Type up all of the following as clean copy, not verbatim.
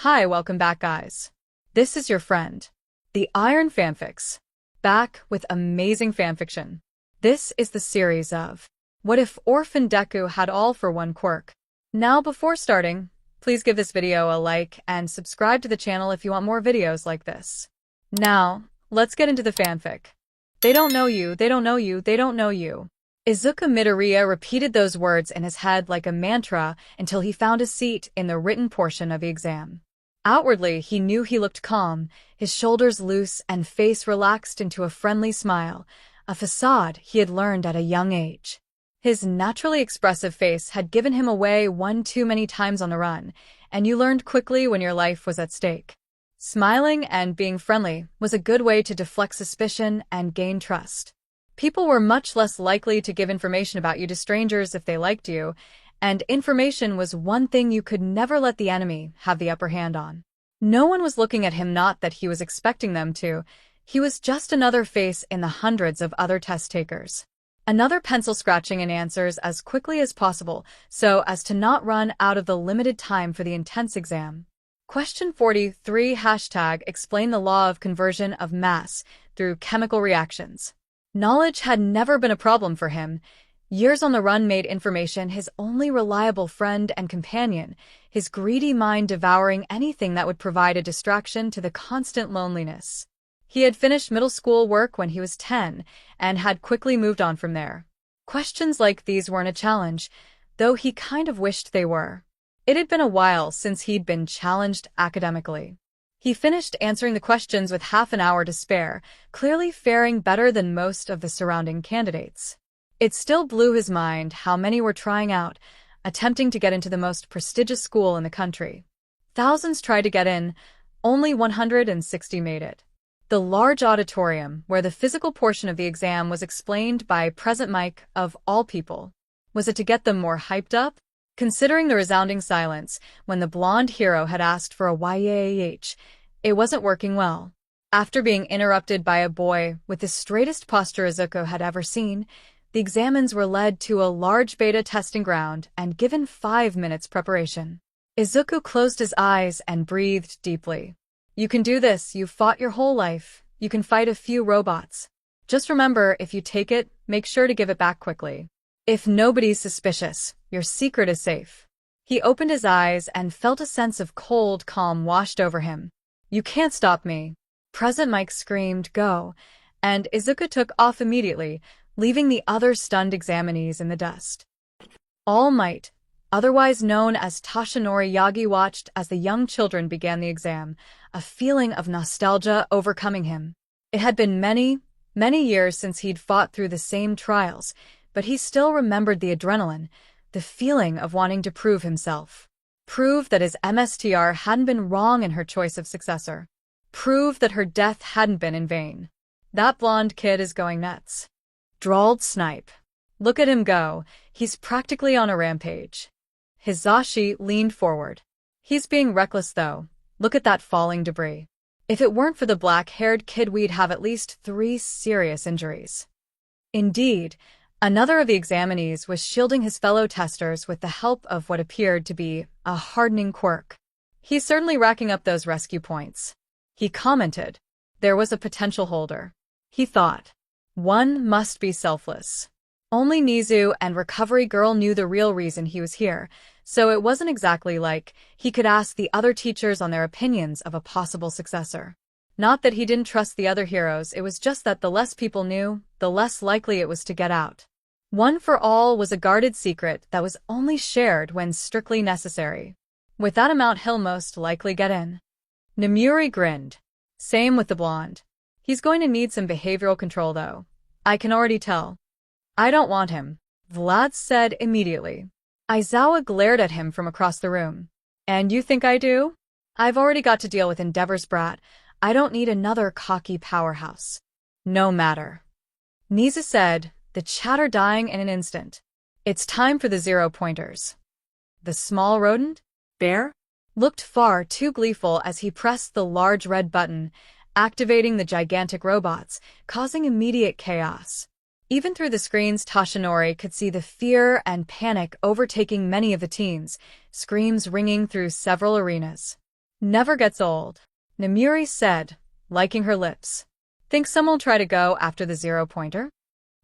Hi, welcome back, guys. This is your friend, the Iron Fanfics, back with amazing fanfiction. This is the series of What If Orphan Deku Had All for One Quirk. Now, before starting, please give this video a like and subscribe to the channel if you want more videos like this. Now, let's get into the fanfic. They don't know you, they don't know you, they don't know you. Izuku Midoriya repeated those words in his head like a mantra until he found a seat in the written portion of the exam. Outwardly, he knew he looked calm, his shoulders loose and face relaxed into a friendly smile, a facade he had learned at a young age. His naturally expressive face had given him away one too many times on the run, and you learned quickly when your life was at stake. Smiling and being friendly was a good way to deflect suspicion and gain trust. People were much less likely to give information about you to strangers if they liked you, and information was one thing you could never let the enemy have the upper hand on. No one was looking at him, not that he was expecting them to. He was just another face in the hundreds of other test takers. Another pencil scratching in answers as quickly as possible so as to not run out of the limited time for the intense exam. Question 43 # explain the law of conversion of mass through chemical reactions. Knowledge had never been a problem for him. Years on the run made information his only reliable friend and companion, his greedy mind devouring anything that would provide a distraction to the constant loneliness. He had finished middle school work when he was 10 and had quickly moved on from there. Questions like these weren't a challenge, though he kind of wished they were. It had been a while since he'd been challenged academically. He finished answering the questions with half an hour to spare, clearly faring better than most of the surrounding candidates. It still blew his mind how many were trying out, attempting to get into the most prestigious school in the country. Thousands tried to get in, only 160 made it. The large auditorium, where the physical portion of the exam was explained by Present Mike of all people. Was it to get them more hyped up? Considering the resounding silence when the blonde hero had asked for a YAH, it wasn't working well. After being interrupted by a boy with the straightest posture Izuku had ever seen, the examines were led to a large beta testing ground and given 5 minutes preparation. Izuku closed his eyes and breathed deeply. You can do this, you've fought your whole life. You can fight a few robots. Just remember, if you take it, make sure to give it back quickly. If nobody's suspicious, your secret is safe. He opened his eyes and felt a sense of cold calm washed over him. You can't stop me. Present Mike screamed, go, and Izuku took off immediately, leaving the other stunned examinees in the dust. All Might, otherwise known as Tashinori Yagi, watched as the young children began the exam, a feeling of nostalgia overcoming him. It had been many, many years since he'd fought through the same trials, but he still remembered the adrenaline, the feeling of wanting to prove himself. Prove that his MSTR hadn't been wrong in her choice of successor. Prove that her death hadn't been in vain. That blonde kid is going nuts, drawled Snipe. Look at him go, he's practically on a rampage. Hizashi leaned forward. He's being reckless though, look at that falling debris. If it weren't for the black-haired kid, we'd have at least 3 serious injuries. Indeed, another of the examinees was shielding his fellow testers with the help of what appeared to be a hardening quirk. He's certainly racking up those rescue points. He commented. There was a potential holder. He thought. One must be selfless. Only Nizu and Recovery Girl knew the real reason he was here, so it wasn't exactly like he could ask the other teachers on their opinions of a possible successor. Not that he didn't trust the other heroes, it was just that the less people knew, the less likely it was to get out. One for All was a guarded secret that was only shared when strictly necessary. With that amount, he'll most likely get in. Namuri grinned. Same with the blonde. He's going to need some behavioral control though. I can already tell. I don't want him, Vlad said immediately. Aizawa glared at him from across the room. And you think I do? I've already got to deal with Endeavor's brat. I don't need another cocky powerhouse. No matter. Nizu said, the chatter dying in an instant. It's time for the 0-pointers. The small rodent, bear, looked far too gleeful as he pressed the large red button, activating the gigantic robots, causing immediate chaos. Even through the screens, Tashinori could see the fear and panic overtaking many of the teens, screams ringing through several arenas. Never gets old, Namuri said, liking her lips. Think someone'll try to go after the 0-pointer?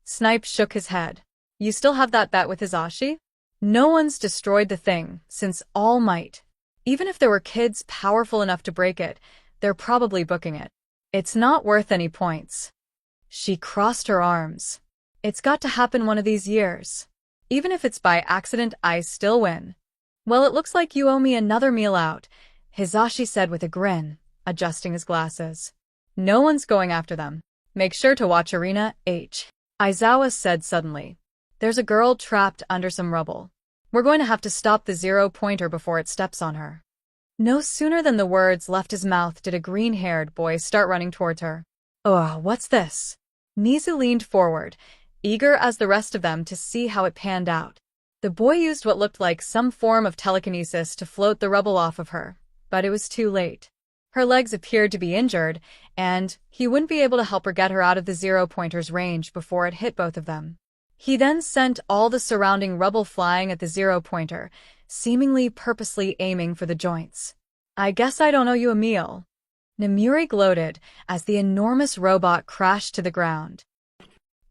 Snipe shook his head. You still have that bet with Hizashi? No one's destroyed the thing since All Might. Even if there were kids powerful enough to break it, they're probably booking it. It's not worth any points. She crossed her arms. It's got to happen one of these years. Even if it's by accident, I still win. Well, it looks like you owe me another meal out, Hizashi said with a grin, adjusting his glasses. No one's going after them. Make sure to watch Arena H. Aizawa said suddenly. There's a girl trapped under some rubble. We're going to have to stop the 0-pointer before it steps on her. No sooner than the words left his mouth did a green-haired boy start running towards her. Ugh, what's this? Nizu leaned forward, eager as the rest of them to see how it panned out. The boy used what looked like some form of telekinesis to float the rubble off of her, but it was too late. Her legs appeared to be injured, and he wouldn't be able to help her get her out of the 0-pointer's range before it hit both of them. He then sent all the surrounding rubble flying at the 0-pointer, seemingly purposely aiming for the joints. I guess I don't owe you a meal. Namuri gloated as the enormous robot crashed to the ground.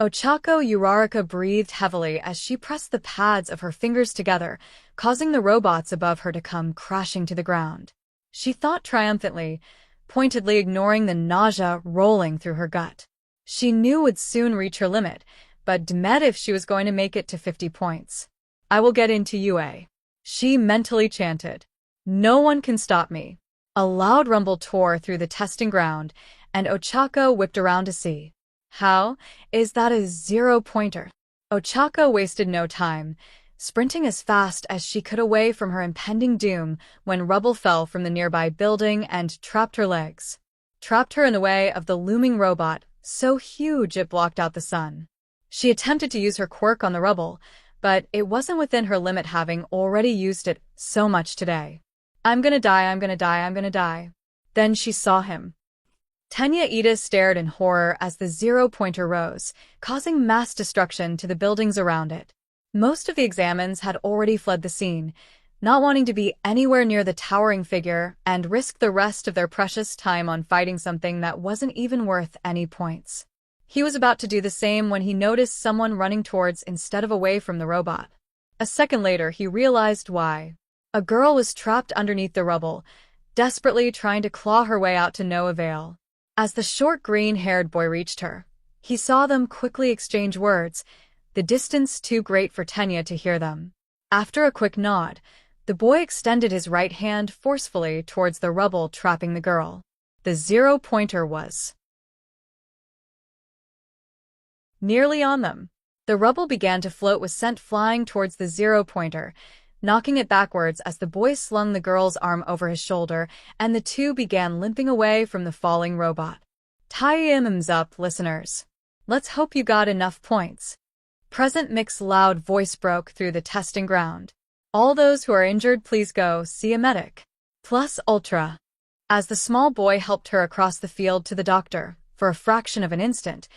Ochako Uraraka breathed heavily as she pressed the pads of her fingers together, causing the robots above her to come crashing to the ground. She thought triumphantly, pointedly ignoring the nausea rolling through her gut. She knew would soon reach her limit, but demanded if she was going to make it to 50 points. I will get into UA. She mentally chanted. No one can stop me. A loud rumble tore through the testing ground, and Ochako whipped around to see. How? Is that a 0-pointer? Ochako wasted no time, sprinting as fast as she could away from her impending doom when rubble fell from the nearby building and trapped her legs. Trapped her in the way of the looming robot, so huge it blocked out the sun. She attempted to use her quirk on the rubble, but it wasn't within her limit having already used it so much today. I'm gonna die, I'm gonna die, I'm gonna die. Then she saw him. Tenya Ida stared in horror as the 0-pointer rose, causing mass destruction to the buildings around it. Most of the examines had already fled the scene, not wanting to be anywhere near the towering figure and risk the rest of their precious time on fighting something that wasn't even worth any points. He was about to do the same when he noticed someone running towards instead of away from the robot. A second later, he realized why. A girl was trapped underneath the rubble, desperately trying to claw her way out to no avail. As the short green-haired boy reached her, he saw them quickly exchange words, the distance too great for Tenya to hear them. After a quick nod, the boy extended his right hand forcefully towards the rubble trapping the girl. The 0-pointer was nearly on them. The rubble began to float with scent flying towards the 0-pointer, knocking it backwards as the boy slung the girl's arm over his shoulder, and the two began limping away from the falling robot. Tie him up, listeners. Let's hope you got enough points. Present Mick's loud voice broke through the testing ground. All those who are injured, please go see a medic. Plus Ultra. As the small boy helped her across the field to the doctor, for a fraction of an instant,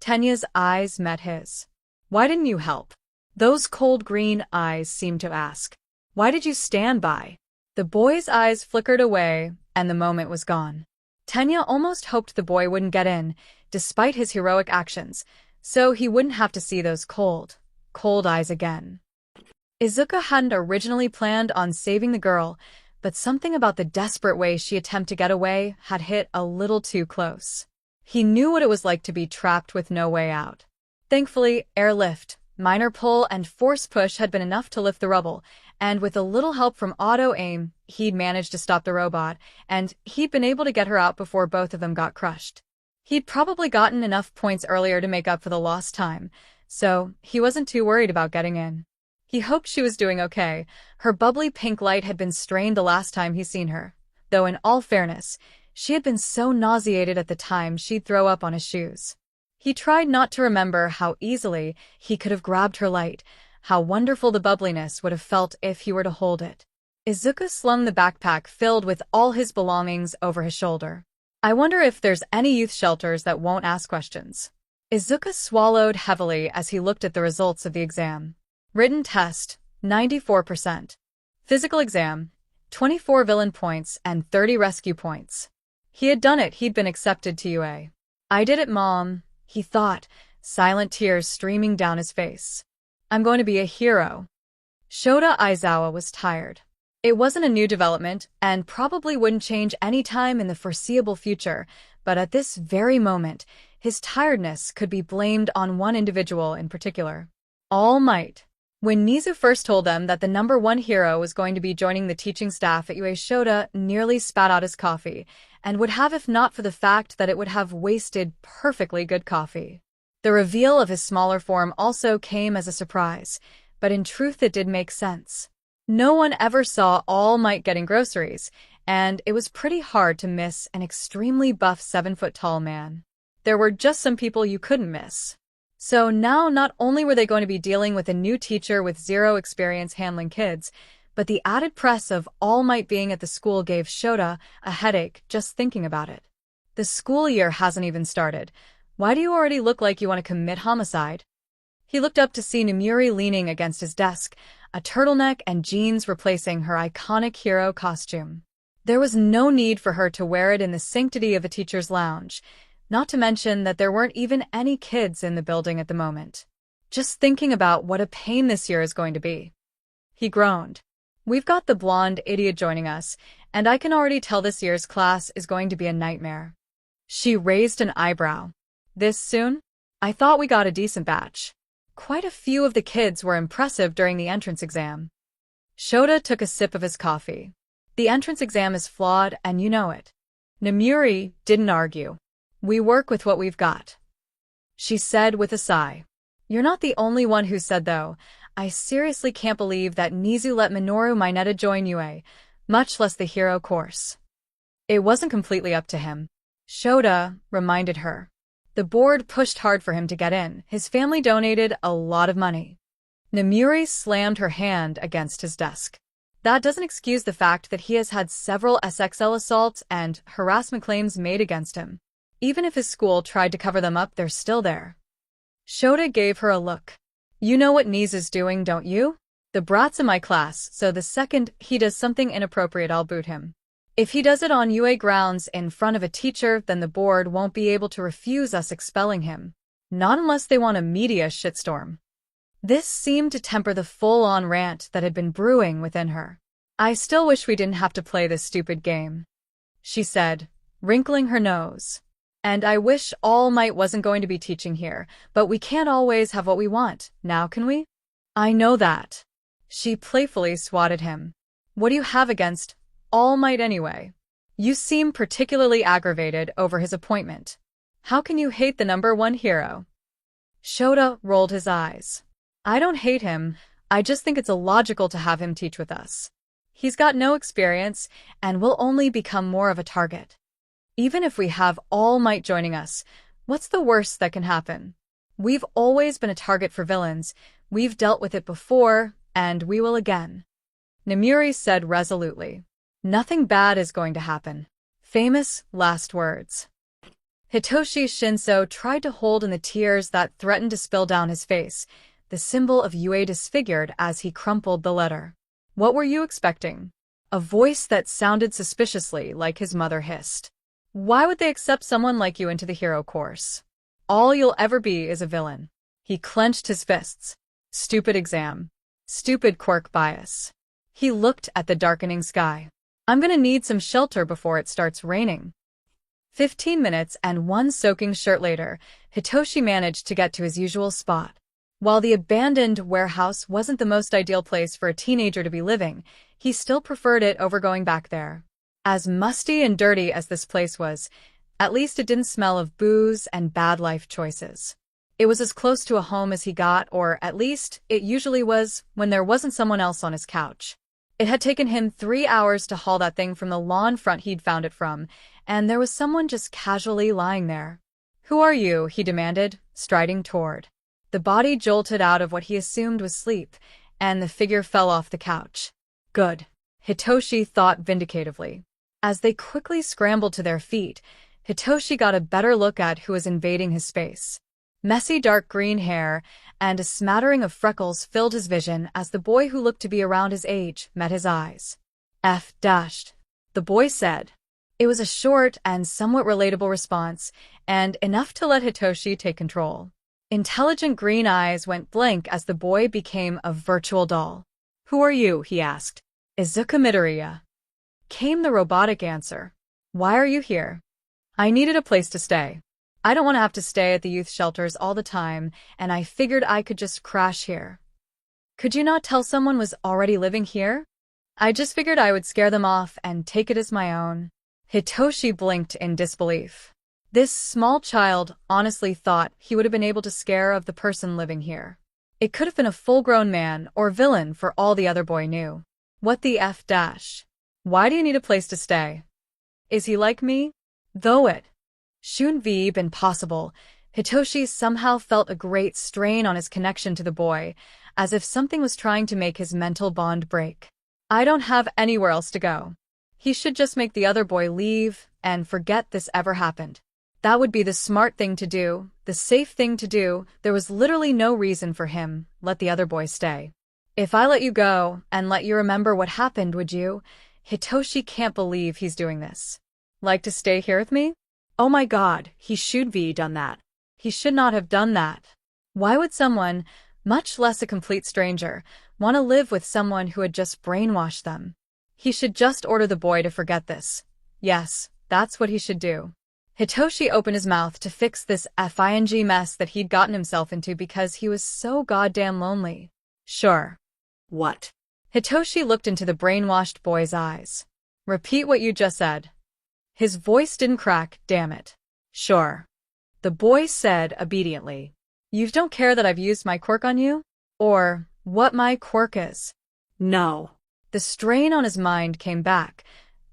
Tenya's eyes met his. Why didn't you help? Those cold green eyes seemed to ask. Why did you stand by? The boy's eyes flickered away, and the moment was gone. Tenya almost hoped the boy wouldn't get in, despite his heroic actions, so he wouldn't have to see those cold eyes again. Izuka hadn't originally planned on saving the girl, but something about the desperate way she attempted to get away had hit a little too close. He knew what it was like to be trapped with no way out. Thankfully, airlift, minor pull, and force push had been enough to lift the rubble, and with a little help from auto-aim, he'd managed to stop the robot, and he'd been able to get her out before both of them got crushed. He'd probably gotten enough points earlier to make up for the lost time, so he wasn't too worried about getting in. He hoped she was doing okay. Her bubbly pink light had been strained the last time he'd seen her, though in all fairness, she had been so nauseated at the time she'd throw up on his shoes. He tried not to remember how easily he could have grabbed her light, how wonderful the bubbliness would have felt if he were to hold it. Izuka slung the backpack filled with all his belongings over his shoulder. I wonder if there's any youth shelters that won't ask questions. Izuka swallowed heavily as he looked at the results of the exam. Written test, 94%. Physical exam, 24 villain points and 30 rescue points. He had done it, he'd been accepted to UA. I did it, Mom, he thought, silent tears streaming down his face. I'm going to be a hero. Shota Aizawa was tired. It wasn't a new development, and probably wouldn't change any time in the foreseeable future, but at this very moment, his tiredness could be blamed on one individual in particular. All Might. When Nizu first told them that the #1 hero was going to be joining the teaching staff at UA, Shota nearly spat out his coffee, and would have if not for the fact that it would have wasted perfectly good coffee. The reveal of his smaller form also came as a surprise, but in truth it did make sense. No one ever saw All Might getting groceries, and it was pretty hard to miss an extremely buff 7-foot-tall man. There were just some people you couldn't miss. So now not only were they going to be dealing with a new teacher with zero experience handling kids, but the added press of All Might being at the school gave Shota a headache just thinking about it. The school year hasn't even started. Why do you already look like you want to commit homicide? He looked up to see Nomuri leaning against his desk, a turtleneck and jeans replacing her iconic hero costume. There was no need for her to wear it in the sanctity of a teacher's lounge, not to mention that there weren't even any kids in the building at the moment. Just thinking about what a pain this year is going to be. He groaned. We've got the blonde idiot joining us, and I can already tell this year's class is going to be a nightmare. She raised an eyebrow. This soon? I thought we got a decent batch. Quite a few of the kids were impressive during the entrance exam. Shota took a sip of his coffee. The entrance exam is flawed, and you know it. Nomuri didn't argue. We work with what we've got, she said with a sigh. You're not the only one who said though. I seriously can't believe that Nizu let Minoru Mineta join UA, much less the hero course. It wasn't completely up to him, Shota reminded her. The board pushed hard for him to get in. His family donated a lot of money. Nomuri slammed her hand against his desk. That doesn't excuse the fact that he has had several SXL assaults and harassment claims made against him. Even if his school tried to cover them up, they're still there. Shota gave her a look. You know what Nizu's doing, don't you? The brat's in my class, so the second he does something inappropriate, I'll boot him. If he does it on UA grounds in front of a teacher, then the board won't be able to refuse us expelling him. Not unless they want a media shitstorm. This seemed to temper the full-on rant that had been brewing within her. I still wish we didn't have to play this stupid game, she said, wrinkling her nose. And I wish All Might wasn't going to be teaching here, but we can't always have what we want, now can we? I know that. She playfully swatted him. What do you have against All Might anyway? You seem particularly aggravated over his appointment. How can you hate the #1 hero? Shota rolled his eyes. I don't hate him, I just think it's illogical to have him teach with us. He's got no experience, and will only become more of a target. Even if we have All Might joining us, what's the worst that can happen? We've always been a target for villains, we've dealt with it before, and we will again. Nomuri said resolutely. Nothing bad is going to happen. Famous last words. Hitoshi Shinso tried to hold in the tears that threatened to spill down his face, the symbol of UA disfigured as he crumpled the letter. What were you expecting? A voice that sounded suspiciously like his mother hissed. Why would they accept someone like you into the hero course? All you'll ever be is a villain. He clenched his fists. Stupid exam. Stupid quirk bias. He looked at the darkening sky. I'm gonna need some shelter before it starts raining. 15 minutes and one soaking shirt later, Hitoshi managed to get to his usual spot. While the abandoned warehouse wasn't the most ideal place for a teenager to be living, he still preferred it over going back there. As musty and dirty as this place was, at least it didn't smell of booze and bad life choices. It was as close to a home as he got, or at least it usually was when there wasn't someone else on his couch. It had taken him 3 hours to haul that thing from the lawn front he'd found it from, and there was someone just casually lying there. Who are you? He demanded, striding toward. The body jolted out of what he assumed was sleep, and the figure fell off the couch. Good, Hitoshi thought vindicatively. As they quickly scrambled to their feet, Hitoshi got a better look at who was invading his space. Messy dark green hair and a smattering of freckles filled his vision as the boy who looked to be around his age met his eyes. F dashed, the boy said. It was a short and somewhat relatable response, and enough to let Hitoshi take control. Intelligent green eyes went blank as the boy became a virtual doll. Who are you? He asked. Izuku Midoriya. Came the robotic answer. Why are you here? I needed a place to stay. I don't want to have to stay at the youth shelters all the time, and I figured I could just crash here. Could you not tell someone was already living here? I just figured I would scare them off and take it as my own. Hitoshi blinked in disbelief. This small child honestly thought he would have been able to scare of the person living here. It could have been a full-grown man or villain for all the other boy knew. What the F dash? Why do you need a place to stay? Is he like me? Though it shouldn't be been possible, Hitoshi somehow felt a great strain on his connection to the boy, as if something was trying to make his mental bond break. I don't have anywhere else to go. He should just make the other boy leave and forget this ever happened. That would be the smart thing to do, the safe thing to do. There was literally no reason for him. Let the other boy stay. If I let you go and let you remember what happened, would you? Hitoshi can't believe he's doing this. Like to stay here with me? Oh my god, he should be done that. He should not have done that. Why would someone, much less a complete stranger, want to live with someone who had just brainwashed them? He should just order the boy to forget this. Yes, that's what he should do. Hitoshi opened his mouth to fix this FING mess that he'd gotten himself into because he was so goddamn lonely. Sure. What? Hitoshi looked into the brainwashed boy's eyes. Repeat what you just said. His voice didn't crack, damn it. Sure. The boy said obediently. You don't care that I've used my quirk on you? Or what my quirk is? No. The strain on his mind came back,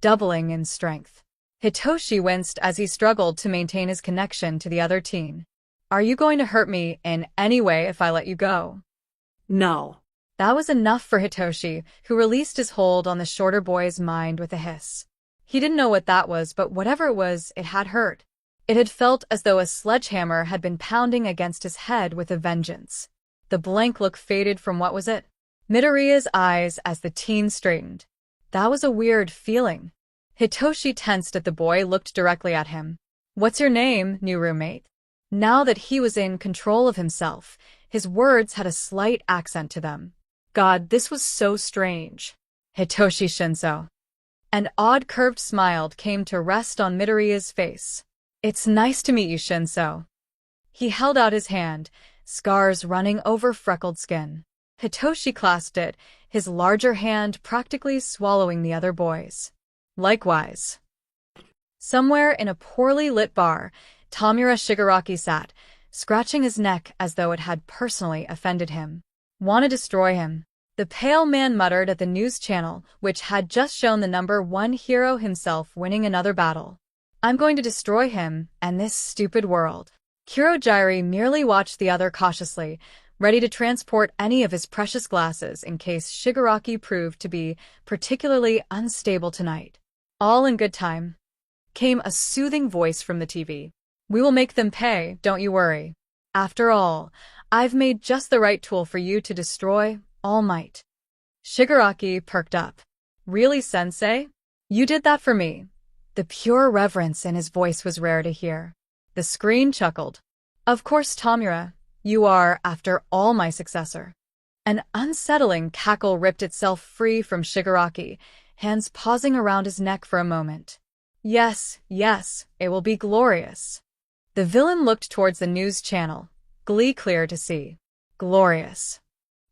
doubling in strength. Hitoshi winced as he struggled to maintain his connection to the other teen. Are you going to hurt me in any way if I let you go? No. That was enough for Hitoshi, who released his hold on the shorter boy's mind with a hiss. He didn't know what that was, but whatever it was, it had hurt. It had felt as though a sledgehammer had been pounding against his head with a vengeance. The blank look faded from what was it? Midoriya's eyes as the teen straightened. That was a weird feeling. Hitoshi tensed as the boy looked directly at him. What's your name, new roommate? Now that he was in control of himself, his words had a slight accent to them. God, this was so strange. Hitoshi Shinso. An odd curved smile came to rest on Midoriya's face. It's nice to meet you, Shinso. He held out his hand, scars running over freckled skin. Hitoshi clasped it, his larger hand practically swallowing the other boy's. Likewise. Somewhere in a poorly lit bar, Tamura Shigaraki sat, scratching his neck as though it had personally offended him. Want to destroy him. The pale man muttered at the news channel, which had just shown the #1 hero himself winning another battle. I'm going to destroy him and this stupid world. Kurojiri merely watched the other cautiously, ready to transport any of his precious glasses in case Shigaraki proved to be particularly unstable tonight. All in good time. Came a soothing voice from the TV. We will make them pay, don't you worry. After all, I've made just the right tool for you to destroy All Might. Shigaraki perked up. Really, sensei? You did that for me. The pure reverence in his voice was rare to hear. The screen chuckled. Of course, Tamura, you are, after all, my successor. An unsettling cackle ripped itself free from Shigaraki, hands pausing around his neck for a moment. Yes, yes, it will be glorious. The villain looked towards the news channel, glee clear to see. Glorious.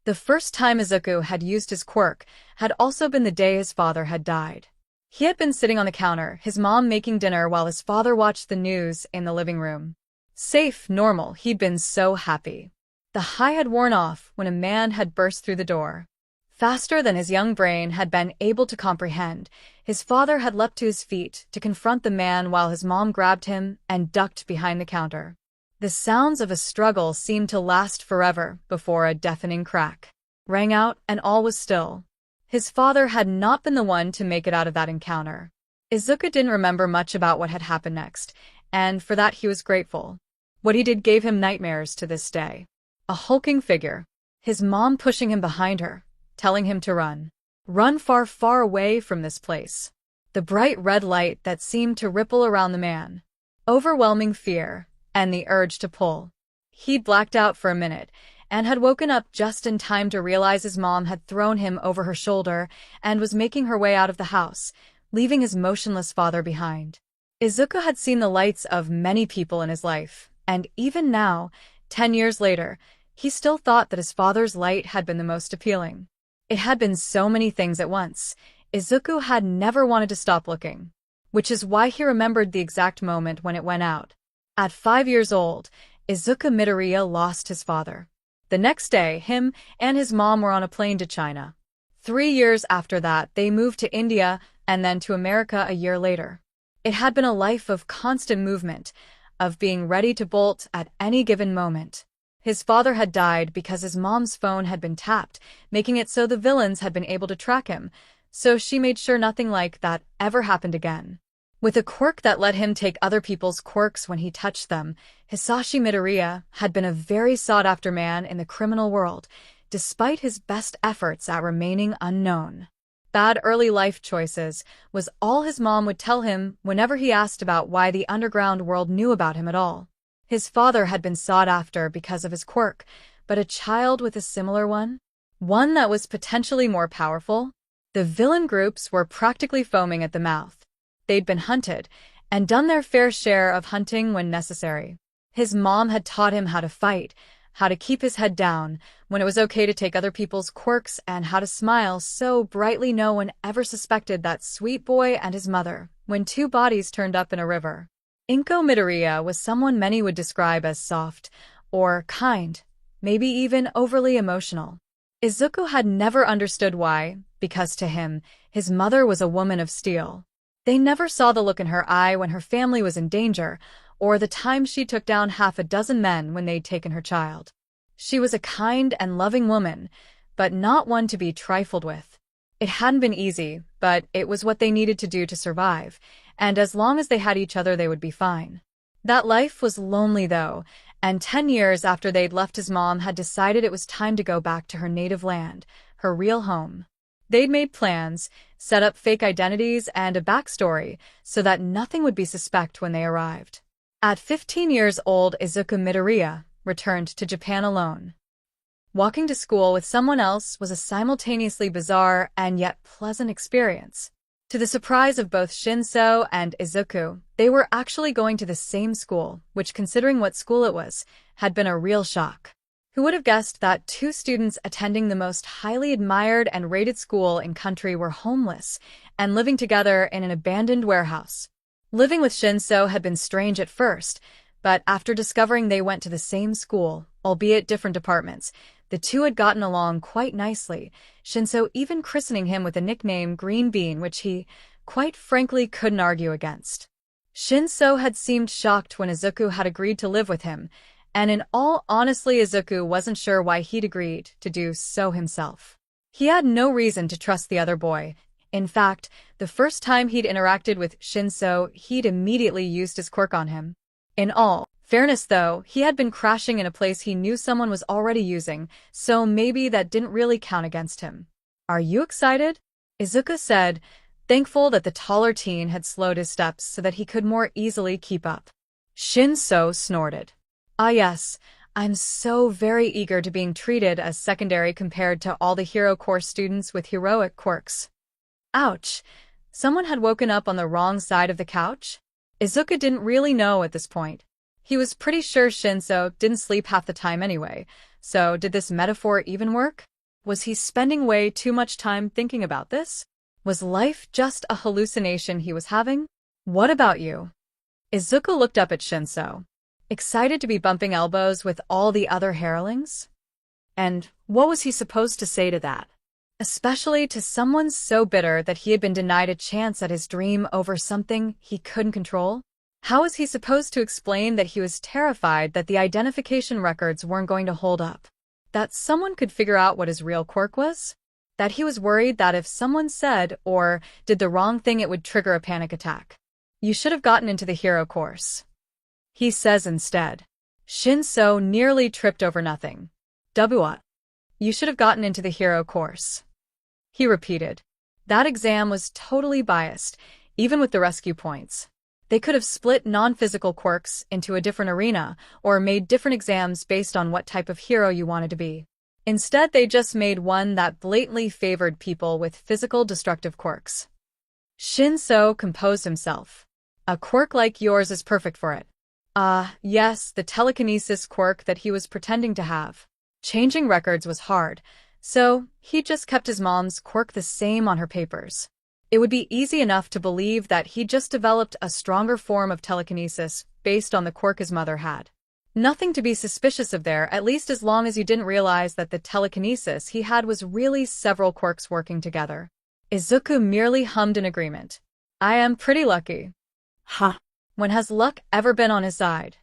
The first time Izuku had used his quirk had also been the day his father had died. He had been sitting on the counter, his mom making dinner while his father watched the news in the living room. Safe, normal, he'd been so happy. The high had worn off when a man had burst through the door. Faster than his young brain had been able to comprehend, his father had leapt to his feet to confront the man while his mom grabbed him and ducked behind the counter. The sounds of a struggle seemed to last forever before a deafening crack rang out and all was still. His father had not been the one to make it out of that encounter. Izuku didn't remember much about what had happened next, and for that he was grateful. What he did gave him nightmares to this day. A hulking figure, his mom pushing him behind her, telling him to run. Run far, far away from this place. The bright red light that seemed to ripple around the man. Overwhelming fear, and the urge to pull. He'd blacked out for a minute, and had woken up just in time to realize his mom had thrown him over her shoulder and was making her way out of the house, leaving his motionless father behind. Izuku had seen the lights of many people in his life, and even now, 10 years later, he still thought that his father's light had been the most appealing. It had been so many things at once. Izuku had never wanted to stop looking, which is why he remembered the exact moment when it went out. At 5 years old, Izuku Midoriya lost his father. The next day, him and his mom were on a plane to China. 3 years after that, they moved to India and then to America a year later. It had been a life of constant movement, of being ready to bolt at any given moment. His father had died because his mom's phone had been tapped, making it so the villains had been able to track him, so she made sure nothing like that ever happened again. With a quirk that let him take other people's quirks when he touched them, Hisashi Midoriya had been a very sought-after man in the criminal world, despite his best efforts at remaining unknown. Bad early life choices was all his mom would tell him whenever he asked about why the underground world knew about him at all. His father had been sought after because of his quirk, but a child with a similar one? One that was potentially more powerful? The villain groups were practically foaming at the mouth. They'd been hunted, and done their fair share of hunting when necessary. His mom had taught him how to fight, how to keep his head down, when it was okay to take other people's quirks, and how to smile so brightly no one ever suspected that sweet boy and his mother, when two bodies turned up in a river. Inko Midoriya was someone many would describe as soft, or kind, maybe even overly emotional. Izuku had never understood why, because to him, his mother was a woman of steel. They never saw the look in her eye when her family was in danger, or the time she took down half a dozen men when they'd taken her child. She was a kind and loving woman, but not one to be trifled with. It hadn't been easy, but it was what they needed to do to survive, and as long as they had each other they would be fine. That life was lonely though, and 10 years after they'd left his mom had decided it was time to go back to her native land, her real home. They'd made plans, set up fake identities and a backstory so that nothing would be suspect when they arrived. At 15 years old, Izuku Midoriya returned to Japan alone. Walking to school with someone else was a simultaneously bizarre and yet pleasant experience. To the surprise of both Shinso and Izuku, they were actually going to the same school, which, considering what school it was, had been a real shock. Who would have guessed that two students attending the most highly admired and rated school in country were homeless and living together in an abandoned warehouse? Living with Shinso had been strange at first, but after discovering they went to the same school, albeit different departments, the two had gotten along quite nicely, Shinso even christening him with the nickname Green Bean, which he, quite frankly, couldn't argue against. Shinso had seemed shocked when Izuku had agreed to live with him, and in all honesty Izuku wasn't sure why he'd agreed to do so himself. He had no reason to trust the other boy. In fact, the first time he'd interacted with Shinso, he'd immediately used his quirk on him. In all fairness though, he had been crashing in a place he knew someone was already using, so maybe that didn't really count against him. "Are you excited?" Izuku said, thankful that the taller teen had slowed his steps so that he could more easily keep up. Shinso snorted. "Ah yes, I'm so very eager to being treated as secondary compared to all the hero course students with heroic quirks." Ouch! Someone had woken up on the wrong side of the couch? Izuku didn't really know at this point. He was pretty sure Shinso didn't sleep half the time anyway, so did this metaphor even work? Was he spending way too much time thinking about this? Was life just a hallucination he was having? "What about you?" Izuku looked up at Shinso. Excited to be bumping elbows with all the other hirelings? And what was he supposed to say to that? Especially to someone so bitter that he had been denied a chance at his dream over something he couldn't control? How was he supposed to explain that he was terrified that the identification records weren't going to hold up? That someone could figure out what his real quirk was? That he was worried that if someone said or did the wrong thing it would trigger a panic attack? "You should have gotten into the hero course," he says instead. Shinso nearly tripped over nothing. "What? You should have gotten into the hero course." He repeated. That exam was totally biased, even with the rescue points. They could have split non-physical quirks into a different arena or made different exams based on what type of hero you wanted to be. Instead, they just made one that blatantly favored people with physical destructive quirks. Shinso composed himself. A quirk like yours is perfect for it. Yes, the telekinesis quirk that he was pretending to have. Changing records was hard, so he just kept his mom's quirk the same on her papers. It would be easy enough to believe that he just developed a stronger form of telekinesis based on the quirk his mother had. Nothing to be suspicious of there, at least as long as you didn't realize that the telekinesis he had was really several quirks working together. Izuku merely hummed in agreement. I am pretty lucky. Ha. When has luck ever been on his side?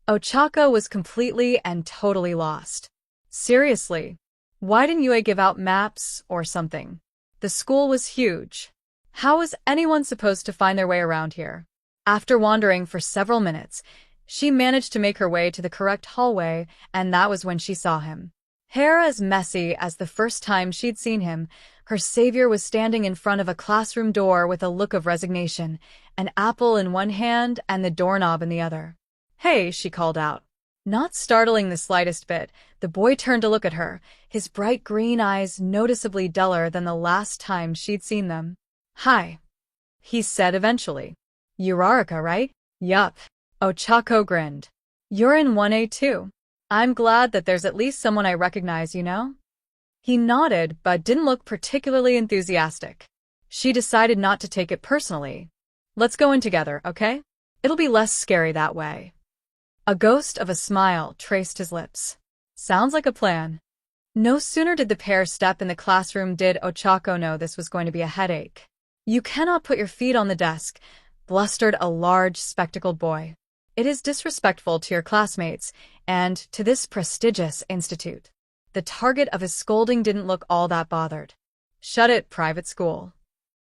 Ochako was completely and totally lost. Seriously, why didn't Yue give out maps or something? The school was huge. How was anyone supposed to find their way around here? After wandering for several minutes, she managed to make her way to the correct hallway, and that was when she saw him. Hair as messy as the first time she'd seen him, her savior was standing in front of a classroom door with a look of resignation, an apple in one hand and the doorknob in the other. Hey, she called out. Not startling the slightest bit, the boy turned to look at her, his bright green eyes noticeably duller than the last time she'd seen them. Hi, he said eventually. Uraraka, right? Yup. Ochako grinned. You're in 1A too. I'm glad that there's at least someone I recognize, you know? He nodded, but didn't look particularly enthusiastic. She decided not to take it personally. Let's go in together, okay? It'll be less scary that way. A ghost of a smile traced his lips. Sounds like a plan. No sooner did the pair step in the classroom did Ochako know this was going to be a headache. You cannot put your feet on the desk, blustered a large, spectacled boy. It is disrespectful to your classmates and to this prestigious institute. The target of his scolding didn't look all that bothered. Shut it, private school.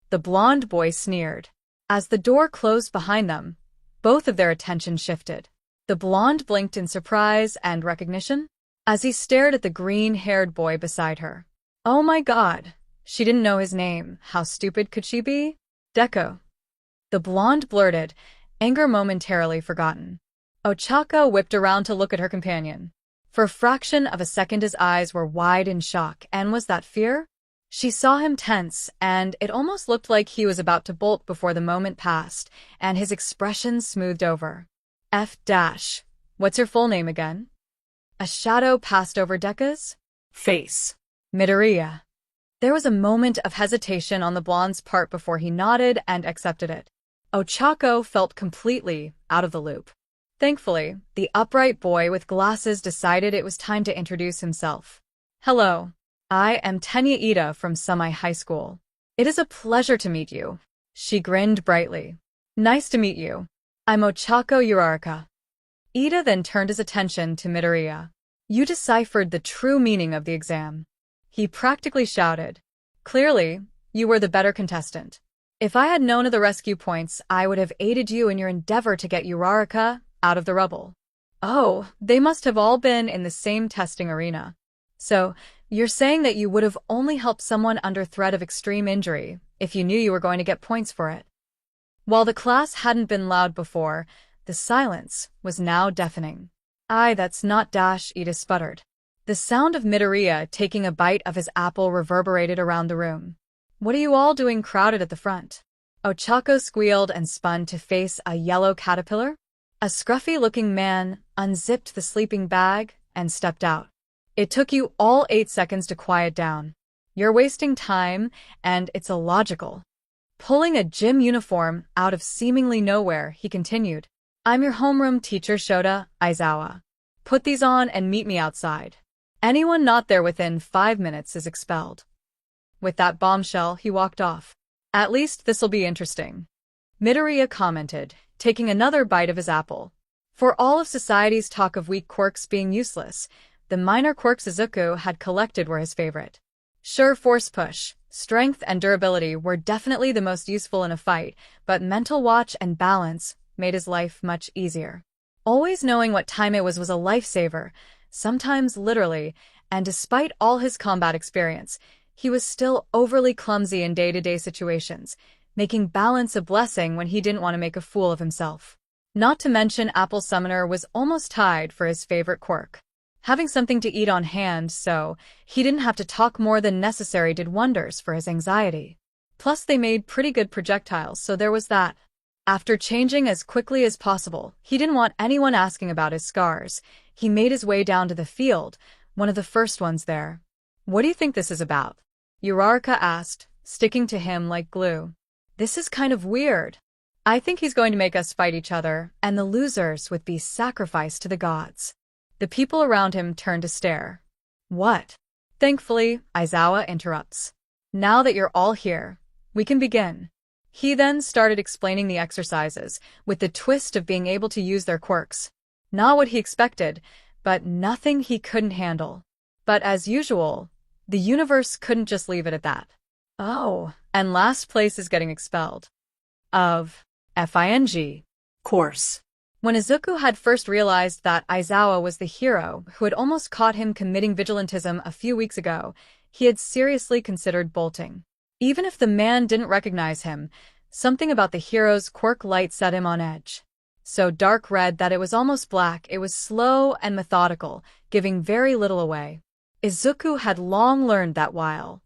The blonde boy sneered. As the door closed behind them, both of their attention shifted. The blonde blinked in surprise and recognition as he stared at the green-haired boy beside her. Oh my god, she didn't know his name. How stupid could she be? Deku. The blonde blurted, anger momentarily forgotten. Ochako whipped around to look at her companion. For a fraction of a second his eyes were wide in shock, and was that fear? She saw him tense, and it almost looked like he was about to bolt before the moment passed, and his expression smoothed over. What's your full name again? A shadow passed over Deku's Face. Midoriya. There was a moment of hesitation on the blonde's part before he nodded and accepted it. Ochako felt completely out of the loop. Thankfully, the upright boy with glasses decided it was time to introduce himself. Hello, I am Tenya Ida from Sumai High School. It is a pleasure to meet you. She grinned brightly. Nice to meet you. I'm Ochako Uraraka. Ida then turned his attention to Midoriya. You deciphered the true meaning of the exam. He practically shouted. Clearly, you were the better contestant. If I had known of the rescue points, I would have aided you in your endeavor to get Uraraka out of the rubble. Oh, they must have all been in the same testing arena. So, you're saying that you would have only helped someone under threat of extreme injury if you knew you were going to get points for it. While the class hadn't been loud before, the silence was now deafening. That's not Ida sputtered. The sound of Midoriya taking a bite of his apple reverberated around the room. What are you all doing crowded at the front? Ochako squealed and spun to face a yellow caterpillar. A scruffy-looking man unzipped the sleeping bag and stepped out. It took you all 8 seconds to quiet down. You're wasting time, and it's illogical. Pulling a gym uniform out of seemingly nowhere, he continued. I'm your homeroom teacher, Shota Aizawa. Put these on and meet me outside. Anyone not there within 5 minutes is expelled. With that bombshell, he walked off. At least this'll be interesting. Midoriya commented, taking another bite of his apple. For all of society's talk of weak quirks being useless, the minor quirks Izuku had collected were his favorite. Sure, force push, strength, and durability were definitely the most useful in a fight, but mental watch and balance made his life much easier. Always knowing what time it was a lifesaver, sometimes literally, and despite all his combat experience, He was still overly clumsy in day-to-day situations, making balance a blessing when he didn't want to make a fool of himself. Not to mention Apple Summoner was almost tied for his favorite quirk. Having something to eat on hand so he didn't have to talk more than necessary did wonders for his anxiety. Plus they made pretty good projectiles, so there was that. After changing as quickly as possible, he didn't want anyone asking about his scars. He made his way down to the field, one of the first ones there. "What do you think this is about?" Uraraka asked, sticking to him like glue. "This is kind of weird. I think he's going to make us fight each other, and the losers would be sacrificed to the gods." The people around him turned to stare. "What?" Thankfully, Aizawa interrupts. "Now that you're all here, we can begin." He then started explaining the exercises, with the twist of being able to use their quirks. Not what he expected, but nothing he couldn't handle. But as usual, the universe couldn't just leave it at that. Oh, and last place is getting expelled. Of FING. Course. When Izuku had first realized that Aizawa was the hero who had almost caught him committing vigilantism a few weeks ago, he had seriously considered bolting. Even if the man didn't recognize him, something about the hero's quirk light set him on edge. So dark red that it was almost black, it was slow and methodical, giving very little away. Izuku had long learned that while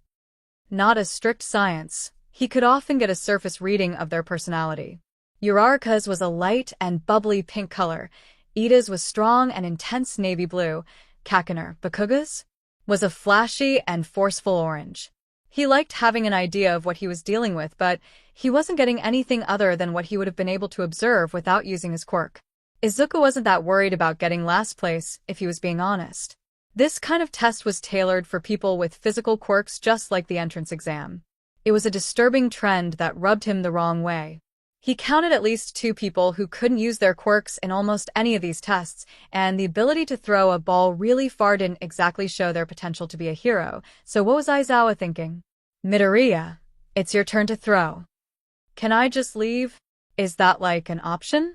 not a strict science, he could often get a surface reading of their personality. Uraraka's was a light and bubbly pink color, Ida's was strong and intense navy blue, Bakuga's was a flashy and forceful orange. He liked having an idea of what he was dealing with, but he wasn't getting anything other than what he would have been able to observe without using his quirk. Izuku wasn't that worried about getting last place, if he was being honest. This kind of test was tailored for people with physical quirks just like the entrance exam. It was a disturbing trend that rubbed him the wrong way. He counted at least 2 people who couldn't use their quirks in almost any of these tests, and the ability to throw a ball really far didn't exactly show their potential to be a hero, so what was Aizawa thinking? "Midoriya, it's your turn to throw. Can I just leave? Is that like an option?"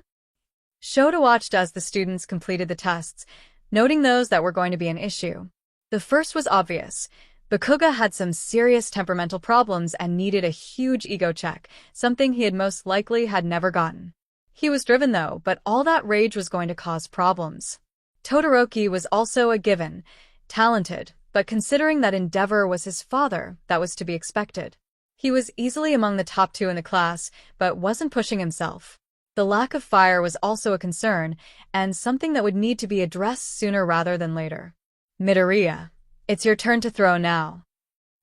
Shota watched as the students completed the tests, noting those that were going to be an issue. The first was obvious. Bakuga had some serious temperamental problems and needed a huge ego check, something he had most likely had never gotten. He was driven though, but all that rage was going to cause problems. Todoroki was also a given, talented, but considering that Endeavor was his father, that was to be expected. He was easily among the top 2 in the class, but wasn't pushing himself. The lack of fire was also a concern, and something that would need to be addressed sooner rather than later. "Midoriya, it's your turn to throw now."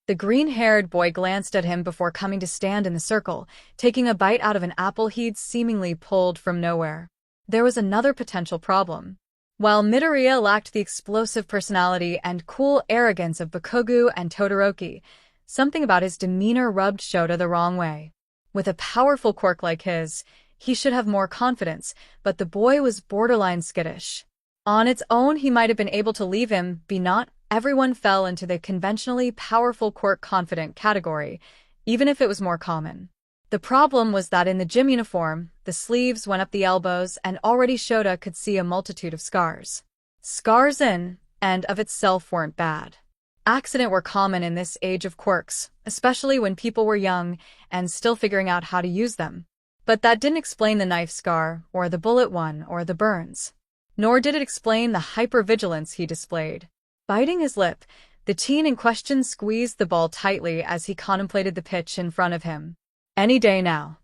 The green-haired boy glanced at him before coming to stand in the circle, taking a bite out of an apple he'd seemingly pulled from nowhere. There was another potential problem. While Midoriya lacked the explosive personality and cool arrogance of Bakugo and Todoroki, something about his demeanor rubbed Shota the wrong way. With a powerful quirk like his, he should have more confidence, but the boy was borderline skittish. On its own, he might have been able to leave him be. Not everyone fell into the conventionally powerful quirk confident category, even if it was more common. The problem was that in the gym uniform, the sleeves went up the elbows and already Shota could see a multitude of scars. Scars in and of itself weren't bad. Accidents were common in this age of quirks, especially when people were young and still figuring out how to use them. But that didn't explain the knife scar, or the bullet one, or the burns. Nor did it explain the hypervigilance he displayed. Biting his lip, the teen in question squeezed the ball tightly as he contemplated the pitch in front of him. "Any day now,"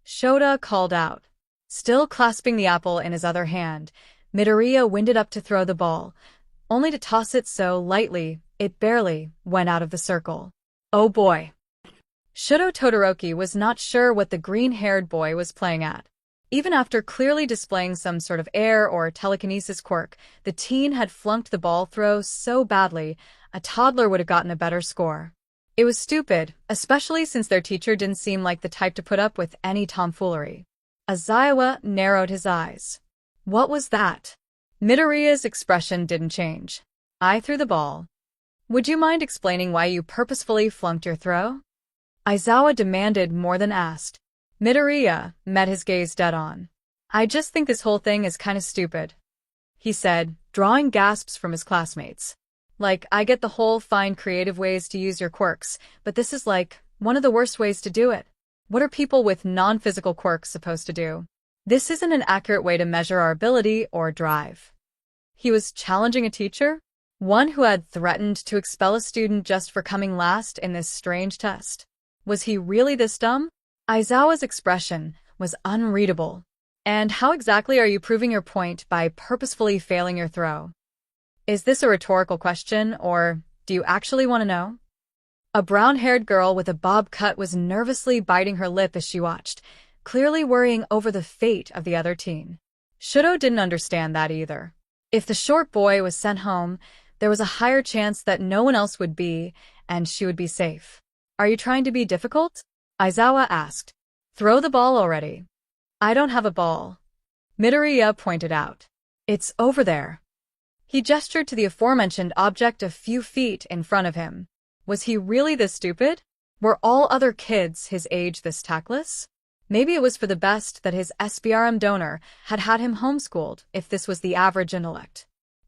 Shota called out. Still clasping the apple in his other hand, Midoriya winded up to throw the ball, only to toss it so lightly it barely went out of the circle. Oh boy. Shoto Todoroki was not sure what the green-haired boy was playing at. Even after clearly displaying some sort of air or telekinesis quirk, the teen had flunked the ball throw so badly, a toddler would have gotten a better score. It was stupid, especially since their teacher didn't seem like the type to put up with any tomfoolery. Aizawa narrowed his eyes. What was that? Midoriya's expression didn't change. "I threw the ball. Would you mind explaining why you purposefully flunked your throw?" Aizawa demanded more than asked. Midoriya met his gaze dead on. "I just think this whole thing is kinda stupid," he said, drawing gasps from his classmates. Like, I get the whole find creative ways to use your quirks, but this is like one of the worst ways to do it. What are people with non-physical quirks supposed to do? This isn't an accurate way to measure our ability or drive. He was challenging a teacher, one who had threatened to expel a student just for coming last in this strange test. Was he really this dumb? Aizawa's expression was unreadable. And how exactly are you proving your point by purposefully failing your throw? Is this a rhetorical question, or do you actually want to know? A brown-haired girl with a bob cut was nervously biting her lip as she watched, clearly worrying over the fate of the other teen. Shudo didn't understand that either. If the short boy was sent home, there was a higher chance that no one else would be, and she would be safe. Are you trying to be difficult? Aizawa asked. Throw the ball already. I don't have a ball. Midoriya pointed out. It's over there. He gestured to the aforementioned object a few feet in front of him. Was he really this stupid? Were all other kids his age this tactless? Maybe it was for the best that his SBRM donor had had him homeschooled if this was the average intellect.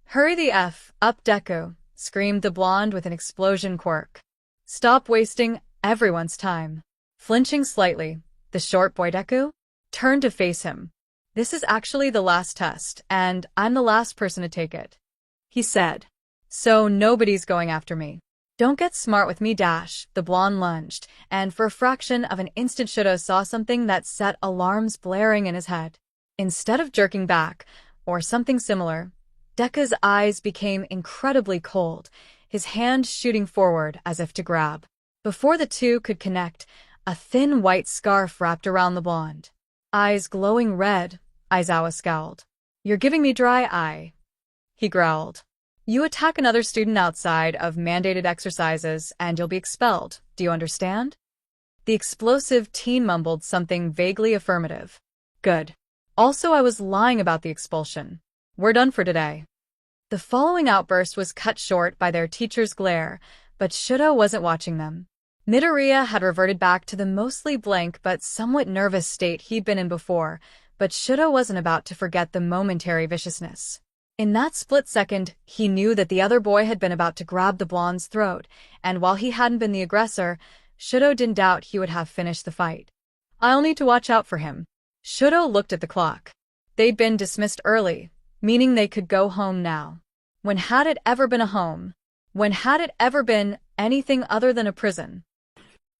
Hurry the F up, Deku, screamed the blonde with an explosion quirk. Stop wasting everyone's time. Flinching slightly, the short boy Deku turned to face him. This is actually the last test, and I'm the last person to take it, he said. So nobody's going after me. Don't get smart with me, Dash, the blonde lunged, and for a fraction of an instant Shudo saw something that set alarms blaring in his head. Instead of jerking back, or something similar, Deku's eyes became incredibly cold, his hand shooting forward as if to grab. Before the two could connect, a thin white scarf wrapped around the blonde. Eyes glowing red, Aizawa scowled. You're giving me dry eye, he growled. You attack another student outside of mandated exercises and you'll be expelled, do you understand? The explosive teen mumbled something vaguely affirmative. Good. Also, I was lying about the expulsion. We're done for today. The following outburst was cut short by their teacher's glare, but Shudo wasn't watching them. Midoriya had reverted back to the mostly blank but somewhat nervous state he'd been in before, but Shudo wasn't about to forget the momentary viciousness. In that split second, he knew that the other boy had been about to grab the blonde's throat, and while he hadn't been the aggressor, Shudo didn't doubt he would have finished the fight. I'll need to watch out for him. Shudo looked at the clock. They'd been dismissed early, meaning they could go home now. When had it ever been a home? When had it ever been anything other than a prison?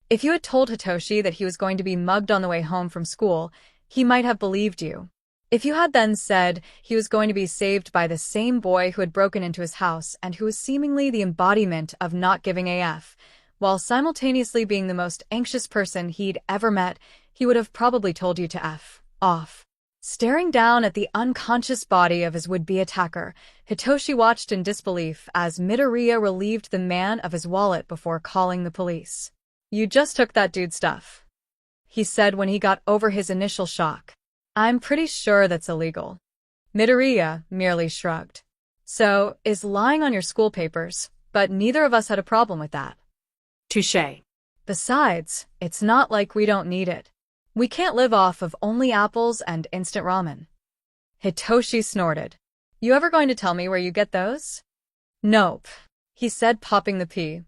If you had told Hitoshi that he was going to be mugged on the way home from school, he might have believed you. If you had then said he was going to be saved by the same boy who had broken into his house and who was seemingly the embodiment of not giving AF, while simultaneously being the most anxious person he'd ever met, he would have probably told you to F off. Staring down at the unconscious body of his would-be attacker, Hitoshi watched in disbelief as Midoriya relieved the man of his wallet before calling the police. You just took that dude's stuff, he said when he got over his initial shock. I'm pretty sure that's illegal. Midoriya merely shrugged. So, is lying on your school papers, but neither of us had a problem with that. Touché. Besides, it's not like we don't need it. We can't live off of only apples and instant ramen. Hitoshi snorted. You ever going to tell me where you get those? Nope, he said, popping the pea.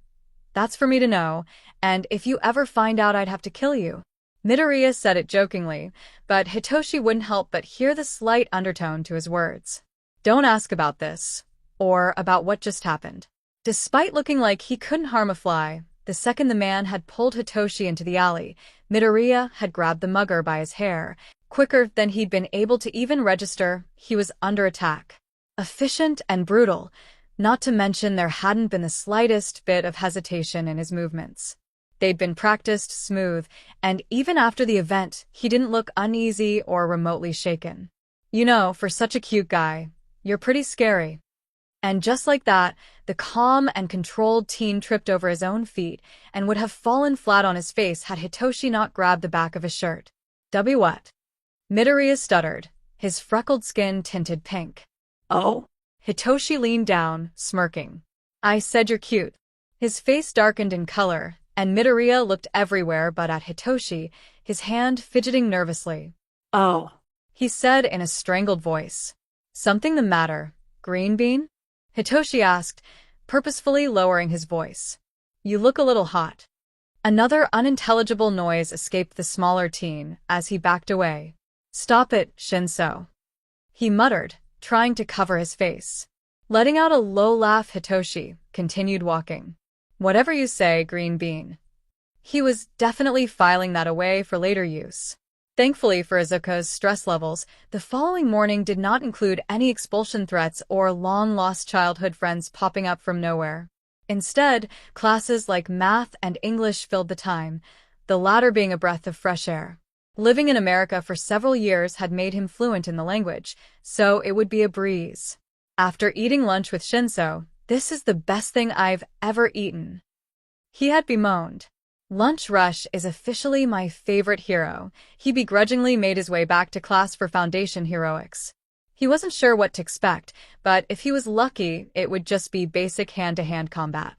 That's for me to know, and if you ever find out, I'd have to kill you. Midoriya said it jokingly, but Hitoshi wouldn't help but hear the slight undertone to his words. Don't ask about this, or about what just happened. Despite looking like he couldn't harm a fly, the second the man had pulled Hitoshi into the alley, Midoriya had grabbed the mugger by his hair. Quicker than he'd been able to even register, he was under attack. Efficient and brutal, not to mention there hadn't been the slightest bit of hesitation in his movements. They'd been practiced smooth, and even after the event, he didn't look uneasy or remotely shaken. You know, for such a cute guy, you're pretty scary. And just like that, the calm and controlled teen tripped over his own feet and would have fallen flat on his face had Hitoshi not grabbed the back of his shirt. What? Midoriya stuttered, his freckled skin tinted pink. Oh? Hitoshi leaned down, smirking. I said you're cute. His face darkened in color, and Midoriya looked everywhere but at Hitoshi, his hand fidgeting nervously. Oh, he said in a strangled voice. Something the matter, Green Bean? Hitoshi asked, purposefully lowering his voice. "You look a little hot." Another unintelligible noise escaped the smaller teen as he backed away. "Stop it, Shinso," he muttered, trying to cover his face. Letting out a low laugh, Hitoshi continued walking. "Whatever you say, Green Bean." He was definitely filing that away for later use. Thankfully for Izuku's stress levels, the following morning did not include any expulsion threats or long-lost childhood friends popping up from nowhere. Instead, classes like math and English filled the time, the latter being a breath of fresh air. Living in America for several years had made him fluent in the language, so it would be a breeze. After eating lunch with Shinso, "This is the best thing I've ever eaten," he had bemoaned. "Lunch Rush is officially my favorite hero." He begrudgingly made his way back to class for Foundation Heroics. He wasn't sure what to expect, but if he was lucky, it would just be basic hand-to-hand combat.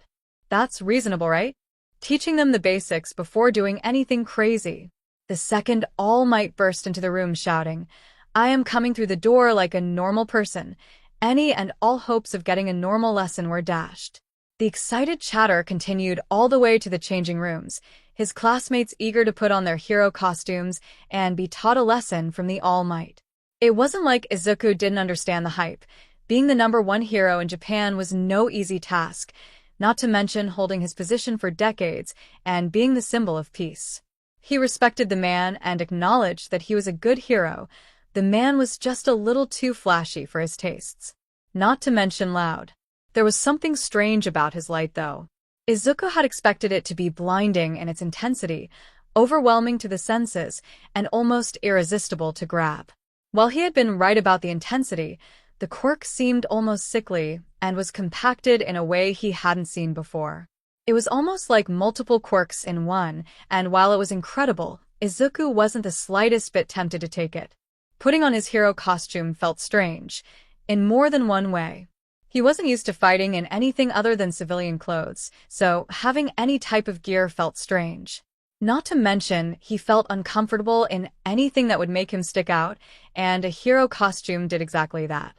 That's reasonable, right? Teaching them the basics before doing anything crazy. The second All Might burst into the room shouting, "I am coming through the door like a normal person," any and all hopes of getting a normal lesson were dashed. The excited chatter continued all the way to the changing rooms, his classmates eager to put on their hero costumes and be taught a lesson from the All Might. It wasn't like Izuku didn't understand the hype. Being the #1 hero in Japan was no easy task, not to mention holding his position for decades and being the symbol of peace. He respected the man and acknowledged that he was a good hero. The man was just a little too flashy for his tastes. Not to mention loud. There was something strange about his light, though. Izuku had expected it to be blinding in its intensity, overwhelming to the senses, and almost irresistible to grab. While he had been right about the intensity, the quirk seemed almost sickly and was compacted in a way he hadn't seen before. It was almost like multiple quirks in one, and while it was incredible, Izuku wasn't the slightest bit tempted to take it. Putting on his hero costume felt strange, in more than one way. He wasn't used to fighting in anything other than civilian clothes, so having any type of gear felt strange. Not to mention, he felt uncomfortable in anything that would make him stick out, and a hero costume did exactly that.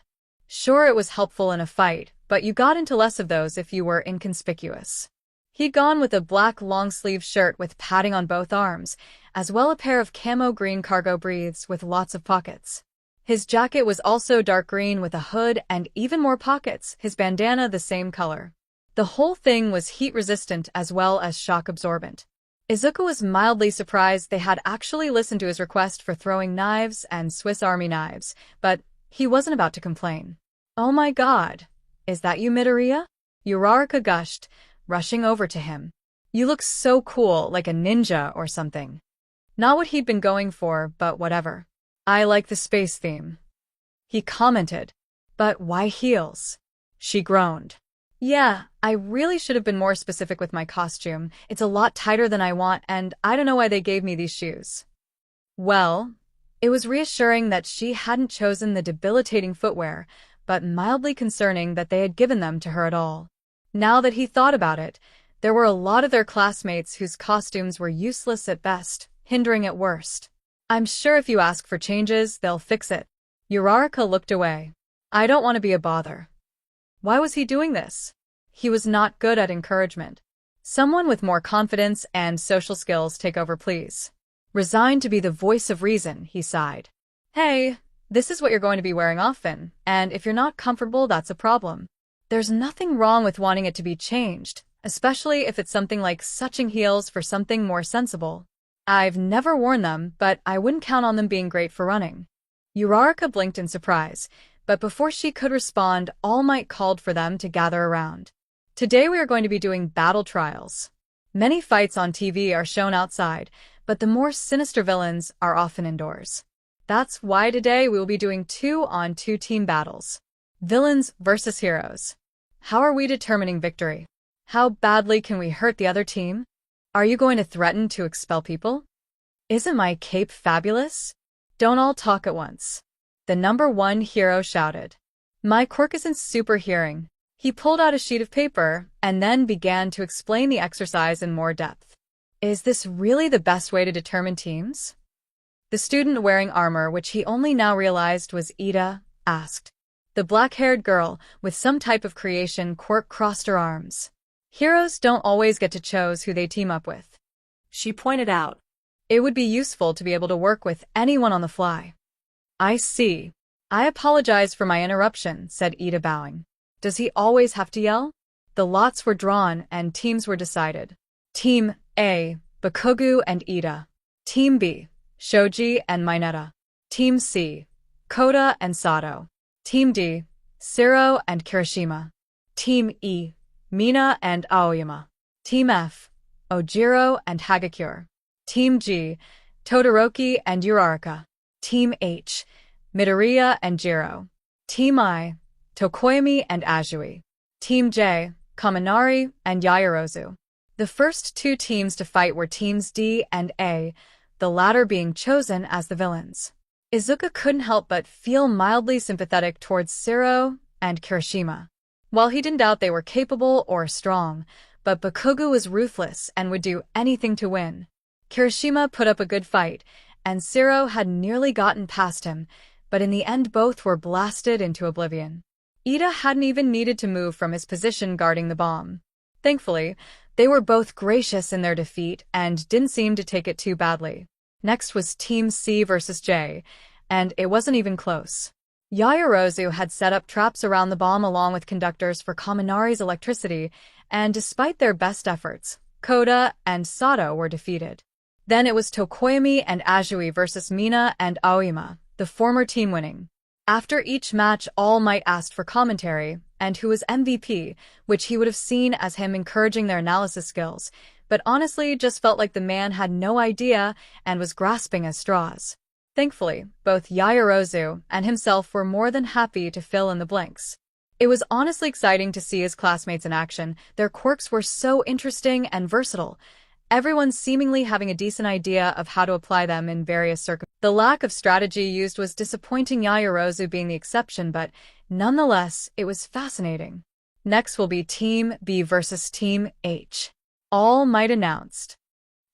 Sure, it was helpful in a fight, but you got into less of those if you were inconspicuous. He'd gone with a black long-sleeve shirt with padding on both arms, as well a pair of camo green cargo briefs with lots of pockets. His jacket was also dark green with a hood and even more pockets, his bandana the same color. The whole thing was heat-resistant as well as shock-absorbent. Izuku was mildly surprised they had actually listened to his request for throwing knives and Swiss Army knives, but he wasn't about to complain. "Oh my god, is that you, Midoriya?" Uraraka gushed, rushing over to him. "You look so cool, like a ninja or something." Not what he'd been going for, but whatever. "I like the space theme," he commented. "But why heels?" She groaned. "Yeah, I really should have been more specific with my costume. It's a lot tighter than I want, and I don't know why they gave me these shoes." Well, it was reassuring that she hadn't chosen the debilitating footwear, but mildly concerning that they had given them to her at all. Now that he thought about it, there were a lot of their classmates whose costumes were useless at best, hindering at worst. "I'm sure if you ask for changes, they'll fix it." Uraraka looked away. "I don't want to be a bother." Why was he doing this? He was not good at encouragement. Someone with more confidence and social skills take over, please. Resigned to be the voice of reason, he sighed. "Hey, this is what you're going to be wearing often, and if you're not comfortable, that's a problem. There's nothing wrong with wanting it to be changed, especially if it's something like suching heels for something more sensible. I've never worn them, but I wouldn't count on them being great for running." Uraraka blinked in surprise, but before she could respond, All Might called for them to gather around. "Today we are going to be doing battle trials. Many fights on TV are shown outside, but the more sinister villains are often indoors. That's why today we will be doing 2-on-2 team battles. Villains versus heroes. How are we determining victory? How badly can we hurt the other team? Are you going to threaten to expel people? Isn't my cape fabulous? Don't all talk at once." The #1 hero shouted. "My quirk isn't super hearing." He pulled out a sheet of paper and then began to explain the exercise in more depth. "Is this really the best way to determine teams?" The student wearing armor, which he only now realized was Ida, asked. The black-haired girl, with some type of creation quirk, crossed her arms. Heroes don't always get to choose who they team up with, she pointed out. It would be useful to be able to work with anyone on the fly. I see. I apologize for my interruption, said Ida, bowing. Does he always have to yell? The lots were drawn and teams were decided. Team A, Bakugo and Ida. Team B, Shoji and Mineta. Team C, Koda and Sato. Team D, Siro and Kirishima. Team E, Mina and Aoyama. Team F, Ojiro and Hagakure. Team G, Todoroki and Uraraka. Team H, Midoriya and Jiro. Team I, Tokoyami and Azui. Team J, Kaminari and Yaoyorozu. The first two teams to fight were teams D and A, the latter being chosen as the villains. Izuka couldn't help but feel mildly sympathetic towards Siro and Kirishima. While he didn't doubt they were capable or strong, but Bakugo was ruthless and would do anything to win. Kirishima put up a good fight, and Siro had nearly gotten past him, but in the end both were blasted into oblivion. Ida hadn't even needed to move from his position guarding the bomb. Thankfully, they were both gracious in their defeat and didn't seem to take it too badly. Next was Team C versus J, and it wasn't even close. Yaoyorozu had set up traps around the bomb along with conductors for Kaminari's electricity, and despite their best efforts, Koda and Sato were defeated. Then it was Tokoyami and Azui versus Mina and Aoyama, the former team winning. After each match, All Might asked for commentary and who was MVP, which he would have seen as him encouraging their analysis skills, but honestly just felt like the man had no idea and was grasping at straws. Thankfully, both Yaoyorozu and himself were more than happy to fill in the blanks. It was honestly exciting to see his classmates in action. Their quirks were so interesting and versatile, everyone seemingly having a decent idea of how to apply them in various circumstances. The lack of strategy used was disappointing, Yaoyorozu being the exception, but nonetheless, it was fascinating. Next will be Team B versus Team H. All Might announced.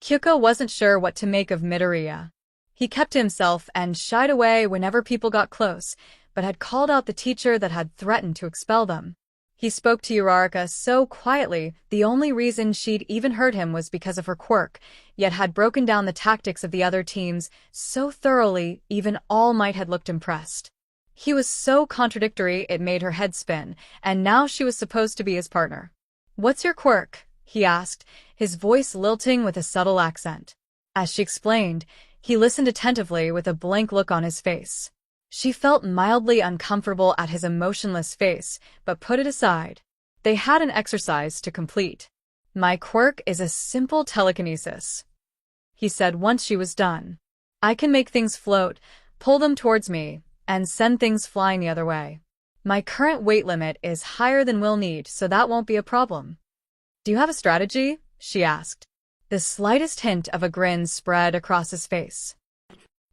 Kyuko wasn't sure what to make of Midoriya. He kept to himself and shied away whenever people got close, but had called out the teacher that had threatened to expel them. He spoke to Uraraka so quietly, the only reason she'd even heard him was because of her quirk, yet had broken down the tactics of the other teams so thoroughly even All Might had looked impressed. He was so contradictory it made her head spin, and now she was supposed to be his partner. "What's your quirk?" he asked, his voice lilting with a subtle accent. As she explained, he listened attentively with a blank look on his face. She felt mildly uncomfortable at his emotionless face, but put it aside. They had an exercise to complete. "My quirk is a simple telekinesis," he said once she was done. "I can make things float, pull them towards me, and send things flying the other way. My current weight limit is higher than we'll need, so that won't be a problem." "Do you have a strategy?" she asked. The slightest hint of a grin spread across his face.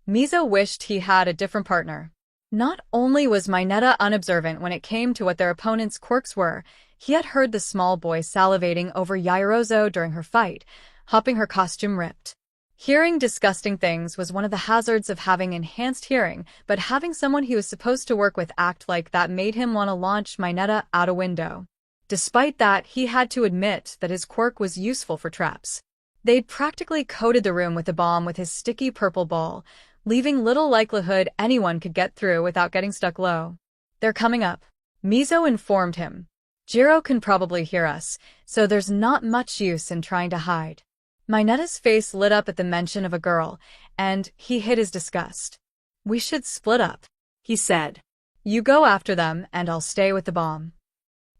Mizo wished he had a different partner. Not only was Mineta unobservant when it came to what their opponent's quirks were, he had heard the small boy salivating over Yaoyorozu during her fight, hopping her costume ripped. Hearing disgusting things was one of the hazards of having enhanced hearing, but having someone he was supposed to work with act like that made him want to launch Mineta out a window. Despite that, he had to admit that his quirk was useful for traps. They'd practically coated the room with a bomb with his sticky purple ball, leaving little likelihood anyone could get through without getting stuck low. "They're coming up," Mizo informed him. "Jiro can probably hear us, so there's not much use in trying to hide." Mineta's face lit up at the mention of a girl, and he hid his disgust. "We should split up," he said. "You go after them, and I'll stay with the bomb."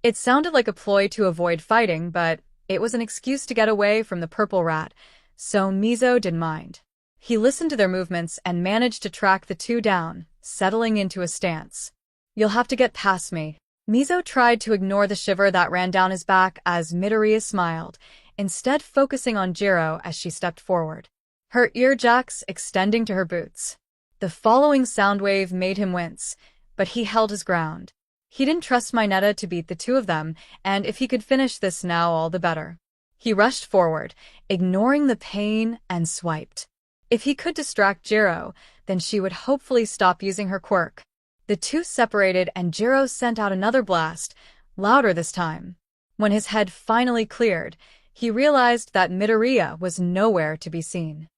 It sounded like a ploy to avoid fighting, but it was an excuse to get away from the purple rat, so Mizo didn't mind. He listened to their movements and managed to track the two down, settling into a stance. "You'll have to get past me." Mizo tried to ignore the shiver that ran down his back as Midoriya smiled, instead focusing on Jiro as she stepped forward, her ear jacks extending to her boots. The following sound wave made him wince, but he held his ground. He didn't trust Mineta to beat the two of them, and if he could finish this now, all the better. He rushed forward, ignoring the pain, and swiped. If he could distract Jiro, then she would hopefully stop using her quirk. The The two separated and Jiro sent out another blast, louder this time. When his head finally cleared, he realized that Midoriya was nowhere to be seen.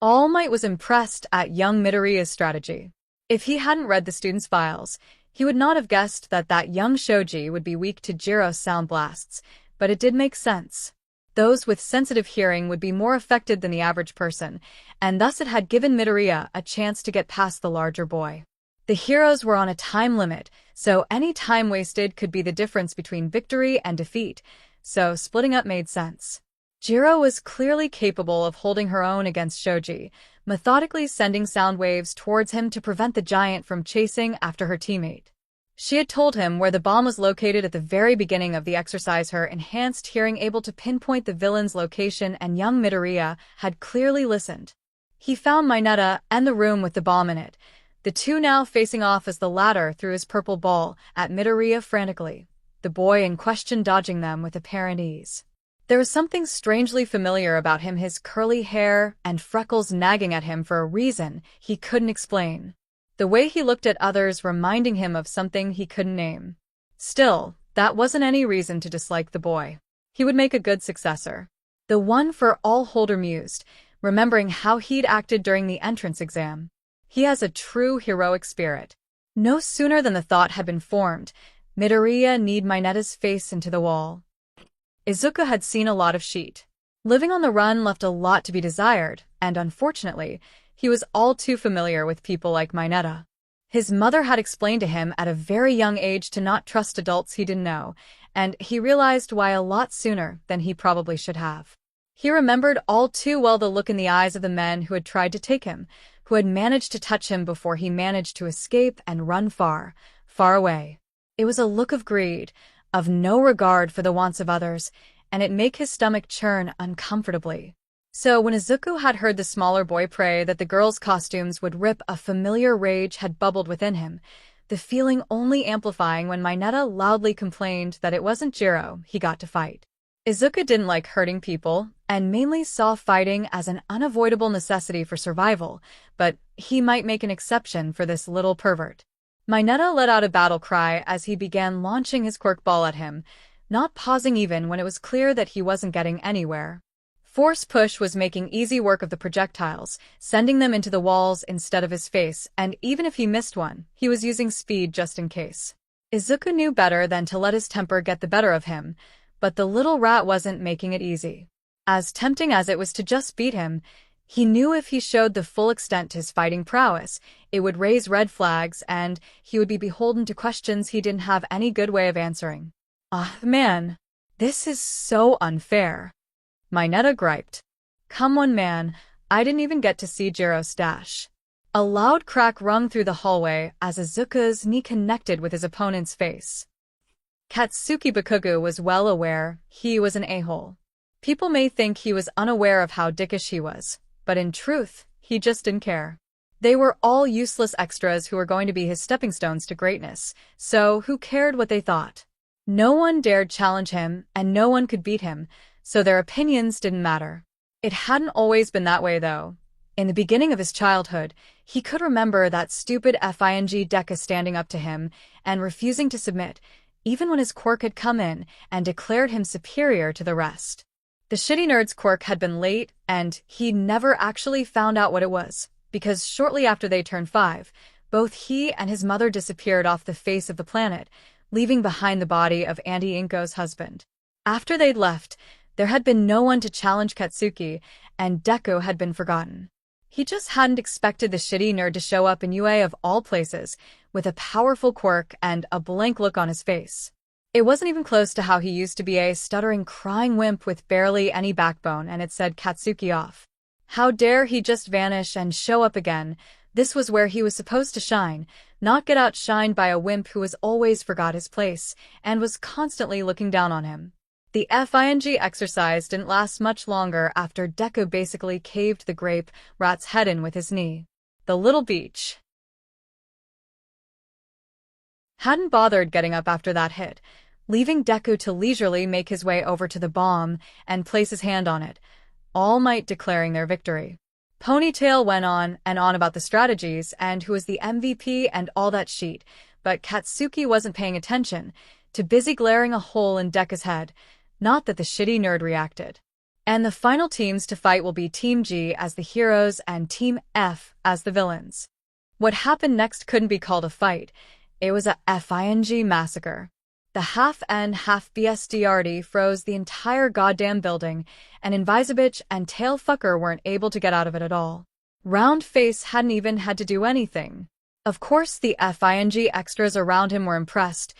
All Might was impressed at young Midoriya's strategy. If he hadn't read the student's files, he would not have guessed that young shoji would be weak to Jiro's sound blasts, but it did make sense. Those with sensitive hearing would be more affected than the average person, and thus it had given Midoriya a chance to get past the larger boy. The heroes were on a time limit, so any time wasted could be the difference between victory and defeat, so splitting up made sense. Jiro was clearly capable of holding her own against Shoji, methodically sending sound waves towards him to prevent the giant from chasing after her teammate. She had told him where the bomb was located at the very beginning of the exercise. Her enhanced hearing able to pinpoint the villain's location, and young Midoriya had clearly listened. He found Mineta and the room with the bomb in it, the two now facing off as the latter threw his purple ball at Midoriya frantically, the boy in question dodging them with apparent ease. There was something strangely familiar about him, his curly hair and freckles nagging at him for a reason he couldn't explain. The way he looked at others reminding him of something he couldn't name. Still, that wasn't any reason to dislike the boy. He would make a good successor. The one for all, Holder mused, remembering how he'd acted during the entrance exam. He has a true heroic spirit. No sooner than the thought had been formed, Midoriya kneed Mineta's face into the wall. Izuku had seen a lot of shit. Living on the run left a lot to be desired, and unfortunately, he was all too familiar with people like Mineta. His mother had explained to him at a very young age to not trust adults he didn't know, and he realized why a lot sooner than he probably should have. He remembered all too well the look in the eyes of the men who had tried to take him, who had managed to touch him before he managed to escape and run far, far away. It was a look of greed, of no regard for the wants of others, and it made his stomach churn uncomfortably. So when Izuku had heard the smaller boy pray that the girls' costumes would rip, a familiar rage had bubbled within him, the feeling only amplifying when Mineta loudly complained that it wasn't Jiro he got to fight. Izuku didn't like hurting people, and mainly saw fighting as an unavoidable necessity for survival, but he might make an exception for this little pervert. Mineta let out a battle cry as he began launching his quirk ball at him, not pausing even when it was clear that he wasn't getting anywhere. Force push was making easy work of the projectiles, sending them into the walls instead of his face, and even if he missed one, he was using speed just in case. Izuku knew better than to let his temper get the better of him, but the little rat wasn't making it easy. As tempting as it was to just beat him, he knew if he showed the full extent to his fighting prowess, it would raise red flags and he would be beholden to questions he didn't have any good way of answering. Ah, man, this is so unfair. Mineta griped. Come on, man, I didn't even get to see Jiro's stash. A loud crack rung through the hallway as Izuku's knee connected with his opponent's face. Katsuki Bakugo was well aware he was an a-hole. People may think he was unaware of how dickish he was, but in truth, he just didn't care. They were all useless extras who were going to be his stepping stones to greatness, so who cared what they thought? No one dared challenge him, and no one could beat him, so their opinions didn't matter. It hadn't always been that way, though. In the beginning of his childhood, he could remember that stupid FING Deku standing up to him and refusing to submit, even when his quirk had come in and declared him superior to the rest. The shitty nerd's quirk had been late, and he never actually found out what it was, because shortly after they turned 5, both he and his mother disappeared off the face of the planet, leaving behind the body of Auntie Inko's husband. After they'd left, there had been no one to challenge Katsuki, and Deku had been forgotten. He just hadn't expected the shitty nerd to show up in UA of all places, with a powerful quirk and a blank look on his face. It wasn't even close to how he used to be, a stuttering, crying wimp with barely any backbone, and it set Katsuki off. How dare he just vanish and show up again? This was where he was supposed to shine, not get outshined by a wimp who was always forgot his place, and was constantly looking down on him. The FING exercise didn't last much longer after Deku basically caved the grape rat's head in with his knee. The little beach hadn't bothered getting up after that hit, leaving Deku to leisurely make his way over to the bomb and place his hand on it, All Might declaring their victory. Ponytail went on and on about the strategies and who was the MVP and all that shit, but Katsuki wasn't paying attention, too busy glaring a hole in Deku's head. Not that the shitty nerd reacted. And the final teams to fight will be Team G as the heroes and Team F as the villains. What happened next couldn't be called a fight. It was a FING massacre. The half-N, half-BSDRD froze the entire goddamn building, and Invisibitch and Tailfucker weren't able to get out of it at all. Roundface hadn't even had to do anything. Of course, the FING extras around him were impressed.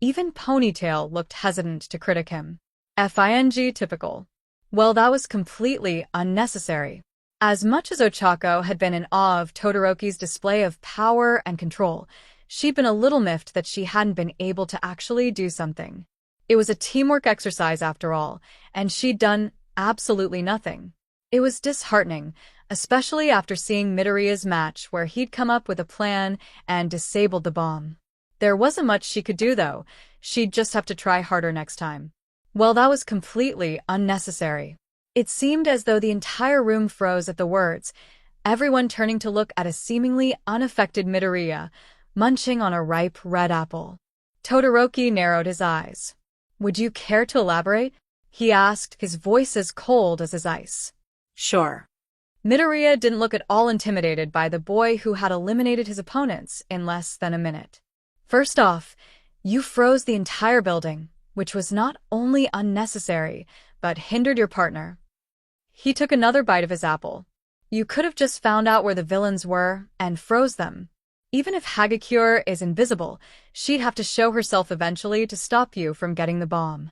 Even Ponytail looked hesitant to critic him. FING typical. Well, that was completely unnecessary. As much as Ochako had been in awe of Todoroki's display of power and control, she'd been a little miffed that she hadn't been able to actually do something. It was a teamwork exercise after all, and she'd done absolutely nothing. It was disheartening, especially after seeing Midoriya's match where he'd come up with a plan and disabled the bomb. There wasn't much she could do though, she'd just have to try harder next time. Well, that was completely unnecessary. It seemed as though the entire room froze at the words, everyone turning to look at a seemingly unaffected Midoriya, munching on a ripe red apple. Todoroki narrowed his eyes. Would you care to elaborate? He asked, his voice as cold as his ice. Sure. Midoriya didn't look at all intimidated by the boy who had eliminated his opponents in less than a minute. First off, you froze the entire building, which was not only unnecessary, but hindered your partner. He took another bite of his apple. You could have just found out where the villains were and froze them. Even if Hagakure is invisible, she'd have to show herself eventually to stop you from getting the bomb.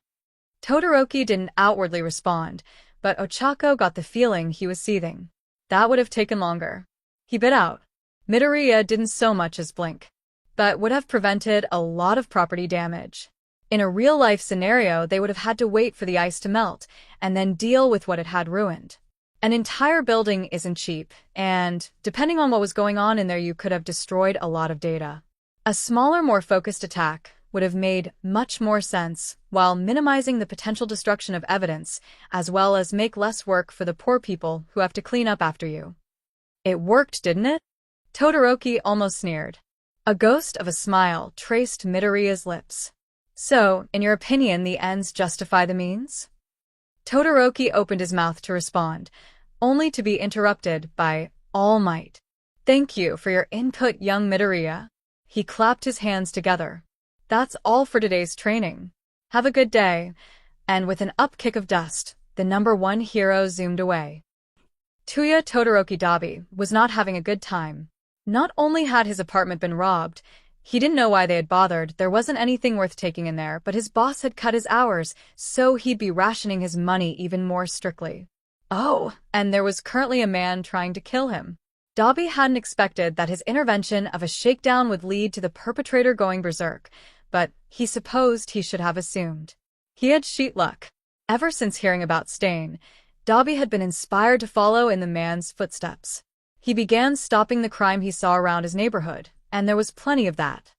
Todoroki didn't outwardly respond, but Ochako got the feeling he was seething. That would have taken longer. He bit out. Midoriya didn't so much as blink, but would have prevented a lot of property damage. In a real-life scenario, they would have had to wait for the ice to melt, and then deal with what it had ruined. An entire building isn't cheap, and, depending on what was going on in there, you could have destroyed a lot of data. A smaller, more focused attack would have made much more sense, while minimizing the potential destruction of evidence, as well as make less work for the poor people who have to clean up after you. It worked, didn't it? Todoroki almost sneered. A ghost of a smile traced Midoriya's lips. So, in your opinion, the ends justify the means? Todoroki opened his mouth to respond, only to be interrupted by All Might. Thank you for your input, young Midoriya. He clapped his hands together. That's all for today's training. Have a good day. And with an upkick of dust, the #1 hero zoomed away. Tuya Todoroki Dabi was not having a good time. Not only had his apartment been robbed, he didn't know why they had bothered, there wasn't anything worth taking in there, but his boss had cut his hours, so he'd be rationing his money even more strictly. Oh, and there was currently a man trying to kill him. Dabi hadn't expected that his intervention of a shakedown would lead to the perpetrator going berserk, but he supposed he should have assumed. He had sheet luck. Ever since hearing about Stain, Dabi had been inspired to follow in the man's footsteps. He began stopping the crime he saw around his neighborhood, and there was plenty of that.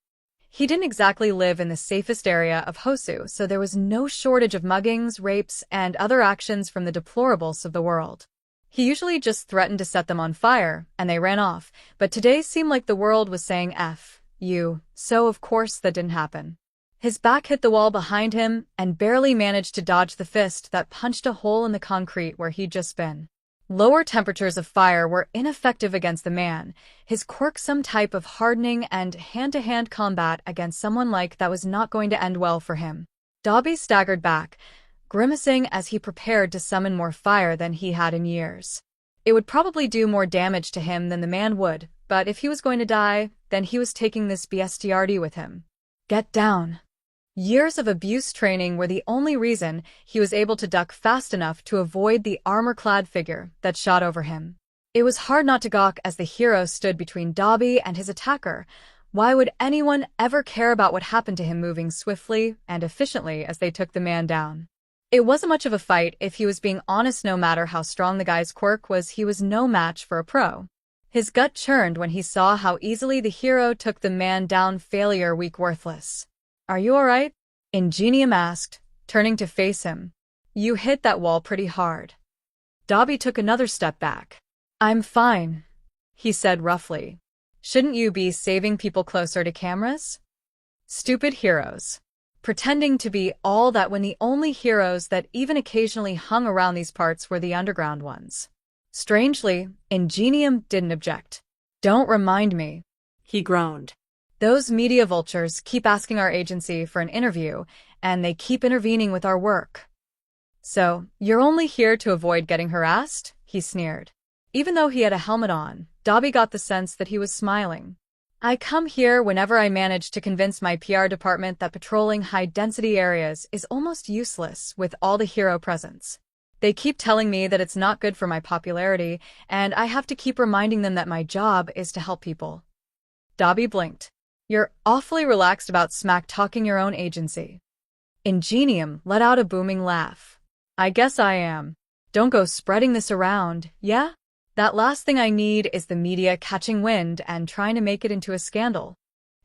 He didn't exactly live in the safest area of Hosu, so there was no shortage of muggings, rapes, and other actions from the deplorables of the world. He usually just threatened to set them on fire, and they ran off, but today seemed like the world was saying F you, so of course that didn't happen. His back hit the wall behind him and barely managed to dodge the fist that punched a hole in the concrete where he'd just been. Lower temperatures of fire were ineffective against the man, his quirk some type of hardening and hand-to-hand combat against someone like that was not going to end well for him. Dabi staggered back, grimacing as he prepared to summon more fire than he had in years. It would probably do more damage to him than the man would, but if he was going to die, then he was taking this BSTRD with him. Get down. Years of abuse training were the only reason he was able to duck fast enough to avoid the armor-clad figure that shot over him. It was hard not to gawk as the hero stood between Dabi and his attacker. Why would anyone ever care about what happened to him moving swiftly and efficiently as they took the man down? It wasn't much of a fight if he was being honest. No matter how strong the guy's quirk was, he was no match for a pro. His gut churned when he saw how easily the hero took the man down. Failure, weak, worthless. Are you alright? Ingenium asked, turning to face him. You hit that wall pretty hard. Dabi took another step back. I'm fine, he said roughly. Shouldn't you be saving people closer to cameras? Stupid heroes. Pretending to be all that when the only heroes that even occasionally hung around these parts were the underground ones. Strangely, Ingenium didn't object. Don't remind me, He groaned. those media vultures keep asking our agency for an interview, and they keep intervening with our work. So, you're only here to avoid getting harassed? He sneered. Even though he had a helmet on, Dobby got the sense that he was smiling. I come here whenever I manage to convince my PR department that patrolling high-density areas is almost useless with all the hero presence. They keep telling me that it's not good for my popularity, and I have to keep reminding them that my job is to help people. Dobby blinked. You're awfully relaxed about smack-talking your own agency. Ingenium let out a booming laugh. I guess I am. Don't go spreading this around, yeah? That last thing I need is the media catching wind and trying to make it into a scandal.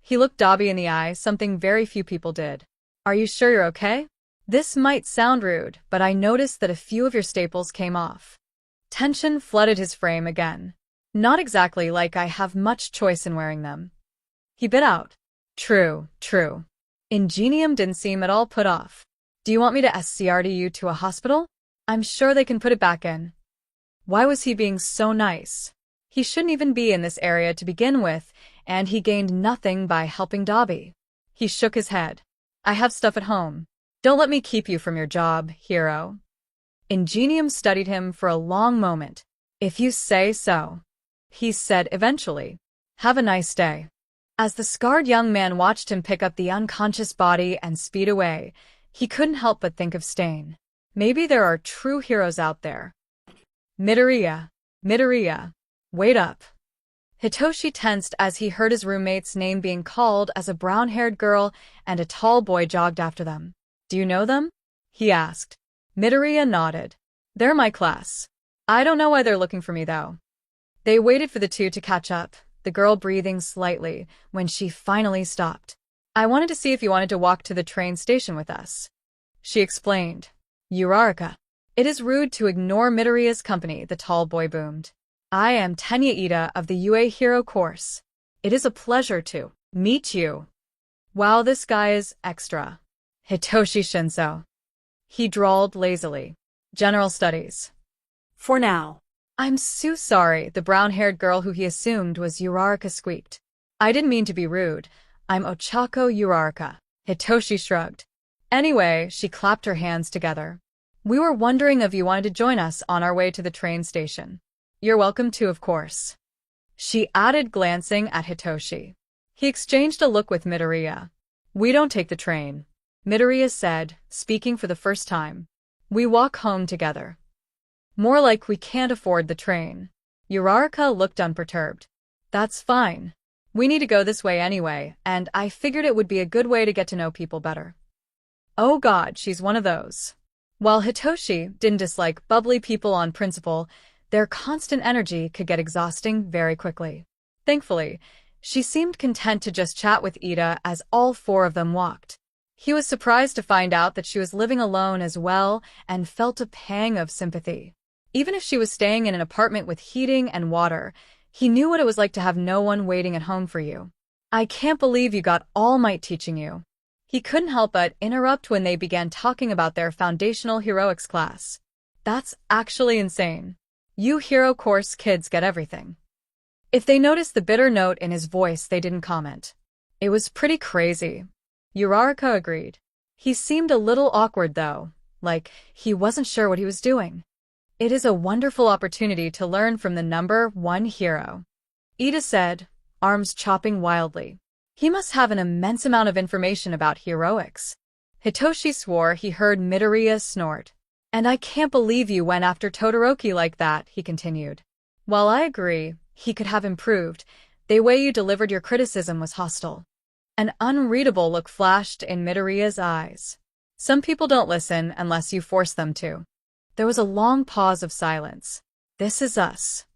He looked Dobby in the eye, something very few people did. Are you sure you're okay? This might sound rude, but I noticed that a few of your staples came off. Tension flooded his frame again. Not exactly like I have much choice in wearing them. He bit out. True. Ingenium didn't seem at all put off. Do you want me to escort you to a hospital? I'm sure they can put it back in. Why was he being so nice? He shouldn't even be in this area to begin with, and he gained nothing by helping Dobby. He shook his head. I have stuff at home. Don't let me keep you from your job, hero. Ingenium studied him for a long moment. If you say so, he said eventually. Have a nice day. As the scarred young man watched him pick up the unconscious body and speed away, he couldn't help but think of Stain. Maybe there are true heroes out there. Midoriya. Wait up. Hitoshi tensed as he heard his roommate's name being called as a brown-haired girl and a tall boy jogged after them. Do you know them? He asked. Midoriya nodded. They're my class. I don't know why they're looking for me, though. They waited for the two to catch up, the girl breathing slightly, when she finally stopped. I wanted to see if you wanted to walk to the train station with us. She explained. Uraraka. It is rude to ignore Midoriya's company, the tall boy boomed. I am Tenya Ida of the UA Hero course. It is a pleasure to meet you. Wow, this guy is extra. Hitoshi Shinso. He drawled lazily. General studies. For now. I'm so sorry, the brown-haired girl who he assumed was Uraraka squeaked. I didn't mean to be rude. I'm Ochako Uraraka. Hitoshi shrugged. Anyway, she clapped her hands together. We were wondering if you wanted to join us on our way to the train station. You're welcome to, of course. She added, glancing at Hitoshi. He exchanged a look with Midoriya. We don't take the train, Midoriya said, speaking for the first time. We walk home together. More like we can't afford the train. Uraraka looked unperturbed. That's fine. We need to go this way anyway, and I figured it would be a good way to get to know people better. Oh God, she's one of those. While Hitoshi didn't dislike bubbly people on principle, their constant energy could get exhausting very quickly. Thankfully, she seemed content to just chat with Ida as all four of them walked. He was surprised to find out that she was living alone as well and felt a pang of sympathy. Even if she was staying in an apartment with heating and water, he knew what it was like to have no one waiting at home for you. I can't believe you got All Might teaching you. He couldn't help but interrupt when they began talking about their foundational heroics class. That's actually insane. You hero course kids get everything. If they noticed the bitter note in his voice, they didn't comment. It was pretty crazy. Uraraka agreed. He seemed a little awkward though, like he wasn't sure what he was doing. It is a wonderful opportunity to learn from the #1 hero. Ida said, arms chopping wildly. He must have an immense amount of information about heroics. Hitoshi swore he heard Midoriya snort. And I can't believe you went after Todoroki like that, he continued. While I agree, he could have improved, the way you delivered your criticism was hostile. An unreadable look flashed in Midoriya's eyes. Some people don't listen unless you force them to. There was a long pause of silence. This is us,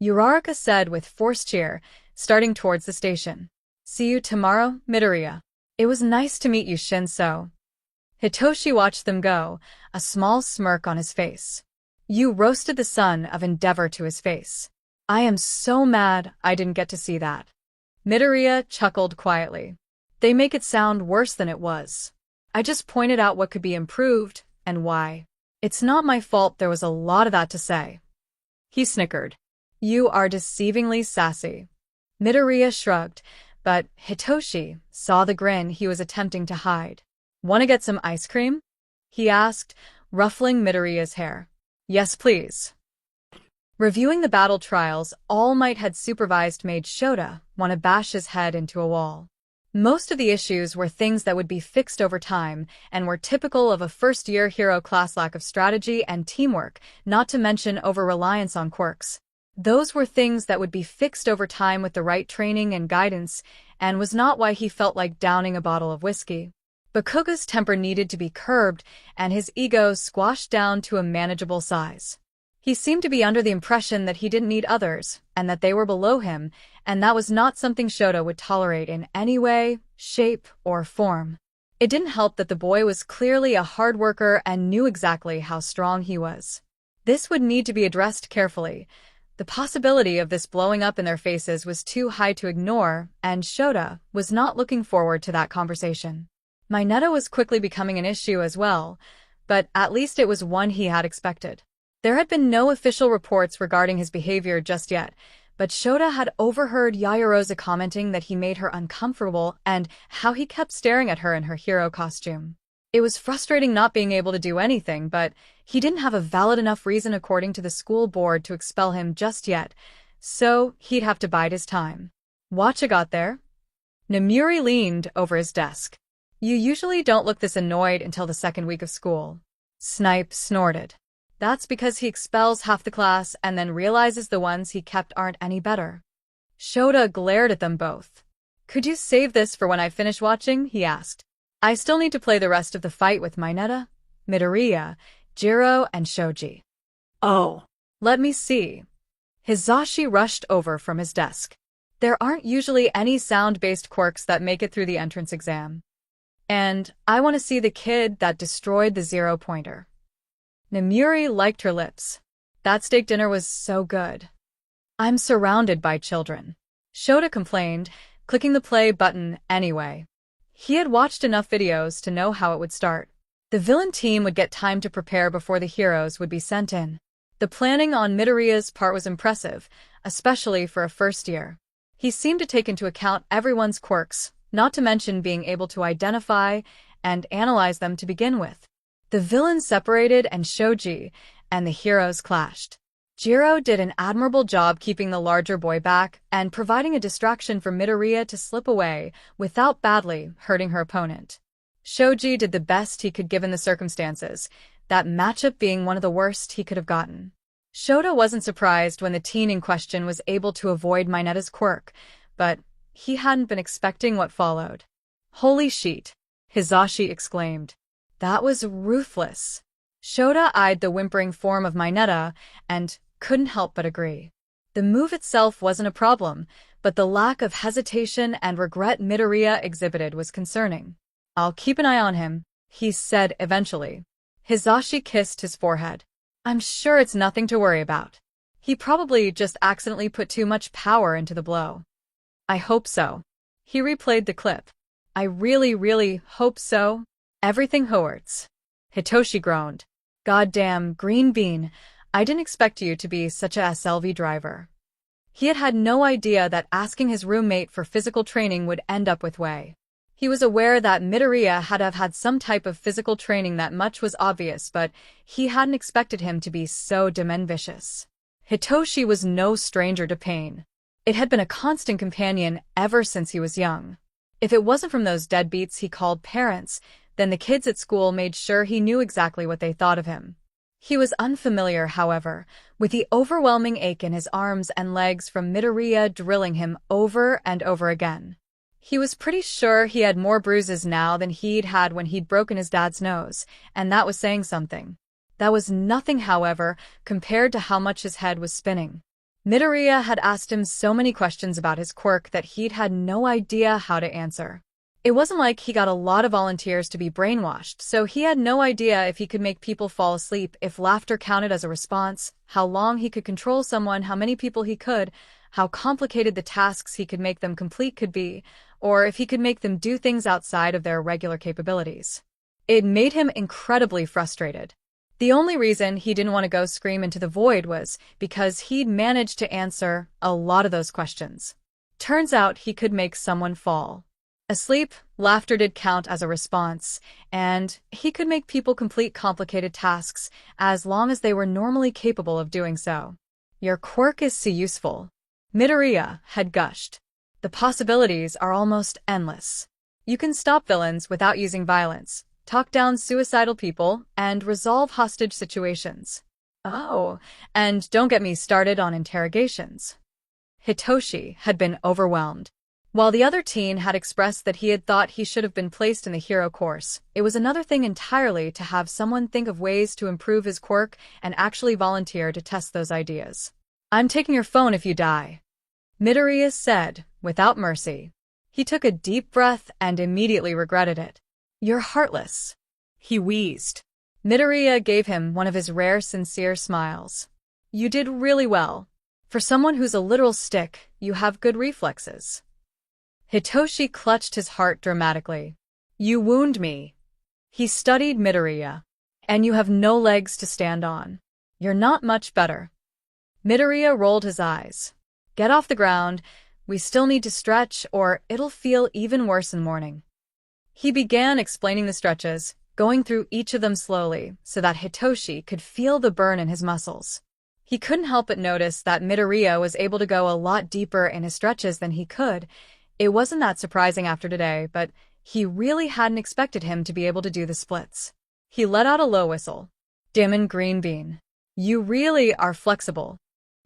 Uraraka said with forced cheer, starting towards the station. See you tomorrow, Midoriya. It was nice to meet you, Shinso. Hitoshi watched them go, a small smirk on his face. You roasted the son of Endeavor to his face. I am so mad I didn't get to see that. Midoriya chuckled quietly. They make it sound worse than it was. I just pointed out what could be improved, and why. It's not my fault there was a lot of that to say. He snickered. You are deceivingly sassy. Midoriya shrugged, but Hitoshi saw the grin he was attempting to hide. Want to get some ice cream? He asked, ruffling Midoriya's hair. Yes, please. Reviewing the battle trials All Might had supervised made Shota want to bash his head into a wall. Most of the issues were things that would be fixed over time and were typical of a first-year hero class: lack of strategy and teamwork, not to mention over-reliance on quirks. Those were things that would be fixed over time with the right training and guidance, and was not why he felt like downing a bottle of whiskey. Bakuga's temper needed to be curbed, and his ego squashed down to a manageable size. He seemed to be under the impression that he didn't need others, and that they were below him, and that was not something Shota would tolerate in any way, shape, or form. It didn't help that the boy was clearly a hard worker and knew exactly how strong he was. This would need to be addressed carefully. The possibility of this blowing up in their faces was too high to ignore, and Shota was not looking forward to that conversation. Mineta was quickly becoming an issue as well, but at least it was one he had expected. There had been no official reports regarding his behavior just yet, but Shota had overheard Yaoyorozu commenting that he made her uncomfortable and how he kept staring at her in her hero costume. It was frustrating not being able to do anything, but he didn't have a valid enough reason according to the school board to expel him just yet, so he'd have to bide his time. Watcha got there? Namuri leaned over his desk. You usually don't look this annoyed until the second week of school. Snipe snorted. That's because he expels half the class and then realizes the ones he kept aren't any better. Shota glared at them both. Could you save this for when I finish watching? He asked. I still need to play the rest of the fight with Mineta, Midoriya, Jiro, and Shoji. Oh. Let me see. Hizashi rushed over from his desk. There aren't usually any sound-based quirks that make it through the entrance exam. And I want to see the kid that destroyed the zero-pointer. Namuri liked her lips. That steak dinner was so good. I'm surrounded by children. Shota complained, clicking the play button anyway. He had watched enough videos to know how it would start. The villain team would get time to prepare before the heroes would be sent in. The planning on Midoriya's part was impressive, especially for a first year. He seemed to take into account everyone's quirks, not to mention being able to identify and analyze them to begin with. The villains separated and Shoji and the heroes clashed. Jiro did an admirable job keeping the larger boy back and providing a distraction for Midoriya to slip away without badly hurting her opponent. Shoji did the best he could given the circumstances, that matchup being one of the worst he could have gotten. Shota wasn't surprised when the teen in question was able to avoid Mineta's quirk, but he hadn't been expecting what followed. Holy shit! Hizashi exclaimed. That was ruthless. Shota eyed the whimpering form of Mineta and couldn't help but agree. The move itself wasn't a problem, but the lack of hesitation and regret Midoriya exhibited was concerning. I'll keep an eye on him, he said eventually. Hizashi kissed his forehead. I'm sure it's nothing to worry about. He probably just accidentally put too much power into the blow. I hope so. He replayed the clip. I really hope so. Everything hurts. Hitoshi groaned. Goddamn green bean, I didn't expect you to be such a SLV driver. He had had no idea that asking his roommate for physical training would end up with Wei. He was aware that Midoriya had to have had some type of physical training, that much was obvious, but he hadn't expected him to be so damn vicious. Hitoshi was no stranger to pain. It had been a constant companion ever since he was young. If it wasn't from those deadbeats he called parents, then the kids at school made sure he knew exactly what they thought of him. He was unfamiliar, however, with the overwhelming ache in his arms and legs from Midoriya drilling him over and over again. He was pretty sure he had more bruises now than he'd had when he'd broken his dad's nose, and that was saying something. That was nothing, however, compared to how much his head was spinning. Midoriya had asked him so many questions about his quirk that he'd had no idea how to answer. It wasn't like he got a lot of volunteers to be brainwashed, so he had no idea if he could make people fall asleep, if laughter counted as a response, how long he could control someone, how many people he could, how complicated the tasks he could make them complete could be, or if he could make them do things outside of their regular capabilities. It made him incredibly frustrated. The only reason he didn't want to go scream into the void was because he'd managed to answer a lot of those questions. Turns out he could make someone fall asleep, laughter did count as a response, and he could make people complete complicated tasks as long as they were normally capable of doing so. Your quirk is so useful. Midoriya had gushed. The possibilities are almost endless. You can stop villains without using violence, talk down suicidal people, and resolve hostage situations. Oh, and don't get me started on interrogations. Hitoshi had been overwhelmed. While the other teen had expressed that he had thought he should have been placed in the hero course, it was another thing entirely to have someone think of ways to improve his quirk and actually volunteer to test those ideas. "I'm taking your phone if you die," Midoriya said, without mercy. He took a deep breath and immediately regretted it. "You're heartless," he wheezed. Midoriya gave him one of his rare sincere smiles. "You did really well. For someone who's a literal stick, you have good reflexes." Hitoshi clutched his heart dramatically. "You wound me." He studied Midoriya. "And you have no legs to stand on. You're not much better." Midoriya rolled his eyes. "Get off the ground. We still need to stretch, or it'll feel even worse in the morning." He began explaining the stretches, going through each of them slowly so that Hitoshi could feel the burn in his muscles. He couldn't help but notice that Midoriya was able to go a lot deeper in his stretches than he could. It wasn't that surprising after today, but he really hadn't expected him to be able to do the splits. He let out a low whistle. "Damon Greenbean, you really are flexible."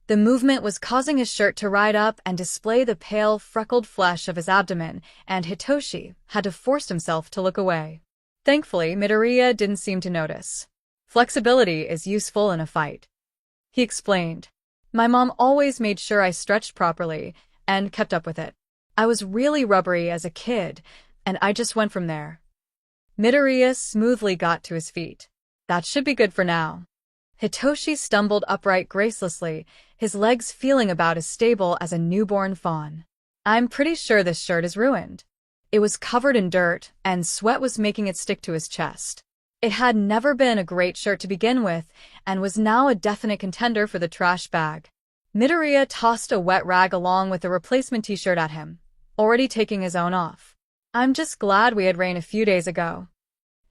The movement was causing his shirt to ride up and display the pale, freckled flesh of his abdomen, and Hitoshi had to force himself to look away. Thankfully, Midoriya didn't seem to notice. "Flexibility is useful in a fight," he explained. "My mom always made sure I stretched properly and kept up with it. I was really rubbery as a kid, and I just went from there." Midoriya smoothly got to his feet. "That should be good for now." Hitoshi stumbled upright gracelessly, his legs feeling about as stable as a newborn fawn. "I'm pretty sure this shirt is ruined." It was covered in dirt, and sweat was making it stick to his chest. It had never been a great shirt to begin with, and was now a definite contender for the trash bag. Midoriya tossed a wet rag along with a replacement t-shirt at him, already taking his own off. "I'm just glad we had rain a few days ago."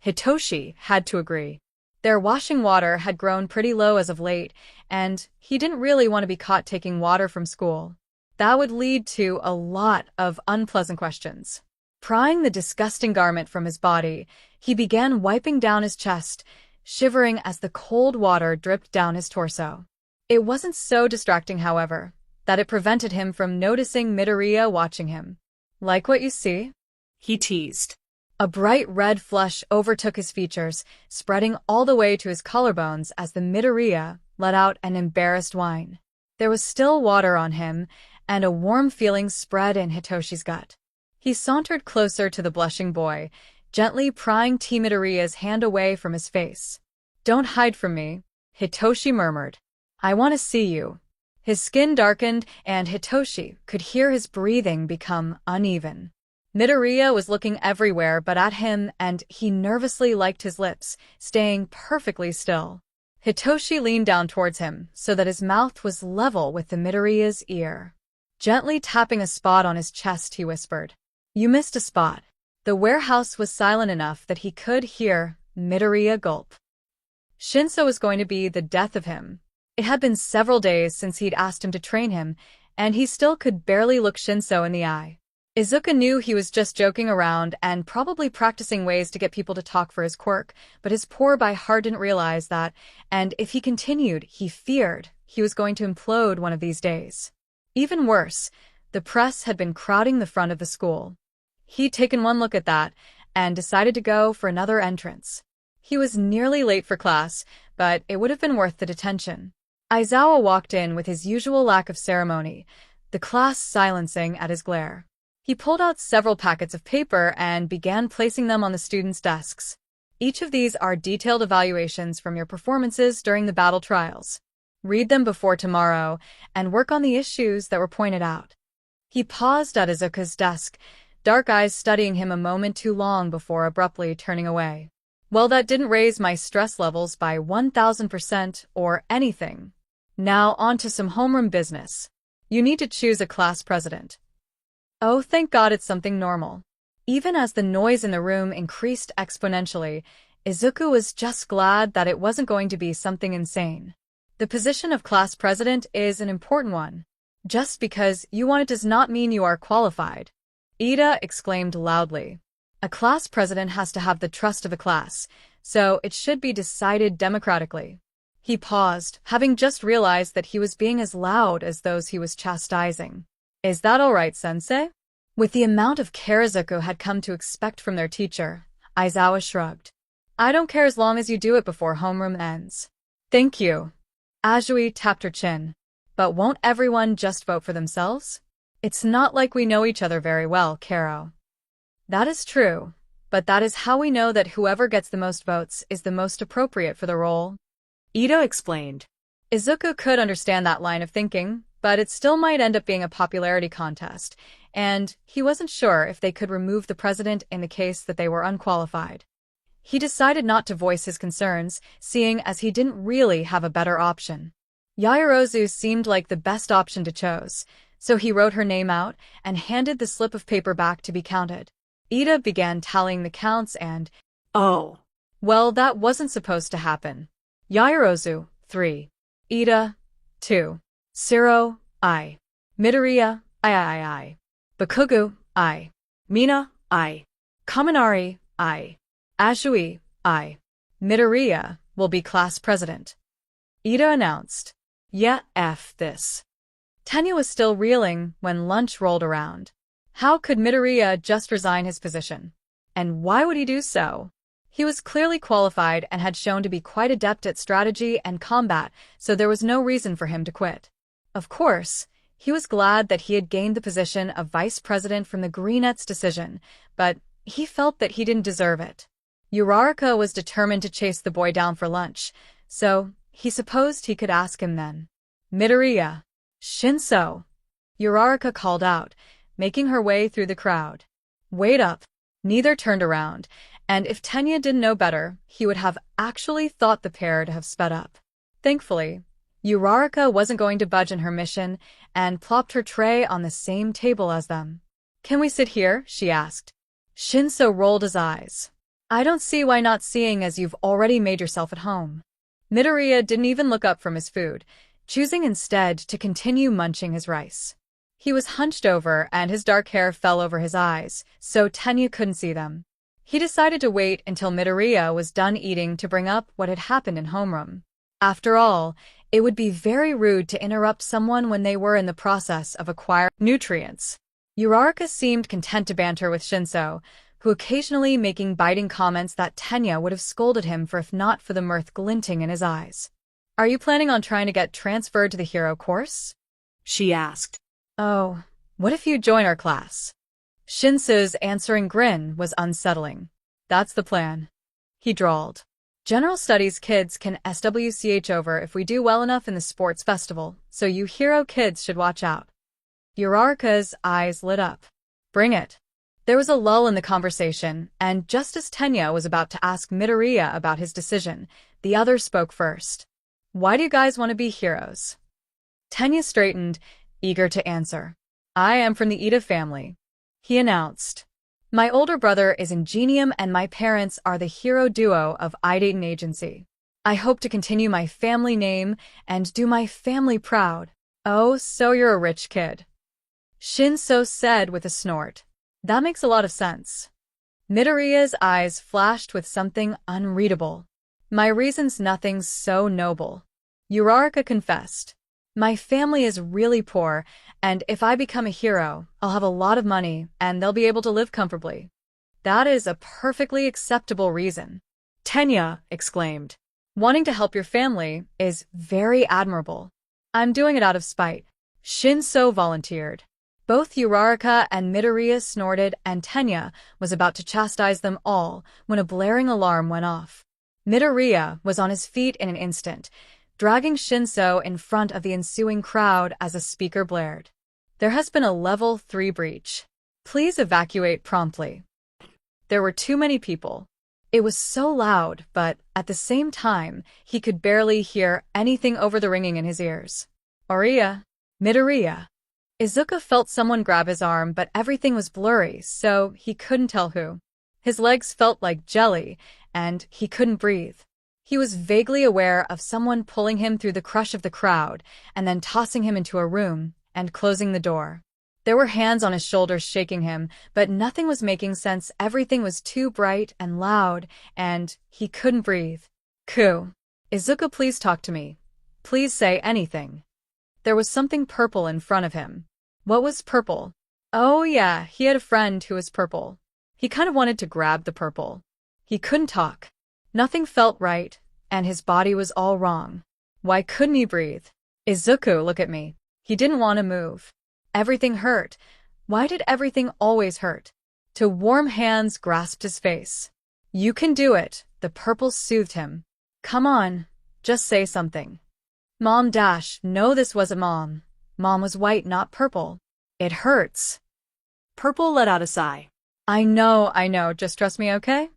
Hitoshi had to agree. Their washing water had grown pretty low as of late, and he didn't really want to be caught taking water from school. That would lead to a lot of unpleasant questions. Prying the disgusting garment from his body, he began wiping down his chest, shivering as the cold water dripped down his torso. It wasn't so distracting, however, that it prevented him from noticing Midoriya watching him. "Like what you see?" he teased. A bright red flush overtook his features, spreading all the way to his collarbones as the Midoriya let out an embarrassed whine. There was still water on him, and a warm feeling spread in Hitoshi's gut. He sauntered closer to the blushing boy, gently prying Midoriya's hand away from his face. "Don't hide from me," Hitoshi murmured. "I want to see you." His skin darkened, and Hitoshi could hear his breathing become uneven. Midoriya was looking everywhere but at him, and he nervously licked his lips, staying perfectly still. Hitoshi leaned down towards him so that his mouth was level with the Midoriya's ear. Gently tapping a spot on his chest, he whispered, "You missed a spot." The warehouse was silent enough that he could hear Midoriya gulp. Shinso was going to be the death of him. It had been several days since he'd asked him to train him, and he still could barely look Shinso in the eye. Izuka knew he was just joking around and probably practicing ways to get people to talk for his quirk, but his poor by heart didn't realize that, and if he continued, he feared he was going to implode one of these days. Even worse, the press had been crowding the front of the school. He'd taken one look at that and decided to go for another entrance. He was nearly late for class, but it would have been worth the detention. Aizawa walked in with his usual lack of ceremony, the class silencing at his glare. He pulled out several packets of paper and began placing them on the students' desks. Each of these are detailed evaluations from your performances during the battle trials. Read them before tomorrow and work on the issues that were pointed out. He paused at Izuku's desk, dark eyes studying him a moment too long before abruptly turning away. Well, that didn't raise my stress levels by 1000% or anything. Now on to some homeroom business. You need to choose a class president. Oh, thank God it's something normal. Even as the noise in the room increased exponentially, Izuku was just glad that it wasn't going to be something insane. The position of class president is an important one. Just because you want it does not mean you are qualified. Ida exclaimed loudly. A class president has to have the trust of the class, so it should be decided democratically. He paused, having just realized that he was being as loud as those he was chastising. Is that all right, sensei? With the amount of care Izuku had come to expect from their teacher, Aizawa shrugged. I don't care as long as you do it before homeroom ends. Thank you. Azui tapped her chin. But won't everyone just vote for themselves? It's not like we know each other very well, Karo. That is true, but that is how we know that whoever gets the most votes is the most appropriate for the role. Ito explained. Izuku could understand that line of thinking, but it still might end up being a popularity contest, and he wasn't sure if they could remove the president in the case that they were unqualified. He decided not to voice his concerns, seeing as he didn't really have a better option. Yaoyorozu seemed like the best option to choose, so he wrote her name out and handed the slip of paper back to be counted. Ida began tallying the counts and, Oh. Well, that wasn't supposed to happen. Yaoyorozu, 3. Ida, 2. Siro, I. Midoriya, I. Bakugu, I. Mina, I. Kaminari, I. Azui, I. Midoriya will be class president. Ida announced. Yeah, F this. Tenya was still reeling when lunch rolled around. How could Midoriya just resign his position? And why would he do so? He was clearly qualified and had shown to be quite adept at strategy and combat, so there was no reason for him to quit. Of course, he was glad that he had gained the position of vice president from the Greenettes' decision, but he felt that he didn't deserve it. Uraraka was determined to chase the boy down for lunch, so he supposed he could ask him then. Midoriya. Shinso. Uraraka called out, making her way through the crowd. Wait up. Neither turned around, and if Tenya didn't know better, he would have actually thought the pair to have sped up. Thankfully, Uraraka wasn't going to budge in her mission and plopped her tray on the same table as them. Can we sit here? She asked. Shinso rolled his eyes. I don't see why not, seeing as you've already made yourself at home. Midoriya didn't even look up from his food, choosing instead to continue munching his rice. He was hunched over and his dark hair fell over his eyes, so Tenya couldn't see them. He decided to wait until Midoriya was done eating to bring up what had happened in homeroom. After all, it would be very rude to interrupt someone when they were in the process of acquiring nutrients. Uraraka seemed content to banter with Shinso, who occasionally making biting comments that Tenya would have scolded him for if not for the mirth glinting in his eyes. Are you planning on trying to get transferred to the hero course? She asked. Oh, what if you join our class? Shinso's answering grin was unsettling. That's the plan. He drawled. General Studies kids can SWCH over if we do well enough in the sports festival, so you hero kids should watch out. Uraraka's eyes lit up. Bring it. There was a lull in the conversation, and just as Tenya was about to ask Midoriya about his decision, the other spoke first. Why do you guys want to be heroes? Tenya straightened, eager to answer. I am from the Ida family, he announced. My older brother is Ingenium and my parents are the hero duo of Idaitan Agency. I hope to continue my family name and do my family proud. Oh, so you're a rich kid. Shinso said with a snort. That makes a lot of sense. Midoriya's eyes flashed with something unreadable. My reason's nothing so noble. Uraraka confessed. My family is really poor, and if I become a hero, I'll have a lot of money, and they'll be able to live comfortably. That is a perfectly acceptable reason. Tenya exclaimed. Wanting to help your family is very admirable. I'm doing it out of spite. Shinso volunteered. Both Uraraka and Midoriya snorted, and Tenya was about to chastise them all when a blaring alarm went off. Midoriya was on his feet in an instant, dragging Shinso in front of the ensuing crowd as a speaker blared. There has been a level 3 breach. Please evacuate promptly. There were too many people. It was so loud, but at the same time, he could barely hear anything over the ringing in his ears. Oriya, Midoriya. Izuka felt someone grab his arm, but everything was blurry, so he couldn't tell who. His legs felt like jelly, and he couldn't breathe. He was vaguely aware of someone pulling him through the crush of the crowd and then tossing him into a room and closing the door. There were hands on his shoulders shaking him, but nothing was making sense. Everything was too bright and loud, and he couldn't breathe. Izuka, please talk to me. Please say anything. There was something purple in front of him. What was purple? Oh yeah, he had a friend who was purple. He kind of wanted to grab the purple. He couldn't talk. Nothing felt right, and his body was all wrong. Why couldn't he breathe? Izuku, look at me. He didn't want to move. Everything hurt. Why did everything always hurt? Two warm hands grasped his face. You can do it, the purple soothed him. Come on, just say something. Mom dash, no, this wasn't Mom. Mom was white, not purple. It hurts. Purple let out a sigh. I know, just trust me, okay?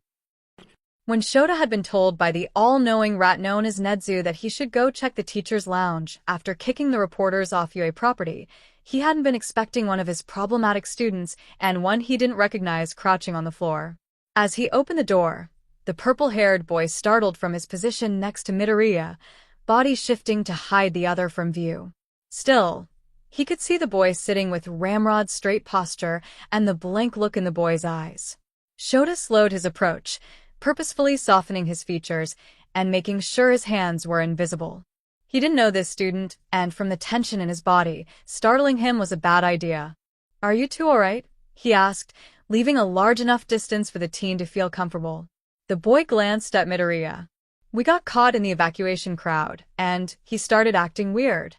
When Shota had been told by the all-knowing rat known as Nedzu that he should go check the teacher's lounge after kicking the reporters off UA property, he hadn't been expecting one of his problematic students and one he didn't recognize crouching on the floor. As he opened the door, the purple-haired boy startled from his position next to Midoriya, body shifting to hide the other from view. Still, he could see the boy sitting with ramrod straight posture and the blank look in the boy's eyes. Shota slowed his approach, purposefully softening his features and making sure his hands were invisible. He didn't know this student, and from the tension in his body, startling him was a bad idea. Are you two alright? He asked, leaving a large enough distance for the teen to feel comfortable. The boy glanced at Midoriya. We got caught in the evacuation crowd, and he started acting weird.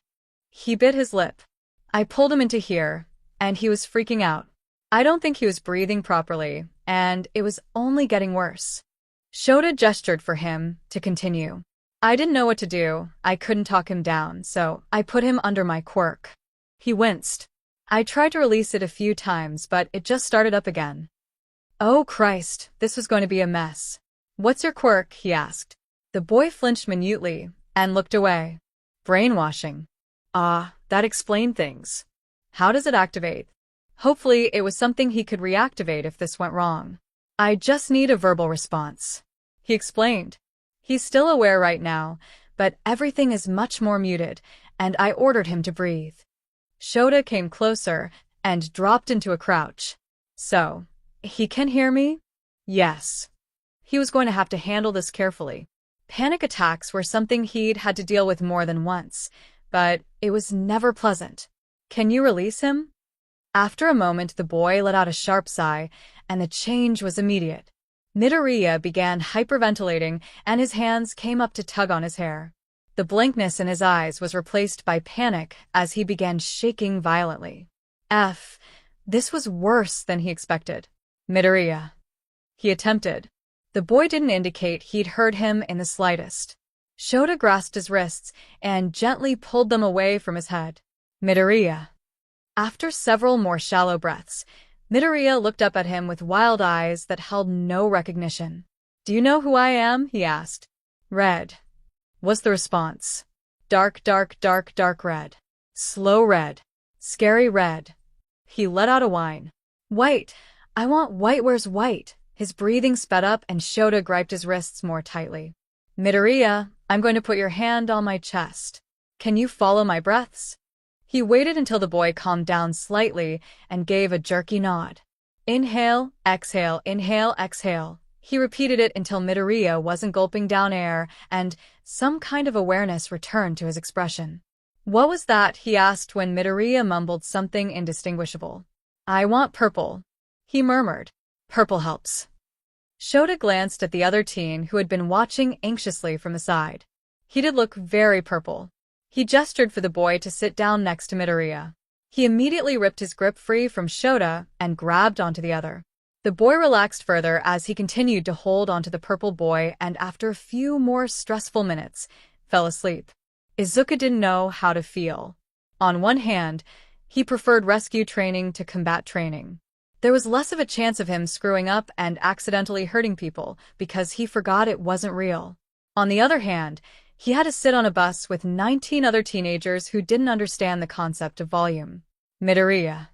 He bit his lip. I pulled him into here, and he was freaking out. I don't think he was breathing properly, and it was only getting worse. Shota gestured for him to continue. I didn't know what to do. I couldn't talk him down, so I put him under my quirk. He winced. I tried to release it a few times, but it just started up again. Oh Christ, this was going to be a mess. What's your quirk? He asked. The boy flinched minutely and looked away. Brainwashing. Ah, that explained things. How does it activate? Hopefully it was something he could reactivate if this went wrong. I just need a verbal response. He explained. He's still aware right now, but everything is much more muted, and I ordered him to breathe. Shota came closer and dropped into a crouch. So, he can hear me? Yes. He was going to have to handle this carefully. Panic attacks were something he'd had to deal with more than once, but it was never pleasant. Can you release him? After a moment, the boy let out a sharp sigh, and the change was immediate. Midoriya began hyperventilating, and his hands came up to tug on his hair. The blankness in his eyes was replaced by panic as he began shaking violently. This was worse than he expected. Midoriya. He attempted. The boy didn't indicate he'd heard him in the slightest. Shota grasped his wrists and gently pulled them away from his head. Midoriya. After several more shallow breaths, Midoriya looked up at him with wild eyes that held no recognition. Do you know who I am? He asked. Red. Was the response. Dark red. Slow red. Scary red. He let out a whine. White. I want white. Where's white? His breathing sped up and Shota gripped his wrists more tightly. Midoriya, I'm going to put your hand on my chest. Can you follow my breaths? He waited until the boy calmed down slightly and gave a jerky nod. Inhale, exhale, inhale, exhale. He repeated it until Midoriya wasn't gulping down air and some kind of awareness returned to his expression. What was that? He asked when Midoriya mumbled something indistinguishable. I want purple. He murmured. Purple helps. Shota glanced at the other teen who had been watching anxiously from the side. He did look very purple. He gestured for the boy to sit down next to Midoriya. He immediately ripped his grip free from Shota and grabbed onto the other. The boy relaxed further as he continued to hold onto the purple boy and after a few more stressful minutes, fell asleep. Izuku didn't know how to feel. On one hand, he preferred rescue training to combat training. There was less of a chance of him screwing up and accidentally hurting people because he forgot it wasn't real. On the other hand, he had to sit on a bus with 19 other teenagers who didn't understand the concept of volume. Midoriya.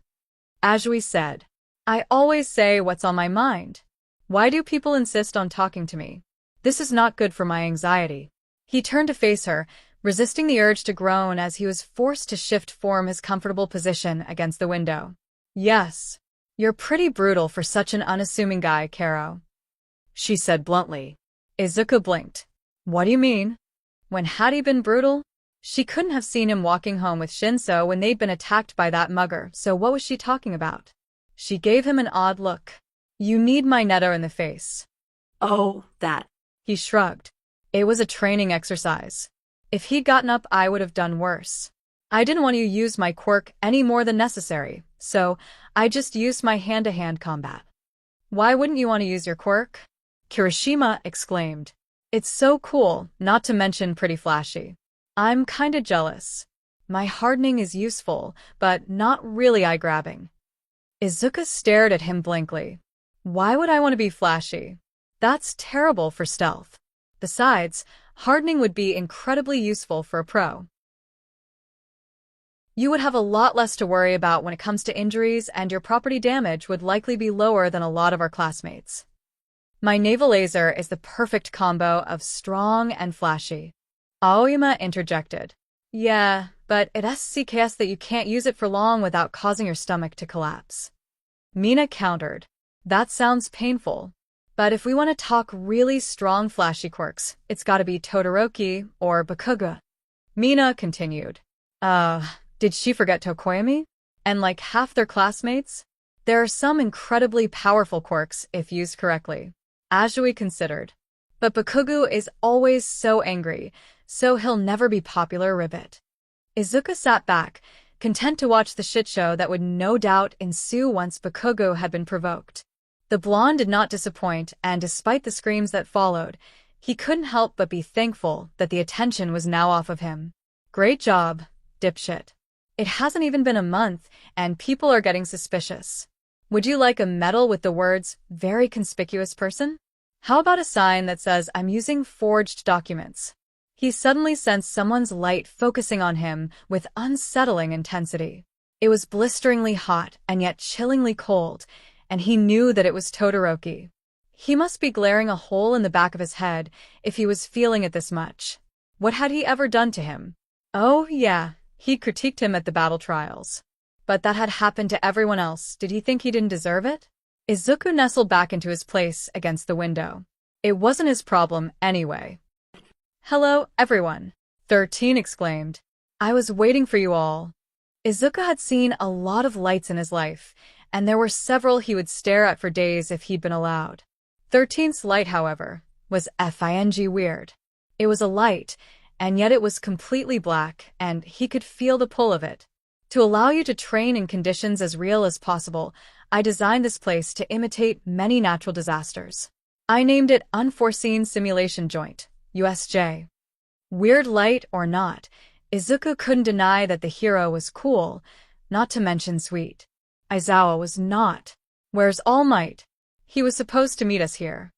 Ajui said, I always say what's on my mind. Why do people insist on talking to me? This is not good for my anxiety. He turned to face her, resisting the urge to groan as he was forced to shift from his comfortable position against the window. Yes, you're pretty brutal for such an unassuming guy, Karo, she said bluntly. Izuku blinked. What do you mean? When had he been brutal? She couldn't have seen him walking home with Shinso when they'd been attacked by that mugger, so what was she talking about? She gave him an odd look. You need my Neto in the face. Oh, that. He shrugged. It was a training exercise. If he'd gotten up, I would have done worse. I didn't want to use my quirk any more than necessary, so I just used my hand-to-hand combat. Why wouldn't you want to use your quirk? Kirishima exclaimed. It's so cool, not to mention pretty flashy. I'm kinda jealous. My hardening is useful, but not really eye-grabbing. Izuku stared at him blankly. Why would I want to be flashy? That's terrible for stealth. Besides, hardening would be incredibly useful for a pro. You would have a lot less to worry about when it comes to injuries, and your property damage would likely be lower than a lot of our classmates. My naval laser is the perfect combo of strong and flashy. Aoyama interjected. Yeah, but it SCKS that you can't use it for long without causing your stomach to collapse. Mina countered. That sounds painful. But if we want to talk really strong flashy quirks, it's gotta be Todoroki or Bakugo. Mina continued. Did she forget Tokoyami? And like half their classmates? There are some incredibly powerful quirks if used correctly. Ajui considered. But Bakugo is always so angry, so he'll never be popular, ribbit. Izuku sat back, content to watch the shit show that would no doubt ensue once Bakugo had been provoked. The blonde did not disappoint, and despite the screams that followed, he couldn't help but be thankful that the attention was now off of him. Great job, dipshit. It hasn't even been a month, and people are getting suspicious. Would you like a medal with the words, very conspicuous person? How about a sign that says, I'm using forged documents? He suddenly sensed someone's light focusing on him with unsettling intensity. It was blisteringly hot and yet chillingly cold, and he knew that it was Todoroki. He must be glaring a hole in the back of his head if he was feeling it this much. What had he ever done to him? Oh, yeah, he critiqued him at the battle trials. But that had happened to everyone else. Did he think he didn't deserve it? Izuku nestled back into his place against the window. It wasn't his problem anyway. Hello, everyone, 13 exclaimed. I was waiting for you all. Izuku had seen a lot of lights in his life, and there were several he would stare at for days if he'd been allowed. 13th's light, however, was FING weird. It was a light, and yet it was completely black, and he could feel the pull of it. To allow you to train in conditions as real as possible, I designed this place to imitate many natural disasters. I named it Unforeseen Simulation Joint, USJ. Weird light or not, Izuku couldn't deny that the hero was cool, not to mention sweet. Aizawa was not. Where's All Might? He was supposed to meet us here.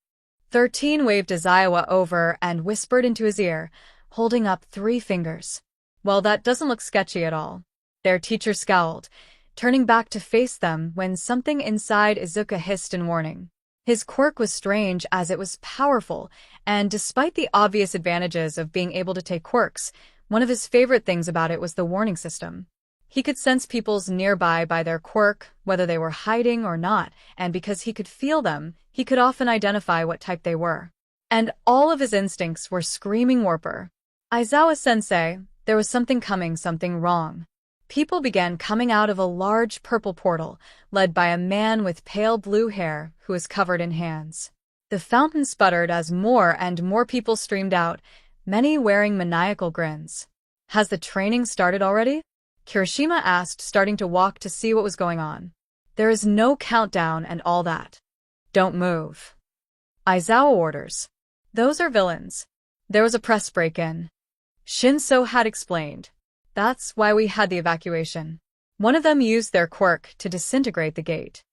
13 waved Aizawa over and whispered into his ear, holding up 3 fingers. Well, that doesn't look sketchy at all. Their teacher scowled, turning back to face them when something inside Izuku hissed in warning. His quirk was strange as it was powerful, and despite the obvious advantages of being able to take quirks, one of his favorite things about it was the warning system. He could sense people's nearby by their quirk, whether they were hiding or not, and because he could feel them, he could often identify what type they were. And all of his instincts were screaming Warper. Aizawa-sensei, there was something coming, something wrong. People began coming out of a large purple portal, led by a man with pale blue hair who was covered in hands. The fountain sputtered as more and more people streamed out, many wearing maniacal grins. Has the training started already? Kirishima asked, starting to walk to see what was going on. There is no countdown and all that. Don't move. Aizawa orders. Those are villains. There was a press break-in. Shinso had explained. That's why we had the evacuation. One of them used their quirk to disintegrate the gate.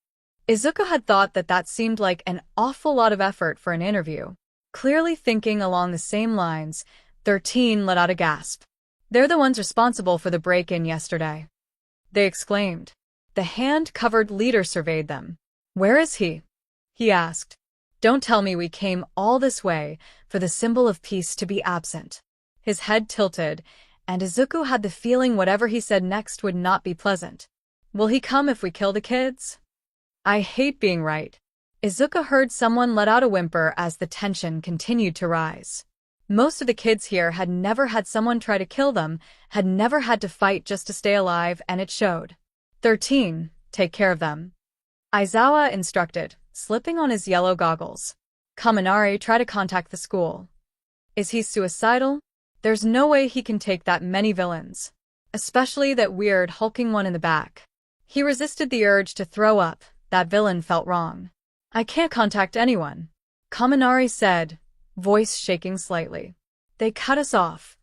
Izuku had thought that seemed like an awful lot of effort for an interview. Clearly thinking along the same lines, 13 let out a gasp. They're the ones responsible for the break-in yesterday. They exclaimed. The hand-covered leader surveyed them. Where is he? He asked. Don't tell me we came all this way for the symbol of peace to be absent. His head tilted, and Izuku had the feeling whatever he said next would not be pleasant. Will he come if we kill the kids? I hate being right. Izuku heard someone let out a whimper as the tension continued to rise. Most of the kids here had never had someone try to kill them, had never had to fight just to stay alive, and it showed. 13, take care of them. Aizawa instructed, slipping on his yellow goggles. Kaminari, try to contact the school. Is he suicidal? There's no way he can take that many villains. Especially that weird hulking one in the back. He resisted the urge to throw up. That villain felt wrong. I can't contact anyone. Kaminari said, voice shaking slightly. They cut us off.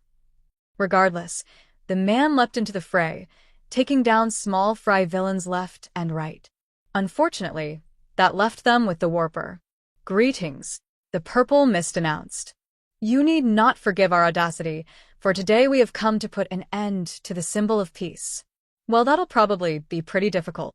Regardless, the man leapt into the fray, taking down small fry villains left and right. Unfortunately, that left them with the Warper. Greetings, the purple mist announced. You need not forgive our audacity, for today we have come to put an end to the symbol of peace. Well, that'll probably be pretty difficult.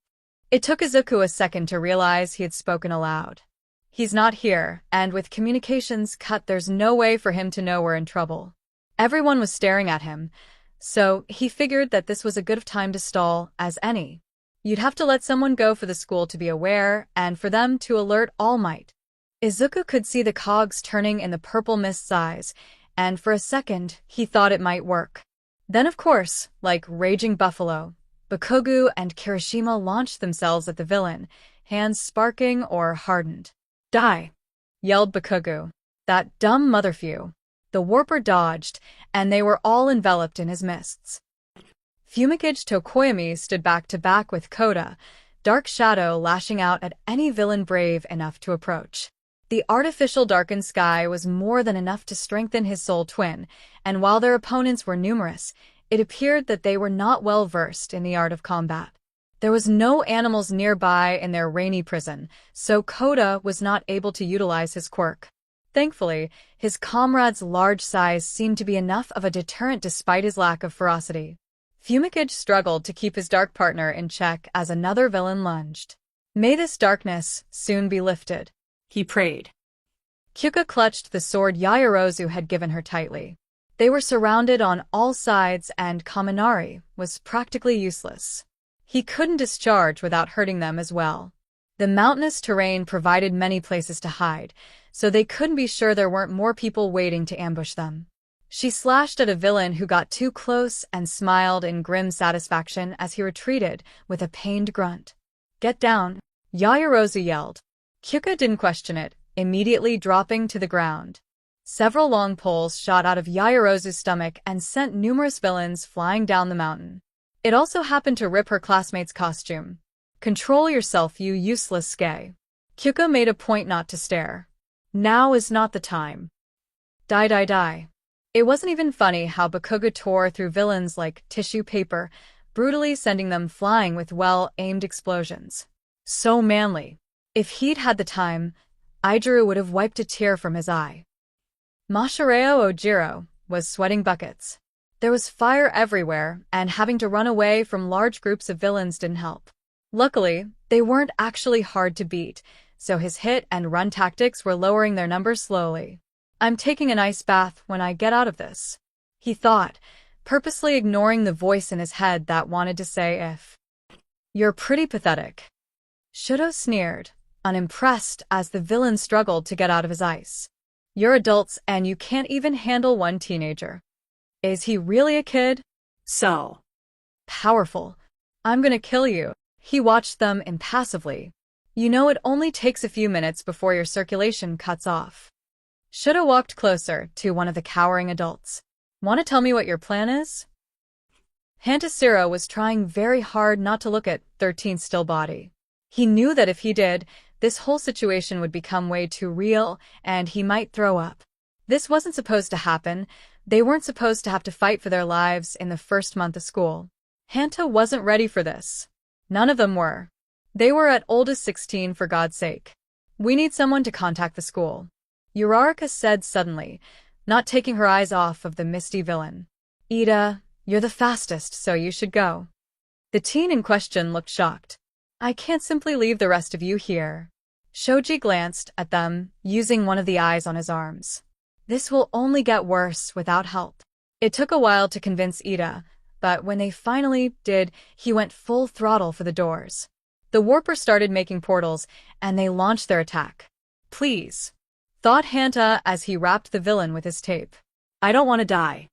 It took Izuku a second to realize he had spoken aloud. He's not here, and with communications cut, there's no way for him to know we're in trouble. Everyone was staring at him, so he figured that this was as good of time to stall as any. You'd have to let someone go for the school to be aware, and for them to alert All Might. Izuku could see the cogs turning in the purple mist's eyes, and for a second he thought it might work. Then, of course, like raging buffalo, Bakugo and Kirishima launched themselves at the villain, hands sparking or hardened. Die! Yelled Bakugo. That dumb motherfew. The Warper dodged, and they were all enveloped in his mists. Fumigage Tokoyami stood back to back with Koda, dark shadow lashing out at any villain brave enough to approach. The artificial darkened sky was more than enough to strengthen his soul twin, and while their opponents were numerous, it appeared that they were not well versed in the art of combat. There was no animals nearby in their rainy prison, so Koda was not able to utilize his quirk. Thankfully, his comrade's large size seemed to be enough of a deterrent despite his lack of ferocity. Fumigage struggled to keep his dark partner in check as another villain lunged. May this darkness soon be lifted, he prayed. Kyuka clutched the sword Yaoyorozu had given her tightly. They were surrounded on all sides, and Kaminari was practically useless. He couldn't discharge without hurting them as well. The mountainous terrain provided many places to hide, so they couldn't be sure there weren't more people waiting to ambush them. She slashed at a villain who got too close and smiled in grim satisfaction as he retreated with a pained grunt. Get down, Yaoyorozu yelled. Kyuka didn't question it, immediately dropping to the ground. Several long poles shot out of Yaoyorozu's stomach and sent numerous villains flying down the mountain. It also happened to rip her classmate's costume. Control yourself, you useless skay. Kyuka made a point not to stare. Now is not the time. Die, die, die. It wasn't even funny how Bakugo tore through villains like tissue paper, brutally sending them flying with well-aimed explosions. So manly. If he'd had the time, Aijiro would have wiped a tear from his eye. Masahiro Ojiro was sweating buckets. There was fire everywhere, and having to run away from large groups of villains didn't help. Luckily, they weren't actually hard to beat, so his hit-and-run tactics were lowering their numbers slowly. I'm taking an ice bath when I get out of this, he thought, purposely ignoring the voice in his head that wanted to say if. You're pretty pathetic. Shudo sneered, unimpressed as the villain struggled to get out of his ice. You're adults and you can't even handle one teenager. Is he really a kid? So powerful. I'm gonna kill you. He watched them impassively. You know it only takes a few minutes before your circulation cuts off. Shudo walked closer to one of the cowering adults. Want to tell me what your plan is? Hantasiro was trying very hard not to look at 13's still body. He knew that if he did, this whole situation would become way too real, and he might throw up. This wasn't supposed to happen. They weren't supposed to have to fight for their lives in the first month of school. Hanta wasn't ready for this. None of them were. They were at oldest 16, for God's sake. We need someone to contact the school, Uraraka said suddenly, not taking her eyes off of the misty villain. Ida, you're the fastest, so you should go. The teen in question looked shocked. I can't simply leave the rest of you here. Shoji glanced at them, using one of the eyes on his arms. This will only get worse without help. It took a while to convince Ida, but when they finally did, he went full throttle for the doors. The warper started making portals, and they launched their attack. Please, thought Hanta as he wrapped the villain with his tape. I don't want to die.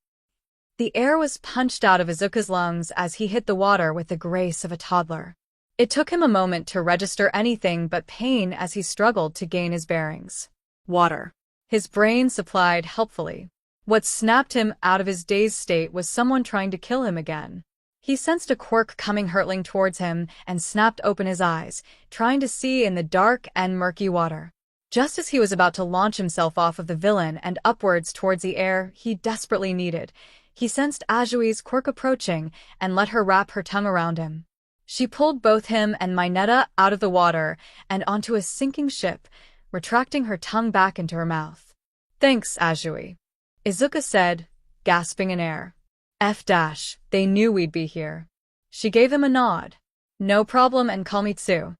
The air was punched out of Izuku's lungs as he hit the water with the grace of a toddler. It took him a moment to register anything but pain as he struggled to gain his bearings. Water. His brain supplied helpfully. What snapped him out of his dazed state was someone trying to kill him again. He sensed a quirk coming hurtling towards him and snapped open his eyes, trying to see in the dark and murky water. Just as he was about to launch himself off of the villain and upwards towards the air he desperately needed, he sensed Ajui's quirk approaching and let her wrap her tongue around him. She pulled both him and Mineta out of the water and onto a sinking ship, retracting her tongue back into her mouth. Thanks, Ajui, Izuka said, gasping in air. They knew we'd be here. She gave him a nod. No problem, and call me Tsu.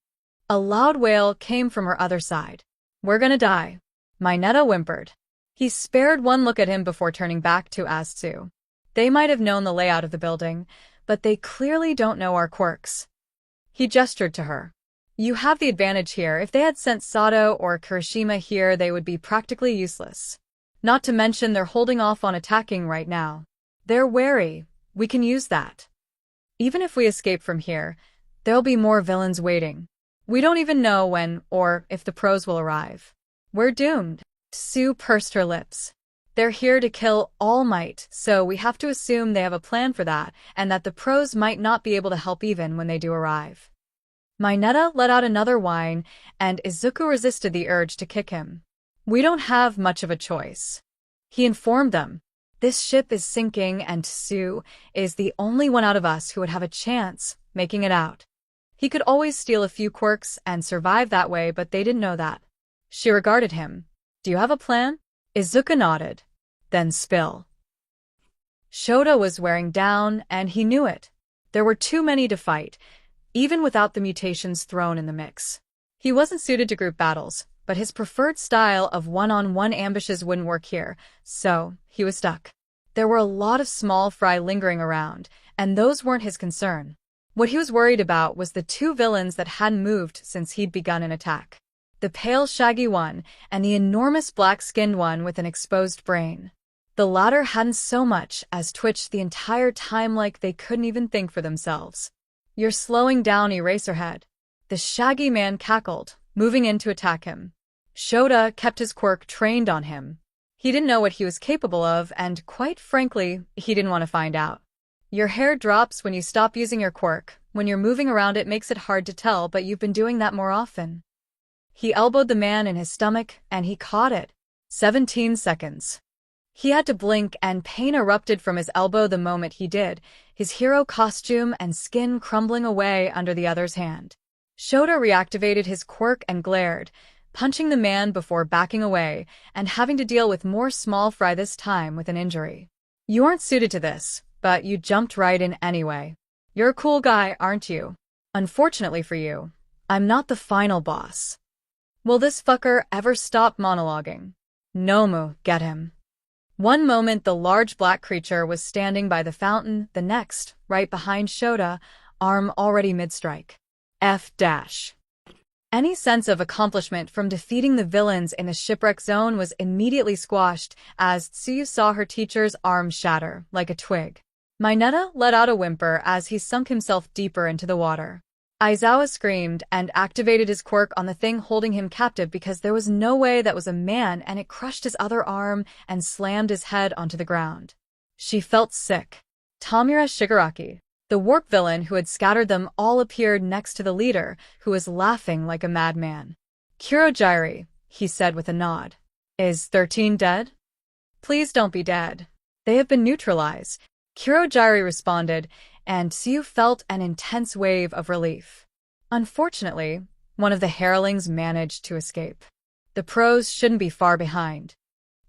A loud wail came from her other side. We're gonna die, Mineta whimpered. He spared one look at him before turning back to Tsu. They might have known the layout of the building, but they clearly don't know our quirks. He gestured to her. You have the advantage here. If they had sent Sato or Kirishima here, they would be practically useless. Not to mention they're holding off on attacking right now. They're wary. We can use that. Even if we escape from here, there'll be more villains waiting. We don't even know when or if the pros will arrive. We're doomed. Sue pursed her lips. They're here to kill All Might, so we have to assume they have a plan for that, and that the pros might not be able to help even when they do arrive. Mineta let out another whine, and Izuku resisted the urge to kick him. We don't have much of a choice. He informed them. This ship is sinking, and Sue is the only one out of us who would have a chance making it out. He could always steal a few quirks and survive that way, but they didn't know that. She regarded him. Do you have a plan? Izuka nodded. Then spill. Shota was wearing down, and he knew it. There were too many to fight, even without the mutations thrown in the mix. He wasn't suited to group battles, but his preferred style of one-on-one ambushes wouldn't work here, so he was stuck. There were a lot of small fry lingering around, and those weren't his concern. What he was worried about was the two villains that hadn't moved since he'd begun an attack. The pale shaggy one, and the enormous black-skinned one with an exposed brain. The latter hadn't so much as twitched the entire time, like they couldn't even think for themselves. You're slowing down, Eraserhead. The shaggy man cackled, moving in to attack him. Shota kept his quirk trained on him. He didn't know what he was capable of, and quite frankly, he didn't want to find out. Your hair drops when you stop using your quirk. When you're moving around it makes it hard to tell, but you've been doing that more often. He elbowed the man in his stomach, and he caught it. 17 seconds. He had to blink, and pain erupted from his elbow the moment he did, his hero costume and skin crumbling away under the other's hand. Shota reactivated his quirk and glared, punching the man before backing away and having to deal with more small fry this time with an injury. You aren't suited to this, but you jumped right in anyway. You're a cool guy, aren't you? Unfortunately for you, I'm not the final boss. Will this fucker ever stop monologuing? Nomu, get him. One moment the large black creature was standing by the fountain, the next, right behind Shota, arm already mid-strike. Any sense of accomplishment from defeating the villains in the shipwreck zone was immediately squashed as Tsuyu saw her teacher's arm shatter like a twig. Mineta let out a whimper as he sunk himself deeper into the water. Aizawa screamed and activated his quirk on the thing holding him captive because there was no way that was a man, and it crushed his other arm and slammed his head onto the ground. She felt sick. Tamura Shigaraki, the warp villain who had scattered them all, appeared next to the leader, who was laughing like a madman. Kurogyri, he said with a nod. Is 13 dead? Please don't be dead. They have been neutralized, Kurogyri responded, and Tsuyu felt an intense wave of relief. Unfortunately, one of the hirelings managed to escape. The pros shouldn't be far behind.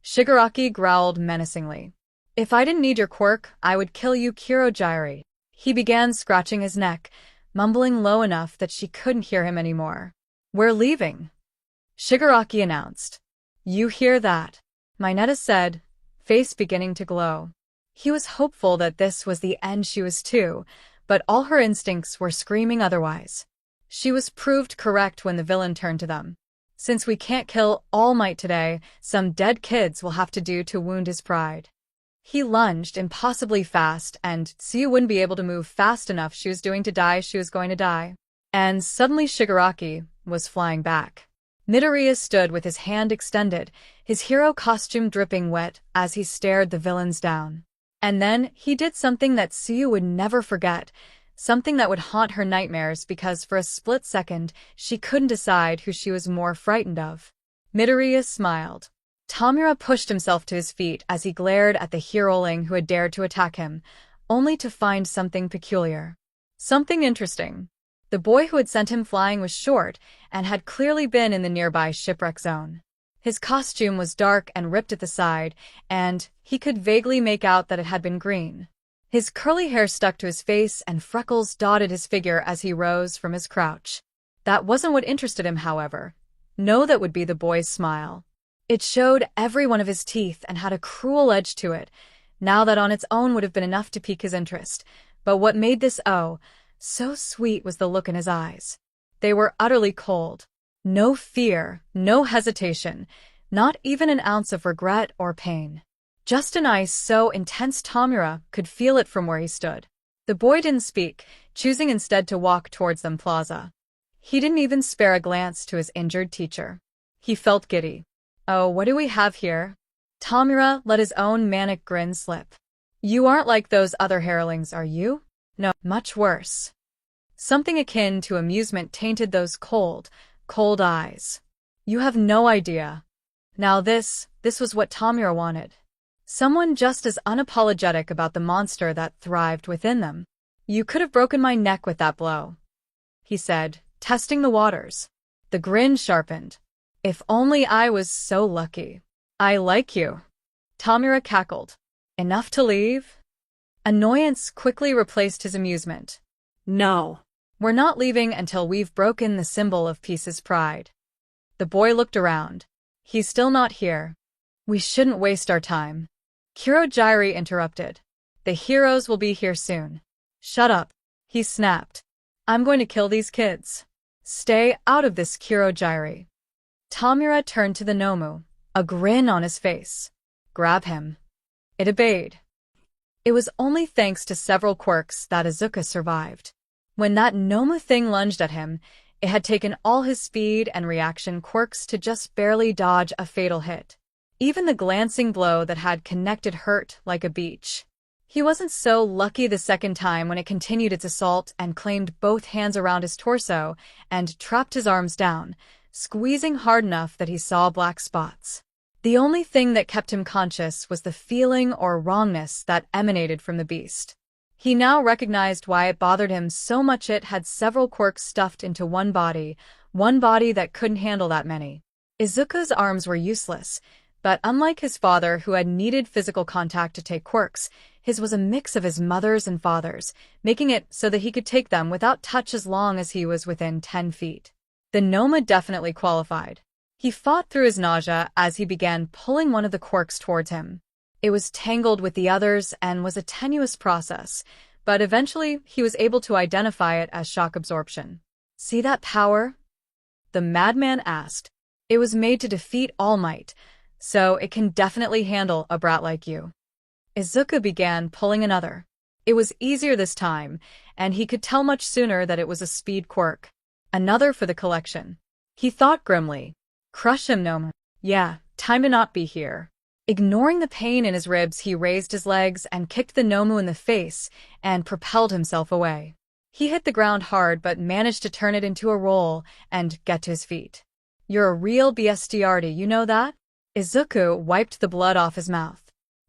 Shigaraki growled menacingly. If I didn't need your quirk, I would kill you, Kurogyri. He began scratching his neck, mumbling low enough that she couldn't hear him anymore. We're leaving, Shigaraki announced. You hear that? Mineta said, face beginning to glow. He was hopeful that this was the end. She was too, but all her instincts were screaming otherwise. She was proved correct when the villain turned to them. Since we can't kill All Might today, some dead kids will have to do to wound his pride. He lunged impossibly fast, and Tsuyu wouldn't be able to move fast enough. She was going to die. She was going to die. And suddenly Shigaraki was flying back. Midoriya stood with his hand extended, his hero costume dripping wet as he stared the villains down. And then he did something that Tsuyu would never forget, something that would haunt her nightmares, because for a split second she couldn't decide who she was more frightened of. Midoriya smiled. Tamura pushed himself to his feet as he glared at the heroling who had dared to attack him, only to find something peculiar. Something interesting. The boy who had sent him flying was short and had clearly been in the nearby shipwreck zone. His costume was dark and ripped at the side, and he could vaguely make out that it had been green. His curly hair stuck to his face and freckles dotted his figure as he rose from his crouch. That wasn't what interested him, however. No, that would be the boy's smile. It showed every one of his teeth and had a cruel edge to it. Now that on its own would have been enough to pique his interest. But what made this so sweet was the look in his eyes. They were utterly cold. No fear, no hesitation, not even an ounce of regret or pain. Just an ice so intense Tamura could feel it from where he stood. The boy didn't speak, choosing instead to walk towards them plaza. He didn't even spare a glance to his injured teacher. He felt giddy. Oh, what do we have here? Tamura let his own manic grin slip. You aren't like those other hirelings, are you? No, much worse. Something akin to amusement tainted those cold eyes. You have no idea. Now this was what Tamura wanted. Someone just as unapologetic about the monster that thrived within them. You could have broken my neck with that blow, he said, testing the waters. The grin sharpened. If only I was so lucky. I like you. Tamura cackled. Enough to leave? Annoyance quickly replaced his amusement. No. We're not leaving until we've broken the symbol of peace's pride. The boy looked around. He's still not here. We shouldn't waste our time. Kurogyri interrupted. The heroes will be here soon. Shut up, he snapped. I'm going to kill these kids. Stay out of this, Kurogyri. Tamura turned to the Nomu, a grin on his face. Grab him. It obeyed. It was only thanks to several quirks that Izuku survived. When that Nomu thing lunged at him, it had taken all his speed and reaction quirks to just barely dodge a fatal hit. Even the glancing blow that had connected hurt like a beach. He wasn't so lucky the second time when it continued its assault and claimed both hands around his torso and trapped his arms down, squeezing hard enough that he saw black spots. The only thing that kept him conscious was the feeling or wrongness that emanated from the beast. He now recognized why it bothered him so much. It had several quirks stuffed into one body that couldn't handle that many. Izuku's arms were useless, but unlike his father who had needed physical contact to take quirks, his was a mix of his mother's and father's, making it so that he could take them without touch as long as he was within 10 feet. The Noma definitely qualified. He fought through his nausea as he began pulling one of the quirks towards him. It was tangled with the others and was a tenuous process, but eventually he was able to identify it as shock absorption. See that power? The madman asked. It was made to defeat All Might, so it can definitely handle a brat like you. Izuku began pulling another. It was easier this time, and he could tell much sooner that it was a speed quirk. Another for the collection. He thought grimly. Crush him, Noma. Yeah, time to not be here. Ignoring the pain in his ribs, he raised his legs and kicked the Nomu in the face and propelled himself away. He hit the ground hard but managed to turn it into a roll and get to his feet. "You're a real bestiarty, you know that?" Izuku wiped the blood off his mouth.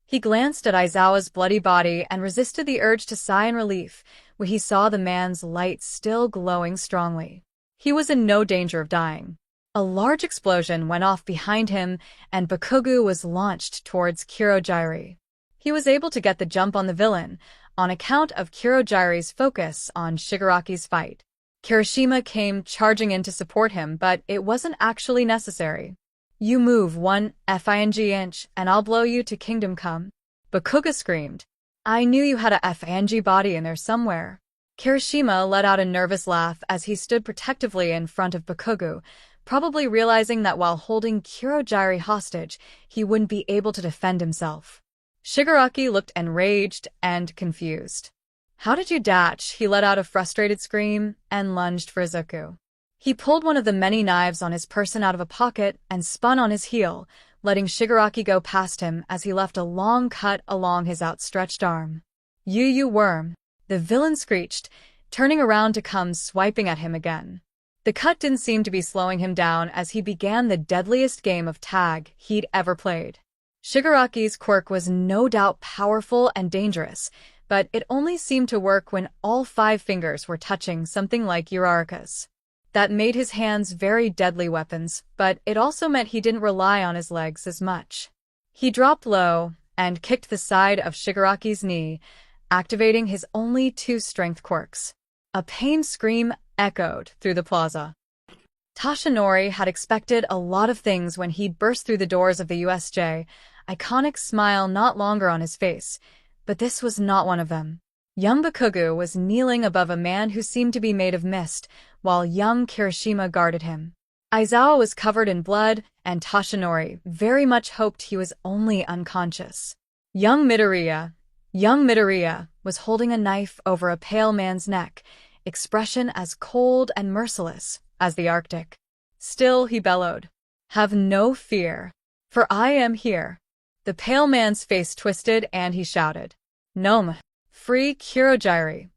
He glanced at Aizawa's bloody body and resisted the urge to sigh in relief when he saw the man's light still glowing strongly. He was in no danger of dying. A large explosion went off behind him, and Bakugo was launched towards Kurogiri. He was able to get the jump on the villain, on account of Kurogiri's focus on Shigaraki's fight. Kirishima came charging in to support him, but it wasn't actually necessary. "You move 1 inch and I'll blow you to Kingdom Come," Bakugo screamed. "I knew you had a body in there somewhere." Kirishima let out a nervous laugh as he stood protectively in front of Bakugo, probably realizing that while holding Kurogiri hostage, he wouldn't be able to defend himself. Shigaraki looked enraged and confused. "How did you dash?" He let out a frustrated scream and lunged for Izuku. He pulled one of the many knives on his person out of a pocket and spun on his heel, letting Shigaraki go past him as he left a long cut along his outstretched arm. You worm," the villain screeched, turning around to come swiping at him again. The cut didn't seem to be slowing him down as he began the deadliest game of tag he'd ever played. Shigaraki's quirk was no doubt powerful and dangerous, but it only seemed to work when all 5 fingers were touching something like Uraraka's. That made his hands very deadly weapons, but it also meant he didn't rely on his legs as much. He dropped low and kicked the side of Shigaraki's knee, activating his only 2 strength quirks. A pained scream echoed through the plaza. Tashinori had expected a lot of things when he'd burst through the doors of the USJ, iconic smile not longer on his face, but this was not one of them. Young Bakugo was kneeling above a man who seemed to be made of mist, while young Kirishima guarded him. Aizawa was covered in blood, and Tashinori very much hoped he was only unconscious. Young Midoriya was holding a knife over a pale man's neck, expression as cold and merciless as the Arctic. Still, he bellowed, "Have no fear, for I am here." The pale man's face twisted and he shouted, "Gnome, free Kurogiri."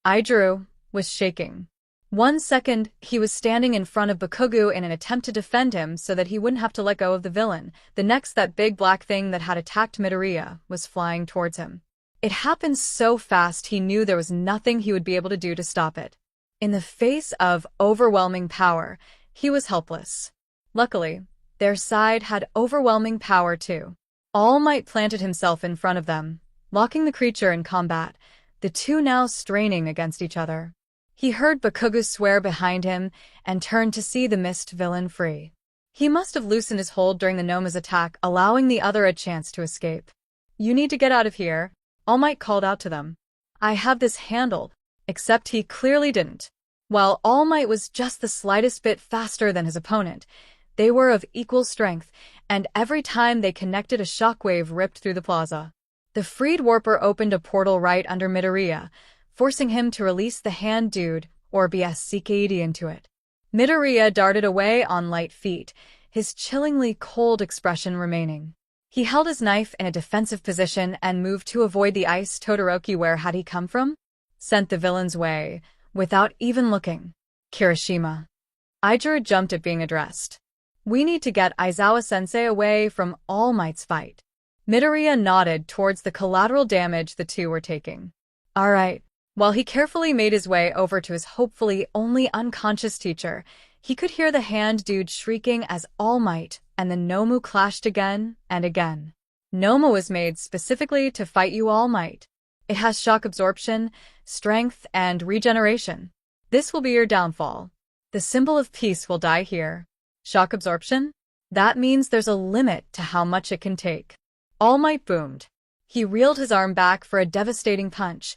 Idru was shaking. 1 second, he was standing in front of Bakugo in an attempt to defend him so that he wouldn't have to let go of the villain. The next, that big black thing that had attacked Midoriya was flying towards him. It happened so fast he knew there was nothing he would be able to do to stop it. In the face of overwhelming power, he was helpless. Luckily, their side had overwhelming power too. All Might planted himself in front of them, locking the creature in combat, the two now straining against each other. He heard Bakugo swear behind him and turned to see the mist villain free. He must have loosened his hold during the Noma's attack, allowing the other a chance to escape. "You need to get out of here," All Might called out to them. "I have this handled," except he clearly didn't. While All Might was just the slightest bit faster than his opponent, they were of equal strength, and every time they connected, a shockwave ripped through the plaza. The freed warper opened a portal right under Midoriya, forcing him to release the hand dude, or BSCKD, into it. Midoriya darted away on light feet, his chillingly cold expression remaining. He held his knife in a defensive position and moved to avoid the ice. Todoroki, where had he come from? Sent the villain's way, without even looking. Kirishima. Idru jumped at being addressed. "We need to get Aizawa-sensei away from All Might's fight." Midoriya nodded towards the collateral damage the two were taking. "All right." While he carefully made his way over to his hopefully only unconscious teacher, he could hear the hand dude shrieking as All Might and the Nomu clashed again and again. Noma was made specifically to fight you, All Might. It has shock absorption, strength, and regeneration. This will be your downfall. The symbol of peace will die here. Shock absorption? That means there's a limit to how much it can take. All Might boomed. He reeled his arm back for a devastating punch,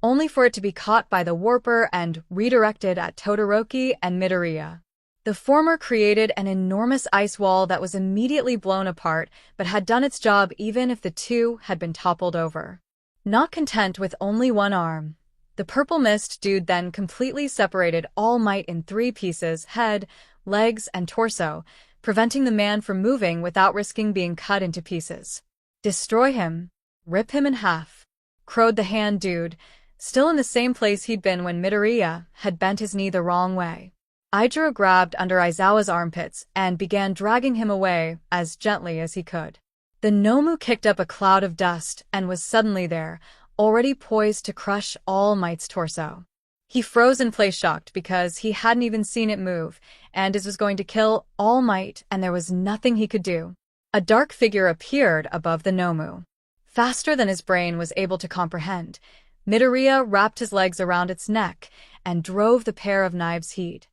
only for it to be caught by the warper and redirected at Todoroki and Midoriya. The former created an enormous ice wall that was immediately blown apart, but had done its job even if the two had been toppled over. Not content with only one arm, the purple mist dude then completely separated All Might in 3 pieces: head, legs, and torso, preventing the man from moving without risking being cut into pieces. "Destroy him. Rip him in half," crowed the hand dude, still in the same place he'd been when Midoriya had bent his knee the wrong way. Aijiro grabbed under Aizawa's armpits and began dragging him away as gently as he could. The Nomu kicked up a cloud of dust and was suddenly there, already poised to crush All Might's torso. He froze in place, shocked because he hadn't even seen it move, and it was going to kill All Might, and there was nothing he could do. A dark figure appeared above the Nomu. Faster than his brain was able to comprehend, Midoriya wrapped his legs around its neck and drove the pair of knives he'd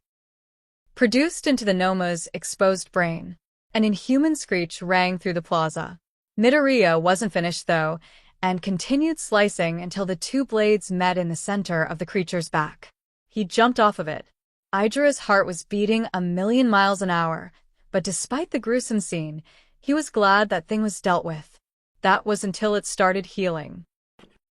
produced into the Nomu's exposed brain. An inhuman screech rang through the plaza. Midoriya wasn't finished, though, and continued slicing until the two blades met in the center of the creature's back. He jumped off of it. Aijiro's heart was beating 1,000,000 miles an hour, but despite the gruesome scene, he was glad that thing was dealt with. That was until it started healing.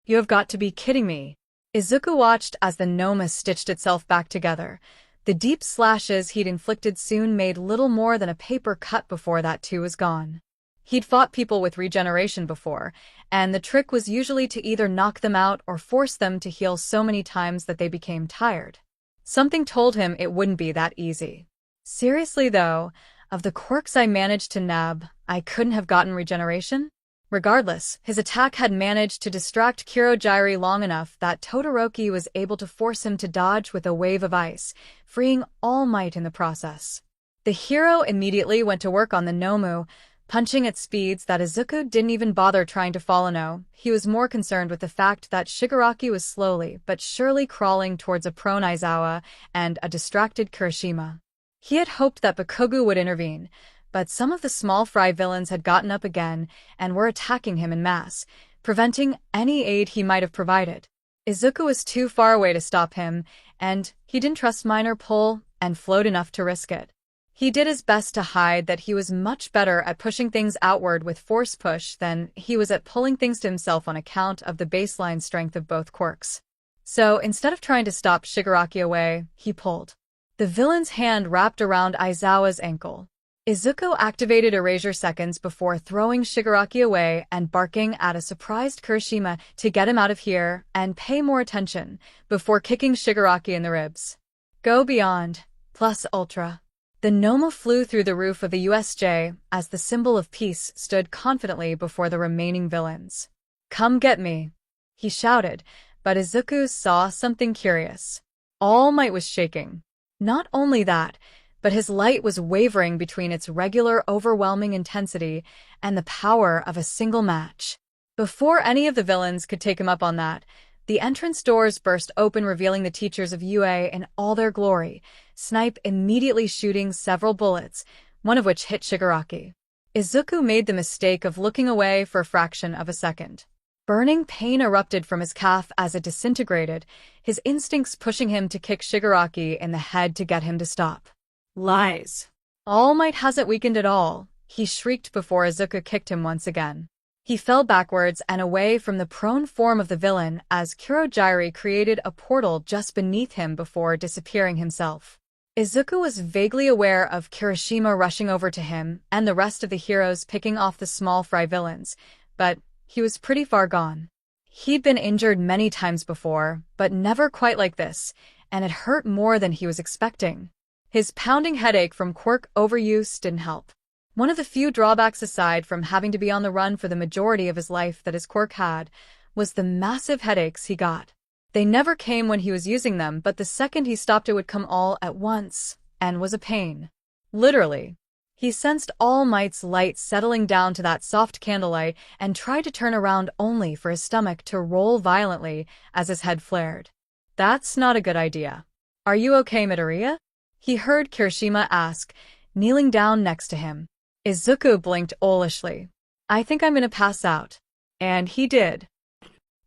"You have got to be kidding me." Izuku watched as the Nomu stitched itself back together. The deep slashes he'd inflicted soon made little more than a paper cut before that too was gone. He'd fought people with regeneration before, and the trick was usually to either knock them out or force them to heal so many times that they became tired. Something told him it wouldn't be that easy. Seriously though, of the quirks I managed to nab, I couldn't have gotten regeneration? Regardless, his attack had managed to distract Kurogyari long enough that Todoroki was able to force him to dodge with a wave of ice, freeing All Might in the process. The hero immediately went to work on the Nomu, punching at speeds that Izuku didn't even bother trying to follow. He was more concerned with the fact that Shigaraki was slowly but surely crawling towards a prone Aizawa and a distracted Kirishima. He had hoped that Bakugo would intervene, but some of the small fry villains had gotten up again and were attacking him en masse, preventing any aid he might have provided. Izuku was too far away to stop him, and he didn't trust minor pull and float enough to risk it. He did his best to hide that he was much better at pushing things outward with force push than he was at pulling things to himself on account of the baseline strength of both quirks. So instead of trying to stop Shigaraki away, he pulled. The villain's hand wrapped around Aizawa's ankle. Izuku activated Erasure seconds before throwing Shigaraki away and barking at a surprised Kirishima to get him out of here and pay more attention before kicking Shigaraki in the ribs. Go beyond, plus ultra. The Nomu flew through the roof of the USJ as the symbol of peace stood confidently before the remaining villains. "Come get me," he shouted, but Izuku saw something curious. All Might was shaking. Not only that, but his light was wavering between its regular overwhelming intensity and the power of a single match. Before any of the villains could take him up on that, the entrance doors burst open, revealing the teachers of UA in all their glory, Snipe immediately shooting several bullets, one of which hit Shigaraki. Izuku made the mistake of looking away for a fraction of a second. Burning pain erupted from his calf as it disintegrated, his instincts pushing him to kick Shigaraki in the head to get him to stop. "Lies. All Might hasn't weakened at all," he shrieked before Izuku kicked him once again. He fell backwards and away from the prone form of the villain as Kurogyari created a portal just beneath him before disappearing himself. Izuku was vaguely aware of Kirishima rushing over to him and the rest of the heroes picking off the small fry villains, but he was pretty far gone. He'd been injured many times before, but never quite like this, and it hurt more than he was expecting. His pounding headache from quirk overuse didn't help. One of the few drawbacks aside from having to be on the run for the majority of his life that his quirk had, was the massive headaches he got. They never came when he was using them, but the second he stopped it would come all at once, and was a pain. Literally. He sensed All Might's light settling down to that soft candlelight and tried to turn around only for his stomach to roll violently as his head flared. "That's not a good idea. Are you okay, Midoriya?" he heard Kirishima ask, kneeling down next to him. Izuku blinked owlishly. "I think I'm gonna pass out." And he did.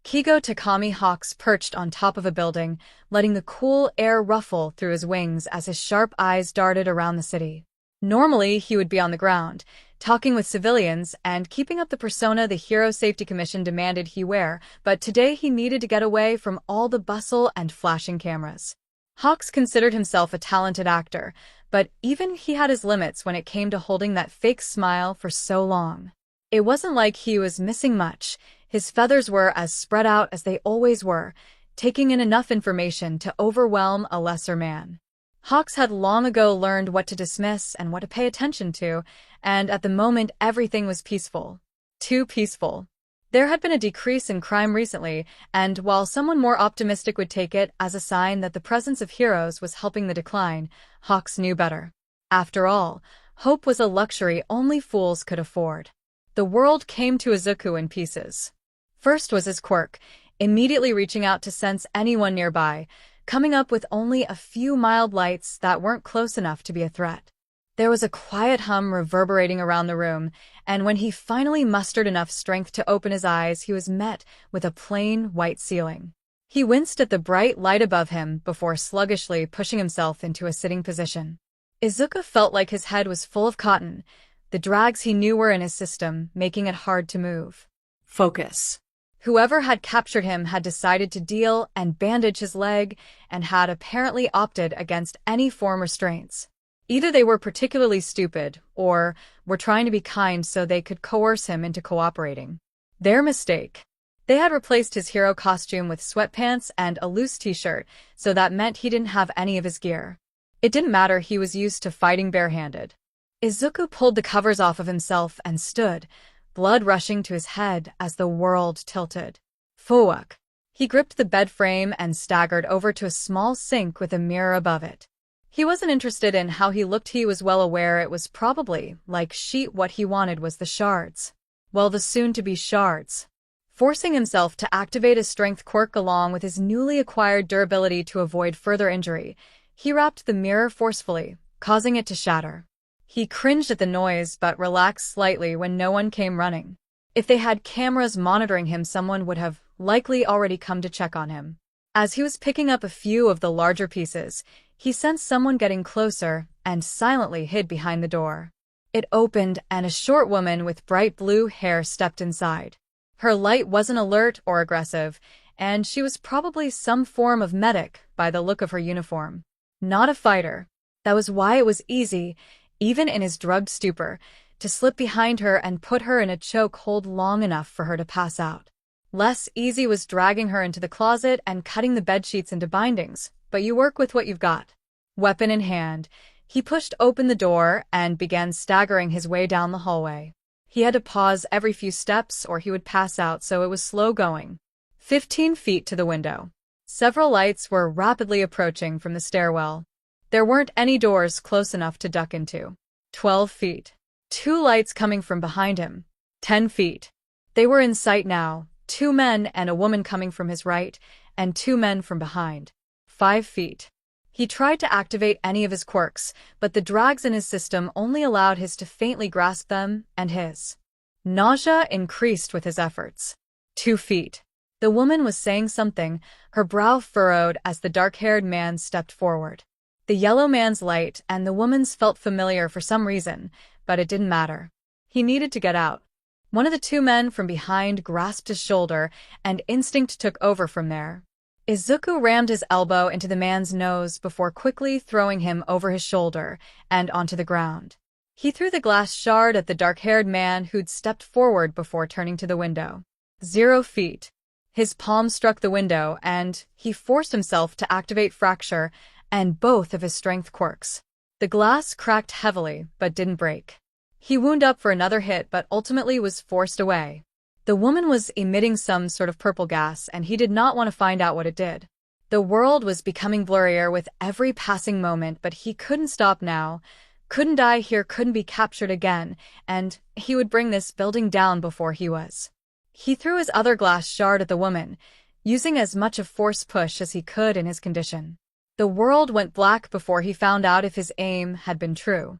Kigo Takami Hawks perched on top of a building, letting the cool air ruffle through his wings as his sharp eyes darted around the city. Normally, he would be on the ground, talking with civilians and keeping up the persona the Hero Safety Commission demanded he wear, but today he needed to get away from all the bustle and flashing cameras. Hawks considered himself a talented actor, but even he had his limits when it came to holding that fake smile for so long. It wasn't like he was missing much. His feathers were as spread out as they always were, taking in enough information to overwhelm a lesser man. Hawks had long ago learned what to dismiss and what to pay attention to, and at the moment everything was peaceful. Too peaceful. There had been a decrease in crime recently, and while someone more optimistic would take it as a sign that the presence of heroes was helping the decline, Hawks knew better. After all, hope was a luxury only fools could afford. The world came to Izuku in pieces. First was his quirk, immediately reaching out to sense anyone nearby, coming up with only a few mild lights that weren't close enough to be a threat. There was a quiet hum reverberating around the room, and when he finally mustered enough strength to open his eyes, he was met with a plain, white ceiling. He winced at the bright light above him before sluggishly pushing himself into a sitting position. Izuku felt like his head was full of cotton. The drags he knew were in his system, making it hard to move. Focus. Whoever had captured him had decided to deal and bandage his leg and had apparently opted against any form restraints. Either they were particularly stupid or were trying to be kind so they could coerce him into cooperating. Their mistake. They had replaced his hero costume with sweatpants and a loose t-shirt, so that meant he didn't have any of his gear. It didn't matter, he was used to fighting barehanded. Izuku pulled the covers off of himself and stood, blood rushing to his head as the world tilted. Fuck. He gripped the bed frame and staggered over to a small sink with a mirror above it. He wasn't interested in how he looked, he was well aware it was probably like sheet. What he wanted was the shards. Well, the soon-to-be shards. Forcing himself to activate his strength quirk along with his newly acquired durability to avoid further injury, he rapped the mirror forcefully, causing it to shatter. He cringed at the noise but relaxed slightly when no one came running. If they had cameras monitoring him, someone would have likely already come to check on him. As he was picking up a few of the larger pieces, he sensed someone getting closer and silently hid behind the door. It opened and a short woman with bright blue hair stepped inside. Her light wasn't alert or aggressive, and she was probably some form of medic by the look of her uniform. Not a fighter. That was why it was easy, even in his drugged stupor, to slip behind her and put her in a choke hold long enough for her to pass out. Less easy was dragging her into the closet and cutting the bedsheets into bindings, but you work with what you've got. Weapon in hand, he pushed open the door and began staggering his way down the hallway. He had to pause every few steps or he would pass out, so it was slow going. 15 feet to the window. Several lights were rapidly approaching from the stairwell. There weren't any doors close enough to duck into. 12 feet. 2 lights coming from behind him. 10 feet. They were in sight now, 2 men and a woman coming from his right, and 2 men from behind. 5 feet. He tried to activate any of his quirks, but the drags in his system only allowed his to faintly grasp them, and his nausea increased with his efforts. 2 feet. The woman was saying something, her brow furrowed as the dark-haired man stepped forward. The yellow man's light and the woman's felt familiar for some reason, but it didn't matter. He needed to get out. One of the 2 men from behind grasped his shoulder, and instinct took over from there. Izuku rammed his elbow into the man's nose before quickly throwing him over his shoulder and onto the ground. He threw the glass shard at the dark-haired man who'd stepped forward before turning to the window. 0 feet. His palm struck the window, and he forced himself to activate Fracture and both of his strength quirks. The glass cracked heavily, but didn't break. He wound up for another hit but ultimately was forced away. The woman was emitting some sort of purple gas, and he did not want to find out what it did. The world was becoming blurrier with every passing moment, but he couldn't stop now. Couldn't die here, couldn't be captured again, and he would bring this building down before he was. He threw his other glass shard at the woman, using as much of force push as he could in his condition. The world went black before he found out if his aim had been true.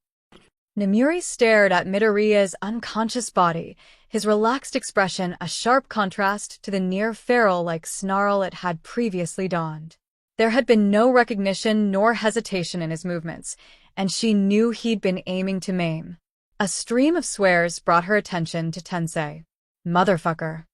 Namuri stared at Midoriya's unconscious body, his relaxed expression a sharp contrast to the near-feral-like snarl it had previously donned. There had been no recognition nor hesitation in his movements, and she knew he'd been aiming to maim. A stream of swears brought her attention to Tensei. Motherfucker.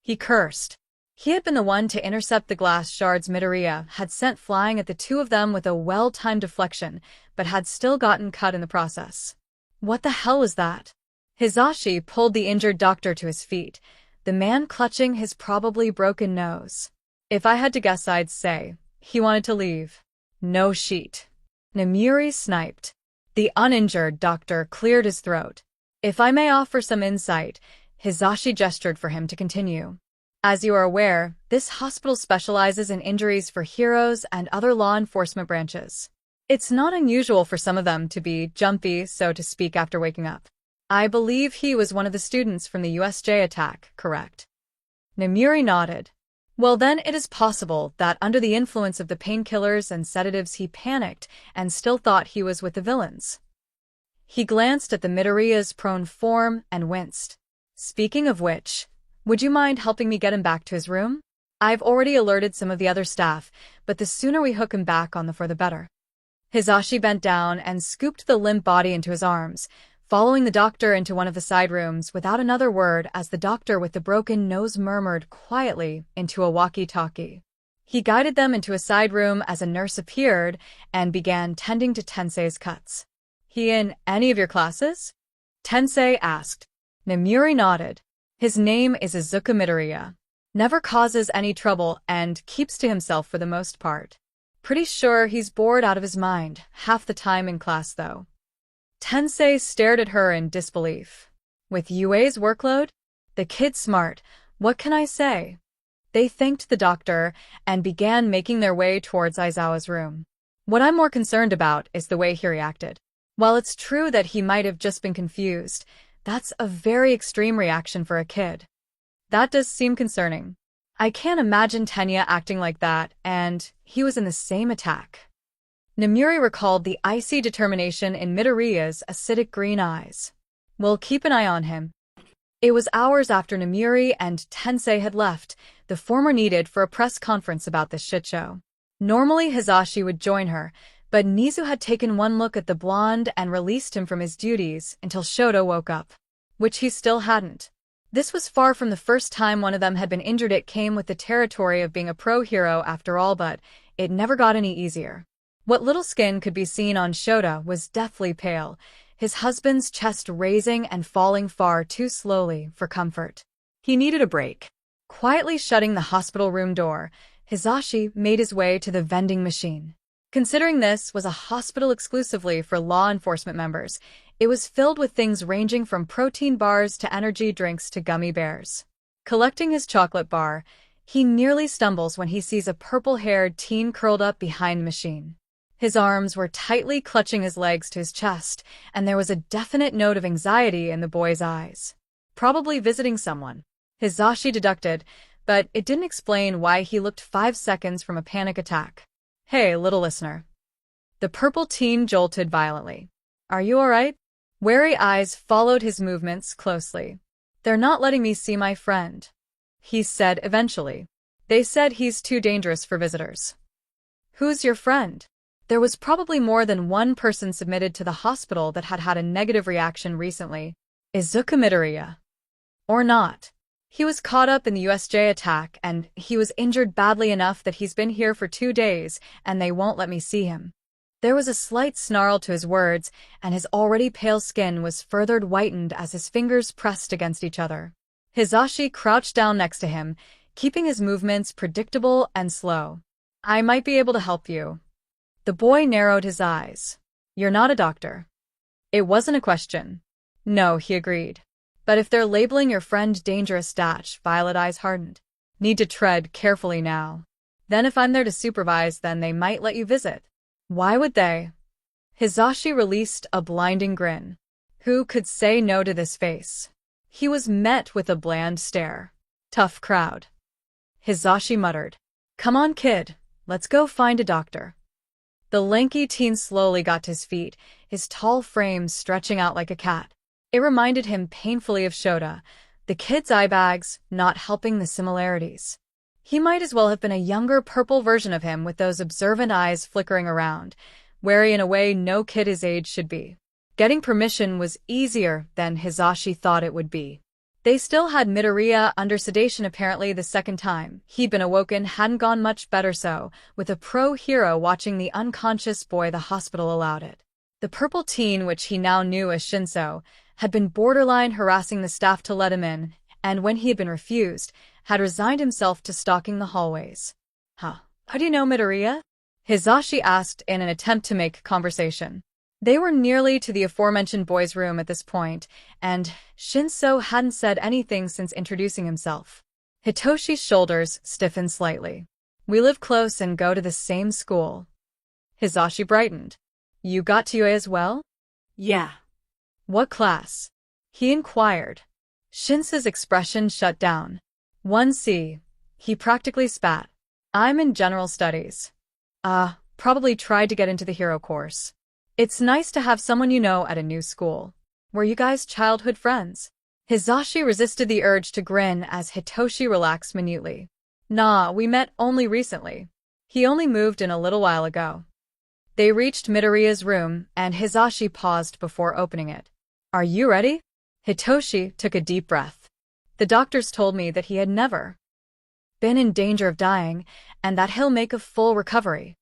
He cursed. He had been the one to intercept the glass shards Midoriya had sent flying at the 2 of them with a well-timed deflection, but had still gotten cut in the process. What the hell was that? Hizashi pulled the injured doctor to his feet, the man clutching his probably broken nose. If I had to guess, I'd say he wanted to leave. No sheet. Namuri sniped. The uninjured doctor cleared his throat. If I may offer some insight, Hizashi gestured for him to continue. As you are aware, this hospital specializes in injuries for heroes and other law enforcement branches. It's not unusual for some of them to be jumpy, so to speak, after waking up. I believe he was one of the students from the USJ attack, correct? Namuri nodded. Well, then it is possible that under the influence of the painkillers and sedatives he panicked and still thought he was with the villains. He glanced at the Midoriya's prone form and winced. Speaking of which, would you mind helping me get him back to his room? I've already alerted some of the other staff, but the sooner we hook him back on the floor the better. Hizashi bent down and scooped the limp body into his arms, following the doctor into one of the side rooms without another word as the doctor with the broken nose murmured quietly into a walkie-talkie. He guided them into a side room as a nurse appeared and began tending to Tensei's cuts. He in any of your classes? Tensei asked. Namuri nodded. His name is Izuku Midoriya. Never causes any trouble and keeps to himself for the most part. Pretty sure he's bored out of his mind, half the time in class though. Tensei stared at her in disbelief. With UA's workload? The kid's smart, what can I say? They thanked the doctor and began making their way towards Aizawa's room. What I'm more concerned about is the way he reacted. While it's true that he might have just been confused, that's a very extreme reaction for a kid. That does seem concerning. I can't imagine Tenya acting like that, and he was in the same attack. Namuri recalled the icy determination in Midoriya's acidic green eyes. We'll keep an eye on him. It was hours after Namuri and Tensei had left, the former needed for a press conference about this shitshow. Normally Hizashi would join her, but Nizu had taken one look at the blonde and released him from his duties until Shoto woke up, which he still hadn't. This was far from the first time one of them had been injured. It came with the territory of being a pro hero after all, but it never got any easier. What little skin could be seen on Shota was deathly pale, his husband's chest raising and falling far too slowly for comfort. He needed a break. Quietly shutting the hospital room door, Hizashi made his way to the vending machine. Considering this was a hospital exclusively for law enforcement members, it was filled with things ranging from protein bars to energy drinks to gummy bears. Collecting his chocolate bar, he nearly stumbles when he sees a purple-haired teen curled up behind the machine. His arms were tightly clutching his legs to his chest, and there was a definite note of anxiety in the boy's eyes. Probably visiting someone, Hizashi deducted, but it didn't explain why he looked 5 seconds from a panic attack. Hey, little listener. The purple teen jolted violently. Are you alright? Wary eyes followed his movements closely. They're not letting me see my friend, he said eventually. They said he's too dangerous for visitors. Who's your friend? There was probably more than one person submitted to the hospital that had had a negative reaction recently. Izuku Midoriya. Or not. He was caught up in the USJ attack and he was injured badly enough that he's been here for 2 days and they won't let me see him. There was a slight snarl to his words and his already pale skin was further whitened as his fingers pressed against each other. Hizashi crouched down next to him, keeping his movements predictable and slow. I might be able to help you. The boy narrowed his eyes. You're not a doctor. It wasn't a question. No, he agreed. But if they're labeling your friend dangerous Violet eyes hardened. Need to tread carefully now. Then if I'm there to supervise, then they might let you visit. Why would they? Hizashi released a blinding grin. Who could say no to this face? He was met with a bland stare. Tough crowd. Hizashi muttered. Come on, kid. Let's go find a doctor. The lanky teen slowly got to his feet, his tall frame stretching out like a cat. It reminded him painfully of Shota, the kid's eye bags not helping the similarities. He might as well have been a younger purple version of him with those observant eyes flickering around, wary in a way no kid his age should be. Getting permission was easier than Hizashi thought it would be. They still had Midoriya under sedation apparently the second time he'd been awoken hadn't gone much better so, with a pro-hero watching the unconscious boy the hospital allowed it. The purple teen, which he now knew as Shinso, had been borderline harassing the staff to let him in, and when he had been refused, had resigned himself to stalking the hallways. How do you know Midoriya? Hizashi asked in an attempt to make conversation. They were nearly to the aforementioned boy's room at this point, and Shinso hadn't said anything since introducing himself. Hitoshi's shoulders stiffened slightly. We live close and go to the same school. Hizashi brightened. You got to UA as well? Yeah. What class? He inquired. Shinso's expression shut down. 1C. He practically spat. I'm in general studies. Probably tried to get into the hero course. It's nice to have someone you know at a new school. Were you guys childhood friends? Hizashi resisted the urge to grin as Hitoshi relaxed minutely. Nah, we met only recently. He only moved in a little while ago. They reached Midoriya's room, and Hizashi paused before opening it. Are you ready? Hitoshi took a deep breath. The doctors told me that he had never been in danger of dying, and that he'll make a full recovery.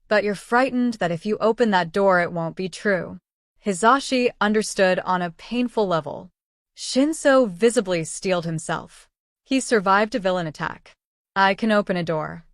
But you're frightened that if you open that door it won't be true. Hizashi understood on a painful level. Shinso visibly steeled himself. He survived a villain attack. I can open a door.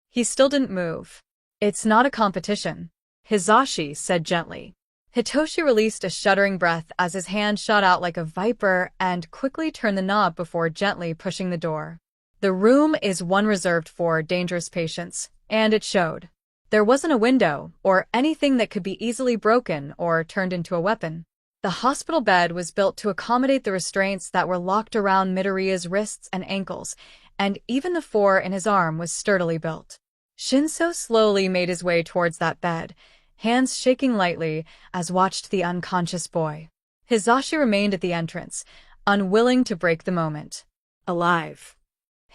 He still didn't move. It's not a competition, Hizashi said gently. Hitoshi released a shuddering breath as his hand shot out like a viper and quickly turned the knob before gently pushing the door. The room is one reserved for dangerous patients, and it showed. There wasn't a window or anything that could be easily broken or turned into a weapon. The hospital bed was built to accommodate the restraints that were locked around Midoriya's wrists and ankles, and even the 4 in his arm was sturdily built. Shinso slowly made his way towards that bed, hands shaking lightly as watched the unconscious boy. Hizashi remained at the entrance, unwilling to break the moment. Alive.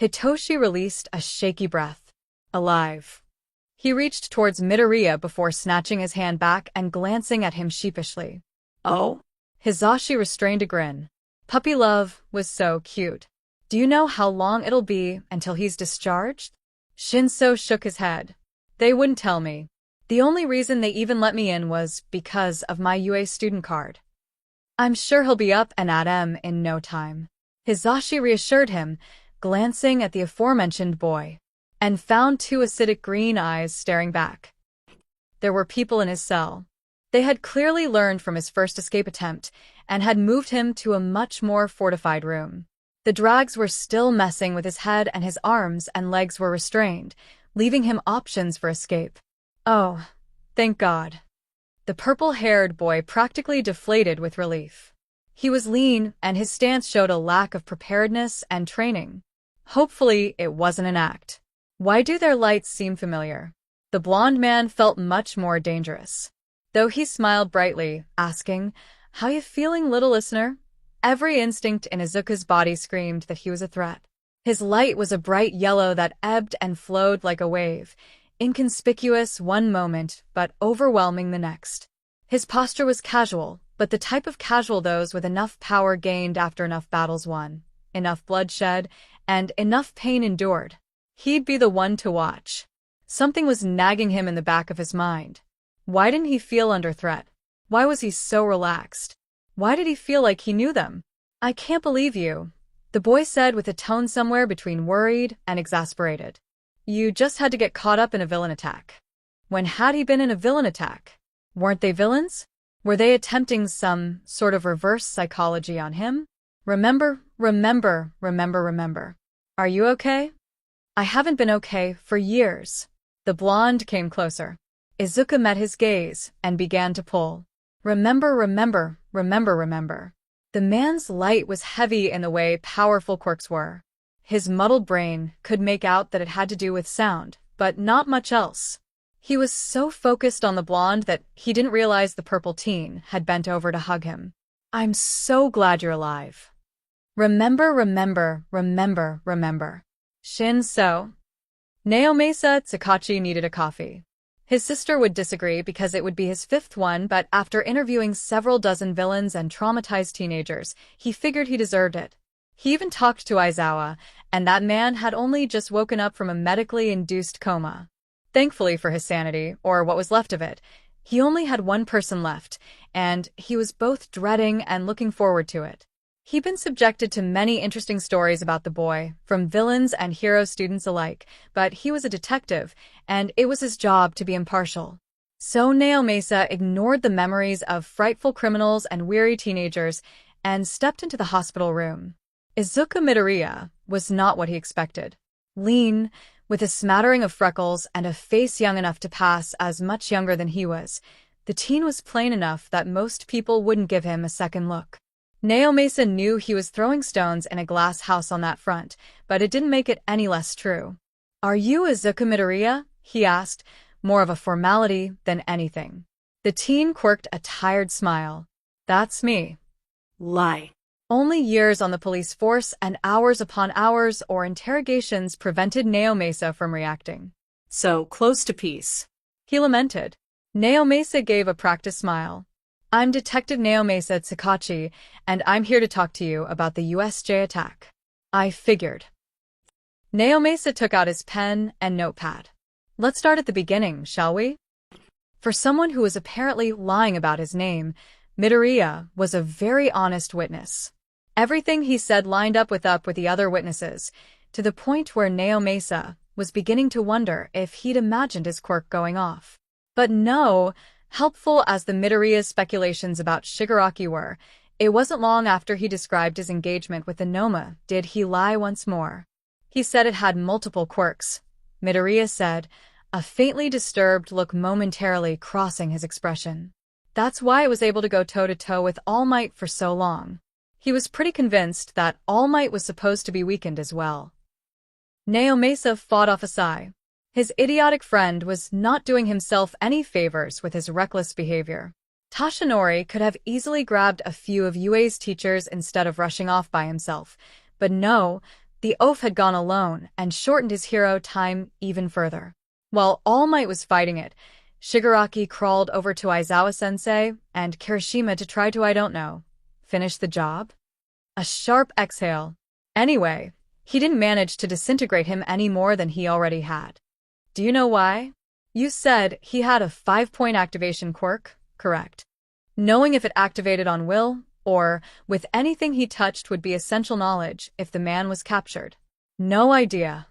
Hitoshi released a shaky breath. Alive. He reached towards Midoriya before snatching his hand back and glancing at him sheepishly. Oh? Hizashi restrained a grin. Puppy love was so cute. Do you know how long it'll be until he's discharged? Shinso shook his head. They wouldn't tell me. The only reason they even let me in was because of my UA student card. I'm sure he'll be up and at 'em in no time. Hizashi reassured him, glancing at the aforementioned boy, and found 2 acidic green eyes staring back. There were people in his cell. They had clearly learned from his first escape attempt and had moved him to a much more fortified room. The drags were still messing with his head and his arms and legs were restrained, leaving him options for escape. Oh, thank God. The purple-haired boy practically deflated with relief. He was lean and his stance showed a lack of preparedness and training. Hopefully, it wasn't an act. Why do their lights seem familiar? The blonde man felt much more dangerous. Though he smiled brightly, asking, How you feeling, little listener? Every instinct in Izuku's body screamed that he was a threat. His light was a bright yellow that ebbed and flowed like a wave, inconspicuous one moment, but overwhelming the next. His posture was casual, but the type of casual those with enough power gained after enough battles won, enough bloodshed, and enough pain endured. He'd be the one to watch. Something was nagging him in the back of his mind. Why didn't he feel under threat? Why was he so relaxed? Why did he feel like he knew them? I can't believe you, the boy said with a tone somewhere between worried and exasperated. You just had to get caught up in a villain attack. When had he been in a villain attack? Weren't they villains? Were they attempting some sort of reverse psychology on him? Remember. Are you okay? I haven't been okay for years. The blonde came closer. Izuku met his gaze and began to pull. Remember. The man's light was heavy in the way powerful quirks were. His muddled brain could make out that it had to do with sound, but not much else. He was so focused on the blonde that he didn't realize the purple teen had bent over to hug him. I'm so glad you're alive. Remember. Shinso. Naomasa Tsukauchi needed a coffee. His sister would disagree because it would be his 5th one, but after interviewing several dozen villains and traumatized teenagers, he figured he deserved it. He even talked to Aizawa, and that man had only just woken up from a medically induced coma. Thankfully for his sanity, or what was left of it, he only had one person left, and he was both dreading and looking forward to it. He'd been subjected to many interesting stories about the boy, from villains and hero students alike, but he was a detective, and it was his job to be impartial. So Naomasa ignored the memories of frightful criminals and weary teenagers and stepped into the hospital room. Izuku Midoriya was not what he expected. Lean, with a smattering of freckles and a face young enough to pass as much younger than he was, the teen was plain enough that most people wouldn't give him a second look. Naomasa knew he was throwing stones in a glass house on that front, but it didn't make it any less true. "Are you Izuku Midoriya?" he asked, more of a formality than anything. The teen quirked a tired smile. "That's me." Lie. Only years on the police force and hours upon hours or interrogations prevented Naomasa from reacting. So close to peace. He lamented. Naomasa gave a practiced smile. "I'm Detective Naomasa Tsukauchi, and I'm here to talk to you about the USJ attack." "I figured." Naomasa took out his pen and notepad. "Let's start at the beginning, shall we?" For someone who was apparently lying about his name, Midoriya was a very honest witness. Everything he said lined up with the other witnesses, to the point where Naomasa was beginning to wonder if he'd imagined his quirk going off. But no, helpful as the Midoriya's speculations about Shigaraki were, it wasn't long after he described his engagement with the Noma did he lie once more. He said it had multiple quirks, Midoriya said, a faintly disturbed look momentarily crossing his expression. That's why it was able to go toe-to-toe with All Might for so long. He was pretty convinced that All Might was supposed to be weakened as well. Naomasa fought off a sigh. His idiotic friend was not doing himself any favors with his reckless behavior. Tashinori could have easily grabbed a few of Yue's teachers instead of rushing off by himself, but no, the oaf had gone alone and shortened his hero time even further. While All Might was fighting it, Shigaraki crawled over to Aizawa-sensei and Kirishima to try to, finish the job? A sharp exhale. Anyway, he didn't manage to disintegrate him any more than he already had. Do you know why? You said he had a 5-point activation quirk, correct? Knowing if it activated on will, or with anything he touched would be essential knowledge if the man was captured. No idea.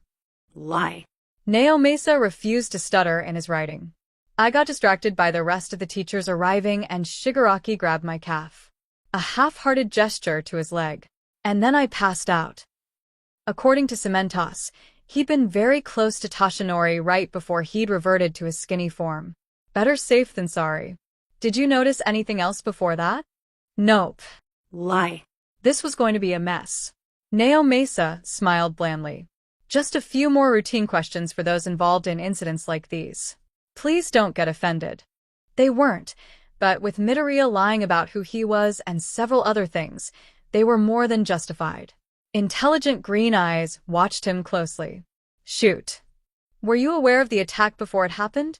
Lie. Naomasa refused to stutter in his writing. I got distracted by the rest of the teachers arriving and Shigaraki grabbed my calf. A half-hearted gesture to his leg. And then I passed out. According to Cementos, he'd been very close to Tashinori right before he'd reverted to his skinny form. Better safe than sorry. Did you notice anything else before that? Nope. Lie. This was going to be a mess. Naomasa smiled blandly. Just a few more routine questions for those involved in incidents like these. Please don't get offended. They weren't, but with Midoriya lying about who he was and several other things, they were more than justified. Intelligent green eyes watched him closely. Shoot. Were you aware of the attack before it happened?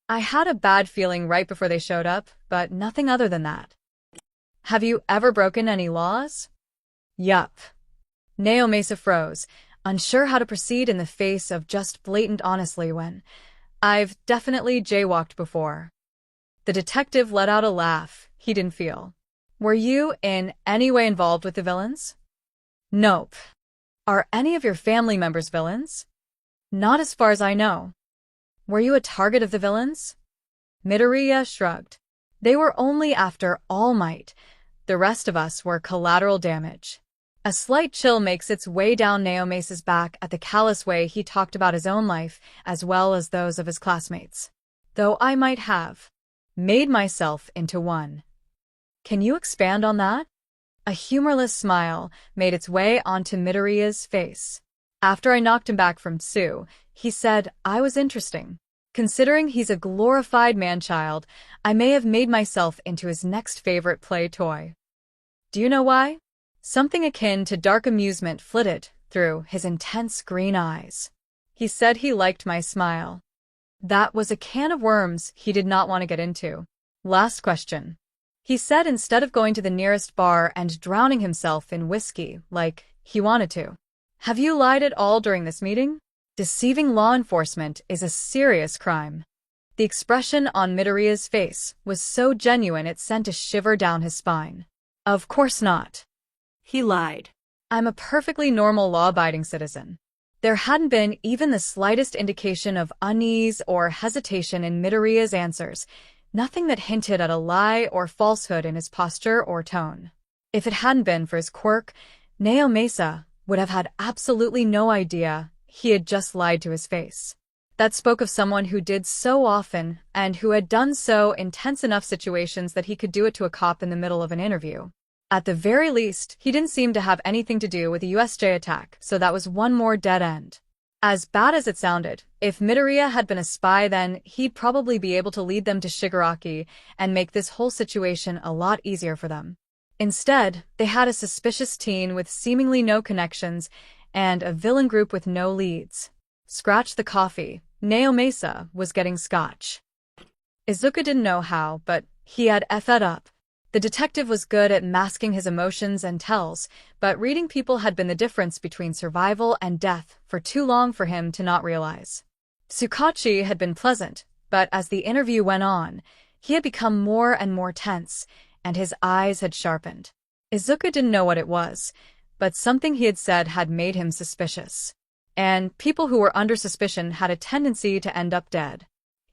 I had a bad feeling right before they showed up, but nothing other than that. Have you ever broken any laws? Yup. Naomasa froze, unsure how to proceed in the face of just blatant honesty when I've definitely jaywalked before. The detective let out a laugh he didn't feel. Were you in any way involved with the villains? Nope. Are any of your family members villains? Not as far as I know. Were you a target of the villains? Midoriya shrugged. They were only after All Might. The rest of us were collateral damage. A slight chill makes its way down Naomasa's back at the callous way he talked about his own life as well as those of his classmates. Though I might have made myself into one. Can you expand on that? A humorless smile made its way onto Midoriya's face. After I knocked him back from Tsu, he said I was interesting. Considering he's a glorified man-child, I may have made myself into his next favorite play toy. Do you know why? Something akin to dark amusement flitted through his intense green eyes. He said he liked my smile. That was a can of worms he did not want to get into. Last question. He said instead of going to the nearest bar and drowning himself in whiskey, like He wanted to. Have you lied at all during this meeting? Deceiving law enforcement is a serious crime. The expression on Midoriya's face was so genuine it sent a shiver down his spine. Of course not. He lied. I'm a perfectly normal law-abiding citizen. There hadn't been even the slightest indication of unease or hesitation in Midoriya's answers, nothing that hinted at a lie or falsehood in his posture or tone. If it hadn't been for his quirk, Naomasa would have had absolutely no idea he had just lied to his face. That spoke of someone who did so often and who had done so in tense enough situations that he could do it to a cop in the middle of an interview. At the very least, he didn't seem to have anything to do with the USJ attack, so that was one more dead end. As bad as it sounded, if Midoriya had been a spy then he'd probably be able to lead them to Shigaraki and make this whole situation a lot easier for them. Instead, they had a suspicious teen with seemingly no connections and a villain group with no leads. Scratch the coffee. Naomasa was getting scotch. Izuku didn't know how, but he had effed up. The detective was good at masking his emotions and tells, but reading people had been the difference between survival and death for too long for him to not realize. Tsukachi had been pleasant, but as the interview went on, he had become more and more tense, and his eyes had sharpened. Izuku didn't know what it was, but something he had said had made him suspicious. And people who were under suspicion had a tendency to end up dead.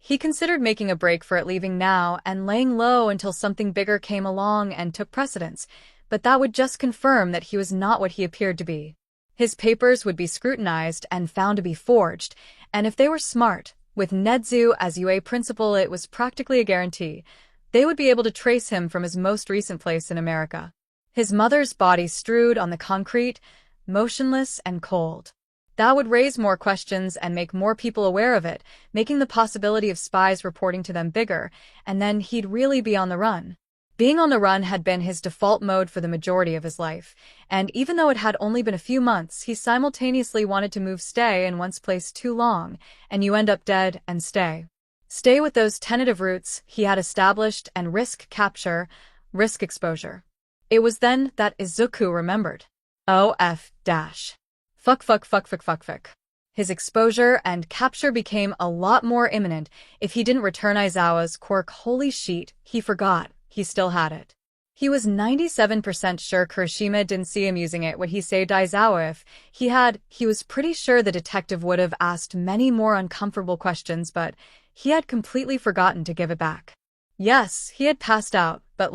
He considered making a break for it, leaving now and laying low until something bigger came along and took precedence, but that would just confirm that he was not what he appeared to be. His papers would be scrutinized and found to be forged, and if they were smart, with Nedzu as UA principal it was practically a guarantee, they would be able to trace him from his most recent place in America. His mother's body strewed on the concrete, motionless and cold. That would raise more questions and make more people aware of it, making the possibility of spies reporting to them bigger, and then he'd really be on the run. Being on the run had been his default mode for the majority of his life, and even though it had only been a few months, he simultaneously wanted to stay in one's place too long, and you end up dead and stay. Stay with those tentative roots he had established and risk capture, risk exposure. It was then that Izuku remembered. Fuck. His exposure and capture became a lot more imminent if he didn't return Aizawa's quirk. Holy shit, he forgot he still had it. He was 97% sure Kirishima didn't see him using it when he saved Aizawa. If he had, he was pretty sure the detective would have asked many more uncomfortable questions, but he had completely forgotten to give it back. Yes, he had passed out, but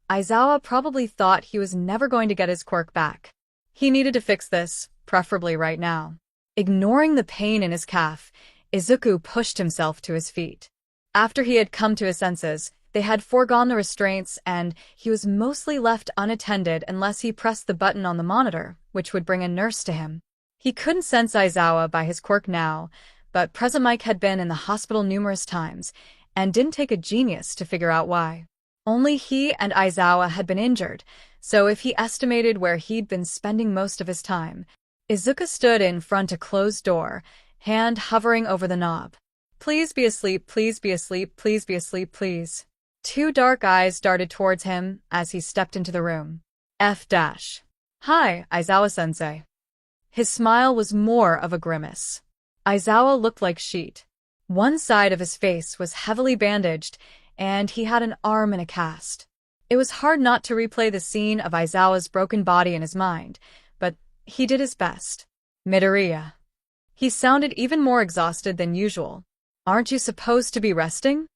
Aizawa probably thought he was never going to get his quirk back. He needed to fix this, preferably right now. Ignoring the pain in his calf, Izuku pushed himself to his feet. After he had come to his senses, they had foregone the restraints and he was mostly left unattended unless he pressed the button on the monitor, which would bring a nurse to him. He couldn't sense Aizawa by his quirk now, but Present Mike had been in the hospital numerous times and didn't take a genius to figure out why. Only he and Aizawa had been injured, so if he estimated where he'd been spending most of his time, Izuku stood in front a closed door, hand hovering over the knob. Please be asleep, please be asleep, please be asleep, please. Two dark eyes darted towards him as he stepped into the room. Hi, Aizawa-sensei. His smile was more of a grimace. Aizawa looked like sheet. One side of his face was heavily bandaged, and he had an arm in a cast. It was hard not to replay the scene of Aizawa's broken body in his mind, but he did his best. Midoriya. He sounded even more exhausted than usual. Aren't you supposed to be resting?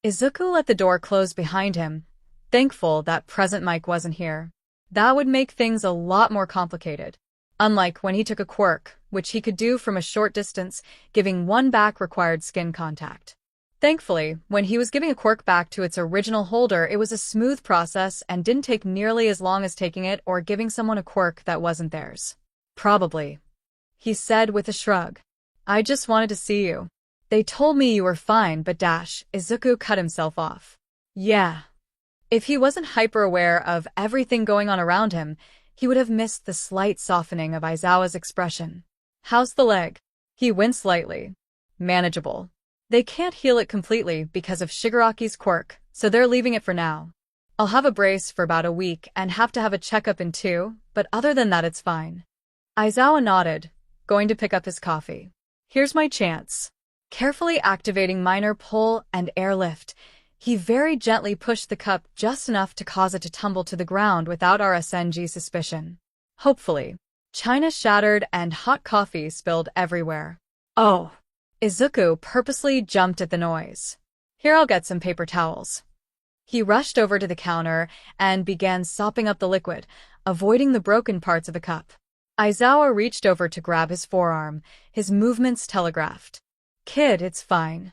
Izuku let the door close behind him, thankful that Present Mike wasn't here. That would make things a lot more complicated. Unlike when he took a quirk, which he could do from a short distance, giving one back required skin contact. Thankfully, when he was giving a quirk back to its original holder, it was a smooth process and didn't take nearly as long as taking it or giving someone a quirk that wasn't theirs. Probably, he said with a shrug. I just wanted to see you. They told me you were fine, but Izuku cut himself off. Yeah. If he wasn't hyper-aware of everything going on around him, he would have missed the slight softening of Aizawa's expression. How's the leg? He winced slightly. Manageable. They can't heal it completely because of Shigaraki's quirk, so they're leaving it for now. I'll have a brace for about a week and have to have a checkup in 2, but other than that it's fine. Aizawa nodded, going to pick up his coffee. Here's my chance. Carefully activating minor pull and airlift, he very gently pushed the cup just enough to cause it to tumble to the ground without RSNG suspicion. Hopefully. China shattered and hot coffee spilled everywhere. Oh! Izuku purposely jumped at the noise. Here, I'll get some paper towels. He rushed over to the counter and began sopping up the liquid, avoiding the broken parts of the cup. Aizawa reached over to grab his forearm, his movements telegraphed. Kid, it's fine.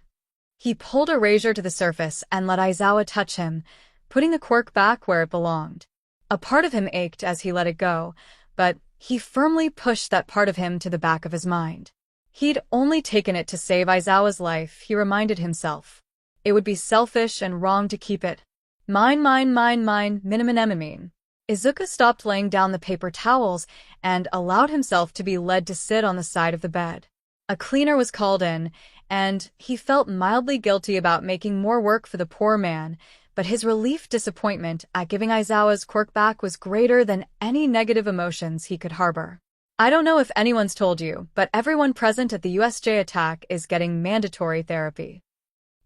He pulled a razor to the surface and let Aizawa touch him, putting the quirk back where it belonged. A part of him ached as he let it go, but he firmly pushed that part of him to the back of his mind. He'd only taken it to save Aizawa's life, he reminded himself. It would be selfish and wrong to keep it. Mine, minimum. Izuku stopped laying down the paper towels and allowed himself to be led to sit on the side of the bed. A cleaner was called in, and he felt mildly guilty about making more work for the poor man, but his disappointment at giving Aizawa's quirk back was greater than any negative emotions he could harbor. I don't know if anyone's told you, but everyone present at the USJ attack is getting mandatory therapy.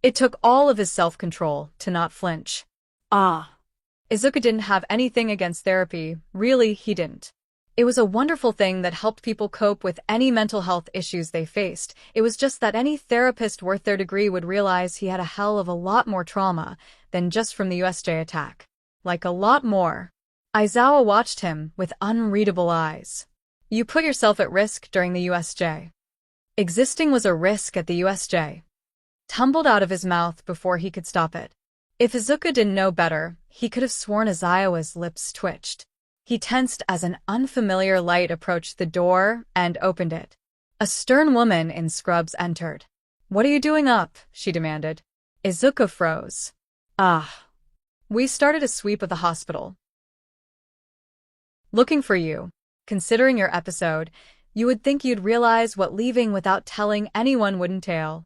It took all of his self-control to not flinch. Izuku didn't have anything against therapy, really he didn't. It was a wonderful thing that helped people cope with any mental health issues they faced. It was just that any therapist worth their degree would realize he had a hell of a lot more trauma than just from the USJ attack. Like a lot more. Aizawa watched him with unreadable eyes. You put yourself at risk during the USJ. Existing was a risk at the USJ. Tumbled out of his mouth before he could stop it. If Izuku didn't know better, he could have sworn Aizawa's lips twitched. He tensed as an unfamiliar light approached the door and opened it. A stern woman in scrubs entered. What are you doing up? She demanded. Izuku froze. We started a sweep of the hospital. Looking for you. Considering your episode, you would think you'd realize what leaving without telling anyone would entail.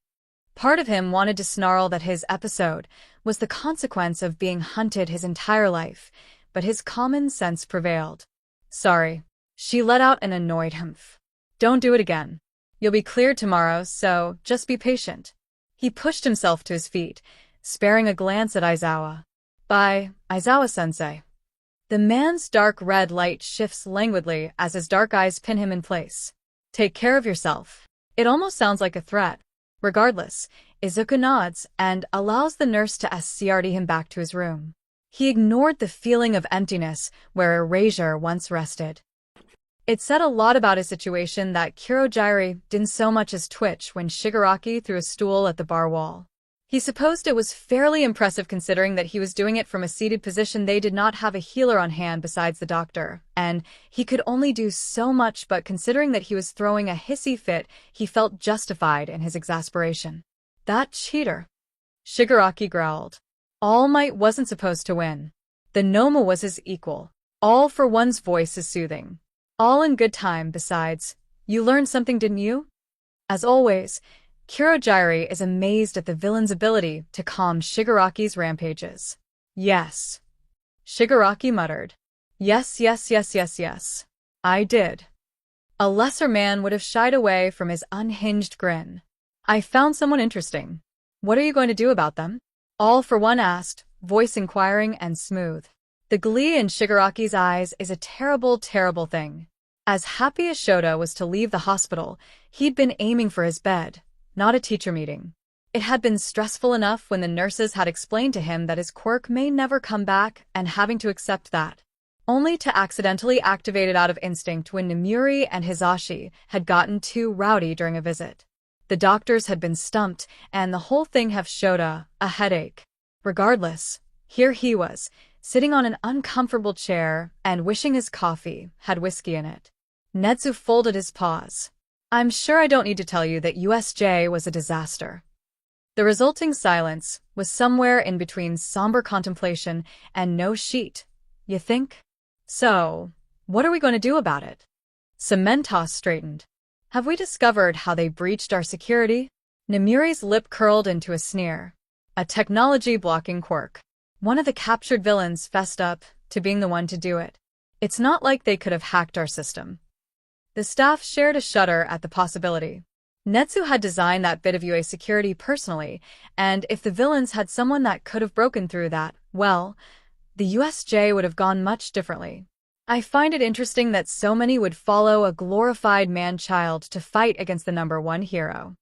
Part of him wanted to snarl that his episode was the consequence of being hunted his entire life, but his common sense prevailed. Sorry. She let out an annoyed humph. Don't do it again. You'll be cleared tomorrow, so just be patient. He pushed himself to his feet, sparing a glance at Aizawa. Bye, Aizawa-sensei. The man's dark red light shifts languidly as his dark eyes pin him in place. Take care of yourself. It almost sounds like a threat. Regardless, Izuku nods and allows the nurse to escort him back to his room. He ignored the feeling of emptiness where erasure once rested. It said a lot about his situation that Kurojirai didn't so much as twitch when Shigaraki threw a stool at the bar wall. He supposed it was fairly impressive considering that he was doing it from a seated position. They did not have a healer on hand besides the doctor, and he could only do so much, but considering that he was throwing a hissy fit, he felt justified in his exasperation. That cheater. Shigaraki growled. All Might wasn't supposed to win. The Noma was his equal. All for one's voice is soothing. All in good time. Besides, you learned something, didn't you? As always, Kurojirai is amazed at the villain's ability to calm Shigaraki's rampages. Yes. Shigaraki muttered. Yes. I did. A lesser man would have shied away from his unhinged grin. I found someone interesting. What are you going to do about them? All for one asked, voice inquiring and smooth. The glee in Shigaraki's eyes is a terrible, terrible thing. As happy as Shota was to leave the hospital, he'd been aiming for his bed, not a teacher meeting. It had been stressful enough when the nurses had explained to him that his quirk may never come back and having to accept that. Only to accidentally activate it out of instinct when Namuri and Hisashi had gotten too rowdy during a visit. The doctors had been stumped, and the whole thing have Shota a headache. Regardless, here he was, sitting on an uncomfortable chair and wishing his coffee had whiskey in it. Netsu folded his paws. I'm sure I don't need to tell you that USJ was a disaster. The resulting silence was somewhere in between somber contemplation and no sheet, you think? So, what are we going to do about it? Cementos straightened. Have we discovered how they breached our security? Namuri's lip curled into a sneer. A technology-blocking quirk. One of the captured villains fessed up to being the one to do it. It's not like they could have hacked our system. The staff shared a shudder at the possibility. Netsu had designed that bit of UA security personally, and if the villains had someone that could have broken through that, well, the USJ would have gone much differently. I find it interesting that so many would follow a glorified man-child to fight against the #1 hero.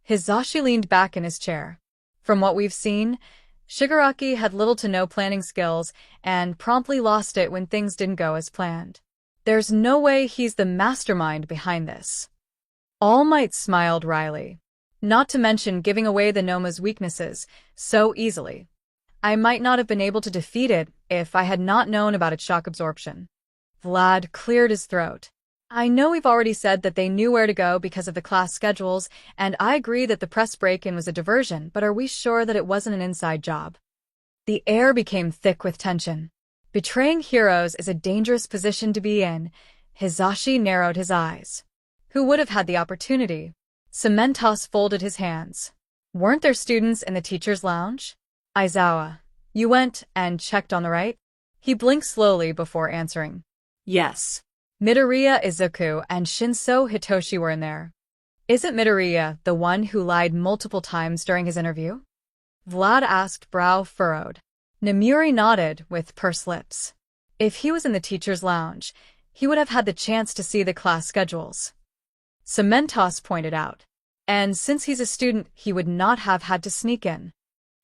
Hizashi leaned back in his chair. From what we've seen, Shigaraki had little to no planning skills and promptly lost it when things didn't go as planned. There's no way he's the mastermind behind this. All Might smiled wryly. Not to mention giving away the Noma's weaknesses so easily. I might not have been able to defeat it if I had not known about its shock absorption. Vlad cleared his throat. I know we've already said that they knew where to go because of the class schedules, and I agree that the press break-in was a diversion, but are we sure that it wasn't an inside job? The air became thick with tension. Betraying heroes is a dangerous position to be in. Hizashi narrowed his eyes. Who would have had the opportunity? Cementos folded his hands. Weren't there students in the teacher's lounge? Aizawa, you went and checked on the right? He blinked slowly before answering. Yes. Midoriya Izuku and Shinso Hitoshi were in there. Isn't Midoriya the one who lied multiple times during his interview? Vlad asked, brow furrowed. Namuri nodded with pursed lips. If he was in the teacher's lounge, he would have had the chance to see the class schedules. Cementos pointed out. And since he's a student, he would not have had to sneak in.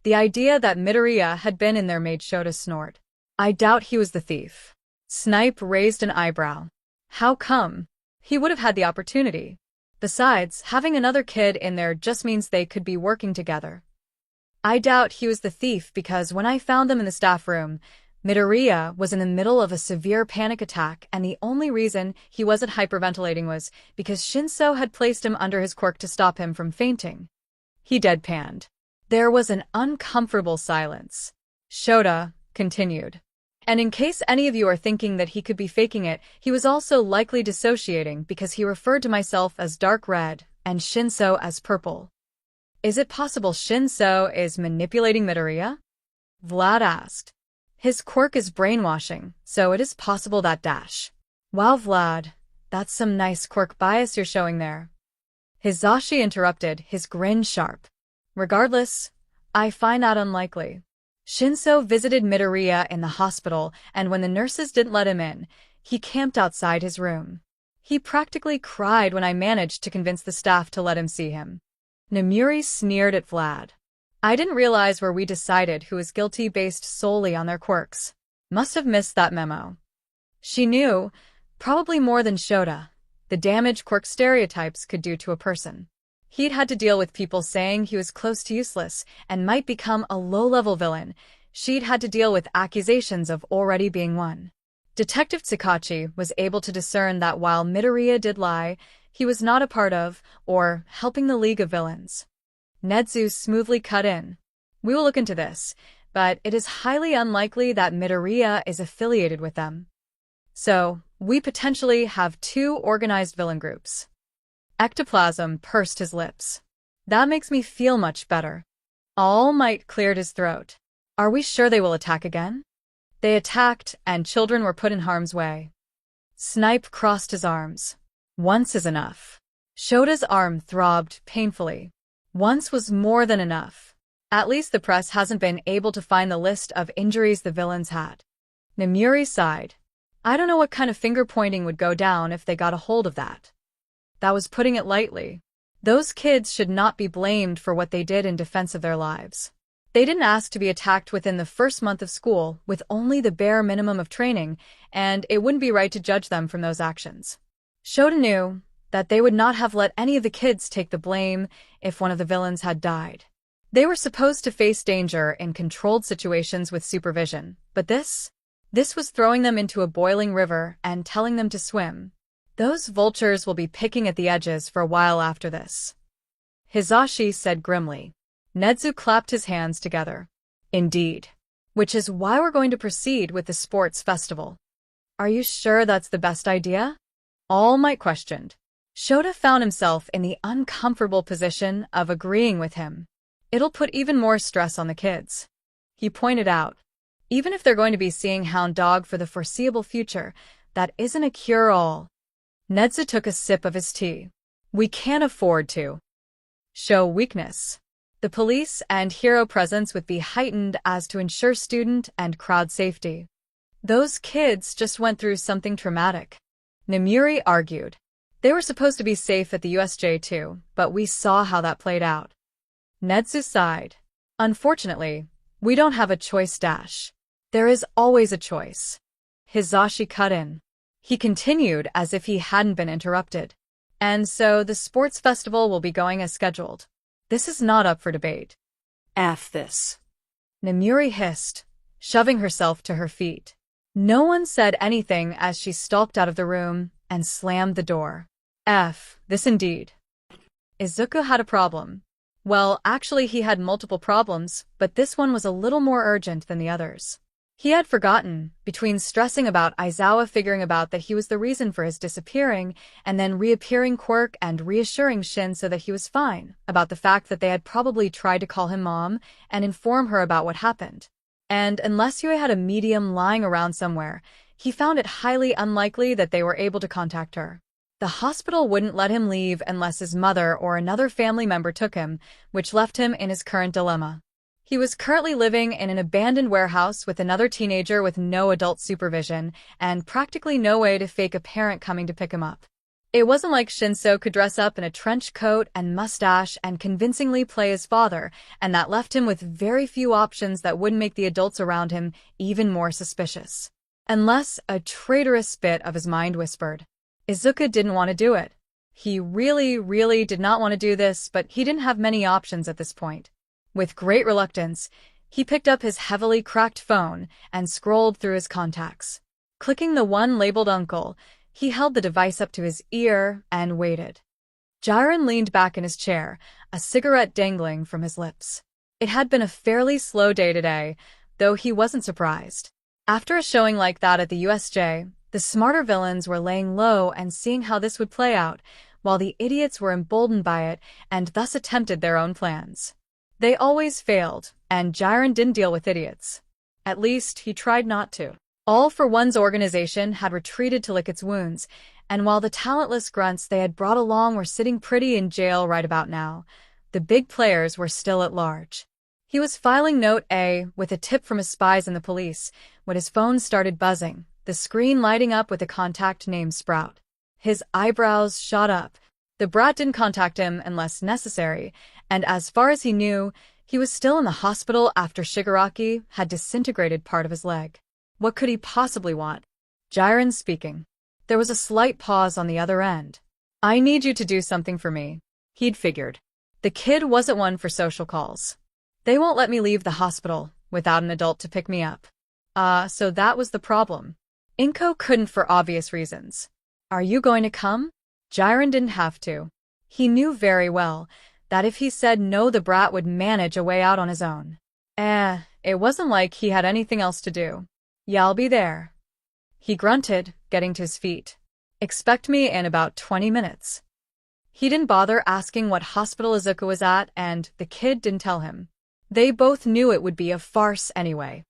The idea that Midoriya had been in there made Shota snort. I doubt he was the thief. Snipe raised an eyebrow. How come? He would have had the opportunity. Besides, having another kid in there just means they could be working together. I doubt he was the thief because when I found them in the staff room, Midoriya was in the middle of a severe panic attack, and the only reason he wasn't hyperventilating was because Shinso had placed him under his quirk to stop him from fainting. He deadpanned. There was an uncomfortable silence. Shota continued. And in case any of you are thinking that he could be faking it, he was also likely dissociating because he referred to myself as dark red and Shinso as purple. Is it possible Shinso is manipulating Midoriya? Vlad asked. His quirk is brainwashing, so it is possible that dash. Wow, Vlad, that's some nice quirk bias you're showing there. Hizashi interrupted, his grin sharp. Regardless, I find that unlikely. Shinso visited Midoriya in the hospital, and when the nurses didn't let him in, he camped outside his room. He practically cried when I managed to convince the staff to let him see him. Namuri sneered at Vlad. I didn't realize where we decided who was guilty based solely on their quirks. Must have missed that memo. She knew, probably more than Shota, the damage quirk stereotypes could do to a person. He'd had to deal with people saying he was close to useless and might become a low-level villain. She'd had to deal with accusations of already being one. Detective Tsukauchi was able to discern that while Midoriya did lie, he was not a part of, or helping the League of Villains. Netsu smoothly cut in. We will look into this, but it is highly unlikely that Midoriya is affiliated with them. So, we potentially have 2 organized villain groups. Ectoplasm pursed his lips. That makes me feel much better. All Might cleared his throat. Are we sure they will attack again? They attacked, and children were put in harm's way. Snipe crossed his arms. Once is enough. Shota's arm throbbed painfully. Once was more than enough. At least the press hasn't been able to find the list of injuries the villains had. Namuri sighed. I don't know what kind of finger-pointing would go down if they got a hold of that. That was putting it lightly. Those kids should not be blamed for what they did in defense of their lives. They didn't ask to be attacked within the first month of school with only the bare minimum of training, and it wouldn't be right to judge them from those actions. Shota knew that they would not have let any of the kids take the blame if one of the villains had died. They were supposed to face danger in controlled situations with supervision, but this was throwing them into a boiling river and telling them to swim. Those vultures will be picking at the edges for a while after this. Hizashi said grimly. Netsu clapped his hands together. Indeed. Which is why we're going to proceed with the sports festival. Are you sure that's the best idea? All Might questioned. Shota found himself in the uncomfortable position of agreeing with him. It'll put even more stress on the kids. He pointed out. Even if they're going to be seeing Hound Dog for the foreseeable future, that isn't a cure-all. Nedza took a sip of his tea. We can't afford to show weakness. The police and hero presence would be heightened as to ensure student and crowd safety. Those kids just went through something traumatic. Namuri argued. They were supposed to be safe at the USJ too, but we saw how that played out. Nedzu sighed. Unfortunately, we don't have a choice dash. There is always a choice. Hizashi cut in. He continued as if he hadn't been interrupted. And so the sports festival will be going as scheduled. This is not up for debate. F this. Namuri hissed, shoving herself to her feet. No one said anything as she stalked out of the room and slammed the door. F this indeed. Izuku had a problem. Well, actually he had multiple problems, but this one was a little more urgent than the others. He had forgotten, between stressing about Aizawa figuring about that he was the reason for his disappearing, and then reappearing Quirk and reassuring Shin so that he was fine, about the fact that they had probably tried to call him mom and inform her about what happened. And unless Yue had a medium lying around somewhere, he found it highly unlikely that they were able to contact her. The hospital wouldn't let him leave unless his mother or another family member took him, which left him in his current dilemma. He was currently living in an abandoned warehouse with another teenager with no adult supervision and practically no way to fake a parent coming to pick him up. It wasn't like Shinso could dress up in a trench coat and mustache and convincingly play his father, and that left him with very few options that wouldn't make the adults around him even more suspicious. Unless a traitorous bit of his mind whispered. Izuku didn't want to do it. He really did not want to do this, but he didn't have many options at this point. With great reluctance, he picked up his heavily cracked phone and scrolled through his contacts. Clicking the one labeled Uncle, he held the device up to his ear and waited. Jiren leaned back in his chair, a cigarette dangling from his lips. It had been a fairly slow day today, though he wasn't surprised. After a showing like that at the USJ, the smarter villains were laying low and seeing how this would play out, while the idiots were emboldened by it and thus attempted their own plans. They always failed, and Jiren didn't deal with idiots. At least, he tried not to. All for One's organization had retreated to lick its wounds, and while the talentless grunts they had brought along were sitting pretty in jail right about now, the big players were still at large. He was filing Note A with a tip from his spies and the police when his phone started buzzing, the screen lighting up with a contact named Sprout. His eyebrows shot up. The brat didn't contact him unless necessary, and as far as he knew, he was still in the hospital after Shigaraki had disintegrated part of his leg. What could he possibly want? Jiren speaking. There was a slight pause on the other end. I need you to do something for me. He'd figured. The kid wasn't one for social calls. They won't let me leave the hospital without an adult to pick me up. So that was the problem. Inko couldn't for obvious reasons. Are you going to come? Jiren didn't have to. He knew very well that if he said no, the brat would manage a way out on his own. It wasn't like he had anything else to do. Yeah, I'll be there. He grunted, getting to his feet. Expect me in about 20 minutes. He didn't bother asking what hospital Izuku was at, and the kid didn't tell him. They both knew it would be a farce anyway.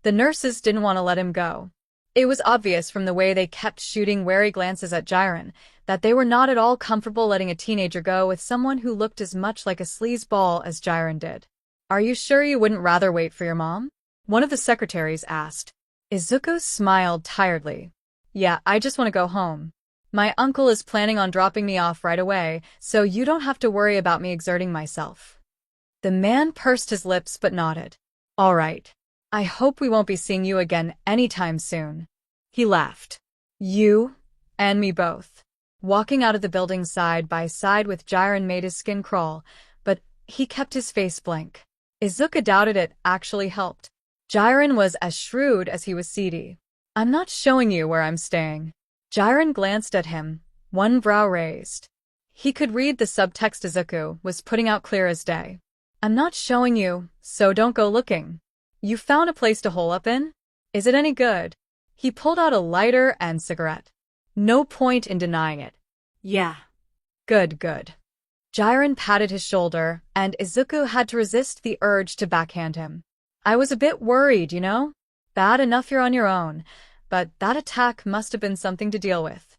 The nurses didn't want to let him go. It was obvious from the way they kept shooting wary glances at Jiren that they were not at all comfortable letting a teenager go with someone who looked as much like a sleazeball as Jiren did. Are you sure you wouldn't rather wait for your mom? One of the secretaries asked. Izuku smiled tiredly. Yeah, I just want to go home. My uncle is planning on dropping me off right away, so you don't have to worry about me exerting myself. The man pursed his lips but nodded. All right. I hope we won't be seeing you again anytime soon. He laughed. You and me both. Walking out of the building side by side with Jiren made his skin crawl, but he kept his face blank. Izuku doubted it actually helped. Jiren was as shrewd as he was seedy. I'm not showing you where I'm staying. Jiren glanced at him, one brow raised. He could read the subtext Izuku was putting out clear as day. I'm not showing you, so don't go looking. You found a place to hole up in? Is it any good? He pulled out a lighter and cigarette. No point in denying it. Yeah. Good. Jiren patted his shoulder, and Izuku had to resist the urge to backhand him. I was a bit worried, you know? Bad enough you're on your own, but that attack must have been something to deal with.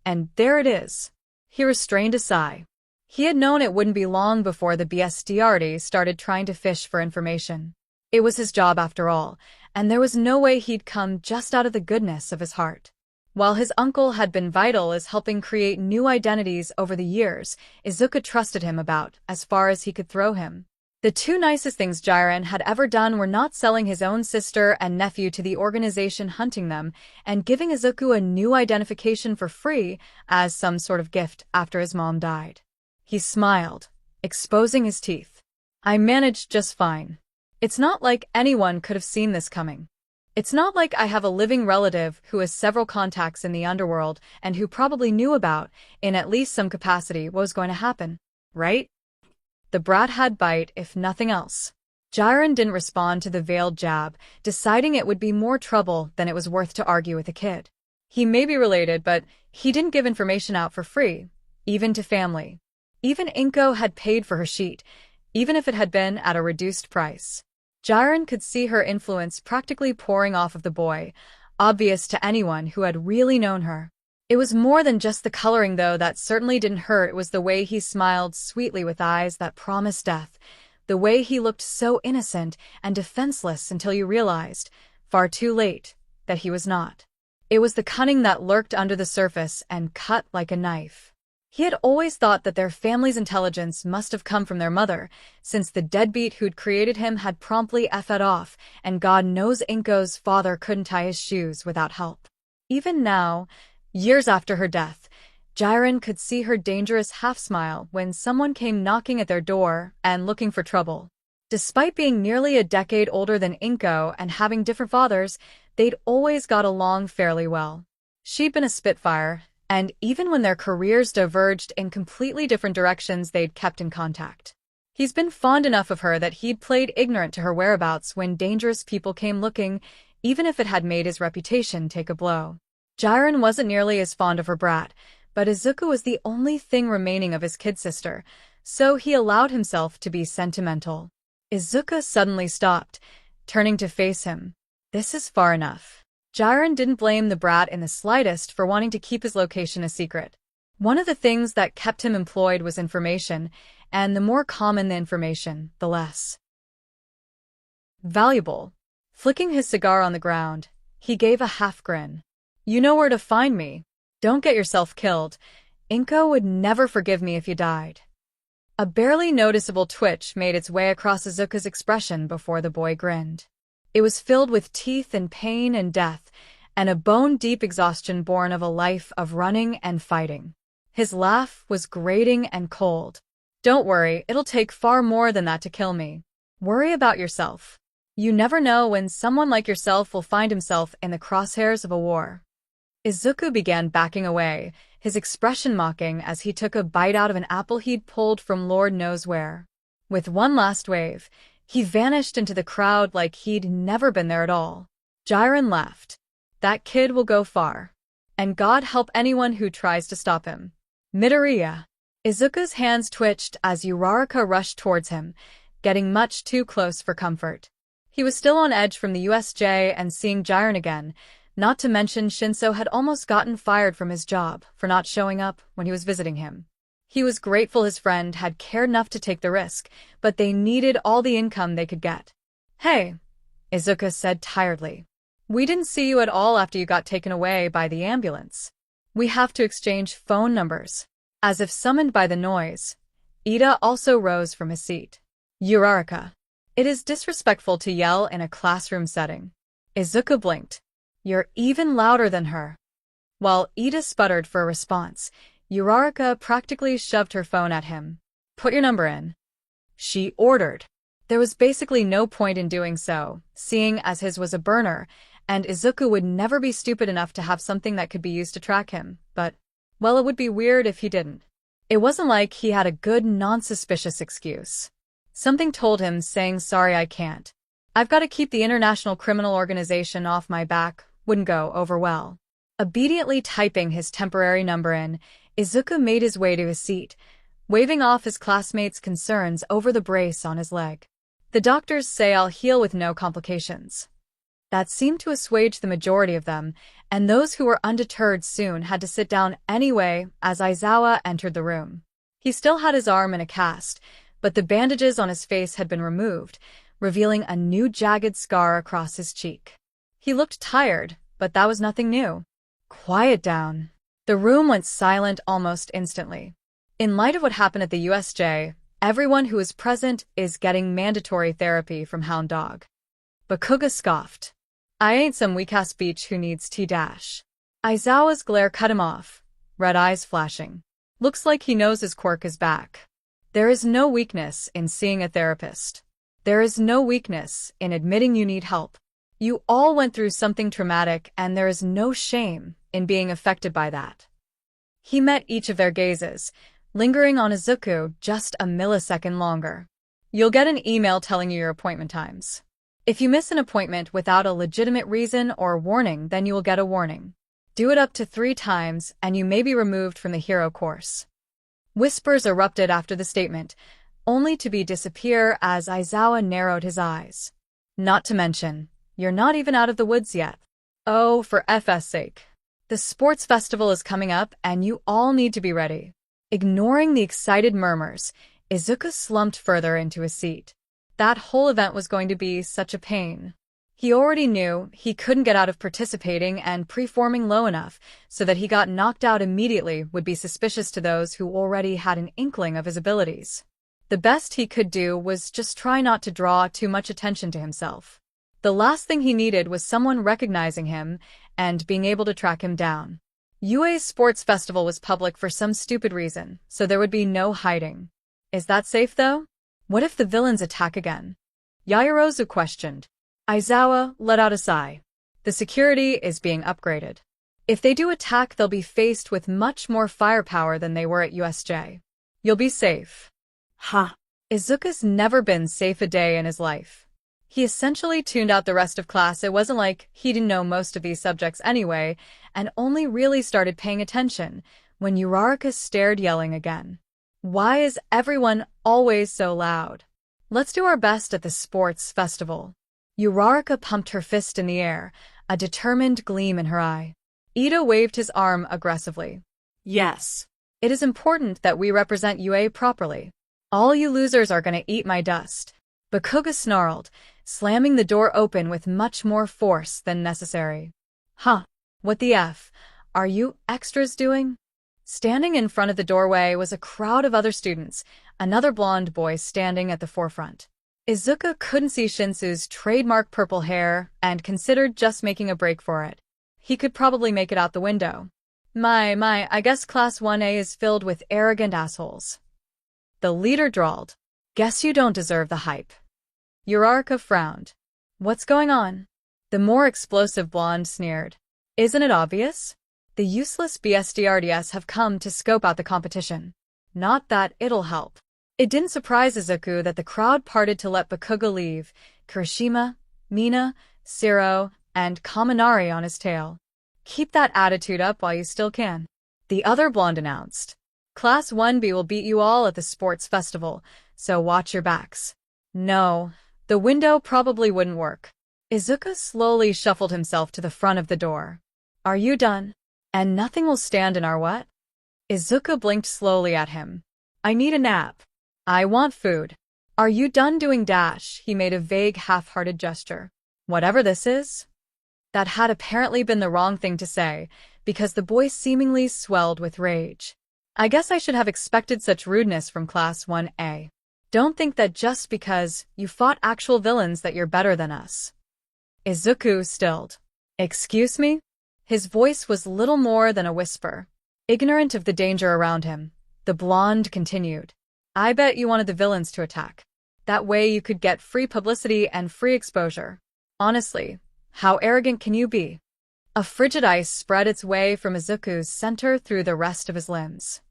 And there it is. He restrained a sigh. He had known it wouldn't be long before the BSDRD started trying to fish for information. It was his job after all, and there was no way he'd come just out of the goodness of his heart. While his uncle had been vital as helping create new identities over the years, Izuku trusted him about as far as he could throw him. The two nicest things Jiren had ever done were not selling his own sister and nephew to the organization hunting them and giving Izuku a new identification for free as some sort of gift after his mom died. He smiled, exposing his teeth. I managed just fine. It's not like anyone could have seen this coming. It's not like I have a living relative who has several contacts in the underworld and who probably knew about, in at least some capacity, what was going to happen, right? The brat had bite, if nothing else. Jiren didn't respond to the veiled jab, deciding it would be more trouble than it was worth to argue with a kid. He may be related, but he didn't give information out for free, even to family. Even Inko had paid for her sheet, even if it had been at a reduced price. Jiren could see her influence practically pouring off of the boy, obvious to anyone who had really known her. It was more than just the coloring, though, that certainly didn't hurt. It was the way he smiled sweetly with eyes that promised death, the way he looked so innocent and defenseless until you realized, far too late, that he was not. It was the cunning that lurked under the surface and cut like a knife. He had always thought that their family's intelligence must have come from their mother, since the deadbeat who'd created him had promptly effed off, and God knows Inko's father couldn't tie his shoes without help. Even now, years after her death, Jiren could see her dangerous half-smile when someone came knocking at their door and looking for trouble. Despite being nearly a decade older than Inko and having different fathers, they'd always got along fairly well. She'd been a Spitfire, and even when their careers diverged in completely different directions, they'd kept in contact. He's been fond enough of her that he'd played ignorant to her whereabouts when dangerous people came looking, even if it had made his reputation take a blow. Jiren wasn't nearly as fond of her brat, but Izuku was the only thing remaining of his kid sister, so he allowed himself to be sentimental. Izuku suddenly stopped, turning to face him. This is far enough. Jiren didn't blame the brat in the slightest for wanting to keep his location a secret. One of the things that kept him employed was information, and the more common the information, the less valuable. Flicking his cigar on the ground, he gave a half-grin. You know where to find me. Don't get yourself killed. Inko would never forgive me if you died. A barely noticeable twitch made its way across Izuku's expression before the boy grinned. It was filled with teeth and pain and death, and a bone-deep exhaustion born of a life of running and fighting. His laugh was grating and cold. Don't worry, it'll take far more than that to kill me. Worry about yourself. You never know when someone like yourself will find himself in the crosshairs of a war. Izuku began backing away, his expression mocking as he took a bite out of an apple he'd pulled from Lord knows where. With one last wave, he vanished into the crowd like he'd never been there at all. Jiren laughed. That kid will go far. And God help anyone who tries to stop him. Midoriya. Izuku's hands twitched as Uraraka rushed towards him, getting much too close for comfort. He was still on edge from the USJ and seeing Jiren again, not to mention Shinso had almost gotten fired from his job for not showing up when he was visiting him. He was grateful his friend had cared enough to take the risk, but they needed all the income they could get. Hey, Izuku said tiredly. We didn't see you at all after you got taken away by the ambulance. We have to exchange phone numbers. As if summoned by the noise, Ida also rose from his seat. Uraraka. It is disrespectful to yell in a classroom setting. Izuku blinked. You're even louder than her. While Ida sputtered for a response, Uraraka practically shoved her phone at him. Put your number in. She ordered. There was basically no point in doing so, seeing as his was a burner, and Izuku would never be stupid enough to have something that could be used to track him, but, well, it would be weird if he didn't. It wasn't like he had a good, non-suspicious excuse. Something told him saying sorry I can't. I've got to keep the International Criminal Organization off my back wouldn't go over well. Obediently typing his temporary number in, Izuku made his way to his seat, waving off his classmates' concerns over the brace on his leg. The doctors say I'll heal with no complications. That seemed to assuage the majority of them, And those who were undeterred soon had to sit down anyway as Aizawa entered the room. He still had his arm in a cast, but the bandages on his face had been removed, revealing a new jagged scar across his cheek. He looked tired, but that was nothing new. Quiet down. The room went silent almost instantly. In light of what happened at the USJ, everyone who is present is getting mandatory therapy from Hound Dog. Bakuga scoffed. I ain't some weak-ass beach who needs T-dash. Aizawa's glare cut him off, red eyes flashing. Looks like he knows his quirk is back. There is no weakness in seeing a therapist. There is no weakness in admitting you need help. You all went through something traumatic, and there is no shame in being affected by that. He met each of their gazes, lingering on Izuku just a millisecond longer. You'll get an email telling you your appointment times. If you miss an appointment without a legitimate reason or warning, then you will get a warning. Do it up to 3 times, and you may be removed from the hero course. Whispers erupted after the statement, only to disappear as Aizawa narrowed his eyes. Not to mention, you're not even out of the woods yet. Oh, for FS sake. The sports festival is coming up, and you all need to be ready. Ignoring the excited murmurs, Izuku slumped further into his seat. That whole event was going to be such a pain. He already knew he couldn't get out of participating, and preforming low enough so that he got knocked out immediately would be suspicious to those who already had an inkling of his abilities. The best he could do was just try not to draw too much attention to himself. The last thing he needed was someone recognizing him and being able to track him down. UA's sports festival was public for some stupid reason, so there would be no hiding. Is that safe, though? What if the villains attack again? Yaoyorozu questioned. Aizawa let out a sigh. The security is being upgraded. If they do attack, they'll be faced with much more firepower than they were at USJ. You'll be safe. Ha. Izuku's never been safe a day in his life. He essentially tuned out the rest of class. It wasn't like he didn't know most of these subjects anyway, and only really started paying attention when Uraraka stared, yelling again. Why is everyone always so loud? Let's do our best at the sports festival. Uraraka pumped her fist in the air, a determined gleam in her eye. Ito waved his arm aggressively. Yes. It is important that we represent UA properly. All you losers are gonna eat my dust. Bakuga snarled, slamming the door open with much more force than necessary. Huh? What the F are you extras doing? Standing in front of the doorway was a crowd of other students, another blonde boy standing at the forefront. Izuku couldn't see Shinsu's trademark purple hair and considered just making a break for it. He could probably make it out the window. I guess Class 1A is filled with arrogant assholes. The leader drawled. Guess you don't deserve the hype. Uraraka frowned. What's going on? The more explosive blonde sneered. Isn't it obvious? The useless BSDRDS have come to scope out the competition. Not that it'll help. It didn't surprise Izuku that the crowd parted to let Bakuga leave, Kirishima, Mina, Siro, and Kaminari on his tail. Keep that attitude up while you still can. The other blonde announced. Class 1B will beat you all at the sports festival, so watch your backs. No, the window probably wouldn't work. Izuku slowly shuffled himself to the front of the door. Are you done? And nothing will stand in our what? Izuku blinked slowly at him. I need a nap. I want food. Are you done doing dash? He made a vague half-hearted gesture. Whatever this is? That had apparently been the wrong thing to say, because the boy seemingly swelled with rage. I guess I should have expected such rudeness from Class 1A. Don't think that just because you fought actual villains that you're better than us. Izuku stilled. Excuse me? His voice was little more than a whisper. Ignorant of the danger around him, the blonde continued. I bet you wanted the villains to attack. That way you could get free publicity and free exposure. Honestly, how arrogant can you be? A frigid ice spread its way from Izuku's center through the rest of his limbs.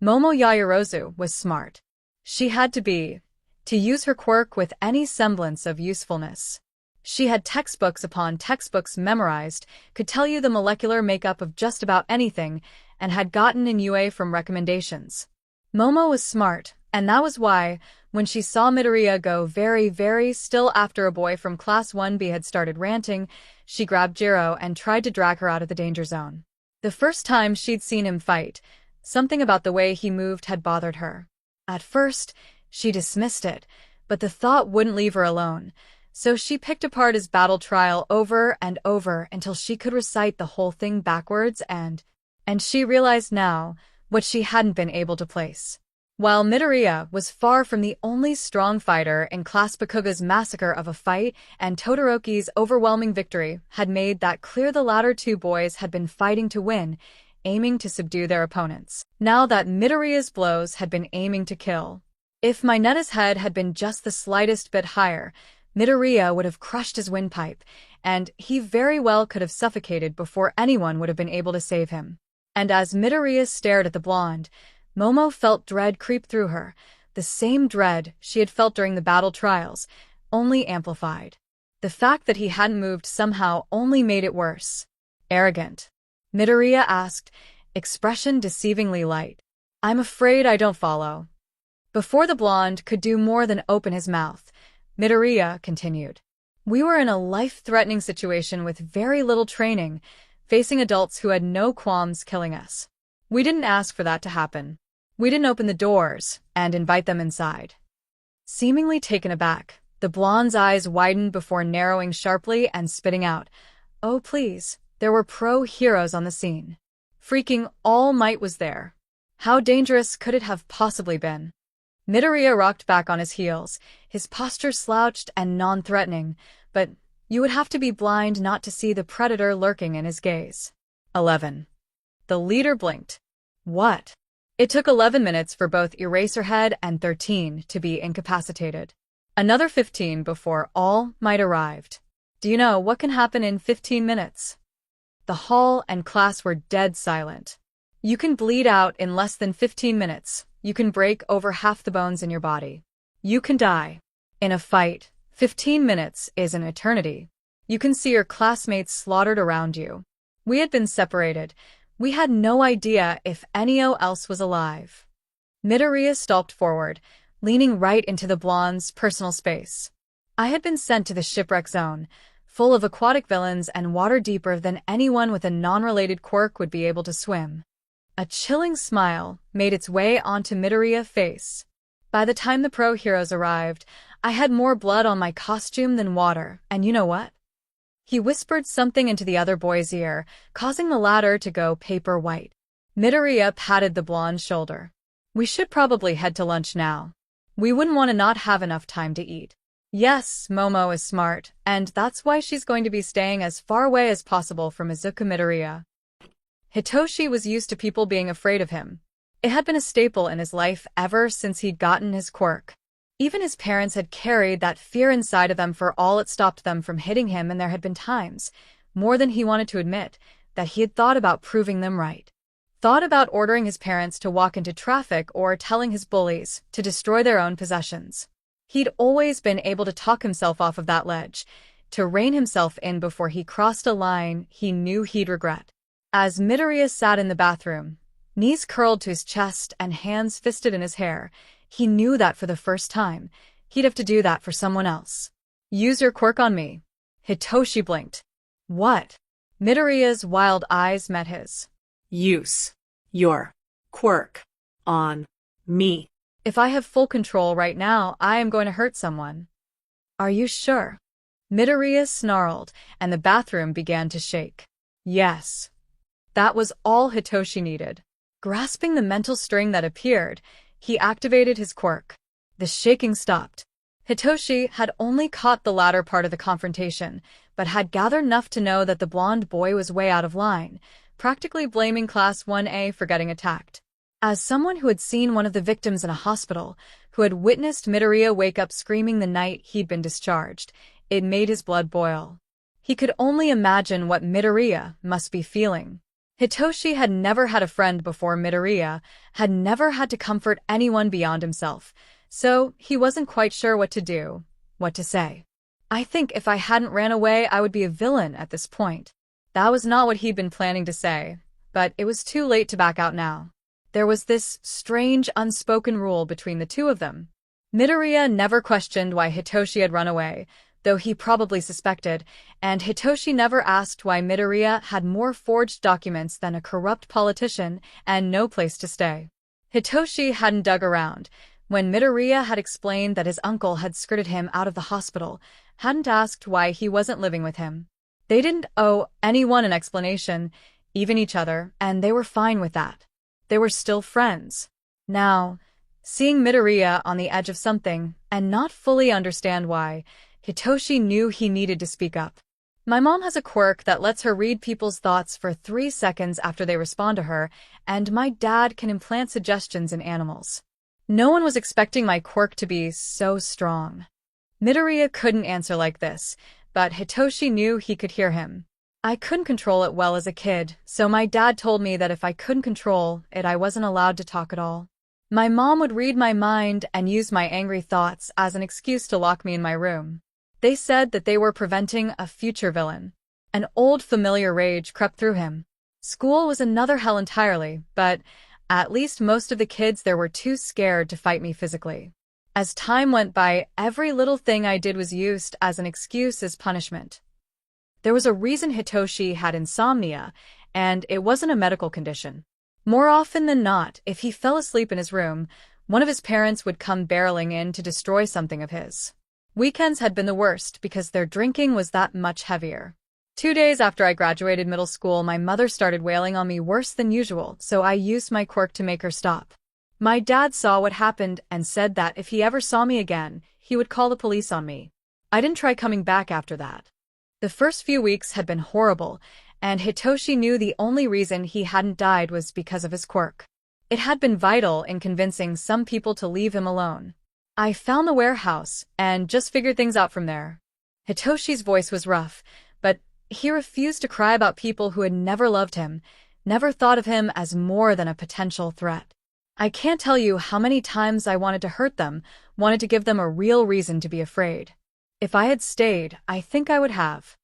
Momo Yaoyorozu was smart. She had to use her quirk with any semblance of usefulness. She had textbooks upon textbooks memorized, could tell you the molecular makeup of just about anything, and had gotten an UA from recommendations. Momo was smart, and that was why, when she saw Midoriya go very, very still after a boy from Class 1B had started ranting, she grabbed Jiro and tried to drag her out of the danger zone. The first time she'd seen him fight, something about the way he moved had bothered her. At first, she dismissed it, but the thought wouldn't leave her alone, so she picked apart his battle trial over and over until she could recite the whole thing backwards and she realized now what she hadn't been able to place. While Midoriya was far from the only strong fighter in Class Bakuga's massacre of a fight, and Todoroki's overwhelming victory had made that clear, the latter two boys had been fighting to win, aiming to subdue their opponents. Now that Midoriya's blows had been aiming to kill. If Minata's head had been just the slightest bit higher, Midoriya would have crushed his windpipe, and he very well could have suffocated before anyone would have been able to save him. And as Midoriya stared at the blonde, Momo felt dread creep through her, the same dread she had felt during the battle trials, only amplified. The fact that he hadn't moved somehow only made it worse. Arrogant? Midoriya asked, expression deceivingly light. I'm afraid I don't follow. Before the blonde could do more than open his mouth, Midoriya continued. We were in a life-threatening situation with very little training, facing adults who had no qualms killing us. We didn't ask for that to happen. We didn't open the doors and invite them inside. Seemingly taken aback, the blonde's eyes widened before narrowing sharply and spitting out, "Oh please, there were pro-heroes on the scene. Freaking All Might was there. How dangerous could it have possibly been?" Midoriya rocked back on his heels, his posture slouched and non-threatening, but you would have to be blind not to see the predator lurking in his gaze. 11. The leader blinked. What? It took 11 minutes for both Eraserhead and 13 to be incapacitated. Another 15 before All Might arrived. Do you know what can happen in 15 minutes? The hall and class were dead silent. You can bleed out in less than 15 minutes. You can break over half the bones in your body. You can die. In a fight, 15 minutes is an eternity. You can see your classmates slaughtered around you. We had been separated. We had no idea if anyone else was alive. Midoriya stalked forward, leaning right into the blonde's personal space. I had been sent to the shipwreck zone, full of aquatic villains and water deeper than anyone with a non-related quirk would be able to swim. A chilling smile made its way onto Midoriya's face. By the time the pro-heroes arrived, I had more blood on my costume than water, and you know what? He whispered something into the other boy's ear, causing the latter to go paper white. Midoriya patted the blonde's shoulder. We should probably head to lunch now. We wouldn't want to not have enough time to eat. Yes, Momo is smart, and that's why she's going to be staying as far away as possible from Izuku Midoriya. Hitoshi was used to people being afraid of him. It had been a staple in his life ever since he'd gotten his quirk. Even his parents had carried that fear inside of them for all it stopped them from hitting him, and there had been times, more than he wanted to admit, that he had thought about proving them right. Thought about ordering his parents to walk into traffic or telling his bullies to destroy their own possessions. He'd always been able to talk himself off of that ledge, to rein himself in before he crossed a line he knew he'd regret. As Midoriya sat in the bathroom, knees curled to his chest and hands fisted in his hair, he knew that for the first time, he'd have to do that for someone else. Use your quirk on me. Hitoshi blinked. What? Midoriya's wild eyes met his. Use your quirk on me. If I have full control right now, I am going to hurt someone. Are you sure? Midoriya snarled, and the bathroom began to shake. Yes. That was all Hitoshi needed. Grasping the mental string that appeared, he activated his quirk. The shaking stopped. Hitoshi had only caught the latter part of the confrontation, but had gathered enough to know that the blonde boy was way out of line, practically blaming Class 1A for getting attacked. As someone who had seen one of the victims in a hospital, who had witnessed Midoriya wake up screaming the night he'd been discharged, it made his blood boil. He could only imagine what Midoriya must be feeling. Hitoshi had never had a friend before Midoriya, had never had to comfort anyone beyond himself, so he wasn't quite sure what to do, what to say. I think if I hadn't ran away, I would be a villain at this point. That was not what he'd been planning to say, but it was too late to back out now. There was this strange unspoken rule between the two of them. Midoriya never questioned why Hitoshi had run away. though he probably suspected, and Hitoshi never asked why Midoriya had more forged documents than a corrupt politician and no place to stay. Hitoshi hadn't dug around. When Midoriya had explained that his uncle had skirted him out of the hospital, hadn't asked why he wasn't living with him. They didn't owe anyone an explanation, even each other, and they were fine with that. They were still friends. Now, seeing Midoriya on the edge of something, and not fully understand why, Hitoshi knew he needed to speak up. My mom has a quirk that lets her read people's thoughts for 3 seconds after they respond to her, and my dad can implant suggestions in animals. No one was expecting my quirk to be so strong. Midoriya couldn't answer like this, but Hitoshi knew he could hear him. I couldn't control it well as a kid, so my dad told me that if I couldn't control it, I wasn't allowed to talk at all. My mom would read my mind and use my angry thoughts as an excuse to lock me in my room. They said that they were preventing a future villain. An old familiar rage crept through him. School was another hell entirely, but at least most of the kids there were too scared to fight me physically. As time went by, every little thing I did was used as an excuse as punishment. There was a reason Hitoshi had insomnia, and it wasn't a medical condition. More often than not, if he fell asleep in his room, one of his parents would come barreling in to destroy something of his. Weekends had been the worst because their drinking was that much heavier. 2 days after I graduated middle school, my mother started wailing on me worse than usual, so I used my quirk to make her stop. My dad saw what happened and said that if he ever saw me again, he would call the police on me. I didn't try coming back after that. The first few weeks had been horrible, and Hitoshi knew the only reason he hadn't died was because of his quirk. It had been vital in convincing some people to leave him alone. I found the warehouse and just figured things out from there. Hitoshi's voice was rough, but he refused to cry about people who had never loved him, never thought of him as more than a potential threat. I can't tell you how many times I wanted to hurt them, wanted to give them a real reason to be afraid. If I had stayed, I think I would have.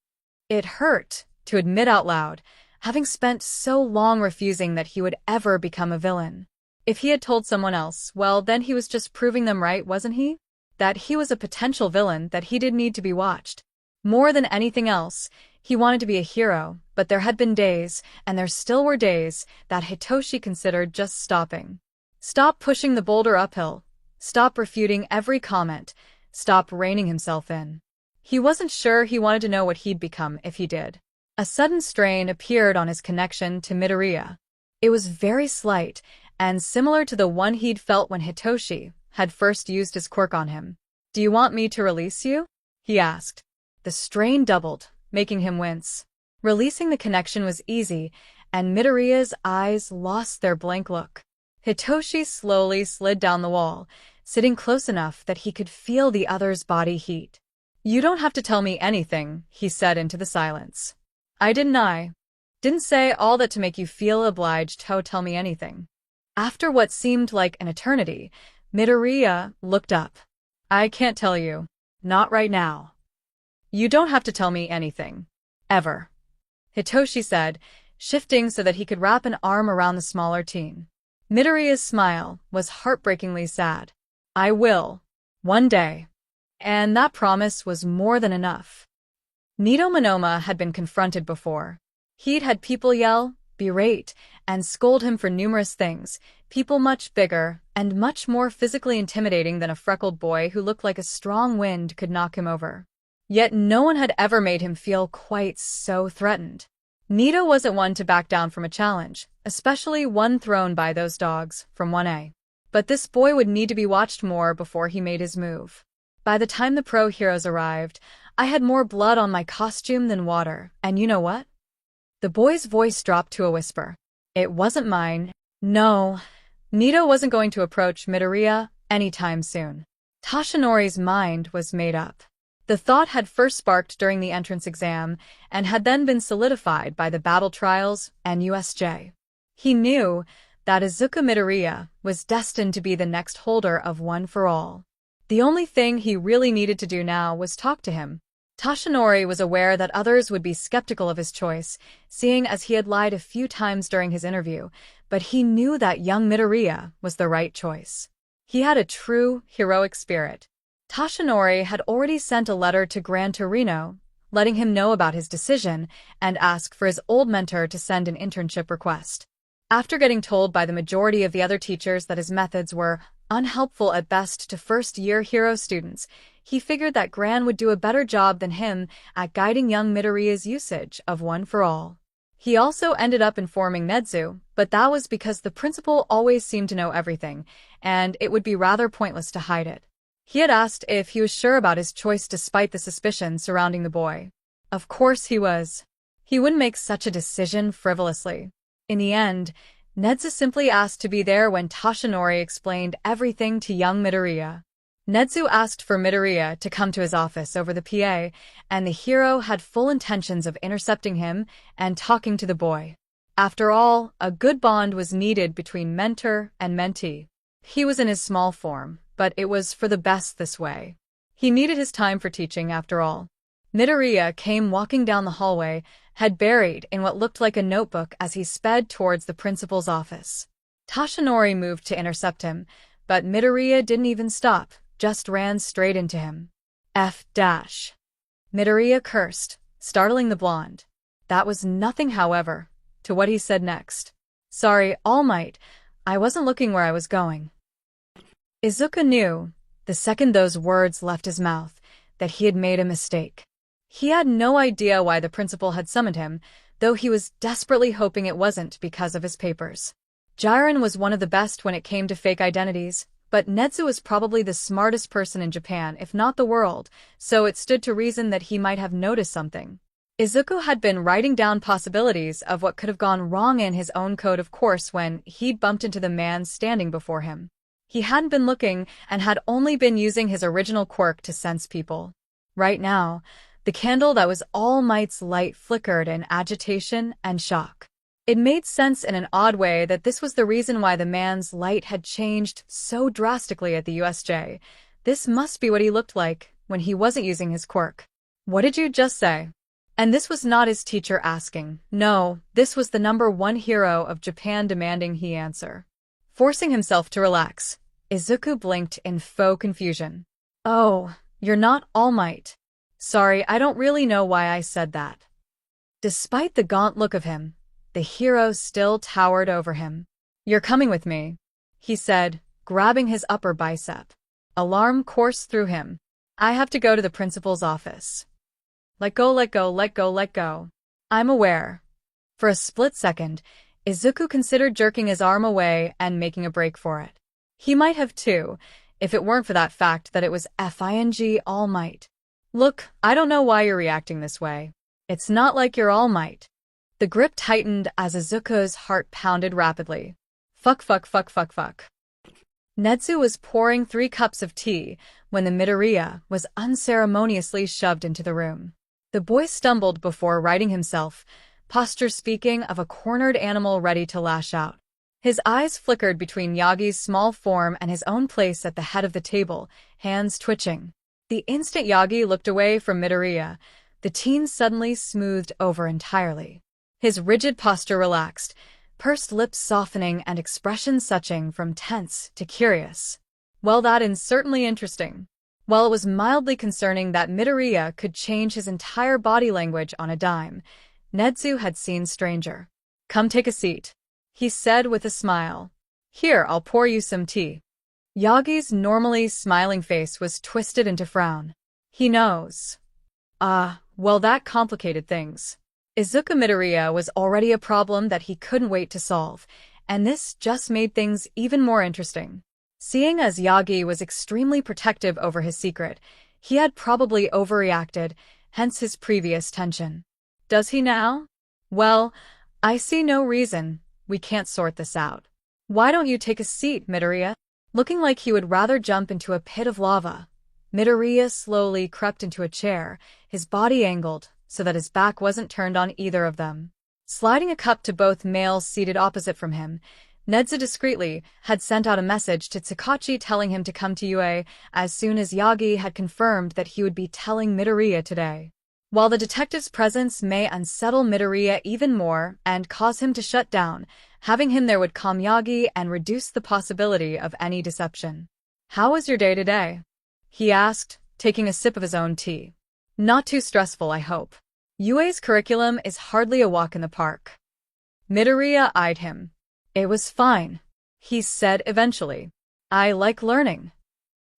It hurt to admit out loud, having spent so long refusing that he would ever become a villain. If he had told someone else, well, then he was just proving them right, wasn't he? That he was a potential villain, that he did need to be watched. More than anything else, he wanted to be a hero, but there had been days, and there still were days, that Hitoshi considered just stopping. Stop pushing the boulder uphill. Stop refuting every comment. Stop reining himself in. He wasn't sure he wanted to know what he'd become if he did. A sudden strain appeared on his connection to Midoriya. It was very slight, and similar to the one he'd felt when Hitoshi had first used his quirk on him. "Do you want me to release you?" he asked. The strain doubled, making him wince. Releasing the connection was easy, and Midoriya's eyes lost their blank look. Hitoshi slowly slid down the wall, sitting close enough that he could feel the other's body heat. "You don't have to tell me anything," he said into the silence. I didn't say all that to make you feel obliged to tell me anything." After what seemed like an eternity, Midoriya looked up. "I can't tell you. Not right now." "You don't have to tell me anything. Ever," Hitoshi said, shifting so that he could wrap an arm around the smaller teen. Midoriya's smile was heartbreakingly sad. "I will. One day." And that promise was more than enough. Nito Monoma had been confronted before. He'd had people yell, berate, and scold him for numerous things, people much bigger and much more physically intimidating than a freckled boy who looked like a strong wind could knock him over. Yet no one had ever made him feel quite so threatened. Nito wasn't one to back down from a challenge, especially one thrown by those dogs from 1A. But this boy would need to be watched more before he made his move. By the time the pro heroes arrived, I had more blood on my costume than water, and you know what? The boy's voice dropped to a whisper. It wasn't mine. No, Nito wasn't going to approach Midoriya anytime soon. Tashinori's mind was made up. The thought had first sparked during the entrance exam and had then been solidified by the battle trials and USJ. He knew that Izuku Midoriya was destined to be the next holder of One for All. The only thing he really needed to do now was talk to him. Tashinori was aware that others would be skeptical of his choice, seeing as he had lied a few times during his interview, but he knew that young Midoriya was the right choice. He had a true, heroic spirit. Tashinori had already sent a letter to Gran Torino, letting him know about his decision and ask for his old mentor to send an internship request. After getting told by the majority of the other teachers that his methods were unhelpful at best to first-year hero students, he figured that Gran would do a better job than him at guiding young Midoriya's usage of One for All. He also ended up informing Nezu, but that was because the principal always seemed to know everything, and it would be rather pointless to hide it. He had asked if he was sure about his choice despite the suspicion surrounding the boy. Of course he was. He wouldn't make such a decision frivolously. In the end, Nezu simply asked to be there when Tashinori explained everything to young Midoriya. Nezu asked for Midoriya to come to his office over the PA, and the hero had full intentions of intercepting him and talking to the boy. After all, a good bond was needed between mentor and mentee. He was in his small form, but it was for the best this way. He needed his time for teaching after all. Midoriya came walking down the hallway, head buried in what looked like a notebook as he sped towards the principal's office. Tashinori moved to intercept him, but Midoriya didn't even stop, just ran straight into him. Midoriya cursed, startling the blonde. That was nothing, however, to what he said next. Sorry, All Might, I wasn't looking where I was going. Izuku knew, the second those words left his mouth, that he had made a mistake. He had no idea why the principal had summoned him, though he was desperately hoping it wasn't because of his papers. Jiren was one of the best when it came to fake identities, but Nezu was probably the smartest person in Japan, if not the world, so it stood to reason that he might have noticed something. Izuku had been writing down possibilities of what could have gone wrong in his own code of course when he'd bumped into the man standing before him. He hadn't been looking and had only been using his original quirk to sense people. Right now, the candle that was All Might's light flickered in agitation and shock. It made sense in an odd way that this was the reason why the man's light had changed so drastically at the USJ. This must be what he looked like when he wasn't using his quirk. What did you just say? And this was not his teacher asking. No, this was the #1 hero of Japan demanding he answer. Forcing himself to relax, Izuku blinked in faux confusion. Oh, you're not All Might. Sorry, I don't really know why I said that. Despite the gaunt look of him, the hero still towered over him. You're coming with me, he said, grabbing his upper bicep. Alarm coursed through him. I have to go to the principal's office. Let go, let go, let go, let go. I'm aware. For a split second, Izuku considered jerking his arm away and making a break for it. He might have too, if it weren't for that fact that it was FING All Might. Look, I don't know why you're reacting this way. It's not like you're All Might. The grip tightened as Izuku's heart pounded rapidly. Fuck. Nezu was pouring 3 cups of tea when the Midoriya was unceremoniously shoved into the room. The boy stumbled before righting himself, posture speaking of a cornered animal ready to lash out. His eyes flickered between Yagi's small form and his own place at the head of the table, hands twitching. The instant Yagi looked away from Midoriya, the teen suddenly smoothed over entirely. His rigid posture relaxed, pursed lips softening and expression switching from tense to curious. Well, that is certainly interesting. While it was mildly concerning that Midoriya could change his entire body language on a dime, Nezu had seen stranger. Come take a seat, he said with a smile. Here, I'll pour you some tea. Yagi's normally smiling face was twisted into frown. He knows. Well, that complicated things. Izuku Midoriya was already a problem that he couldn't wait to solve, and this just made things even more interesting. Seeing as Yagi was extremely protective over his secret, he had probably overreacted, hence his previous tension. Does he now? Well, I see no reason we can't sort this out. Why don't you take a seat, Midoriya? Looking like he would rather jump into a pit of lava, Midoriya slowly crept into a chair, his body angled so that his back wasn't turned on either of them. Sliding a cup to both males seated opposite from him, Nezu discreetly had sent out a message to Tsukauchi telling him to come to UA as soon as Yagi had confirmed that he would be telling Midoriya today. While the detective's presence may unsettle Midoriya even more and cause him to shut down, having him there would calm Yagi and reduce the possibility of any deception. How was your day today? he asked, taking a sip of his own tea. Not too stressful, I hope. UA's curriculum is hardly a walk in the park. Midoriya eyed him. It was fine, he said eventually. I like learning.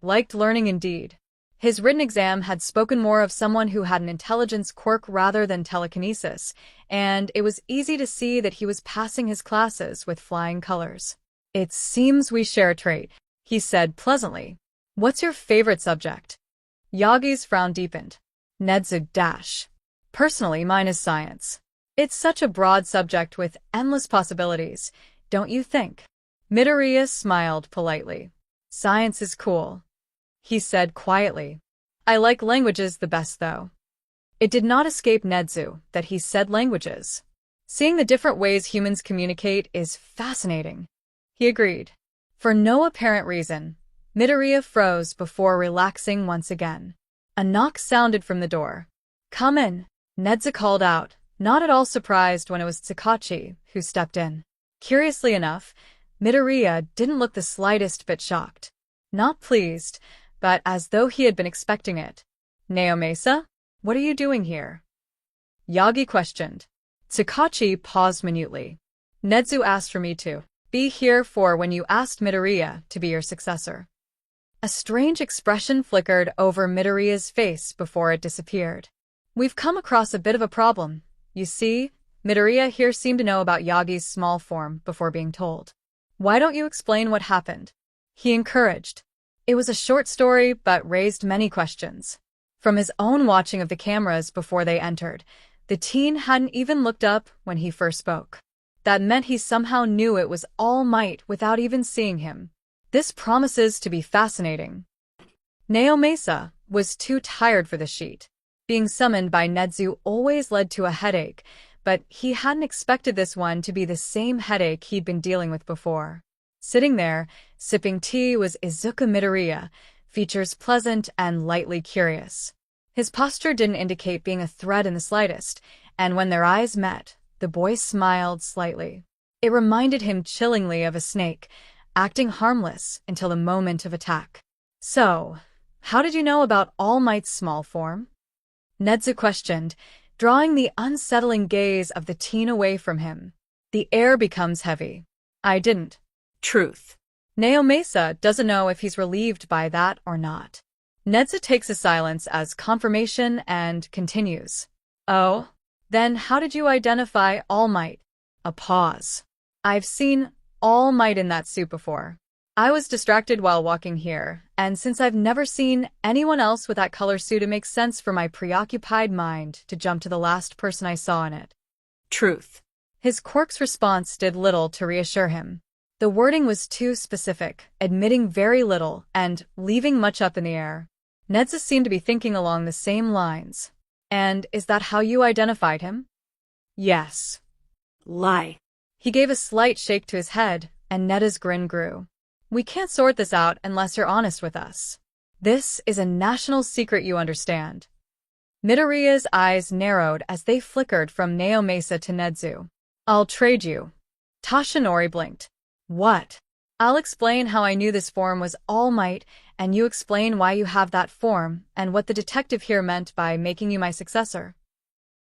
Liked learning indeed. His written exam had spoken more of someone who had an intelligence quirk rather than telekinesis, and it was easy to see that he was passing his classes with flying colors. It seems we share a trait, he said pleasantly. What's your favorite subject? Yagi's frown deepened. Nezu dash. Personally, mine is science. It's such a broad subject with endless possibilities, don't you think? Midoriya smiled politely. Science is cool, he said quietly. I like languages the best, though. It did not escape Nezu that he said languages. Seeing the different ways humans communicate is fascinating. He agreed. For no apparent reason, Midoriya froze before relaxing once again. A knock sounded from the door. Come in, Nezu called out, not at all surprised when it was Tsukachi who stepped in. Curiously enough, Midoriya didn't look the slightest bit shocked. Not pleased, but as though he had been expecting it. Naomasa, what are you doing here? Yagi questioned. Tsukachi paused minutely. Nezu asked for me to be here for when you asked Midoriya to be your successor. A strange expression flickered over Midoriya's face before it disappeared. We've come across a bit of a problem. You see, Midoriya here seemed to know about Yagi's small form before being told. Why don't you explain what happened? He encouraged. It was a short story, but raised many questions. From his own watching of the cameras before they entered, the teen hadn't even looked up when he first spoke. That meant he somehow knew it was All Might without even seeing him. This promises to be fascinating. Naomasa was too tired for the sheet. Being summoned by Nezu always led to a headache, but he hadn't expected this one to be the same headache he'd been dealing with before. Sitting there, sipping tea was Izuku Midoriya, features pleasant and lightly curious. His posture didn't indicate being a threat in the slightest, and when their eyes met, the boy smiled slightly. It reminded him chillingly of a snake, acting harmless until the moment of attack. So, how did you know about All Might's small form? Nezu questioned, drawing the unsettling gaze of the teen away from him. The air becomes heavy. I didn't. Truth. Naomasa doesn't know if he's relieved by that or not. Nezu takes his silence as confirmation and continues. Oh? Then how did you identify All Might? A pause. I've seen All Might in that suit before. I was distracted while walking here, and since I've never seen anyone else with that color suit, it makes sense for my preoccupied mind to jump to the last person I saw in it. Truth. His quirk's response did little to reassure him. The wording was too specific, admitting very little and leaving much up in the air. Nezu seemed to be thinking along the same lines. And is that how you identified him? Yes. Lie. He gave a slight shake to his head, and Neda's grin grew. We can't sort this out unless you're honest with us. This is a national secret, you understand. Midoriya's eyes narrowed as they flickered from Naomasa to Nezu. I'll trade you. Tashinori blinked. What? I'll explain how I knew this form was All Might, and you explain why you have that form, and what the detective here meant by making you my successor.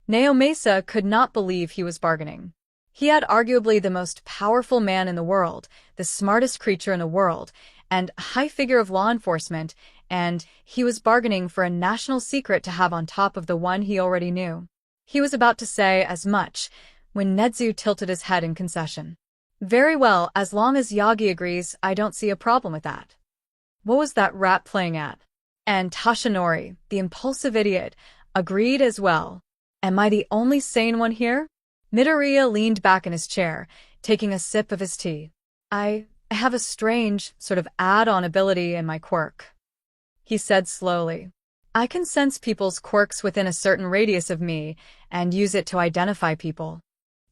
Naomasa could not believe he was bargaining. He had arguably the most powerful man in the world, the smartest creature in the world, and a high figure of law enforcement, and he was bargaining for a national secret to have on top of the one he already knew. He was about to say as much when Nezu tilted his head in concession. Very well, as long as Yagi agrees, I don't see a problem with that. What was that rat playing at? And Tashinori, the impulsive idiot, agreed as well. Am I the only sane one here? Midoriya leaned back in his chair, taking a sip of his tea. I have a strange, sort of add-on ability in my quirk, he said slowly. I can sense people's quirks within a certain radius of me and use it to identify people.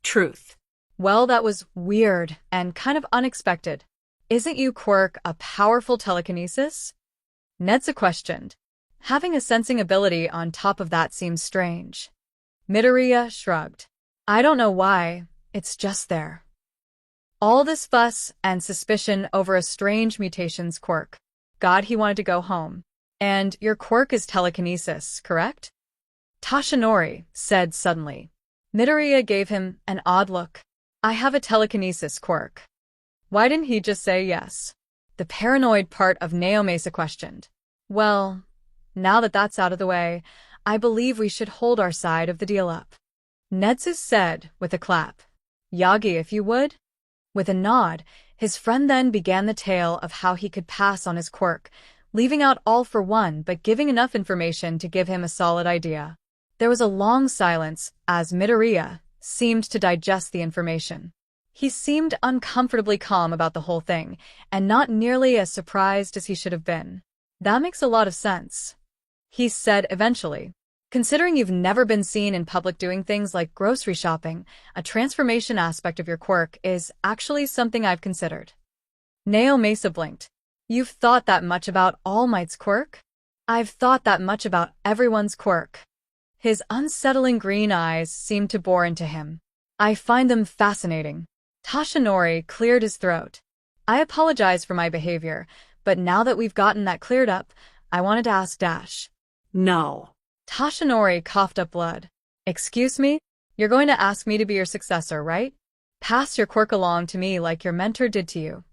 Truth. Well, that was weird and kind of unexpected. Isn't you quirk a powerful telekinesis? Nezu questioned. Having a sensing ability on top of that seems strange. Midoriya shrugged. I don't know why, it's just there. All this fuss and suspicion over a strange mutations quirk. God, he wanted to go home. And your quirk is telekinesis, correct? Tashinori said suddenly. Midoriya gave him an odd look. I have a telekinesis quirk. Why didn't he just say yes? The paranoid part of Naomasa questioned. Well, now that that's out of the way, I believe we should hold our side of the deal up. Netsu said with a clap. Yagi, if you would? With a nod, his friend then began the tale of how he could pass on his quirk, leaving out all for one but giving enough information to give him a solid idea. There was a long silence as Midoriya seemed to digest the information. He seemed uncomfortably calm about the whole thing, and not nearly as surprised as he should have been. That makes a lot of sense, he said eventually. Considering you've never been seen in public doing things like grocery shopping, a transformation aspect of your quirk is actually something I've considered. Naomasa blinked. You've thought that much about All Might's quirk? I've thought that much about everyone's quirk. His unsettling green eyes seemed to bore into him. I find them fascinating. Tashinori cleared his throat. I apologize for my behavior, but now that we've gotten that cleared up, I wanted to ask Dash. No. Tashinori coughed up blood. Excuse me? You're going to ask me to be your successor, right? Pass your quirk along to me like your mentor did to you.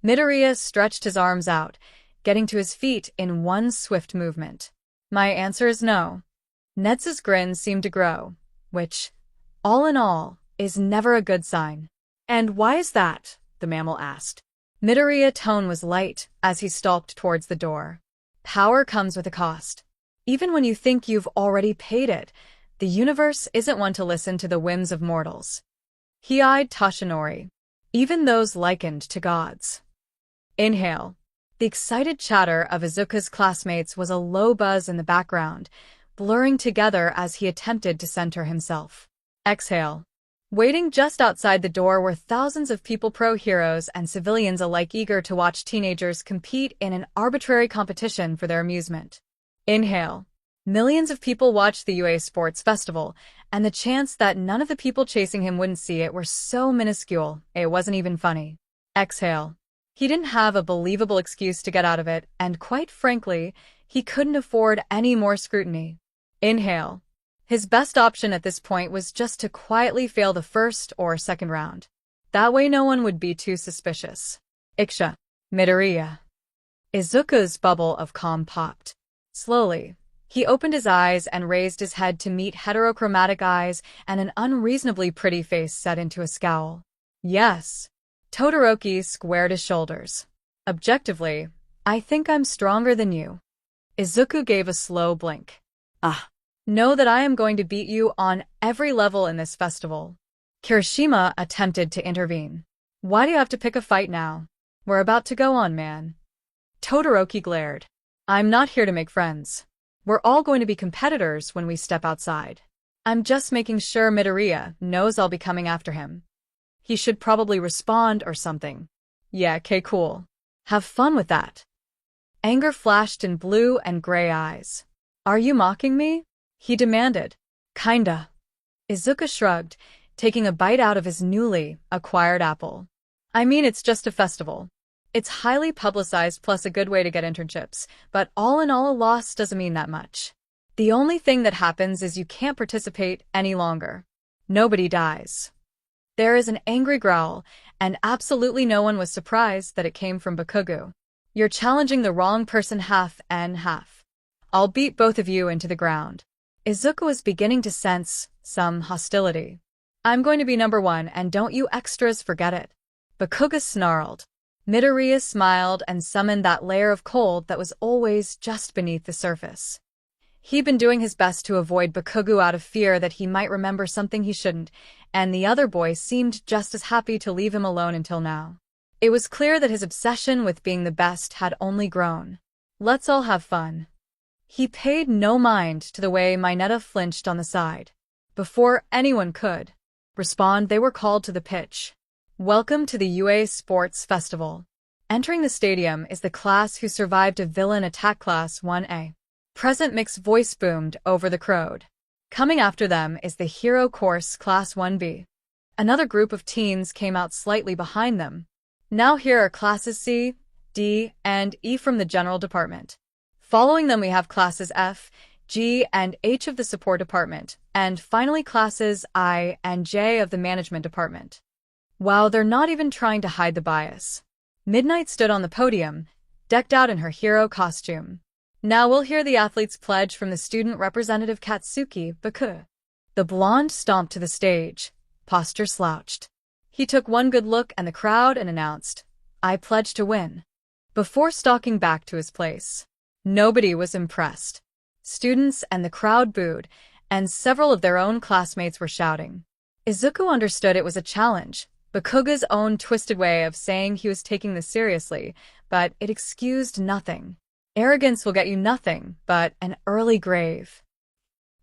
Midoriya stretched his arms out, getting to his feet in one swift movement. My answer is no. Netsu's grin seemed to grow, which, all in all, is never a good sign. And why is that? The mammal asked. Midoriya's tone was light as he stalked towards the door. Power comes with a cost. Even when you think you've already paid it, the universe isn't one to listen to the whims of mortals. He eyed Tashinori, even those likened to gods. Inhale. The excited chatter of Izuku's classmates was a low buzz in the background, blurring together as he attempted to center himself. Exhale. Waiting just outside the door were thousands of people, pro-heroes and civilians alike, eager to watch teenagers compete in an arbitrary competition for their amusement. Inhale. Millions of people watched the UA Sports Festival, and the chance that none of the people chasing him wouldn't see it were so minuscule, it wasn't even funny. Exhale. He didn't have a believable excuse to get out of it, and quite frankly, he couldn't afford any more scrutiny. Inhale. His best option at this point was just to quietly fail the first or second round. That way no one would be too suspicious. Iksha. Midoriya. Izuku's bubble of calm popped. Slowly, he opened his eyes and raised his head to meet heterochromatic eyes, and an unreasonably pretty face set into a scowl. Yes. Todoroki squared his shoulders. Objectively, I think I'm stronger than you. Izuku gave a slow blink. Know that I am going to beat you on every level in this festival. Kirishima attempted to intervene. Why do you have to pick a fight now? We're about to go on, man. Todoroki glared. I'm not here to make friends. We're all going to be competitors when we step outside. I'm just making sure Midoriya knows I'll be coming after him. He should probably respond or something. Yeah, okay, cool. Have fun with that. Anger flashed in blue and gray eyes. Are you mocking me? He demanded. Kinda. Izuku shrugged, taking a bite out of his newly acquired apple. I mean, it's just a festival. It's highly publicized plus a good way to get internships, but all in all, a loss doesn't mean that much. The only thing that happens is you can't participate any longer. Nobody dies. There is an angry growl, and absolutely no one was surprised that it came from Bakugo. You're challenging the wrong person half and half. I'll beat both of you into the ground. Izuku was beginning to sense some hostility. I'm going to be number one, and don't you extras forget it. Bakugo snarled. Midoriya smiled and summoned that layer of cold that was always just beneath the surface. He'd been doing his best to avoid Bakugo out of fear that he might remember something he shouldn't, and the other boy seemed just as happy to leave him alone until now. It was clear that his obsession with being the best had only grown. Let's all have fun. He paid no mind to the way Mineta flinched on the side. Before anyone could respond, they were called to the pitch. Welcome to the UA Sports Festival. Entering the stadium is the class who survived a villain attack, Class 1A. Present mixed voice boomed over the crowd. Coming after them is the Hero Course, Class 1B. Another group of teens came out slightly behind them. Now here are Classes C, D, and E from the General Department. Following them we have classes F, G, and H of the support department, and finally classes I and J of the management department. Wow, they're not even trying to hide the bias. Midnight stood on the podium, decked out in her hero costume. Now we'll hear the athlete's pledge from the student representative Katsuki Baku. The blonde stomped to the stage, posture slouched. He took one good look at the crowd and announced, "I pledge to win," before stalking back to his place. Nobody was impressed. Students and the crowd booed, and several of their own classmates were shouting. Izuku understood it was a challenge, Bakuga's own twisted way of saying he was taking this seriously, but it excused nothing. Arrogance will get you nothing but an early grave.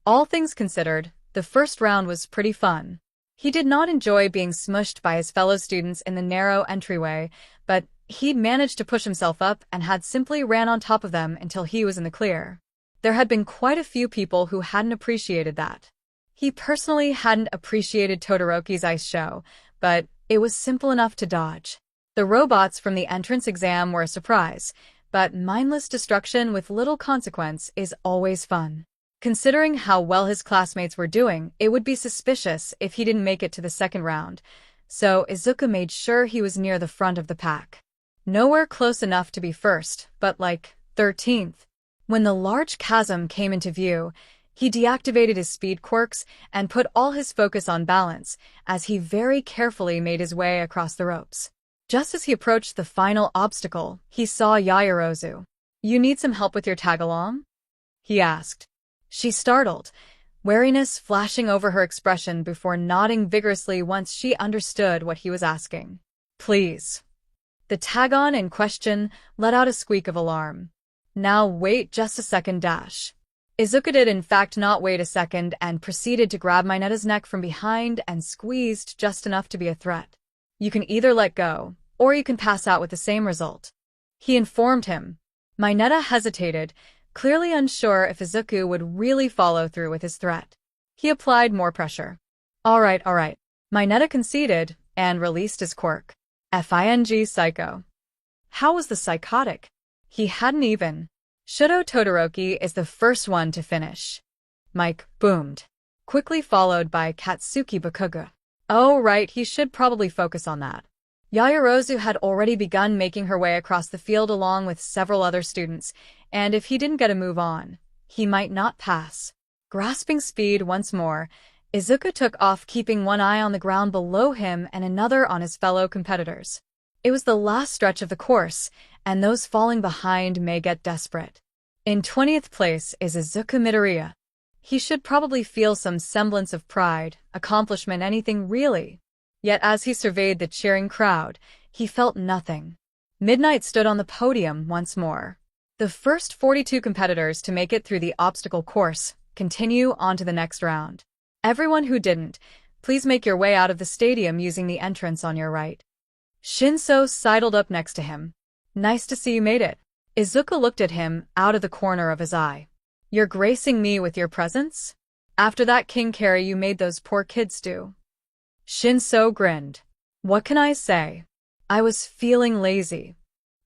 All things considered, the first round was pretty fun. He did not enjoy being smushed by his fellow students in the narrow entryway, but he managed to push himself up and had simply ran on top of them until he was in the clear. There had been quite a few people who hadn't appreciated that. He personally hadn't appreciated Todoroki's ice show, but it was simple enough to dodge. The robots from the entrance exam were a surprise, but mindless destruction with little consequence is always fun. Considering how well his classmates were doing, it would be suspicious if he didn't make it to the second round, so Izuku made sure he was near the front of the pack. Nowhere close enough to be first, but like 13th. When the large chasm came into view, he deactivated his speed quirks and put all his focus on balance as he very carefully made his way across the ropes. Just as he approached the final obstacle, he saw Yaoyorozu. "You need some help with your tag-along?" he asked. She startled, wariness flashing over her expression before nodding vigorously once she understood what he was asking. "Please." The tag-on in question let out a squeak of alarm. "Now wait just a second dash." Izuku did in fact not wait a second and proceeded to grab Mineta's neck from behind and squeezed just enough to be a threat. "You can either let go, or you can pass out with the same result," he informed him. Mineta hesitated, clearly unsure if Izuku would really follow through with his threat. He applied more pressure. All right. Mineta conceded and released his quirk. Fing psycho. How was the psychotic? He hadn't even. Shudo Todoroki is the first one to finish. Mike boomed, quickly followed by Katsuki Bakuga. Oh right, he should probably focus on that. Yaoyorozu had already begun making her way across the field along with several other students, and if he didn't get a move on, he might not pass. Grasping speed once more, Izuku took off, keeping one eye on the ground below him and another on his fellow competitors. It was the last stretch of the course, and those falling behind may get desperate. In 20th place is Izuku Midoriya. He should probably feel some semblance of pride, accomplishment, anything really. Yet as he surveyed the cheering crowd, he felt nothing. Midnight stood on the podium once more. The first 42 competitors to make it through the obstacle course continue on to the next round. Everyone who didn't, please make your way out of the stadium using the entrance on your right. Shinso sidled up next to him. Nice to see you made it. Izuku looked at him out of the corner of his eye. You're gracing me with your presence? After that king carry you made those poor kids do. Shinso grinned. What can I say? I was feeling lazy.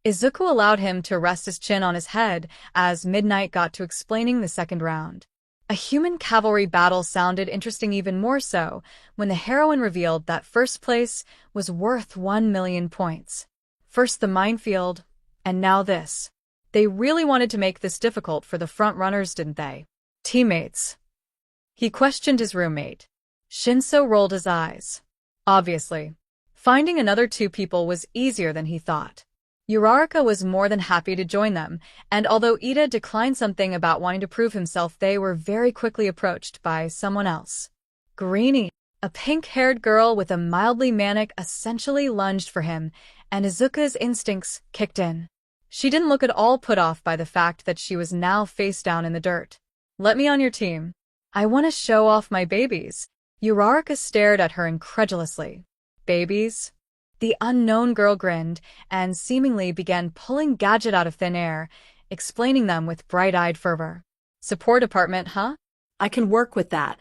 Izuku allowed him to rest his chin on his head as Midnight got to explaining the second round. A human cavalry battle sounded interesting, even more so when the heroine revealed that first place was worth 1 million points. First the minefield, and now this. They really wanted to make this difficult for the front runners, didn't they? Teammates. He questioned his roommate. Shinso rolled his eyes. Obviously. Finding another 2 people was easier than he thought. Uraraka was more than happy to join them, and although Ida declined something about wanting to prove himself, they were very quickly approached by someone else. Greenie, a pink-haired girl with a mildly manic, essentially lunged for him, and Izuku's instincts kicked in. She didn't look at all put off by the fact that she was now face down in the dirt. Let me on your team. I want to show off my babies. Uraraka stared at her incredulously. Babies? The unknown girl grinned and seemingly began pulling gadget out of thin air, explaining them with bright-eyed fervor. Support department, huh? I can work with that.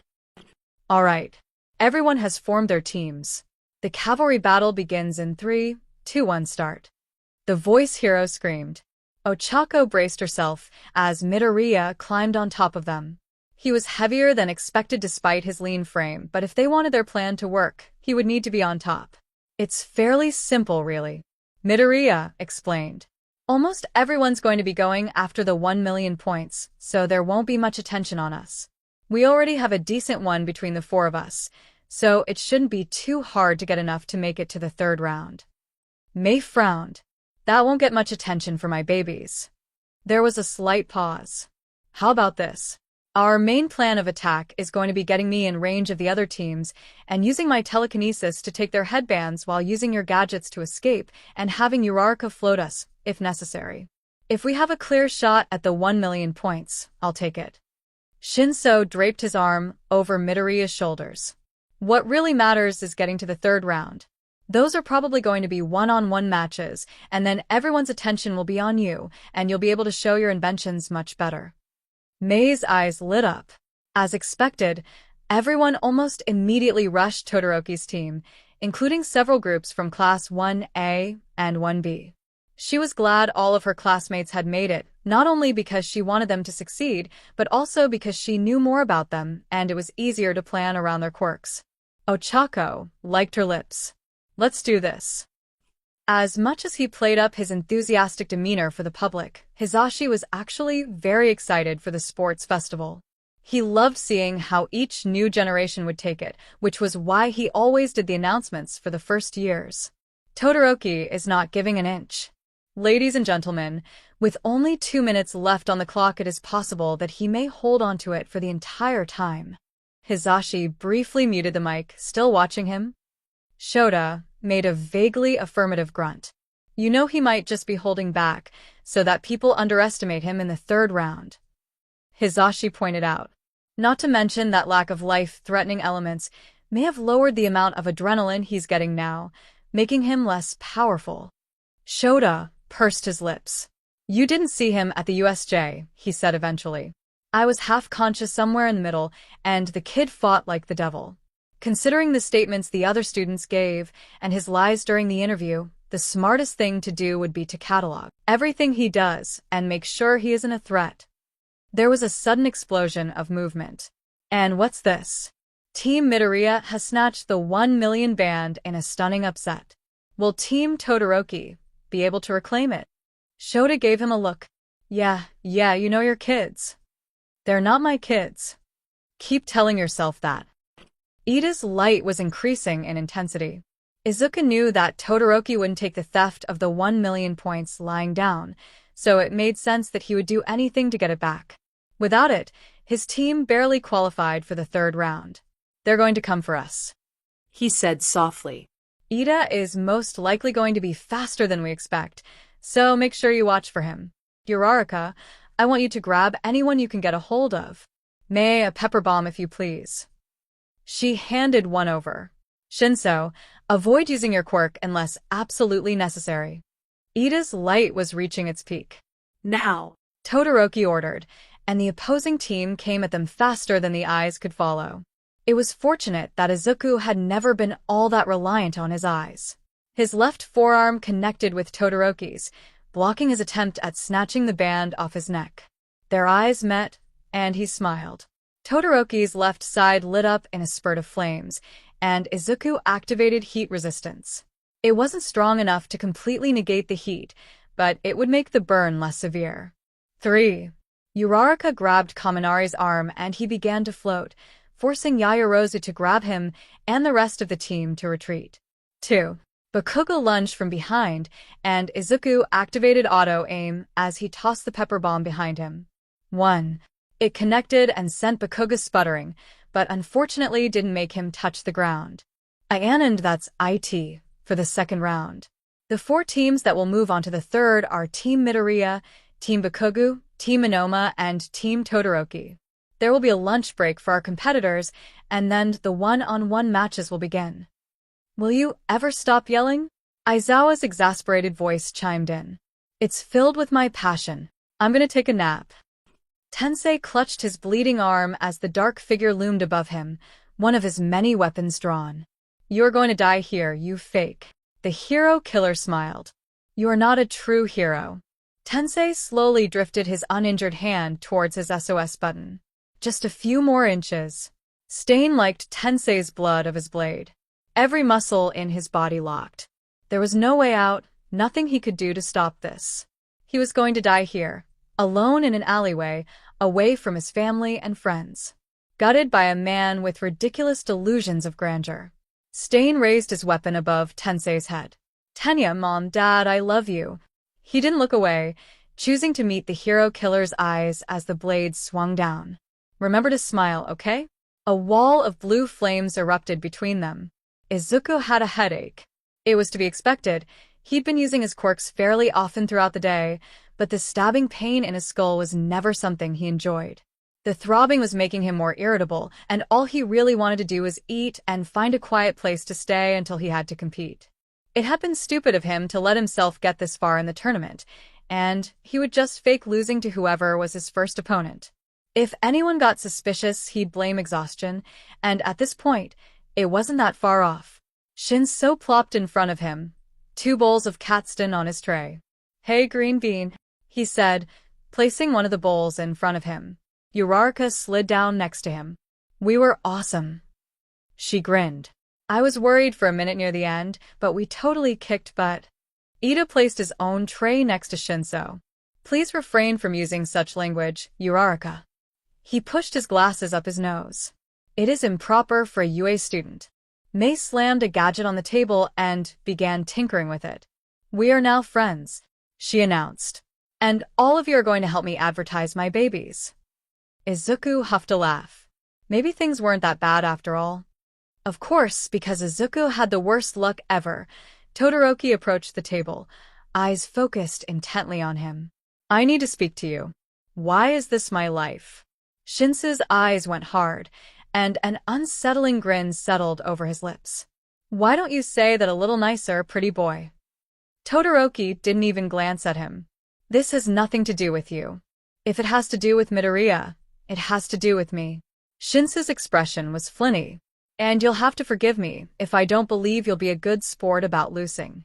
All right. Everyone has formed their teams. The cavalry battle begins in 3, 2, 1, start. The voice hero screamed. Ochako braced herself as Midoriya climbed on top of them. He was heavier than expected despite his lean frame, but if they wanted their plan to work, he would need to be on top. It's fairly simple, really, Midoriya explained. Almost everyone's going to be going after the 1 million points, so there won't be much attention on us. We already have a decent one between the four of us, so it shouldn't be too hard to get enough to make it to the third round. Mei frowned. That won't get much attention for my babies. There was a slight pause. How about this? Our main plan of attack is going to be getting me in range of the other teams and using my telekinesis to take their headbands while using your gadgets to escape and having Uraraka float us, if necessary. If we have a clear shot at the 1 million points, I'll take it. Shinso draped his arm over Midoriya's shoulders. What really matters is getting to the third round. Those are probably going to be one-on-one matches, and then everyone's attention will be on you, and you'll be able to show your inventions much better. Mei's eyes lit up. As expected, everyone almost immediately rushed Todoroki's team, including several groups from Class 1A and 1B. She was glad all of her classmates had made it, not only because she wanted them to succeed, but also because she knew more about them, and it was easier to plan around their quirks. Ochako liked her lips. Let's do this. As much as he played up his enthusiastic demeanor for the public, Hisashi was actually very excited for the sports festival. He loved seeing how each new generation would take it, which was why he always did the announcements for the first years. Todoroki is not giving an inch. Ladies and gentlemen, with only 2 minutes left on the clock, it is possible that he may hold on to it for the entire time. Hisashi briefly muted the mic, still watching him. Shota made a vaguely affirmative grunt. You know he might just be holding back, so that people underestimate him in the third round. Hisashi pointed out. Not to mention that lack of life-threatening elements may have lowered the amount of adrenaline he's getting now, making him less powerful. Shota pursed his lips. You didn't see him at the USJ, he said eventually. I was half-conscious somewhere in the middle, and the kid fought like the devil. Considering the statements the other students gave and his lies during the interview, the smartest thing to do would be to catalog everything he does and make sure he isn't a threat. There was a sudden explosion of movement. And what's this? Team Midoriya has snatched the 1 million band in a stunning upset. Will Team Todoroki be able to reclaim it? Shota gave him a look. Yeah, you know your kids. They're not my kids. Keep telling yourself that. Ida's light was increasing in intensity. Izuka knew that Todoroki wouldn't take the theft of the 1 million points lying down, so it made sense that he would do anything to get it back. Without it, his team barely qualified for the third round. They're going to come for us, he said softly. Ida is most likely going to be faster than we expect, so make sure you watch for him. Uraraka, I want you to grab anyone you can get a hold of. May a pepper bomb if you please. She handed one over. Shinso, avoid using your quirk unless absolutely necessary. Ida's light was reaching its peak. Now, Todoroki ordered, and the opposing team came at them faster than the eyes could follow. It was fortunate that Izuku had never been all that reliant on his eyes. His left forearm connected with Todoroki's, blocking his attempt at snatching the band off his neck. Their eyes met, and he smiled. Todoroki's left side lit up in a spurt of flames, and Izuku activated heat resistance. It wasn't strong enough to completely negate the heat, but it would make the burn less severe. 3. Uraraka grabbed Kaminari's arm and he began to float, forcing Yaoyorozu to grab him and the rest of the team to retreat. 2. Bakugo lunged from behind, and Izuku activated auto-aim as he tossed the pepper bomb behind him. 1. It connected and sent Bakugo sputtering, but unfortunately didn't make him touch the ground. And that's IT for the second round. The 4 teams that will move on to the third are Team Midoriya, Team Bakugo, Team Inoma, and Team Todoroki. There will be a lunch break for our competitors, and then the one-on-one matches will begin. Will you ever stop yelling? Aizawa's exasperated voice chimed in. It's filled with my passion. I'm gonna take a nap. Tensei clutched his bleeding arm as the dark figure loomed above him, one of his many weapons drawn. You're going to die here, you fake. The hero killer smiled. You're not a true hero. Tensei slowly drifted his uninjured hand towards his SOS button. Just a few more inches. Stain liked Tensei's blood of his blade. Every muscle in his body locked. There was no way out, nothing he could do to stop this. He was going to die here, alone in an alleyway, away from his family and friends. Gutted by a man with ridiculous delusions of grandeur. Stain raised his weapon above Tensei's head. "Tenya, Mom, Dad, I love you." He didn't look away, choosing to meet the hero killer's eyes as the blade swung down. "Remember to smile, okay?" A wall of blue flames erupted between them. Izuku had a headache. It was to be expected. He'd been using his quirks fairly often throughout the day, but the stabbing pain in his skull was never something he enjoyed. The throbbing was making him more irritable, and all he really wanted to do was eat and find a quiet place to stay until he had to compete. It had been stupid of him to let himself get this far in the tournament, and he would just fake losing to whoever was his first opponent. If anyone got suspicious, he'd blame exhaustion, and at this point, it wasn't that far off. Shinso plopped in front of him, 2 bowls of Katsuden on his tray. "Hey, Green Bean," he said, placing one of the bowls in front of him. Uraraka slid down next to him. "We were awesome." She grinned. "I was worried for a minute near the end, but we totally kicked butt." Ida placed his own tray next to Shinso. "Please refrain from using such language, Uraraka." He pushed his glasses up his nose. "It is improper for a UA student." Mei slammed a gadget on the table and began tinkering with it. "We are now friends," she announced. "And all of you are going to help me advertise my babies." Izuku huffed a laugh. Maybe things weren't that bad after all. Of course, because Izuku had the worst luck ever, Todoroki approached the table, eyes focused intently on him. "I need to speak to you. Why is this my life?" Shinso's eyes went hard, and an unsettling grin settled over his lips. "Why don't you say that a little nicer, pretty boy?" Todoroki didn't even glance at him. "This has nothing to do with you. If it has to do with Midoriya, it has to do with me." Shinso's expression was flinty. "And you'll have to forgive me if I don't believe you'll be a good sport about losing."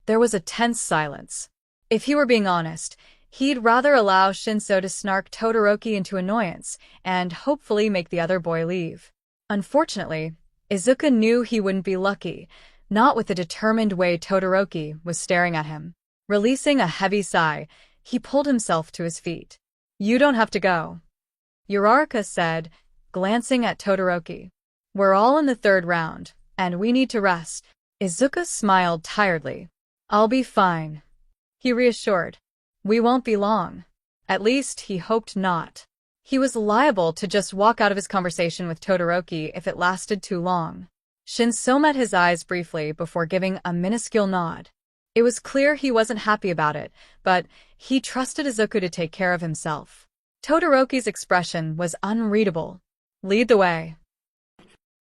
There was a tense silence. If he were being honest, he'd rather allow Shinso to snark Todoroki into annoyance and hopefully make the other boy leave. Unfortunately, Izuku knew he wouldn't be lucky, not with the determined way Todoroki was staring at him. Releasing a heavy sigh, he pulled himself to his feet. "You don't have to go," Uraraka said, glancing at Todoroki. "We're all in the 3rd round, and we need to rest." Izuku smiled tiredly. "I'll be fine," he reassured. "We won't be long." At least, he hoped not. He was liable to just walk out of his conversation with Todoroki if it lasted too long. Shinso met his eyes briefly before giving a minuscule nod. It was clear he wasn't happy about it, but he trusted Izuku to take care of himself. Todoroki's expression was unreadable. "Lead the way."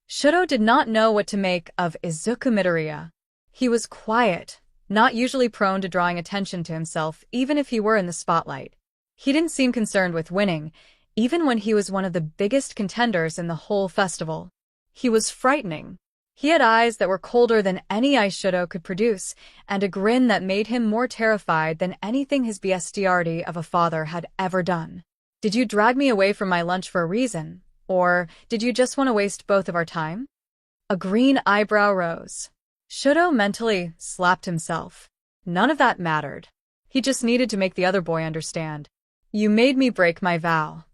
Shudo did not know what to make of Izuku Midoriya. He was quiet, not usually prone to drawing attention to himself even if he were in the spotlight. He didn't seem concerned with winning, even when he was one of the biggest contenders in the whole festival. He was frightening. He had eyes that were colder than any eye Shudo could produce, and a grin that made him more terrified than anything his bestiality of a father had ever done. "Did you drag me away from my lunch for a reason? Or did you just want to waste both of our time?" A green eyebrow rose. Shudo mentally slapped himself. None of that mattered. He just needed to make the other boy understand. "You made me break my vow."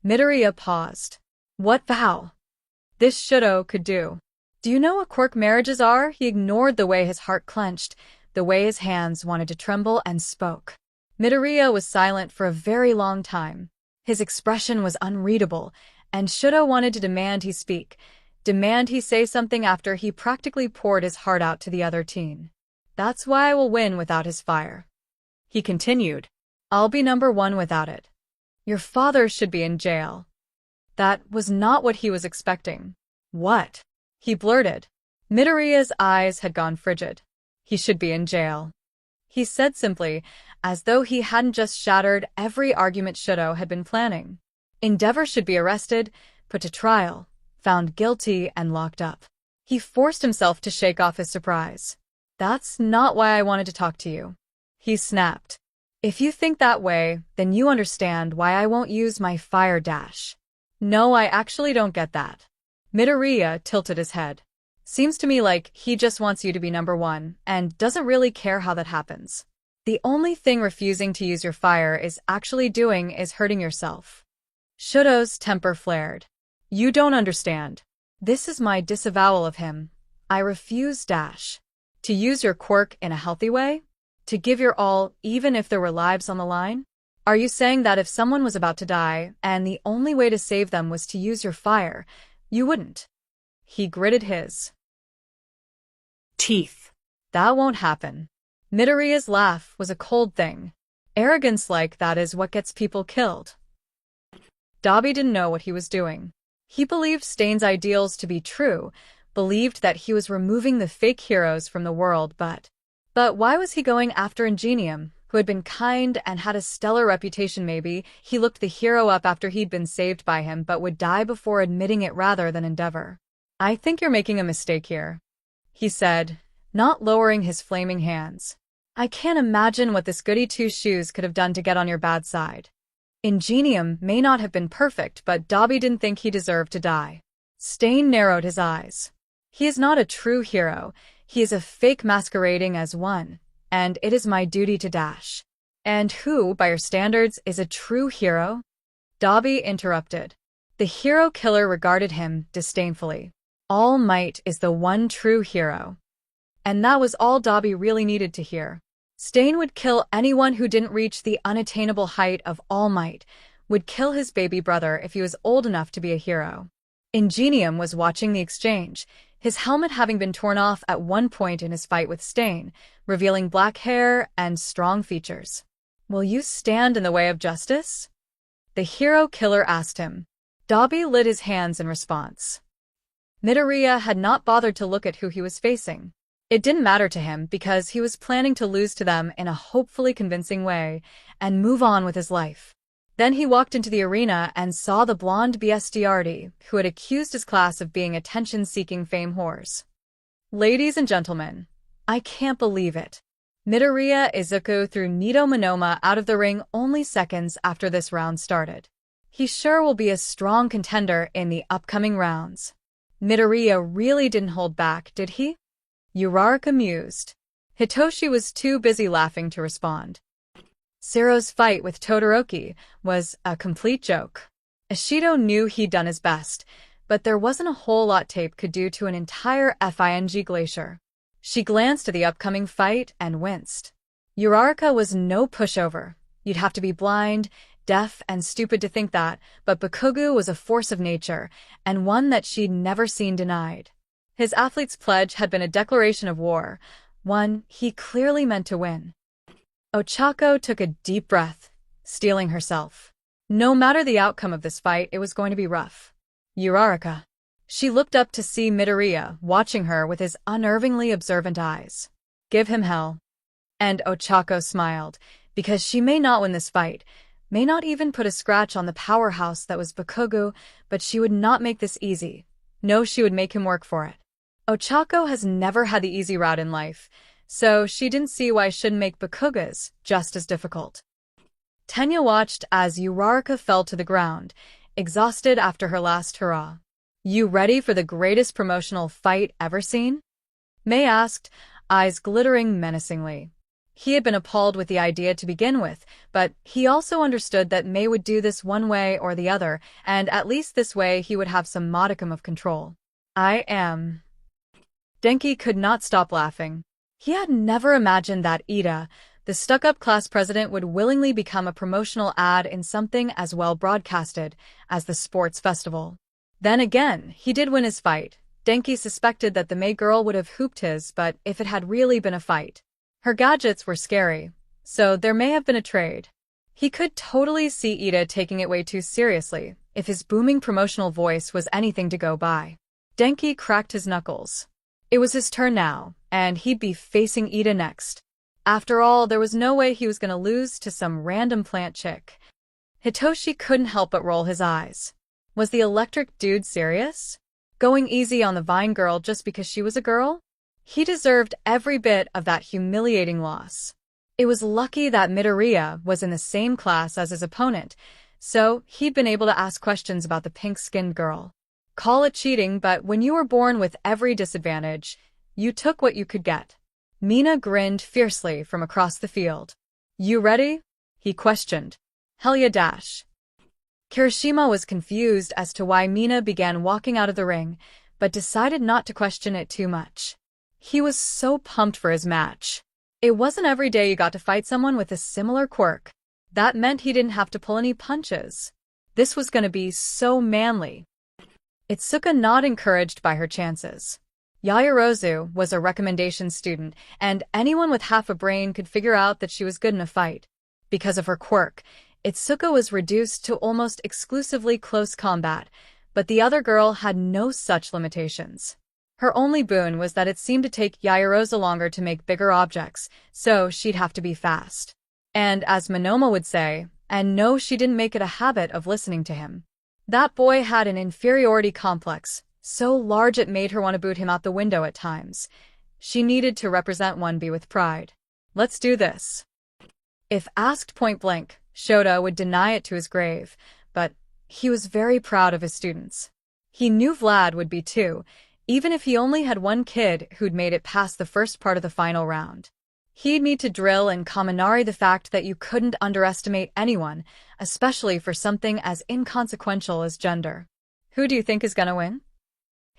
Midoriya paused. "What vow?" This Shudo could do. "Do you know what quirk marriages are?" He ignored the way his heart clenched, the way his hands wanted to tremble, and spoke. Midoriya was silent for a very long time. His expression was unreadable, and Shudo wanted to demand he speak, demand he say something after he practically poured his heart out to the other teen. "That's why I will win without his fire." He continued. "I'll be number 1 without it. Your father should be in jail." That was not what he was expecting. "What?" he blurted. Midoriya's eyes had gone frigid. "He should be in jail," he said simply, as though he hadn't just shattered every argument Shudo had been planning. Endeavor should be arrested, put to trial, found guilty, and locked up. He forced himself to shake off his surprise. "That's not why I wanted to talk to you," he snapped. If you think that way, then you understand why I won't use my fire dash. No, I actually don't get that. Midoriya tilted his head. Seems to me like he just wants you to be number one, and doesn't really care how that happens. The only thing refusing to use your fire is actually doing is hurting yourself. Shudo's temper flared. You don't understand. This is my disavowal of him. I refuse dash. To use your quirk in a healthy way? To give your all, even if there were lives on the line? Are you saying that if someone was about to die, and the only way to save them was to use your fire, you wouldn't? He gritted his teeth. That won't happen. Midoriya's laugh was a cold thing. Arrogance like that is what gets people killed. Dabi didn't know what he was doing. He believed Stain's ideals to be true, believed that he was removing the fake heroes from the world, but why was he going after Ingenium, who had been kind and had a stellar reputation? Maybe he looked the hero up after he'd been saved by him but would die before admitting it rather than endeavor. I think you're making a mistake here, he said, not lowering his flaming hands. I can't imagine what this goody two-shoes could have done to get on your bad side. Ingenium may not have been perfect, but Dabi didn't think he deserved to die. Stain narrowed his eyes. He is not a true hero. He is a fake masquerading as one, and it is my duty to dash. And who, by your standards, is a true hero? Dabi interrupted. The hero killer regarded him disdainfully. All Might is the one true hero. And that was all Dabi really needed to hear. Stain would kill anyone who didn't reach the unattainable height of All Might, would kill his baby brother if he was old enough to be a hero. Ingenium was watching the exchange, his helmet having been torn off at one point in his fight with Stain, revealing black hair and strong features. Will you stand in the way of justice? The hero killer asked him. Dabi lit his hands in response. Midoriya had not bothered to look at who he was facing. It didn't matter to him because he was planning to lose to them in a hopefully convincing way and move on with his life. Then he walked into the arena and saw the blonde BSDRD, who had accused his class of being attention-seeking fame whores. Ladies and gentlemen, I can't believe it. Midoriya Izuku threw Nito Monoma out of the ring only seconds after this round started. He sure will be a strong contender in the upcoming rounds. Midoriya really didn't hold back, did he? Uraraka mused. Hitoshi was too busy laughing to respond. Sero's fight with Todoroki was a complete joke. Ishido knew he'd done his best, but there wasn't a whole lot tape could do to an entire FING glacier. She glanced at the upcoming fight and winced. Uraraka was no pushover. You'd have to be blind, deaf, and stupid to think that, but Bakugo was a force of nature, and one that she'd never seen denied. His athlete's pledge had been a declaration of war, one he clearly meant to win. Ochako took a deep breath, steeling herself. No matter the outcome of this fight, it was going to be rough. Uraraka. She looked up to see Midoriya watching her with his unnervingly observant eyes. Give him hell. And Ochako smiled, because she may not win this fight, may not even put a scratch on the powerhouse that was Bakugo, but she would not make this easy. No, she would make him work for it. Ochako has never had the easy route in life, so she didn't see why it shouldn't make Bakugo's just as difficult. Tenya watched as Uraraka fell to the ground, exhausted after her last hurrah. You ready for the greatest promotional fight ever seen? Mei asked, eyes glittering menacingly. He had been appalled with the idea to begin with, but he also understood that Mei would do this one way or the other, and at least this way he would have some modicum of control. I am. Denki could not stop laughing. He had never imagined that Ida, the stuck-up class president, would willingly become a promotional ad in something as well broadcasted as the sports festival. Then again, he did win his fight. Denki suspected that the Mei girl would have hooped his, but if it had really been a fight. Her gadgets were scary, so there may have been a trade. He could totally see Ida taking it way too seriously, if his booming promotional voice was anything to go by. Denki cracked his knuckles. It was his turn now, and he'd be facing Ida next. After all, there was no way he was going to lose to some random plant chick. Hitoshi couldn't help but roll his eyes. Was the electric dude serious? Going easy on the Vine girl just because she was a girl? He deserved every bit of that humiliating loss. It was lucky that Midoriya was in the same class as his opponent, so he'd been able to ask questions about the pink-skinned girl. Call it cheating, but when you were born with every disadvantage, you took what you could get. Mina grinned fiercely from across the field. You ready? He questioned. Hell yeah dash. Kirishima was confused as to why Mina began walking out of the ring, but decided not to question it too much. He was so pumped for his match. It wasn't every day you got to fight someone with a similar quirk. That meant he didn't have to pull any punches. This was going to be so manly. Itsuka not encouraged by her chances. Yaoyorozu was a recommendation student, and anyone with half a brain could figure out that she was good in a fight. Because of her quirk, Itsuka was reduced to almost exclusively close combat, but the other girl had no such limitations. Her only boon was that it seemed to take Yaoyorozu longer to make bigger objects, so she'd have to be fast. And as Monoma would say, and no, she didn't make it a habit of listening to him. That boy had an inferiority complex, so large it made her want to boot him out the window at times. She needed to represent One-B with pride. Let's do this. If asked point-blank, Shota would deny it to his grave, but he was very proud of his students. He knew Vlad would be too, even if he only had one kid who'd made it past the first part of the final round. He'd need to drill in Kaminari the fact that you couldn't underestimate anyone, especially for something as inconsequential as gender. Who do you think is gonna win?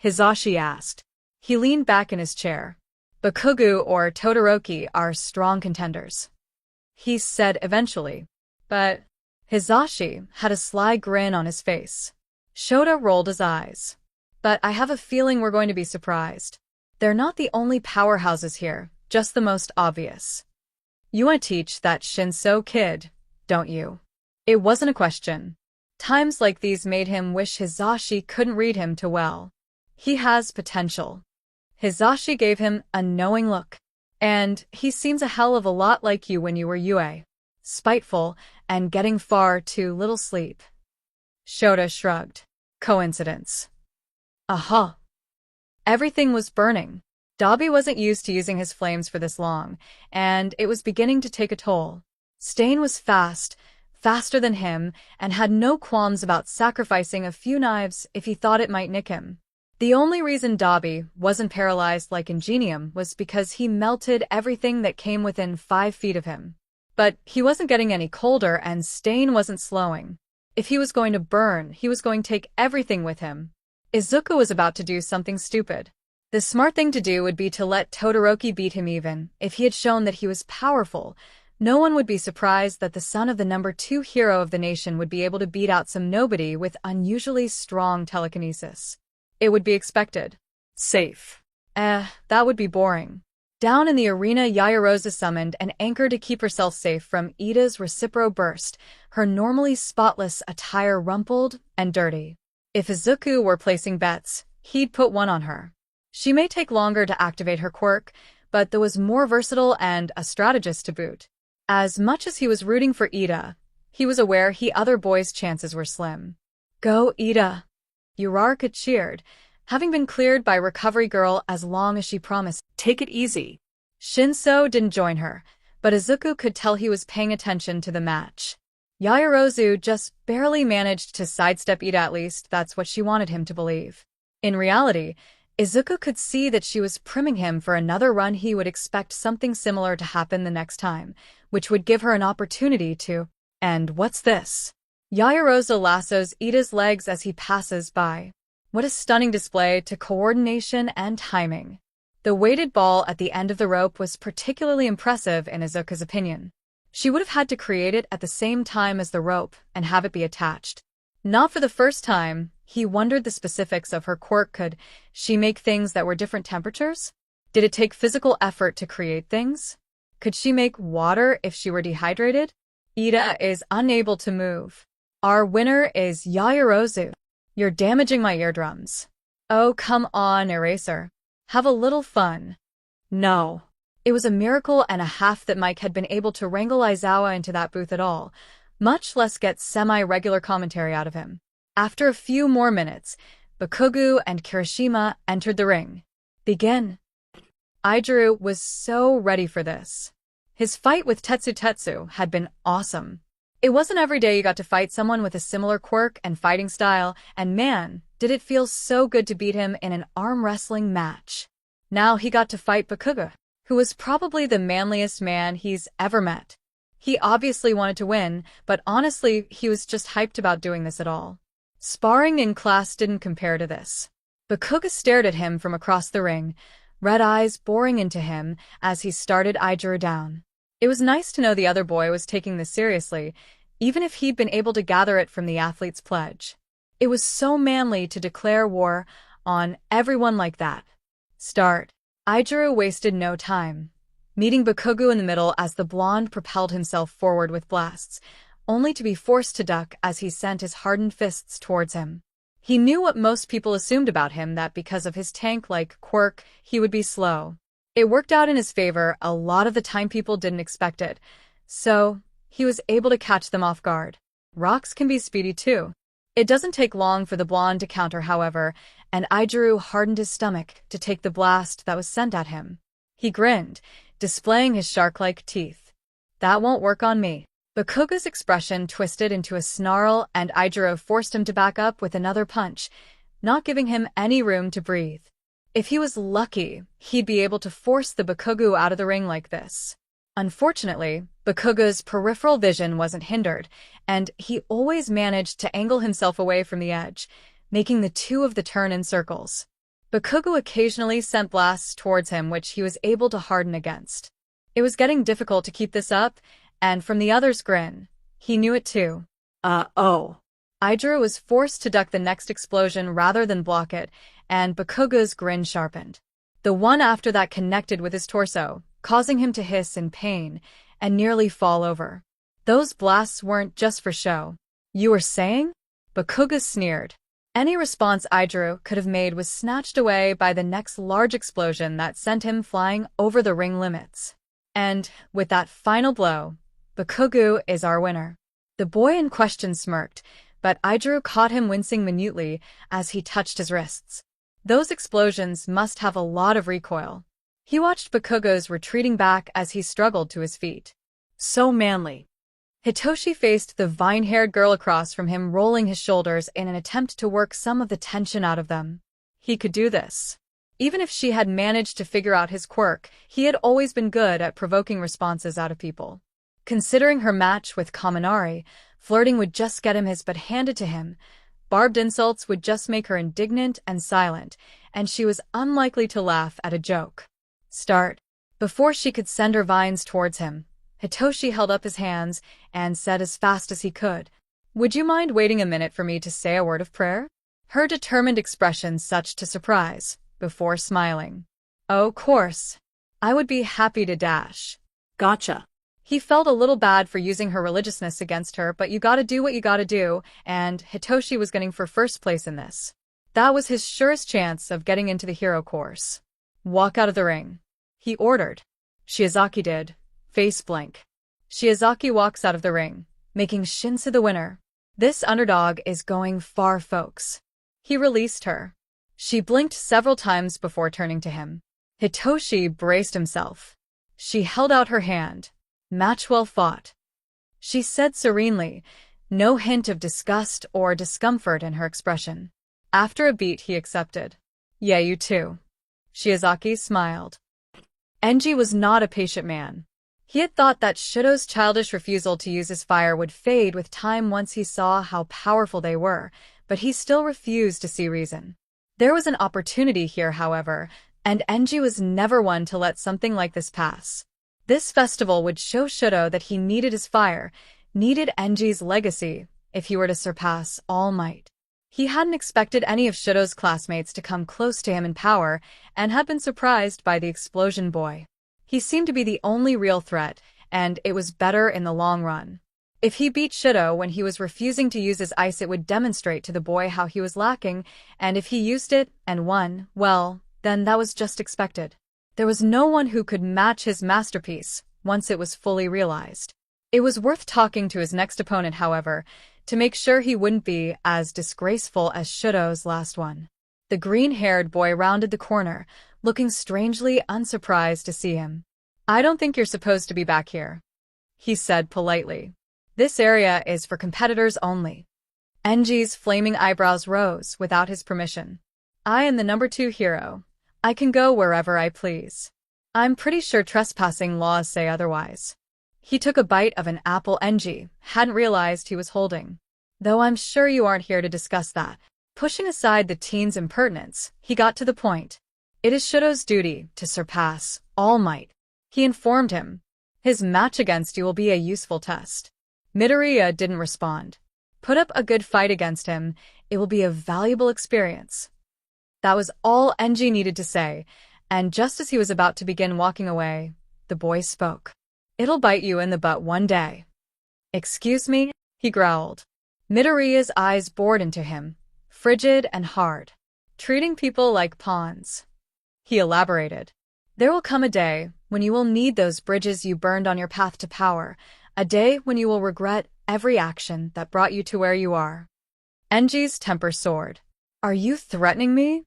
Hizashi asked. He leaned back in his chair. Bakugo or Todoroki are strong contenders. He said eventually. But Hizashi had a sly grin on his face. Shota rolled his eyes. But I have a feeling we're going to be surprised. They're not the only powerhouses here, just the most obvious. You want to teach that Shinso kid, don't you? It wasn't a question. Times like these made him wish Hizashi couldn't read him too well. He has potential. Hizashi gave him a knowing look. And he seems a hell of a lot like you when you were Yue. Spiteful and getting far too little sleep. Shota shrugged. Coincidence. Aha. Everything was burning. Dabi wasn't used to using his flames for this long, and it was beginning to take a toll. Stain was fast, faster than him, and had no qualms about sacrificing a few knives if he thought it might nick him. The only reason Dabi wasn't paralyzed like Ingenium was because he melted everything that came within 5 feet of him. But he wasn't getting any colder, and Stain wasn't slowing. If he was going to burn, he was going to take everything with him. Izuku was about to do something stupid. The smart thing to do would be to let Todoroki beat him even. If he had shown that he was powerful, no one would be surprised that the son of the number 2 hero of the nation would be able to beat out some nobody with unusually strong telekinesis. It would be expected. Safe. That would be boring. Down in the arena, Yaoyorozu summoned an anchor to keep herself safe from Ida's recipro burst, her normally spotless attire rumpled and dirty. If Izuku were placing bets, he'd put one on her. She may take longer to activate her quirk, but there was more versatile and a strategist to boot. As much as he was rooting for Ida, he was aware other boys' chances were slim. Go, Ida! Uraraka cheered, having been cleared by Recovery Girl as long as she promised. Take it easy. Shinso didn't join her, but Izuku could tell he was paying attention to the match. Yaoyorozu just barely managed to sidestep Ida, at least that's what she wanted him to believe. In reality, Izuku could see that she was priming him for another run. He would expect something similar to happen the next time, which would give her an opportunity to. And what's this? Yaoyorozu lassos Ida's legs as he passes by. What a stunning display to coordination and timing. The weighted ball at the end of the rope was particularly impressive in Izuku's opinion. She would have had to create it at the same time as the rope and have it be attached. Not for the first time, he wondered the specifics of her quirk. Could she make things that were different temperatures? Did it take physical effort to create things? Could she make water if she were dehydrated? Ida is unable to move. Our winner is Yaoyorozu. You're damaging my eardrums. Oh, come on, Eraser. Have a little fun. No. It was a miracle and a half that Mike had been able to wrangle Aizawa into that booth at all, much less get semi-regular commentary out of him. After a few more minutes, Bakugo and Kirishima entered the ring. Begin. Idru was so ready for this. His fight with Tetsu had been awesome. It wasn't every day you got to fight someone with a similar quirk and fighting style, and man, did it feel so good to beat him in an arm wrestling match. Now he got to fight Bakugo, who was probably the manliest man he's ever met. He obviously wanted to win, but honestly, he was just hyped about doing this at all. Sparring in class didn't compare to this. Bakugo stared at him from across the ring, red eyes boring into him as he started Ijuru down. It was nice to know the other boy was taking this seriously, even if he'd been able to gather it from the athlete's pledge. It was so manly to declare war on everyone like that. Start. Ijuru wasted no time, meeting Bakugo in the middle as the blonde propelled himself forward with blasts, only to be forced to duck as he sent his hardened fists towards him. He knew what most people assumed about him, that because of his tank-like quirk, he would be slow. It worked out in his favor a lot of the time. People didn't expect it, so he was able to catch them off guard. Rocks can be speedy too. It doesn't take long for the blonde to counter, however, and Ijuru hardened his stomach to take the blast that was sent at him. He grinned, displaying his shark-like teeth. That won't work on me. Bakugo's expression twisted into a snarl, and Ijuru forced him to back up with another punch, not giving him any room to breathe. If he was lucky, he'd be able to force the Bakugo out of the ring like this. Unfortunately, Bakugo's peripheral vision wasn't hindered, and he always managed to angle himself away from the edge, making the two of the turn in circles. Bakugo occasionally sent blasts towards him, which he was able to harden against. It was getting difficult to keep this up, and from the other's grin, he knew it too. Ijuru was forced to duck the next explosion rather than block it, and Bakugo's grin sharpened. The one after that connected with his torso, causing him to hiss in pain and nearly fall over. Those blasts weren't just for show. You were saying? Bakugo sneered. Any response Ijuru could have made was snatched away by the next large explosion that sent him flying over the ring limits. And, with that final blow, Bakugo is our winner. The boy in question smirked, but Ijuru caught him wincing minutely as he touched his wrists. Those explosions must have a lot of recoil. He watched Bakugo's retreating back as he struggled to his feet. So manly. Hitoshi faced the vine-haired girl across from him, rolling his shoulders in an attempt to work some of the tension out of them. He could do this. Even if she had managed to figure out his quirk, he had always been good at provoking responses out of people. Considering her match with Kaminari, flirting would just get him his butt handed to him. Barbed insults would just make her indignant and silent, and she was unlikely to laugh at a joke. Start. Before she could send her vines towards him, Hitoshi held up his hands and said as fast as he could, "Would you mind waiting a minute for me to say a word of prayer?" Her determined expression such to surprise, before smiling. "Oh, course. I would be happy to dash." Gotcha. He felt a little bad for using her religiousness against her, but you gotta do what you gotta do, and Hitoshi was gunning for first place in this. That was his surest chance of getting into the hero course. "Walk out of the ring," he ordered. Shiozaki did, face blank. Shiozaki walks out of the ring, making Shinsu the winner. This underdog is going far, folks. He released her. She blinked several times before turning to him. Hitoshi braced himself. She held out her hand. "Match well fought," she said serenely, no hint of disgust or discomfort in her expression. After a beat, he accepted. "Yeah, you too." Shiozaki smiled. Enji was not a patient man. He had thought that Shudo's childish refusal to use his fire would fade with time once he saw how powerful they were, but he still refused to see reason. There was an opportunity here, however, and Enji was never one to let something like this pass. This festival would show Shudo that he needed his fire, needed Enji's legacy, if he were to surpass All Might. He hadn't expected any of Shudo's classmates to come close to him in power, and had been surprised by the explosion boy. He seemed to be the only real threat, and it was better in the long run. If he beat Shudo when he was refusing to use his ice, it would demonstrate to the boy how he was lacking, and if he used it and won, well, then that was just expected. There was no one who could match his masterpiece once it was fully realized. It was worth talking to his next opponent, however, to make sure he wouldn't be as disgraceful as Shudo's last one. The green-haired boy rounded the corner, looking strangely unsurprised to see him. I don't think you're supposed to be back here, he said politely. This area is for competitors only. Enji's flaming eyebrows rose without his permission. I am the number 2 hero. I can go wherever I please. I'm pretty sure trespassing laws say otherwise. He took a bite of an apple Enji hadn't realized he was holding. Though I'm sure you aren't here to discuss that. Pushing aside the teen's impertinence, he got to the point. It is Shudo's duty to surpass All Might. He informed him. His match against you will be a useful test. Midoriya didn't respond. Put up a good fight against him. It will be a valuable experience. That was all Enji needed to say, and just as he was about to begin walking away, the boy spoke. It'll bite you in the butt one day. Excuse me? He growled. Midoriya's eyes bored into him, frigid and hard. Treating people like pawns. He elaborated. There will come a day when you will need those bridges you burned on your path to power, a day when you will regret every action that brought you to where you are. Enji's temper soared. Are you threatening me?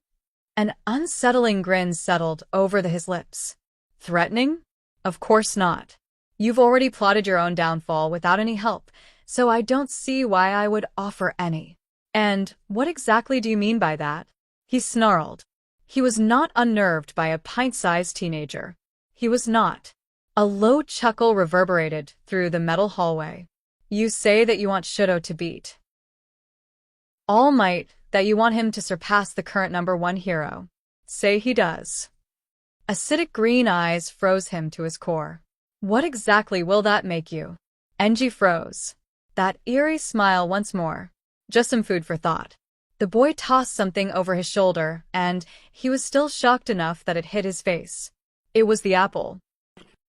An unsettling grin settled over his lips. Threatening? Of course not. You've already plotted your own downfall without any help, so I don't see why I would offer any. And what exactly do you mean by that? He snarled. He was not unnerved by a pint-sized teenager. He was not. A low chuckle reverberated through the metal hallway. You say that you want Shudo to beat All Might, that you want him to surpass the current #1 hero. Say he does. Acidic green eyes froze him to his core. What exactly will that make you? Enji froze. That eerie smile once more. Just some food for thought. The boy tossed something over his shoulder, and he was still shocked enough that it hit his face. It was the apple.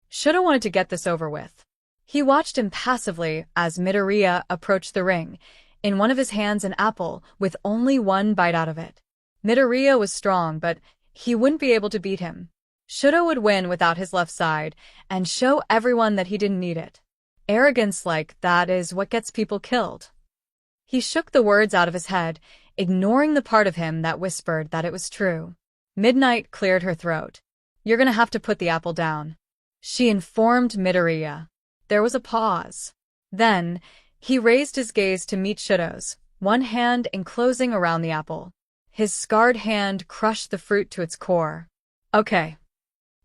Shudo wanted to get this over with. He watched impassively as Midoriya approached the ring, in one of his hands an apple with only one bite out of it. Midoriya was strong, but he wouldn't be able to beat him. Shudo would win without his left side, and show everyone that he didn't need it. Arrogance like that is what gets people killed. He shook the words out of his head, ignoring the part of him that whispered that it was true. Midnight cleared her throat. You're gonna have to put the apple down, she informed Midoriya. There was a pause. Then, he raised his gaze to meet Shudo's, one hand enclosing around the apple. His scarred hand crushed the fruit to its core. Okay,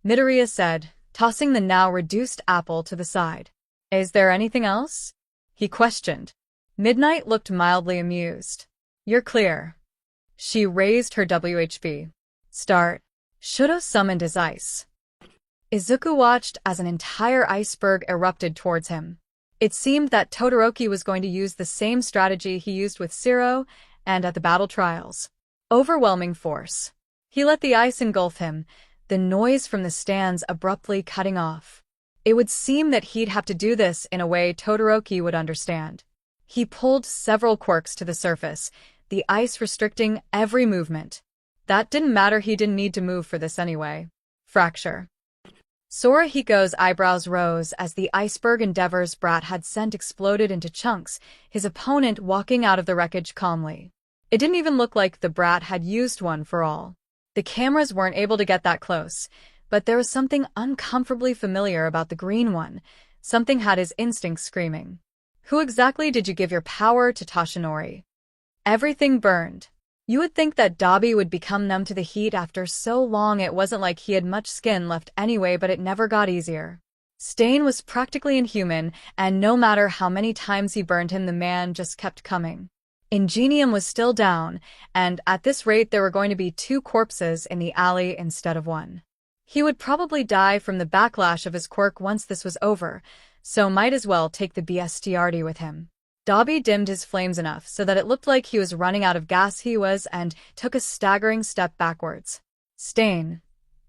Midoriya said, tossing the now reduced apple to the side. Is there anything else? He questioned. Midnight looked mildly amused. You're clear. She raised her WHB. Start. Shudo summoned his ice. Izuku watched as an entire iceberg erupted towards him. It seemed that Todoroki was going to use the same strategy he used with Zero and at the battle trials. Overwhelming force. He let the ice engulf him, the noise from the stands abruptly cutting off. It would seem that he'd have to do this in a way Todoroki would understand. He pulled several quirks to the surface, the ice restricting every movement. That didn't matter, he didn't need to move for this anyway. Fracture. Sorahiko's eyebrows rose as the iceberg endeavors Brat had sent exploded into chunks, his opponent walking out of the wreckage calmly. It didn't even look like the Brat had used one for all. The cameras weren't able to get that close, but there was something uncomfortably familiar about the green one. Something had his instincts screaming. Who exactly did you give your power to, Toshinori? Everything burned. You would think that Dabi would become numb to the heat after so long. It wasn't like he had much skin left anyway, but it never got easier. Stain was practically inhuman, and no matter how many times he burned him, the man just kept coming. Ingenium was still down, and at this rate there were going to be 2 corpses in the alley instead of 1. He would probably die from the backlash of his quirk once this was over, so might as well take the BSTRD with him. Dabi dimmed his flames enough so that it looked like he was running out of gas and took a staggering step backwards. Stain,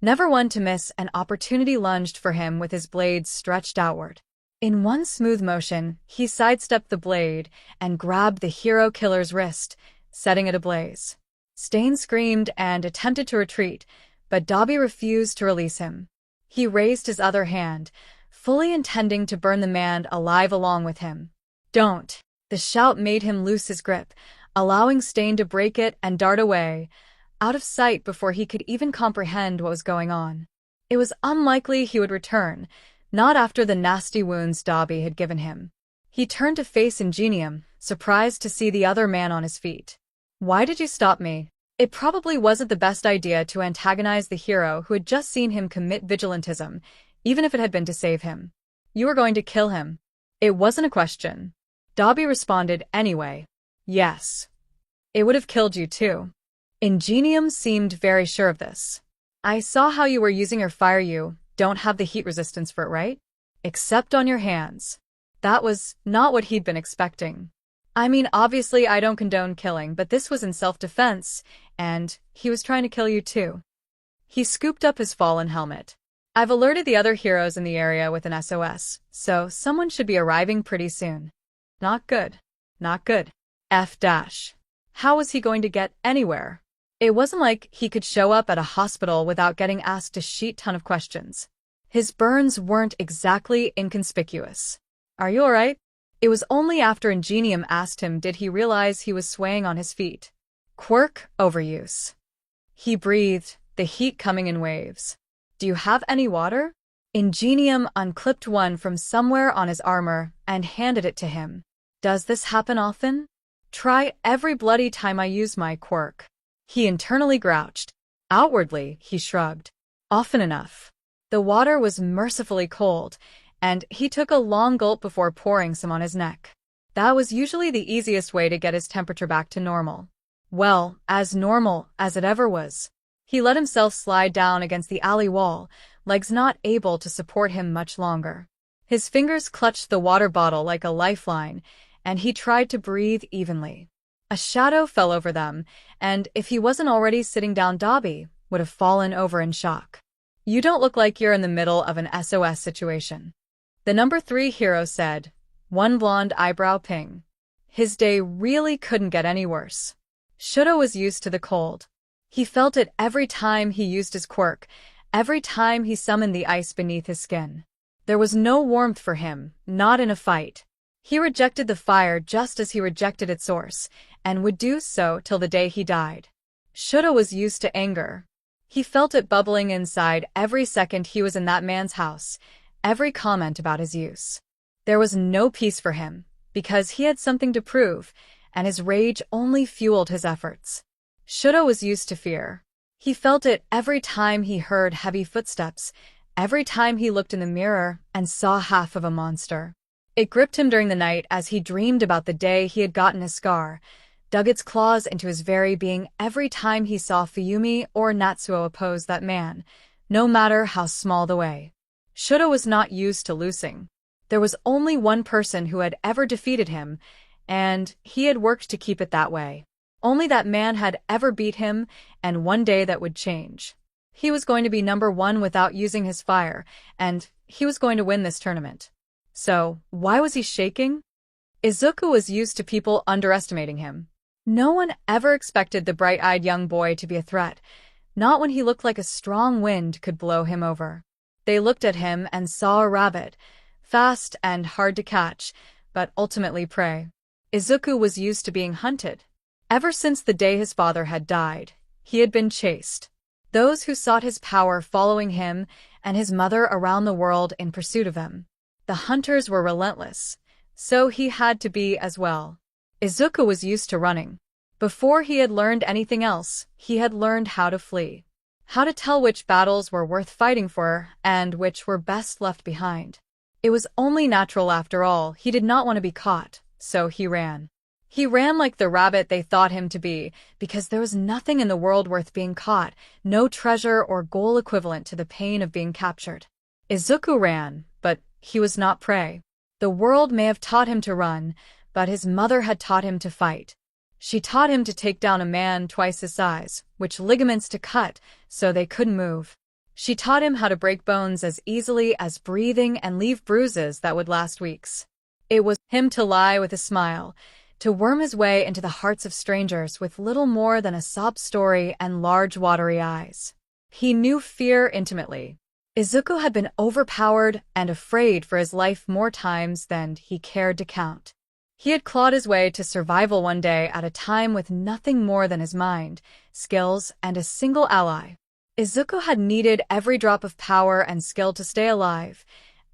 never one to miss an opportunity, lunged for him with his blades stretched outward. In one smooth motion, he sidestepped the blade and grabbed the hero killer's wrist, setting it ablaze. Stain screamed and attempted to retreat, but Dabi refused to release him. He raised his other hand, fully intending to burn the man alive along with him. Don't! The shout made him loose his grip, allowing Stain to break it and dart away, out of sight before he could even comprehend what was going on. It was unlikely he would return, not after the nasty wounds Dobby had given him. He turned to face Ingenium, surprised to see the other man on his feet. "Why did you stop me?" It probably wasn't the best idea to antagonize the hero who had just seen him commit vigilantism, even if it had been to save him. "You were going to kill him." It wasn't a question. Dobby responded anyway. "Yes. It would have killed you too." Ingenium seemed very sure of this. "I saw how you were using your fire. You don't have the heat resistance for it, right? Except on your hands." That was not what he'd been expecting. "I mean, obviously I don't condone killing, but this was in self-defense, and he was trying to kill you too." He scooped up his fallen helmet. "I've alerted the other heroes in the area with an SOS, so someone should be arriving pretty soon." Not good. Not good. F dash. How was he going to get anywhere? It wasn't like he could show up at a hospital without getting asked a shit ton of questions. His burns weren't exactly inconspicuous. "Are you alright?" It was only after Ingenium asked him did he realize he was swaying on his feet. Quirk overuse. He breathed, the heat coming in waves. "Do you have any water?" Ingenium unclipped one from somewhere on his armor and handed it to him. "Does this happen often?" "Try every bloody time I use my quirk." He internally grouched. Outwardly, he shrugged. "Often enough." The water was mercifully cold, and he took a long gulp before pouring some on his neck. That was usually the easiest way to get his temperature back to normal. Well, as normal as it ever was. He let himself slide down against the alley wall, legs not able to support him much longer. His fingers clutched the water bottle like a lifeline, and he tried to breathe evenly. A shadow fell over them, and if he wasn't already sitting down, Dobby would have fallen over in shock. "You don't look like you're in the middle of an SOS situation," the number 3 hero said, one blonde eyebrow ping. His day really couldn't get any worse. Shudo was used to the cold. He felt it every time he used his quirk, every time he summoned the ice beneath his skin. There was no warmth for him, not in a fight. He rejected the fire just as he rejected its source, and would do so till the day he died. Shudo was used to anger. He felt it bubbling inside every second he was in that man's house, every comment about his use. There was no peace for him, because he had something to prove, and his rage only fueled his efforts. Shudo was used to fear. He felt it every time he heard heavy footsteps, every time he looked in the mirror and saw half of a monster. It gripped him during the night as he dreamed about the day he had gotten a scar, dug its claws into his very being every time he saw Fuyumi or Natsuo oppose that man, no matter how small the way. Shudo was not used to losing. There was only one person who had ever defeated him, and he had worked to keep it that way. Only that man had ever beat him, and one day that would change. He was going to be number 1 without using his fire, and he was going to win this tournament. So, why was he shaking? Izuku was used to people underestimating him. No one ever expected the bright-eyed young boy to be a threat, not when he looked like a strong wind could blow him over. They looked at him and saw a rabbit, fast and hard to catch, but ultimately prey. Izuku was used to being hunted. Ever since the day his father had died, he had been chased. Those who sought his power following him and his mother around the world in pursuit of him. The hunters were relentless, so he had to be as well. Izuku was used to running. Before he had learned anything else, he had learned how to flee. How to tell which battles were worth fighting for and which were best left behind. It was only natural after all. He did not want to be caught, so he ran. He ran like the rabbit they thought him to be, because there was nothing in the world worth being caught, no treasure or goal equivalent to the pain of being captured. Izuku ran, but he was not prey. The world may have taught him to run, but his mother had taught him to fight. She taught him to take down a man twice his size, which ligaments to cut so they couldn't move. She taught him how to break bones as easily as breathing and leave bruises that would last weeks. It was him to lie with a smile, to worm his way into the hearts of strangers with little more than a sob story and large watery eyes. He knew fear intimately. Izuku had been overpowered and afraid for his life more times than he cared to count. He had clawed his way to survival one day at a time with nothing more than his mind, skills, and a single ally. Izuku had needed every drop of power and skill to stay alive,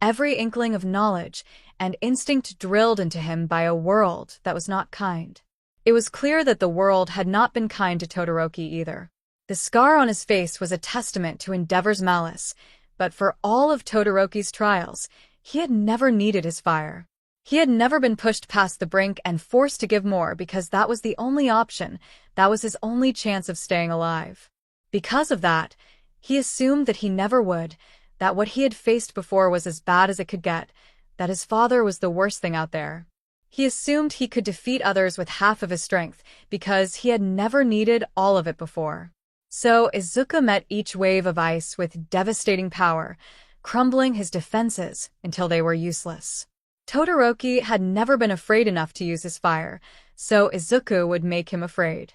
every inkling of knowledge and instinct drilled into him by a world that was not kind. It was clear that the world had not been kind to Todoroki either. The scar on his face was a testament to Endeavor's malice, but for all of Todoroki's trials, he had never needed his fire. He had never been pushed past the brink and forced to give more because that was the only option, that was his only chance of staying alive. Because of that, he assumed that he never would, that what he had faced before was as bad as it could get, that his father was the worst thing out there. He assumed he could defeat others with half of his strength because he had never needed all of it before. So Izuku met each wave of ice with devastating power, crumbling his defenses until they were useless. Todoroki had never been afraid enough to use his fire, so Izuku would make him afraid.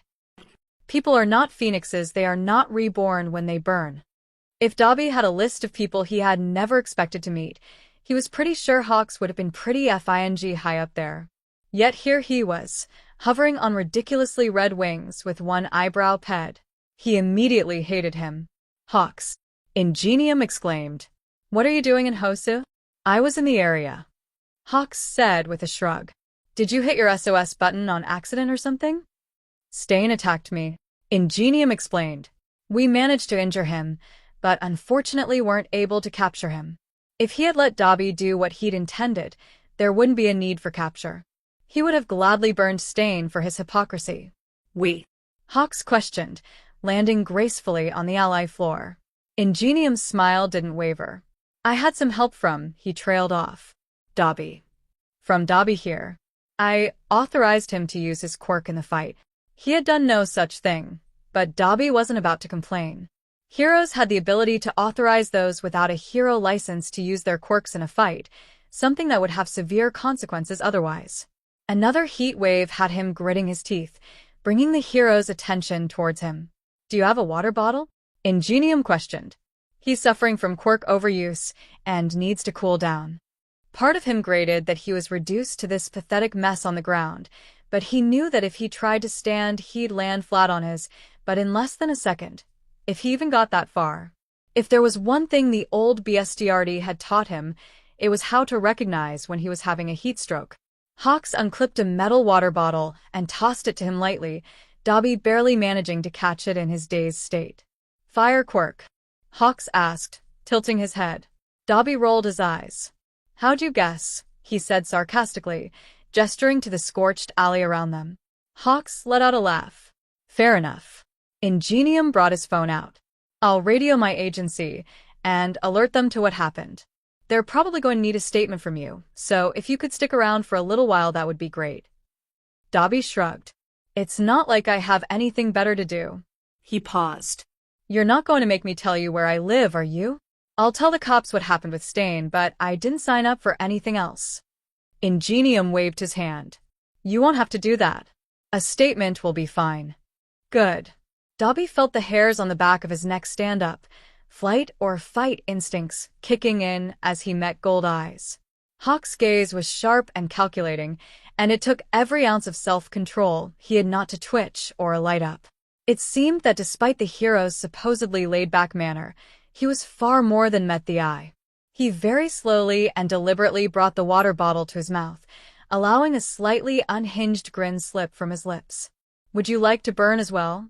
People are not phoenixes, they are not reborn when they burn. If Dabi had a list of people he had never expected to meet, he was pretty sure Hawks would have been pretty high up there. Yet here he was, hovering on ridiculously red wings with one eyebrow ped. He immediately hated him. Hawks. Ingenium exclaimed. What are you doing in Hosu? I was in the area. Hawks said with a shrug. Did you hit your SOS button on accident or something? Stain attacked me. Ingenium explained. We managed to injure him, but unfortunately weren't able to capture him. If he had let Dabi do what he'd intended, there wouldn't be a need for capture. He would have gladly burned Stain for his hypocrisy. We? Hawks questioned, landing gracefully on the ally floor. Ingenium's smile didn't waver. I had some help from, he trailed off. Dabi. From Dabi here. I authorized him to use his quirk in the fight. He had done no such thing, but Dabi wasn't about to complain. Heroes had the ability to authorize those without a hero license to use their quirks in a fight, something that would have severe consequences otherwise. Another heat wave had him gritting his teeth, bringing the hero's attention towards him. Do you have a water bottle? Ingenium questioned. He's suffering from quirk overuse and needs to cool down. Part of him grated that he was reduced to this pathetic mess on the ground, but he knew that if he tried to stand, he'd land flat on his, but in less than a second, if he even got that far. If there was one thing the old BSDRD had taught him, it was how to recognize when he was having a heat stroke. Hawks unclipped a metal water bottle and tossed it to him lightly, Dabi barely managing to catch it in his dazed state. Fire quirk? Hawks asked, tilting his head. Dabi rolled his eyes. How'd you guess? He said sarcastically, gesturing to the scorched alley around them. Hawks let out a laugh. Fair enough. Ingenium brought his phone out. I'll radio my agency and alert them to what happened. They're probably going to need a statement from you, so if you could stick around for a little while that would be great. Dabi shrugged. It's not like I have anything better to do. He paused. You're not going to make me tell you where I live, are you? I'll tell the cops what happened with Stain, but I didn't sign up for anything else. Ingenium waved his hand. You won't have to do that. A statement will be fine. Good. Dabi felt the hairs on the back of his neck stand up, flight or fight instincts kicking in as he met Gold Eyes. Hawk's gaze was sharp and calculating, and it took every ounce of self-control he had not to twitch or light up. It seemed that despite the hero's supposedly laid-back manner, he was far more than met the eye. He very slowly and deliberately brought the water bottle to his mouth, allowing a slightly unhinged grin slip from his lips. Would you like to burn as well?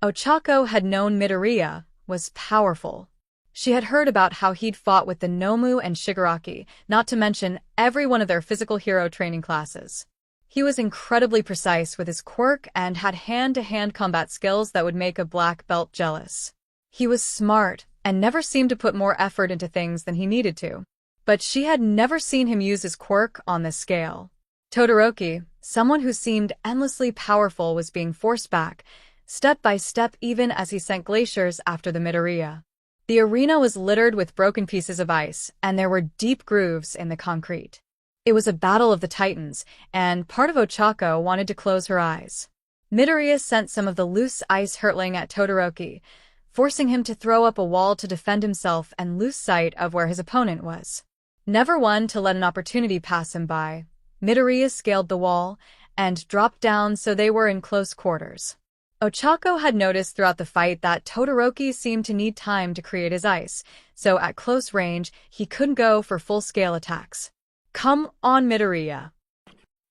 Ochako had known Midoriya was powerful. She had heard about how he'd fought with the Nomu and Shigaraki, not to mention every one of their physical hero training classes. He was incredibly precise with his quirk and had hand-to-hand combat skills that would make a black belt jealous. He was smart and never seemed to put more effort into things than he needed to. But she had never seen him use his quirk on this scale. Todoroki, someone who seemed endlessly powerful, was being forced back, step by step, even as he sent glaciers after the Midoriya. The arena was littered with broken pieces of ice, and there were deep grooves in the concrete. It was a battle of the titans, and part of Ochako wanted to close her eyes. Midoriya sent some of the loose ice hurtling at Todoroki, forcing him to throw up a wall to defend himself and lose sight of where his opponent was. Never one to let an opportunity pass him by, Midoriya scaled the wall and dropped down so they were in close quarters. Ochako had noticed throughout the fight that Todoroki seemed to need time to create his ice, so at close range, he couldn't go for full-scale attacks. Come on, Midoriya.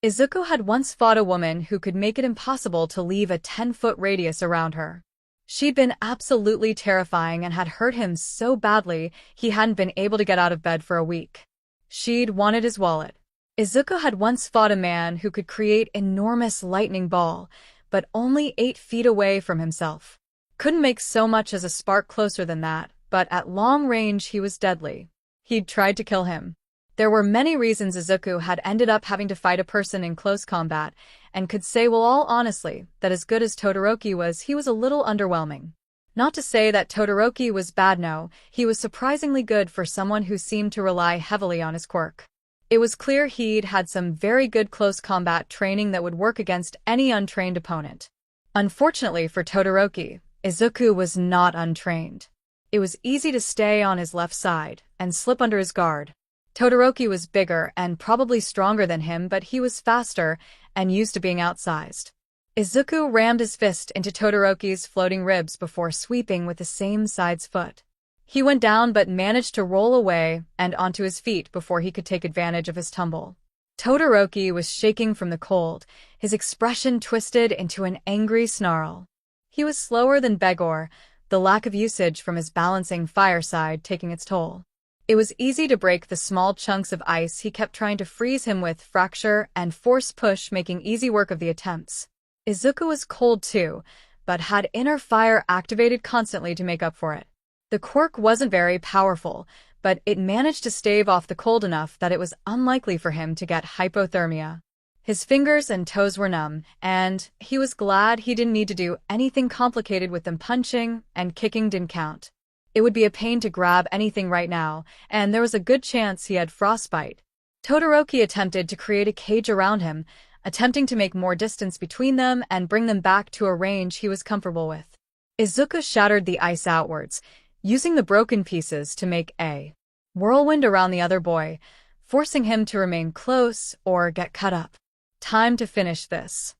Izuku had once fought a woman who could make it impossible to leave a 10-foot radius around her. She'd been absolutely terrifying and had hurt him so badly he hadn't been able to get out of bed for a week. She'd wanted his wallet. Izuku had once fought a man who could create enormous lightning ball, but only 8 feet away from himself. Couldn't make so much as a spark closer than that, but at long range he was deadly. He'd tried to kill him. There were many reasons Izuku had ended up having to fight a person in close combat, and could say well all honestly that as good as Todoroki was, he was a little underwhelming. Not to say that Todoroki was bad, no, he was surprisingly good for someone who seemed to rely heavily on his quirk. It was clear he'd had some very good close combat training that would work against any untrained opponent. Unfortunately for Todoroki, Izuku was not untrained. It was easy to stay on his left side and slip under his guard. Todoroki was bigger and probably stronger than him, but he was faster and used to being outsized. Izuku rammed his fist into Todoroki's floating ribs before sweeping with the same side's foot. He went down but managed to roll away and onto his feet before he could take advantage of his tumble. Todoroki was shaking from the cold, his expression twisted into an angry snarl. He was slower than Begor, the lack of usage from his balancing fireside taking its toll. It was easy to break the small chunks of ice he kept trying to freeze him with, fracture and force push making easy work of the attempts. Izuku was cold too, but had inner fire activated constantly to make up for it. The quirk wasn't very powerful, but it managed to stave off the cold enough that it was unlikely for him to get hypothermia. His fingers and toes were numb, and he was glad he didn't need to do anything complicated with them. Punching and kicking didn't count. It would be a pain to grab anything right now, and there was a good chance he had frostbite. Todoroki attempted to create a cage around him, attempting to make more distance between them and bring them back to a range he was comfortable with. Izuku shattered the ice outwards, using the broken pieces to make a whirlwind around the other boy, forcing him to remain close or get cut up. Time to finish this.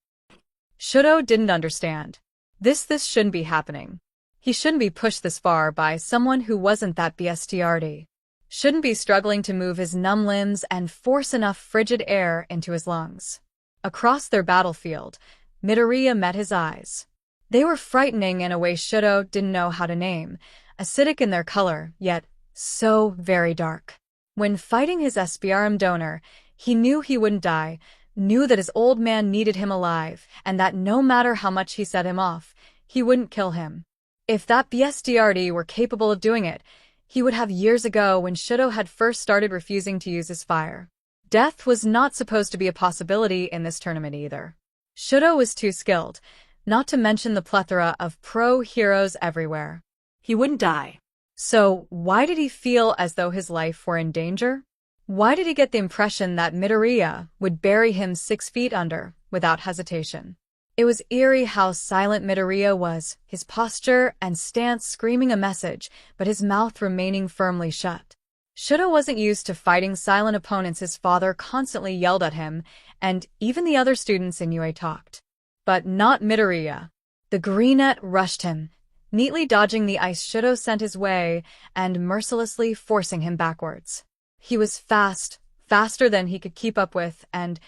Shudo didn't understand. This shouldn't be happening. He shouldn't be pushed this far by someone who wasn't that bestiarty. Shouldn't be struggling to move his numb limbs and force enough frigid air into his lungs. Across their battlefield, Midoriya met his eyes. They were frightening in a way Shudo didn't know how to name, acidic in their color, yet so very dark. When fighting his SBRM donor, he knew he wouldn't die, knew that his old man needed him alive, and that no matter how much he set him off, he wouldn't kill him. If that bestiarity were capable of doing it, he would have years ago when Shudo had first started refusing to use his fire. Death was not supposed to be a possibility in this tournament either. Shudo was too skilled, not to mention the plethora of pro heroes everywhere. He wouldn't die. So why did he feel as though his life were in danger? Why did he get the impression that Midoriya would bury him 6 feet under, without hesitation? It was eerie how silent Midoriya was, his posture and stance screaming a message, but his mouth remaining firmly shut. Shudo wasn't used to fighting silent opponents. His father constantly yelled at him, and even the other students in UA talked. But not Midoriya. The greenette rushed him, neatly dodging the ice Shudo sent his way and mercilessly forcing him backwards. He was fast, faster than he could keep up with, and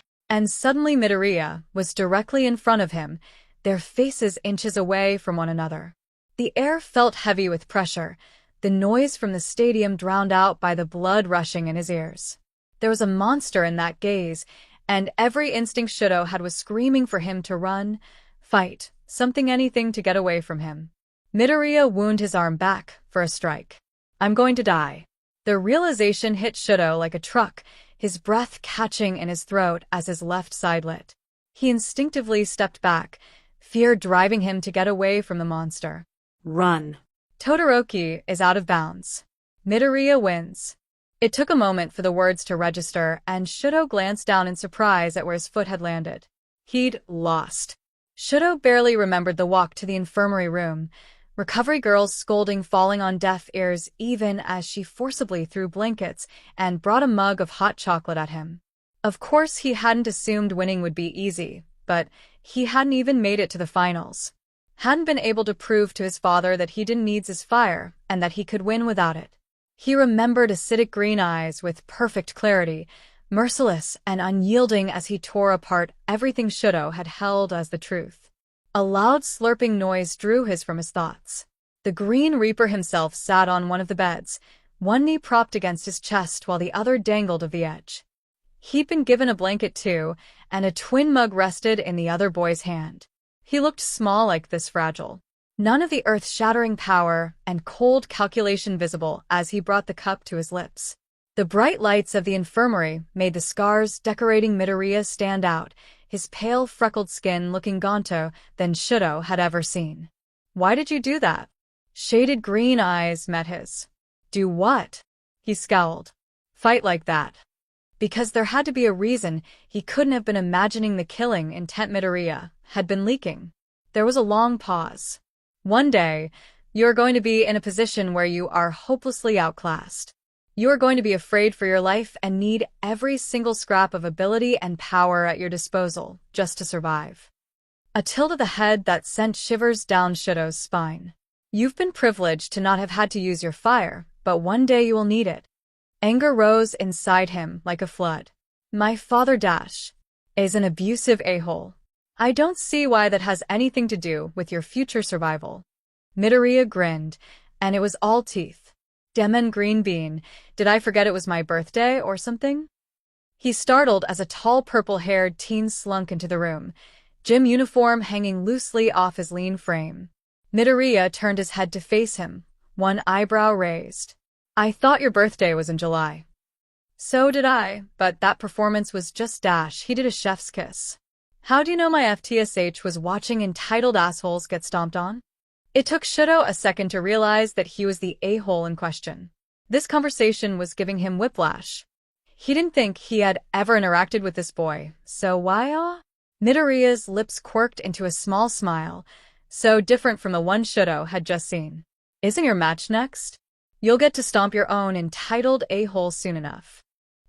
suddenly Midoriya was directly in front of him, their faces inches away from one another. The air felt heavy with pressure, the noise from the stadium drowned out by the blood rushing in his ears. There was a monster in that gaze, and every instinct Shudo had was screaming for him to run, fight, something, anything to get away from him. Midoriya wound his arm back for a strike. I'm going to die. The realization hit Shudo like a truck, his breath catching in his throat as his left side lit. He instinctively stepped back, fear driving him to get away from the monster. Run. Todoroki is out of bounds. Midoriya wins. It took a moment for the words to register, and Shudo glanced down in surprise at where his foot had landed. He'd lost. Shudo barely remembered the walk to the infirmary room, recovery girls scolding falling on deaf ears even as she forcibly threw blankets and brought a mug of hot chocolate at him. Of course he hadn't assumed winning would be easy, but he hadn't even made it to the finals. hadn't been able to prove to his father that he didn't need his fire and that he could win without it. He remembered acidic green eyes with perfect clarity, merciless and unyielding as he tore apart everything Shudo had held as the truth. A loud slurping noise drew his from his thoughts. The Green Reaper himself sat on one of the beds, one knee propped against his chest while the other dangled of the edge. He'd been given a blanket too, and a twin mug rested in the other boy's hand. He looked small like this fragile. None of the earth-shattering power and cold calculation visible as he brought the cup to his lips. The bright lights of the infirmary made the scars decorating Midoriya stand out, his pale, freckled skin looking gaunter than Shudo had ever seen. "Why did you do that?" Shaded green eyes met his. "Do what?" He scowled. "Fight like that." Because there had to be a reason he couldn't have been imagining the killing intent Midoriya had been leaking. There was a long pause. "One day, you are going to be in a position where you are hopelessly outclassed. You are going to be afraid for your life and need every single scrap of ability and power at your disposal just to survive." A tilt of the head that sent shivers down Shudo's spine. "You've been privileged to not have had to use your fire, but one day you will need it." Anger rose inside him like a flood. "My father is an abusive a-hole. I don't see why that has anything to do with your future survival." Midoriya grinned, and it was all teeth. "Demon green bean, did I forget it was my birthday or something?" He startled as a tall purple-haired teen slunk into the room, gym uniform hanging loosely off his lean frame. Midoriya turned his head to face him, one eyebrow raised. "I thought your birthday was in July." "So did I, but that performance was just he did a chef's kiss." "How do you know my FTSH was watching entitled assholes get stomped on?" It took Shudo a second to realize that he was the a-hole in question. This conversation was giving him whiplash. He didn't think he had ever interacted with this boy, so why? Midoriya's lips quirked into a small smile, so different from the one Shudo had just seen. "Isn't your match next? You'll get to stomp your own entitled a-hole soon enough."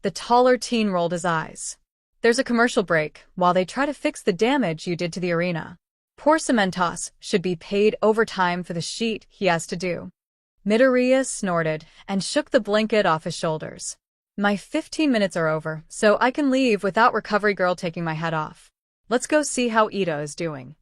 The taller teen rolled his eyes. "There's a commercial break while they try to fix the damage you did to the arena. Poor Cementos should be paid overtime for the sheet he has to do." Midoriya snorted and shook the blanket off his shoulders. "My 15 minutes are over, so I can leave without Recovery Girl taking my head off. Let's go see how Ida is doing."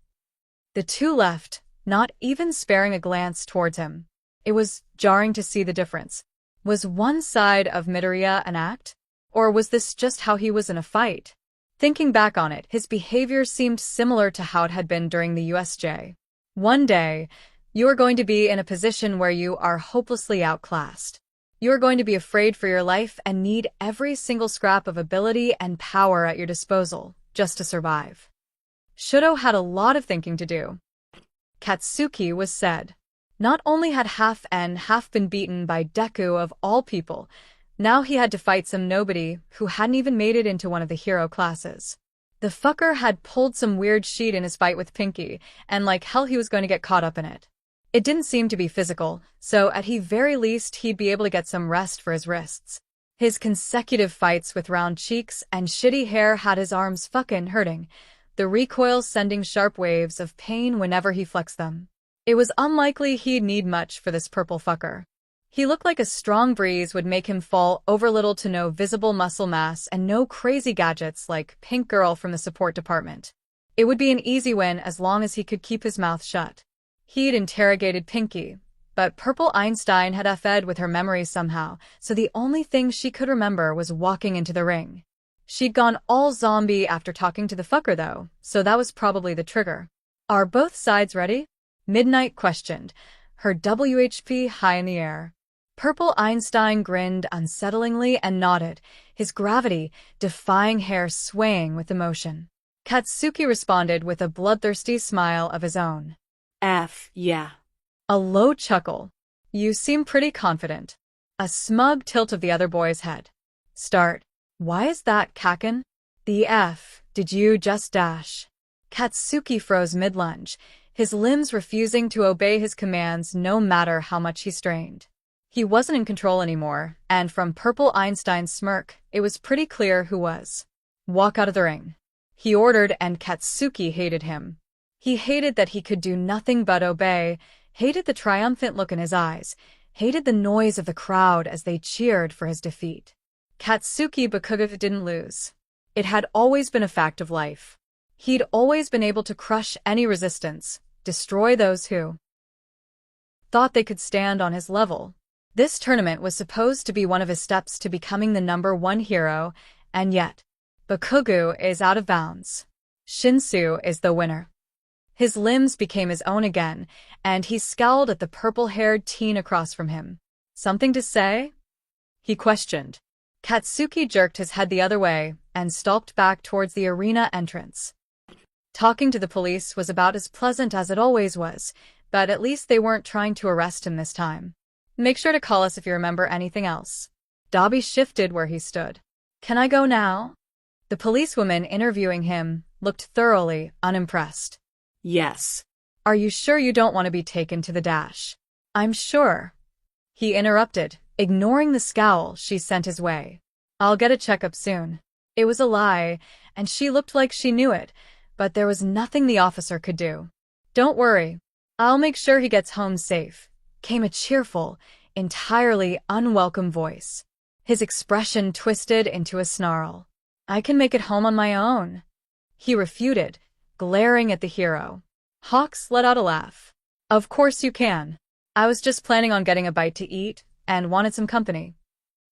The two left, not even sparing a glance towards him. It was jarring to see the difference. Was one side of Midoriya an act? Or was this just how he was in a fight? Thinking back on it, his behavior seemed similar to how it had been during the USJ. "One day, you are going to be in a position where you are hopelessly outclassed. You are going to be afraid for your life and need every single scrap of ability and power at your disposal, just to survive." Shudo had a lot of thinking to do. Katsuki was said. Not only had half been beaten by Deku of all people, now he had to fight some nobody who hadn't even made it into one of the hero classes. The fucker had pulled some weird shit in his fight with Pinky, and like hell he was going to get caught up in it. It didn't seem to be physical, so at the very least he'd be able to get some rest for his wrists. His consecutive fights with round cheeks and shitty hair had his arms fucking hurting, the recoil sending sharp waves of pain whenever he flexed them. It was unlikely he'd need much for this purple fucker. He looked like a strong breeze would make him fall over little to no visible muscle mass and no crazy gadgets like Pink Girl from the support department. It would be an easy win as long as he could keep his mouth shut. He'd interrogated Pinky, but Purple Einstein had fed with her memories somehow, so the only thing she could remember was walking into the ring. She'd gone all zombie after talking to the fucker though, so that was probably the trigger. "Are both sides ready?" Midnight questioned, her WHP high in the air. Purple Einstein grinned unsettlingly and nodded, his gravity-defying hair swaying with emotion. Katsuki responded with a bloodthirsty smile of his own. Yeah. A low chuckle. "You seem pretty confident." A smug tilt of the other boy's head. "Start. Why is that, Kakin?" "The F, did you just dash?" Katsuki froze mid-lunge, his limbs refusing to obey his commands no matter how much he strained. He wasn't in control anymore, and from Purple Einstein's smirk, it was pretty clear who was. "Walk out of the ring," he ordered, and Katsuki hated him. He hated that he could do nothing but obey, hated the triumphant look in his eyes, hated the noise of the crowd as they cheered for his defeat. Katsuki Bakugo didn't lose. It had always been a fact of life. He'd always been able to crush any resistance, destroy those who thought they could stand on his level. This tournament was supposed to be one of his steps to becoming the #1 hero, and yet, Bakugo is out of bounds. Shinsu is the winner. His limbs became his own again, and he scowled at the purple-haired teen across from him. Something to say? He questioned. Katsuki jerked his head the other way and stalked back towards the arena entrance. Talking to the police was about as pleasant as it always was, but at least they weren't trying to arrest him this time. Make sure to call us if you remember anything else. Dabi shifted where he stood. Can I go now? The policewoman interviewing him looked thoroughly unimpressed. Yes. Are you sure you don't want to be taken to the dash? I'm sure. He interrupted, ignoring the scowl she sent his way. I'll get a checkup soon. It was a lie, and she looked like she knew it, but there was nothing the officer could do. Don't worry. I'll make sure he gets home safe, came a cheerful, entirely unwelcome voice. His expression twisted into a snarl. I can make it home on my own. He refuted, glaring at the hero. Hawks let out a laugh. Of course you can. I was just planning on getting a bite to eat, and wanted some company.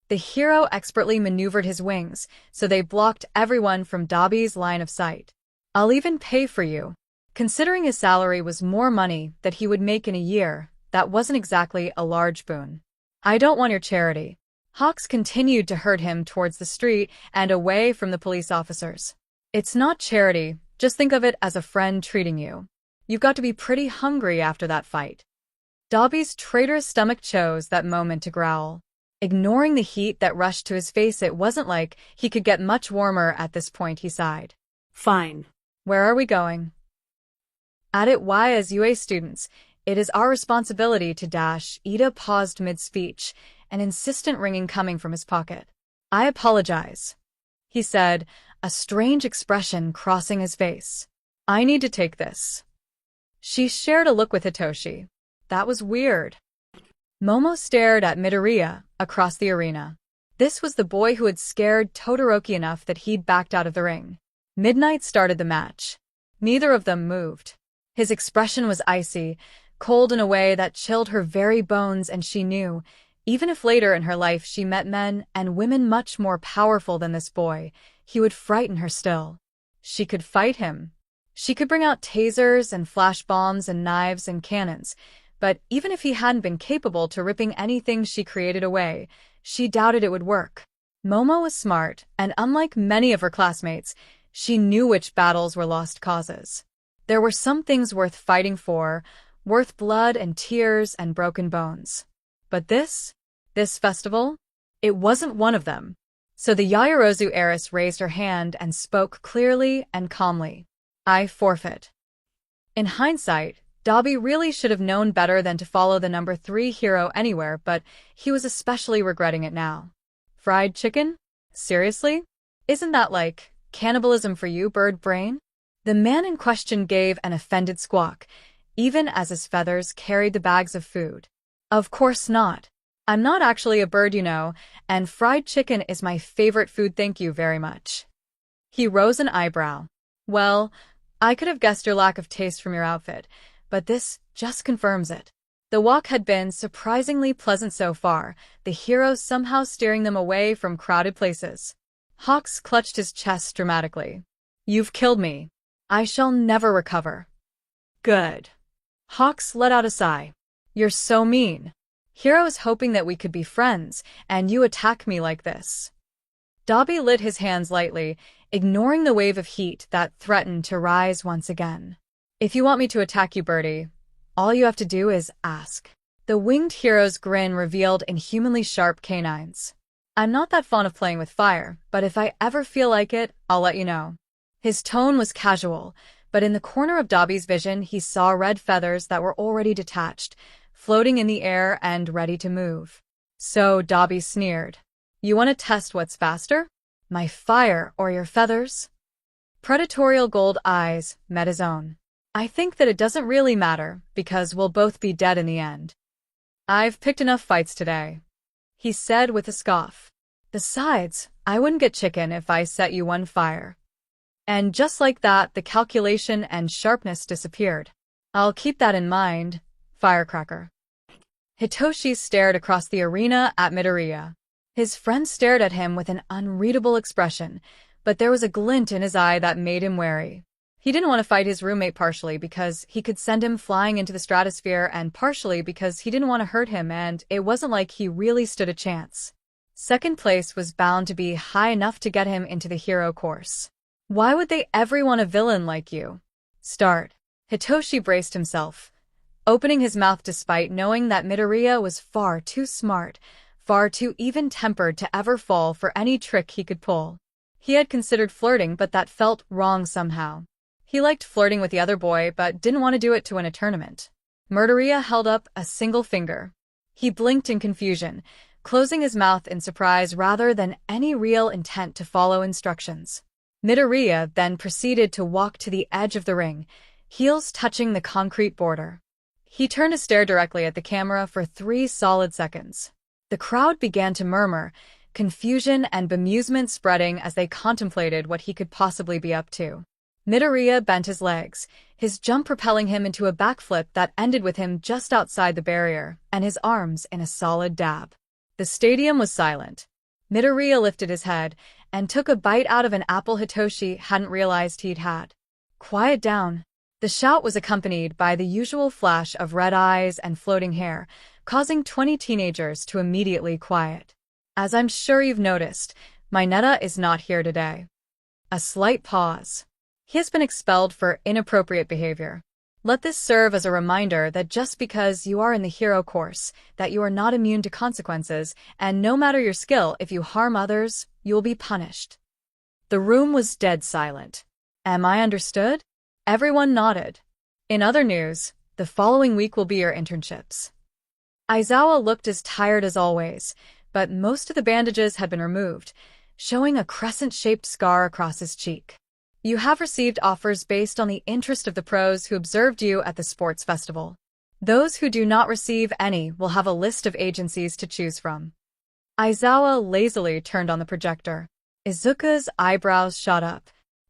The hero expertly maneuvered his wings, so they blocked everyone from Dabi's line of sight. I'll even pay for you. Considering his salary was more money that he would make in a year, that wasn't exactly a large boon. I don't want your charity. Hawks continued to herd him towards the street and away from the police officers. It's not charity, just think of it as a friend treating you. You've got to be pretty hungry after that fight. Dabi's traitorous stomach chose that moment to growl. Ignoring the heat that rushed to his face, it wasn't like he could get much warmer at this point, he sighed. Fine. Where are we going? At it, why, as UA students, it is our responsibility to dash. Ida paused mid-speech, an insistent ringing coming from his pocket. I apologize, he said, a strange expression crossing his face. I need to take this. She shared a look with Hitoshi. That was weird. Momo stared at Midoriya across the arena. This was the boy who had scared Todoroki enough that he'd backed out of the ring. Midnight started the match. Neither of them moved. His expression was icy, cold in a way that chilled her very bones, and she knew, even if later in her life she met men and women much more powerful than this boy, he would frighten her still. She could fight him. She could bring out tasers and flash bombs and knives and cannons, but even if he hadn't been capable to ripping anything she created away, she doubted it would work. Momo was smart, and unlike many of her classmates, she knew which battles were lost causes. There were some things worth fighting for, worth blood and tears and broken bones. But this festival, it wasn't one of them. So the Yaoyorozu heiress raised her hand and spoke clearly and calmly. I forfeit. In hindsight, Dabi really should have known better than to follow the #3 hero anywhere, but he was especially regretting it now. Fried chicken? Seriously? Isn't that like cannibalism for you, bird brain? The man in question gave an offended squawk, even as his feathers carried the bags of food. Of course not. I'm not actually a bird, you know, and fried chicken is my favorite food, thank you very much. He rose an eyebrow. Well, I could have guessed your lack of taste from your outfit, but this just confirms it. The walk had been surprisingly pleasant so far, the hero somehow steering them away from crowded places. Hawks clutched his chest dramatically. You've killed me. I shall never recover. Good. Hawks let out a sigh. You're so mean. Hero is hoping that we could be friends, and you attack me like this. Dabi lit his hands lightly, ignoring the wave of heat that threatened to rise once again. If you want me to attack you, birdie, all you have to do is ask. The winged hero's grin revealed inhumanly sharp canines. I'm not that fond of playing with fire, but if I ever feel like it, I'll let you know. His tone was casual, but in the corner of Dabi's vision he saw red feathers that were already detached, floating in the air and ready to move. So Dabi sneered. You want to test what's faster? My fire or your feathers? Predatorial gold eyes met his own. I think that it doesn't really matter, because we'll both be dead in the end. I've picked enough fights today, he said with a scoff. Besides, I wouldn't get chicken if I set you on fire. And just like that, the calculation and sharpness disappeared. I'll keep that in mind, firecracker. Hitoshi stared across the arena at Midoriya. His friend stared at him with an unreadable expression, but there was a glint in his eye that made him wary. He didn't want to fight his roommate partially because he could send him flying into the stratosphere and partially because he didn't want to hurt him and it wasn't like he really stood a chance. Second place was bound to be high enough to get him into the hero course. Why would they ever want a villain like you? Start. Hitoshi braced himself, opening his mouth despite knowing that Midoriya was far too smart, far too even-tempered to ever fall for any trick he could pull. He had considered flirting, but that felt wrong somehow. He liked flirting with the other boy, but didn't want to do it to win a tournament. Midoriya held up a single finger. He blinked in confusion, closing his mouth in surprise rather than any real intent to follow instructions. Midoriya then proceeded to walk to the edge of the ring, heels touching the concrete border. He turned to stare directly at the camera for 3 solid seconds. The crowd began to murmur, confusion and bemusement spreading as they contemplated what he could possibly be up to. Midoriya bent his legs, his jump propelling him into a backflip that ended with him just outside the barrier, and his arms in a solid dab. The stadium was silent. Midoriya lifted his head and took a bite out of an apple Hitoshi hadn't realized he'd had. Quiet down. The shout was accompanied by the usual flash of red eyes and floating hair, causing 20 teenagers to immediately quiet. As I'm sure you've noticed, Mineta is not here today. A slight pause. He has been expelled for inappropriate behavior. Let this serve as a reminder that just because you are in the hero course, that you are not immune to consequences, and no matter your skill, if you harm others, you will be punished. The room was dead silent. Am I understood? Everyone nodded. In other news, the following week will be your internships. Aizawa looked as tired as always, but most of the bandages had been removed, showing a crescent-shaped scar across his cheek. You have received offers based on the interest of the pros who observed you at the sports festival. Those who do not receive any will have a list of agencies to choose from. Aizawa lazily turned on the projector. Izuku's eyebrows shot up.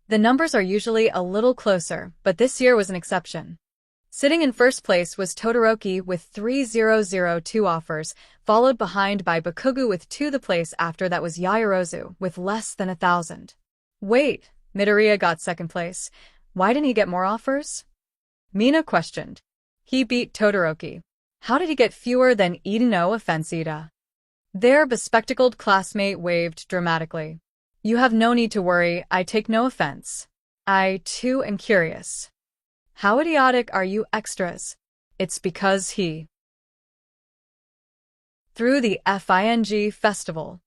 The numbers are usually a little closer, but this year was an exception. Sitting in first place was Todoroki with 3002 offers, followed behind by Bakugu with 2. The place after that was Yaoyorozu with less than 1,000. Wait, Midoriya got second place. Why didn't he get more offers? Mina questioned. He beat Todoroki. How did he get fewer than Ida no offense Ida? Their bespectacled classmate waved dramatically. You have no need to worry, I take no offense. I, too, am curious. How idiotic are you extras? It's because he threw the FING festival.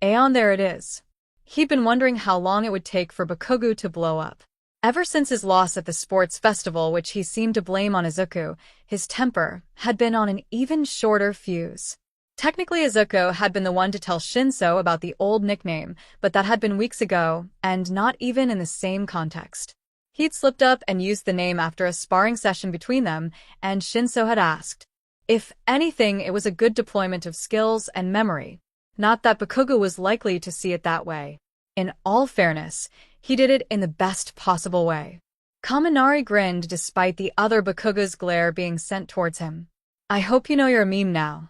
Aeon, there it is. He'd been wondering how long it would take for Bakugu to blow up. Ever since his loss at the sports festival, which he seemed to blame on Izuku, his temper had been on an even shorter fuse. Technically, Izuku had been the one to tell Shinso about the old nickname, but that had been weeks ago, and not even in the same context. He'd slipped up and used the name after a sparring session between them, and Shinso had asked. If anything, it was a good deployment of skills and memory. Not that Bakugu was likely to see it that way. In all fairness, he did it in the best possible way. Kaminari grinned despite the other Bakuga's glare being sent towards him. I hope you know you're a meme now.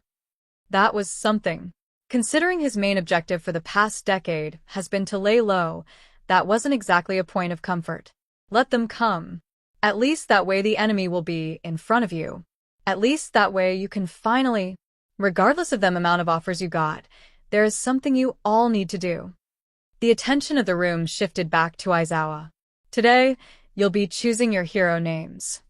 That was something. Considering his main objective for the past decade has been to lay low, that wasn't exactly a point of comfort. Let them come. At least that way the enemy will be in front of you. At least that way you can finally, regardless of the amount of offers you got, there is something you all need to do. The attention of the room shifted back to Aizawa. Today, you'll be choosing your hero names.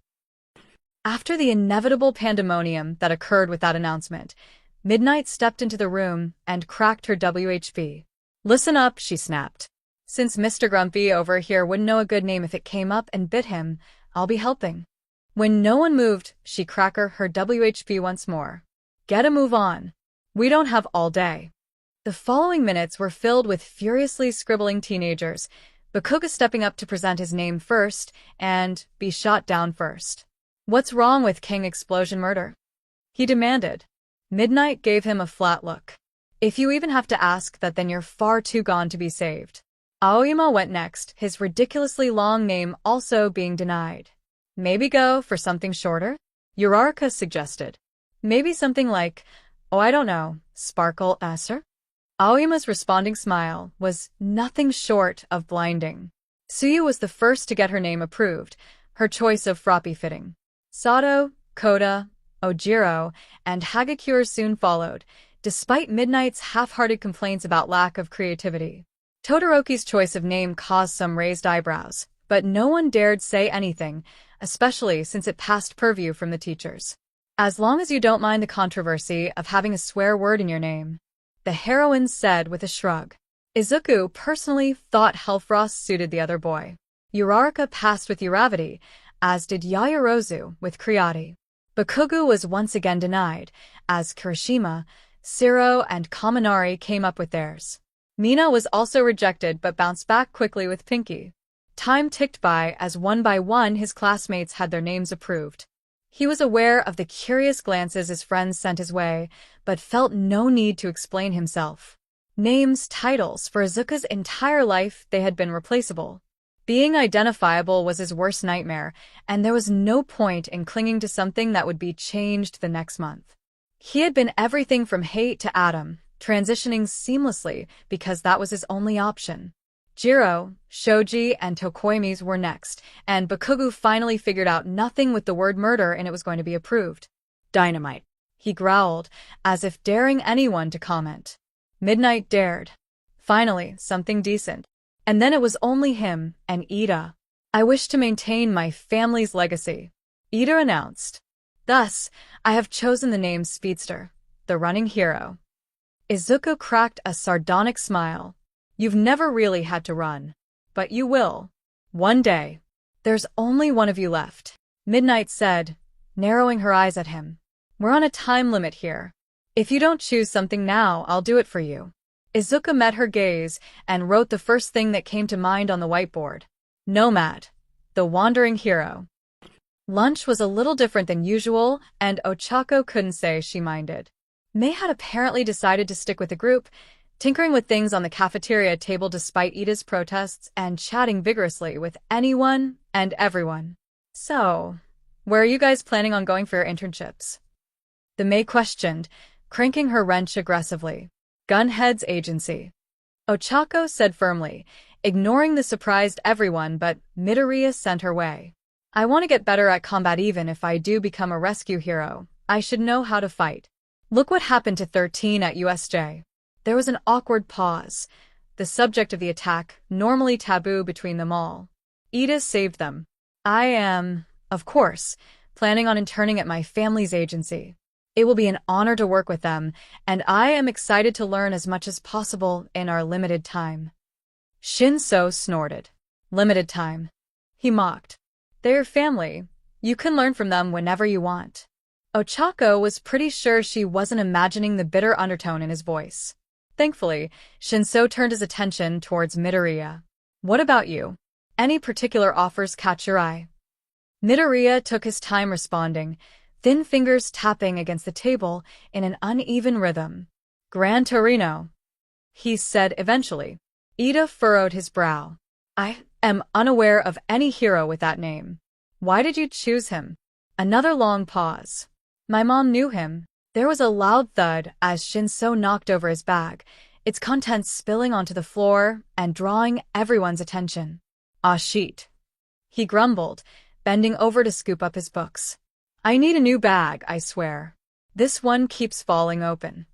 After the inevitable pandemonium that occurred with that announcement, Midnight stepped into the room and cracked her WHP. Listen up, she snapped. Since Mr. Grumpy over here wouldn't know a good name if it came up and bit him, I'll be helping. When no one moved, she cracked her WHP once more. Get a move on. We don't have all day. The following minutes were filled with furiously scribbling teenagers, Bakuga stepping up to present his name first and be shot down first. What's wrong with King Explosion Murder? He demanded. Midnight gave him a flat look. If you even have to ask that, then you're far too gone to be saved. Aoyama went next, his ridiculously long name also being denied. Maybe go for something shorter? Uraraka suggested. Maybe something like, oh I don't know, Sparkle Esser? Aoyama's responding smile was nothing short of blinding. Suyu was the first to get her name approved, her choice of froppy fitting. Sato, Koda, Ojiro, and Hagakure soon followed, despite Midnight's half-hearted complaints about lack of creativity. Todoroki's choice of name caused some raised eyebrows, but no one dared say anything, especially since it passed purview from the teachers. As long as you don't mind the controversy of having a swear word in your name, the heroine said with a shrug. Izuku personally thought Hellfrost suited the other boy. Uraraka passed with Uravity, as did Yaoyorozu with Kriati. Bakugu was once again denied, as Kirishima, Siro, and Kaminari came up with theirs. Mina was also rejected but bounced back quickly with Pinky. Time ticked by as one by one his classmates had their names approved. He was aware of the curious glances his friends sent his way, but felt no need to explain himself. Names, titles, for Izuku's entire life they had been replaceable. Being identifiable was his worst nightmare, and there was no point in clinging to something that would be changed the next month. He had been everything from hate to Adam, transitioning seamlessly because that was his only option. Jiro, Shoji, and Tokoimi's were next, and Bakugu finally figured out nothing with the word murder and it was going to be approved. Dynamite, he growled, as if daring anyone to comment. Midnight dared. Finally, something decent. And then it was only him and Ida. I wish to maintain my family's legacy, Ida announced. Thus, I have chosen the name Speedster, the running hero. Izuku cracked a sardonic smile. You've never really had to run. But you will. One day. There's only one of you left, Midnight said, narrowing her eyes at him. We're on a time limit here. If you don't choose something now, I'll do it for you. Izuku met her gaze and wrote the first thing that came to mind on the whiteboard. Nomad, the wandering hero. Lunch was a little different than usual, and Ochako couldn't say she minded. May had apparently decided to stick with the group, tinkering with things on the cafeteria table despite Ida's protests and chatting vigorously with anyone and everyone. So, where are you guys planning on going for your internships? The May questioned, cranking her wrench aggressively. Gunhead's agency. Ochako said firmly, ignoring the surprised everyone but Midoriya sent her way. I want to get better at combat. Even if I do become a rescue hero, I should know how to fight. Look what happened to 13 at USJ. There was an awkward pause. The subject of the attack, normally taboo between them all. Ida saved them. I am, of course, planning on interning at my family's agency. It will be an honor to work with them, and I am excited to learn as much as possible in our limited time. Shinso snorted. Limited time. He mocked. They're your family. You can learn from them whenever you want. Ochako was pretty sure she wasn't imagining the bitter undertone in his voice. Thankfully, Shinso turned his attention towards Midoriya. What about you? Any particular offers catch your eye? Midoriya took his time responding, thin fingers tapping against the table in an uneven rhythm. Gran Torino, he said eventually. Ida furrowed his brow. I am unaware of any hero with that name. Why did you choose him? Another long pause. My mom knew him. There was a loud thud as Shinso knocked over his bag, its contents spilling onto the floor and drawing everyone's attention. Ah shit, he grumbled, bending over to scoop up his books. I need a new bag, I swear. This one keeps falling open.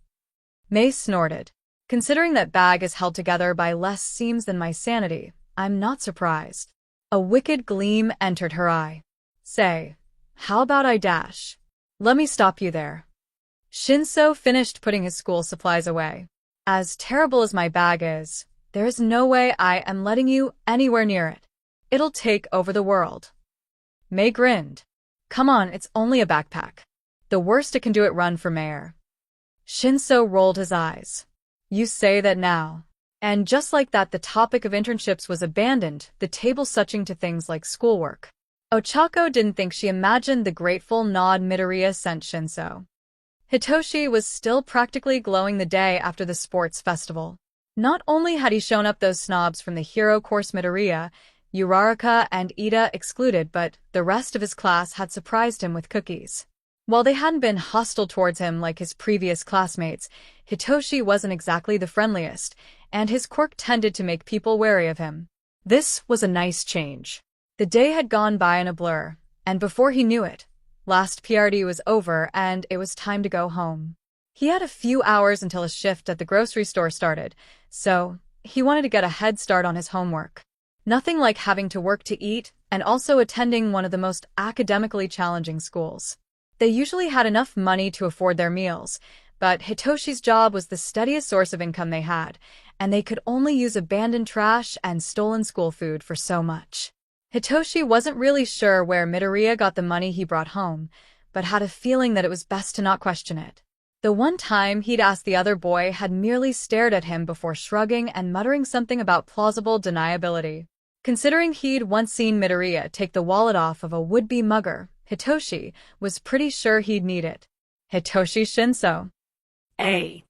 May snorted. Considering that bag is held together by less seams than my sanity, I'm not surprised. A wicked gleam entered her eye. Say, how about I dash? Let me stop you there. Shinso finished putting his school supplies away. As terrible as my bag is, there is no way I am letting you anywhere near it. It'll take over the world. May grinned. Come on, it's only a backpack. The worst it can do it run for mayor. Shinso rolled his eyes. You say that now. And just like that, the topic of internships was abandoned, the table switching to things like schoolwork. Ochako didn't think she imagined the grateful nod Midoriya sent Shinso. Hitoshi was still practically glowing the day after the sports festival. Not only had he shown up those snobs from the hero course Midoriya, Uraraka and Ida excluded, but the rest of his class had surprised him with cookies. While they hadn't been hostile towards him like his previous classmates, Hitoshi wasn't exactly the friendliest, and his quirk tended to make people wary of him. This was a nice change. The day had gone by in a blur, and before he knew it, last PRD was over and it was time to go home. He had a few hours until his shift at the grocery store started, so he wanted to get a head start on his homework. Nothing like having to work to eat and also attending one of the most academically challenging schools. They usually had enough money to afford their meals, but Hitoshi's job was the steadiest source of income they had, and they could only use abandoned trash and stolen school food for so much. Hitoshi wasn't really sure where Midoriya got the money he brought home, but had a feeling that it was best to not question it. The one time he'd asked the other boy had merely stared at him before shrugging and muttering something about plausible deniability. Considering he'd once seen Midoriya take the wallet off of a would-be mugger, Hitoshi was pretty sure he'd need it. Hitoshi Shinso. A.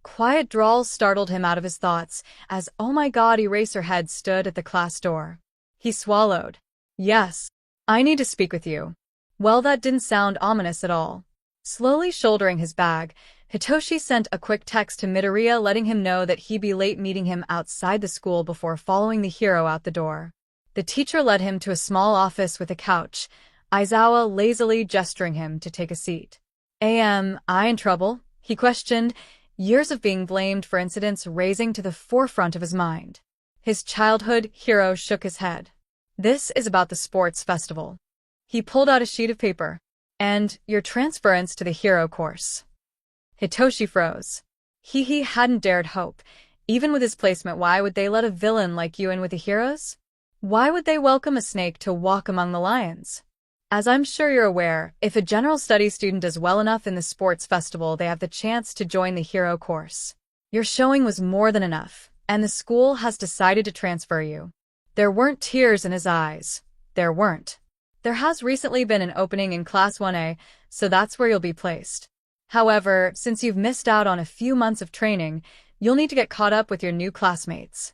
Quiet drawls startled him out of his thoughts as "oh my god" Eraserhead stood at the class door. He swallowed. "Yes. I need to speak with you." Well, that didn't sound ominous at all. Slowly shouldering his bag, Hitoshi sent a quick text to Midoriya letting him know that he'd be late meeting him outside the school before following the hero out the door. The teacher led him to a small office with a couch, Aizawa lazily gesturing him to take a seat. Am I in trouble? He questioned, years of being blamed for incidents raising to the forefront of his mind. His childhood hero shook his head. This is about the sports festival. He pulled out a sheet of paper. And your transference to the hero course. Hitoshi froze. He hadn't dared hope. Even with his placement, why would they let a villain like you in with the heroes? Why would they welcome a snake to walk among the lions? As I'm sure you're aware, if a general studies student does well enough in the sports festival, they have the chance to join the hero course. Your showing was more than enough, and the school has decided to transfer you. There weren't tears in his eyes. There weren't. There has recently been an opening in Class 1A, so that's where you'll be placed. However, since you've missed out on a few months of training, you'll need to get caught up with your new classmates.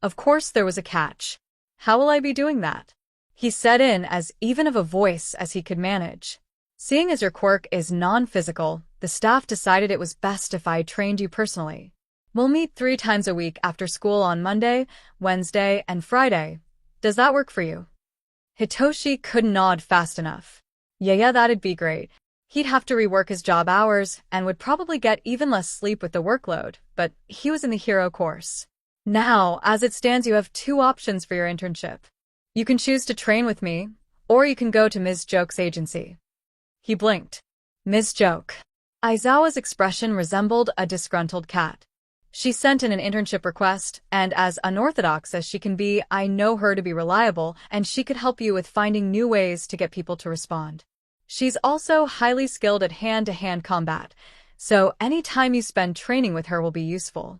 Of course there was a catch. How will I be doing that? He said in as even of a voice as he could manage. Seeing as your quirk is non-physical, the staff decided it was best if I trained you personally. We'll meet 3 times a week after school on Monday, Wednesday, and Friday. Does that work for you? Hitoshi couldn't nod fast enough. Yeah, that'd be great. He'd have to rework his job hours and would probably get even less sleep with the workload, but he was in the hero course. Now, as it stands, you have 2 options for your internship. You can choose to train with me, or you can go to Ms. Joke's agency. He blinked. Ms. Joke. Aizawa's expression resembled a disgruntled cat. She sent in an internship request, and as unorthodox as she can be, I know her to be reliable, and she could help you with finding new ways to get people to respond. She's also highly skilled at hand-to-hand combat, so any time you spend training with her will be useful.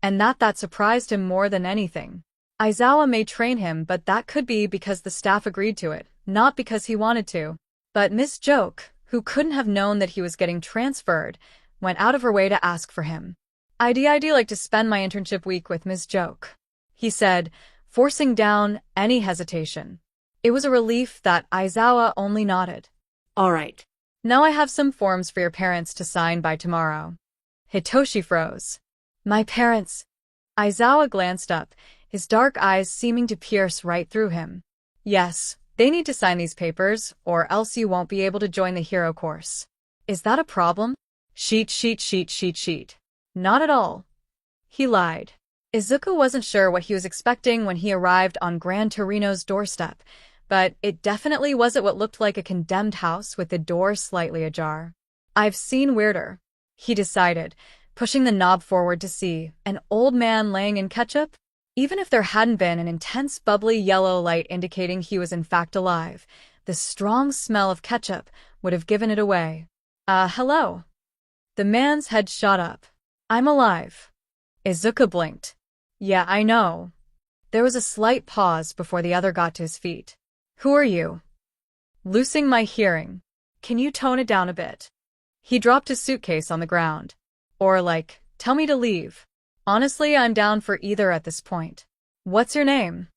And that surprised him more than anything. Aizawa may train him, but that could be because the staff agreed to it, not because he wanted to. But Miss Joke, who couldn't have known that he was getting transferred, went out of her way to ask for him. I'd like to spend my internship week with Ms. Joke, he said, forcing down any hesitation. It was a relief that Aizawa only nodded. All right. Now I have some forms for your parents to sign by tomorrow. Hitoshi froze. My parents? Aizawa glanced up, his dark eyes seeming to pierce right through him. Yes, they need to sign these papers, or else you won't be able to join the hero course. Is that a problem? Sheet. Not at all. He lied. Izuku wasn't sure what he was expecting when he arrived on Gran Torino's doorstep, but it definitely wasn't what looked like a condemned house with the door slightly ajar. I've seen weirder, he decided, pushing the knob forward to see an old man laying in ketchup. Even if there hadn't been an intense bubbly yellow light indicating he was in fact alive, the strong smell of ketchup would have given it away. Hello. The man's head shot up. I'm alive. Izuka blinked. Yeah, I know. There was a slight pause before the other got to his feet. Who are you? Losing my hearing. Can you tone it down a bit? He dropped his suitcase on the ground. Or tell me to leave. Honestly, I'm down for either at this point. What's your name?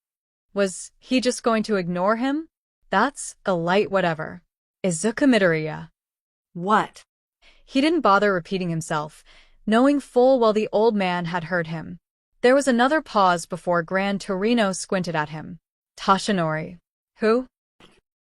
Was he just going to ignore him? That's a light whatever. Izuka Midoriya. What? He didn't bother repeating himself, knowing full well the old man had heard him. There was another pause before Gran Torino squinted at him. Tashinori. Who?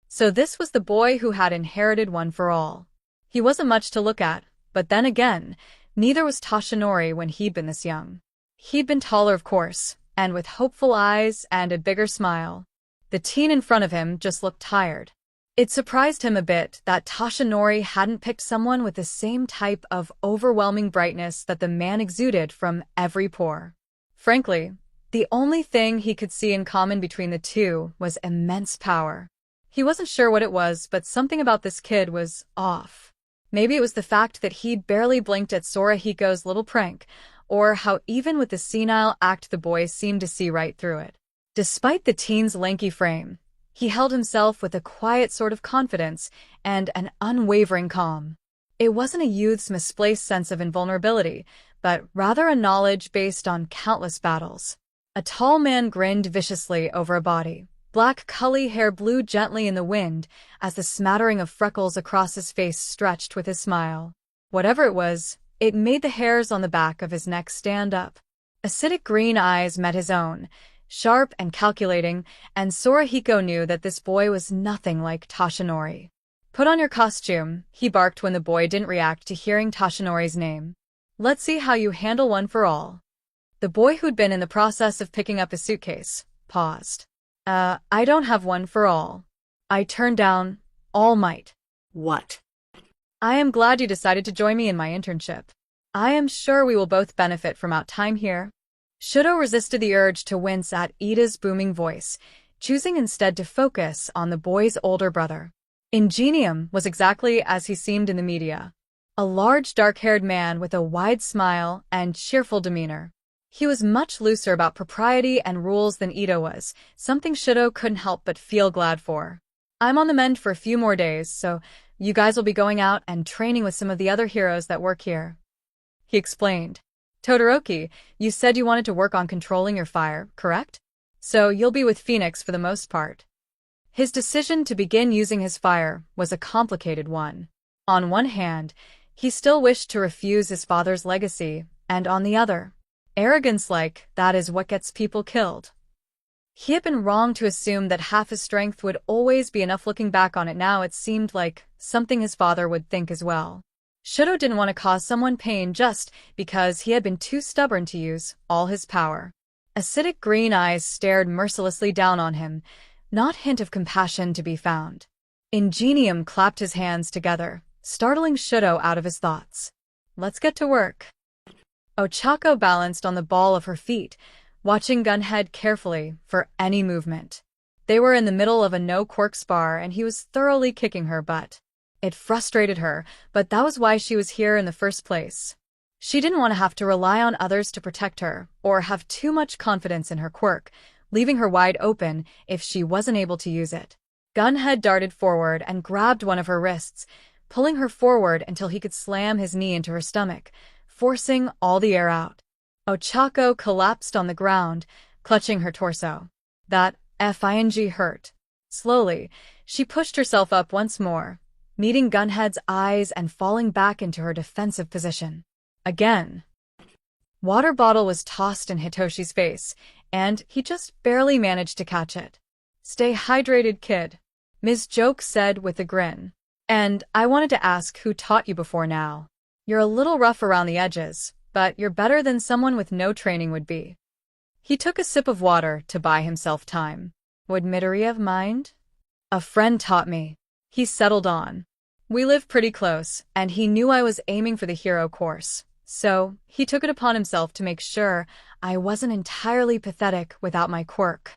So this was the boy who had inherited One for All. He wasn't much to look at, but then again, neither was Tashinori when he'd been this young. He'd been taller, of course, and with hopeful eyes and a bigger smile. The teen in front of him just looked tired. It surprised him a bit that Tashinori hadn't picked someone with the same type of overwhelming brightness that the man exuded from every pore. Frankly, the only thing he could see in common between the two was immense power. He wasn't sure what it was, but something about this kid was off. Maybe it was the fact that he barely blinked at Sorahiko's little prank, or how even with the senile act the boy seemed to see right through it. Despite the teen's lanky frame, he held himself with a quiet sort of confidence and an unwavering calm. It wasn't a youth's misplaced sense of invulnerability, but rather a knowledge based on countless battles. A tall man grinned viciously over a body. Black curly hair blew gently in the wind as the smattering of freckles across his face stretched with his smile. Whatever it was, it made the hairs on the back of his neck stand up. Acidic green eyes met his own, sharp and calculating, and Sorahiko knew that this boy was nothing like Tashinori. Put on your costume, he barked when the boy didn't react to hearing Tashinori's name. Let's see how you handle One for All. The boy who'd been in the process of picking up his suitcase paused. I don't have One for All. I turned down All Might. What? I am glad you decided to join me in my internship. I am sure we will both benefit from our time here. Shudo resisted the urge to wince at Ida's booming voice, choosing instead to focus on the boy's older brother. Ingenium was exactly as he seemed in the media. A large dark-haired man with a wide smile and cheerful demeanor. He was much looser about propriety and rules than Ida was, something Shudo couldn't help but feel glad for. I'm on the mend for a few more days, so you guys will be going out and training with some of the other heroes that work here. He explained. Todoroki, you said you wanted to work on controlling your fire, correct? So you'll be with Phoenix for the most part. His decision to begin using his fire was a complicated one. On one hand, he still wished to refuse his father's legacy, and on the other, arrogance like that is what gets people killed. He had been wrong to assume that half his strength would always be enough. Looking back on it now, it seemed like something his father would think as well. Shudo didn't want to cause someone pain just because he had been too stubborn to use all his power. Acidic green eyes stared mercilessly down on him, not hint of compassion to be found. Ingenium clapped his hands together, startling Shudo out of his thoughts. Let's get to work. Ochako balanced on the ball of her feet, watching Gunhead carefully for any movement. They were in the middle of a no-quirk spar and he was thoroughly kicking her butt. It frustrated her, but that was why she was here in the first place. She didn't want to have to rely on others to protect her, or have too much confidence in her quirk, leaving her wide open if she wasn't able to use it. Gunhead darted forward and grabbed one of her wrists, pulling her forward until he could slam his knee into her stomach, forcing all the air out. Ochako collapsed on the ground, clutching her torso. That FING hurt. Slowly, she pushed herself up once more, meeting Gunhead's eyes and falling back into her defensive position. Again. Water bottle was tossed in Hitoshi's face, and he just barely managed to catch it. Stay hydrated, kid, Ms. Joke said with a grin. And I wanted to ask who taught you before now. You're a little rough around the edges, but you're better than someone with no training would be. He took a sip of water to buy himself time. Would Midoriya mind? A friend taught me. He settled on. We live pretty close, and he knew I was aiming for the hero course, so he took it upon himself to make sure I wasn't entirely pathetic without my quirk.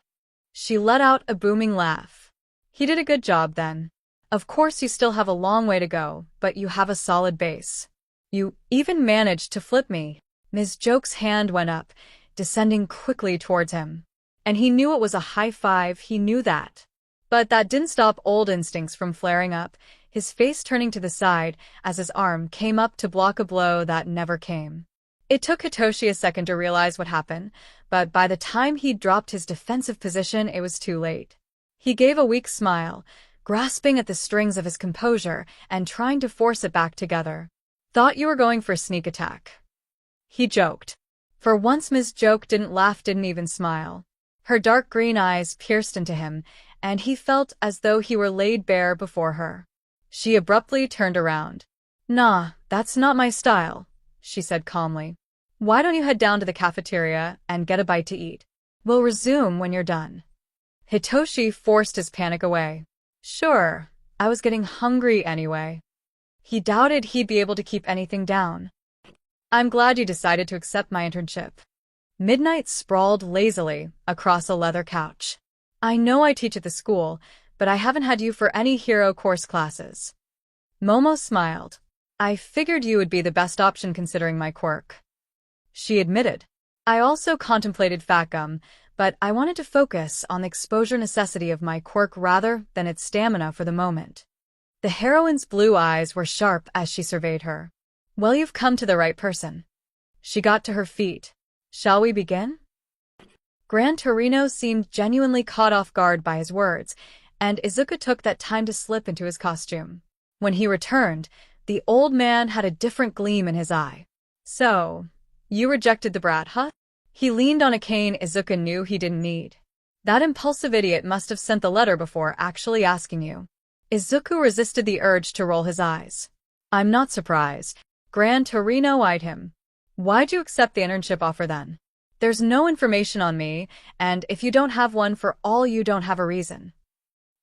She let out a booming laugh. He did a good job then. Of course you still have a long way to go, but you have a solid base. You even managed to flip me. Ms. Joke's hand went up, descending quickly towards him. And he knew it was a high five, he knew that. But that didn't stop old instincts from flaring up, his face turning to the side as his arm came up to block a blow that never came. It took Hitoshi a second to realize what happened, but by the time he'd dropped his defensive position, it was too late. He gave a weak smile, grasping at the strings of his composure and trying to force it back together. "Thought you were going for a sneak attack," he joked. For once Ms. Joke didn't laugh, didn't even smile. Her dark green eyes pierced into him, and he felt as though he were laid bare before her. She abruptly turned around. "Nah, that's not my style," she said calmly. "Why don't you head down to the cafeteria and get a bite to eat? We'll resume when you're done." Hitoshi forced his panic away. "Sure, I was getting hungry anyway." He doubted he'd be able to keep anything down. "I'm glad you decided to accept my internship." Midnight sprawled lazily across a leather couch. "I know I teach at the school, but I haven't had you for any hero course classes." Momo smiled. "I figured you would be the best option considering my quirk," she admitted. "I also contemplated fat gum, but I wanted to focus on the exposure necessity of my quirk rather than its stamina for the moment." The heroine's blue eyes were sharp as she surveyed her. "Well, you've come to the right person." She got to her feet. "Shall we begin?" Gran Torino seemed genuinely caught off guard by his words, and Izuku took that time to slip into his costume. When he returned, the old man had a different gleam in his eye. "So, you rejected the brat, huh?" He leaned on a cane Izuku knew he didn't need. "That impulsive idiot must have sent the letter before actually asking you." Izuku resisted the urge to roll his eyes. "I'm not surprised." Gran Torino eyed him. "Why'd you accept the internship offer then? There's no information on me, and if you don't have one for all, you don't have a reason."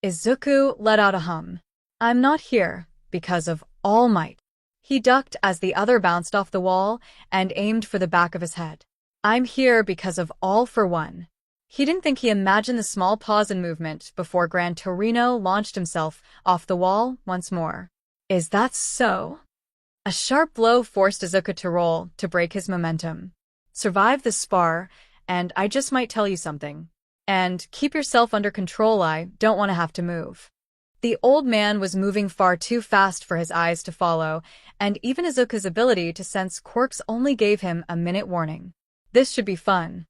Izuku let out a hum. "I'm not here because of All Might." He ducked as the other bounced off the wall and aimed for the back of his head. "I'm here because of All for One." He didn't think he imagined the small pause in movement before Gran Torino launched himself off the wall once more. "Is that so?" A sharp blow forced Izuku to roll to break his momentum. "Survive the spar, and I just might tell you something. And keep yourself under control, I don't want to have to move." The old man was moving far too fast for his eyes to follow, and even Izuku's ability to sense quirks only gave him a minute warning. This should be fun.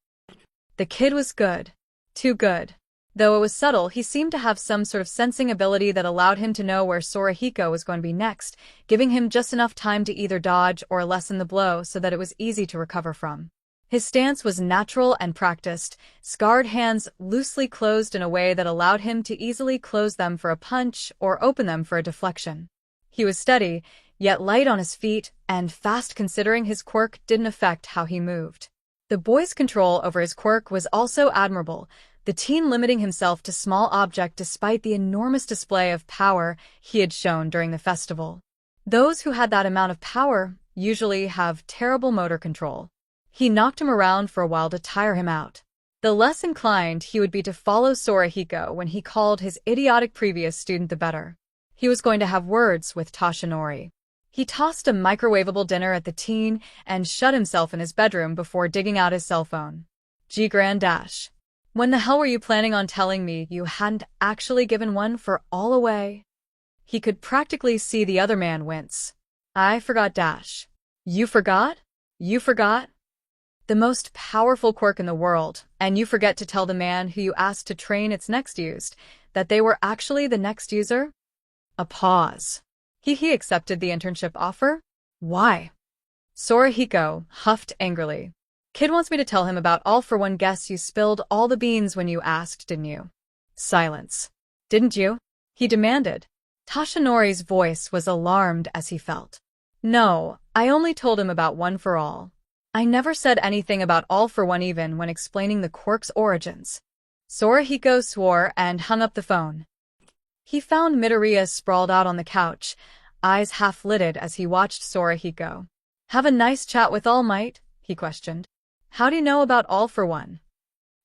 The kid was good. Too good. Though it was subtle, he seemed to have some sort of sensing ability that allowed him to know where Sorahiko was going to be next, giving him just enough time to either dodge or lessen the blow so that it was easy to recover from. His stance was natural and practiced, scarred hands loosely closed in a way that allowed him to easily close them for a punch or open them for a deflection. He was steady, yet light on his feet, and fast considering his quirk didn't affect how he moved. The boy's control over his quirk was also admirable, the teen limiting himself to small objects despite the enormous display of power he had shown during the festival. Those who had that amount of power usually have terrible motor control. He knocked him around for a while to tire him out. The less inclined he would be to follow Sorahiko when he called his idiotic previous student, the better. He was going to have words with Toshinori. He tossed a microwavable dinner at the teen and shut himself in his bedroom before digging out his cell phone. Grand dash. "When the hell were you planning on telling me you hadn't actually given one for all away?" He could practically see the other man wince. "I forgot dash." "You forgot? You forgot?" "The most powerful quirk in the world, and you forget to tell the man who you asked to train its next used that they were actually the next user?" A pause. He accepted the internship offer? Why? Sorahiko huffed angrily. "Kid wants me to tell him about All for One. Guess you spilled all the beans when you asked, didn't you?" Silence. "Didn't you?" he demanded. Toshinori's voice was alarmed as he felt. "No, I only told him about One for All. I never said anything about All for One even when explaining the quirk's origins." Sorahiko swore and hung up the phone. He found Midoriya sprawled out on the couch, eyes half-lidded as he watched Sorahiko. "Have a nice chat with All Might?" he questioned. "How do you know about All for One?"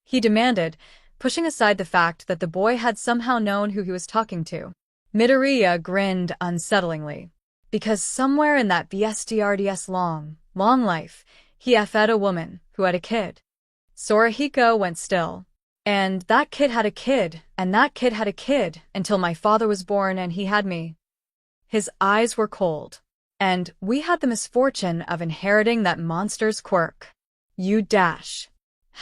he demanded, pushing aside the fact that the boy had somehow known who he was talking to. Midoriya grinned unsettlingly. Because somewhere in that BSDRDS long life, He fed a woman who had a kid. Sorahiko went still. And that kid had a kid, and that kid had a kid, until my father was born and he had me. His eyes were cold. And we had the misfortune of inheriting that monster's quirk. You dash.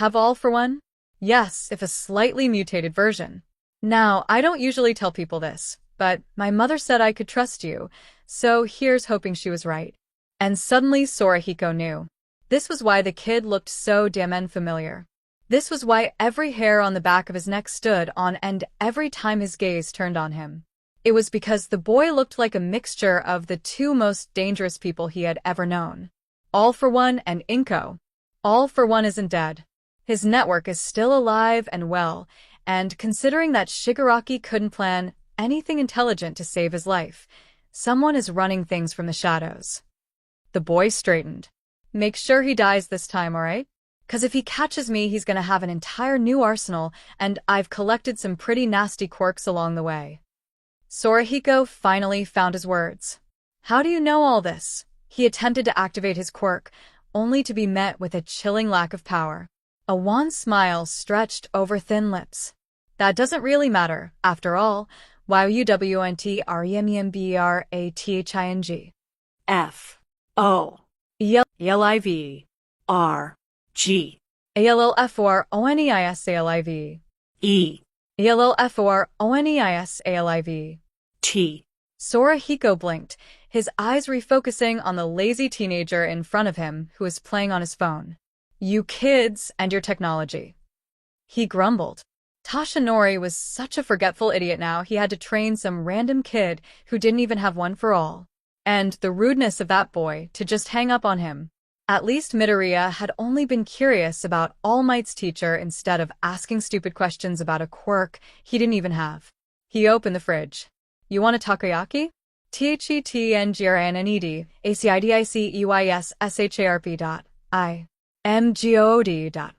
Have all for one? Yes, if a slightly mutated version. Now, I don't usually tell people this, but my mother said I could trust you, so here's hoping she was right. And suddenly Sorahiko knew. This was why the kid looked so damn familiar. This was why every hair on the back of his neck stood on end every time his gaze turned on him. It was because the boy looked like a mixture of the two most dangerous people he had ever known. All for One and Inko. All for One isn't dead. His network is still alive and well, and considering that Shigaraki couldn't plan anything intelligent to save his life, someone is running things from the shadows. The boy straightened. Make sure he dies this time, alright? 'Cause if he catches me, he's gonna have an entire new arsenal, and I've collected some pretty nasty quirks along the way. Sorahiko finally found his words. How do you know all this? He attempted to activate his quirk, only to be met with a chilling lack of power. A wan smile stretched over thin lips. That doesn't really matter, after all. YUWNTREMEMBERATHING. FOLIVRG. ALLFORONEISALIV. E. ALLFORONEISALIV. T. Sorahiko blinked, his eyes refocusing on the lazy teenager in front of him who was playing on his phone. You kids and your technology. He grumbled. Tashinori was such a forgetful idiot now he had to train some random kid who didn't even have one for all. And the rudeness of that boy to just hang up on him. At least Midoriya had only been curious about All Might's teacher instead of asking stupid questions about a quirk he didn't even have. He opened the fridge. You want a takoyaki? THETNGRANNED ACIDICEYSSHARP.IMGOD.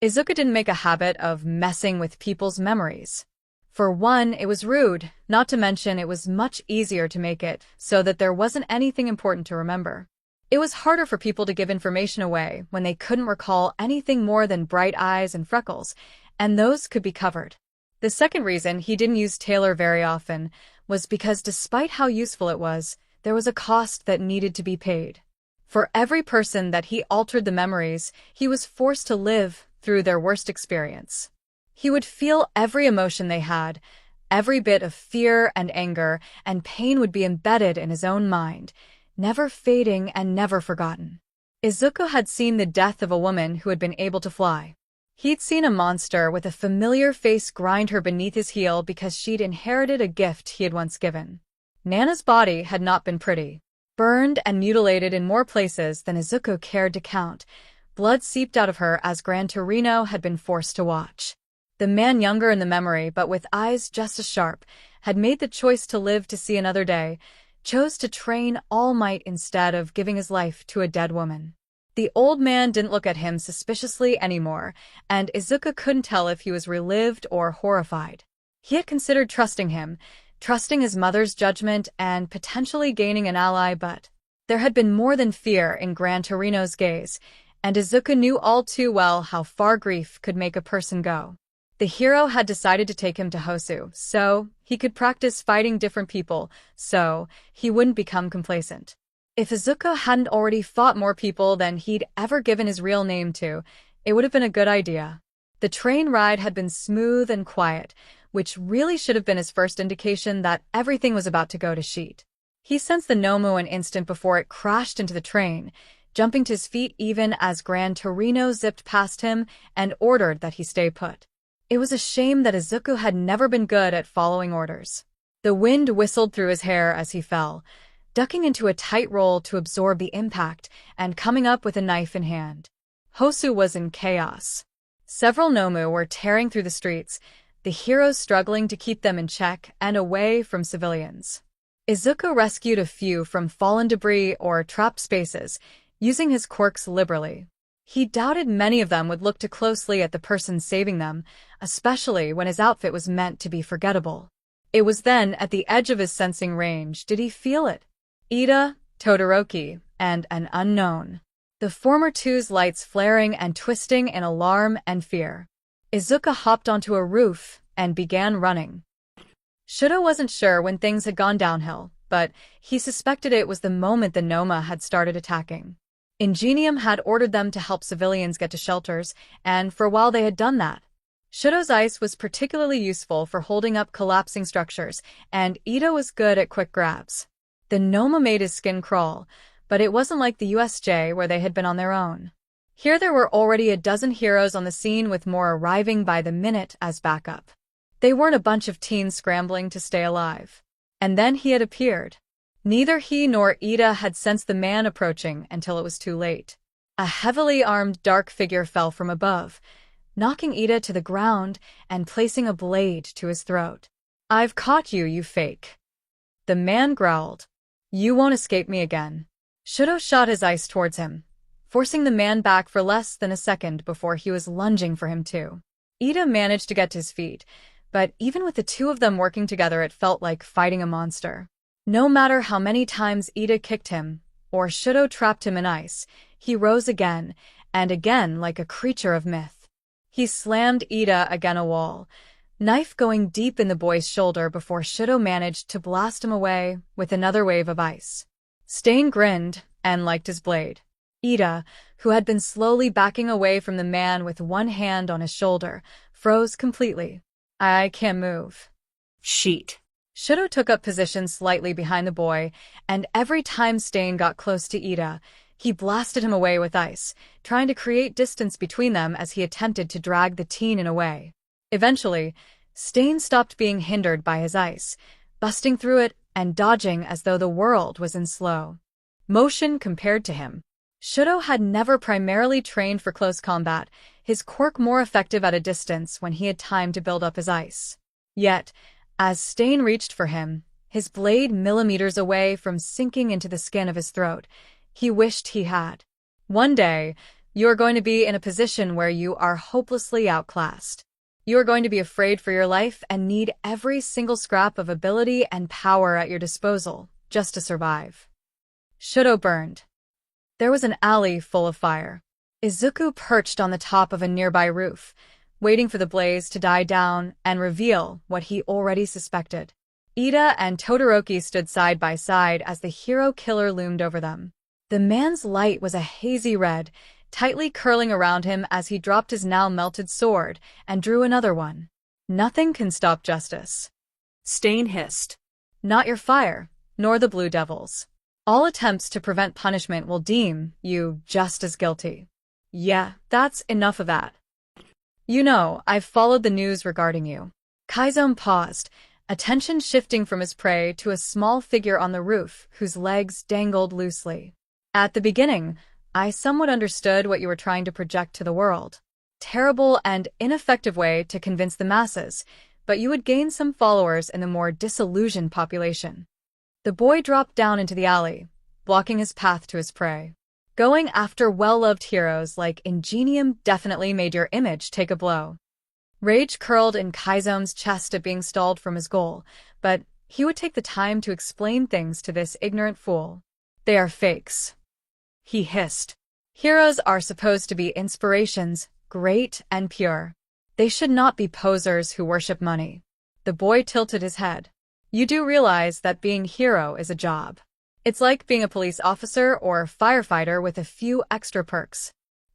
Izuku didn't make a habit of messing with people's memories. For one, it was rude, not to mention it was much easier to make it so that there wasn't anything important to remember. It was harder for people to give information away when they couldn't recall anything more than bright eyes and freckles, and those could be covered. The second reason he didn't use Taylor very often was because despite how useful it was, there was a cost that needed to be paid. For every person that he altered the memories, he was forced to live through their worst experience. He would feel every emotion they had, every bit of fear and anger, and pain would be embedded in his own mind, never fading and never forgotten. Izuku had seen the death of a woman who had been able to fly. He'd seen a monster with a familiar face grind her beneath his heel because she'd inherited a gift he had once given. Nana's body had not been pretty. Burned and mutilated in more places than Izuku cared to count, blood seeped out of her as Gran Torino had been forced to watch. The man younger in the memory but with eyes just as sharp had made the choice to live to see another day, chose to train All Might instead of giving his life to a dead woman. The old man didn't look at him suspiciously anymore, and Izuku couldn't tell if he was relieved or horrified. He had considered trusting him, trusting his mother's judgment and potentially gaining an ally, but there had been more than fear in Gran Torino's gaze, and Izuku knew all too well how far grief could make a person go. The hero had decided to take him to Hosu, so he could practice fighting different people, so he wouldn't become complacent. If Izuku hadn't already fought more people than he'd ever given his real name to, it would have been a good idea. The train ride had been smooth and quiet, which really should have been his first indication that everything was about to go to shit. He sensed the Nomu an instant before it crashed into the train, jumping to his feet even as Gran Torino zipped past him and ordered that he stay put. It was a shame that Izuku had never been good at following orders. The wind whistled through his hair as he fell, ducking into a tight roll to absorb the impact and coming up with a knife in hand. Hosu was in chaos. Several Nomu were tearing through the streets, the heroes struggling to keep them in check and away from civilians. Izuku rescued a few from fallen debris or trapped spaces, using his quirks liberally. He doubted many of them would look too closely at the person saving them, especially when his outfit was meant to be forgettable. It was then, at the edge of his sensing range, did he feel it. Ida, Todoroki, and an unknown. the former two's lights flaring and twisting in alarm and fear. Izuka hopped onto a roof and began running. Shudo wasn't sure when things had gone downhill, but he suspected it was the moment the Noma had started attacking. Ingenium had ordered them to help civilians get to shelters, and for a while they had done that. Shudo's ice was particularly useful for holding up collapsing structures, and Ida was good at quick grabs. The Noma made his skin crawl, but it wasn't like the USJ where they had been on their own. Here there were already a dozen heroes on the scene, with more arriving by the minute as backup. They weren't a bunch of teens scrambling to stay alive. And then he had appeared. Neither he nor Ida had sensed the man approaching until it was too late. A heavily armed dark figure fell from above, knocking Ida to the ground and placing a blade to his throat. "I've caught you, you fake." The man growled. "You won't escape me again." Shudo shot his ice towards him, forcing the man back for less than a second before he was lunging for him too. Ida managed to get to his feet, but even with the two of them working together, it felt like fighting a monster. No matter how many times Ida kicked him, or Shudo trapped him in ice, he rose again and again like a creature of myth. He slammed Ida against a wall, knife going deep in the boy's shoulder before Shudo managed to blast him away with another wave of ice. Stain grinned and liked his blade. Ida, who had been slowly backing away from the man with one hand on his shoulder, froze completely. "I can't move." Sheet. Shudo took up position slightly behind the boy, and every time Stain got close to Ida, he blasted him away with ice, trying to create distance between them as he attempted to drag the teen in away. Eventually, Stain stopped being hindered by his ice, busting through it and dodging as though the world was in slow motion compared to him. Shudo had never primarily trained for close combat, his quirk more effective at a distance when he had time to build up his ice. Yet, as Stain reached for him, his blade millimeters away from sinking into the skin of his throat, he wished he had. One day, you are going to be in a position where you are hopelessly outclassed. You are going to be afraid for your life and need every single scrap of ability and power at your disposal just to survive. Shudo burned. There was an alley full of fire. Izuku perched on the top of a nearby roof, waiting for the blaze to die down and reveal what he already suspected. Ida and Todoroki stood side by side as the hero killer loomed over them. The man's light was a hazy red, tightly curling around him as he dropped his now melted sword and drew another one. "Nothing can stop justice." Stain hissed. "Not your fire, nor the Blue Devils. All attempts to prevent punishment will deem you just as guilty." "Yeah, that's enough of that. You know, I've followed the news regarding you." Kaizome paused, attention shifting from his prey to a small figure on the roof whose legs dangled loosely. "At the beginning, I somewhat understood what you were trying to project to the world. Terrible and ineffective way to convince the masses, but you would gain some followers in the more disillusioned population." The boy dropped down into the alley, blocking his path to his prey. "Going after well-loved heroes like Ingenium definitely made your image take a blow." Rage curled in Kaizome's chest at being stalled from his goal, but he would take the time to explain things to this ignorant fool. "They are fakes," he hissed. "Heroes are supposed to be inspirations, great and pure. They should not be posers who worship money." The boy tilted his head. "You do realize that being hero is a job. It's like being a police officer or firefighter with a few extra perks.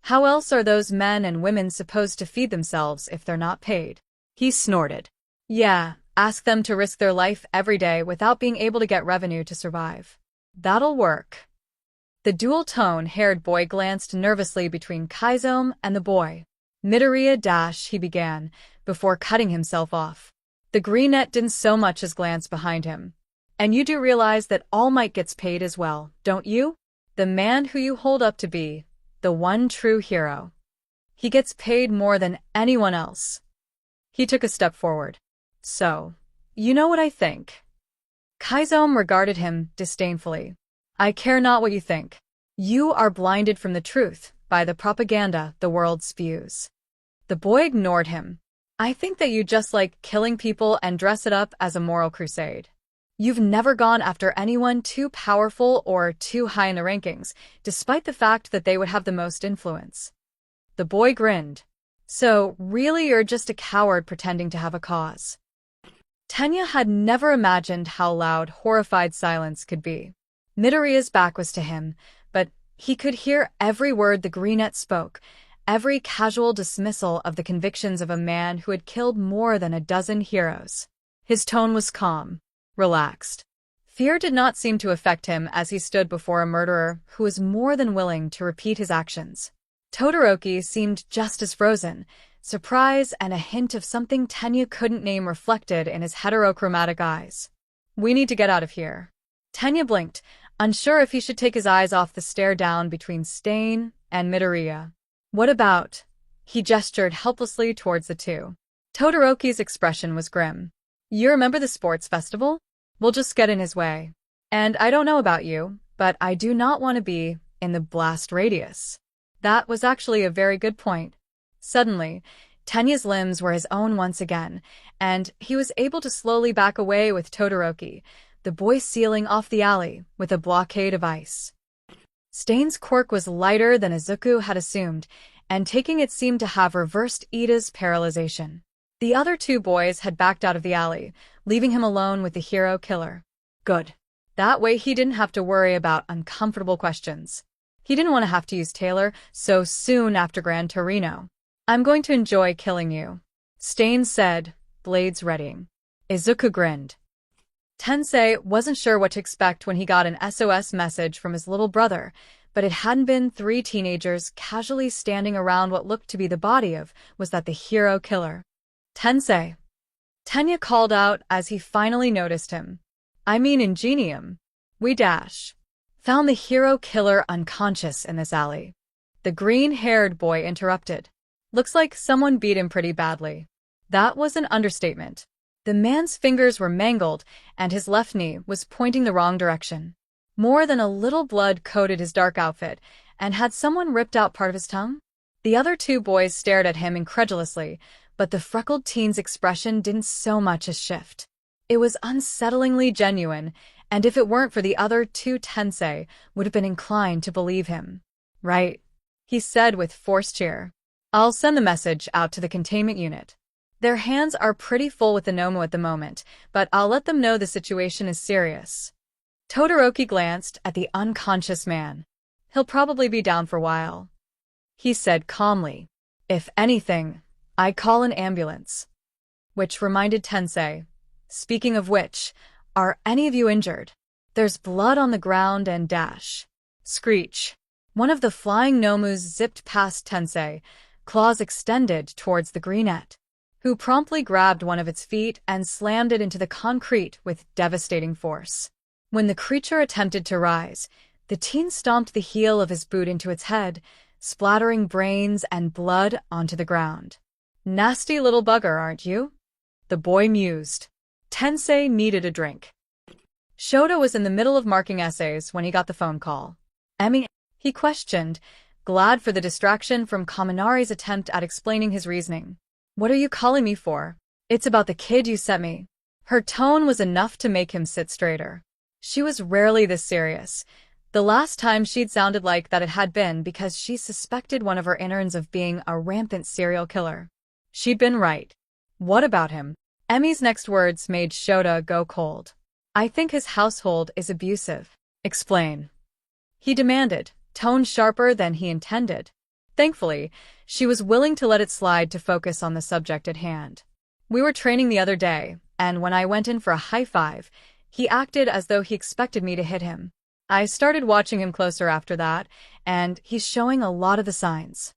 How else are those men and women supposed to feed themselves if they're not paid?" He snorted. "Yeah, ask them to risk their life every day without being able to get revenue to survive. That'll work." The dual-tone-haired boy glanced nervously between Kaizome and the boy. "Midoriya " he began, before cutting himself off. The greenette didn't so much as glance behind him. "And you do realize that All Might gets paid as well, don't you? The man who you hold up to be the one true hero. He gets paid more than anyone else." He took a step forward. "So, you know what I think?" Kaizome regarded him disdainfully. "I care not what you think. You are blinded from the truth by the propaganda the world spews." The boy ignored him. "I think that you just like killing people and dress it up as a moral crusade." You've never gone after anyone too powerful or too high in the rankings, despite the fact that they would have the most influence. The boy grinned. So, really you're just a coward pretending to have a cause. Tenya had never imagined how loud, horrified silence could be. Midoriya's back was to him, but he could hear every word the Greenette spoke, every casual dismissal of the convictions of a man who had killed more than a dozen heroes. His tone was calm, relaxed. Fear did not seem to affect him as he stood before a murderer who was more than willing to repeat his actions. Todoroki seemed just as frozen, surprise and a hint of something Tenya couldn't name reflected in his heterochromatic eyes. We need to get out of here. Tenya blinked, unsure if he should take his eyes off the stare down between Stain and Midoriya. What about? He gestured helplessly towards the two. Todoroki's expression was grim. You remember the sports festival? We'll just get in his way. And I don't know about you, but I do not want to be in the blast radius. That was actually a very good point. Suddenly, Tenya's limbs were his own once again, and he was able to slowly back away with Todoroki, the boy sealing off the alley with a blockade of ice. Stain's quirk was lighter than Izuku had assumed, and taking it seemed to have reversed Ida's paralyzation. The other two boys had backed out of the alley, leaving him alone with the hero killer. Good. That way he didn't have to worry about uncomfortable questions. He didn't want to have to use Taylor so soon after Gran Torino. I'm going to enjoy killing you, Stain said, blades readying. Izuku grinned. Tensei wasn't sure what to expect when he got an SOS message from his little brother, but it hadn't been three teenagers casually standing around what looked to be the body of was that the hero killer. Tensei. Tenya called out as he finally noticed him. I mean Ingenium. We found the hero killer unconscious in this alley. The green-haired boy interrupted. Looks like someone beat him pretty badly. That was an understatement. The man's fingers were mangled, and his left knee was pointing the wrong direction. More than a little blood coated his dark outfit, and had someone ripped out part of his tongue? The other two boys stared at him incredulously, but the freckled teen's expression didn't so much as shift. It was unsettlingly genuine, and if it weren't for the other two, Tensei would have been inclined to believe him. Right, he said with forced cheer. I'll send the message out to the containment unit. Their hands are pretty full with the Nomu at the moment, but I'll let them know the situation is serious. Todoroki glanced at the unconscious man. He'll probably be down for a while. He said calmly. If anything, I call an ambulance. Which reminded Tensei. Speaking of which, are any of you injured? There's blood on the ground and Screech. One of the flying Nomus zipped past Tensei, claws extended towards the Greenette, who promptly grabbed one of its feet and slammed it into the concrete with devastating force. When the creature attempted to rise, the teen stomped the heel of his boot into its head, splattering brains and blood onto the ground. Nasty little bugger, aren't you? The boy mused. Tensei needed a drink. Shota was in the middle of marking essays when he got the phone call. Emmy, he questioned, glad for the distraction from Kaminari's attempt at explaining his reasoning. What are you calling me for? It's about the kid you sent me. Her tone was enough to make him sit straighter. She was rarely this serious. The last time she'd sounded like that it had been because she suspected one of her interns of being a rampant serial killer. She'd been right. What about him? Emmy's next words made Shota go cold. I think his household is abusive. Explain. He demanded, tone sharper than he intended. Thankfully, she was willing to let it slide to focus on the subject at hand. We were training the other day, and when I went in for a high five, he acted as though he expected me to hit him. I started watching him closer after that, and he's showing a lot of the signs.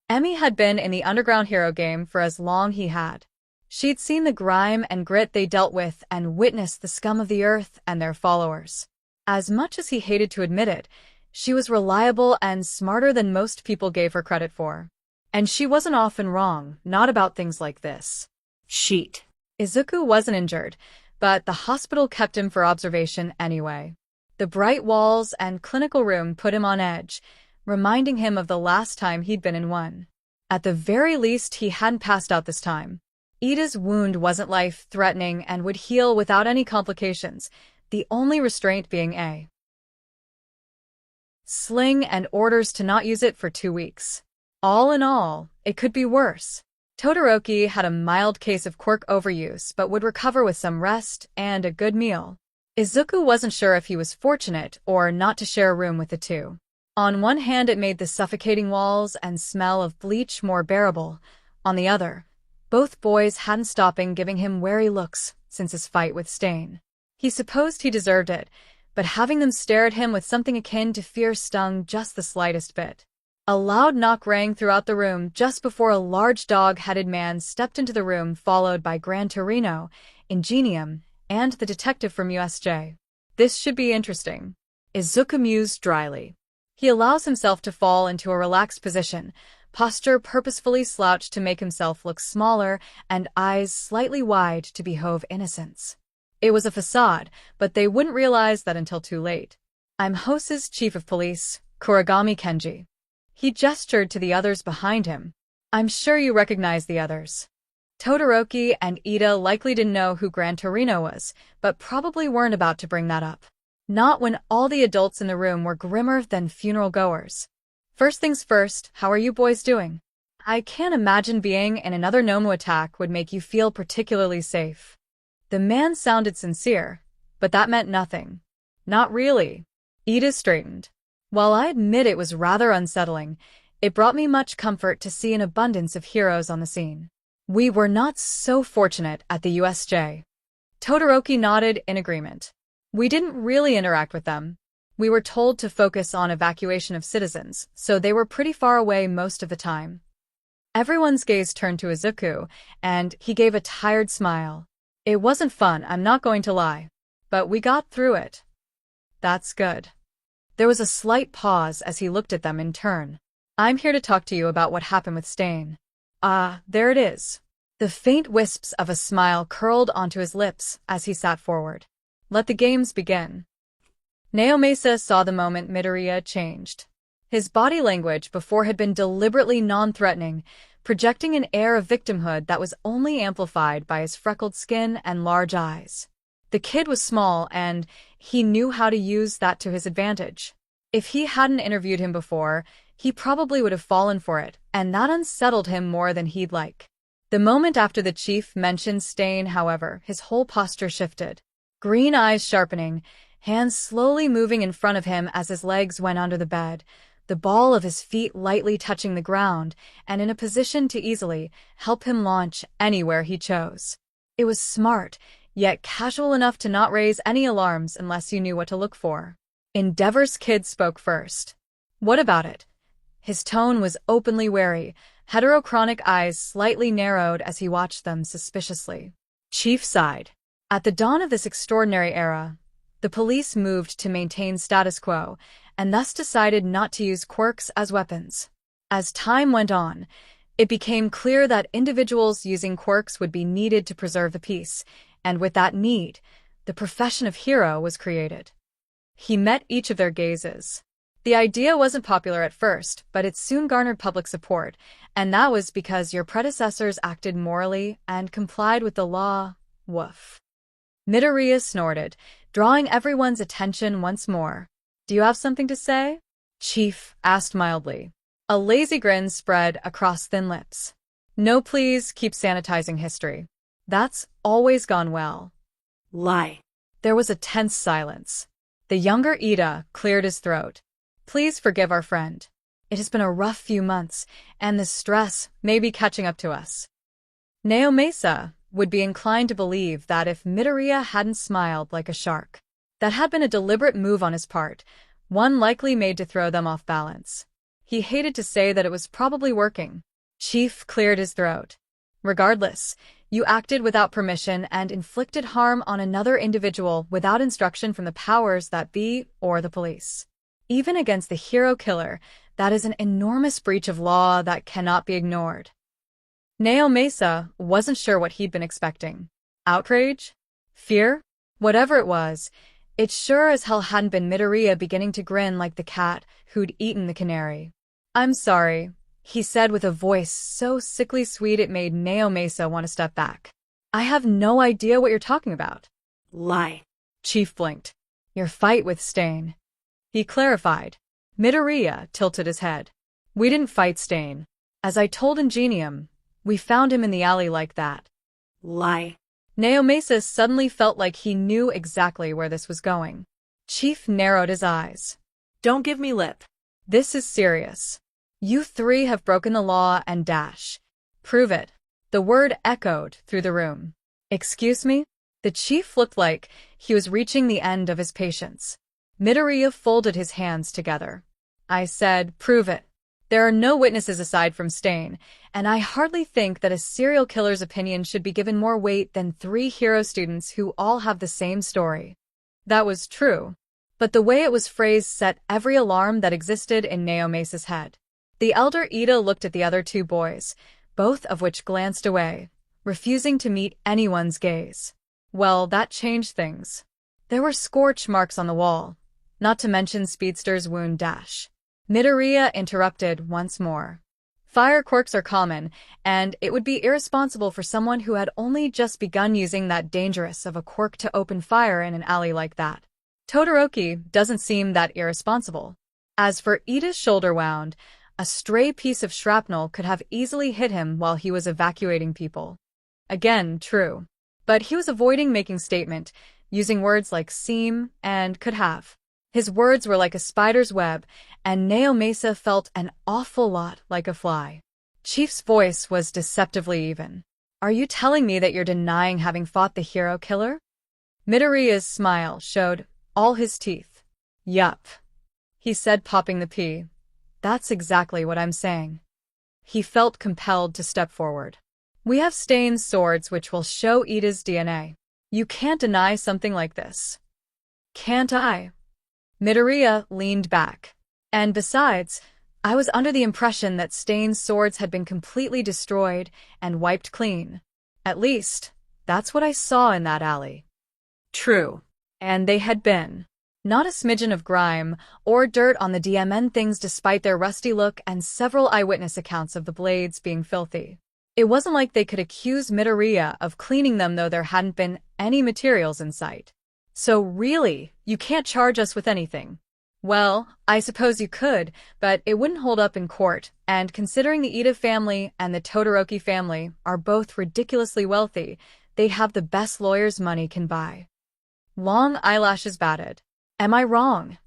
Emmy had been in the underground hero game for as long he had. She'd seen the grime and grit they dealt with and witnessed the scum of the earth and their followers. As much as he hated to admit it, she was reliable and smarter than most people gave her credit for. And she wasn't often wrong, not about things like this. Sheet. Izuku wasn't injured, but the hospital kept him for observation anyway. The bright walls and clinical room put him on edge, reminding him of the last time he'd been in one. At the very least, he hadn't passed out this time. Ida's wound wasn't life-threatening and would heal without any complications, the only restraint being a sling and orders to not use it for 2 weeks. All in all, it could be worse. Todoroki had a mild case of quirk overuse but would recover with some rest and a good meal. Izuku wasn't sure if he was fortunate or not to share a room with the two. On one hand, it made the suffocating walls and smell of bleach more bearable. On the other, both boys hadn't stopped giving him wary looks since his fight with Stain. He supposed he deserved it, but having them stare at him with something akin to fear stung just the slightest bit. A loud knock rang throughout the room just before a large dog-headed man stepped into the room, followed by Gran Torino, Ingenium, and the detective from USJ. This should be interesting, Izuku mused dryly. He allows himself to fall into a relaxed position, posture purposefully slouched to make himself look smaller, and eyes slightly wide to behove innocence. It was a facade, but they wouldn't realize that until too late. I'm Hose's chief of police, Kurogami Kenji. He gestured to the others behind him. I'm sure you recognize the others. Todoroki and Ida likely didn't know who Gran Torino was, but probably weren't about to bring that up. Not when all the adults in the room were grimmer than funeral goers. First things first, how are you boys doing? I can't imagine being in another Nomu attack would make you feel particularly safe. The man sounded sincere, but that meant nothing. Not really. Ida straightened. While I admit it was rather unsettling, it brought me much comfort to see an abundance of heroes on the scene. We were not so fortunate at the USJ. Todoroki nodded in agreement. We didn't really interact with them. We were told to focus on evacuation of citizens, so they were pretty far away most of the time. Everyone's gaze turned to Izuku, and he gave a tired smile. It wasn't fun, I'm not going to lie. But we got through it. That's good. There was a slight pause as he looked at them in turn. I'm here to talk to you about what happened with Stain. There it is. The faint wisps of a smile curled onto his lips as he sat forward. Let the games begin. Naomasa saw the moment Midoriya changed. His body language before had been deliberately non-threatening, projecting an air of victimhood that was only amplified by his freckled skin and large eyes. The kid was small, and he knew how to use that to his advantage. If he hadn't interviewed him before, he probably would have fallen for it, and that unsettled him more than he'd like. The moment after the chief mentioned Stain, however, his whole posture shifted. Green eyes sharpening, hands slowly moving in front of him as his legs went under the bed, the ball of his feet lightly touching the ground, and in a position to easily help him launch anywhere he chose. It was smart, yet casual enough to not raise any alarms unless you knew what to look for. Endeavor's kid spoke first. What about it? His tone was openly wary, heterochromic eyes slightly narrowed as he watched them suspiciously. Chief sighed. At the dawn of this extraordinary era, the police moved to maintain status quo, and thus decided not to use quirks as weapons. As time went on, it became clear that individuals using quirks would be needed to preserve the peace, and with that need, the profession of hero was created. He met each of their gazes. The idea wasn't popular at first, but it soon garnered public support, and that was because your predecessors acted morally and complied with the law. Woof. Midoriya snorted, drawing everyone's attention once more. Do you have something to say? Chief asked mildly. A lazy grin spread across thin lips. No, please keep sanitizing history. That's always gone well. Lie. There was a tense silence. The younger Ida cleared his throat. Please forgive our friend. It has been a rough few months, and the stress may be catching up to us. Naomasa would be inclined to believe that if Midoriya hadn't smiled like a shark, that had been a deliberate move on his part, one likely made to throw them off balance. He hated to say that it was probably working. Chief cleared his throat. Regardless, you acted without permission and inflicted harm on another individual without instruction from the powers that be or the police. Even against the hero killer, that is an enormous breach of law that cannot be ignored. Naomasa wasn't sure what he'd been expecting. Outrage? Fear? Whatever it was, it sure as hell hadn't been Midoriya beginning to grin like the cat who'd eaten the canary. I'm sorry, he said with a voice so sickly sweet it made Naomasa want to step back. I have no idea what you're talking about. Lie. Chief blinked. Your fight with Stain. He clarified. Midoriya tilted his head. We didn't fight Stain. As I told Ingenium, we found him in the alley like that. Lie. Naomasa suddenly felt like he knew exactly where this was going. Chief narrowed his eyes. Don't give me lip. This is serious. You three have broken the law and dash. Prove it. The word echoed through the room. Excuse me? The chief looked like he was reaching the end of his patience. Midoriya folded his hands together. I said, prove it. There are no witnesses aside from Stain, and I hardly think that a serial killer's opinion should be given more weight than 3 hero students who all have the same story. That was true, but the way it was phrased set every alarm that existed in Naomasa's head. The elder Ida looked at the other 2 boys, both of which glanced away, refusing to meet anyone's gaze. Well, that changed things. There were scorch marks on the wall, not to mention Speedster's wound dash. Midoriya interrupted once more. Fire quirks are common, and it would be irresponsible for someone who had only just begun using that dangerous of a quirk to open fire in an alley like that. Todoroki doesn't seem that irresponsible. As for Ida's shoulder wound, a stray piece of shrapnel could have easily hit him while he was evacuating people. Again, true. But he was avoiding making statement, using words like seem and could have. His words were like a spider's web, and Naomasa felt an awful lot like a fly. Chief's voice was deceptively even. Are you telling me that you're denying having fought the hero killer? Midoriya's smile showed all his teeth. Yup, he said, popping the pea. That's exactly what I'm saying. He felt compelled to step forward. We have Stain's swords which will show Ida's DNA. You can't deny something like this. Can't I? Midoriya leaned back. And besides, I was under the impression that Stain's swords had been completely destroyed and wiped clean. At least, that's what I saw in that alley. True. And they had been. Not a smidgen of grime or dirt on the DMN things despite their rusty look and several eyewitness accounts of the blades being filthy. It wasn't like they could accuse Midoriya of cleaning them though there hadn't been any materials in sight. So really, you can't charge us with anything. Well, I suppose you could, but it wouldn't hold up in court, and considering the Ida family and the Todoroki family are both ridiculously wealthy, they'd have the best lawyers money can buy. Long eyelashes batted. Am I wrong?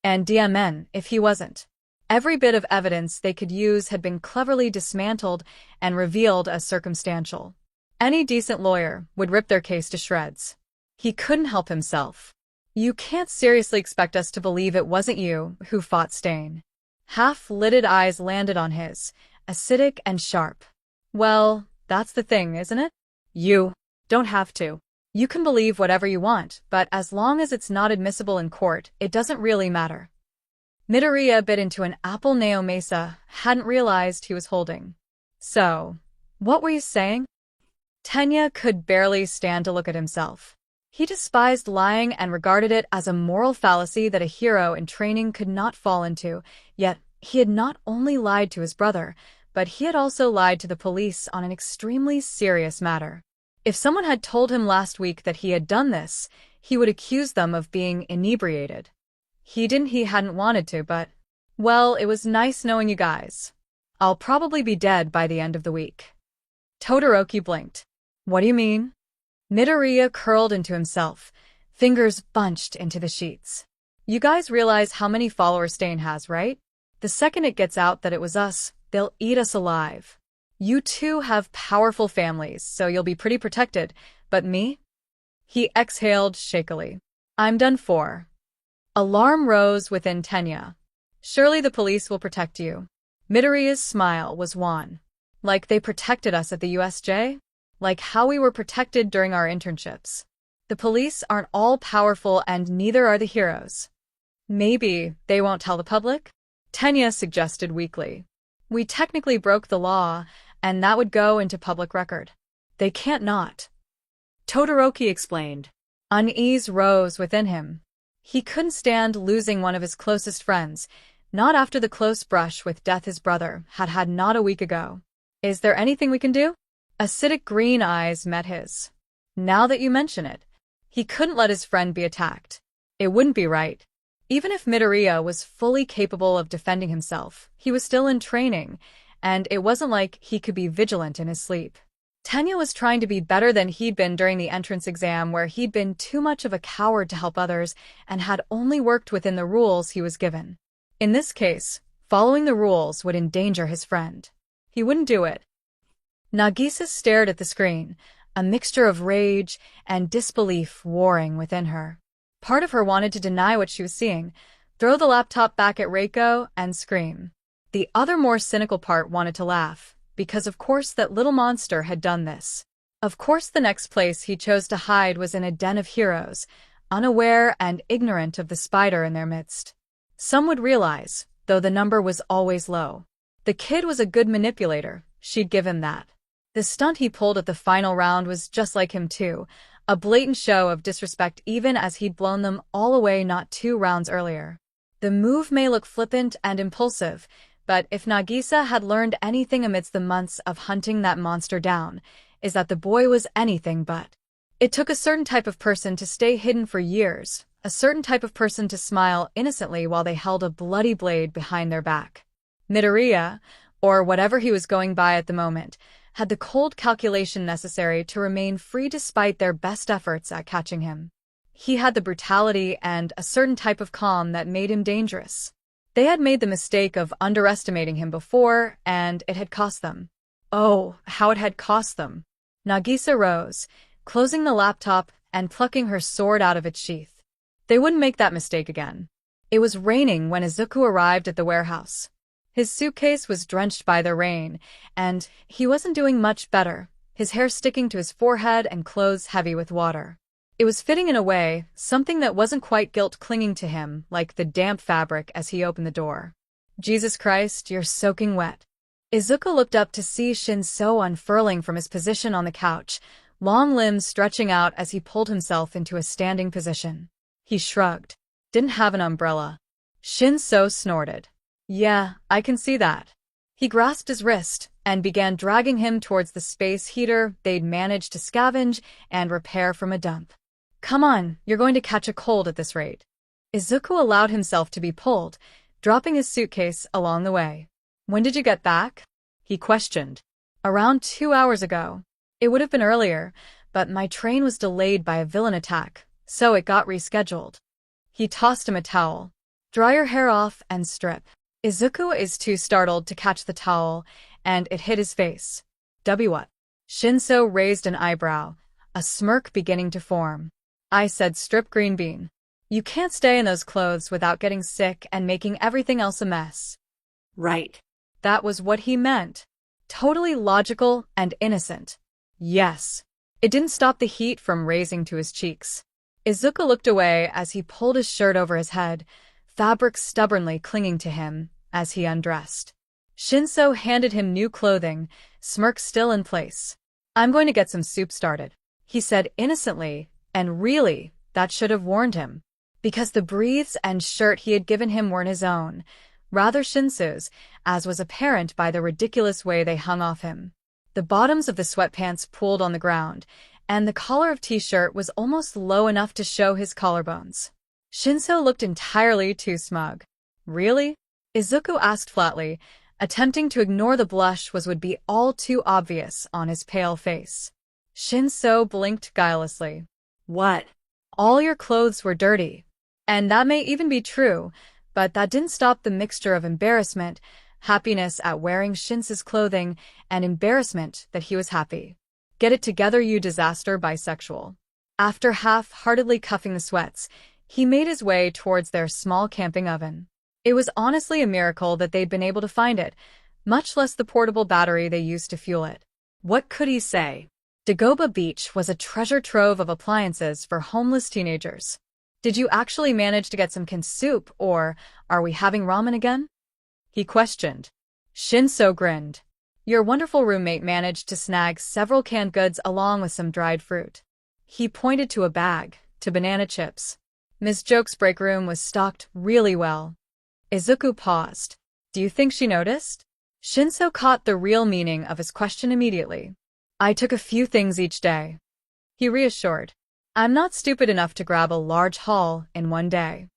And DMN, if he wasn't. Every bit of evidence they could use had been cleverly dismantled and revealed as circumstantial. Any decent lawyer would rip their case to shreds. He couldn't help himself. You can't seriously expect us to believe it wasn't you who fought Stain. Half-lidded eyes landed on his, acidic and sharp. Well, that's the thing, isn't it? You don't have to. You can believe whatever you want, but as long as it's not admissible in court, it doesn't really matter. Midoriya bit into an apple Naomasa hadn't realized he was holding. So, what were you saying? Tenya could barely stand to look at himself. He despised lying and regarded it as a moral fallacy that a hero in training could not fall into, yet he had not only lied to his brother, but he had also lied to the police on an extremely serious matter. If someone had told him last week that he had done this, he would accuse them of being inebriated. He hadn't wanted to, but, well, it was nice knowing you guys. I'll probably be dead by the end of the week. Todoroki blinked. What do you mean? Midoriya curled into himself, fingers bunched into the sheets. You guys realize how many followers Stain has, right? The second it gets out that it was us, they'll eat us alive. You two have powerful families, so you'll be pretty protected, but me? He exhaled shakily. I'm done for. Alarm rose within Tenya. Surely the police will protect you. Midoriya's smile was wan. Like they protected us at the USJ? Like how we were protected during our internships. The police aren't all-powerful and neither are the heroes. Maybe they won't tell the public? Tenya suggested weakly. We technically broke the law, and that would go into public record. They can't not. Todoroki explained. Unease rose within him. He couldn't stand losing one of his closest friends, Not after the close brush with death his brother had had not a week ago. Is there anything we can do? Acidic green eyes met his. Now that you mention it, he couldn't let his friend be attacked. It wouldn't be right. Even if Midoriya was fully capable of defending himself, he was still in training, and it wasn't like he could be vigilant in his sleep. Tenya was trying to be better than he'd been during the entrance exam, where he'd been too much of a coward to help others and had only worked within the rules he was given. In this case, following the rules would endanger his friend. He wouldn't do it. Nagisa stared at the screen, a mixture of rage and disbelief warring within her. Part of her wanted to deny what she was seeing, throw the laptop back at Reiko, and scream. The other more cynical part wanted to laugh, because of course that little monster had done this. Of course the next place he chose to hide was in a den of heroes, unaware and ignorant of the spider in their midst. Some would realize, though the number was always low. The kid was a good manipulator, she'd give him that. The stunt he pulled at the final round was just like him too, a blatant show of disrespect even as he'd blown them all away not 2 rounds earlier. The move may look flippant and impulsive, but if Nagisa had learned anything amidst the months of hunting that monster down, is that the boy was anything but. It took a certain type of person to stay hidden for years, a certain type of person to smile innocently while they held a bloody blade behind their back. Midoriya, or whatever he was going by at the moment, had the cold calculation necessary to remain free despite their best efforts at catching him. He had the brutality and a certain type of calm that made him dangerous. They had made the mistake of underestimating him before, and it had cost them. Oh, how it had cost them. Nagisa rose, closing the laptop and plucking her sword out of its sheath. They wouldn't make that mistake again. It was raining when Izuku arrived at the warehouse. His suitcase was drenched by the rain, and he wasn't doing much better, his hair sticking to his forehead and clothes heavy with water. It was fitting in a way, something that wasn't quite guilt clinging to him, like the damp fabric as he opened the door. Jesus Christ, you're soaking wet. Izuku looked up to see Shinso unfurling from his position on the couch, long limbs stretching out as he pulled himself into a standing position. He shrugged. Didn't have an umbrella. Shinso snorted. Yeah, I can see that. He grasped his wrist and began dragging him towards the space heater they'd managed to scavenge and repair from a dump. Come on, you're going to catch a cold at this rate. Izuku allowed himself to be pulled, dropping his suitcase along the way. When did you get back? He questioned. Around 2 hours ago. It would have been earlier, but my train was delayed by a villain attack, so it got rescheduled. He tossed him a towel. Dry your hair off and strip. Izuku is too startled to catch the towel, and it hit his face. What? Shinso raised an eyebrow, a smirk beginning to form. I said strip, green bean. You can't stay in those clothes without getting sick and making everything else a mess. Right. That was what he meant. Totally logical and innocent. Yes. It didn't stop the heat from raising to his cheeks. Izuku looked away as he pulled his shirt over his head, fabric stubbornly clinging to him as he undressed. Shinso handed him new clothing, smirk still in place. I'm going to get some soup started, he said innocently, and really, that should have warned him. Because the briefs and shirt he had given him weren't his own, rather Shinso's, as was apparent by the ridiculous way they hung off him. The bottoms of the sweatpants pooled on the ground, and the collar of t-shirt was almost low enough to show his collarbones. Shinso looked entirely too smug. Really? Izuku asked flatly, attempting to ignore the blush would be all too obvious on his pale face. Shinso blinked guilelessly. What? All your clothes were dirty. And that may even be true, but that didn't stop the mixture of embarrassment, happiness at wearing Shinso's clothing, and embarrassment that he was happy. Get it together, you disaster bisexual. After half-heartedly cuffing the sweats, he made his way towards their small camping oven. It was honestly a miracle that they'd been able to find it, much less the portable battery they used to fuel it. What could he say? Dagoba Beach was a treasure trove of appliances for homeless teenagers. Did you actually manage to get some canned soup, or are we having ramen again? He questioned. Shinso grinned. Your wonderful roommate managed to snag several canned goods along with some dried fruit. He pointed to a bag, to banana chips. Miss Joke's break room was stocked really well. Izuku paused. Do you think she noticed? Shinso caught the real meaning of his question immediately. I took a few things each day. He reassured. I'm not stupid enough to grab a large haul in one day.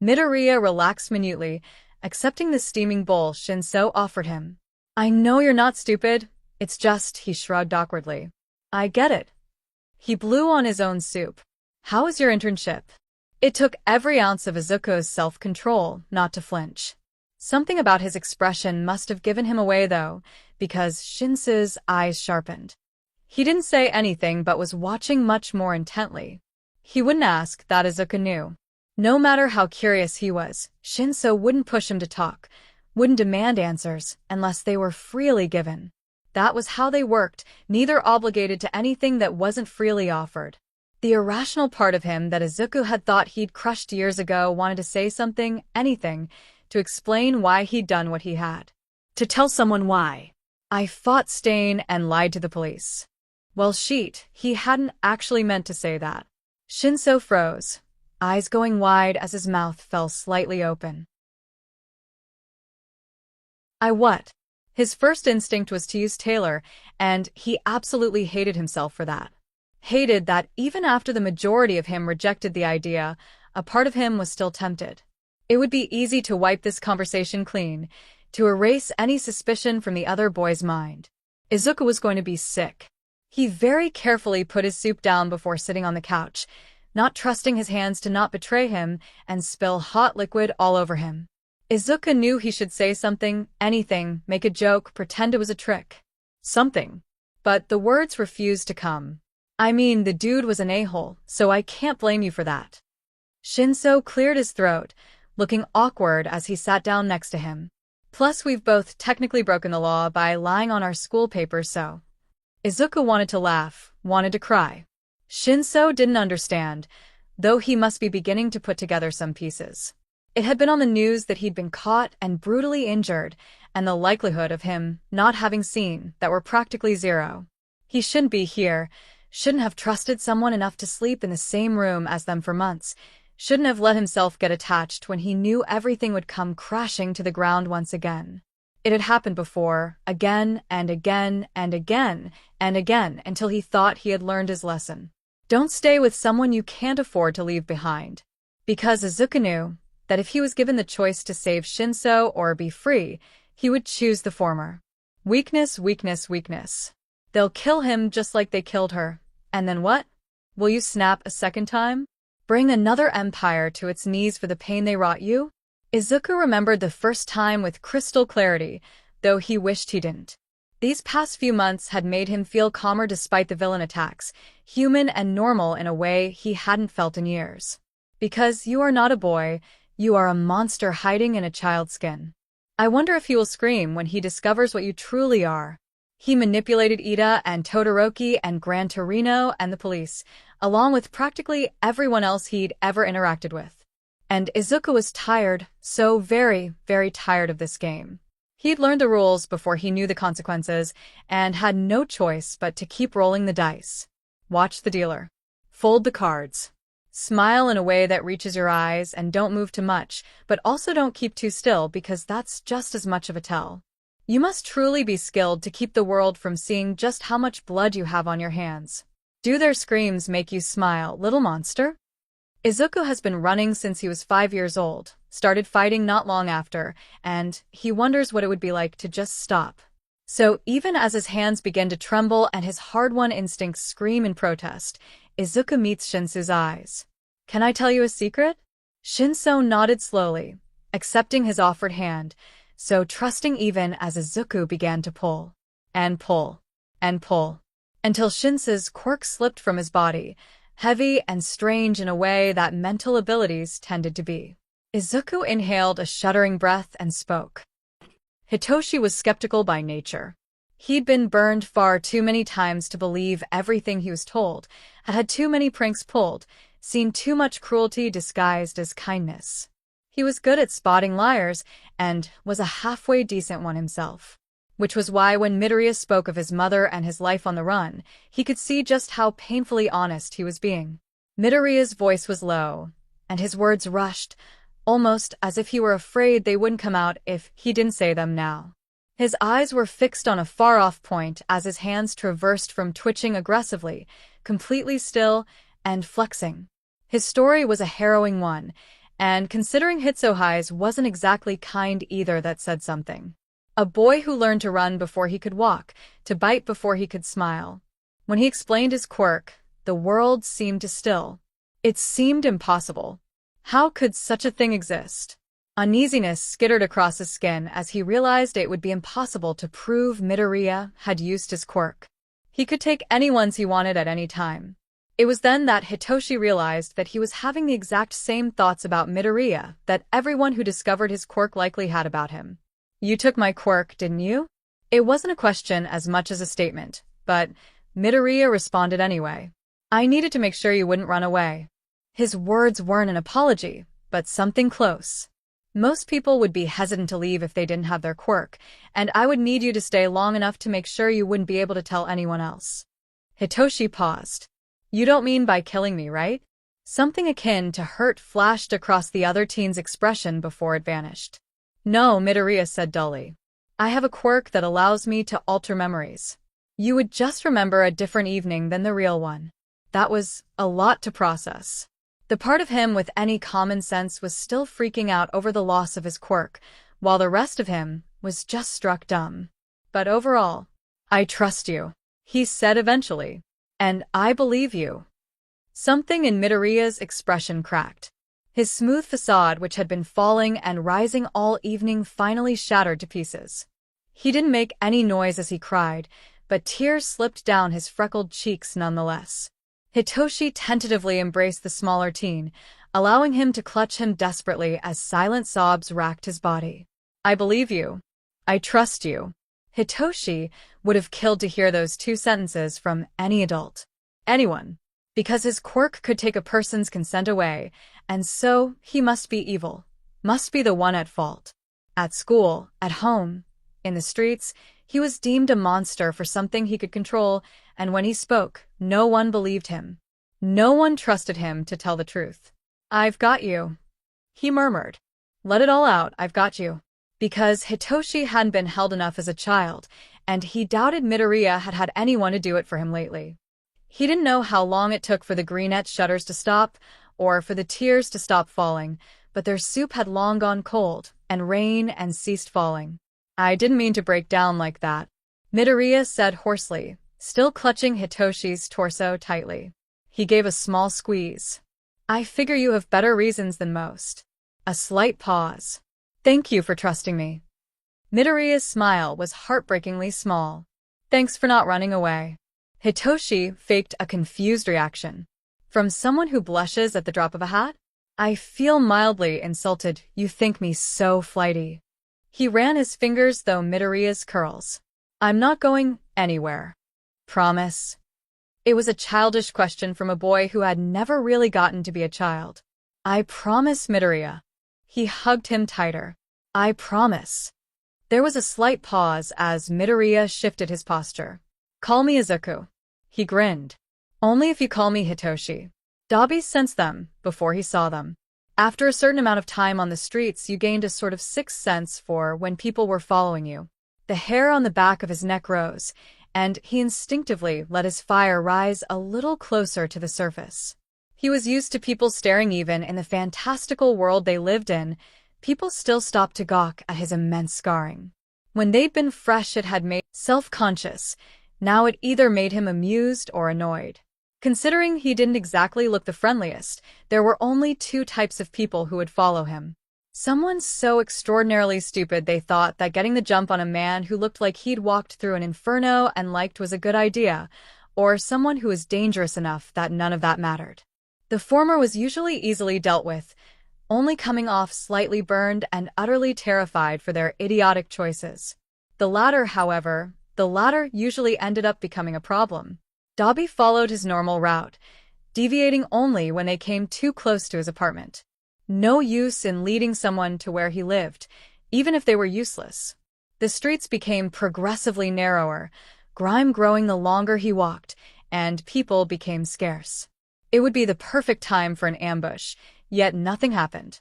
Midoriya relaxed minutely, accepting the steaming bowl Shinso offered him. I know you're not stupid, it's just, he shrugged awkwardly. I get it. He blew on his own soup. How was your internship? It took every ounce of Izuku's self-control not to flinch. Something about his expression must have given him away, though, because Shinso's eyes sharpened. He didn't say anything but was watching much more intently. He wouldn't ask, that Izuku knew. No matter how curious he was, Shinso wouldn't push him to talk, wouldn't demand answers unless they were freely given. That was how they worked, neither obligated to anything that wasn't freely offered. The irrational part of him that Izuku had thought he'd crushed years ago wanted to say something, anything, to explain why he'd done what he had. To tell someone why. I fought Stain and lied to the police. Well, he hadn't actually meant to say that. Shinso froze, eyes going wide as his mouth fell slightly open. What? His first instinct was to use Taylor, and he absolutely hated himself for that. Hated that even after the majority of him rejected the idea, a part of him was still tempted. It would be easy to wipe this conversation clean, to erase any suspicion from the other boy's mind. Izuku was going to be sick. He very carefully put his soup down before sitting on the couch, not trusting his hands to not betray him and spill hot liquid all over him. Izuku knew he should say something, anything, make a joke, pretend it was a trick. Something. But the words refused to come. I mean, the dude was an a-hole, so I can't blame you for that. Shinso cleared his throat, looking awkward as he sat down next to him. Plus, we've both technically broken the law by lying on our school papers, so. Izuku wanted to laugh, wanted to cry. Shinso didn't understand, though he must be beginning to put together some pieces. It had been on the news that he'd been caught and brutally injured, and the likelihood of him not having seen that were practically zero. He shouldn't be here, shouldn't have trusted someone enough to sleep in the same room as them for months, shouldn't have let himself get attached when he knew everything would come crashing to the ground once again. It had happened before, again and again and again and again, until he thought he had learned his lesson. Don't stay with someone you can't afford to leave behind. Because Izuku knew that if he was given the choice to save Shinso or be free, he would choose the former. Weakness, weakness, weakness. They'll kill him just like they killed her. And then what? Will you snap a second time? Bring another empire to its knees for the pain they wrought you? Izuku remembered the first time with crystal clarity, though he wished he didn't. These past few months had made him feel calmer despite the villain attacks, human and normal in a way he hadn't felt in years. Because you are not a boy, you are a monster hiding in a child's skin. I wonder if he will scream when he discovers what you truly are. He manipulated Ida and Todoroki and Gran Torino and the police, along with practically everyone else he'd ever interacted with. And Izuku was tired, so very, very tired of this game. He'd learned the rules before he knew the consequences, and had no choice but to keep rolling the dice. Watch the dealer. Fold the cards. Smile in a way that reaches your eyes and don't move too much, but also don't keep too still because that's just as much of a tell. You must truly be skilled to keep the world from seeing just how much blood you have on your hands. Do their screams make you smile, little monster? Izuku has been running since he was 5 years old, started fighting not long after, and he wonders what it would be like to just stop. So even as his hands begin to tremble and his hard-won instincts scream in protest, Izuku meets Shinso's eyes. Can I tell you a secret? Shinso nodded slowly, accepting his offered hand, so trusting even as Izuku began to pull, and pull, and pull, until Shinso's quirk slipped from his body, heavy and strange in a way that mental abilities tended to be. Izuku inhaled a shuddering breath and spoke. Hitoshi was skeptical by nature. He'd been burned far too many times to believe everything he was told, had had too many pranks pulled, seen too much cruelty disguised as kindness. He was good at spotting liars, and was a halfway decent one himself. Which was why when Midoriya spoke of his mother and his life on the run, he could see just how painfully honest he was being. Midoriya's voice was low, and his words rushed, almost as if he were afraid they wouldn't come out if he didn't say them now. His eyes were fixed on a far-off point as his hands traversed from twitching aggressively, completely still, and flexing. His story was a harrowing one, and considering Hitsuhai's wasn't exactly kind either, that said something. A boy who learned to run before he could walk, to bite before he could smile. When he explained his quirk, the world seemed to still. It seemed impossible. How could such a thing exist? Uneasiness skittered across his skin as he realized it would be impossible to prove Midoriya had used his quirk. He could take anyone's he wanted at any time. It was then that Hitoshi realized that he was having the exact same thoughts about Midoriya that everyone who discovered his quirk likely had about him. "You took my quirk, didn't you?" It wasn't a question as much as a statement, but Midoriya responded anyway. "I needed to make sure you wouldn't run away." His words weren't an apology, but something close. "Most people would be hesitant to leave if they didn't have their quirk, and I would need you to stay long enough to make sure you wouldn't be able to tell anyone else." Hitoshi paused. "You don't mean by killing me, right?" Something akin to hurt flashed across the other teen's expression before it vanished. "No," Midoriya said dully. "I have a quirk that allows me to alter memories. You would just remember a different evening than the real one." That was a lot to process. The part of him with any common sense was still freaking out over the loss of his quirk, while the rest of him was just struck dumb. "But overall, I trust you," he said eventually. "And I believe you." Something in Midoriya's expression cracked. His smooth facade, which had been falling and rising all evening, finally shattered to pieces. He didn't make any noise as he cried, but tears slipped down his freckled cheeks nonetheless. Hitoshi tentatively embraced the smaller teen, allowing him to clutch him desperately as silent sobs racked his body. "I believe you. I trust you." Hitoshi would have killed to hear those two sentences from any adult. Anyone. Because his quirk could take a person's consent away, and so he must be evil. Must be the one at fault. At school, at home, in the streets, he was deemed a monster for something he could control, and when he spoke, no one believed him. No one trusted him to tell the truth. "I've got you," he murmured. "Let it all out, I've got you." Because Hitoshi hadn't been held enough as a child, and he doubted Midoriya had had anyone to do it for him lately. He didn't know how long it took for the greenette shutters to stop, or for the tears to stop falling, but their soup had long gone cold, and rain and ceased falling. "I didn't mean to break down like that," Midoriya said hoarsely, still clutching Hitoshi's torso tightly. He gave a small squeeze. "I figure you have better reasons than most." A slight pause. "Thank you for trusting me." Midoriya's smile was heartbreakingly small. "Thanks for not running away." Hitoshi faked a confused reaction. "From someone who blushes at the drop of a hat? I feel mildly insulted. You think me so flighty." He ran his fingers through Midoriya's curls. "I'm not going anywhere. Promise?" It was a childish question from a boy who had never really gotten to be a child. "I promise, Midoriya." He hugged him tighter. "I promise." There was a slight pause as Midoriya shifted his posture. "Call me Izuku." He grinned. "Only if you call me Hitoshi." Dabi sensed them before he saw them. After a certain amount of time on the streets, you gained a sort of sixth sense for when people were following you. The hair on the back of his neck rose, and he instinctively let his fire rise a little closer to the surface. He was used to people staring. Even in the fantastical world they lived in, people still stopped to gawk at his immense scarring. When they'd been fresh, it had made self-conscious. Now it either made him amused or annoyed. Considering he didn't exactly look the friendliest, there were only two types of people who would follow him. Someone so extraordinarily stupid they thought that getting the jump on a man who looked like he'd walked through an inferno and liked was a good idea, or someone who was dangerous enough that none of that mattered. The former was usually easily dealt with, only coming off slightly burned and utterly terrified for their idiotic choices. The latter usually ended up becoming a problem. Dabi followed his normal route, deviating only when they came too close to his apartment. No use in leading someone to where he lived, even if they were useless. The streets became progressively narrower, grime growing the longer he walked, and people became scarce. It would be the perfect time for an ambush, yet nothing happened.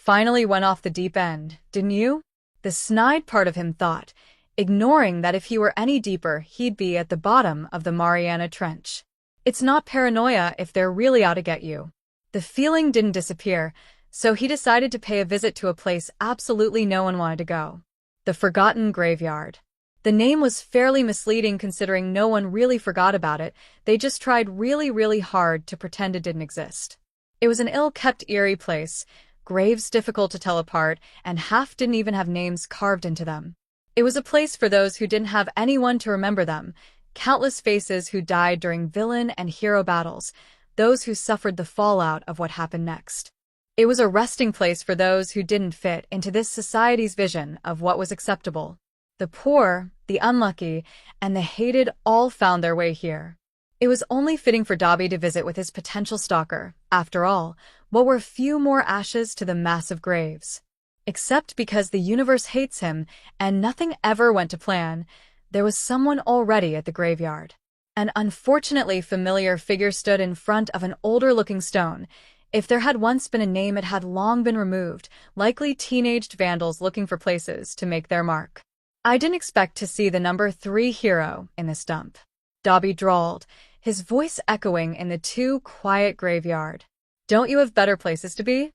finally went off the deep end, didn't you? The snide part of him thought, ignoring that if he were any deeper, he'd be at the bottom of the Mariana Trench. It's not paranoia if they're really out to get you. The feeling didn't disappear, so he decided to pay a visit to a place absolutely no one wanted to go. The Forgotten Graveyard. The name was fairly misleading considering no one really forgot about it, they just tried really hard to pretend it didn't exist. It was an ill-kept, eerie place, graves difficult to tell apart, and half didn't even have names carved into them. It was a place for those who didn't have anyone to remember them, countless faces who died during villain and hero battles, those who suffered the fallout of what happened next. It was a resting place for those who didn't fit into this society's vision of what was acceptable. The poor, the unlucky, and the hated all found their way here. It was only fitting for Dobby to visit with his potential stalker. After all, what were a few more ashes to the massive graves? Except because the universe hates him, and nothing ever went to plan, there was someone already at the graveyard. An unfortunately familiar figure stood in front of an older-looking stone. If there had once been a name, it had long been removed, likely teenaged vandals looking for places to make their mark. I didn't expect to see the number 3 hero in this dump, Dobby drawled, his voice echoing in the too quiet graveyard. Don't you have better places to be?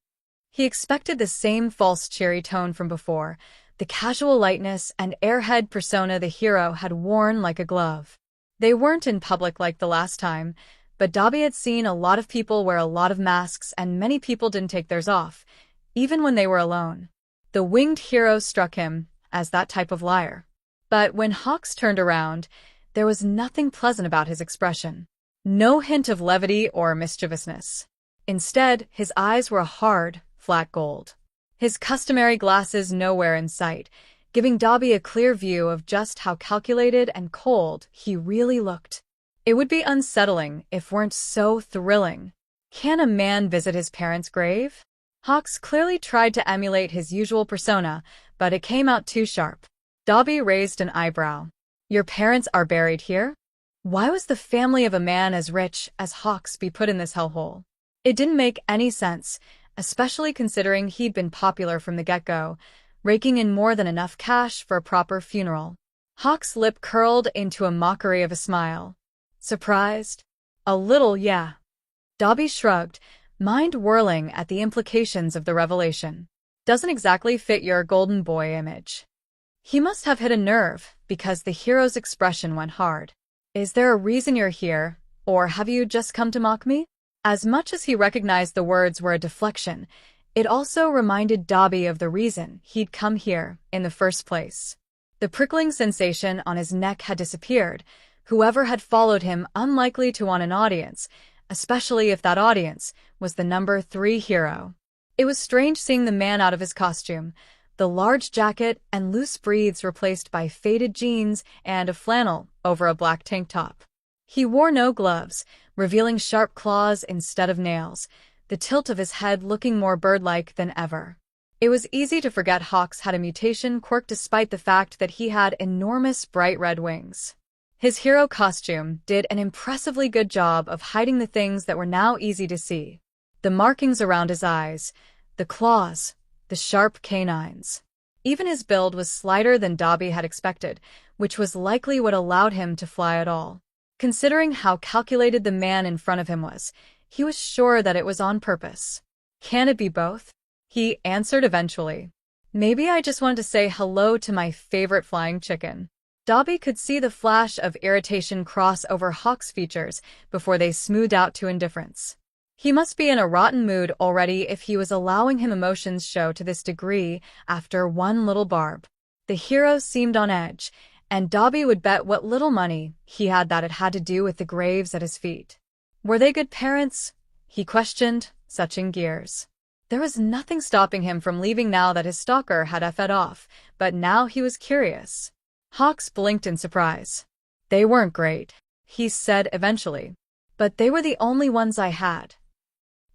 He expected the same false cheery tone from before, the casual lightness and airhead persona the hero had worn like a glove. They weren't in public like the last time, but Dobby had seen a lot of people wear a lot of masks and many people didn't take theirs off, even when they were alone. The winged hero struck him as that type of liar. But when Hawks turned around, there was nothing pleasant about his expression. No hint of levity or mischievousness. Instead, his eyes were a hard, flat gold. His customary glasses nowhere in sight, giving Dobby a clear view of just how calculated and cold he really looked. It would be unsettling if weren't so thrilling. Can a man visit his parents' grave? Hawks clearly tried to emulate his usual persona, but it came out too sharp. Dobby raised an eyebrow. Your parents are buried here? Why was the family of a man as rich as Hawks be put in this hellhole? It didn't make any sense, especially considering he'd been popular from the get-go, raking in more than enough cash for a proper funeral. Hawks' lip curled into a mockery of a smile. Surprised? A little, yeah. Dobby shrugged, mind whirling at the implications of the revelation. Doesn't exactly fit your golden boy image. He must have hit a nerve, because the hero's expression went hard. Is there a reason you're here, or have you just come to mock me? As much as he recognized the words were a deflection, it also reminded Dobby of the reason he'd come here in the first place. The prickling sensation on his neck had disappeared. Whoever had followed him unlikely to want an audience, especially if that audience was the number 3 hero. It was strange seeing the man out of his costume, the large jacket and loose breathes replaced by faded jeans and a flannel over a black tank top. He wore no gloves, revealing sharp claws instead of nails, the tilt of his head looking more bird-like than ever. It was easy to forget Hawks had a mutation quirk despite the fact that he had enormous bright red wings. His hero costume did an impressively good job of hiding the things that were now easy to see. The markings around his eyes, the claws, the sharp canines. Even his build was slighter than Dobby had expected, which was likely what allowed him to fly at all. Considering how calculated the man in front of him was, he was sure that it was on purpose. Can it be both? He answered eventually. Maybe I just wanted to say hello to my favorite flying chicken. Dobby could see the flash of irritation cross over Hawk's features before they smoothed out to indifference. He must be in a rotten mood already if he was allowing him emotions show to this degree after one little barb. The hero seemed on edge, and Dobby would bet what little money he had that it had to do with the graves at his feet. Were they good parents? He questioned, switching gears. There was nothing stopping him from leaving now that his stalker had effed off, but now he was curious. Hawks blinked in surprise. They weren't great, he said eventually. But they were the only ones I had.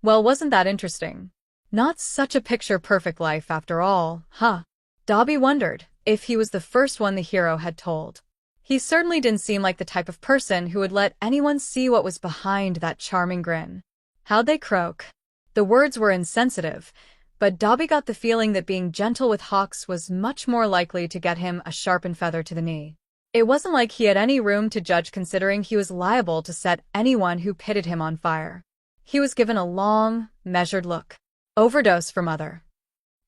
Well, wasn't that interesting? Not such a picture-perfect life after all, huh? Dobby wondered if he was the first one the hero had told. He certainly didn't seem like the type of person who would let anyone see what was behind that charming grin. How'd they croak? The words were insensitive, But Dobby got the feeling that being gentle with Hawks was much more likely to get him a sharpened feather to the knee. It wasn't like he had any room to judge, considering he was liable to set anyone who pitted him on fire. He was given a long, measured look. "Overdose for mother,"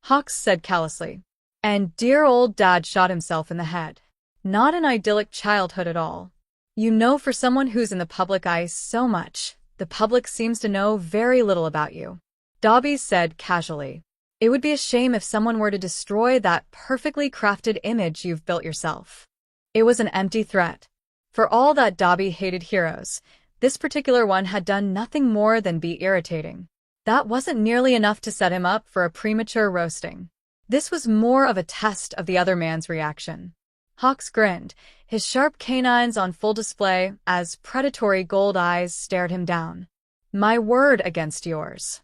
Hawks said callously. "And dear old dad shot himself in the head." Not an idyllic childhood at all. You know, for someone who's in the public eye so much, the public seems to know very little about you. Dobby said casually. "It would be a shame if someone were to destroy that perfectly crafted image you've built yourself." It was an empty threat. For all that Dobby hated heroes, this particular one had done nothing more than be irritating. That wasn't nearly enough to set him up for a premature roasting. This was more of a test of the other man's reaction. Hawks grinned, his sharp canines on full display as predatory gold eyes stared him down. "My word against yours."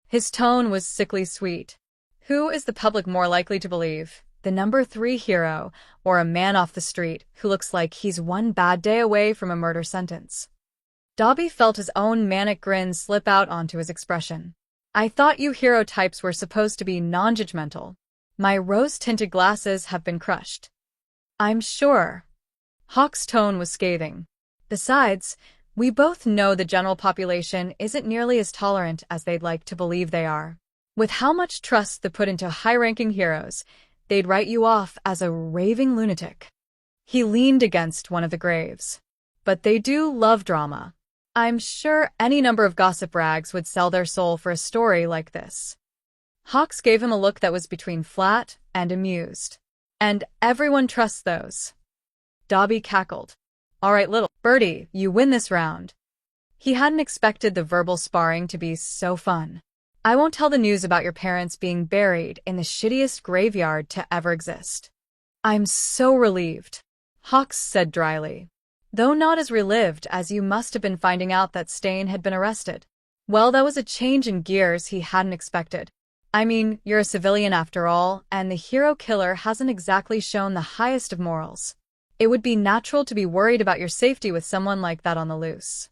His tone was sickly sweet. Who is the public more likely to believe? The number 3 hero, or a man off the street who looks like he's one bad day away from a murder sentence? Dobby felt his own manic grin slip out onto his expression. "I thought you hero types were supposed to be non-judgmental. My rose-tinted glasses have been crushed." "I'm sure." Hawk's tone was scathing. "Besides, we both know the general population isn't nearly as tolerant as they'd like to believe they are. With how much trust they put into high-ranking heroes, they'd write you off as a raving lunatic." He leaned against one of the graves. "But they do love drama. I'm sure any number of gossip rags would sell their soul for a story like this." Hawks gave him a look that was between flat and amused. "And everyone trusts those." Dobby cackled. "All right, little birdie, you win this round." He hadn't expected the verbal sparring to be so fun. "I won't tell the news about your parents being buried in the shittiest graveyard to ever exist." "I'm so relieved," Hawks said dryly. "Though not as relieved as you must have been finding out that Stain had been arrested." Well, that was a change in gears he hadn't expected. "I mean, you're a civilian after all, and the hero killer hasn't exactly shown the highest of morals. It would be natural to be worried about your safety with someone like that on the loose."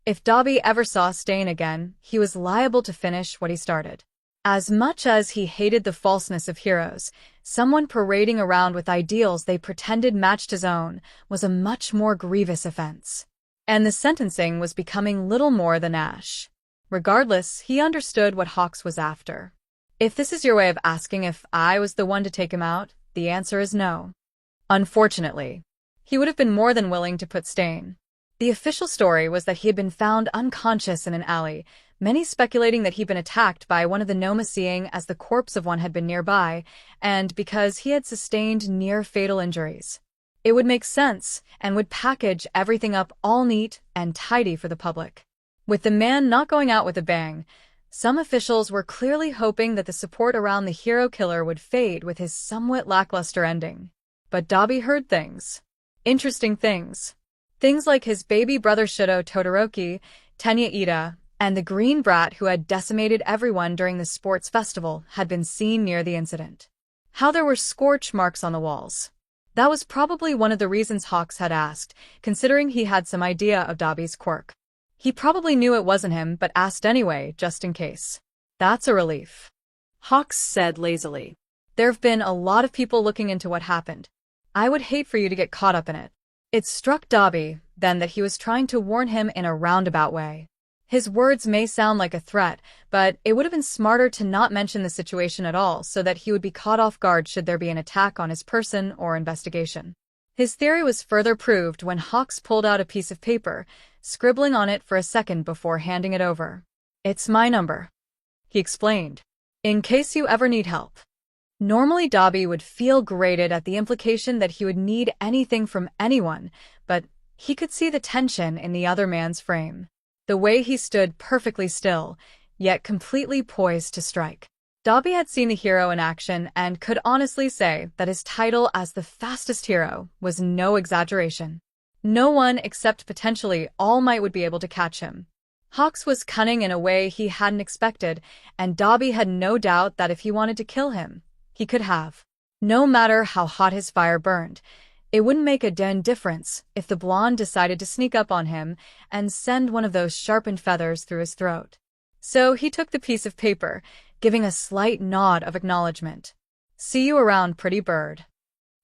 If Dobby ever saw Stain again, he was liable to finish what he started. As much as he hated the falseness of heroes, someone parading around with ideals they pretended matched his own was a much more grievous offense. And the sentencing was becoming little more than ash. Regardless, he understood what Hawks was after. "If this is your way of asking if I was the one to take him out, the answer is no." Unfortunately, he would have been more than willing to put Stain. The official story was that he had been found unconscious in an alley, many speculating that he'd been attacked by one of the Noma, seeing as the corpse of one had been nearby, and because he had sustained near-fatal injuries. It would make sense, and would package everything up all neat and tidy for the public. With the man not going out with a bang, some officials were clearly hoping that the support around the hero killer would fade with his somewhat lackluster ending. But Dobby heard things. Interesting things. Things like his baby brother Shido Todoroki, Tenya Ida, and the green brat who had decimated everyone during the sports festival had been seen near the incident. How there were scorch marks on the walls. That was probably one of the reasons Hawks had asked, considering he had some idea of Dobby's quirk. He probably knew it wasn't him, but asked anyway, just in case. "That's a relief," Hawks said lazily. "There've been a lot of people looking into what happened. I would hate for you to get caught up in it." It struck Dobby, then, that he was trying to warn him in a roundabout way. His words may sound like a threat, but it would have been smarter to not mention the situation at all so that he would be caught off guard should there be an attack on his person or investigation. His theory was further proved when Hawks pulled out a piece of paper, scribbling on it for a second before handing it over. "It's my number," he explained, "in case you ever need help." Normally Dobby would feel grated at the implication that he would need anything from anyone, but he could see the tension in the other man's frame. The way he stood perfectly still, yet completely poised to strike. Dobby had seen the hero in action and could honestly say that his title as the fastest hero was no exaggeration. No one except potentially All Might would be able to catch him. Hawks was cunning in a way he hadn't expected, and Dobby had no doubt that if he wanted to kill him, he could have. No matter how hot his fire burned, it wouldn't make a darn difference if the blonde decided to sneak up on him and send one of those sharpened feathers through his throat. So he took the piece of paper, giving a slight nod of acknowledgement. "See you around, pretty bird."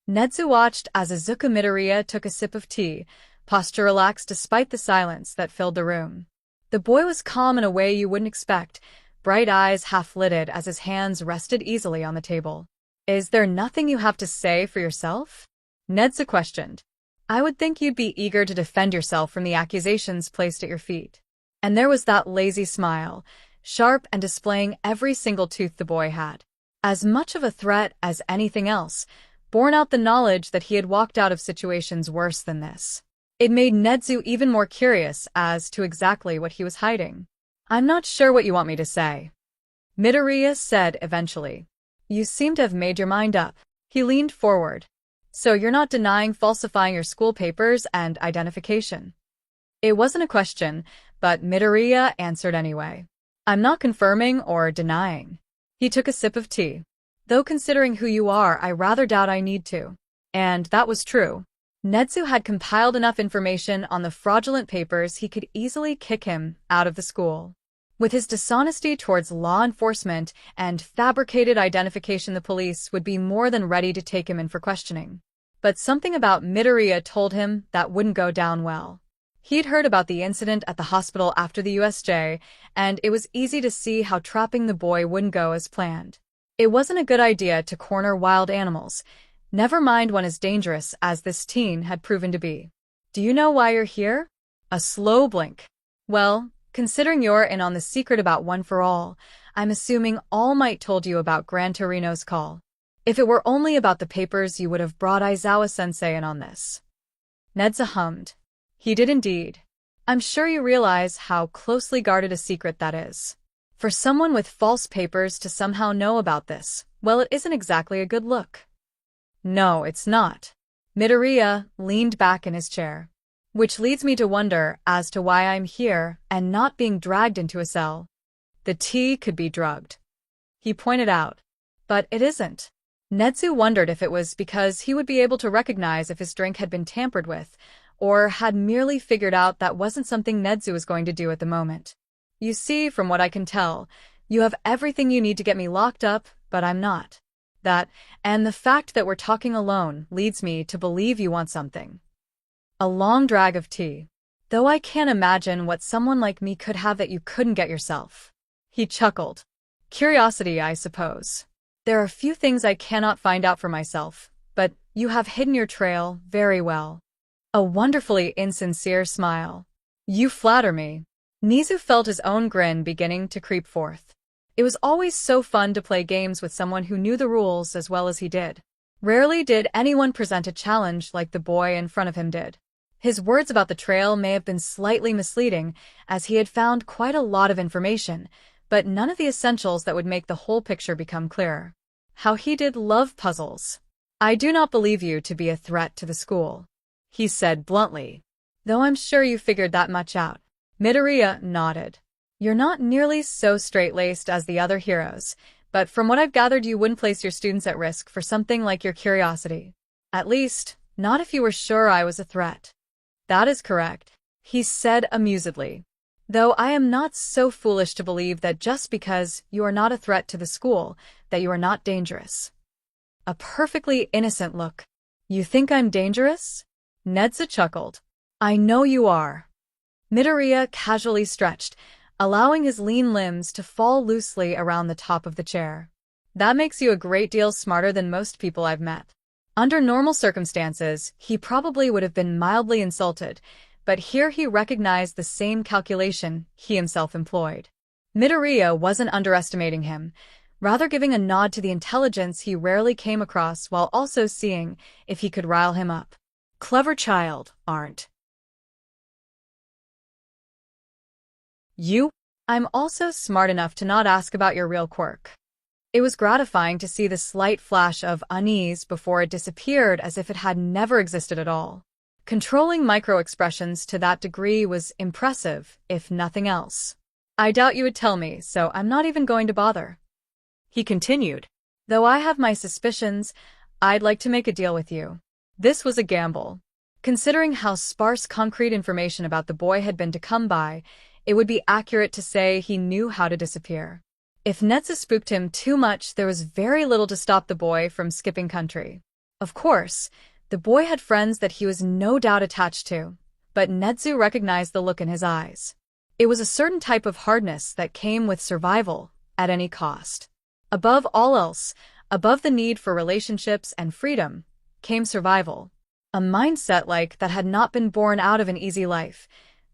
Nedzu watched as Izuku Midoriya took a sip of tea, posture relaxed despite the silence that filled the room. The boy was calm in a way you wouldn't expect, bright eyes half-lidded as his hands rested easily on the table. "Is there nothing you have to say for yourself?" Nedzu questioned. "I would think you'd be eager to defend yourself from the accusations placed at your feet." And there was that lazy smile, sharp and displaying every single tooth the boy had. As much of a threat as anything else, borne out the knowledge that he had walked out of situations worse than this. It made Nedzu even more curious as to exactly what he was hiding. "I'm not sure what you want me to say," Midoriya said eventually. "You seem to have made your mind up." He leaned forward. "So you're not denying falsifying your school papers and identification?" It wasn't a question, but Midoriya answered anyway. "I'm not confirming or denying." He took a sip of tea. "Though considering who you are, I rather doubt I need to." And that was true. Nedzu had compiled enough information on the fraudulent papers he could easily kick him out of the school. With his dishonesty towards law enforcement and fabricated identification, the police would be more than ready to take him in for questioning. But something about Midoriya told him that wouldn't go down well. He'd heard about the incident at the hospital after the USJ, and it was easy to see how trapping the boy wouldn't go as planned. It wasn't a good idea to corner wild animals, never mind one as dangerous as this teen had proven to be. "Do you know why you're here?" A slow blink. "Well, considering you're in on the secret about One for All, I'm assuming All Might told you about Gran Torino's call. If it were only about the papers, you would have brought Aizawa-sensei in on this." Nedza hummed. "He did indeed. I'm sure you realize how closely guarded a secret that is. For someone with false papers to somehow know about this, well, it isn't exactly a good look." "No, it's not." Midoriya leaned back in his chair. "Which leads me to wonder as to why I'm here and not being dragged into a cell." "The tea could be drugged," he pointed out. "But it isn't." Nedzu wondered if it was because he would be able to recognize if his drink had been tampered with, or had merely figured out that wasn't something Nedzu was going to do at the moment. "You see, from what I can tell, you have everything you need to get me locked up, but I'm not. That, and the fact that we're talking alone, leads me to believe you want something." A long drag of tea. "Though I can't imagine what someone like me could have that you couldn't get yourself." He chuckled. "Curiosity, I suppose. There are few things I cannot find out for myself, but you have hidden your trail very well." A wonderfully insincere smile. "You flatter me." Nizu felt his own grin beginning to creep forth. It was always so fun to play games with someone who knew the rules as well as he did. Rarely did anyone present a challenge like the boy in front of him did. His words about the trail may have been slightly misleading, as he had found quite a lot of information, but none of the essentials that would make the whole picture become clearer. How he did love puzzles. "I do not believe you to be a threat to the school," he said bluntly. "Though I'm sure you figured that much out." Midoriya nodded. "You're not nearly so straight-laced as the other heroes, but from what I've gathered, you wouldn't place your students at risk for something like your curiosity. At least, not if you were sure I was a threat." "That is correct," he said amusedly. "Though I am not so foolish to believe that just because you are not a threat to the school, that you are not dangerous." A perfectly innocent look. "You think I'm dangerous?" Nedza chuckled. "I know you are." Midoriya casually stretched, allowing his lean limbs to fall loosely around the top of the chair. "That makes you a great deal smarter than most people I've met." Under normal circumstances, he probably would have been mildly insulted, but here he recognized the same calculation he himself employed. Midoriya wasn't underestimating him, rather giving a nod to the intelligence he rarely came across while also seeing if he could rile him up. "Clever child, aren't you?" "I'm also smart enough to not ask about your real quirk." It was gratifying to see the slight flash of unease before it disappeared as if it had never existed at all. Controlling micro-expressions to that degree was impressive, if nothing else. "I doubt you would tell me, so I'm not even going to bother," he continued. "Though I have my suspicions, I'd like to make a deal with you." This was a gamble. Considering how sparse concrete information about the boy had been to come by, it would be accurate to say he knew how to disappear. If Netsu spooked him too much, there was very little to stop the boy from skipping country. Of course, the boy had friends that he was no doubt attached to, but Netsu recognized the look in his eyes. It was a certain type of hardness that came with survival at any cost. Above all else, above the need for relationships and freedom, came survival. A mindset like that had not been born out of an easy life,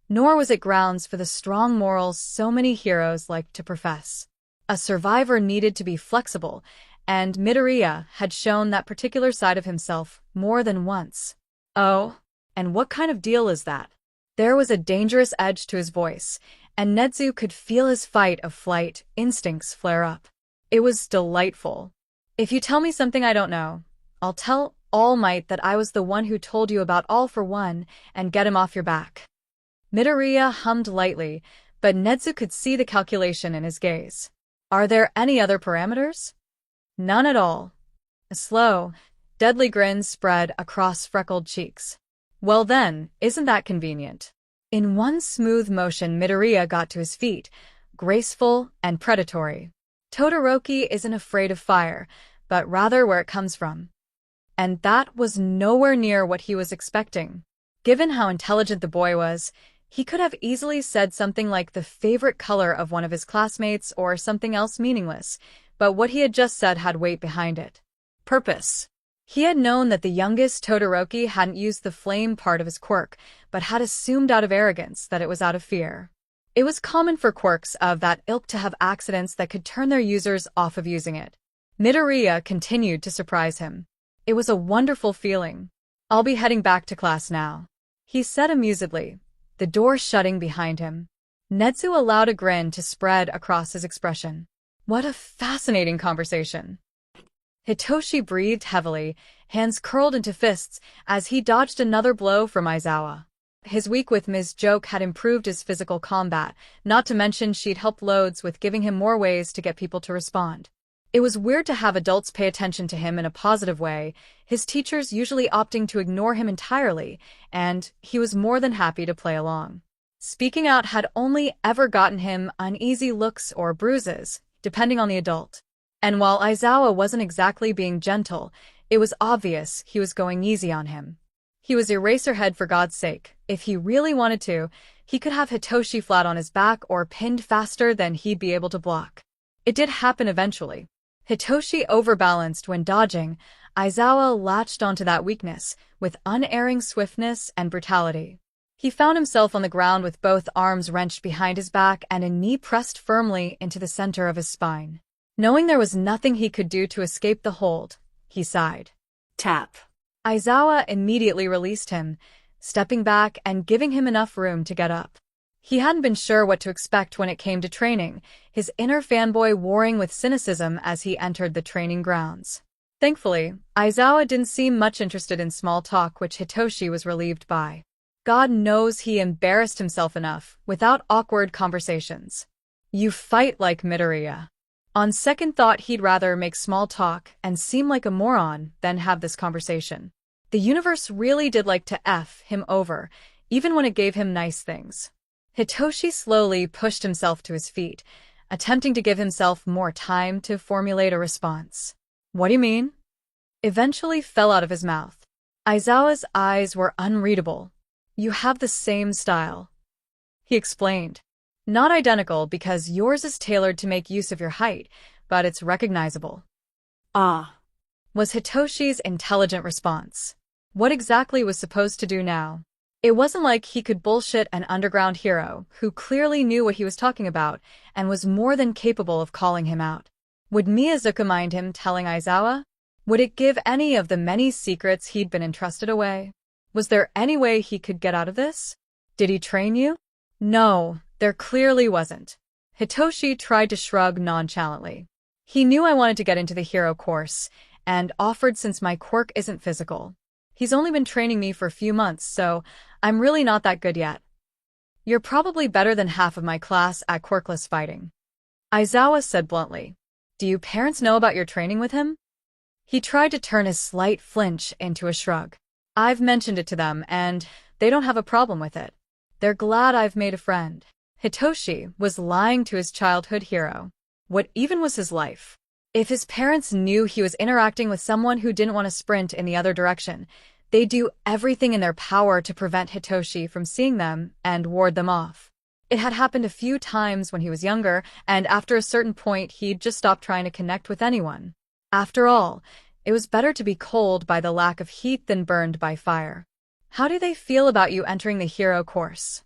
nor was it grounds for the strong morals so many heroes like to profess. A survivor needed to be flexible, and Midoriya had shown that particular side of himself more than once. Oh, and what kind of deal is that? There was a dangerous edge to his voice, and Netsu could feel his fight of flight instincts flare up. It was delightful. If you tell me something I don't know, I'll tell All Might that I was the one who told you about All for One and get him off your back. Midoriya hummed lightly, but Netsu could see the calculation in his gaze. Are there any other parameters? None at all. A slow, deadly grin spread across freckled cheeks. Well then, isn't that convenient? In one smooth motion, Midoriya got to his feet, graceful and predatory. Todoroki isn't afraid of fire, but rather where it comes from. And that was nowhere near what he was expecting. Given how intelligent the boy was, he could have easily said something like the favorite color of one of his classmates or something else meaningless, but what he had just said had weight behind it. Purpose. He had known that the youngest Todoroki hadn't used the flame part of his quirk, but had assumed out of arrogance that it was out of fear. It was common for quirks of that ilk to have accidents that could turn their users off of using it. Midoriya continued to surprise him. It was a wonderful feeling. I'll be heading back to class now, he said amusedly, the door shutting behind him. Netsu allowed a grin to spread across his expression. What a fascinating conversation. Hitoshi breathed heavily, hands curled into fists, as he dodged another blow from Aizawa. His week with Ms. Joke had improved his physical combat, not to mention she'd helped loads with giving him more ways to get people to respond. It was weird to have adults pay attention to him in a positive way, his teachers usually opting to ignore him entirely, and he was more than happy to play along. Speaking out had only ever gotten him uneasy looks or bruises, depending on the adult. And while Aizawa wasn't exactly being gentle, it was obvious he was going easy on him. He was Eraserhead for God's sake. If he really wanted to, he could have Hitoshi flat on his back or pinned faster than he'd be able to block. It did happen eventually. Hitoshi overbalanced when dodging. Aizawa latched onto that weakness with unerring swiftness and brutality. He found himself on the ground with both arms wrenched behind his back and a knee pressed firmly into the center of his spine. Knowing there was nothing he could do to escape the hold, he sighed. Tap. Aizawa immediately released him, stepping back and giving him enough room to get up. He hadn't been sure what to expect when it came to training, his inner fanboy warring with cynicism as he entered the training grounds. Thankfully, Aizawa didn't seem much interested in small talk, which Hitoshi was relieved by. God knows he embarrassed himself enough without awkward conversations. You fight like Midoriya. On second thought, he'd rather make small talk and seem like a moron than have this conversation. The universe really did like to F him over, even when it gave him nice things. Hitoshi slowly pushed himself to his feet, attempting to give himself more time to formulate a response. What do you mean? Eventually fell out of his mouth. Aizawa's eyes were unreadable. You have the same style, he explained. Not identical because yours is tailored to make use of your height, but it's recognizable. Ah, Was Hitoshi's intelligent response. What exactly was supposed to do now? It wasn't like he could bullshit an underground hero who clearly knew what he was talking about and was more than capable of calling him out. Would Miyazuka mind him telling Aizawa? Would it give any of the many secrets he'd been entrusted away? Was there any way he could get out of this? Did he train you? No, there clearly wasn't. Hitoshi tried to shrug nonchalantly. He knew I wanted to get into the hero course, and offered since my quirk isn't physical. He's only been training me for a few months, so I'm really not that good yet. You're probably better than half of my class at quirkless fighting, Aizawa said bluntly. Do you parents know about your training with him? He tried to turn his slight flinch into a shrug. I've mentioned it to them, and they don't have a problem with it. They're glad I've made a friend. Hitoshi was lying to his childhood hero. What even was his life? If his parents knew he was interacting with someone who didn't want to sprint in the other direction, they'd do everything in their power to prevent Hitoshi from seeing them and ward them off. It had happened a few times when he was younger, and after a certain point, he'd just stopped trying to connect with anyone. After all, it was better to be cold by the lack of heat than burned by fire. How do they feel about you entering the hero course?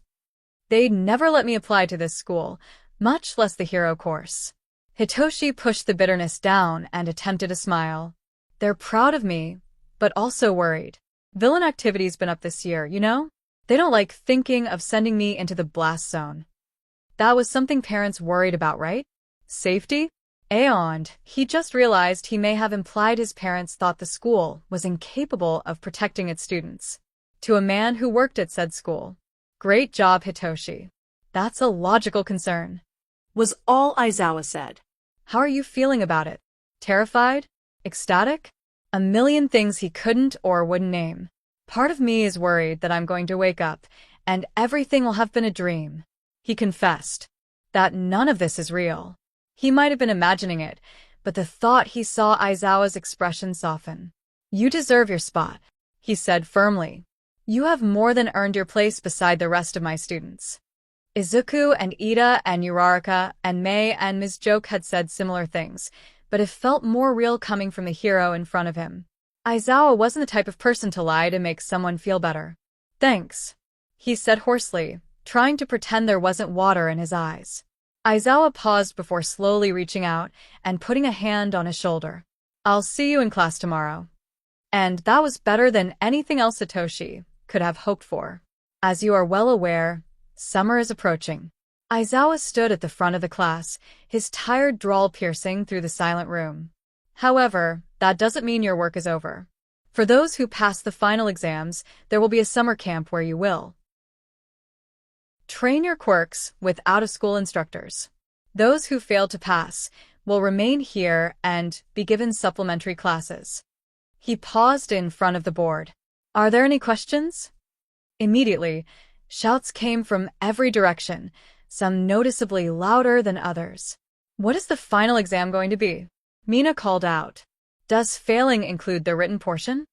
They'd never let me apply to this school, much less the hero course. Hitoshi pushed the bitterness down and attempted a smile. They're proud of me, but also worried. Villain activity's been up this year, you know? They don't like thinking of sending me into the blast zone. That was something parents worried about, right? Safety? And he just realized he may have implied his parents thought the school was incapable of protecting its students. To a man who worked at said school. Great job, Hitoshi. That's a logical concern. Was all Aizawa said. How are you feeling about it? Terrified? Ecstatic? A million things he couldn't or wouldn't name. Part of me is worried that I'm going to wake up, and everything will have been a dream. He confessed that none of this is real. He might have been imagining it, but the thought he saw Aizawa's expression soften. You deserve your spot, he said firmly. You have more than earned your place beside the rest of my students. Izuku and Ida and Uraraka and Mei and Ms. Joke had said similar things, but it felt more real coming from the hero in front of him. Aizawa wasn't the type of person to lie to make someone feel better. Thanks, he said hoarsely, trying to pretend there wasn't water in his eyes. Aizawa paused before slowly reaching out and putting a hand on his shoulder. I'll see you in class tomorrow. And that was better than anything else Satoshi could have hoped for. As you are well aware, summer is approaching. Aizawa stood at the front of the class, his tired drawl piercing through the silent room. However, that doesn't mean your work is over. For those who pass the final exams, there will be a summer camp where you will train your quirks with out-of-school instructors. Those who fail to pass will remain here and be given supplementary classes. He paused in front of the board. Are there any questions? Immediately, shouts came from every direction, some noticeably louder than others. What is the final exam going to be? Mina called out. Does failing include the written portion?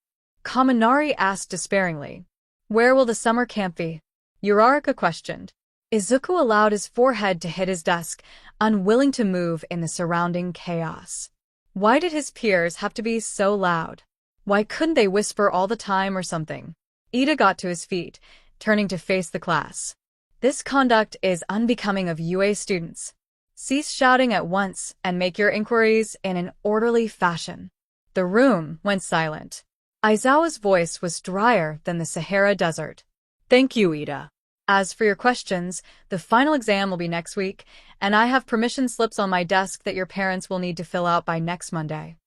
Kaminari asked despairingly. Where will the summer camp be? Uraraka questioned. Izuku allowed his forehead to hit his desk, unwilling to move in the surrounding chaos. Why did his peers have to be so loud? Why couldn't they whisper all the time or something? Ida got to his feet, turning to face the class. This conduct is unbecoming of UA students. Cease shouting at once and make your inquiries in an orderly fashion. The room went silent. Aizawa's voice was drier than the Sahara Desert. Thank you, Ida. As for your questions, the final exam will be next week, and I have permission slips on my desk that your parents will need to fill out by next Monday.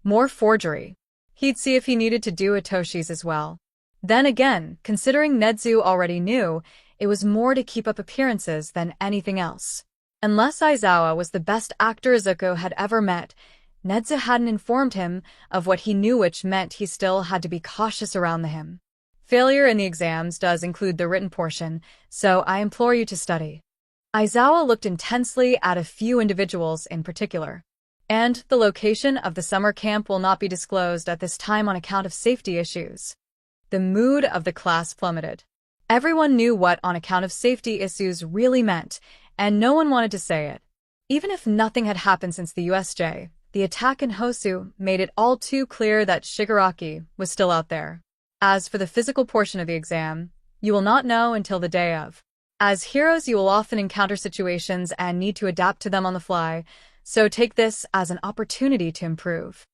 More forgery. He'd see if he needed to do Hitoshi's as well. Then again, considering Nedzu already knew, it was more to keep up appearances than anything else. Unless Aizawa was the best actor Izuku had ever met, Nedzu hadn't informed him of what he knew, which meant he still had to be cautious around him. Failure in the exams does include the written portion, so I implore you to study. Aizawa looked intensely at a few individuals in particular. And the location of the summer camp will not be disclosed at this time on account of safety issues. The mood of the class plummeted. Everyone knew what on account of safety issues really meant, and no one wanted to say it. Even if nothing had happened since the USJ, the attack in Hosu made it all too clear that Shigaraki was still out there. As for the physical portion of the exam, you will not know until the day of. As heroes, you will often encounter situations and need to adapt to them on the fly, so take this as an opportunity to improve.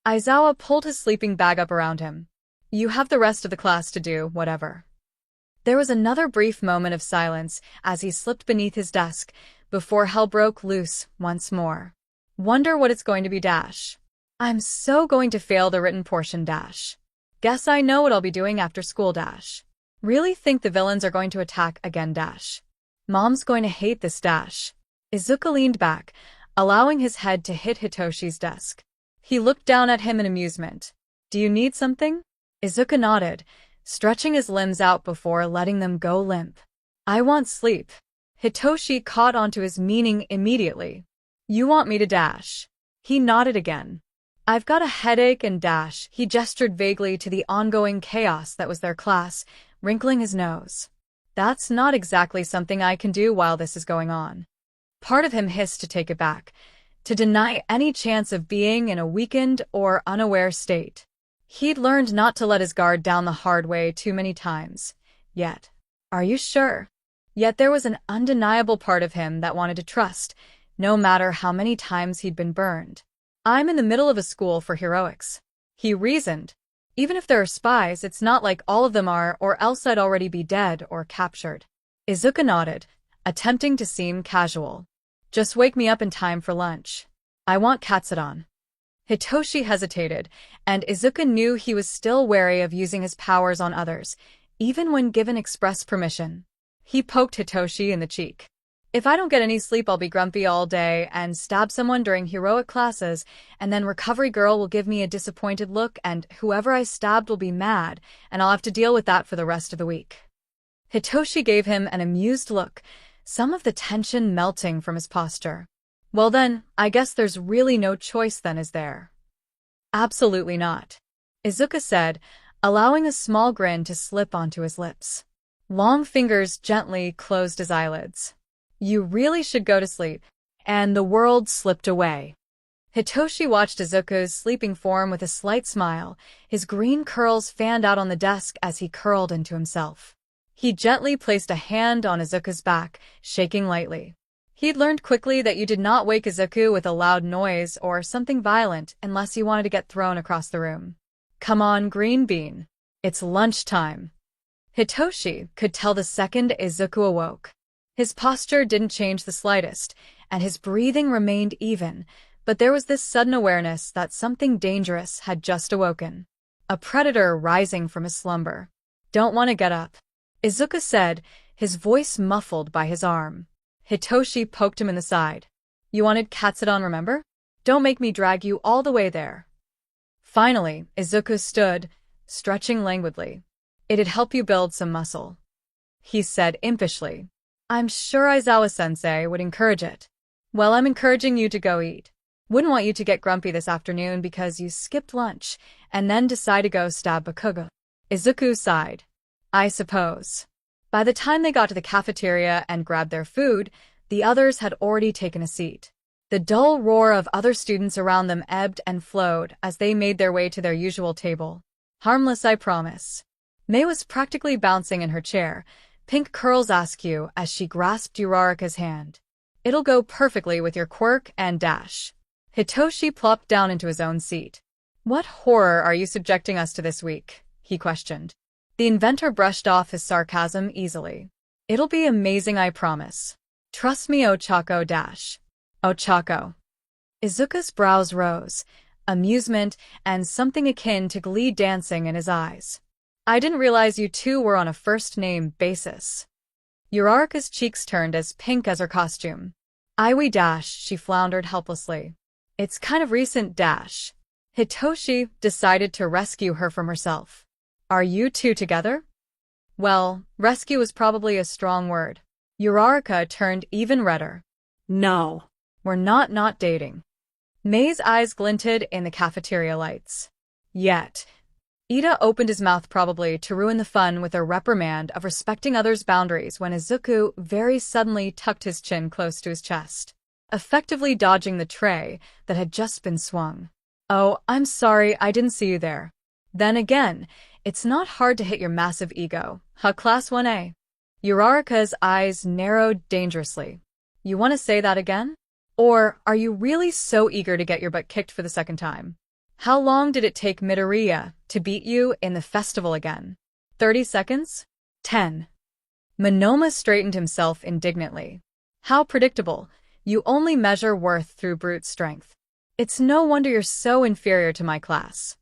Aizawa pulled his sleeping bag up around him. You have the rest of the class to do whatever. There was another brief moment of silence as he slipped beneath his desk before hell broke loose once more. Wonder what it's going to be dash. I'm so going to fail the written portion dash. Guess I know what I'll be doing after school dash. Really think the villains are going to attack again dash. Mom's going to hate this dash. Izuku leaned back, allowing his head to hit Hitoshi's desk. He looked down at him in amusement. Do you need something? Izuku nodded, stretching his limbs out before letting them go limp. I want sleep. Hitoshi caught onto his meaning immediately. You want me to dash? He nodded again. I've got a headache and dash. He gestured vaguely to the ongoing chaos that was their class, wrinkling his nose. That's not exactly something I can do while this is going on. Part of him hissed to take it back, to deny any chance of being in a weakened or unaware state. He'd learned not to let his guard down the hard way too many times. Yet. Are you sure? Yet there was an undeniable part of him that wanted to trust, no matter how many times he'd been burned. I'm in the middle of a school for heroics. He reasoned. Even if there are spies, it's not like all of them are, or else I'd already be dead or captured. Izuku nodded, attempting to seem casual. Just wake me up in time for lunch. I want Katsudon. Hitoshi hesitated, and Izuku knew he was still wary of using his powers on others, even when given express permission. He poked Hitoshi in the cheek. If I don't get any sleep, I'll be grumpy all day and stab someone during heroic classes, and then Recovery Girl will give me a disappointed look, and whoever I stabbed will be mad, and I'll have to deal with that for the rest of the week. Hitoshi gave him an amused look, some of the tension melting from his posture. Well then, I guess there's really no choice then, is there? Absolutely not. Izuku said, allowing a small grin to slip onto his lips. Long fingers gently closed his eyelids. You really should go to sleep. And the world slipped away. Hitoshi watched Izuku's sleeping form with a slight smile, his green curls fanned out on the desk as he curled into himself. He gently placed a hand on Izuku's back, shaking lightly. He'd learned quickly that you did not wake Izuku with a loud noise or something violent unless you wanted to get thrown across the room. Come on, Green Bean. It's lunchtime. Hitoshi could tell the second Izuku awoke. His posture didn't change the slightest, and his breathing remained even, but there was this sudden awareness that something dangerous had just awoken. A predator rising from his slumber. Don't want to get up, Izuku said, his voice muffled by his arm. Hitoshi poked him in the side. You wanted Katsudon, remember? Don't make me drag you all the way there. Finally, Izuku stood, stretching languidly. It'd help you build some muscle, he said impishly. I'm sure Aizawa-sensei would encourage it. Well, I'm encouraging you to go eat. Wouldn't want you to get grumpy this afternoon because you skipped lunch and then decide to go stab Bakugo. Izuku sighed. I suppose. By the time they got to the cafeteria and grabbed their food, the others had already taken a seat. The dull roar of other students around them ebbed and flowed as they made their way to their usual table. Harmless, I promise. Mei was practically bouncing in her chair, pink curls askew as she grasped Uraraka's hand. It'll go perfectly with your quirk and dash. Hitoshi plopped down into his own seat. What horror are you subjecting us to this week? He questioned. The inventor brushed off his sarcasm easily. It'll be amazing, I promise. Trust me, Ochako dash. Ochako. Izuku's brows rose, amusement and something akin to glee dancing in his eyes. I didn't realize you two were on a first-name basis. Uraraka's cheeks turned as pink as her costume. Iwi dash, she floundered helplessly. It's kind of recent dash. Hitoshi decided to rescue her from herself. Are you two together? Well, rescue is probably a strong word. Uraraka turned even redder. No. We're not dating. Mei's eyes glinted in the cafeteria lights. Yet. Ida opened his mouth probably to ruin the fun with a reprimand of respecting others' boundaries when Izuku very suddenly tucked his chin close to his chest, effectively dodging the tray that had just been swung. Oh, I'm sorry, I didn't see you there. Then again, it's not hard to hit your massive ego, huh, Class 1A? Uraraka's eyes narrowed dangerously. You want to say that again? Or are you really so eager to get your butt kicked for the second time? How long did it take Midoriya to beat you in the festival again? 30 seconds? 10. Monoma straightened himself indignantly. How predictable. You only measure worth through brute strength. It's no wonder you're so inferior to my class.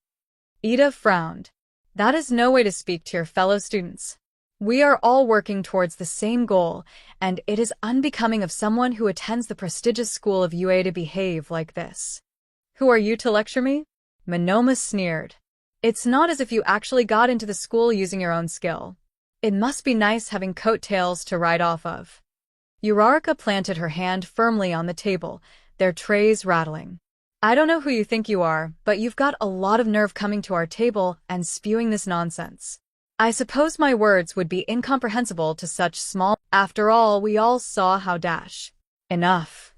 Ida frowned. That is no way to speak to your fellow students. We are all working towards the same goal, and it is unbecoming of someone who attends the prestigious school of UA to behave like this. Who are you to lecture me? Monoma sneered. It's not as if you actually got into the school using your own skill. It must be nice having coattails to ride off of. Uraraka planted her hand firmly on the table, their trays rattling. I don't know who you think you are, but you've got a lot of nerve coming to our table and spewing this nonsense. I suppose my words would be incomprehensible to such small— After all, we all saw how dash. Enough.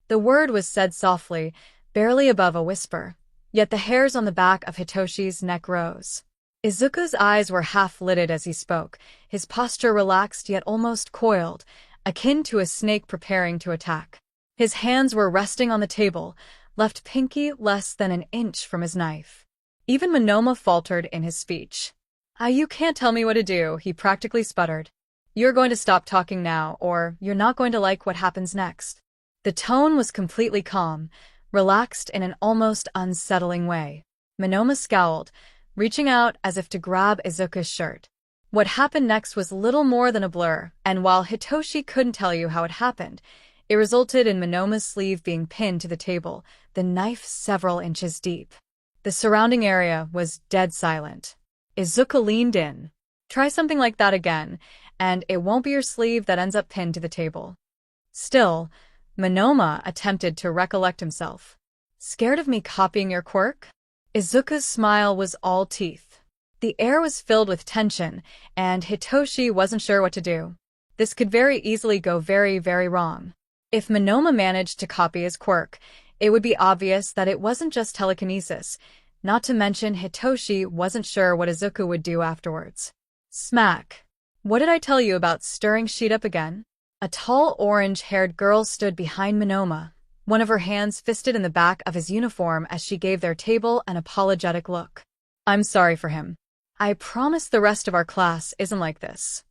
The word was said softly, barely above a whisper, yet the hairs on the back of Hitoshi's neck rose. Izuku's eyes were half-lidded as he spoke, his posture relaxed yet almost coiled, akin to a snake preparing to attack. His hands were resting on the table, left pinky less than an inch from his knife. Even Monoma faltered in his speech. You can't tell me what to do," he practically sputtered. "You're going to stop talking now, or you're not going to like what happens next." The tone was completely calm, relaxed in an almost unsettling way. Monoma scowled, reaching out as if to grab Izuku's shirt. What happened next was little more than a blur, and while Hitoshi couldn't tell you how it happened, it resulted in Monoma's sleeve being pinned to the table, the knife several inches deep. The surrounding area was dead silent. Izuku leaned in. "Try something like that again, and it won't be your sleeve that ends up pinned to the table." Still, Monoma attempted to recollect himself. "Scared of me copying your quirk?" Izuku's smile was all teeth. The air was filled with tension, and Hitoshi wasn't sure what to do. This could very easily go very, very wrong. If Monoma managed to copy his quirk, it would be obvious that it wasn't just telekinesis, not to mention Hitoshi wasn't sure what Izuku would do afterwards. Smack. "What did I tell you about stirring shit up again?" A tall orange-haired girl stood behind Monoma, one of her hands fisted in the back of his uniform as she gave their table an apologetic look. "I'm sorry for him. I promise the rest of our class isn't like this."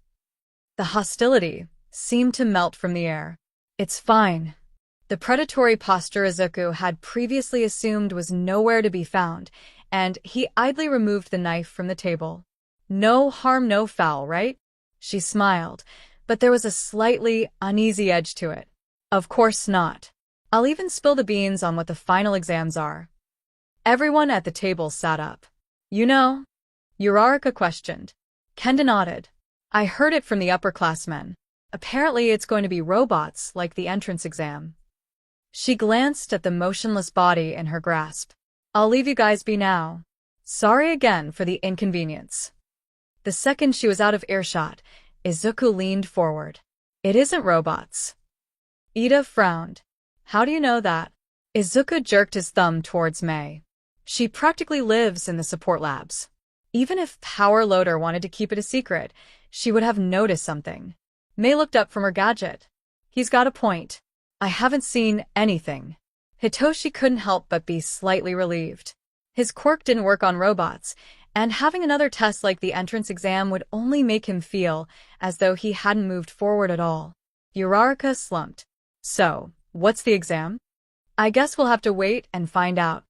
The hostility seemed to melt from the air. "It's fine." The predatory posture Izuku had previously assumed was nowhere to be found, and he idly removed the knife from the table. "No harm, no foul, right?" She smiled, but there was a slightly uneasy edge to it. "Of course not. I'll even spill the beans on what the final exams are." Everyone at the table sat up. "You know?" Uraraka questioned. Kenda nodded. "I heard it from the upperclassmen. Apparently it's going to be robots like the entrance exam." She glanced at the motionless body in her grasp. "I'll leave you guys be now. Sorry again for the inconvenience." The second she was out of earshot, Izuku leaned forward. "It isn't robots." Ida frowned. "How do you know that?" Izuku jerked his thumb towards Mei. "She practically lives in the support labs. Even if Power Loader wanted to keep it a secret, she would have noticed something." Mei looked up from her gadget. "He's got a point. I haven't seen anything." Hitoshi couldn't help but be slightly relieved. His quirk didn't work on robots, and having another test like the entrance exam would only make him feel as though he hadn't moved forward at all. Uraraka slumped. "So, what's the exam?" "I guess we'll have to wait and find out."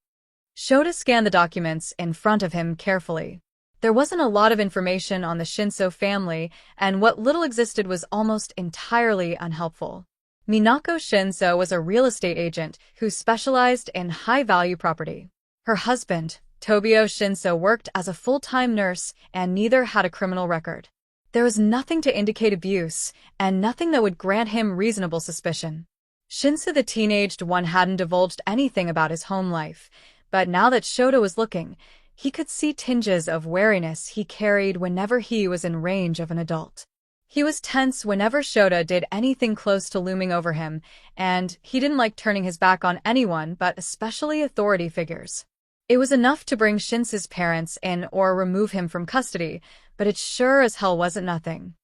Shota scanned the documents in front of him carefully. There wasn't a lot of information on the Shinso family, and what little existed was almost entirely unhelpful. Minako Shinso was a real estate agent who specialized in high-value property. Her husband, Tobio Shinso, worked as a full-time nurse, and neither had a criminal record. There was nothing to indicate abuse, and nothing that would grant him reasonable suspicion. Shinso the teenaged one hadn't divulged anything about his home life, but now that Shota was looking, he could see tinges of wariness he carried whenever he was in range of an adult. He was tense whenever Shota did anything close to looming over him, and he didn't like turning his back on anyone but especially authority figures. It was enough to bring Shinso's parents in or remove him from custody, but it sure as hell wasn't nothing.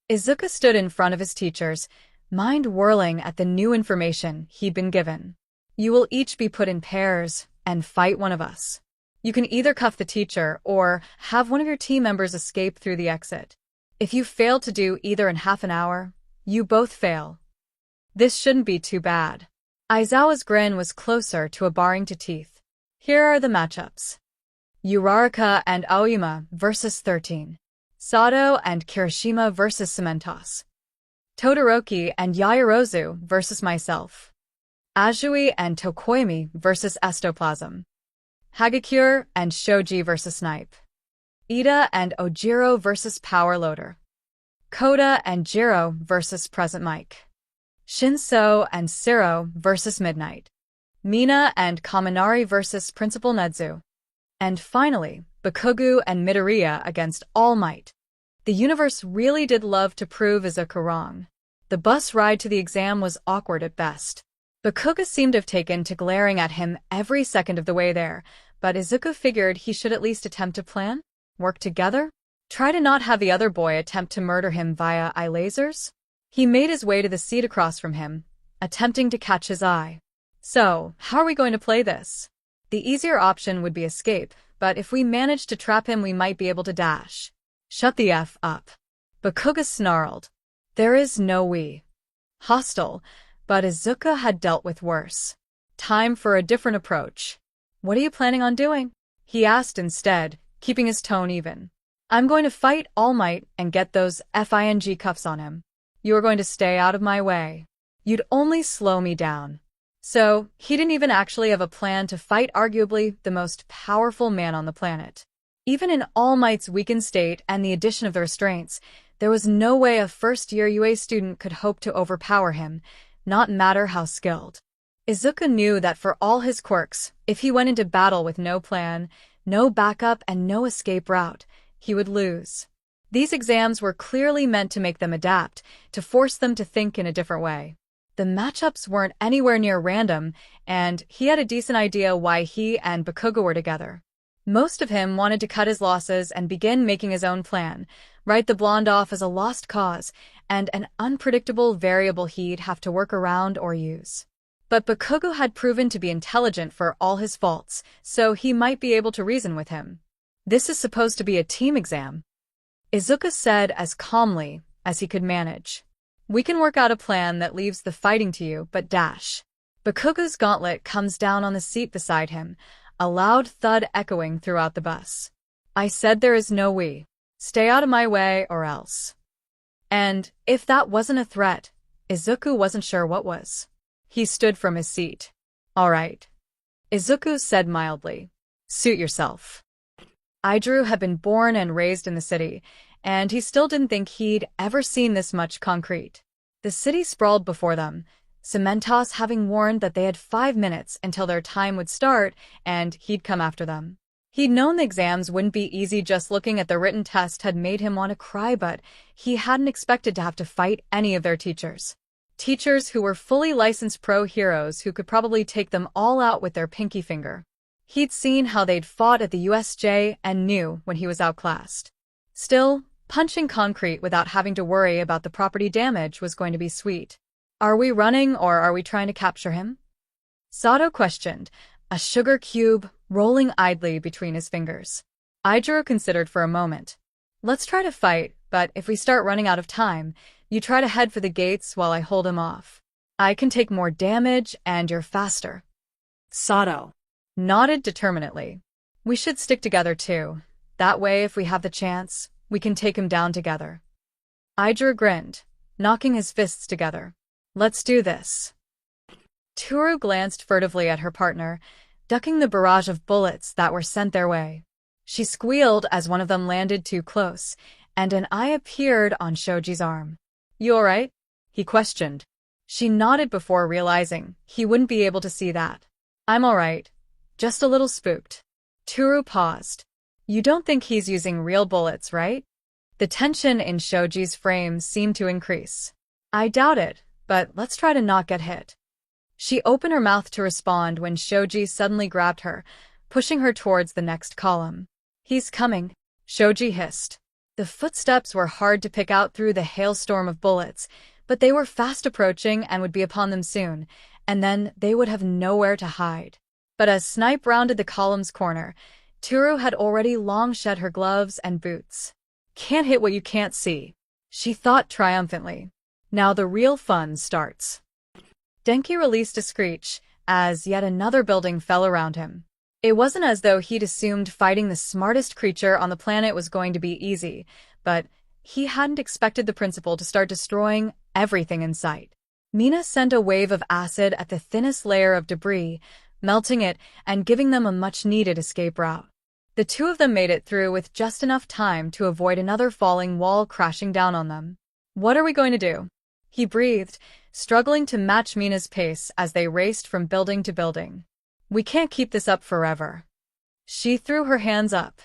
Izuku stood in front of his teachers, mind whirling at the new information he'd been given. "You will each be put in pairs and fight one of us. You can either cuff the teacher or have one of your team members escape through the exit. If you fail to do either in half an hour, you both fail. This shouldn't be too bad." Aizawa's grin was closer to a baring to teeth. "Here are the matchups. Uraraka and Aoyama versus 13. Sato and Kirishima versus Cementos. Todoroki and Yaoyorozu versus myself. Ajui and Tokoyami versus Estoplasm. Hagakure and Shoji versus Snipe. Ida and Ojiro versus Power Loader. Koda and Jiro versus Present Mike." Shinso and Siro versus Midnight. Mina and Kaminari versus Principal Nedzu. And finally, Bakugo and Midoriya against All Might. The universe really did love to prove Izuku wrong. The bus ride to the exam was awkward at best. Bakugo seemed to have taken to glaring at him every second of the way there, but Izuku figured he should at least attempt to plan, work together, try to not have the other boy attempt to murder him via eye lasers. He made his way to the seat across from him, attempting to catch his eye. So, how are we going to play this? The easier option would be escape, but if we manage to trap him we might be able to dash. Shut the F up. Bakugo snarled. There is no we. Hostile, but Izuku had dealt with worse. Time for a different approach. What are you planning on doing? He asked instead, keeping his tone even. I'm going to fight All Might and get those FING cuffs on him. You are going to stay out of my way. You'd only slow me down. So, he didn't even actually have a plan to fight arguably the most powerful man on the planet. Even in All Might's weakened state and the addition of the restraints, there was no way a first-year UA student could hope to overpower him, not matter how skilled. Izuku knew that for all his quirks, if he went into battle with no plan, no backup, and no escape route, he would lose. These exams were clearly meant to make them adapt, to force them to think in a different way. The matchups weren't anywhere near random, and he had a decent idea why he and Bakugo were together. Most of him wanted to cut his losses and begin making his own plan, write the blonde off as a lost cause, and an unpredictable variable he'd have to work around or use. But Bakugo had proven to be intelligent for all his faults, so he might be able to reason with him. This is supposed to be a team exam, Izuku said as calmly as he could manage. We can work out a plan that leaves the fighting to you, but dash. Bakugo's gauntlet comes down on the seat beside him, a loud thud echoing throughout the bus. I said there is no we. Stay out of my way or else. And, if that wasn't a threat, Izuku wasn't sure what was. He stood from his seat. All right. Izuku said mildly. Suit yourself. Idru had been born and raised in the city, and he still didn't think he'd ever seen this much concrete. The city sprawled before them, Cementos having warned that they had 5 minutes until their time would start, and he'd come after them. He'd known the exams wouldn't be easy. Just looking at the written test had made him want to cry, but he hadn't expected to have to fight any of their teachers. Teachers who were fully licensed pro heroes who could probably take them all out with their pinky finger. He'd seen how they'd fought at the USJ and knew when he was outclassed. Still, punching concrete without having to worry about the property damage was going to be sweet. Are we running or are we trying to capture him? Sato questioned, a sugar cube rolling idly between his fingers. Idru considered for a moment. Let's try to fight, but if we start running out of time, you try to head for the gates while I hold him off. I can take more damage and you're faster. Sato Nodded determinedly. We should stick together too. That way, if we have the chance, we can take him down together. Idru grinned, knocking his fists together. Let's do this. Toru glanced furtively at her partner, ducking the barrage of bullets that were sent their way. She squealed as one of them landed too close, and an eye appeared on Shoji's arm. You all right? He questioned. She nodded before realizing he wouldn't be able to see that. I'm all right. Just a little spooked. Toru paused. You don't think he's using real bullets, right? The tension in Shoji's frame seemed to increase. I doubt it, but let's try to not get hit. She opened her mouth to respond when Shoji suddenly grabbed her, pushing her towards the next column. He's coming, Shoji hissed. The footsteps were hard to pick out through the hailstorm of bullets, but they were fast approaching and would be upon them soon, and then they would have nowhere to hide. But as Snipe rounded the column's corner, Toru had already long shed her gloves and boots. Can't hit what you can't see, she thought triumphantly. Now the real fun starts. Denki released a screech as yet another building fell around him. It wasn't as though he'd assumed fighting the smartest creature on the planet was going to be easy, but he hadn't expected the principal to start destroying everything in sight. Mina sent a wave of acid at the thinnest layer of debris, melting it and giving them a much-needed escape route. The two of them made it through with just enough time to avoid another falling wall crashing down on them. What are we going to do? He breathed, struggling to match Mina's pace as they raced from building to building. We can't keep this up forever. She threw her hands up.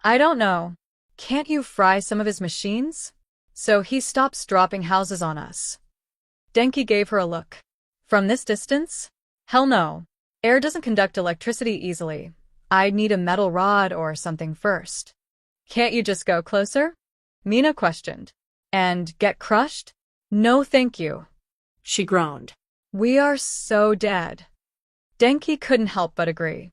I don't know. Can't you fry some of his machines? So he stops dropping houses on us. Denki gave her a look. From this distance? Hell no. Air doesn't conduct electricity easily. I'd need a metal rod or something first. Can't you just go closer? Mina questioned. And get crushed? No thank you. She groaned. We are so dead. Denki couldn't help but agree.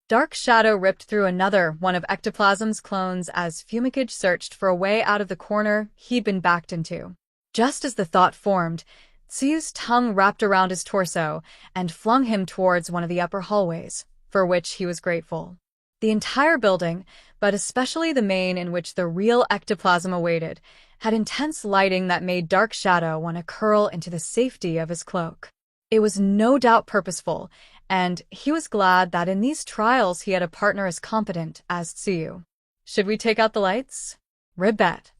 Dark shadow ripped through another one of Ectoplasm's clones as Fumicage searched for a way out of the corner he'd been backed into. Just as the thought formed, Tsuyu's tongue wrapped around his torso and flung him towards one of the upper hallways, for which he was grateful. The entire building, but especially the main in which the real ectoplasm awaited, had intense lighting that made Dark Shadow want to curl into the safety of his cloak. It was no doubt purposeful, and he was glad that in these trials he had a partner as competent as Tsuyu. Should we take out the lights? Ribbet.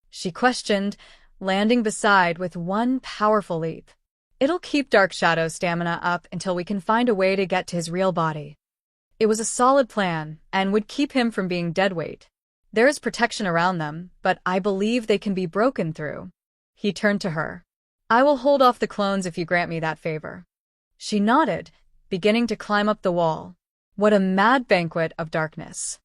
She questioned, landing beside with one powerful leap. It'll keep Dark Shadow's stamina up until we can find a way to get to his real body. It was a solid plan, and would keep him from being deadweight. There is protection around them, but I believe they can be broken through. He turned to her. I will hold off the clones if you grant me that favor. She nodded, beginning to climb up the wall. What a mad banquet of darkness.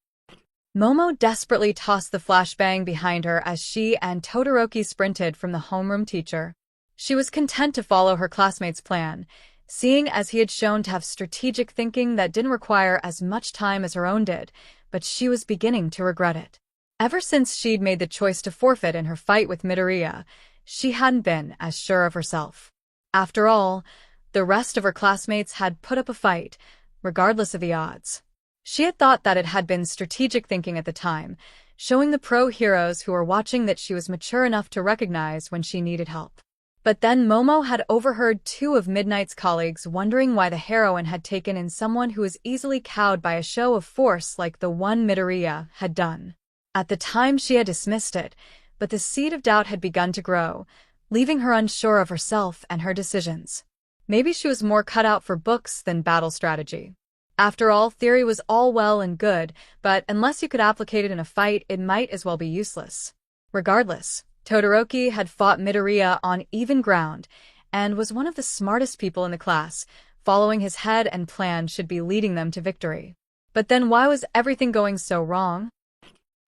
Momo desperately tossed the flashbang behind her as she and Todoroki sprinted from the homeroom teacher. She was content to follow her classmate's plan, seeing as he had shown to have strategic thinking that didn't require as much time as her own did, but she was beginning to regret it. Ever since she'd made the choice to forfeit in her fight with Midoriya, she hadn't been as sure of herself. After all, the rest of her classmates had put up a fight, regardless of the odds. She had thought that it had been strategic thinking at the time, showing the pro-heroes who were watching that she was mature enough to recognize when she needed help. But then Momo had overheard two of Midnight's colleagues wondering why the heroine had taken in someone who was easily cowed by a show of force like the one Midoriya had done. At the time she had dismissed it, but the seed of doubt had begun to grow, leaving her unsure of herself and her decisions. Maybe she was more cut out for books than battle strategy. After all, theory was all well and good, but unless you could applicate it in a fight, it might as well be useless. Regardless, Todoroki had fought Midoriya on even ground, and was one of the smartest people in the class. Following his head and plan should be leading them to victory. But then why was everything going so wrong?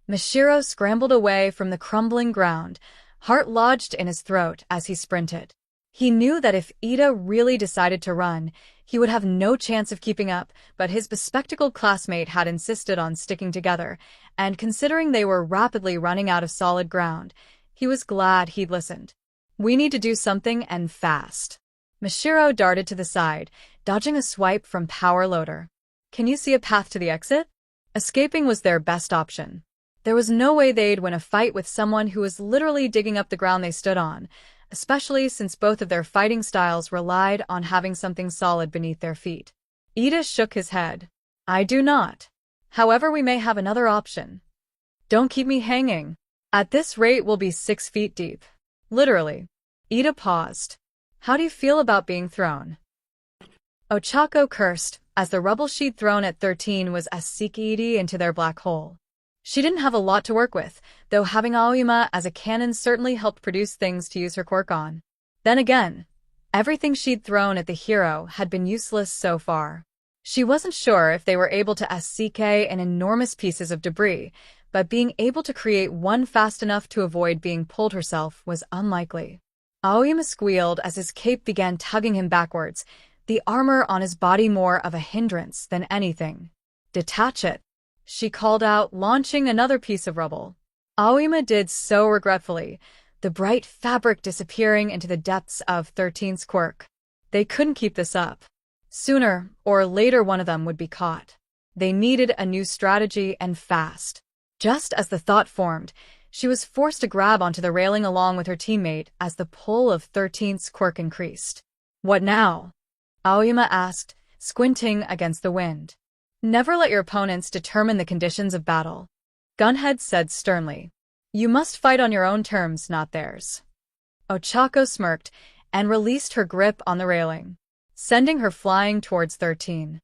Mishiro scrambled away from the crumbling ground, heart lodged in his throat as he sprinted. He knew that if Ida really decided to run, he would have no chance of keeping up, but his bespectacled classmate had insisted on sticking together, and considering they were rapidly running out of solid ground, he was glad he'd listened. We need to do something, and fast. Mishiro darted to the side, dodging a swipe from Power Loader. Can you see a path to the exit? Escaping was their best option. There was no way they'd win a fight with someone who was literally digging up the ground they stood on, especially since both of their fighting styles relied on having something solid beneath their feet. Ida shook his head. I do not. However, we may have another option. Don't keep me hanging. At this rate, we'll be 6 feet deep. Literally. Ida paused. How do you feel about being thrown? Ochako cursed, as the rubble she'd thrown at 13 was as Sikidi into their black hole. She didn't have a lot to work with, though having Aoyama as a cannon certainly helped produce things to use her quirk on. Then again, everything she'd thrown at the hero had been useless so far. She wasn't sure if they were able to SCK in enormous pieces of debris, but being able to create one fast enough to avoid being pulled herself was unlikely. Aoyama squealed as his cape began tugging him backwards, the armor on his body more of a hindrance than anything. Detach it, she called out, launching another piece of rubble. Aoyama did so regretfully, the bright fabric disappearing into the depths of 13's quirk. They couldn't keep this up. Sooner or later one of them would be caught. They needed a new strategy, and fast. Just as the thought formed, she was forced to grab onto the railing along with her teammate as the pull of 13's quirk increased. What now? Aoyama asked, squinting against the wind. Never let your opponents determine the conditions of battle. Gunhead said sternly. You must fight on your own terms, not theirs. Ochako smirked and released her grip on the railing, sending her flying towards 13.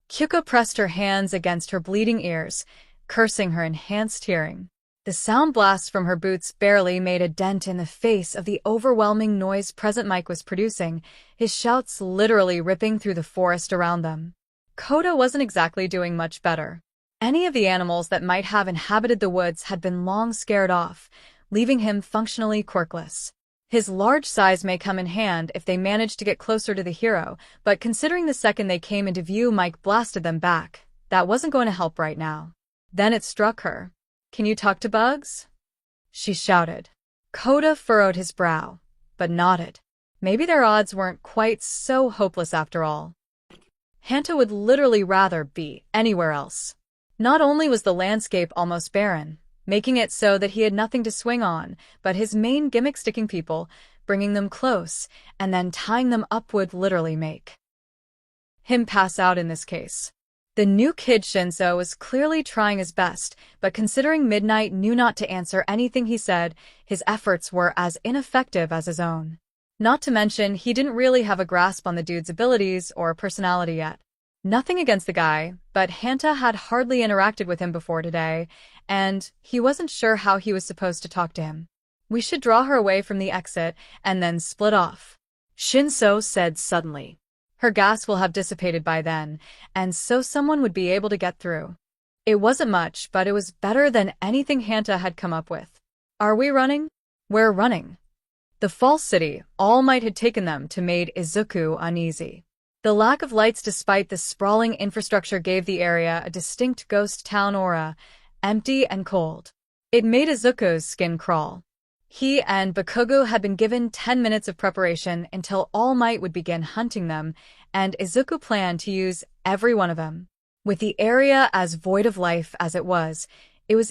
Kyuko pressed her hands against her bleeding ears, cursing her enhanced hearing. The sound blasts from her boots barely made a dent in the face of the overwhelming noise Present Mike was producing, his shouts literally ripping through the forest around them. Koda wasn't exactly doing much better. Any of the animals that might have inhabited the woods had been long scared off, leaving him functionally quirkless. His large size may come in hand if they manage to get closer to the hero, but considering the second they came into view Mike blasted them back, that wasn't going to help right now. Then it struck her. "Can you talk to bugs?" she shouted. Koda furrowed his brow, but nodded. Maybe their odds weren't quite so hopeless after all. Hanta would literally rather be anywhere else. Not only was the landscape almost barren, making it so that he had nothing to swing on, but his main gimmick sticking people, bringing them close, and then tying them up would literally make him pass out in this case. The new kid Shinso was clearly trying his best, but considering Midnight knew not to answer anything he said, his efforts were as ineffective as his own. Not to mention, he didn't really have a grasp on the dude's abilities or personality yet. Nothing against the guy, but Hanta had hardly interacted with him before today, and he wasn't sure how he was supposed to talk to him. "We should draw her away from the exit and then split off," Shinso said suddenly. "Her gas will have dissipated by then, and so someone would be able to get through." It wasn't much, but it was better than anything Hanta had come up with. "Are we running?" "We're running." The false city, All Might had taken them to, made Izuku uneasy. The lack of lights despite the sprawling infrastructure gave the area a distinct ghost town aura, empty and cold. It made Izuku's skin crawl. He and Bakugo had been given 10 minutes of preparation until All Might would begin hunting them, and Izuku planned to use every one of them. With the area as void of life as it was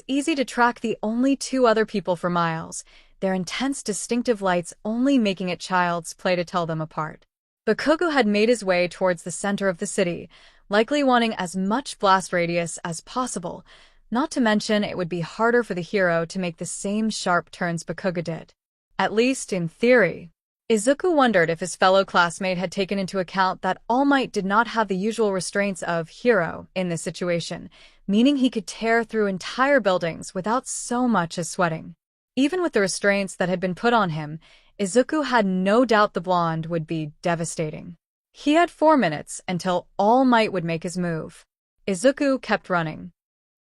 easy to track the only two other people for miles, their intense distinctive lights only making it child's play to tell them apart. Bakugo had made his way towards the center of the city, likely wanting as much blast radius as possible, not to mention it would be harder for the hero to make the same sharp turns Bakugo did. At least in theory. Izuku wondered if his fellow classmate had taken into account that All Might did not have the usual restraints of hero in this situation, meaning he could tear through entire buildings without so much as sweating. Even with the restraints that had been put on him, Izuku had no doubt the blonde would be devastating. He had 4 minutes until All Might would make his move. Izuku kept running.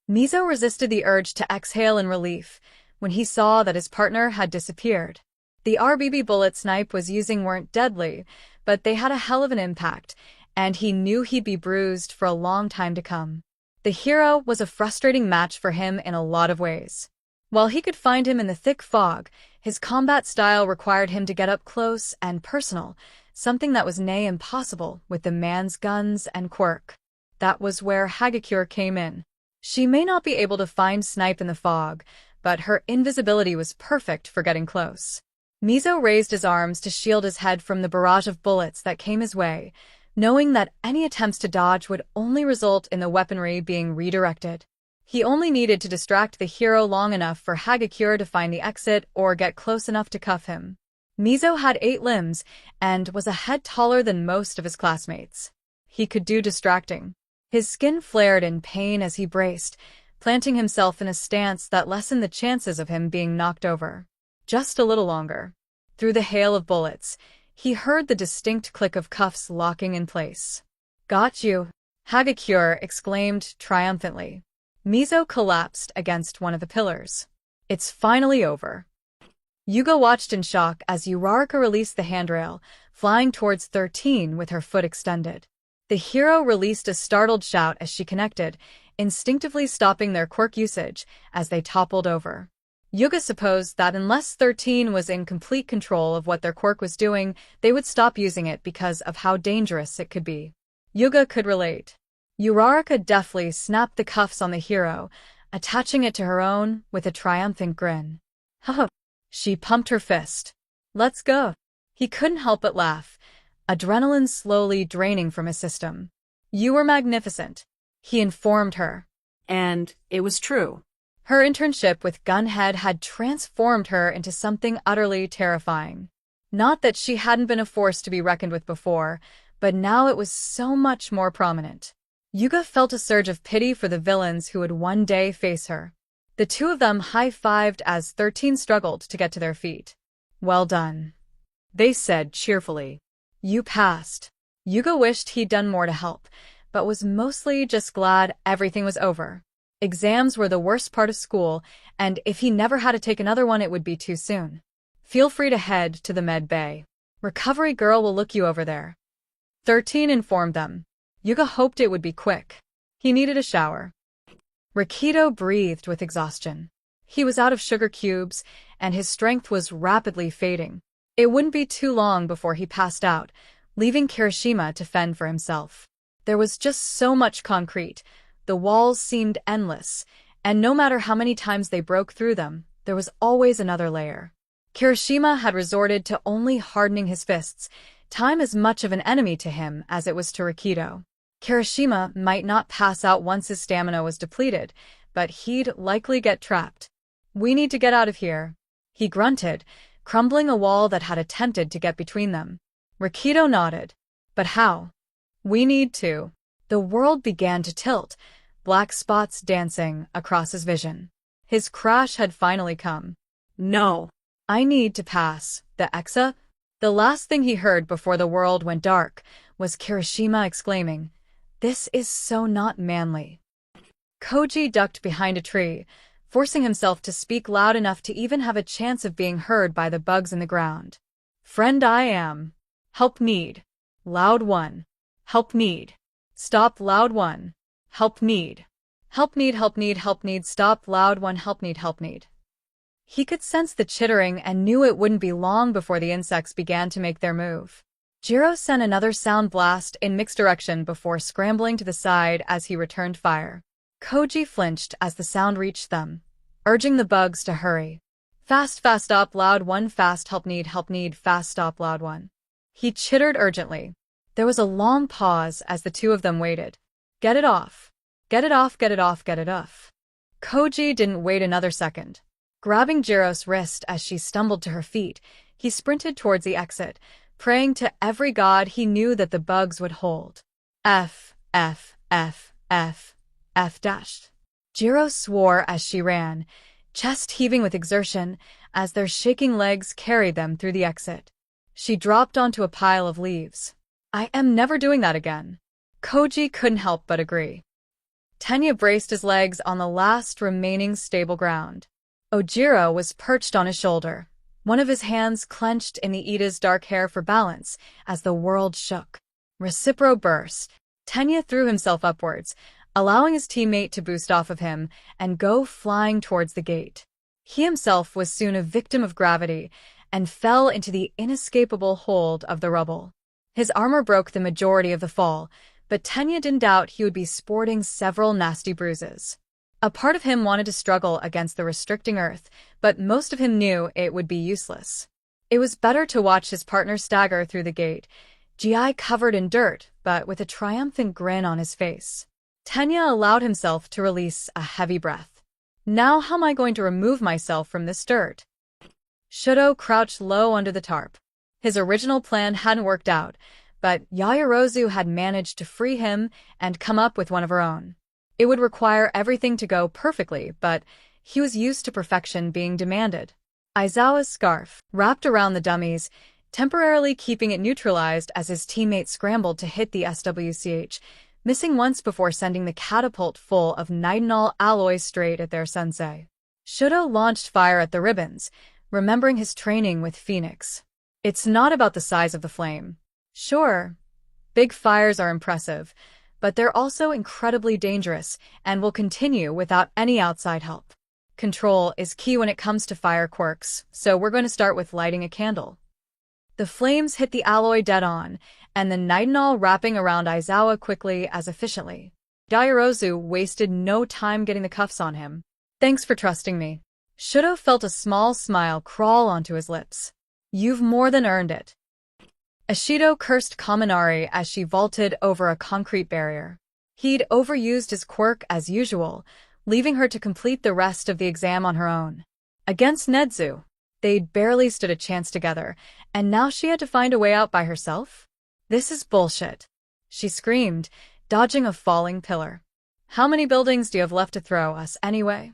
Mizo resisted the urge to exhale in relief when he saw that his partner had disappeared. The RBB bullets Snipe was using weren't deadly, but they had a hell of an impact, and he knew he'd be bruised for a long time to come. The hero was a frustrating match for him in a lot of ways. While he could find him in the thick fog, his combat style required him to get up close and personal, something that was nigh impossible with the man's guns and quirk. That was where Hagakure came in. She may not be able to find Snipe in the fog, but her invisibility was perfect for getting close. Mizo raised his arms to shield his head from the barrage of bullets that came his way, knowing that any attempts to dodge would only result in the weaponry being redirected. He only needed to distract the hero long enough for Hagakure to find the exit or get close enough to cuff him. Mizo had 8 limbs and was a head taller than most of his classmates. He could do distracting. His skin flared in pain as he braced, planting himself in a stance that lessened the chances of him being knocked over. Just a little longer. Through the hail of bullets, he heard the distinct click of cuffs locking in place. "Got you," Hagakure exclaimed triumphantly. Mizo collapsed against one of the pillars. "It's finally over." Yuga watched in shock as Uraraka released the handrail, flying towards 13 with her foot extended. The hero released a startled shout as she connected, instinctively stopping their quirk usage as they toppled over. Yuga supposed that unless 13 was in complete control of what their quirk was doing, they would stop using it because of how dangerous it could be. Yuga could relate. Uraraka deftly snapped the cuffs on the hero, attaching it to her own with a triumphant grin. "Haha." She pumped her fist. "Let's go." He couldn't help but laugh, adrenaline slowly draining from his system. "You were magnificent," he informed her. And it was true. Her internship with Gunhead had transformed her into something utterly terrifying. Not that she hadn't been a force to be reckoned with before, but now it was so much more prominent. Yuga felt a surge of pity for the villains who would one day face her. The two of them high-fived as 13 struggled to get to their feet. "Well done," they said cheerfully. "You passed." Yuga wished he'd done more to help, but was mostly just glad everything was over. Exams were the worst part of school, and if he never had to take another one it would be too soon. "Feel free to head to the med bay. Recovery girl will look you over there," 13 informed them. Yuga hoped it would be quick. He needed a shower. Rakido breathed with exhaustion. He was out of sugar cubes, and his strength was rapidly fading. It wouldn't be too long before he passed out, leaving Kirishima to fend for himself. There was just so much concrete. The walls seemed endless, and no matter how many times they broke through them, there was always another layer. Kirishima had resorted to only hardening his fists, time as much of an enemy to him as it was to Rakido. Kirishima might not pass out once his stamina was depleted, but he'd likely get trapped. "We need to get out of here," he grunted, crumbling a wall that had attempted to get between them. Rakido nodded. "But how?" "We need to." The world began to tilt, black spots dancing across his vision. His crash had finally come. No. "I need to pass the Exa." The last thing he heard before the world went dark was Kirishima exclaiming, "This is so not manly." Koji ducked behind a tree, forcing himself to speak loud enough to even have a chance of being heard by the bugs in the ground. "Friend, I am. Help need. Loud one. Help need. Stop loud one. Help need. Help need, help need, help need, stop loud one, help need, help need." He could sense the chittering and knew it wouldn't be long before the insects began to make their move. Jiro sent another sound blast in mixed direction before scrambling to the side as he returned fire. Koji flinched as the sound reached them, urging the bugs to hurry. "Fast, fast, stop loud one, fast, help need, fast, stop loud one." He chittered urgently. There was a long pause as the two of them waited. "Get it off. Get it off, get it off, get it off." Koji didn't wait another second. Grabbing Jiro's wrist as she stumbled to her feet, he sprinted towards the exit, praying to every god he knew that the bugs would hold. F, F, F, F, F dashed. Jiro swore as she ran, chest heaving with exertion as their shaking legs carried them through the exit. She dropped onto a pile of leaves. "I am never doing that again." Koji couldn't help but agree. Tenya braced his legs on the last remaining stable ground. Ojiro was perched on his shoulder, one of his hands clenched in the Ida's dark hair for balance as the world shook. Recipro burst. Tenya threw himself upwards, allowing his teammate to boost off of him and go flying towards the gate. He himself was soon a victim of gravity and fell into the inescapable hold of the rubble. His armor broke the majority of the fall, but Tenya didn't doubt he would be sporting several nasty bruises. A part of him wanted to struggle against the restricting earth, but most of him knew it would be useless. It was better to watch his partner stagger through the gate, GI covered in dirt, but with a triumphant grin on his face. Tenya allowed himself to release a heavy breath. "Now how am I going to remove myself from this dirt?" Shudo crouched low under the tarp. His original plan hadn't worked out, but Yaoyorozu had managed to free him and come up with one of her own. It would require everything to go perfectly, but he was used to perfection being demanded. Aizawa's scarf wrapped around the dummies, temporarily keeping it neutralized as his teammate scrambled to hit the SWCH, missing once before sending the catapult full of nitinol alloy straight at their sensei. Shudo launched fire at the ribbons, remembering his training with Phoenix. It's not about the size of the flame. Sure, big fires are impressive, but they're also incredibly dangerous and will continue without any outside help. Control is key when it comes to fire quirks, so we're going to start with lighting a candle. The flames hit the alloy dead on, and the nitinol wrapping around Aizawa quickly as efficiently. Yaoyorozu wasted no time getting the cuffs on him. "Thanks for trusting me." Shudo felt a small smile crawl onto his lips. "You've more than earned it." Ashido cursed Kaminari as she vaulted over a concrete barrier. He'd overused his quirk as usual, leaving her to complete the rest of the exam on her own. Against Nedzu, they'd barely stood a chance together, and now she had to find a way out by herself? This is bullshit, she screamed, dodging a falling pillar. How many buildings do you have left to throw us, anyway?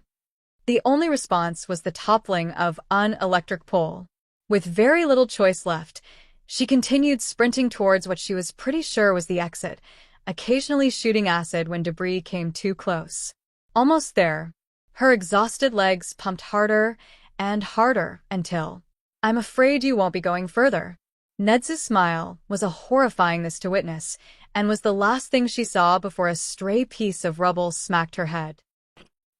The only response was the toppling of an electric pole. With very little choice left, she continued sprinting towards what she was pretty sure was the exit, occasionally shooting acid when debris came too close. Almost there, her exhausted legs pumped harder and harder until, "I'm afraid you won't be going further." Nedzu's smile was a horrifyingness to witness, and was the last thing she saw before a stray piece of rubble smacked her head.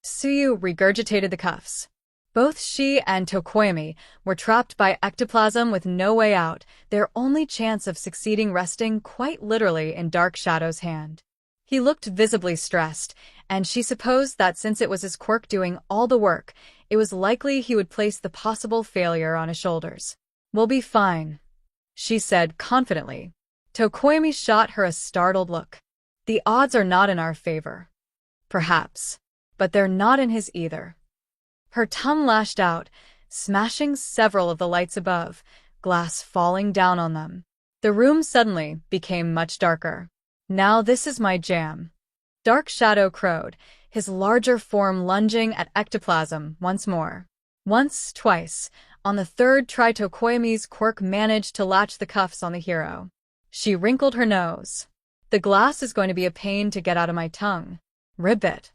Suyu regurgitated the cuffs. Both she and Tokoyami were trapped by ectoplasm with no way out, their only chance of succeeding resting quite literally in Dark Shadow's hand. He looked visibly stressed, and she supposed that since it was his quirk doing all the work, it was likely he would place the possible failure on his shoulders. "We'll be fine," she said confidently. Tokoyami shot her a startled look. "The odds are not in our favor." "Perhaps. But they're not in his either." Her tongue lashed out, smashing several of the lights above, glass falling down on them. The room suddenly became much darker. "Now this is my jam." Dark Shadow crowed, his larger form lunging at ectoplasm once more. Once, twice. On the third try, Tokoyami's quirk managed to latch the cuffs on the hero. She wrinkled her nose. "The glass is going to be a pain to get out of my tongue." "Ribbit."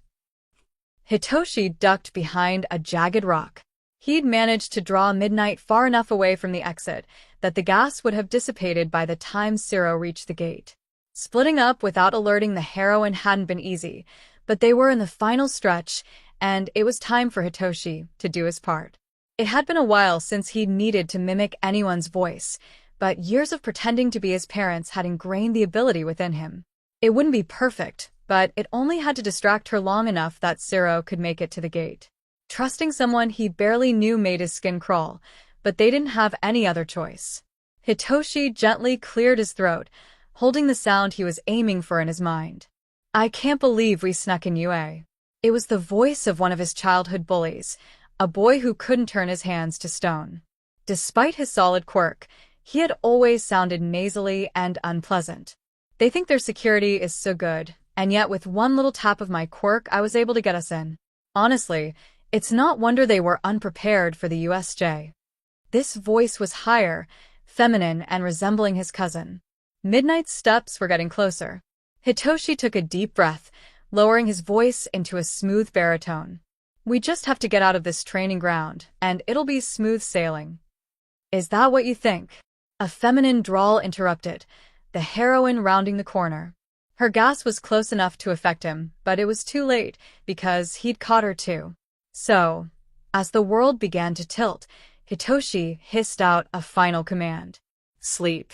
Hitoshi ducked behind a jagged rock. He'd managed to draw Midnight far enough away from the exit that the gas would have dissipated by the time Zero reached the gate. Splitting up without alerting the heroine hadn't been easy, but they were in the final stretch, and it was time for Hitoshi to do his part. It had been a while since he'd needed to mimic anyone's voice, but years of pretending to be his parents had ingrained the ability within him. It wouldn't be perfect, but it only had to distract her long enough that Zero could make it to the gate. Trusting someone he barely knew made his skin crawl, but they didn't have any other choice. Hitoshi gently cleared his throat, holding the sound he was aiming for in his mind. "I can't believe we snuck in UA." It was the voice of one of his childhood bullies, a boy who couldn't turn his hands to stone. Despite his solid quirk, he had always sounded nasally and unpleasant. "They think their security is so good, and yet with one little tap of my quirk I was able to get us in. Honestly, it's not wonder they were unprepared for the USJ." This voice was higher, feminine, and resembling his cousin. Midnight's steps were getting closer. Hitoshi took a deep breath, lowering his voice into a smooth baritone. "We just have to get out of this training ground, and it'll be smooth sailing." "Is that what you think?" A feminine drawl interrupted, the heroine rounding the corner. Her gas was close enough to affect him, but it was too late, because he'd caught her too. So, as the world began to tilt, Hitoshi hissed out a final command. "Sleep."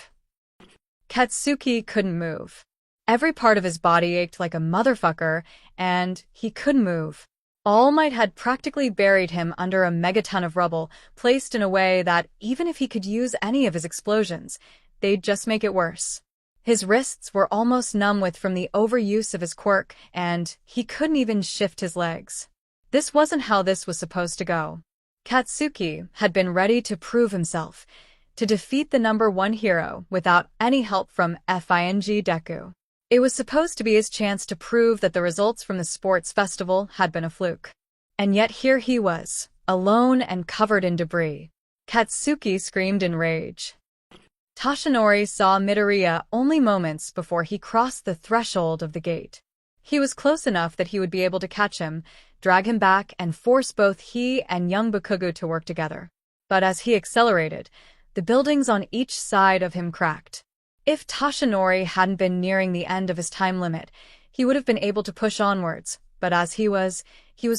Katsuki couldn't move. Every part of his body ached like a motherfucker, and he couldn't move. All Might had practically buried him under a megaton of rubble, placed in a way that, even if he could use any of his explosions, they'd just make it worse. His wrists were almost numb from the overuse of his quirk, and he couldn't even shift his legs. This wasn't how this was supposed to go. Katsuki had been ready to prove himself, to defeat the #1 hero without any help from Orphan Deku. It was supposed to be his chance to prove that the results from the sports festival had been a fluke. And yet here he was, alone and covered in debris. Katsuki screamed in rage. Toshinori saw Midoriya only moments before he crossed the threshold of the gate. He was close enough that he would be able to catch him, drag him back, and force both he and young Bakugo to work together. But as he accelerated, the buildings on each side of him cracked. If Toshinori hadn't been nearing the end of his time limit, he would have been able to push onwards, but as he was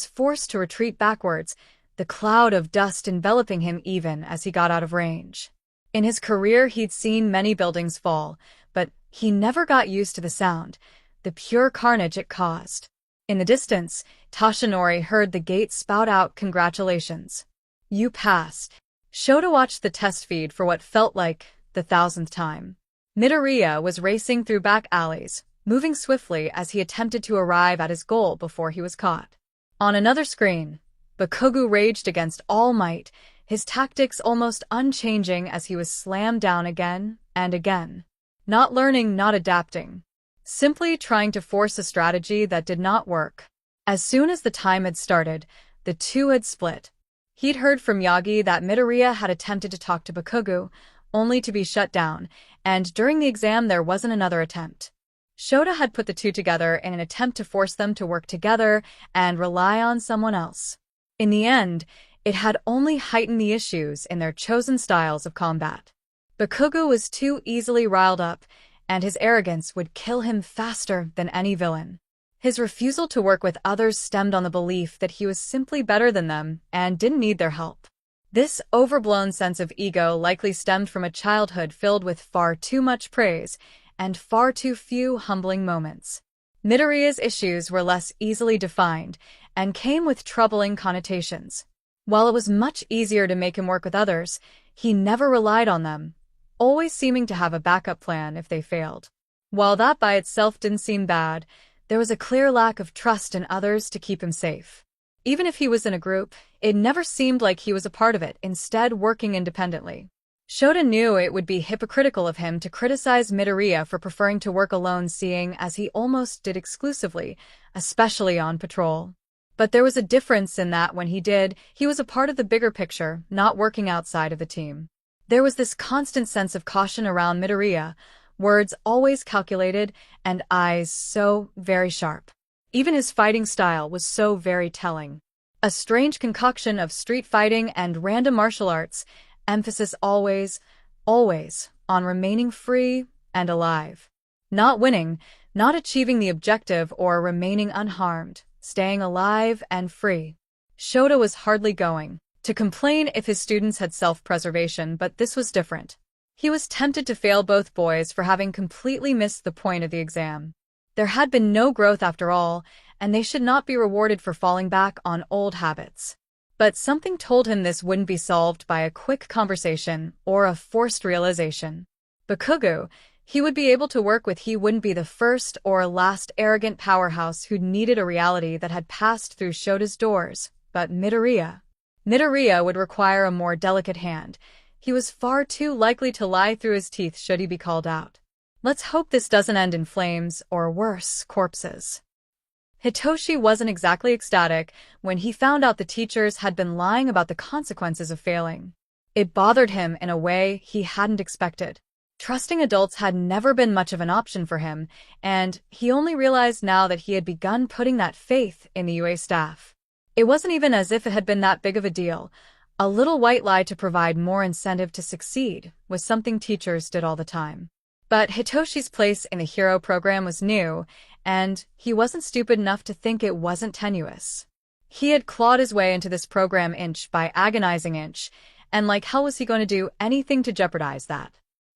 forced to retreat backwards, the cloud of dust enveloping him even as he got out of range. In his career he'd seen many buildings fall, but he never got used to the sound, the pure carnage it caused. In the distance, Toshinori heard the gate spout out congratulations. "You passed." Shota watched the test feed for what felt like the 1,000th time. Midoriya was racing through back alleys, moving swiftly as he attempted to arrive at his goal before he was caught. On another screen, Bakugo raged against All Might, his tactics almost unchanging as he was slammed down again and again. Not learning, not adapting. Simply trying to force a strategy that did not work. As soon as the time had started, the two had split. He'd heard from Yagi that Midoriya had attempted to talk to Bakugo, only to be shut down, and during the exam there wasn't another attempt. Shota had put the two together in an attempt to force them to work together and rely on someone else. In the end, it had only heightened the issues in their chosen styles of combat. Bakugo was too easily riled up, and his arrogance would kill him faster than any villain. His refusal to work with others stemmed on the belief that he was simply better than them and didn't need their help. This overblown sense of ego likely stemmed from a childhood filled with far too much praise and far too few humbling moments. Midoriya's issues were less easily defined and came with troubling connotations. While it was much easier to make him work with others, he never relied on them, always seeming to have a backup plan if they failed. While that by itself didn't seem bad, there was a clear lack of trust in others to keep him safe. Even if he was in a group, it never seemed like he was a part of it, instead working independently. Shota knew it would be hypocritical of him to criticize Midoriya for preferring to work alone, seeing as he almost did exclusively, especially on patrol. But there was a difference in that when he did, he was a part of the bigger picture, not working outside of the team. There was this constant sense of caution around Midoriya, words always calculated and eyes so very sharp. Even his fighting style was so very telling. A strange concoction of street fighting and random martial arts, emphasis always on remaining free and alive. Not winning, not achieving the objective or remaining unharmed, staying alive and free. Shota was hardly going to complain if his students had self-preservation, but this was different. He was tempted to fail both boys for having completely missed the point of the exam. There had been no growth after all, and they should not be rewarded for falling back on old habits. But something told him this wouldn't be solved by a quick conversation or a forced realization. Bakugo, he would be able to work with. He wouldn't be the first or last arrogant powerhouse who needed a reality that had passed through Shota's doors, but Midoriya. Midoriya would require a more delicate hand. He was far too likely to lie through his teeth should he be called out. Let's hope this doesn't end in flames or worse, corpses. Hitoshi wasn't exactly ecstatic when he found out the teachers had been lying about the consequences of failing. It bothered him in a way he hadn't expected. Trusting adults had never been much of an option for him, and he only realized now that he had begun putting that faith in the UA staff. It wasn't even as if it had been that big of a deal. A little white lie to provide more incentive to succeed was something teachers did all the time. But Hitoshi's place in the hero program was new, and he wasn't stupid enough to think it wasn't tenuous. He had clawed his way into this program inch by agonizing inch, and like hell was he going to do anything to jeopardize that?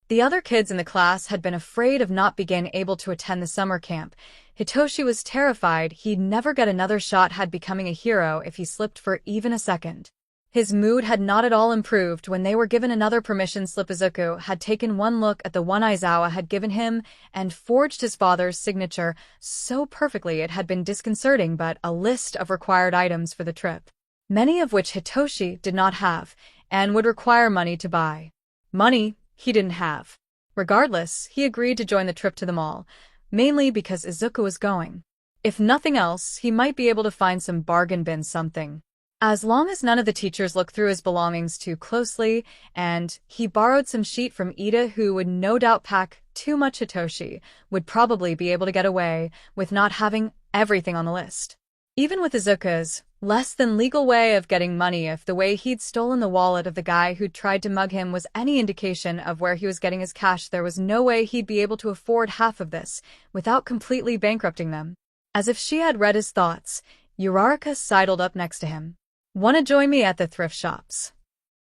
The other kids in the class had been afraid of not being able to attend the summer camp. Hitoshi was terrified he'd never get another shot at becoming a hero if he slipped for even a second. His mood had not at all improved when they were given another permission slip. Izuku had taken one look at the one Aizawa had given him and forged his father's signature so perfectly it had been disconcerting, but a list of required items for the trip, many of which Hitoshi did not have and would require money to buy. Money he didn't have. Regardless, he agreed to join the trip to the mall, mainly because Izuku was going. If nothing else, he might be able to find some bargain bin something. As long as none of the teachers looked through his belongings too closely, and he borrowed some sheet from Ida, who would no doubt pack too much. Hitoshi would probably be able to get away with not having everything on the list. Even with Izuku's less than legal way of getting money, if the way he'd stolen the wallet of the guy who'd tried to mug him was any indication of where he was getting his cash, there was no way he'd be able to afford half of this without completely bankrupting them. As if she had read his thoughts, Uraraka sidled up next to him. "Wanna join me at the thrift shops?"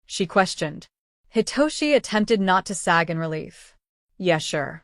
she questioned. Hitoshi attempted not to sag in relief. Yeah, sure.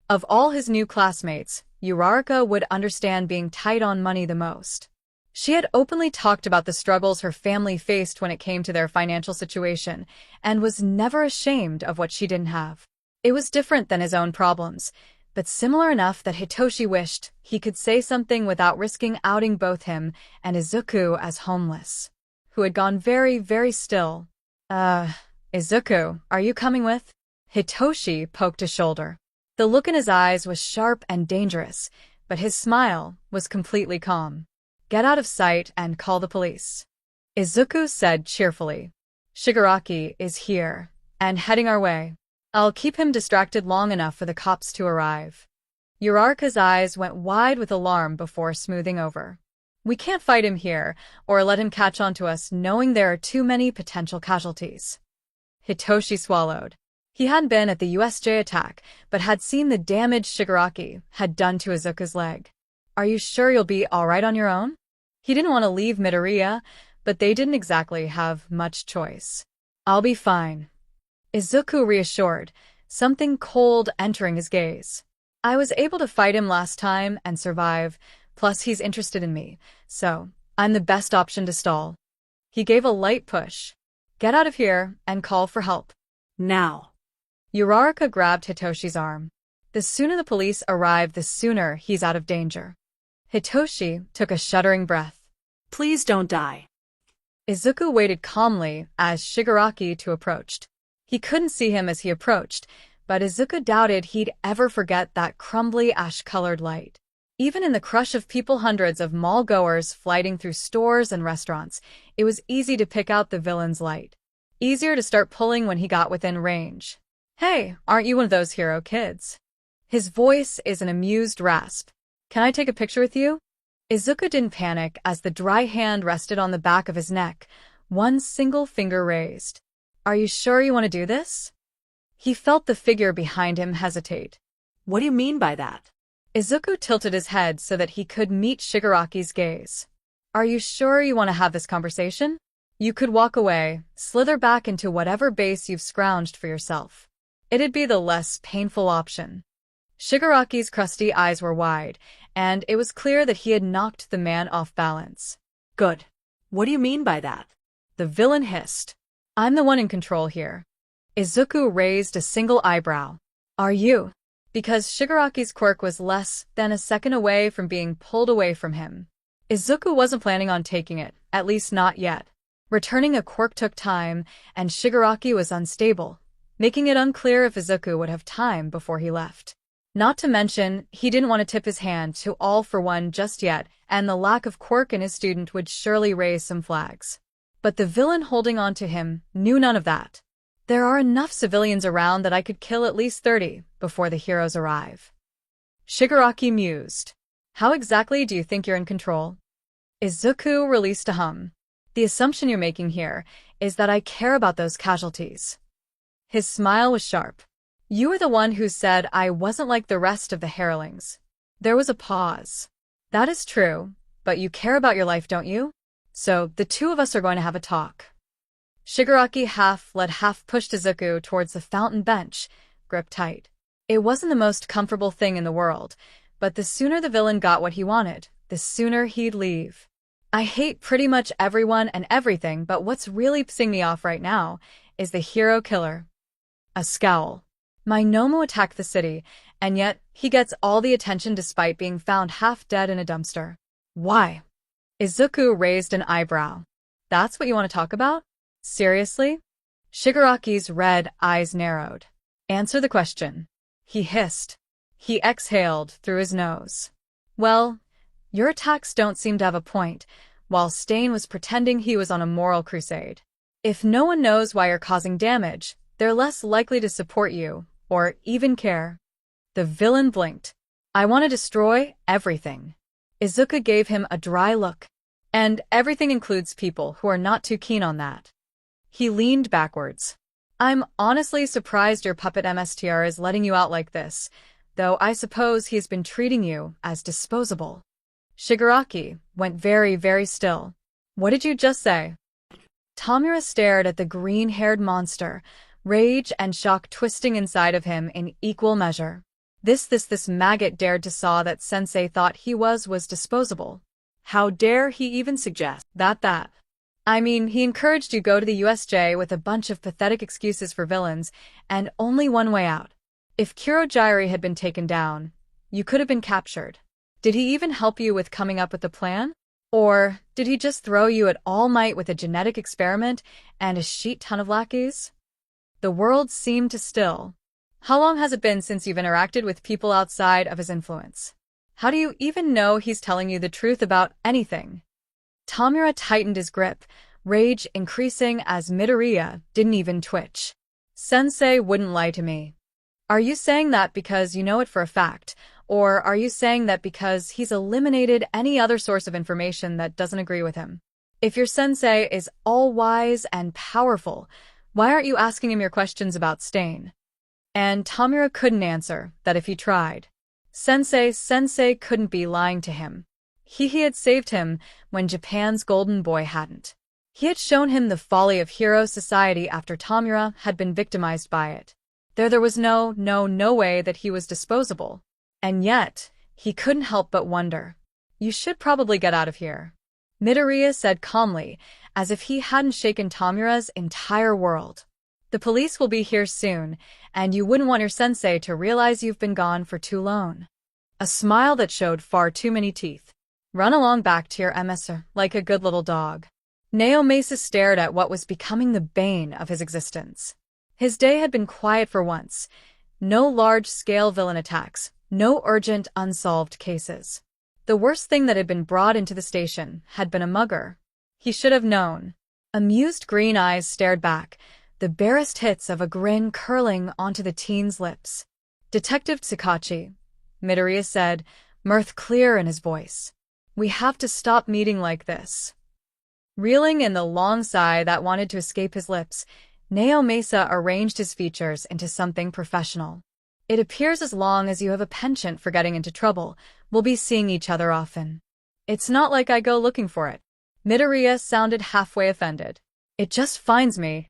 Of all his new classmates, Uraraka would understand being tight on money the most. She had openly talked about the struggles her family faced when it came to their financial situation, and was never ashamed of what she didn't have. It was different than his own problems, but similar enough that Hitoshi wished he could say something without risking outing both him and Izuku as homeless, who had gone very, very still. Izuku, are you coming with? Hitoshi poked his shoulder. The look in his eyes was sharp and dangerous, but his smile was completely calm. Get out of sight and call the police. Izuku said cheerfully. Shigaraki is here, and heading our way. I'll keep him distracted long enough for the cops to arrive. Uraraka's eyes went wide with alarm before smoothing over. We can't fight him here, or let him catch on to us knowing there are too many potential casualties. Hitoshi swallowed. He hadn't been at the USJ attack, but had seen the damage Shigaraki had done to Izuku's leg. Are you sure you'll be alright on your own? He didn't want to leave Midoriya, but they didn't exactly have much choice. I'll be fine. Izuku reassured, something cold entering his gaze. I was able to fight him last time and survive, plus he's interested in me, so I'm the best option to stall. He gave a light push. Get out of here and call for help. Now. Uraraka grabbed Hitoshi's arm. The sooner the police arrive, the sooner he's out of danger. Hitoshi took a shuddering breath. Please don't die. Izuku waited calmly as Shigaraki approached. He couldn't see him as he approached, but Izuku doubted he'd ever forget that crumbly ash-colored light. Even in the crush of people, hundreds of mall-goers flighting through stores and restaurants, it was easy to pick out the villain's light. Easier to start pulling when he got within range. Hey, aren't you one of those hero kids? His voice is an amused rasp. Can I take a picture with you? Izuku didn't panic as the dry hand rested on the back of his neck, one single finger raised. Are you sure you want to do this? He felt the figure behind him hesitate. What do you mean by that? Izuku tilted his head so that he could meet Shigaraki's gaze. Are you sure you want to have this conversation? You could walk away, slither back into whatever base you've scrounged for yourself. It'd be the less painful option. Shigaraki's crusty eyes were wide, and it was clear that he had knocked the man off balance. Good. What do you mean by that? The villain hissed. I'm the one in control here. Izuku raised a single eyebrow. Are you? Because Shigaraki's quirk was less than a second away from being pulled away from him. Izuku wasn't planning on taking it, at least not yet. Returning a quirk took time, and Shigaraki was unstable, making it unclear if Izuku would have time before he left. Not to mention, he didn't want to tip his hand to All for One just yet, and the lack of quirk in his student would surely raise some flags. But the villain holding on to him knew none of that. There are enough civilians around that I could kill at least 30 before the heroes arrive. Shigaraki mused. How exactly do you think you're in control? Izuku released a hum. The assumption you're making here is that I care about those casualties. His smile was sharp. You were the one who said I wasn't like the rest of the hirelings. There was a pause. That is true, but you care about your life, don't you? So, the two of us are going to have a talk. Shigaraki half-led half-pushed Izuku towards the fountain bench, gripped tight. It wasn't the most comfortable thing in the world, but the sooner the villain got what he wanted, the sooner he'd leave. I hate pretty much everyone and everything, but what's really pissing me off right now is the hero killer. A scowl. My Nomu attacked the city, and yet he gets all the attention despite being found half dead in a dumpster. Why? Izuku raised an eyebrow. That's what you want to talk about? Seriously? Shigaraki's red eyes narrowed. Answer the question. He hissed. He exhaled through his nose. Well, your attacks don't seem to have a point, while Stain was pretending he was on a moral crusade. If no one knows why you're causing damage, they're less likely to support you, or even care. The villain blinked. I want to destroy everything. Izuku gave him a dry look. And everything includes people who are not too keen on that. He leaned backwards. I'm honestly surprised your puppet MSTR is letting you out like this, though I suppose he's been treating you as disposable. Shigaraki went very, very still. What did you just say? Tamura stared at the green-haired monster, rage and shock twisting inside of him in equal measure. This maggot dared to saw that Sensei thought he was disposable. How dare he even suggest that? I mean, he encouraged you go to the USJ with a bunch of pathetic excuses for villains, and only one way out. If Kurojiri had been taken down, you could have been captured. Did he even help you with coming up with the plan? Or did he just throw you at All Might with a genetic experiment and a sheet ton of lackeys? The world seemed to still. How long has it been since you've interacted with people outside of his influence? How do you even know he's telling you the truth about anything? Tamura tightened his grip, rage increasing as Midoriya didn't even twitch. Sensei wouldn't lie to me. Are you saying that because you know it for a fact, or are you saying that because he's eliminated any other source of information that doesn't agree with him? If your sensei is all-wise and powerful, why aren't you asking him your questions about Stain? And Tamura couldn't answer that if he tried. Sensei couldn't be lying to him. He had saved him when Japan's golden boy hadn't. He had shown him the folly of hero society after Tamura had been victimized by it. There was no way that he was disposable. And yet, he couldn't help but wonder. You should probably get out of here, Midoriya said calmly, as if he hadn't shaken Tamura's entire world. The police will be here soon, and you wouldn't want your sensei to realize you've been gone for too long. A smile that showed far too many teeth. Run along back to your MS like a good little dog. Naomasa stared at what was becoming the bane of his existence. His day had been quiet for once. No large-scale villain attacks, no urgent unsolved cases. The worst thing that had been brought into the station had been a mugger. He should have known. Amused green eyes stared back, the barest hits of a grin curling onto the teen's lips. Detective Tsukauchi, Midoriya said, mirth clear in his voice. We have to stop meeting like this. Reeling in the long sigh that wanted to escape his lips, Naomasa arranged his features into something professional. It appears as long as you have a penchant for getting into trouble, we'll be seeing each other often. It's not like I go looking for it. Midoriya sounded halfway offended. It just finds me.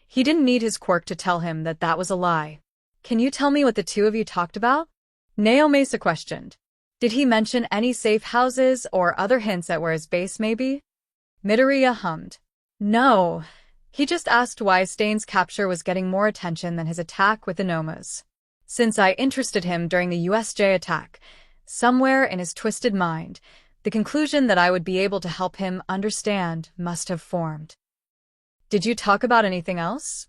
He didn't need his quirk to tell him that that was a lie. Can you tell me what the two of you talked about? Naomasa questioned. Did he mention any safe houses or other hints at where his base may be? Midoriya hummed. No. He just asked why Stain's capture was getting more attention than his attack with the Nomas. Since I interested him during the USJ attack, somewhere in his twisted mind, the conclusion that I would be able to help him understand must have formed. Did you talk about anything else?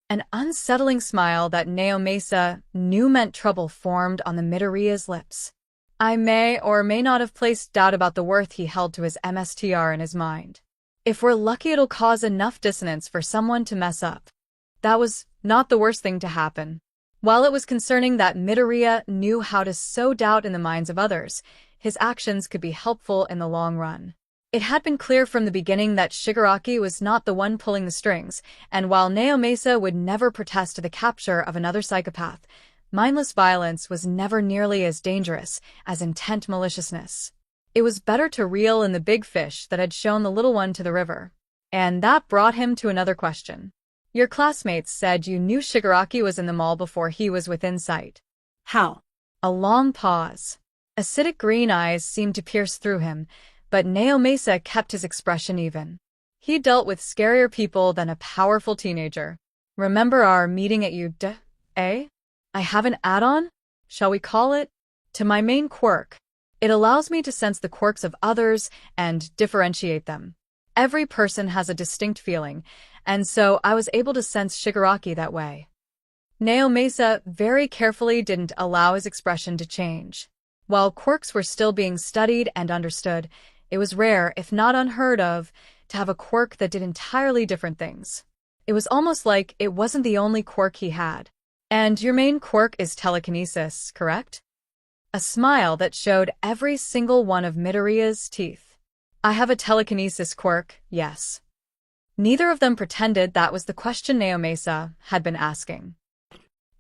An unsettling smile that Naomasa knew meant trouble formed on the Midoriya's lips. I may or may not have placed doubt about the worth he held to his MSTR in his mind. If we're lucky, it'll cause enough dissonance for someone to mess up. That was not the worst thing to happen. While it was concerning that Midoriya knew how to sow doubt in the minds of others, his actions could be helpful in the long run. It had been clear from the beginning that Shigaraki was not the one pulling the strings, and while Naomasa would never protest the capture of another psychopath, mindless violence was never nearly as dangerous as intent maliciousness. It was better to reel in the big fish that had shown the little one to the river. And that brought him to another question. Your classmates said you knew Shigaraki was in the mall before he was within sight. How? A long pause. Acidic green eyes seemed to pierce through him, but Naomasa kept his expression even. He dealt with scarier people than a powerful teenager. Remember our meeting at I have an add-on, shall we call it, to my main quirk. It allows me to sense the quirks of others and differentiate them. Every person has a distinct feeling, and so I was able to sense Shigaraki that way. Naomasa very carefully didn't allow his expression to change. While quirks were still being studied and understood, it was rare, if not unheard of, to have a quirk that did entirely different things. It was almost like it wasn't the only quirk he had. And your main quirk is telekinesis, correct? A smile that showed every single one of Midoriya's teeth. I have a telekinesis quirk, yes. Neither of them pretended that was the question Naomasa had been asking.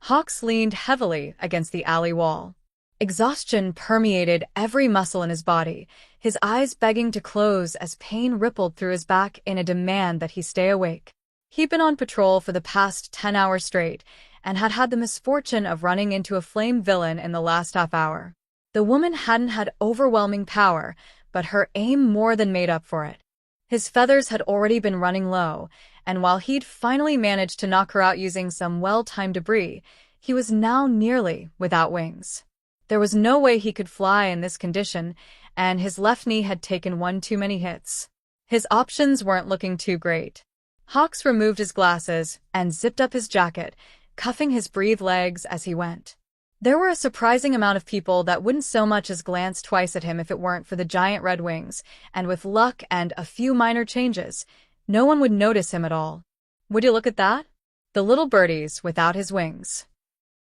Hawks leaned heavily against the alley wall. Exhaustion permeated every muscle in his body, his eyes begging to close as pain rippled through his back in a demand that he stay awake. He'd been on patrol for the past 10 hours straight, and had had the misfortune of running into a flame villain in the last half hour. The woman hadn't had overwhelming power, but her aim more than made up for it. His feathers had already been running low, and while he'd finally managed to knock her out using some well-timed debris, He was now nearly without wings. There was no way he could fly in this condition, and his left knee had taken one too many hits. His options weren't looking too great. Hawks removed his glasses and zipped up his jacket, cuffing his breathed legs as he went. There were a surprising amount of people that wouldn't so much as glance twice at him if it weren't for the giant red wings, and with luck and a few minor changes, no one would notice him at all. Would you look at that? The little birdies without his wings.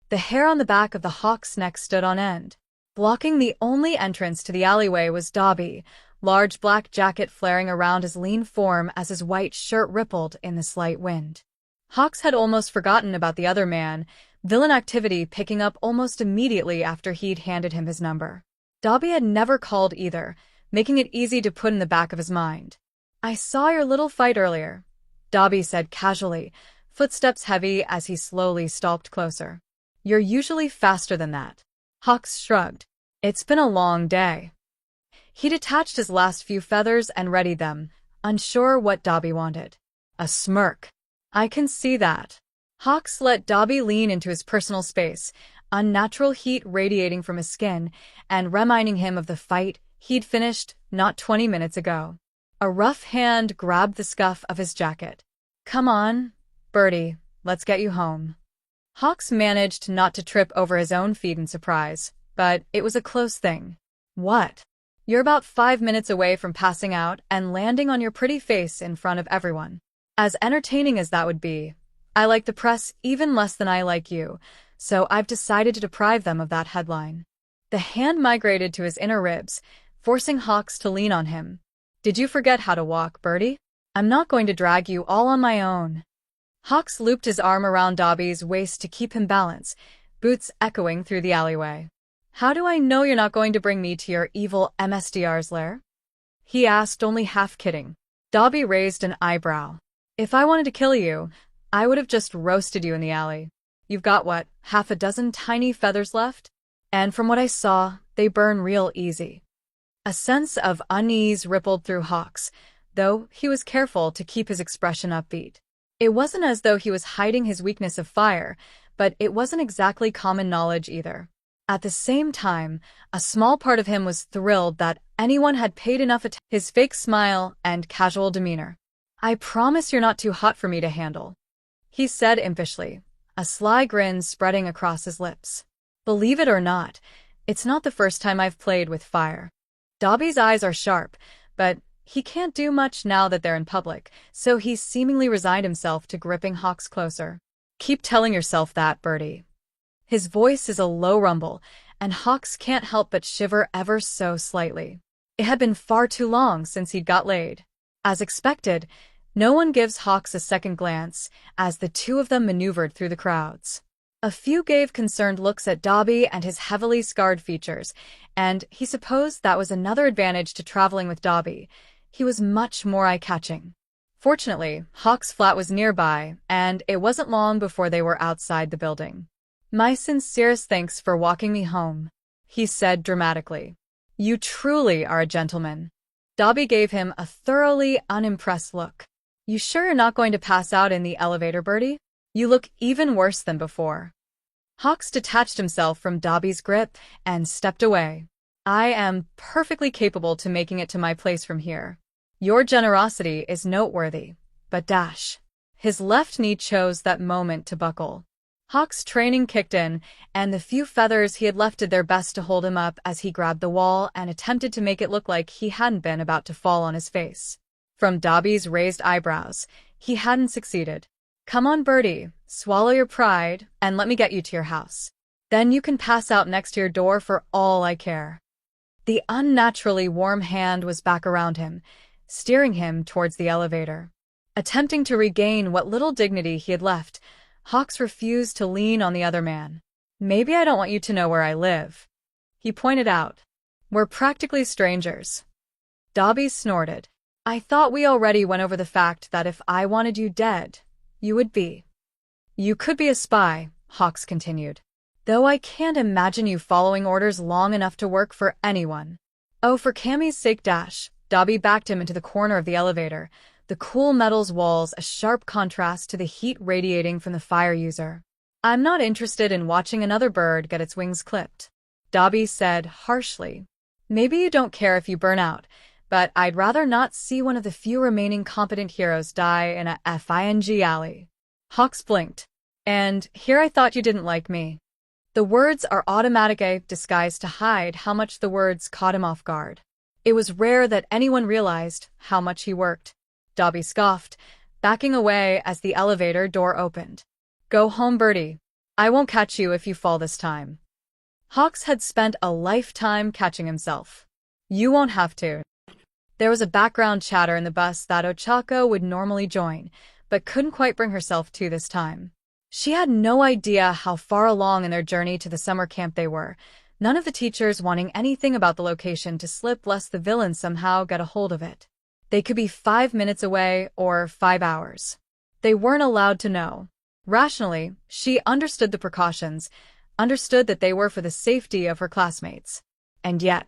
The hair on the back of the hawk's neck stood on end. Blocking the only entrance to the alleyway was Dobby, large black jacket flaring around his lean form as his white shirt rippled in the slight wind. Hawks had almost forgotten about the other man, villain activity picking up almost immediately after he'd handed him his number. Dobby had never called either, making it easy to put in the back of his mind. "I saw your little fight earlier," Dobby said casually, footsteps heavy as he slowly stalked closer. "You're usually faster than that." Hawks shrugged. "It's been a long day." He detached his last few feathers and readied them, unsure what Dobby wanted. A smirk. "I can see that." Hawks let Dobby lean into his personal space, unnatural heat radiating from his skin, and reminding him of the fight he'd finished not 20 minutes ago. A rough hand grabbed the scuff of his jacket. "Come on, Birdie, let's get you home." Hawks managed not to trip over his own feet in surprise, but it was a close thing. "What?" "You're about 5 minutes away from passing out and landing on your pretty face in front of everyone. As entertaining as that would be, I like the press even less than I like you, so I've decided to deprive them of that headline." The hand migrated to his inner ribs, forcing Hawks to lean on him. "Did you forget how to walk, Birdie? I'm not going to drag you all on my own." Hawks looped his arm around Dobby's waist to keep him balanced, boots echoing through the alleyway. "How do I know you're not going to bring me to your evil MSDR's lair?" he asked, only half kidding. Dobby raised an eyebrow. "If I wanted to kill you, I would have just roasted you in the alley. You've got, what, half a dozen tiny feathers left? And from what I saw, they burn real easy." A sense of unease rippled through Hawks, though he was careful to keep his expression upbeat. It wasn't as though he was hiding his weakness of fire, but it wasn't exactly common knowledge either. At the same time, a small part of him was thrilled that anyone had paid enough attention to his fake smile and casual demeanor. "I promise you're not too hot for me to handle," he said impishly, a sly grin spreading across his lips. "Believe it or not, it's not the first time I've played with fire." Dobby's eyes are sharp, but he can't do much now that they're in public, so he seemingly resigned himself to gripping Hawks closer. "Keep telling yourself that, Birdie." His voice is a low rumble, and Hawks can't help but shiver ever so slightly. It had been far too long since he'd got laid. As expected, no one gives Hawks a second glance as the two of them maneuvered through the crowds. A few gave concerned looks at Dobby and his heavily scarred features, and he supposed that was another advantage to traveling with Dobby. He was much more eye-catching. Fortunately, Hawk's flat was nearby, and it wasn't long before they were outside the building. "My sincerest thanks for walking me home," he said dramatically. "You truly are a gentleman." Dobby gave him a thoroughly unimpressed look. "You sure you're not going to pass out in the elevator, Birdie? You look even worse than before." Hawks detached himself from Dobby's grip and stepped away. "I am perfectly capable to making it to my place from here. Your generosity is noteworthy, but dash." His left knee chose that moment to buckle. Hawk's training kicked in, and the few feathers he had left did their best to hold him up as he grabbed the wall and attempted to make it look like he hadn't been about to fall on his face. From Dobby's raised eyebrows, he hadn't succeeded. "Come on, Birdie, swallow your pride, and let me get you to your house. Then you can pass out next to your door for all I care." The unnaturally warm hand was back around him, steering him towards the elevator. Attempting to regain what little dignity he had left, Hawks refused to lean on the other man. "Maybe I don't want you to know where I live," he pointed out. "We're practically strangers." Dobby snorted. "I thought we already went over the fact that if I wanted you dead, you would be." "You could be a spy," Hawks continued. "Though I can't imagine you following orders long enough to work for anyone." "Oh, for Cammy's sake, dash." Dobby backed him into the corner of the elevator, the cool metal's walls a sharp contrast to the heat radiating from the fire user. I'm not interested in watching another bird get its wings clipped, Dabi said harshly. Maybe you don't care if you burn out, but I'd rather not see one of the few remaining competent heroes die in a FING alley. Hawks blinked. And here I thought you didn't like me. The words are automatic disguised to hide how much the words caught him off guard. It was rare that anyone realized how much he worked. Dabi scoffed, backing away as the elevator door opened. Go home, birdie. I won't catch you if you fall this time. Hawks had spent a lifetime catching himself. You won't have to. There was a background chatter in the bus that Ochako would normally join, but couldn't quite bring herself to this time. She had no idea how far along in their journey to the summer camp they were, none of the teachers wanting anything about the location to slip lest the villains somehow get a hold of it. They could be 5 minutes away or 5 hours. They weren't allowed to know. Rationally, she understood the precautions, understood that they were for the safety of her classmates. And yet,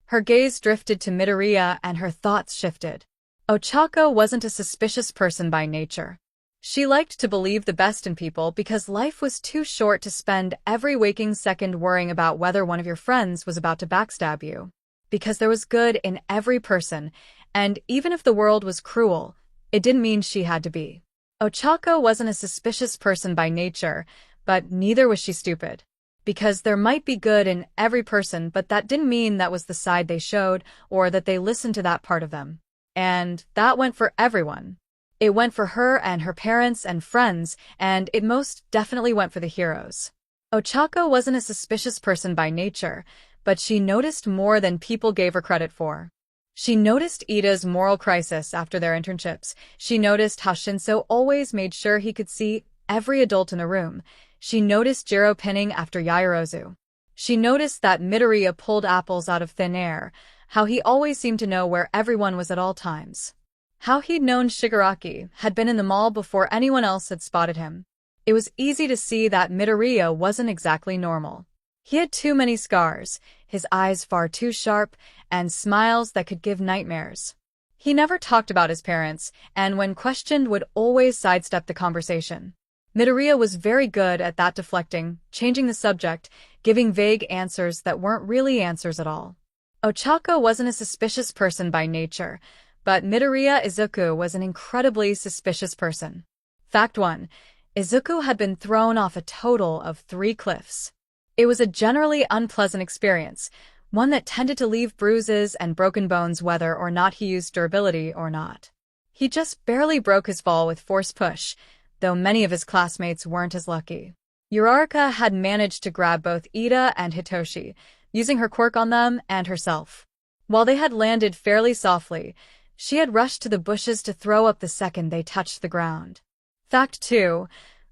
her gaze drifted to Midoriya and her thoughts shifted. Ochako wasn't a suspicious person by nature. She liked to believe the best in people because life was too short to spend every waking second worrying about whether one of your friends was about to backstab you. Because there was good in every person, and even if the world was cruel, it didn't mean she had to be. Ochako wasn't a suspicious person by nature, but neither was she stupid. Because there might be good in every person, but that didn't mean that was the side they showed or that they listened to that part of them. And that went for everyone. It went for her and her parents and friends, and it most definitely went for the heroes. Ochako wasn't a suspicious person by nature, but she noticed more than people gave her credit for. She noticed Ida's moral crisis after their internships. She noticed how Shinso always made sure he could see every adult in a room. She noticed Jiro pinning after Yaoyorozu. She noticed that Midoriya pulled apples out of thin air, how he always seemed to know where everyone was at all times. How he'd known Shigaraki had been in the mall before anyone else had spotted him. It was easy to see that Midoriya wasn't exactly normal. He had too many scars, his eyes far too sharp, and smiles that could give nightmares. He never talked about his parents, and when questioned would always sidestep the conversation. Midoriya was very good at that, deflecting, changing the subject, giving vague answers that weren't really answers at all. Ochako wasn't a suspicious person by nature, but Midoriya Izuku was an incredibly suspicious person. Fact 1. Izuku had been thrown off a total of 3 cliffs. It was a generally unpleasant experience, one that tended to leave bruises and broken bones whether or not he used durability or not. He just barely broke his fall with force push, though many of his classmates weren't as lucky. Uraraka had managed to grab both Ida and Hitoshi, using her quirk on them and herself. While they had landed fairly softly, she had rushed to the bushes to throw up the second they touched the ground. Fact 2.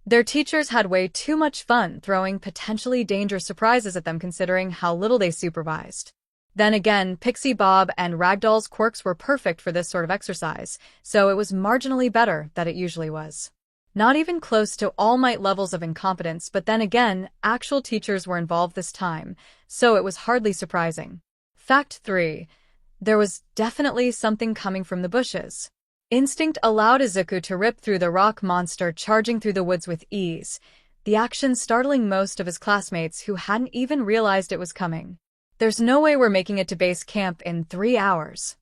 Their teachers had way too much fun throwing potentially dangerous surprises at them considering how little they supervised. Then again, Pixie Bob and Ragdoll's quirks were perfect for this sort of exercise, so it was marginally better than it usually was. Not even close to All Might levels of incompetence, but then again, actual teachers were involved this time, so it was hardly surprising. Fact 3. There was definitely something coming from the bushes. Instinct allowed Izuku to rip through the rock monster charging through the woods with ease, the action startling most of his classmates who hadn't even realized it was coming. There's no way we're making it to base camp in 3 hours.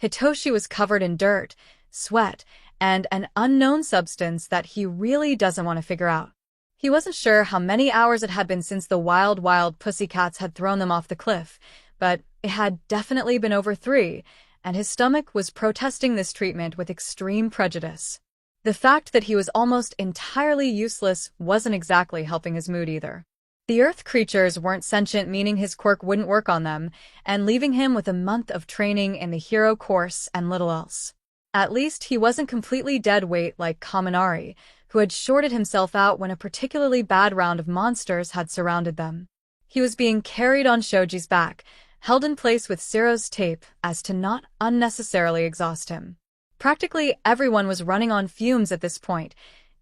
Hitoshi was covered in dirt, sweat, and an unknown substance that he really doesn't want to figure out. He wasn't sure how many hours it had been since the wild pussycats had thrown them off the cliff, but it had definitely been over 3, and his stomach was protesting this treatment with extreme prejudice. The fact that he was almost entirely useless wasn't exactly helping his mood either. The earth creatures weren't sentient, meaning his quirk wouldn't work on them, and leaving him with a month of training in the hero course and little else. At least he wasn't completely dead weight like Kaminari, who had shorted himself out when a particularly bad round of monsters had surrounded them. He was being carried on Shoji's back, held in place with Sero's tape as to not unnecessarily exhaust him. Practically everyone was running on fumes at this point,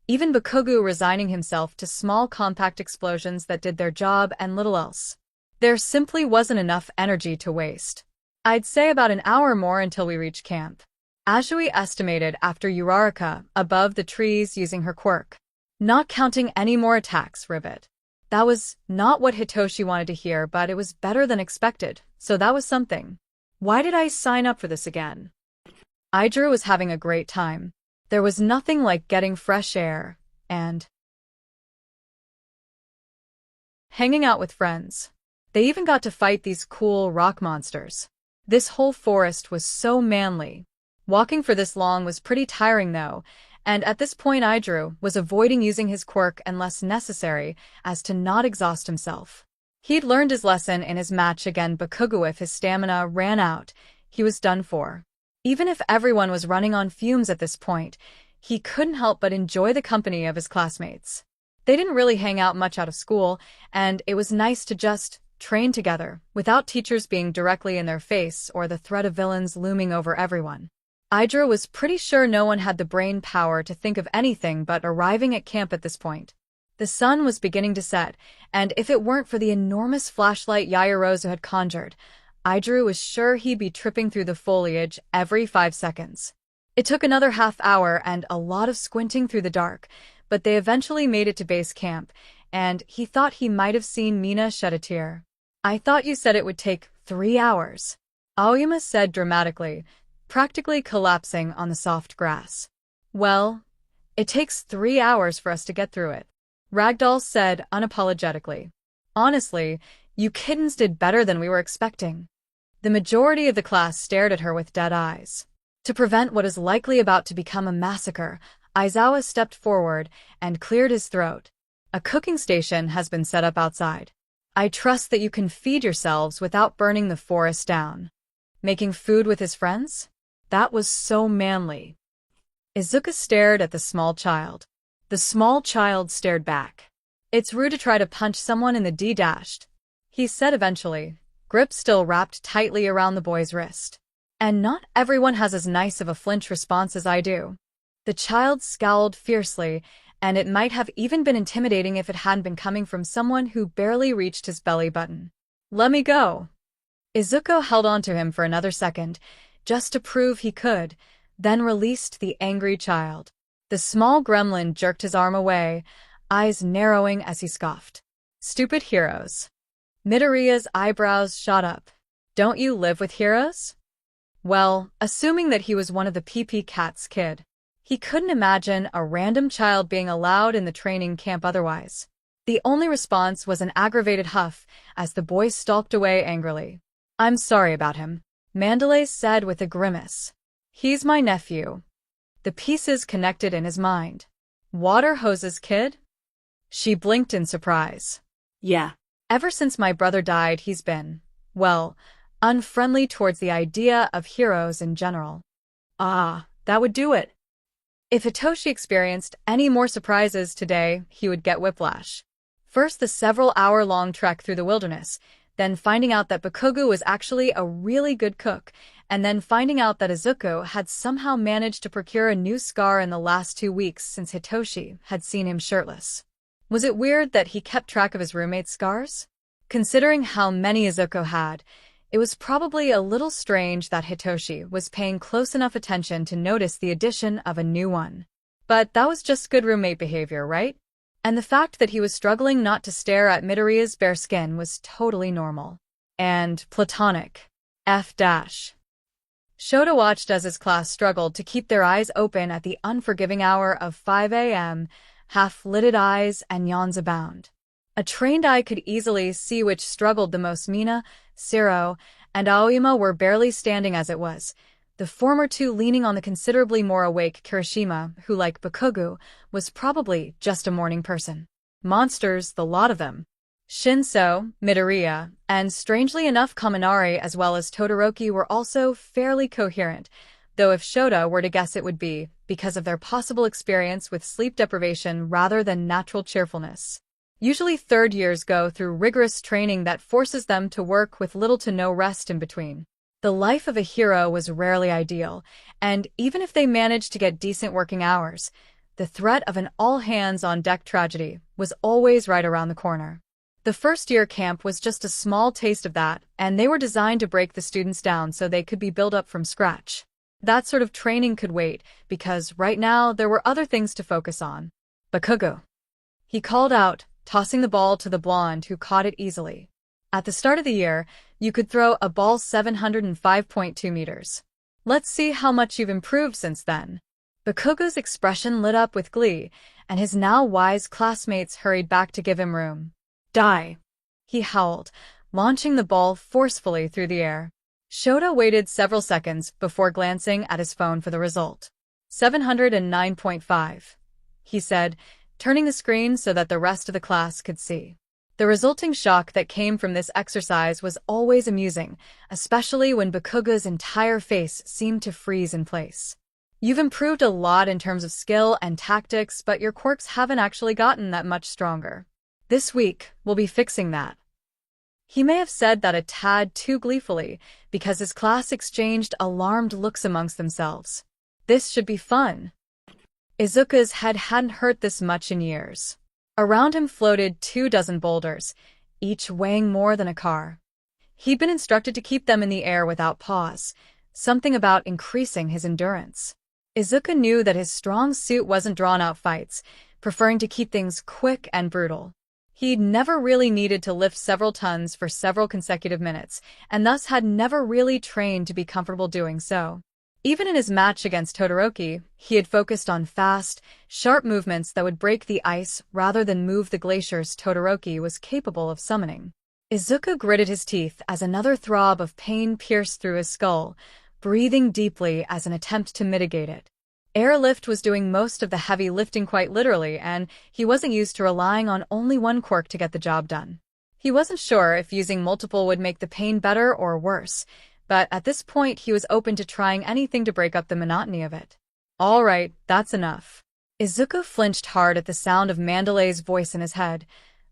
even Bakugo resigning himself to small compact explosions that did their job and little else. There simply wasn't enough energy to waste. I'd say about an hour more until we reach camp. Azui estimated after Uraraka, above the trees using her quirk. Not counting any more attacks, Ribbit. That was not what Hitoshi wanted to hear, but it was better than expected, so that was something. Why did I sign up for this again? Idru was having a great time. There was nothing like getting fresh air and hanging out with friends. They even got to fight these cool rock monsters. This whole forest was so manly. Walking for this long was pretty tiring though, and at this point Idru was avoiding using his quirk unless necessary as to not exhaust himself. He'd learned his lesson in his match against Bakugo. If his stamina ran out, he was done for. Even if everyone was running on fumes at this point, he couldn't help but enjoy the company of his classmates. They didn't really hang out much out of school, and it was nice to just train together, without teachers being directly in their face or the threat of villains looming over everyone. Idru was pretty sure no one had the brain power to think of anything but arriving at camp at this point. The sun was beginning to set, and if it weren't for the enormous flashlight Yaoyorozu had conjured, Idru was sure he'd be tripping through the foliage every 5 seconds. It took another half hour and a lot of squinting through the dark, but they eventually made it to base camp, and he thought he might have seen Mina shed a tear. "I thought you said it would take 3 hours," Aoyama said dramatically, practically collapsing on the soft grass. "Well, it takes 3 hours for us to get through it," Ragdoll said unapologetically. "Honestly, you kittens did better than we were expecting." The majority of the class stared at her with dead eyes. To prevent what is likely about to become a massacre, Aizawa stepped forward and cleared his throat. "A cooking station has been set up outside. I trust that you can feed yourselves without burning the forest down." Making food with his friends? That was so manly. Izuka stared at the small child. The small child stared back. "It's rude to try to punch someone in the D-dashed," he said eventually, grip still wrapped tightly around the boy's wrist. "And not everyone has as nice of a flinch response as I do." The child scowled fiercely, and it might have even been intimidating if it hadn't been coming from someone who barely reached his belly button. "Let me go." Izuku held on to him for another second, just to prove he could, then released the angry child. The small gremlin jerked his arm away, eyes narrowing as he scoffed. "Stupid heroes." Midoriya's eyebrows shot up. "Don't you live with heroes?" Well, assuming that he was one of the PP Cat's kid. He couldn't imagine a random child being allowed in the training camp otherwise. The only response was an aggravated huff as the boy stalked away angrily. "I'm sorry about him," Mandalay said with a grimace. "He's my nephew." The pieces connected in his mind. Water Hose's kid? She blinked in surprise. Yeah. Ever since my brother died, he's been, well, unfriendly towards the idea of heroes in general. Ah, that would do it. If Hitoshi experienced any more surprises today, he would get whiplash. First, the several-hour-long trek through the wilderness, then finding out that Bakugo was actually a really good cook, and then finding out that Izuku had somehow managed to procure a new scar in the last 2 weeks since Hitoshi had seen him shirtless. Was it weird that he kept track of his roommate's scars? Considering how many Izuku had, it was probably a little strange that Hitoshi was paying close enough attention to notice the addition of a new one. But that was just good roommate behavior, right? And the fact that he was struggling not to stare at Midoriya's bare skin was totally normal. And platonic. F-. Shota watched as his class struggled to keep their eyes open at the unforgiving hour of 5 a.m., half-lidded eyes and yawns abound. A trained eye could easily see which struggled the most. Mina, Siro, and Aoyama were barely standing as it was, the former two leaning on the considerably more awake Kirishima, who, like Bakugo, was probably just a morning person. Monsters, the lot of them. Shinso, Midoriya, and strangely enough Kaminari as well as Todoroki were also fairly coherent, though if Shota were to guess it would be because of their possible experience with sleep deprivation rather than natural cheerfulness. Usually third years go through rigorous training that forces them to work with little to no rest in between. The life of a hero was rarely ideal, and even if they managed to get decent working hours, the threat of an all-hands-on-deck tragedy was always right around the corner. The first-year camp was just a small taste of that, and they were designed to break the students down so they could be built up from scratch. That sort of training could wait, because right now there were other things to focus on. Bakugo. he called out, tossing the ball to the blonde who caught it easily. At the start of the year, you could throw a ball 705.2 meters. Let's see how much you've improved since then. Bakugo's expression lit up with glee, and his now wise classmates hurried back to give him room. Die! He howled, launching the ball forcefully through the air. Shota waited several seconds before glancing at his phone for the result. 709.5, he said, turning the screen so that the rest of the class could see. The resulting shock that came from this exercise was always amusing, especially when Bakugo's entire face seemed to freeze in place. You've improved a lot in terms of skill and tactics, but your quirks haven't actually gotten that much stronger. This week, we'll be fixing that. He may have said that a tad too gleefully, because his class exchanged alarmed looks amongst themselves. This should be fun. Izuku's head hadn't hurt this much in years. Around him floated 24 boulders, each weighing more than a car. He'd been instructed to keep them in the air without pause, something about increasing his endurance. Izuku knew that his strong suit wasn't drawn-out fights, preferring to keep things quick and brutal. He'd never really needed to lift several tons for several consecutive minutes, and thus had never really trained to be comfortable doing so. Even in his match against Todoroki, he had focused on fast, sharp movements that would break the ice rather than move the glaciers Todoroki was capable of summoning. Izuku gritted his teeth as another throb of pain pierced through his skull, breathing deeply as an attempt to mitigate it. Airlift was doing most of the heavy lifting quite literally, and he wasn't used to relying on only one quirk to get the job done. He wasn't sure if using multiple would make the pain better or worse, but at this point he was open to trying anything to break up the monotony of it. All right, that's enough. Izuku flinched hard at the sound of Mandalay's voice in his head,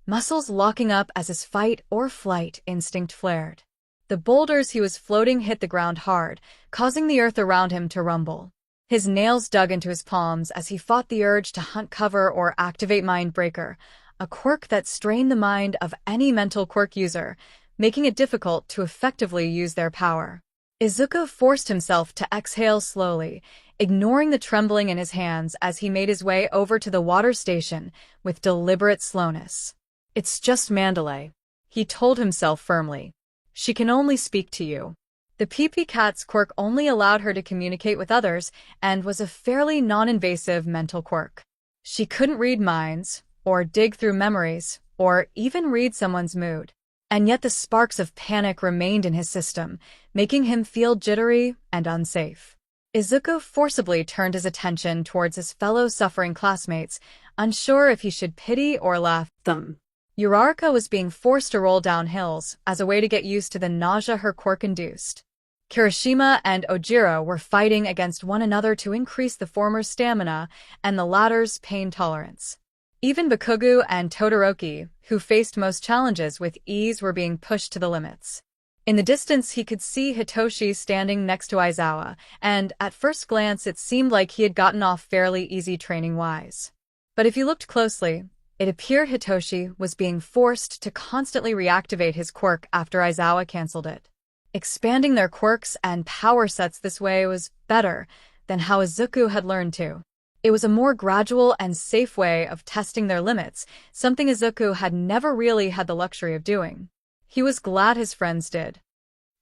muscles locking up as his fight or flight instinct flared. The boulders he was floating hit the ground hard, causing the earth around him to rumble. His nails dug into his palms as he fought the urge to hunt cover or activate Mind Breaker, a quirk that strained the mind of any mental quirk user, making it difficult to effectively use their power. Izuku forced himself to exhale slowly, ignoring the trembling in his hands as he made his way over to the water station with deliberate slowness. It's just Mandalay, he told himself firmly. She can only speak to you. The PP Cat's quirk only allowed her to communicate with others and was a fairly non-invasive mental quirk. She couldn't read minds, or dig through memories, or even read someone's mood. And yet the sparks of panic remained in his system, making him feel jittery and unsafe. Izuku forcibly turned his attention towards his fellow suffering classmates, unsure if he should pity or laugh them. Uraraka was being forced to roll down hills as a way to get used to the nausea her quirk induced. Kirishima and Ojiro were fighting against one another to increase the former's stamina and the latter's pain tolerance. Even Bakugo and Todoroki, who faced most challenges with ease, were being pushed to the limits. In the distance he could see Hitoshi standing next to Aizawa, and at first glance it seemed like he had gotten off fairly easy training-wise. But if you looked closely, it appeared Hitoshi was being forced to constantly reactivate his quirk after Aizawa cancelled it. Expanding their quirks and power sets this way was better than how Izuku had learned to. It was a more gradual and safe way of testing their limits, something Izuku had never really had the luxury of doing. He was glad his friends did.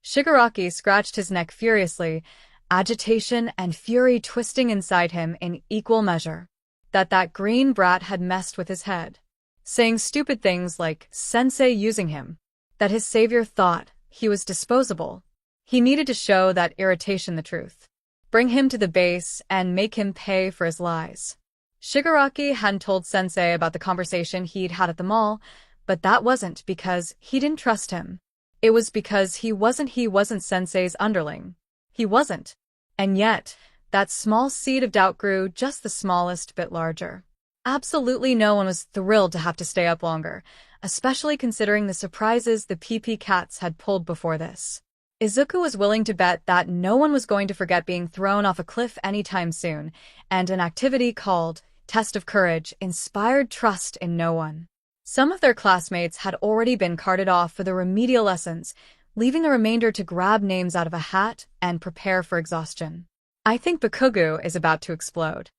Shigaraki scratched his neck furiously, agitation and fury twisting inside him in equal measure. That green brat had messed with his head, saying stupid things like "sensei using him," that his savior thought he was disposable. He needed to show that irritation the truth. Bring him to the base and make him pay for his lies. Shigaraki hadn't told Sensei about the conversation he'd had at the mall, but that wasn't because he didn't trust him. It was because he wasn't Sensei's underling. He wasn't. And yet, that small seed of doubt grew just the smallest bit larger. Absolutely no one was thrilled to have to stay up longer, especially considering the surprises the PP Cats had pulled before this. Izuku was willing to bet that no one was going to forget being thrown off a cliff anytime soon, and an activity called Test of Courage inspired trust in no one. Some of their classmates had already been carted off for the remedial lessons, leaving the remainder to grab names out of a hat and prepare for exhaustion. I think Bakugo is about to explode.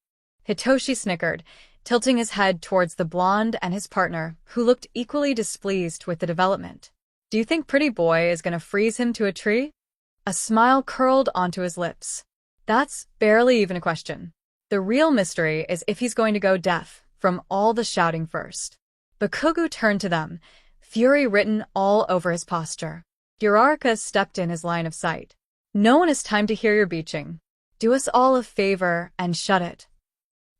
Hitoshi snickered, tilting his head towards the blonde and his partner, who looked equally displeased with the development. Do you think pretty boy is gonna freeze him to a tree? A smile curled onto his lips. That's barely even a question. The real mystery is if he's going to go deaf from all the shouting first. Bakugo turned to them, fury written all over his posture. Uraraka stepped in his line of sight. No one has time to hear your beaching. Do us all a favor and shut it.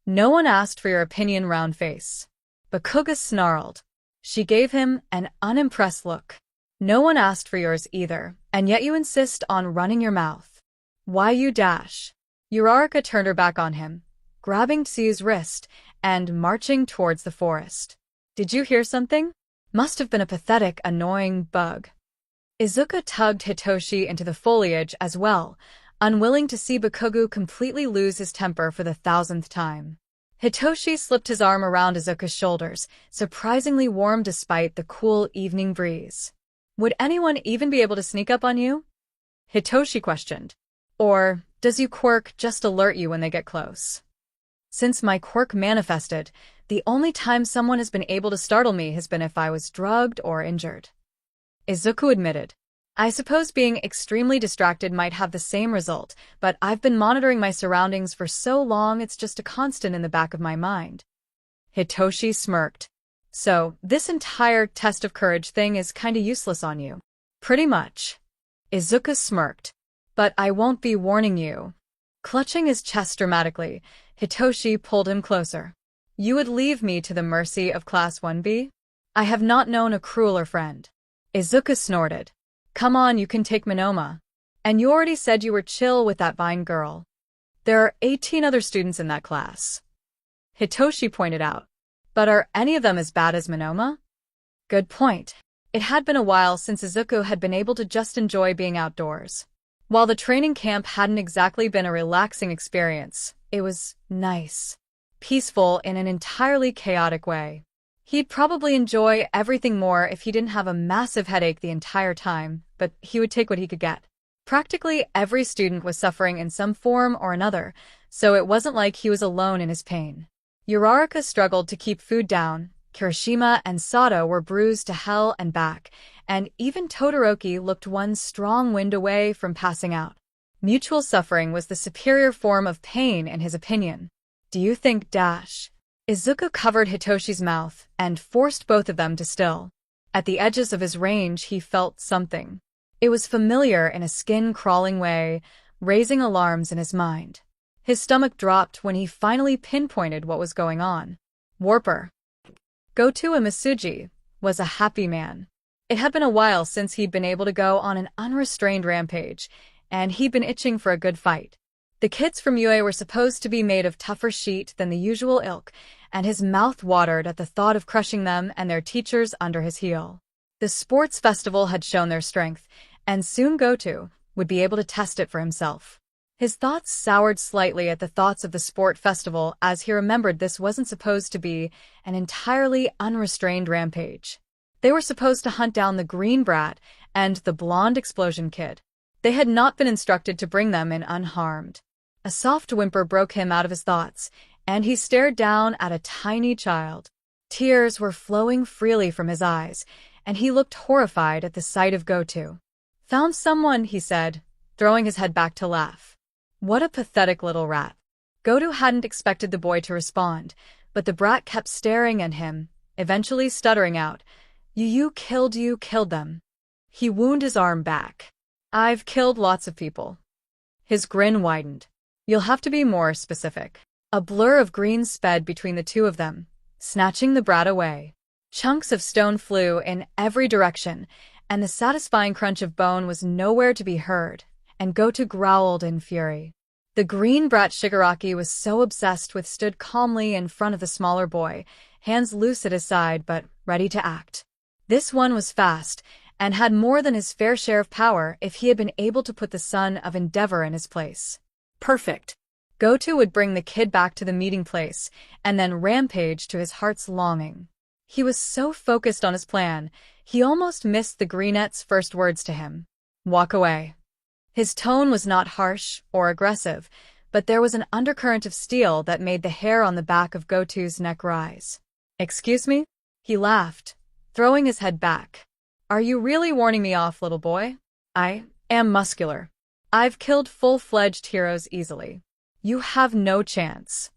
No one asked for your opinion, round face. Bakugo snarled. She gave him an unimpressed look. No one asked for yours either, and yet you insist on running your mouth. Why you dash? Uraraka turned her back on him, grabbing Tsu's wrist and marching towards the forest. Did you hear something? Must have been a pathetic, annoying bug. Izuku tugged Hitoshi into the foliage as well, unwilling to see Bakugo completely lose his temper for the 1000th time. Hitoshi slipped his arm around Izuku's shoulders, surprisingly warm despite the cool evening breeze. Would anyone even be able to sneak up on you? Hitoshi questioned. Or does your quirk just alert you when they get close? Since my quirk manifested, the only time someone has been able to startle me has been if I was drugged or injured. Izuku admitted. I suppose being extremely distracted might have the same result, but I've been monitoring my surroundings for so long it's just a constant in the back of my mind. Hitoshi smirked. So, this entire test of courage thing is kinda useless on you. Pretty much. Izuku smirked. But I won't be warning you. Clutching his chest dramatically, Hitoshi pulled him closer. You would leave me to the mercy of Class 1B? I have not known a crueler friend. Izuku snorted. Come on, you can take Monoma. And you already said you were chill with that Vine girl. There are 18 other students in that class. Hitoshi pointed out. But are any of them as bad as Monoma? Good point. It had been a while since Izuku had been able to just enjoy being outdoors. While the training camp hadn't exactly been a relaxing experience, it was nice. Peaceful in an entirely chaotic way. He'd probably enjoy everything more if he didn't have a massive headache the entire time, but he would take what he could get. Practically every student was suffering in some form or another, so it wasn't like he was alone in his pain. Uraraka struggled to keep food down, Kirishima and Sato were bruised to hell and back, and even Todoroki looked one strong wind away from passing out. Mutual suffering was the superior form of pain in his opinion. Do you think Dash? Izuku covered Hitoshi's mouth and forced both of them to still. At the edges of his range he felt something. It was familiar in a skin-crawling way, raising alarms in his mind. His stomach dropped when he finally pinpointed what was going on. Warper. Goto Masuji was a happy man. It had been a while since he'd been able to go on an unrestrained rampage, and he'd been itching for a good fight. The kids from UA were supposed to be made of tougher sheet than the usual ilk, and his mouth watered at the thought of crushing them and their teachers under his heel. The sports festival had shown their strength, and soon Goto would be able to test it for himself. His thoughts soured slightly at the thoughts of the sport festival as he remembered this wasn't supposed to be an entirely unrestrained rampage. They were supposed to hunt down the green brat and the blonde explosion kid. They had not been instructed to bring them in unharmed. A soft whimper broke him out of his thoughts, and he stared down at a tiny child. Tears were flowing freely from his eyes, and he looked horrified at the sight of Goto. Found someone, he said, throwing his head back to laugh. What a pathetic little rat. Goto hadn't expected the boy to respond, but the brat kept staring at him, eventually stuttering out, You killed them. He wound his arm back. I've killed lots of people. His grin widened. You'll have to be more specific. A blur of green sped between the two of them, snatching the brat away. Chunks of stone flew in every direction, and the satisfying crunch of bone was nowhere to be heard, and Goto growled in fury. The green brat Shigaraki was so obsessed with stood calmly in front of the smaller boy, hands loose at his side but ready to act. This one was fast, and had more than his fair share of power if he had been able to put the son of Endeavor in his place. Perfect. Goto would bring the kid back to the meeting place, and then rampage to his heart's longing. He was so focused on his plan, he almost missed the greenette's first words to him. Walk away. His tone was not harsh or aggressive, but there was an undercurrent of steel that made the hair on the back of Goto's neck rise. "Excuse me?" He laughed, throwing his head back. "Are you really warning me off, little boy? I am muscular. I've killed full-fledged heroes easily. You have no chance.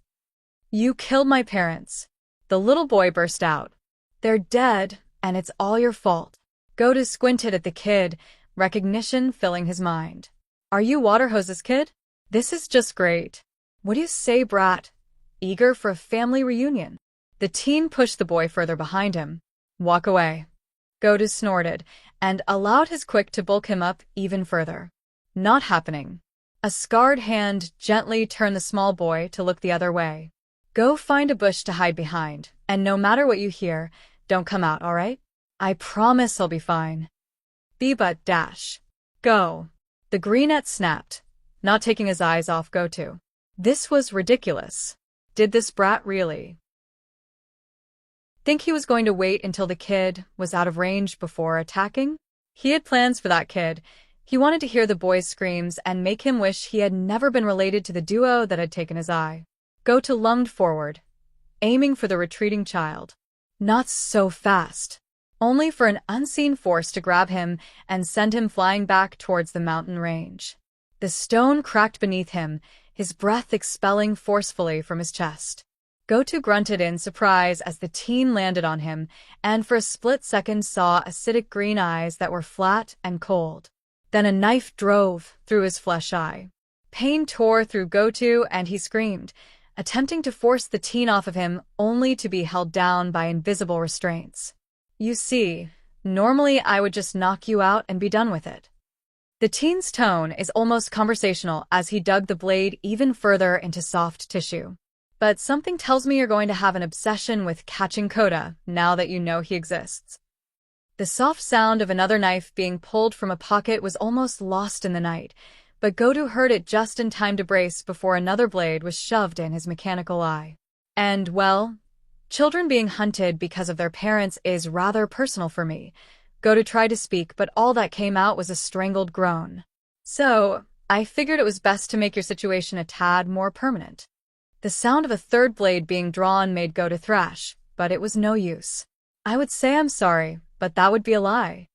You killed my parents." The little boy burst out. "They're dead, and it's all your fault." Goto squinted at the kid, recognition filling his mind. "Are you Waterhose's kid? This is just great. What do you say, brat? Eager for a family reunion?" The teen pushed the boy further behind him. "Walk away." Goto snorted, and allowed his quick to bulk him up even further. "Not happening." A scarred hand gently turned the small boy to look the other way. "Go find a bush to hide behind, and no matter what you hear, don't come out, all right? I promise I'll be fine. Be but dash. Go." The greenette snapped, not taking his eyes off Goto. This was ridiculous. Did this brat really think he was going to wait until the kid was out of range before attacking? He had plans for that kid. He wanted to hear the boy's screams and make him wish he had never been related to the duo that had taken his eye. Goto lunged forward, aiming for the retreating child. Not so fast. Only for an unseen force to grab him and send him flying back towards the mountain range. The stone cracked beneath him, his breath expelling forcefully from his chest. Goto grunted in surprise as the teen landed on him, and for a split second saw acidic green eyes that were flat and cold. Then a knife drove through his flesh eye. Pain tore through Goto and he screamed, attempting to force the teen off of him only to be held down by invisible restraints. "You see, normally I would just knock you out and be done with it." The teen's tone is almost conversational as he dug the blade even further into soft tissue. "But something tells me you're going to have an obsession with catching Kota now that you know he exists." The soft sound of another knife being pulled from a pocket was almost lost in the night, but Goto heard it just in time to brace before another blade was shoved in his mechanical eye. And, well, children being hunted because of their parents is rather personal for me. Goto tried to speak, but all that came out was a strangled groan. "So, I figured it was best to make your situation a tad more permanent." The sound of a third blade being drawn made Goto thrash, but it was no use. "I would say I'm sorry, but that would be a lie."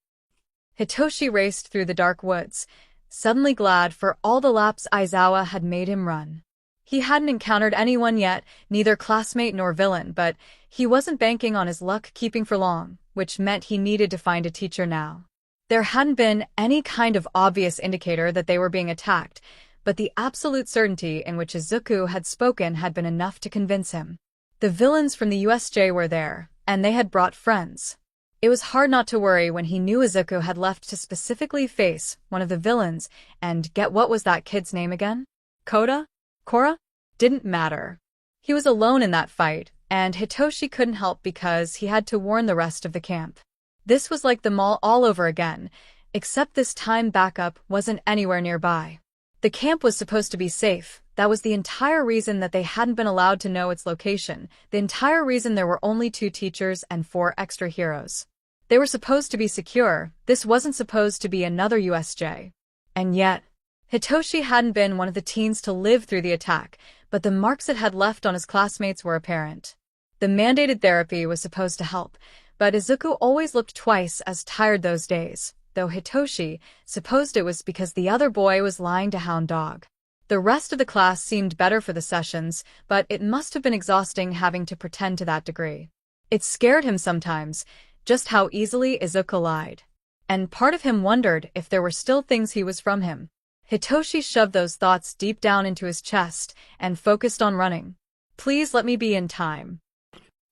Hitoshi raced through the dark woods, suddenly glad for all the laps Aizawa had made him run. He hadn't encountered anyone yet, neither classmate nor villain, but he wasn't banking on his luck keeping for long, which meant he needed to find a teacher now. There hadn't been any kind of obvious indicator that they were being attacked, but the absolute certainty in which Izuku had spoken had been enough to convince him. The villains from the USJ were there, and they had brought friends. It was hard not to worry when he knew Izuku had left to specifically face one of the villains, and what was that kid's name again? Kota? Korra? Didn't matter. He was alone in that fight, and Hitoshi couldn't help because he had to warn the rest of the camp. This was like the mall all over again, except this time backup wasn't anywhere nearby. The camp was supposed to be safe. That was the entire reason that they hadn't been allowed to know its location, the entire reason there were only 2 teachers and 4 extra heroes. They were supposed to be secure. This wasn't supposed to be another USJ. And yet, Hitoshi hadn't been one of the teens to live through the attack, but the marks it had left on his classmates were apparent. The mandated therapy was supposed to help, but Izuku always looked twice as tired those days, though Hitoshi supposed it was because the other boy was lying to hound dog. The rest of the class seemed better for the sessions, but it must have been exhausting having to pretend to that degree. It scared him sometimes, just how easily Izuku lied. And part of him wondered if there were still things he was from him. Hitoshi shoved those thoughts deep down into his chest and focused on running. "Please let me be in time."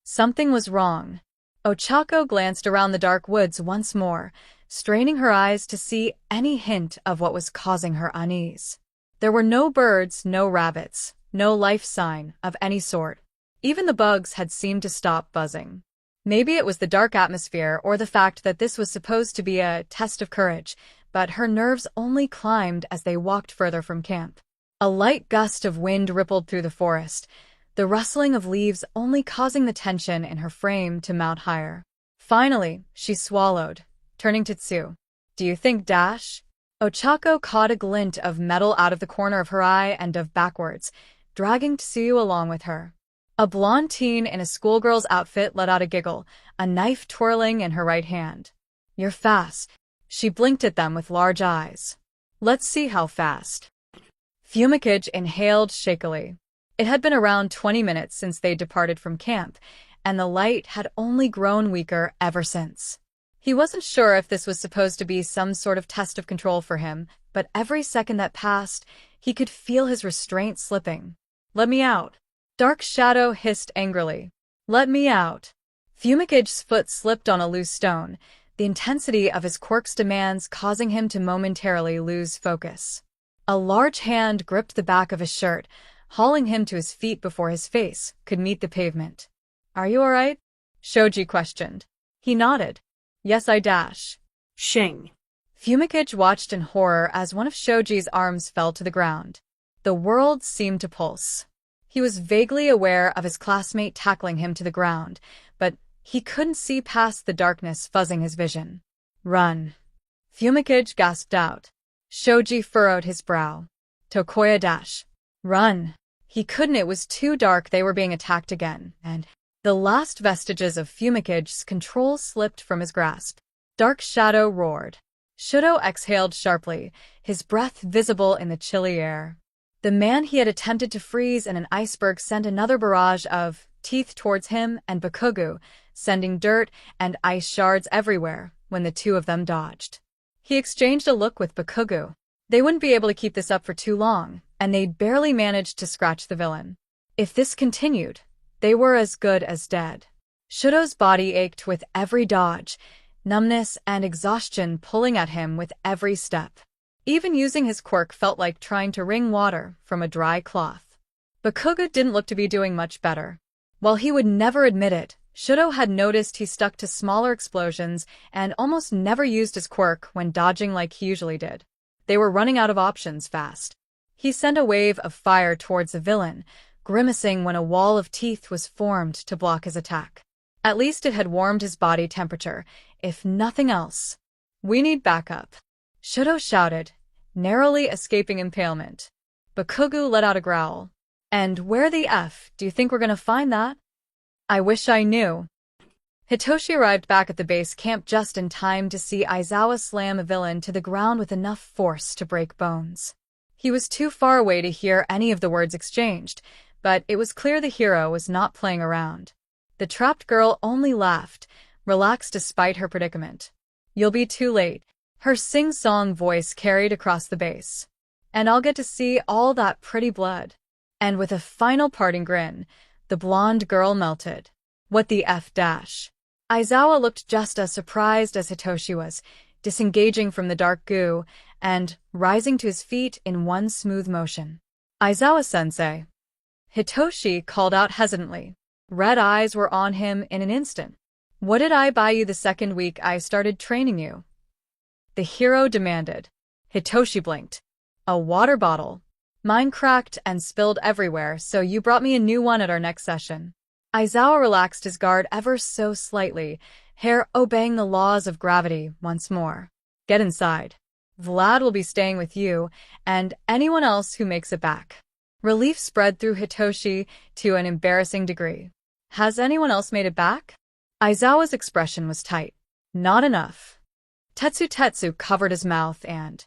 Something was wrong. Ochako glanced around the dark woods once more, straining her eyes to see any hint of what was causing her unease. There were no birds, no rabbits, no life sign of any sort. Even the bugs had seemed to stop buzzing. Maybe it was the dark atmosphere or the fact that this was supposed to be a test of courage, but her nerves only climbed as they walked further from camp. A light gust of wind rippled through the forest, the rustling of leaves only causing the tension in her frame to mount higher. Finally, she swallowed, turning to Tsu. "Do you think Dash?" Ochako caught a glint of metal out of the corner of her eye and dove backwards, dragging Tsuyu along with her. A blonde teen in a schoolgirl's outfit let out a giggle, a knife twirling in her right hand. "You're fast." She blinked at them with large eyes. "Let's see how fast." Fumikage inhaled shakily. It had been around 20 minutes since they departed from camp, and the light had only grown weaker ever since. He wasn't sure if this was supposed to be some sort of test of control for him, but every second that passed, he could feel his restraint slipping. "Let me out." Dark Shadow hissed angrily. "Let me out." Fumicage's foot slipped on a loose stone, the intensity of his quirk's demands causing him to momentarily lose focus. A large hand gripped the back of his shirt, hauling him to his feet before his face could meet the pavement. "Are you all right?" Shoji questioned. He nodded. "Yes, I dash." Shing. Fumikage watched in horror as one of Shoji's arms fell to the ground. The world seemed to pulse. He was vaguely aware of his classmate tackling him to the ground, but he couldn't see past the darkness fuzzing his vision. "Run." Fumikage gasped out. Shoji furrowed his brow. "Tokoya dash." "Run." He couldn't, it was too dark, they were being attacked again, and the last vestiges of Fumicage's control slipped from his grasp. Dark Shadow roared. Shudo exhaled sharply, his breath visible in the chilly air. The man he had attempted to freeze in an iceberg sent another barrage of teeth towards him and Bakugo, sending dirt and ice shards everywhere when the two of them dodged. He exchanged a look with Bakugo. They wouldn't be able to keep this up for too long, and they'd barely managed to scratch the villain. If this continued, they were as good as dead. Shudo's body ached with every dodge, numbness and exhaustion pulling at him with every step. Even using his quirk felt like trying to wring water from a dry cloth. Bakugo didn't look to be doing much better. While he would never admit it, Shudo had noticed he stuck to smaller explosions and almost never used his quirk when dodging like he usually did. They were running out of options fast. He sent a wave of fire towards the villain, grimacing when a wall of teeth was formed to block his attack. At least it had warmed his body temperature, if nothing else. "We need backup," Shudo shouted, narrowly escaping impalement. Bakugo let out a growl. "And where the F do you think we're gonna find that?" "I wish I knew." Hitoshi arrived back at the base camp just in time to see Aizawa slam a villain to the ground with enough force to break bones. He was too far away to hear any of the words exchanged, but it was clear the hero was not playing around. The trapped girl only laughed, relaxed despite her predicament. "You'll be too late," her sing-song voice carried across the base. "And I'll get to see all that pretty blood." And with a final parting grin, the blonde girl melted. "What the F dash?" Aizawa looked just as surprised as Hitoshi was, disengaging from the dark goo and rising to his feet in one smooth motion. "Aizawa-sensei." Hitoshi called out hesitantly. Red eyes were on him in an instant. "What did I buy you the second week I started training you?" the hero demanded. Hitoshi blinked. "A water bottle. Mine cracked and spilled everywhere, so you brought me a new one at our next session." Aizawa relaxed his guard ever so slightly, hair obeying the laws of gravity once more. "Get inside. Vlad will be staying with you, and anyone else who makes it back." Relief spread through Hitoshi to an embarrassing degree. "Has anyone else made it back?" Aizawa's expression was tight. "Not enough." Tetsu covered his mouth and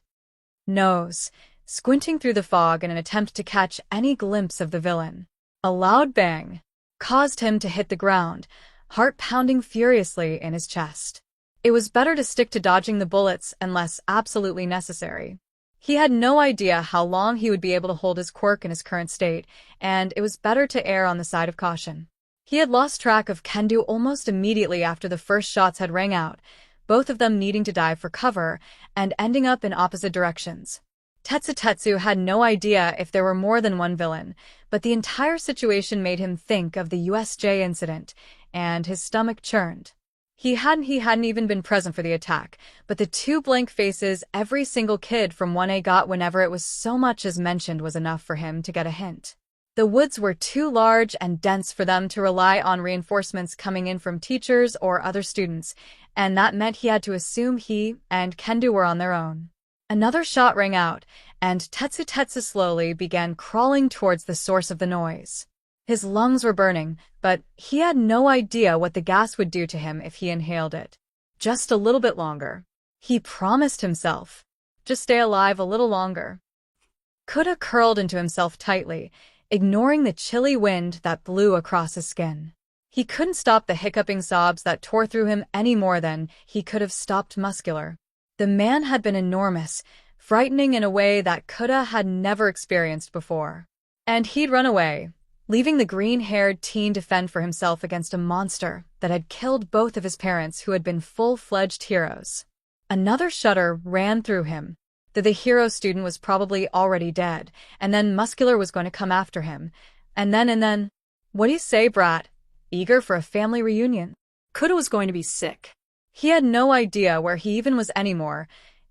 nose, squinting through the fog in an attempt to catch any glimpse of the villain. A loud bang caused him to hit the ground, heart pounding furiously in his chest. It was better to stick to dodging the bullets unless absolutely necessary. He had no idea how long he would be able to hold his quirk in his current state, and it was better to err on the side of caution. He had lost track of Kendo almost immediately after the first shots had rang out, both of them needing to dive for cover and ending up in opposite directions. Tetsu had no idea if there were more than one villain, but the entire situation made him think of the USJ incident, and his stomach churned. He hadn't even been present for the attack, but the two blank faces every single kid from 1A got whenever it was so much as mentioned was enough for him to get a hint. The woods were too large and dense for them to rely on reinforcements coming in from teachers or other students, and that meant he had to assume he and Kendo were on their own. Another shot rang out, and Tetsu slowly began crawling towards the source of the noise. His lungs were burning, but he had no idea what the gas would do to him if he inhaled it. Just a little bit longer. He promised himself. Just stay alive a little longer. Kuda curled into himself tightly, ignoring the chilly wind that blew across his skin. He couldn't stop the hiccuping sobs that tore through him any more than he could have stopped Muscular. The man had been enormous, frightening in a way that Kuda had never experienced before. And he'd run away, leaving the green-haired teen to fend for himself against a monster that had killed both of his parents who had been full-fledged heroes. Another shudder ran through him, that the hero student was probably already dead, and then Muscular was going to come after him. And then, what do you say, brat? Eager for a family reunion? Kuda was going to be sick. He had no idea where he even was anymore,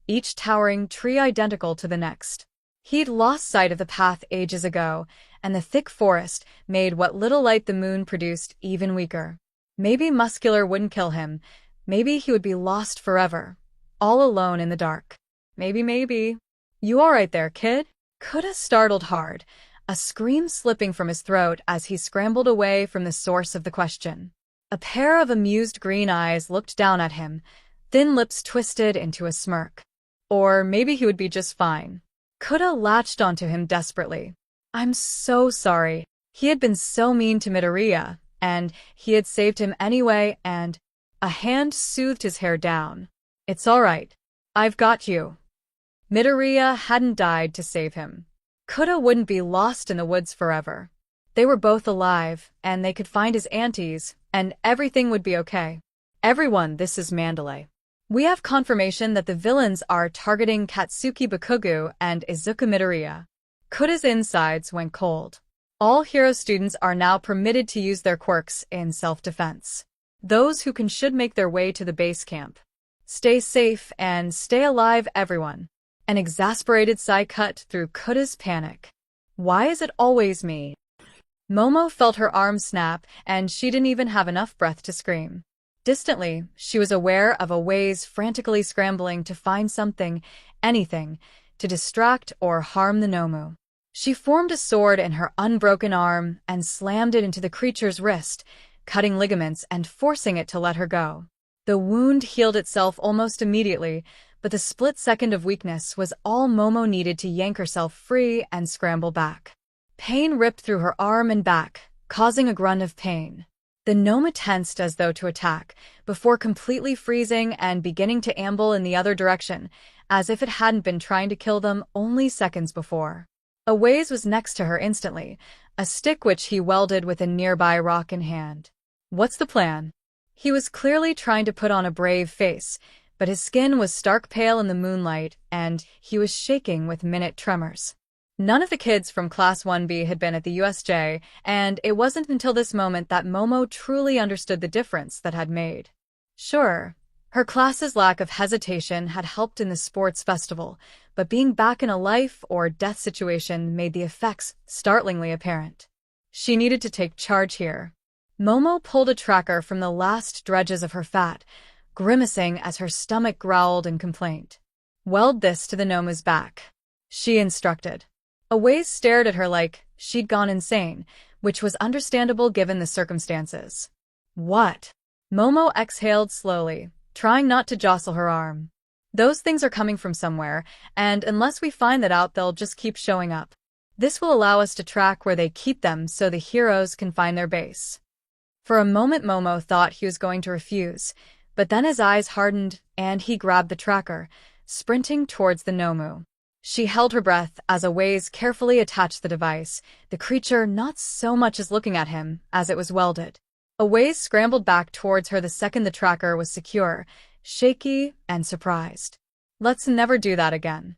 each towering tree identical to the next. He'd lost sight of the path ages ago, and the thick forest made what little light the moon produced even weaker. Maybe Muscular wouldn't kill him. Maybe he would be lost forever, all alone in the dark. Maybe. You all right there, kid? Kuda startled hard, a scream slipping from his throat as he scrambled away from the source of the question. A pair of amused green eyes looked down at him, thin lips twisted into a smirk. Or maybe he would be just fine. Kuda latched onto him desperately. I'm so sorry. He had been so mean to Midoriya, and he had saved him anyway, and a hand soothed his hair down. It's all right. I've got you. Midoriya hadn't died to save him. Kuda wouldn't be lost in the woods forever. They were both alive, and they could find his aunties, and everything would be okay. Everyone, this is Mandalay. We have confirmation that the villains are targeting Katsuki Bakugo and Izuku Midoriya. Kuda's insides went cold. All hero students are now permitted to use their quirks in self-defense. Those who can should make their way to the base camp. Stay safe and stay alive, everyone. An exasperated sigh cut through Kuda's panic. Why is it always me? Momo felt her arm snap, and she didn't even have enough breath to scream. Distantly, she was aware of Away's frantically scrambling to find something, anything, to distract or harm the Nomu. She formed a sword in her unbroken arm and slammed it into the creature's wrist, cutting ligaments and forcing it to let her go. The wound healed itself almost immediately, but the split second of weakness was all Momo needed to yank herself free and scramble back. Pain ripped through her arm and back, causing a grunt of pain. The Noma tensed as though to attack, before completely freezing and beginning to amble in the other direction, as if it hadn't been trying to kill them only seconds before. Aways was next to her instantly, a stick which he welded with a nearby rock in hand. What's the plan? He was clearly trying to put on a brave face, but his skin was stark pale in the moonlight, and he was shaking with minute tremors. None of the kids from Class 1B had been at the USJ, and it wasn't until this moment that Momo truly understood the difference that had made. Sure, her class's lack of hesitation had helped in the sports festival, but being back in a life or death situation made the effects startlingly apparent. She needed to take charge here. Momo pulled a tracker from the last dredges of her fat, grimacing as her stomach growled in complaint. Weld this to the Noma's back, she instructed. Aways stared at her like she'd gone insane, which was understandable given the circumstances. What? Momo exhaled slowly, trying not to jostle her arm. Those things are coming from somewhere, and unless we find that out, they'll just keep showing up. This will allow us to track where they keep them so the heroes can find their base. For a moment Momo thought he was going to refuse, but then his eyes hardened and he grabbed the tracker, sprinting towards the Nomu. She held her breath as Aways carefully attached the device, the creature not so much as looking at him as it was welded. Aways scrambled back towards her the second the tracker was secure, shaky and surprised. Let's never do that again.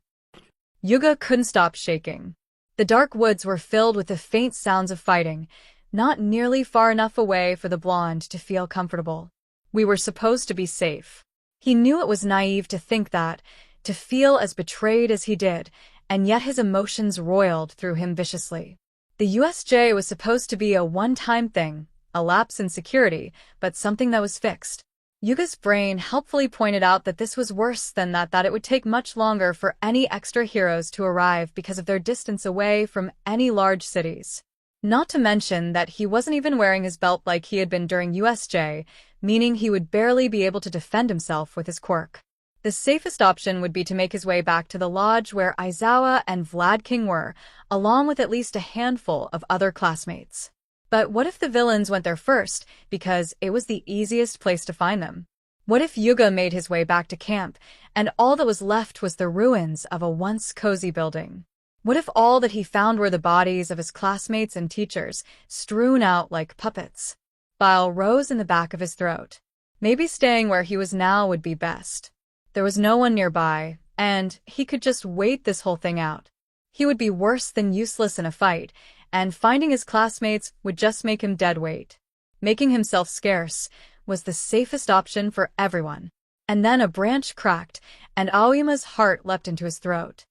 Yuga couldn't stop shaking. The dark woods were filled with the faint sounds of fighting, not nearly far enough away for the blonde to feel comfortable. We were supposed to be safe. He knew it was naive to think that, to feel as betrayed as he did, and yet his emotions roiled through him viciously. The USJ was supposed to be a one-time thing, a lapse in security, but something that was fixed. Yuga's brain helpfully pointed out that this was worse than that it would take much longer for any extra heroes to arrive because of their distance away from any large cities. Not to mention that he wasn't even wearing his belt like he had been during USJ, meaning he would barely be able to defend himself with his quirk. The safest option would be to make his way back to the lodge where Aizawa and Vlad King were, along with at least a handful of other classmates. But what if the villains went there first, because it was the easiest place to find them? What if Yuga made his way back to camp, and all that was left was the ruins of a once cozy building? What if all that he found were the bodies of his classmates and teachers, strewn out like puppets? Bile rose in the back of his throat. Maybe staying where he was now would be best. There was no one nearby, and he could just wait this whole thing out. He would be worse than useless in a fight, and finding his classmates would just make him dead weight. Making himself scarce was the safest option for everyone. And then a branch cracked, and Aoima's heart leapt into his throat.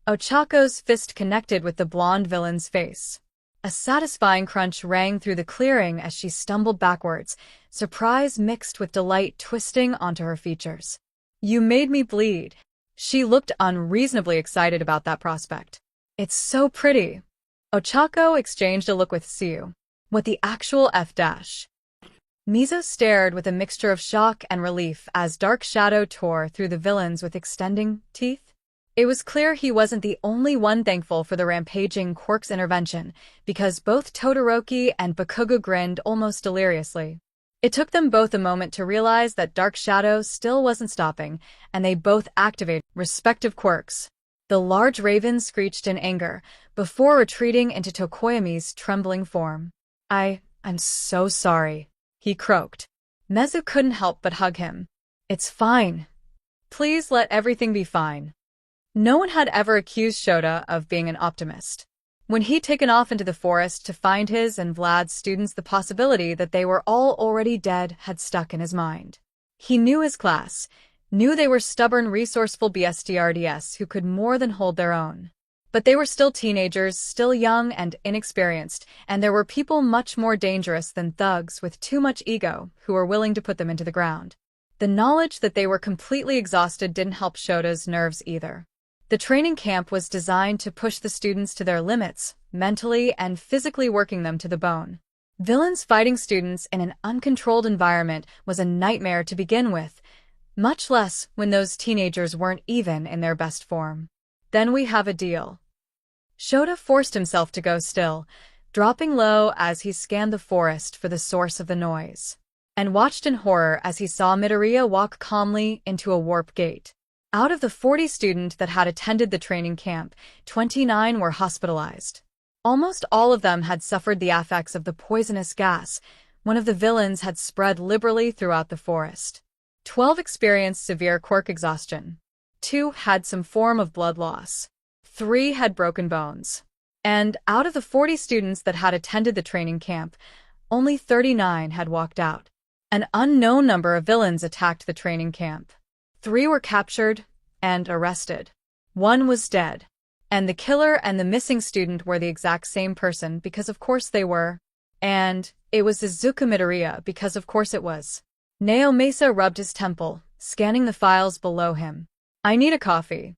Ochako's fist connected with the blonde villain's face. A satisfying crunch rang through the clearing as she stumbled backwards, surprise mixed with delight twisting onto her features. "You made me bleed." She looked unreasonably excited about that prospect. "It's so pretty." Ochako exchanged a look with Siu. What the actual F-dash? Mizo stared with a mixture of shock and relief as Dark Shadow tore through the villains with extending teeth. It was clear he wasn't the only one thankful for the rampaging Quirk's intervention, because both Todoroki and Bakugo grinned almost deliriously. It took them both a moment to realize that Dark Shadow still wasn't stopping, and they both activated respective quirks. The large raven screeched in anger, before retreating into Tokoyami's trembling form. I'm so sorry," he croaked. Mezu couldn't help but hug him. "It's fine. Please let everything be fine." No one had ever accused Shota of being an optimist. When he'd taken off into the forest to find his and Vlad's students, the possibility that they were all already dead had stuck in his mind. He knew his class, knew they were stubborn, resourceful BSTRDS who could more than hold their own. But they were still teenagers, still young and inexperienced, and there were people much more dangerous than thugs with too much ego who were willing to put them into the ground. The knowledge that they were completely exhausted didn't help Shota's nerves either. The training camp was designed to push the students to their limits, mentally and physically working them to the bone. Villains fighting students in an uncontrolled environment was a nightmare to begin with, much less when those teenagers weren't even in their best form. "Then we have a deal." Shota forced himself to go still, dropping low as he scanned the forest for the source of the noise, and watched in horror as he saw Midoriya walk calmly into a warp gate. Out of the 40 students that had attended the training camp, 29 were hospitalized. Almost all of them had suffered the effects of the poisonous gas. One of the villains had spread liberally throughout the forest. 12 experienced severe quirk exhaustion. 2 had some form of blood loss. 3 had broken bones. And out of the 40 students that had attended the training camp, only 39 had walked out. An unknown number of villains attacked the training camp. 3 were captured and arrested. 1 was dead. And the killer and the missing student were the exact same person, because of course they were. And it was Izuku Midoriya, because of course it was. Nao Mesa rubbed his temple, scanning the files below him. "I need a coffee."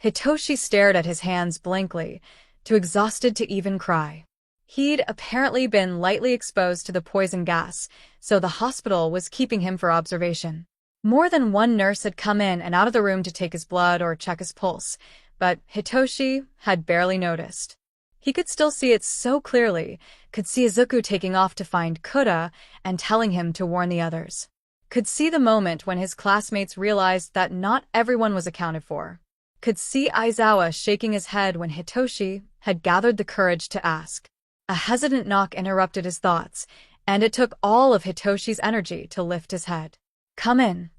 Hitoshi stared at his hands blankly, too exhausted to even cry. He'd apparently been lightly exposed to the poison gas, so the hospital was keeping him for observation. More than one nurse had come in and out of the room to take his blood or check his pulse, but Hitoshi had barely noticed. He could still see it so clearly, could see Izuku taking off to find Kuda and telling him to warn the others. Could see the moment when his classmates realized that not everyone was accounted for. Could see Aizawa shaking his head when Hitoshi had gathered the courage to ask. A hesitant knock interrupted his thoughts, and it took all of Hitoshi's energy to lift his head. "Come in."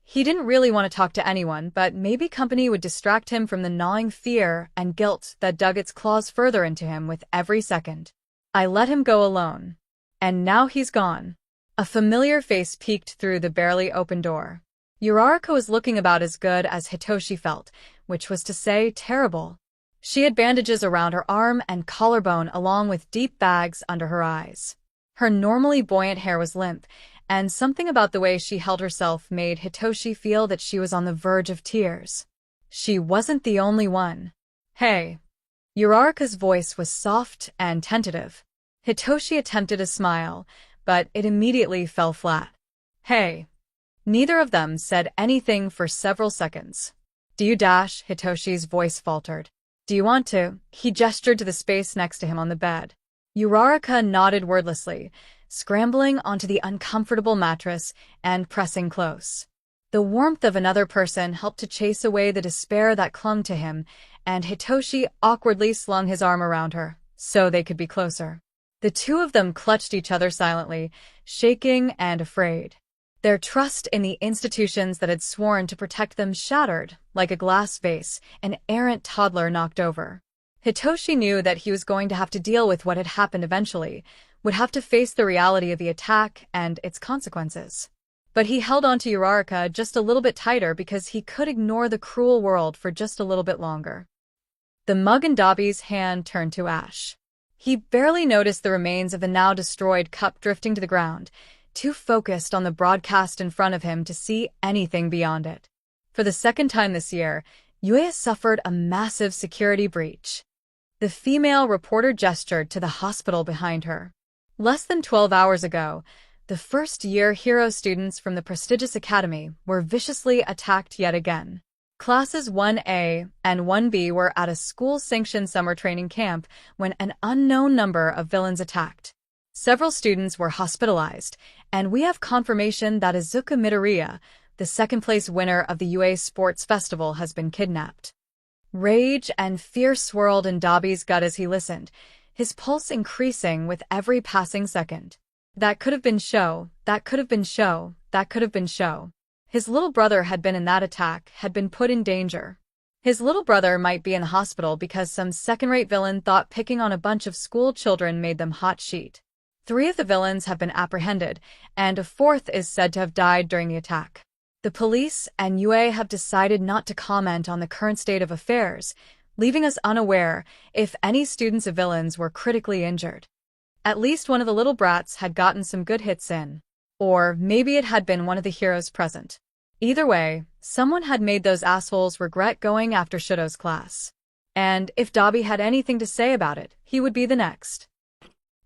He didn't really want to talk to anyone, but maybe company would distract him from the gnawing fear and guilt that dug its claws further into him with every second. "I let him go alone. And now he's gone." A familiar face peeked through the barely open door. Yurarika was looking about as good as Hitoshi felt, which was to say terrible. She had bandages around her arm and collarbone along with deep bags under her eyes. Her normally buoyant hair was limp, and something about the way she held herself made Hitoshi feel that she was on the verge of tears. She wasn't the only one. "Hey." Uraraka's voice was soft and tentative. Hitoshi attempted a smile, but it immediately fell flat. "Hey." Neither of them said anything for several seconds. "Do you dash?" Hitoshi's voice faltered. "Do you want to?" He gestured to the space next to him on the bed. Uraraka nodded wordlessly, scrambling onto the uncomfortable mattress and pressing close. The warmth of another person helped to chase away the despair that clung to him, and Hitoshi awkwardly slung his arm around her, so they could be closer. The two of them clutched each other silently, shaking and afraid. Their trust in the institutions that had sworn to protect them shattered, like a glass vase an errant toddler knocked over. Hitoshi knew that he was going to have to deal with what had happened eventually, would have to face the reality of the attack and its consequences. But he held on to Uraraka just a little bit tighter because he could ignore the cruel world for just a little bit longer. The mug in Dabi's hand turned to ash. He barely noticed the remains of the now destroyed cup drifting to the ground, too focused on the broadcast in front of him to see anything beyond it. For the second time this year, Yue suffered a massive security breach. The female reporter gestured to the hospital behind her. Less than 12 hours ago, the first-year hero students from the prestigious academy were viciously attacked yet again. Classes 1A and 1B were at a school-sanctioned summer training camp when an unknown number of villains attacked. Several students were hospitalized, and we have confirmation that Izuku Midoriya, the second-place winner of the UA Sports Festival, has been kidnapped. Rage and fear swirled in Dabi's gut as he listened, his pulse increasing with every passing second. That could have been Sho, that could have been Sho, that could have been Sho. His little brother had been in that attack, had been put in danger. His little brother might be in the hospital because some second-rate villain thought picking on a bunch of school children made them hot sheet. 3 of the villains have been apprehended, and a 4th is said to have died during the attack. The police and UA have decided not to comment on the current state of affairs, leaving us unaware if any students of villains were critically injured. At least one of the little brats had gotten some good hits in. Or maybe it had been one of the heroes present. Either way, someone had made those assholes regret going after Shudo's class. And if Dabi had anything to say about it, he would be the next.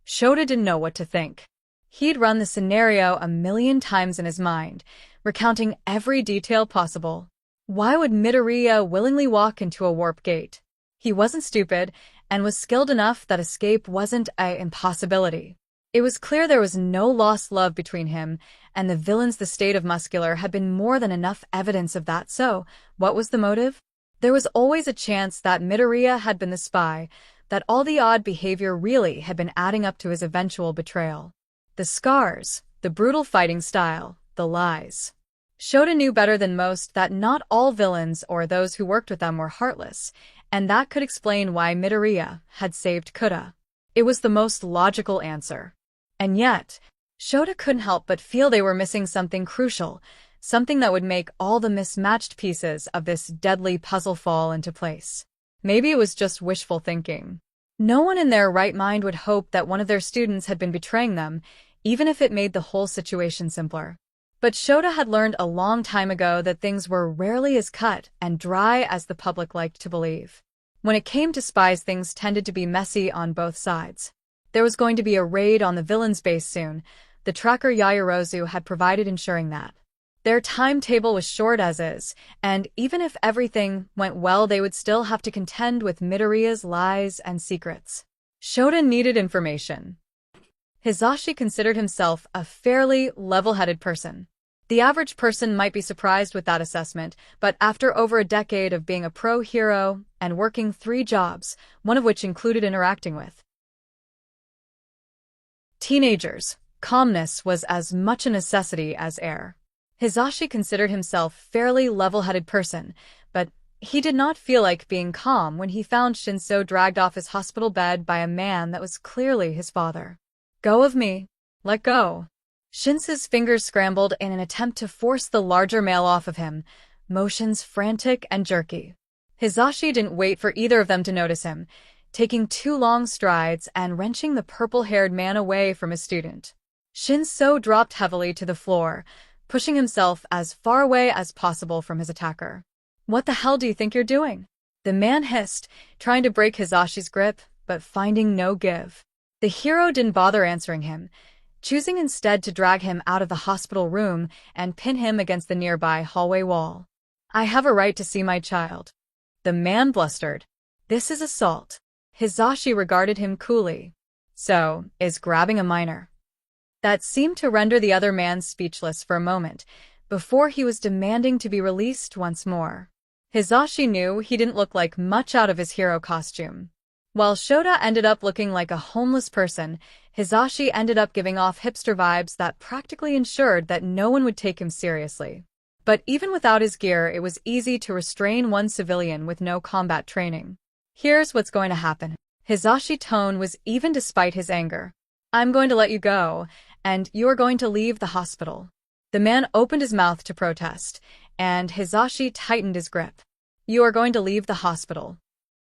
Shota didn't know what to think. He'd run the scenario a million times in his mind, recounting every detail possible. Why would Midoriya willingly walk into a warp gate? He wasn't stupid, and was skilled enough that escape wasn't an impossibility. It was clear there was no lost love between him, and the villains the state of Muscular had been more than enough evidence of that. So, what was the motive? There was always a chance that Midoriya had been the spy, that all the odd behavior really had been adding up to his eventual betrayal. The scars, the brutal fighting style, the lies. Shota knew better than most that not all villains or those who worked with them were heartless, and that could explain why Midoriya had saved Kuta. It was the most logical answer. And yet, Shota couldn't help but feel they were missing something crucial, something that would make all the mismatched pieces of this deadly puzzle fall into place. Maybe it was just wishful thinking. No one in their right mind would hope that one of their students had been betraying them, even if it made the whole situation simpler. But Shota had learned a long time ago that things were rarely as cut and dry as the public liked to believe. When it came to spies, things tended to be messy on both sides. There was going to be a raid on the villain's base soon. The tracker Yaoyorozu had provided ensuring that. Their timetable was short as is, and even if everything went well, they would still have to contend with Midoriya's lies and secrets. Shota needed information. Hizashi considered himself a fairly level-headed person. The average person might be surprised with that assessment, but after over a decade of being a pro hero and working 3 jobs, one of which included interacting with teenagers, calmness was as much a necessity as air. Hizashi considered himself a fairly level-headed person, but he did not feel like being calm when he found Shinso dragged off his hospital bed by a man that was clearly his father. "Go of me. Let go." Shinso's fingers scrambled in an attempt to force the larger male off of him, motions frantic and jerky. Hizashi didn't wait for either of them to notice him, taking 2 long strides and wrenching the purple-haired man away from his student. Shinso dropped heavily to the floor, pushing himself as far away as possible from his attacker. "What the hell do you think you're doing?" the man hissed, trying to break Hizashi's grip, but finding no give. The hero didn't bother answering him, choosing instead to drag him out of the hospital room and pin him against the nearby hallway wall. "I have a right to see my child," the man blustered. "This is assault." Hizashi regarded him coolly. "So, is grabbing a minor?" That seemed to render the other man speechless for a moment, before he was demanding to be released once more. Hizashi knew he didn't look like much out of his hero costume. While Shota ended up looking like a homeless person, Hizashi ended up giving off hipster vibes that practically ensured that no one would take him seriously. But even without his gear, it was easy to restrain one civilian with no combat training. "Here's what's going to happen." Hizashi's tone was even despite his anger. "I'm going to let you go, and you're going to leave the hospital." The man opened his mouth to protest, and Hizashi tightened his grip. "You are going to leave the hospital,"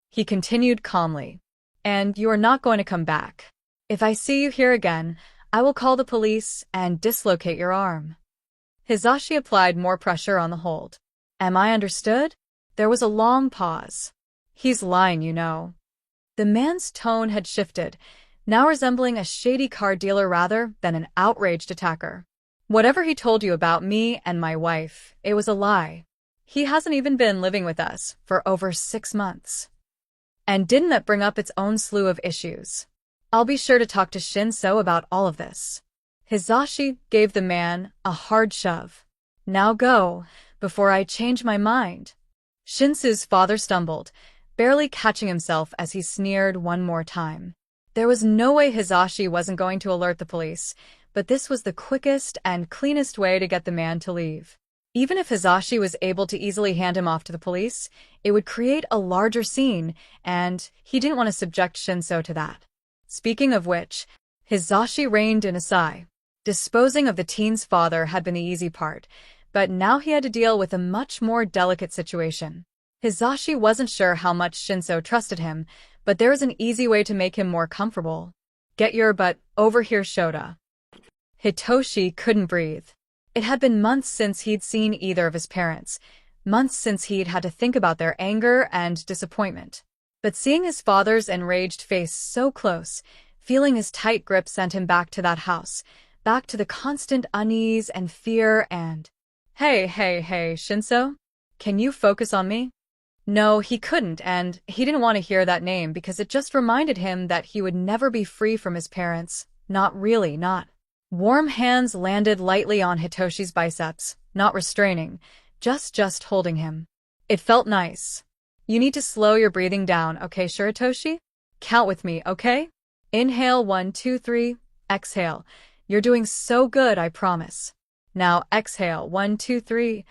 he continued calmly, "and you are not going to come back. If I see you here again, I will call the police and dislocate your arm." Hizashi applied more pressure on the hold. "Am I understood?" There was a long pause. "He's lying, you know." The man's tone had shifted, now resembling a shady car dealer rather than an outraged attacker. "Whatever he told you about me and my wife, it was a lie. He hasn't even been living with us for over 6 months. And didn't that bring up its own slew of issues? I'll be sure to talk to Shinso about all of this." Hizashi gave the man a hard shove. "Now go, before I change my mind." Shinso's father stumbled, barely catching himself as he sneered one more time. There was no way Hizashi wasn't going to alert the police, but this was the quickest and cleanest way to get the man to leave. Even if Hizashi was able to easily hand him off to the police, it would create a larger scene, and he didn't want to subject Shinso to that. Speaking of which, Hizashi reined in a sigh. Disposing of the teen's father had been the easy part, but now he had to deal with a much more delicate situation. Hizashi wasn't sure how much Shinso trusted him, but there was an easy way to make him more comfortable. "Get your butt over here, Shota." Hitoshi couldn't breathe. It had been months since he'd seen either of his parents, months since he'd had to think about their anger and disappointment. But seeing his father's enraged face so close, feeling his tight grip sent him back to that house, back to the constant unease and fear and… Hey, Shinso? Can you focus on me? No, he couldn't, and he didn't want to hear that name because it just reminded him that he would never be free from his parents. Not really, not. Warm hands landed lightly on Hitoshi's biceps, not restraining, just holding him. It felt nice. "You need to slow your breathing down, okay, Hitoshi? Count with me, okay? Inhale 1, 2, 3, exhale. You're doing so good, I promise. Now exhale 1, 2, 3.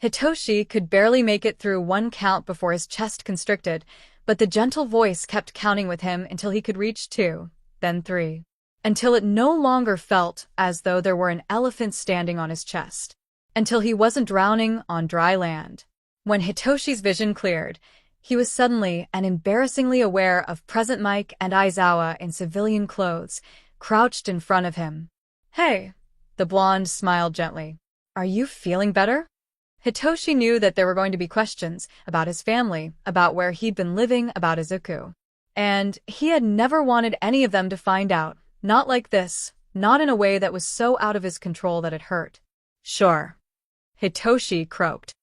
Hitoshi could barely make it through one count before his chest constricted, but the gentle voice kept counting with him until he could reach 2, then 3. Until it no longer felt as though there were an elephant standing on his chest. Until he wasn't drowning on dry land. When Hitoshi's vision cleared, he was suddenly and embarrassingly aware of Present Mike and Aizawa in civilian clothes, crouched in front of him. "Hey," the blonde smiled gently. "Are you feeling better?" Hitoshi knew that there were going to be questions about his family, about where he'd been living, about Izuku. And he had never wanted any of them to find out. Not like this, not in a way that was so out of his control that it hurt. "Sure," Hitoshi croaked.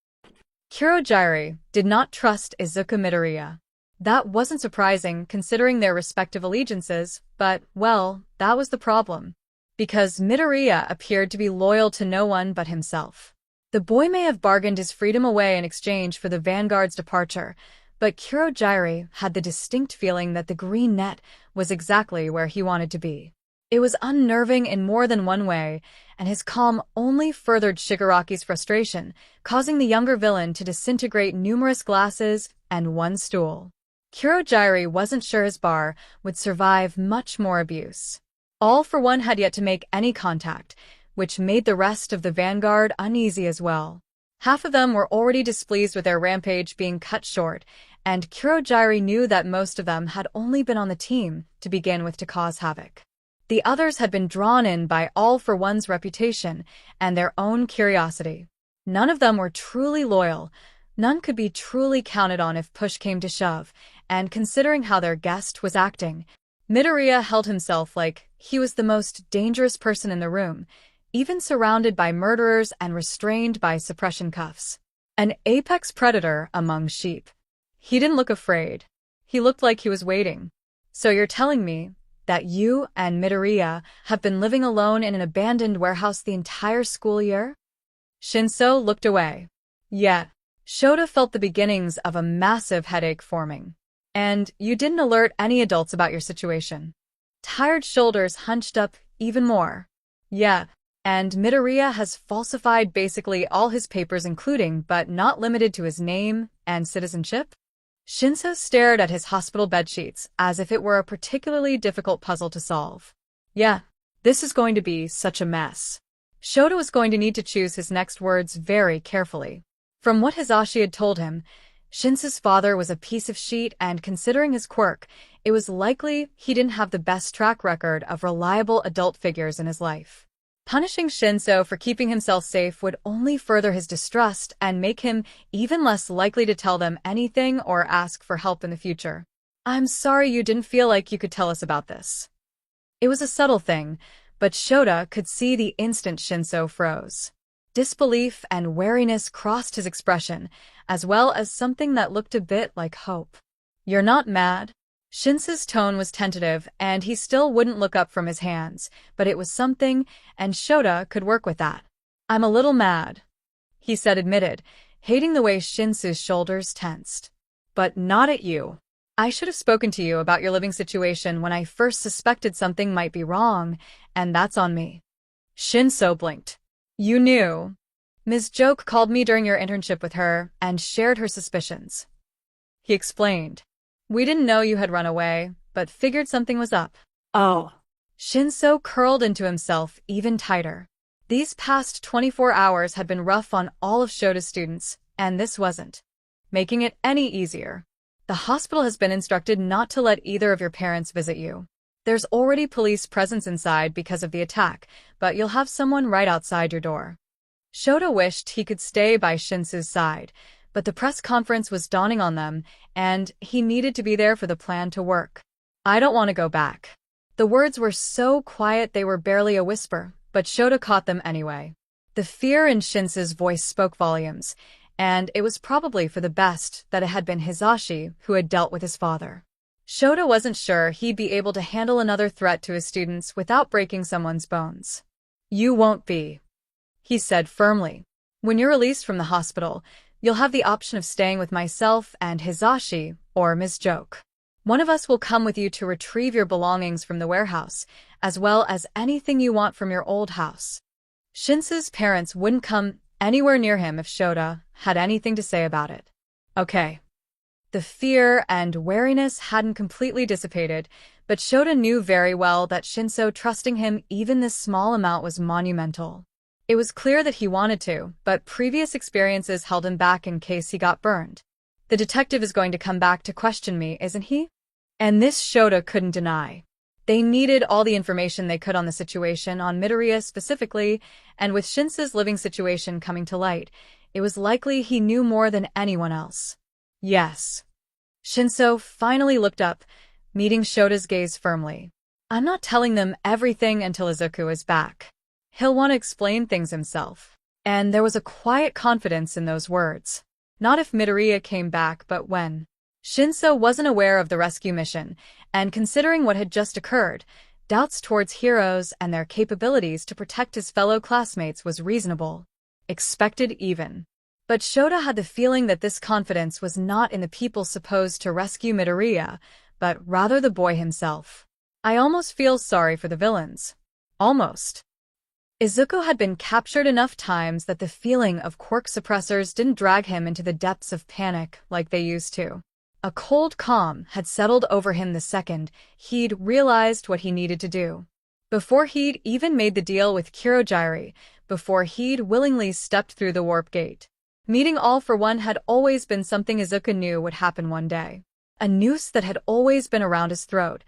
Kurogiri did not trust Izuku Midoriya. That wasn't surprising considering their respective allegiances, but, well, that was the problem. Because Midoriya appeared to be loyal to no one but himself. The boy may have bargained his freedom away in exchange for the Vanguard's departure, but Kurogiri had the distinct feeling that the green net was exactly where he wanted to be. It was unnerving in more than one way, and his calm only furthered Shigaraki's frustration, causing the younger villain to disintegrate numerous glasses and one stool. Kurogiri wasn't sure his bar would survive much more abuse. All for One had yet to make any contact, which made the rest of the Vanguard uneasy as well. Half of them were already displeased with their rampage being cut short, and Kurogiri knew that most of them had only been on the team to begin with to cause havoc. The others had been drawn in by All for One's reputation and their own curiosity. None of them were truly loyal. None could be truly counted on if push came to shove, and considering how their guest was acting, Midoriya held himself like he was the most dangerous person in the room, even surrounded by murderers and restrained by suppression cuffs. An apex predator among sheep. He didn't look afraid. He looked like he was waiting. So you're telling me that you and Midoriya have been living alone in an abandoned warehouse the entire school year? Shinso looked away. Yeah. Shota felt the beginnings of a massive headache forming. And you didn't alert any adults about your situation. Tired shoulders hunched up even more. Yeah. And Midoriya has falsified basically all his papers, including but not limited to his name and citizenship? Shinso stared at his hospital bedsheets as if it were a particularly difficult puzzle to solve. Yeah, this is going to be such a mess. Shota was going to need to choose his next words very carefully. From what Hisashi had told him, Shinso's father was a piece of shit, and considering his quirk, it was likely he didn't have the best track record of reliable adult figures in his life. Punishing Shinso for keeping himself safe would only further his distrust and make him even less likely to tell them anything or ask for help in the future. I'm sorry you didn't feel like you could tell us about this. It was a subtle thing, but Shota could see the instant Shinso froze. Disbelief and wariness crossed his expression, as well as something that looked a bit like hope. You're not mad? Shinso's tone was tentative, and he still wouldn't look up from his hands, but it was something, and Shota could work with that. I'm a little mad, he said, admitted, hating the way Shinso's shoulders tensed. But not at you. I should have spoken to you about your living situation when I first suspected something might be wrong, and that's on me. Shinso blinked. You knew. Ms. Joke called me during your internship with her and shared her suspicions. He explained. We didn't know you had run away, but figured something was up. Oh. Shinso curled into himself even tighter. These past 24 hours had been rough on all of Shota's students, and this wasn't making it any easier. The hospital has been instructed not to let either of your parents visit you. There's already police presence inside because of the attack, but you'll have someone right outside your door. Shota wished he could stay by Shinso's side, but the press conference was dawning on them, and he needed to be there for the plan to work. I don't want to go back. The words were so quiet they were barely a whisper, but Shota caught them anyway. The fear in Shinso's voice spoke volumes, and it was probably for the best that it had been Hisashi who had dealt with his father. Shota wasn't sure he'd be able to handle another threat to his students without breaking someone's bones. You won't be, he said firmly. When you're released from the hospital, you'll have the option of staying with myself and Hisashi or Ms. Joke. One of us will come with you to retrieve your belongings from the warehouse, as well as anything you want from your old house. Shinso's parents wouldn't come anywhere near him if Shota had anything to say about it. Okay. The fear and wariness hadn't completely dissipated, but Shota knew very well that Shinso trusting him even this small amount was monumental. It was clear that he wanted to, but previous experiences held him back in case he got burned. The detective is going to come back to question me, isn't he? And this Shota couldn't deny. They needed all the information they could on the situation, on Midoriya specifically, and with Shinso's living situation coming to light, it was likely he knew more than anyone else. Yes. Shinso finally looked up, meeting Shota's gaze firmly. I'm not telling them everything until Izuku is back. He'll want to explain things himself. And there was a quiet confidence in those words. Not if Midoriya came back, but when. Shinso wasn't aware of the rescue mission, and considering what had just occurred, doubts towards heroes and their capabilities to protect his fellow classmates was reasonable. Expected even. But Shota had the feeling that this confidence was not in the people supposed to rescue Midoriya, but rather the boy himself. I almost feel sorry for the villains. Almost. Izuku had been captured enough times that the feeling of quirk suppressors didn't drag him into the depths of panic like they used to. A cold calm had settled over him the second he'd realized what he needed to do. Before he'd even made the deal with Kurogiri, before he'd willingly stepped through the warp gate. Meeting All for One had always been something Izuku knew would happen one day. A noose that had always been around his throat,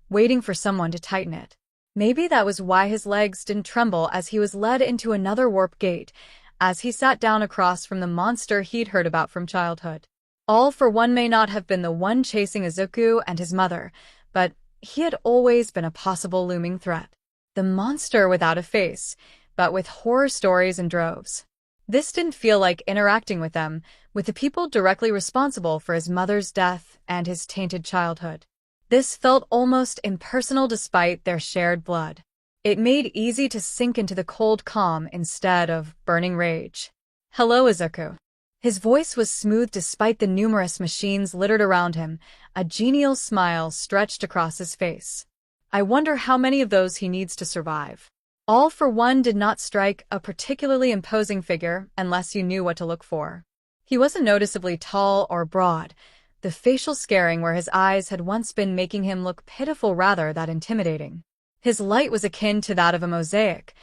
waiting for someone to tighten it. Maybe that was why his legs didn't tremble as he was led into another warp gate, as he sat down across from the monster he'd heard about from childhood. All for One may not have been the one chasing Izuku and his mother, but he had always been a possible looming threat. The monster without a face, but with horror stories in droves. This didn't feel like interacting with them, with the people directly responsible for his mother's death and his tainted childhood. This felt almost impersonal despite their shared blood. It made easy to sink into the cold calm instead of burning rage. "Hello, Izuku." His voice was smooth despite the numerous machines littered around him, a genial smile stretched across his face. "I wonder how many of those he needs to survive." All for One did not strike a particularly imposing figure unless you knew what to look for. He wasn't noticeably tall or broad, the facial scaring where his eyes had once been making him look pitiful rather than intimidating. His light was akin to that of a mosaic,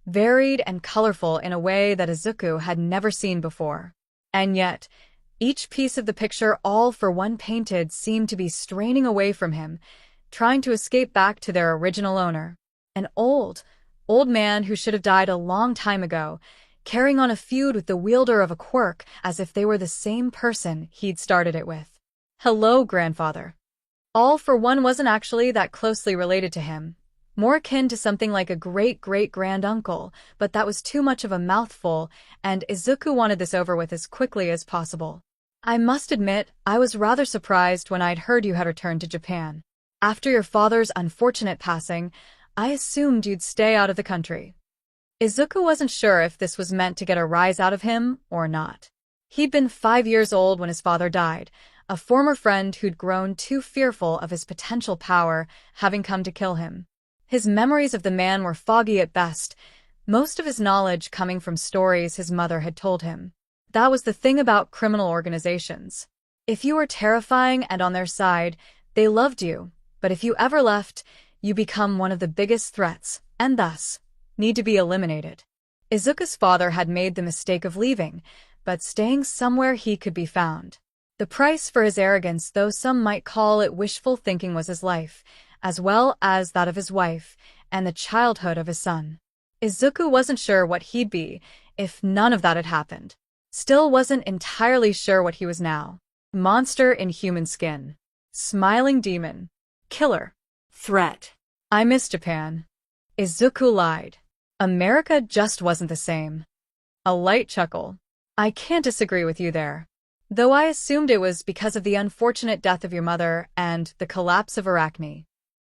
varied and colorful in a way that Izuku had never seen before. And yet, each piece of the picture All for One painted seemed to be straining away from him, trying to escape back to their original owner. An old man who should have died a long time ago, carrying on a feud with the wielder of a quirk as if they were the same person he'd started it with. "Hello, grandfather." All for One wasn't actually that closely related to him, more akin to something like a great-great-granduncle, but that was too much of a mouthful, and Izuku wanted this over with as quickly as possible. "I must admit, I was rather surprised when I'd heard you had returned to Japan. After your father's unfortunate passing, I assumed you'd stay out of the country." Izuku wasn't sure if this was meant to get a rise out of him or not. He'd been 5 years old when his father died, a former friend who'd grown too fearful of his potential power, having come to kill him. His memories of the man were foggy at best, most of his knowledge coming from stories his mother had told him. That was the thing about criminal organizations. If you were terrifying and on their side, they loved you, but if you ever left, you become one of the biggest threats, and thus, need to be eliminated. Izuku's father had made the mistake of leaving, but staying somewhere he could be found. The price for his arrogance, though some might call it wishful thinking, was his life, as well as that of his wife, and the childhood of his son. Izuku wasn't sure what he'd be if none of that had happened. Still wasn't entirely sure what he was now. Monster in human skin. Smiling demon. Killer. Threat. "I miss Japan." Izuku lied. America just wasn't the same. A light chuckle. "I can't disagree with you there. Though I assumed it was because of the unfortunate death of your mother and the collapse of Arachne."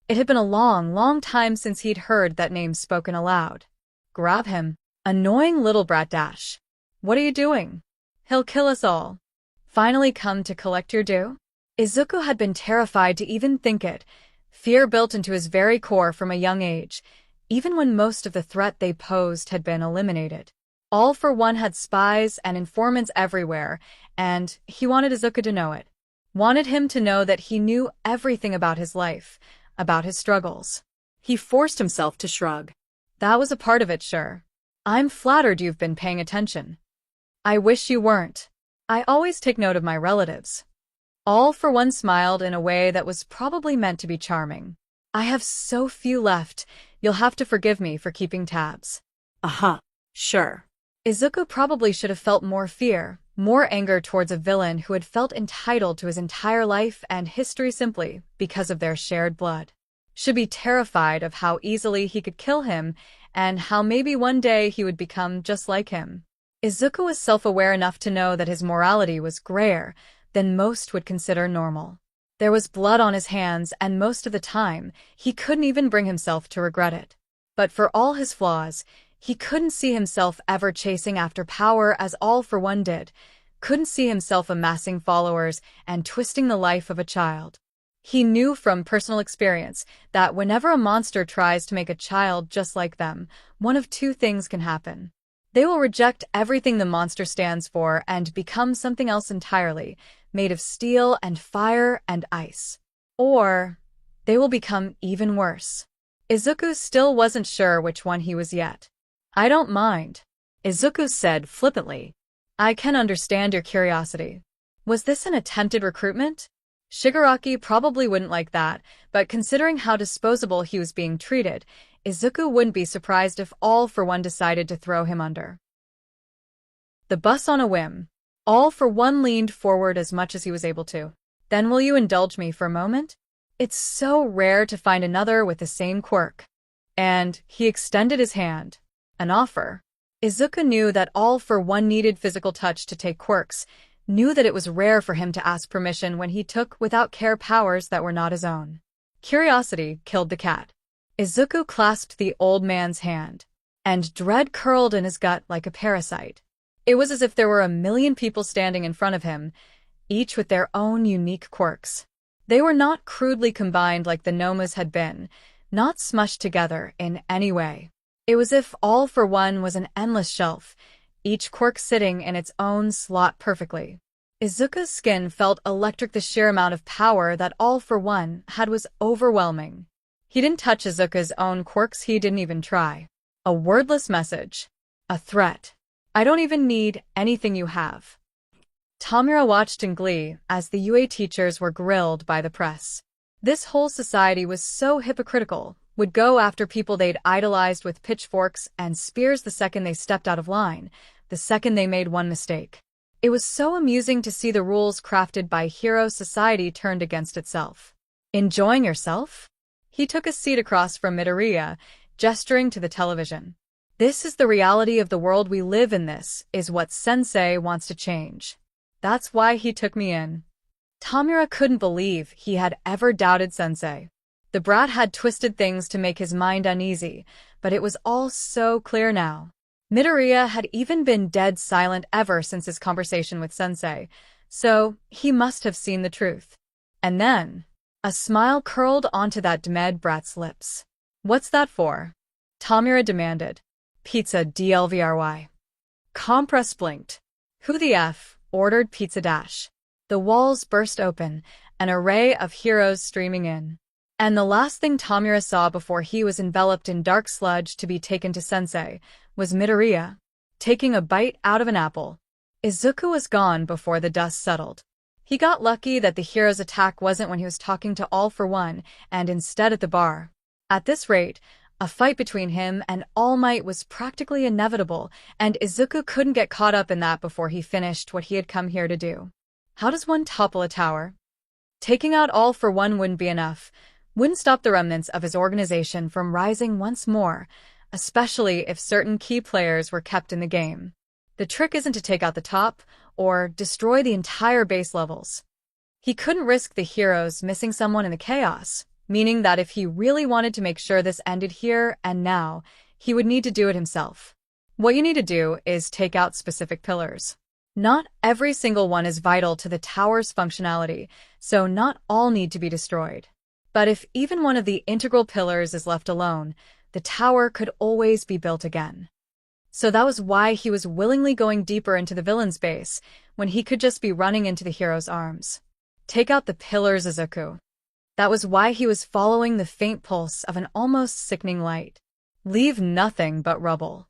It had been a long, long time since he'd heard that name spoken aloud. "Grab him." Annoying little brat dash. "What are you doing? He'll kill us all." "Finally come to collect your due?" Izuku had been terrified to even think it, fear built into his very core from a young age, even when most of the threat they posed had been eliminated. All for One had spies and informants everywhere, and he wanted Izuku to know it. Wanted him to know that he knew everything about his life, about his struggles. He forced himself to shrug. "That was a part of it, sure. I'm flattered you've been paying attention. I wish you weren't. I always take note of my relatives." All for One smiled in a way that was probably meant to be charming. "I have so few left, you'll have to forgive me for keeping tabs." Sure. Izuku probably should have felt more fear, more anger towards a villain who had felt entitled to his entire life and history simply because of their shared blood. Should be terrified of how easily he could kill him and how maybe one day he would become just like him. Izuku was self-aware enough to know that his morality was grayer than most would consider normal. There was blood on his hands, and most of the time, he couldn't even bring himself to regret it. But for all his flaws, he couldn't see himself ever chasing after power as All for One did, couldn't see himself amassing followers and twisting the life of a child. He knew from personal experience that whenever a monster tries to make a child just like them, one of two things can happen. They will reject everything the monster stands for and become something else entirely, made of steel and fire and ice. Or they will become even worse. Izuku still wasn't sure which one he was yet. "I don't mind," Izuku said flippantly. "I can understand your curiosity. Was this an attempted recruitment?" Shigaraki probably wouldn't like that, but considering how disposable he was being treated, Izuku wouldn't be surprised if All For One decided to throw him under the bus on a whim. All For One leaned forward as much as he was able to. Then will you indulge me for a moment? It's so rare to find another with the same quirk. And he extended his hand. An offer. Izuku knew that All For One needed physical touch to take quirks, knew that it was rare for him to ask permission when he took without care powers that were not his own. Curiosity killed the cat. Izuku clasped the old man's hand, and dread curled in his gut like a parasite. It was as if there were a million people standing in front of him, each with their own unique quirks. They were not crudely combined like the Nomas had been, not smushed together in any way. It was as if All For One was an endless shelf, each quirk sitting in its own slot perfectly. Izuku's skin felt electric. The sheer amount of power that All For One had was overwhelming. He didn't touch Izuku's own quirks, he didn't even try. A wordless message. A threat. I don't even need anything you have. Tamura watched in glee as the UA teachers were grilled by the press. This whole society was so hypocritical, would go after people they'd idolized with pitchforks and spears the second they stepped out of line, the second they made one mistake. It was so amusing to see the rules crafted by hero society turned against itself. Enjoying yourself? He took a seat across from Midoriya, gesturing to the television. This is the reality of the world we live in. This is what Sensei wants to change. That's why he took me in. Tamura couldn't believe he had ever doubted Sensei. The brat had twisted things to make his mind uneasy, but it was all so clear now. Midoriya had even been dead silent ever since his conversation with Sensei, so he must have seen the truth. And then, a smile curled onto that demed brat's lips. What's that for? Tamura demanded. Pizza DLVRY. Compress blinked. Who the F ordered pizza dash? The walls burst open, an array of heroes streaming in. And the last thing Tamura saw before he was enveloped in dark sludge to be taken to Sensei was Midoriya, taking a bite out of an apple. Izuku was gone before the dust settled. He got lucky that the hero's attack wasn't when he was talking to All For One, and instead at the bar. At this rate, a fight between him and All Might was practically inevitable, and Izuku couldn't get caught up in that before he finished what he had come here to do. How does one topple a tower? Taking out All For One wouldn't be enough, wouldn't stop the remnants of his organization from rising once more, especially if certain key players were kept in the game. The trick isn't to take out the top, or destroy the entire base levels. He couldn't risk the heroes missing someone in the chaos, meaning that if he really wanted to make sure this ended here and now, he would need to do it himself. What you need to do is take out specific pillars. Not every single one is vital to the tower's functionality, so not all need to be destroyed. But if even one of the integral pillars is left alone, the tower could always be built again. So that was why he was willingly going deeper into the villain's base, when he could just be running into the hero's arms. Take out the pillars, Izuku. That was why he was following the faint pulse of an almost sickening light. Leave nothing but rubble.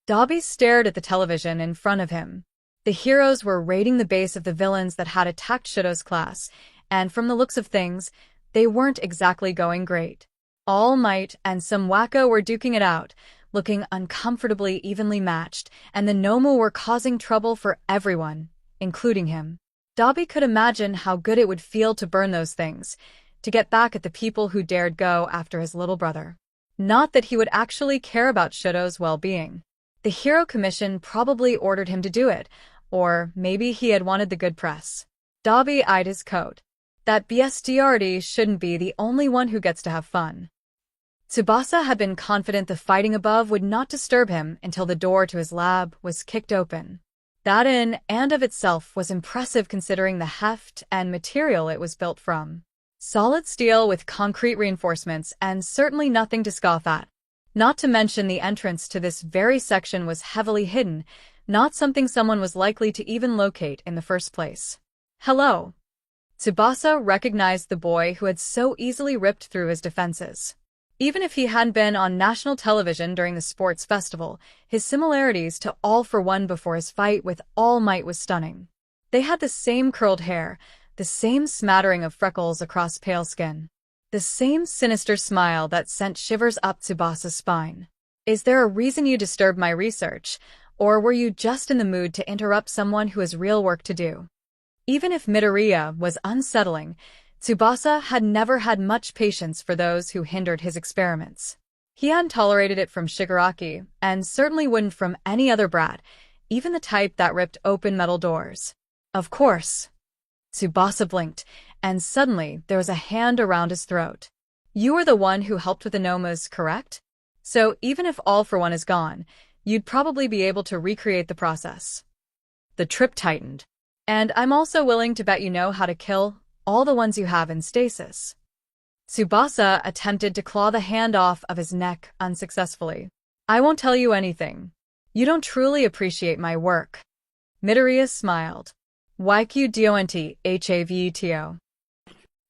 Dabi stared at the television in front of him. The heroes were raiding the base of the villains that had attacked Shido's class, and from the looks of things, they weren't exactly going great. All Might and some wacko were duking it out, looking uncomfortably evenly matched, and the Nomu were causing trouble for everyone, including him. Dabi could imagine how good it would feel to burn those things, to get back at the people who dared go after his little brother. Not that he would actually care about Shido's well-being. The Hero Commission probably ordered him to do it, or maybe he had wanted the good press. Dabi eyed his coat. That bestiality shouldn't be the only one who gets to have fun. Tsubasa had been confident the fighting above would not disturb him until the door to his lab was kicked open. That in and of itself was impressive considering the heft and material it was built from. Solid steel with concrete reinforcements and certainly nothing to scoff at. Not to mention the entrance to this very section was heavily hidden, not something someone was likely to even locate in the first place. Hello. Tsubasa recognized the boy who had so easily ripped through his defenses. Even if he hadn't been on national television during the sports festival, his similarities to All For One before his fight with All Might was stunning. They had the same curled hair, the same smattering of freckles across pale skin. The same sinister smile that sent shivers up Tsubasa's spine. Is there a reason you disturbed my research, or were you just in the mood to interrupt someone who has real work to do? Even if Midoriya was unsettling, Tsubasa had never had much patience for those who hindered his experiments. He hadn't tolerated it from Shigaraki, and certainly wouldn't from any other brat, even the type that ripped open metal doors. Of course. Tsubasa blinked, and suddenly there was a hand around his throat. You were the one who helped with the Nomas, correct? So even if All for One is gone, you'd probably be able to recreate the process. The trip tightened. And I'm also willing to bet you know how to kill all the ones you have in stasis. Tsubasa attempted to claw the hand off of his neck unsuccessfully. I won't tell you anything. You don't truly appreciate my work. Midoriya smiled. Yq Dionti Haveto.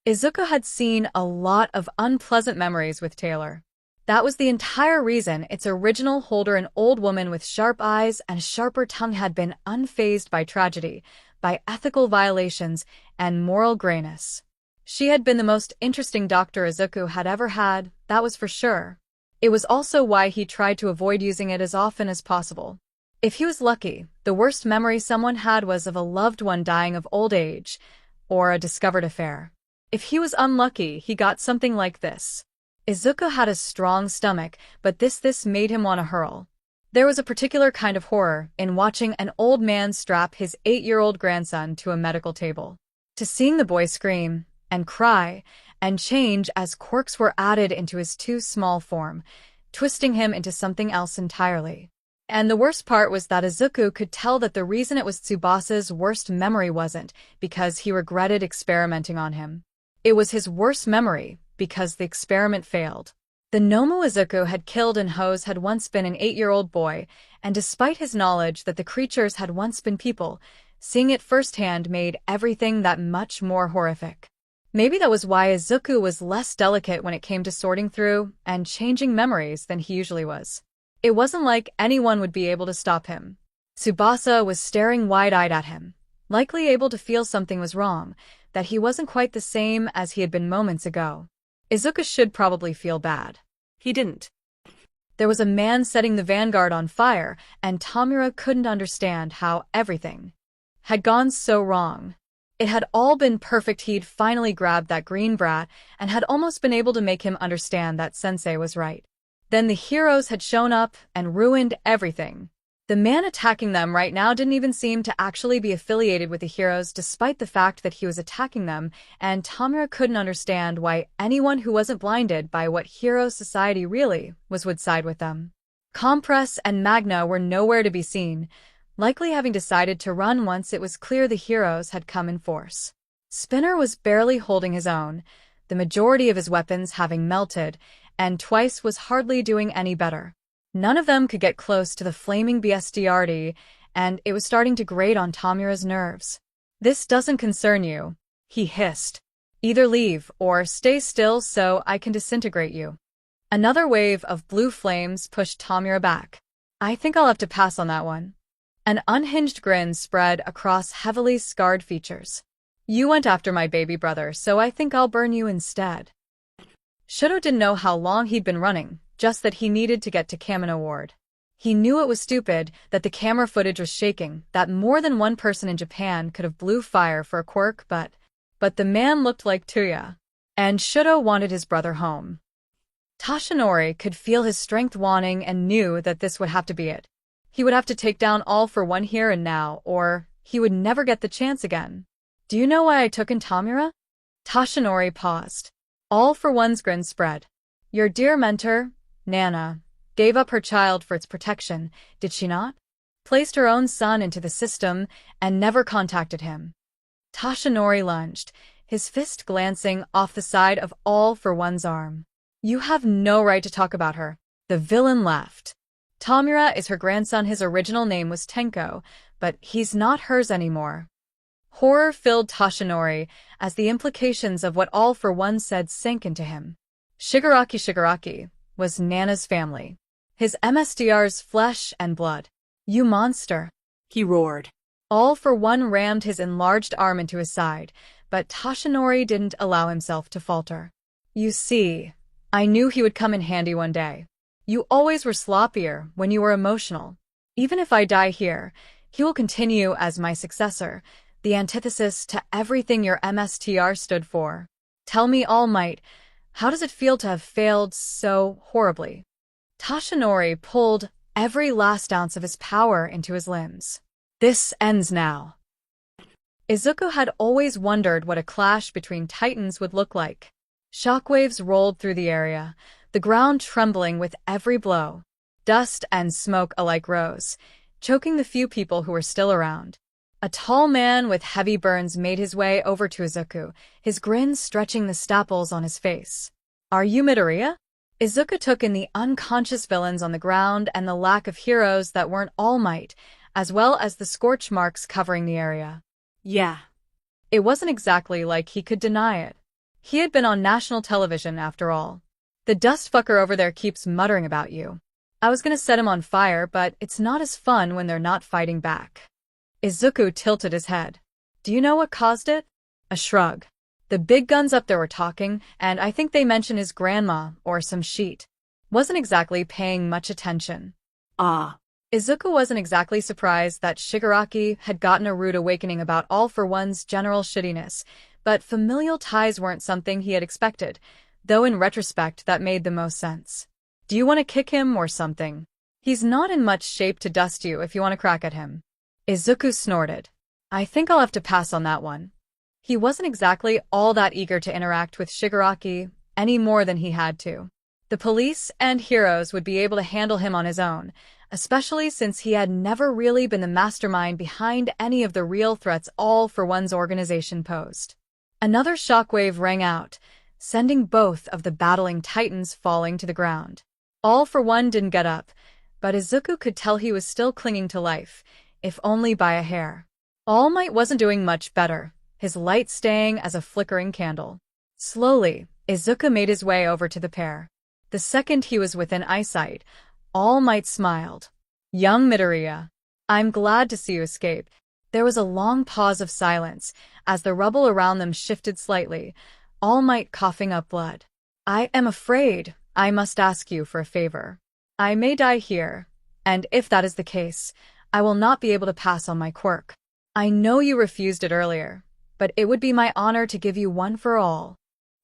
Izuku had seen a lot of unpleasant memories with Taylor. That was the entire reason its original holder, an old woman with sharp eyes and sharper tongue, had been unfazed by tragedy, by ethical violations, and moral grayness. She had been the most interesting doctor Izuku had ever had, that was for sure. It was also why he tried to avoid using it as often as possible. If he was lucky, the worst memory someone had was of a loved one dying of old age, or a discovered affair. If he was unlucky, he got something like this. Izuku had a strong stomach, but this made him want to hurl. There was a particular kind of horror in watching an old man strap his 8-year-old grandson to a medical table. To seeing the boy scream, and cry, and change as quirks were added into his too small form, twisting him into something else entirely. And the worst part was that Izuku could tell that the reason it was Tsubasa's worst memory wasn't because he regretted experimenting on him. It was his worst memory because the experiment failed. The Nomu Izuku had killed in Hose had once been an 8-year-old boy, and despite his knowledge that the creatures had once been people, seeing it firsthand made everything that much more horrific. Maybe that was why Izuku was less delicate when it came to sorting through and changing memories than he usually was. It wasn't like anyone would be able to stop him. Tsubasa was staring wide-eyed at him, likely able to feel something was wrong, that he wasn't quite the same as he had been moments ago. Izuku should probably feel bad. He didn't. There was a man setting the vanguard on fire, and Tamura couldn't understand how everything had gone so wrong. It had all been perfect. He'd finally grabbed that green brat and had almost been able to make him understand that Sensei was right. Then the heroes had shown up and ruined everything. The man attacking them right now didn't even seem to actually be affiliated with the heroes despite the fact that he was attacking them, and Tamura couldn't understand why anyone who wasn't blinded by what hero society really was would side with them. Compress and Magna were nowhere to be seen, likely having decided to run once it was clear the heroes had come in force. Spinner was barely holding his own, the majority of his weapons having melted, and Twice was hardly doing any better. None of them could get close to the flaming BSDRD, and it was starting to grate on Tamura's nerves. This doesn't concern you, he hissed. Either leave or stay still so I can disintegrate you. Another wave of blue flames pushed Tamura back. I think I'll have to pass on that one. An unhinged grin spread across heavily scarred features. You went after my baby brother, so I think I'll burn you instead. Shoto didn't know how long he'd been running, just that he needed to get to Kamino Ward. He knew it was stupid, that the camera footage was shaking, that more than one person in Japan could have blew fire for a quirk, but the man looked like Tuya. And Shoto wanted his brother home. Tashinori could feel his strength waning and knew that this would have to be it. He would have to take down All for One here and now, or he would never get the chance again. Do you know why I took in Tamura? Tashinori paused. All for One's grin spread. Your dear mentor, Nana, gave up her child for its protection, did she not? Placed her own son into the system and never contacted him. Tashinori lunged, his fist glancing off the side of All for One's arm. You have no right to talk about her. The villain laughed. Tamura is her grandson. His original name was Tenko, but he's not hers anymore. Horror filled Tashinori as the implications of what All for One said sank into him. Shigaraki was Nana's family. His MSDR's flesh and blood. You monster! He roared. All for One rammed his enlarged arm into his side, but Toshinori didn't allow himself to falter. You see, I knew he would come in handy one day. You always were sloppier when you were emotional. Even if I die here, he will continue as my successor, the antithesis to everything your MSTR stood for. Tell me, All Might, how does it feel to have failed so horribly? Toshinori pulled every last ounce of his power into his limbs. This ends now. Izuku had always wondered what a clash between titans would look like. Shockwaves rolled through the area, the ground trembling with every blow. Dust and smoke alike rose, choking the few people who were still around. A tall man with heavy burns made his way over to Izuku, his grin stretching the staples on his face. Are you Midoriya? Izuku took in the unconscious villains on the ground and the lack of heroes that weren't All Might, as well as the scorch marks covering the area. Yeah. It wasn't exactly like he could deny it. He had been on national television, after all. The dust fucker over there keeps muttering about you. I was gonna set him on fire, but it's not as fun when they're not fighting back. Izuku tilted his head. Do you know what caused it? A shrug. The big guns up there were talking, and I think they mentioned his grandma or some sheet. Wasn't exactly paying much attention. Izuku wasn't exactly surprised that Shigaraki had gotten a rude awakening about All for One's general shittiness, but familial ties weren't something he had expected, though in retrospect that made the most sense. Do you want to kick him or something? He's not in much shape to dust you if you want to crack at him. Izuku snorted. I think I'll have to pass on that one. He wasn't exactly all that eager to interact with Shigaraki any more than he had to. The police and heroes would be able to handle him on his own, especially since he had never really been the mastermind behind any of the real threats All for One's organization posed. Another shockwave rang out, sending both of the battling titans falling to the ground. All for One didn't get up, but Izuku could tell he was still clinging to life, if only by a hair. All Might wasn't doing much better, his light staying as a flickering candle. Slowly, Izuku made his way over to the pair. The second he was within eyesight, All Might smiled. Young Midoriya, I'm glad to see you escape. There was a long pause of silence, as the rubble around them shifted slightly, All Might coughing up blood. I am afraid I must ask you for a favor. I may die here, and if that is the case, I will not be able to pass on my quirk. I know you refused it earlier, but it would be my honor to give you one for all.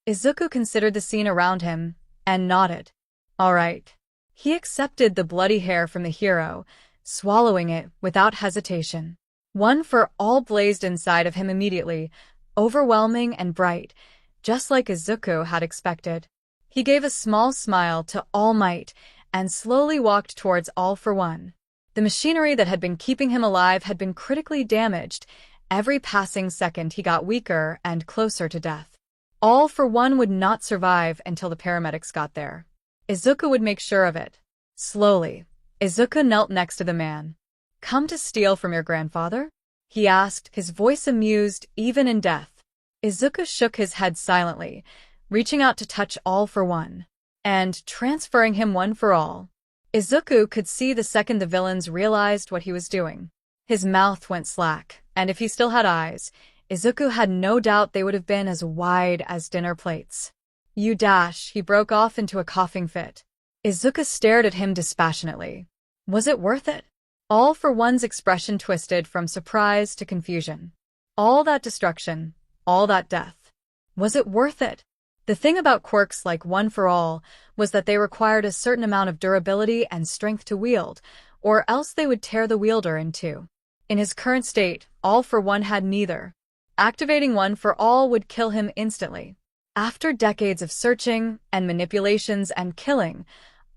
Izuku considered the scene around him, and nodded. All right. He accepted the bloody hair from the hero, swallowing it without hesitation. One for all blazed inside of him immediately, overwhelming and bright, just like Izuku had expected. He gave a small smile to All Might and slowly walked towards All for One. The machinery that had been keeping him alive had been critically damaged. Every passing second he got weaker and closer to death. All for One would not survive until the paramedics got there. Izuku would make sure of it. Slowly, Izuku knelt next to the man. Come to steal from your grandfather? He asked, his voice amused even in death. Izuku shook his head silently, reaching out to touch All for One, and transferring him one for all. Izuku could see the second the villains realized what he was doing. His mouth went slack, and if he still had eyes, Izuku had no doubt they would have been as wide as dinner plates. You dash, he broke off into a coughing fit. Izuku stared at him dispassionately. Was it worth it? All for One's expression twisted from surprise to confusion. All that destruction, all that death. Was it worth it? The thing about quirks like One for All was that they required a certain amount of durability and strength to wield, or else they would tear the wielder in two. In his current state, All for One had neither. Activating One for All would kill him instantly. After decades of searching and manipulations and killing,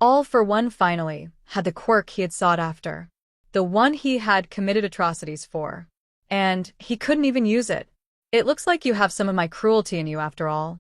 All for One finally had the quirk he had sought after. The one he had committed atrocities for. And he couldn't even use it. It looks like you have some of my cruelty in you after all.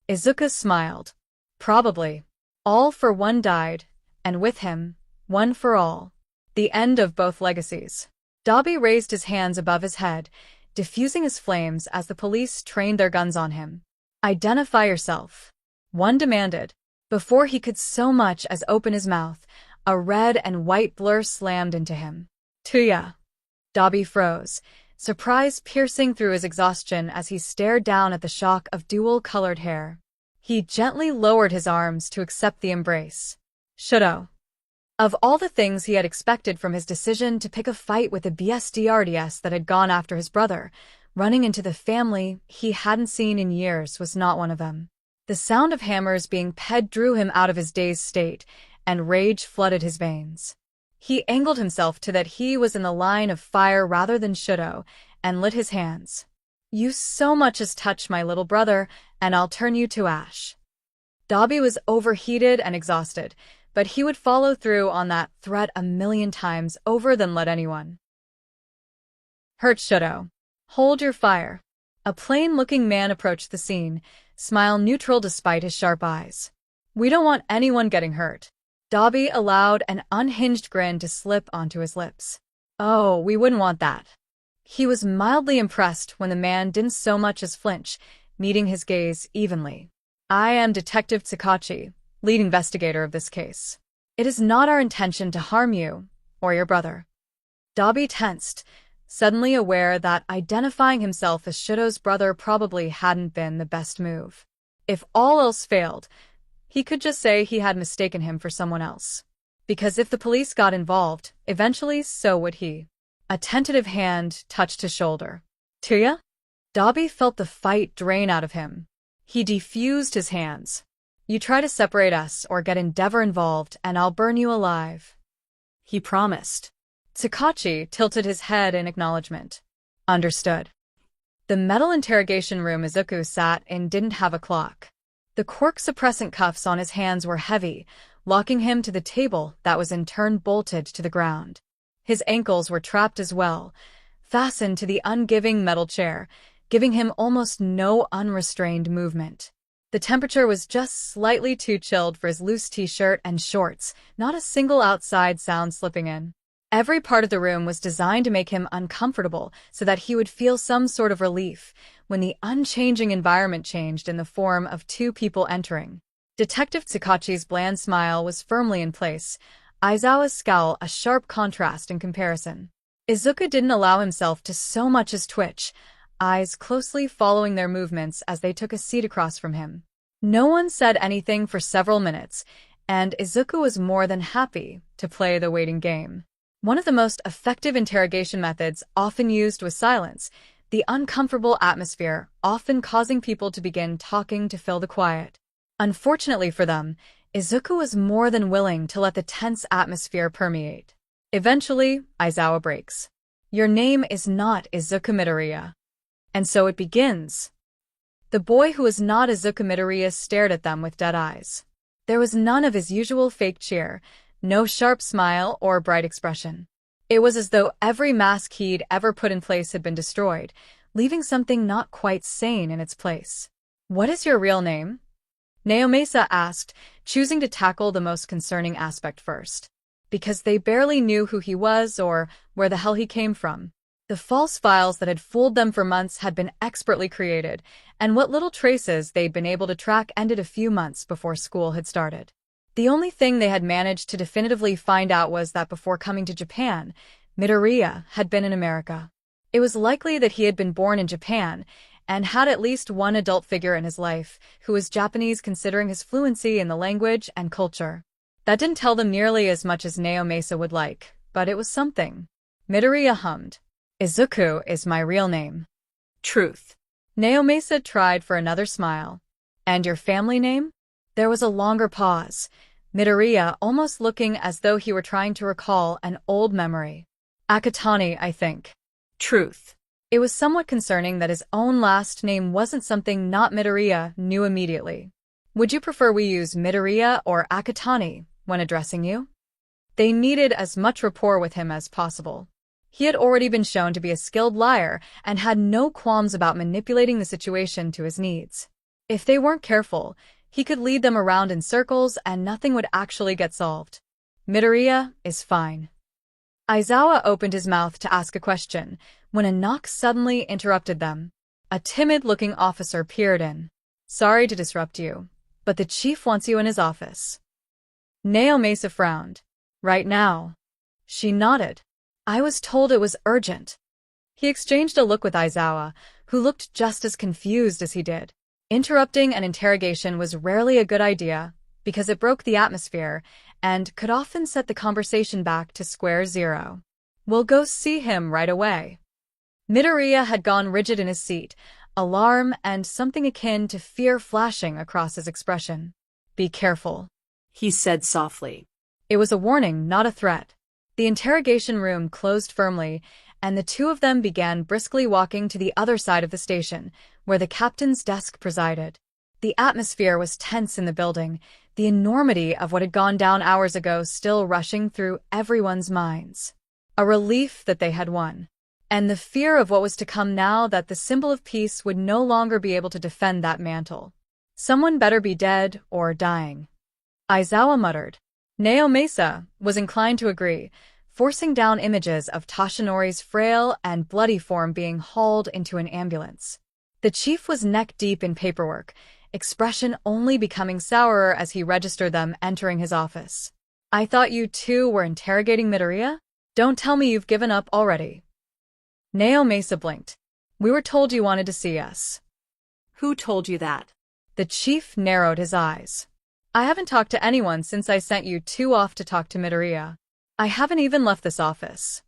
Izuku smiled. Probably. All for One died, and with him, One for All. The end of both legacies. Dabi raised his hands above his head, diffusing his flames as the police trained their guns on him. Identify yourself. One demanded. Before he could so much as open his mouth, a red and white blur slammed into him. Tuya. Dabi froze, surprise piercing through his exhaustion as he stared down at the shock of dual-colored hair. He gently lowered his arms to accept the embrace. Shudo. Of all the things he had expected from his decision to pick a fight with the BSDRDS that had gone after his brother, running into the family he hadn't seen in years was not one of them. The sound of hammers being ped drew him out of his dazed state, and rage flooded his veins. He angled himself to that he was in the line of fire rather than Shudo, and lit his hands. You so much as touch my little brother, and I'll turn you to ash. Dabi was overheated and exhausted, but he would follow through on that threat 1,000,000 times over than let anyone hurt Shudo. Hold your fire. A plain-looking man approached the scene, smile neutral despite his sharp eyes. We don't want anyone getting hurt. Dabi allowed an unhinged grin to slip onto his lips. Oh, we wouldn't want that. He was mildly impressed when the man didn't so much as flinch, meeting his gaze evenly. I am Detective Tsukauchi, lead investigator of this case. It is not our intention to harm you or your brother. Dabi tensed, suddenly aware that identifying himself as Shudo's brother probably hadn't been the best move. If all else failed, he could just say he had mistaken him for someone else. Because if the police got involved, eventually so would he. A tentative hand touched his shoulder. Tuya? Dabi felt the fight drain out of him. He defused his hands. You try to separate us or get Endeavor involved, and I'll burn you alive. He promised. Tsukauchi tilted his head in acknowledgement. Understood. The metal interrogation room Izuku sat in didn't have a clock. The quirk suppressant cuffs on his hands were heavy, locking him to the table that was in turn bolted to the ground. His ankles were trapped as well, fastened to the ungiving metal chair, giving him almost no unrestrained movement. The temperature was just slightly too chilled for his loose t-shirt and shorts, not a single outside sound slipping in. Every part of the room was designed to make him uncomfortable so that he would feel some sort of relief when the unchanging environment changed in the form of two people entering. Detective Tsukauchi's bland smile was firmly in place, Aizawa's scowl a sharp contrast in comparison. Izuku didn't allow himself to so much as twitch, eyes closely following their movements as they took a seat across from him. No one said anything for several minutes, and Izuku was more than happy to play the waiting game. One of the most effective interrogation methods often used was silence, the uncomfortable atmosphere often causing people to begin talking to fill the quiet. Unfortunately for them, Izuku was more than willing to let the tense atmosphere permeate. Eventually, Aizawa breaks. Your name is not Izuku Midoriya. And so it begins. The boy who was not Izuku Midoriya stared at them with dead eyes. There was none of his usual fake cheer, no sharp smile or bright expression. It was as though every mask he'd ever put in place had been destroyed, leaving something not quite sane in its place. What is your real name? Naomasa asked, choosing to tackle the most concerning aspect first. Because they barely knew who he was or where the hell he came from. The false files that had fooled them for months had been expertly created, and what little traces they'd been able to track ended a few months before school had started. The only thing they had managed to definitively find out was that before coming to Japan, Midoriya had been in America. It was likely that he had been born in Japan, and had at least one adult figure in his life who was Japanese considering his fluency in the language and culture. That didn't tell them nearly as much as Naomasa would like, but it was something. Midoriya hummed. Izuku is my real name. Truth. Naomasa tried for another smile. And your family name? There was a longer pause, Midoriya almost looking as though he were trying to recall an old memory. Akatani, I think. Truth. It was somewhat concerning that his own last name wasn't something not Midoriya knew immediately. Would you prefer we use Midoriya or Akatani when addressing you? They needed as much rapport with him as possible. He had already been shown to be a skilled liar and had no qualms about manipulating the situation to his needs. If they weren't careful, he could lead them around in circles and nothing would actually get solved. Midoriya is fine. Aizawa opened his mouth to ask a question, when a knock suddenly interrupted them. A timid-looking officer peered in. Sorry to disrupt you, but the chief wants you in his office. Naomasa frowned. Right now. She nodded. I was told it was urgent. He exchanged a look with Aizawa, who looked just as confused as he did. Interrupting an interrogation was rarely a good idea, because it broke the atmosphere and could often set the conversation back to square zero. "We'll go see him right away." Midoriya had gone rigid in his seat, alarm and something akin to fear flashing across his expression. "Be careful," he said softly. It was a warning, not a threat. The interrogation room closed firmly, and the two of them began briskly walking to the other side of the station, where the captain's desk presided. The atmosphere was tense in the building, the enormity of what had gone down hours ago still rushing through everyone's minds. A relief that they had won, and the fear of what was to come now that the symbol of peace would no longer be able to defend that mantle. Someone better be dead or dying. Aizawa muttered. Naomasa was inclined to agree, forcing down images of Tashinori's frail and bloody form being hauled into an ambulance. The chief was neck-deep in paperwork, expression only becoming sourer as he registered them entering his office. "I thought you two were interrogating Midoriya? Don't tell me you've given up already." Naomasa blinked. "We were told you wanted to see us." "Who told you that?" The chief narrowed his eyes. "I haven't talked to anyone since I sent you two off to talk to Midoriya. I haven't even left this office."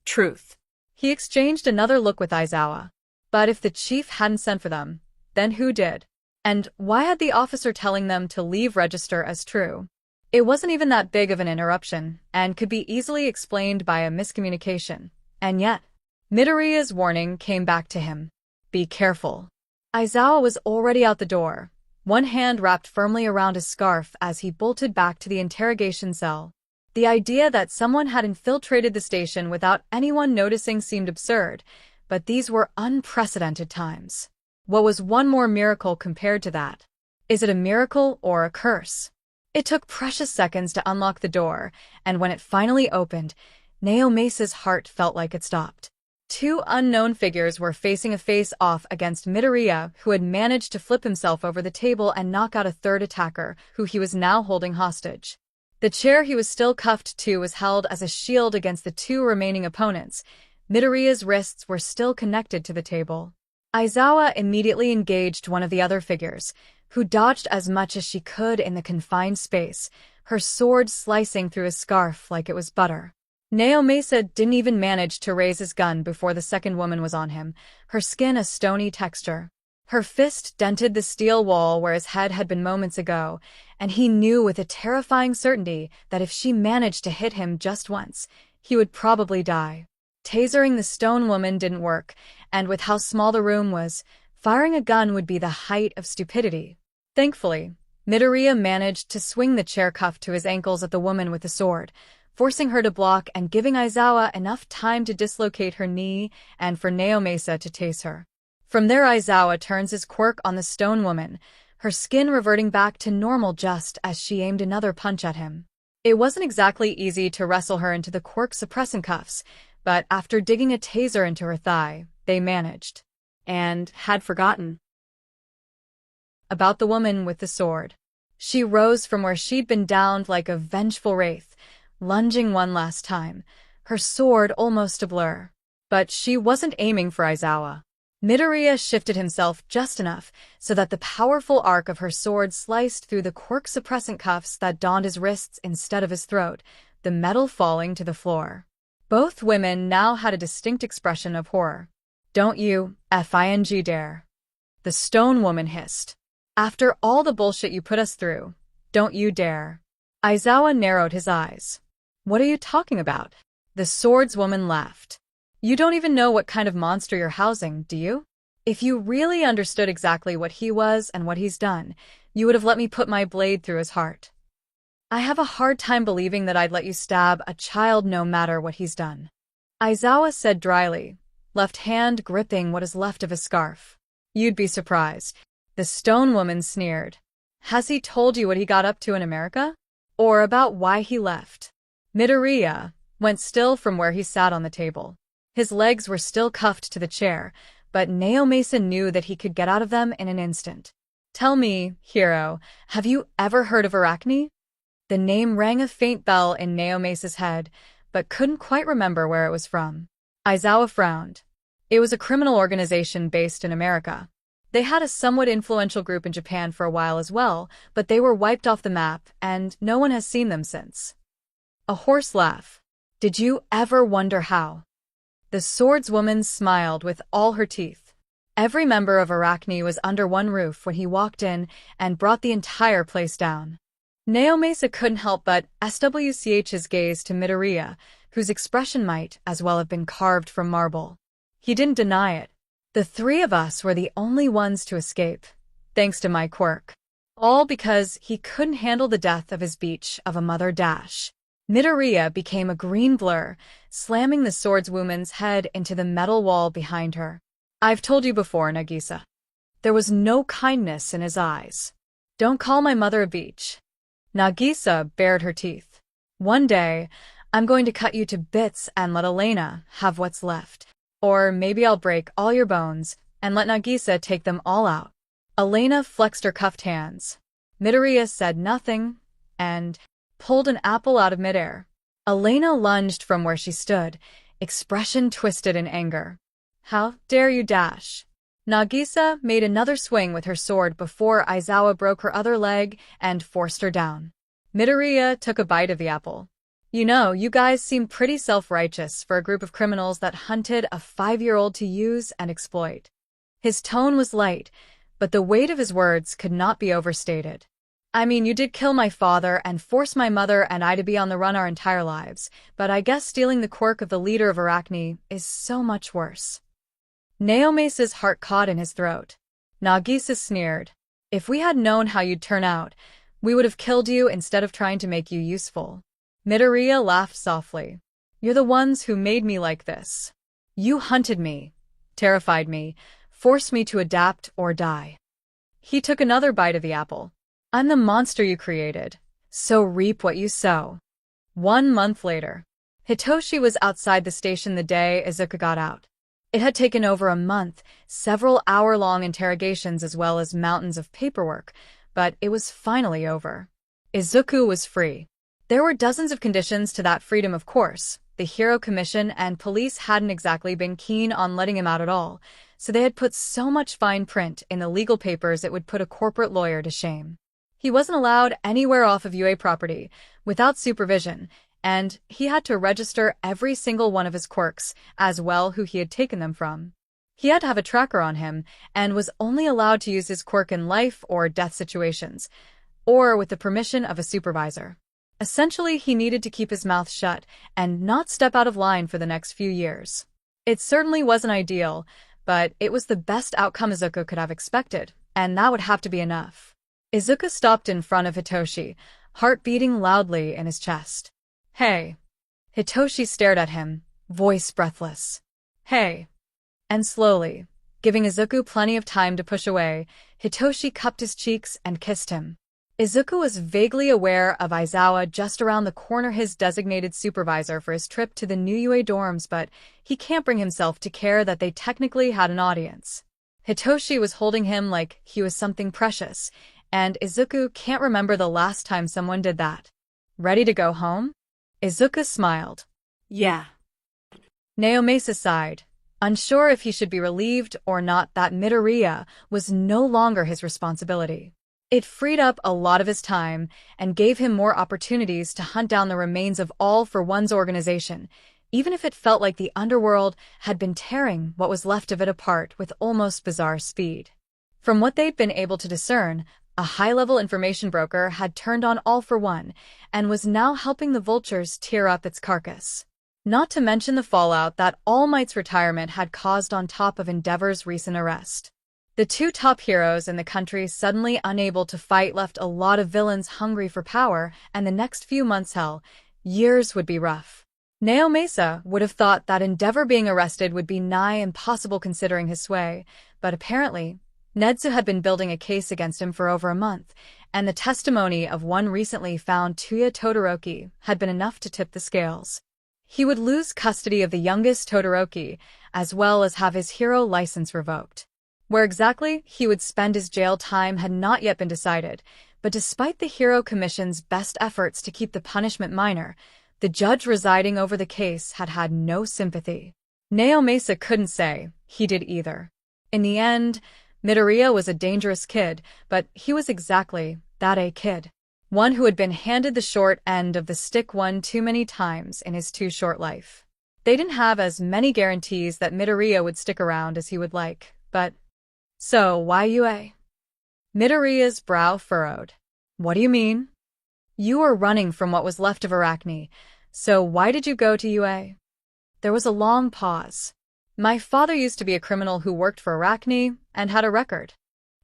"Truth." He exchanged another look with Aizawa. But if the chief hadn't sent for them, then who did? And why had the officer telling them to leave register as true? It wasn't even that big of an interruption, and could be easily explained by a miscommunication. And yet, Midoriya's warning came back to him. "Be careful." Aizawa was already out the door, one hand wrapped firmly around his scarf as he bolted back to the interrogation cell. The idea that someone had infiltrated the station without anyone noticing seemed absurd, but these were unprecedented times. What was one more miracle compared to that? Is it a miracle or a curse? It took precious seconds to unlock the door, and when it finally opened, Naomasa's heart felt like it stopped. Two unknown figures were facing a face-off against Midoriya, who had managed to flip himself over the table and knock out a third attacker, who he was now holding hostage. The chair he was still cuffed to was held as a shield against the two remaining opponents. Midoriya's wrists were still connected to the table. Aizawa immediately engaged one of the other figures, who dodged as much as she could in the confined space, her sword slicing through his scarf like it was butter. Naomasa didn't even manage to raise his gun before the second woman was on him, her skin a stony texture. Her fist dented the steel wall where his head had been moments ago, and he knew with a terrifying certainty that if she managed to hit him just once, he would probably die. Tasering the stone woman didn't work, and with how small the room was, firing a gun would be the height of stupidity. Thankfully, Midoriya managed to swing the chair cuff to his ankles at the woman with the sword, forcing her to block and giving Aizawa enough time to dislocate her knee and for Naomasa to tase her. From there, Aizawa turns his quirk on the stone woman, her skin reverting back to normal just as she aimed another punch at him. It wasn't exactly easy to wrestle her into the quirk suppressant cuffs, but after digging a taser into her thigh, they managed. And had forgotten about the woman with the sword. She rose from where she'd been downed like a vengeful wraith, lunging one last time, her sword almost a blur. But she wasn't aiming for Aizawa. Midoriya shifted himself just enough so that the powerful arc of her sword sliced through the quirk suppressant cuffs that donned his wrists instead of his throat, the metal falling to the floor. Both women now had a distinct expression of horror. "Don't you f***ing dare," the stone woman hissed. "After all the bullshit you put us through, don't you dare." Aizawa narrowed his eyes. "What are you talking about?" The swordswoman laughed. "You don't even know what kind of monster you're housing, do you? If you really understood exactly what he was and what he's done, you would have let me put my blade through his heart. I have a hard time believing that I'd let you stab a child no matter what he's done," Aizawa said dryly, left hand gripping what is left of his scarf. "You'd be surprised," the stone woman sneered. "Has he told you what he got up to in America? Or about why he left?" Midoriya went still from where he sat on the table. His legs were still cuffed to the chair, but Naomasa knew that he could get out of them in an instant. "Tell me, hero, have you ever heard of Arachne?" The name rang a faint bell in Naomasa's head, but couldn't quite remember where it was from. Aizawa frowned. It was a criminal organization based in America. They had a somewhat influential group in Japan for a while as well, but they were wiped off the map, and no one has seen them since. A hoarse laugh. Did you ever wonder how? The swordswoman smiled with all her teeth. Every member of Arachne was under one roof when he walked in and brought the entire place down. Naomasa couldn't help but switch his gaze to Midoriya, whose expression might as well have been carved from marble. He didn't deny it. The three of us were the only ones to escape, thanks to my quirk. All because he couldn't handle the death of his beach of a mother dash. Midoriya became a green blur, slamming the swordswoman's head into the metal wall behind her. I've told you before, Nagisa. There was no kindness in his eyes. Don't call my mother a beach. Nagisa bared her teeth. One day, I'm going to cut you to bits and let Elena have what's left. Or maybe I'll break all your bones and let Nagisa take them all out. Elena flexed her cuffed hands. Midoriya said nothing and pulled an apple out of midair. Elena lunged from where she stood, expression twisted in anger. How dare you dash? Nagisa made another swing with her sword before Aizawa broke her other leg and forced her down. Midoriya took a bite of the apple. You know, you guys seem pretty self-righteous for a group of criminals that hunted a 5-year-old to use and exploit. His tone was light, but the weight of his words could not be overstated. I mean, you did kill my father and force my mother and I to be on the run our entire lives, but I guess stealing the quirk of the leader of Arachne is so much worse. Naomasa's heart caught in his throat. Nagisa sneered. If we had known how you'd turn out, we would have killed you instead of trying to make you useful. Midoriya laughed softly. You're the ones who made me like this. You hunted me, terrified me, forced me to adapt or die. He took another bite of the apple. I'm the monster you created, so reap what you sow. 1 month later, Hitoshi was outside the station the day Izuku got out. It had taken over a month, several hour-long interrogations as well as mountains of paperwork, but it was finally over. Izuku was free. There were dozens of conditions to that freedom, of course. The Hero Commission and police hadn't exactly been keen on letting him out at all, so they had put so much fine print in the legal papers it would put a corporate lawyer to shame. He wasn't allowed anywhere off of UA property, without supervision, and he had to register every single one of his quirks, as well who he had taken them from. He had to have a tracker on him, and was only allowed to use his quirk in life or death situations, or with the permission of a supervisor. Essentially, he needed to keep his mouth shut and not step out of line for the next few years. It certainly wasn't ideal, but it was the best outcome Izuku could have expected, and that would have to be enough. Izuku stopped in front of Hitoshi, heart beating loudly in his chest. Hey. Hitoshi stared at him, voice breathless. Hey. And slowly, giving Izuku plenty of time to push away, Hitoshi cupped his cheeks and kissed him. Izuku was vaguely aware of Aizawa just around the corner, his designated supervisor for his trip to the new UA dorms, but he can't bring himself to care that they technically had an audience. Hitoshi was holding him like he was something precious, and Izuku can't remember the last time someone did that. Ready to go home? Izuku smiled. Yeah. Naomasa sighed, unsure if he should be relieved or not that Midoriya was no longer his responsibility. It freed up a lot of his time and gave him more opportunities to hunt down the remains of All for One's organization, even if it felt like the underworld had been tearing what was left of it apart with almost bizarre speed. From what they'd been able to discern, a high-level information broker had turned on All for One and was now helping the vultures tear up its carcass. Not to mention the fallout that All Might's retirement had caused on top of Endeavor's recent arrest. The two top heroes in the country suddenly unable to fight left a lot of villains hungry for power, and the next few months, hell, years would be rough. Naomasa would have thought that Endeavor being arrested would be nigh impossible considering his sway, but apparently, Netsu had been building a case against him for over a month, and the testimony of one recently found Tuya Todoroki had been enough to tip the scales. He would lose custody of the youngest Todoroki, as well as have his hero license revoked. Where exactly he would spend his jail time had not yet been decided, but despite the Hero Commission's best efforts to keep the punishment minor, the judge residing over the case had had no sympathy. Naomasa couldn't say he did either. In the end, Midoriya was a dangerous kid, but he was exactly that, a kid. One who had been handed the short end of the stick one too many times in his too short life. They didn't have as many guarantees that Midoriya would stick around as he would like, but... So, why UA? Midoriya's brow furrowed. What do you mean? You were running from what was left of Arachne, so why did you go to UA? There was a long pause. My father used to be a criminal who worked for Arachne and had a record,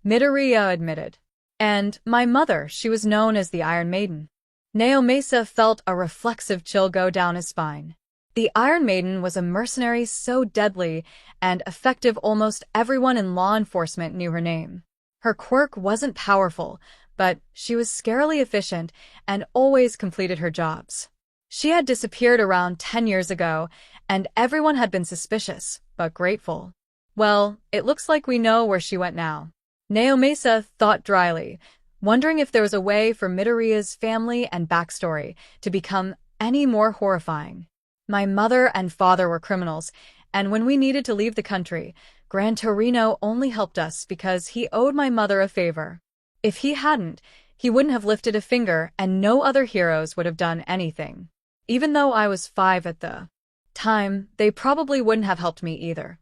Midoriya admitted. And my mother, she was known as the Iron Maiden. Naomasa felt a reflexive chill go down his spine. The Iron Maiden was a mercenary so deadly and effective almost everyone in law enforcement knew her name. Her quirk wasn't powerful, but she was scarily efficient and always completed her jobs. She had disappeared around 10 years ago, and everyone had been suspicious, but grateful. Well, it looks like we know where she went now. Naomasa thought dryly, wondering if there was a way for Midoriya's family and backstory to become any more horrifying. My mother and father were criminals, and when we needed to leave the country, Gran Torino only helped us because he owed my mother a favor. If he hadn't, he wouldn't have lifted a finger and no other heroes would have done anything. Even though I was 5 at the time, they probably wouldn't have helped me either.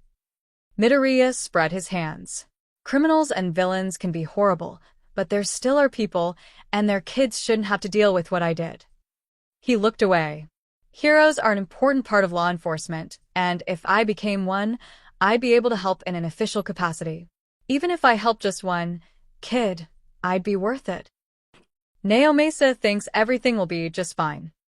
Midoriya spread his hands. Criminals and villains can be horrible, but there still are people, and their kids shouldn't have to deal with what I did. He looked away. Heroes are an important part of law enforcement, and if I became one, I'd be able to help in an official capacity. Even if I helped just one kid, I'd be worth it. Naomasa thinks everything will be just fine.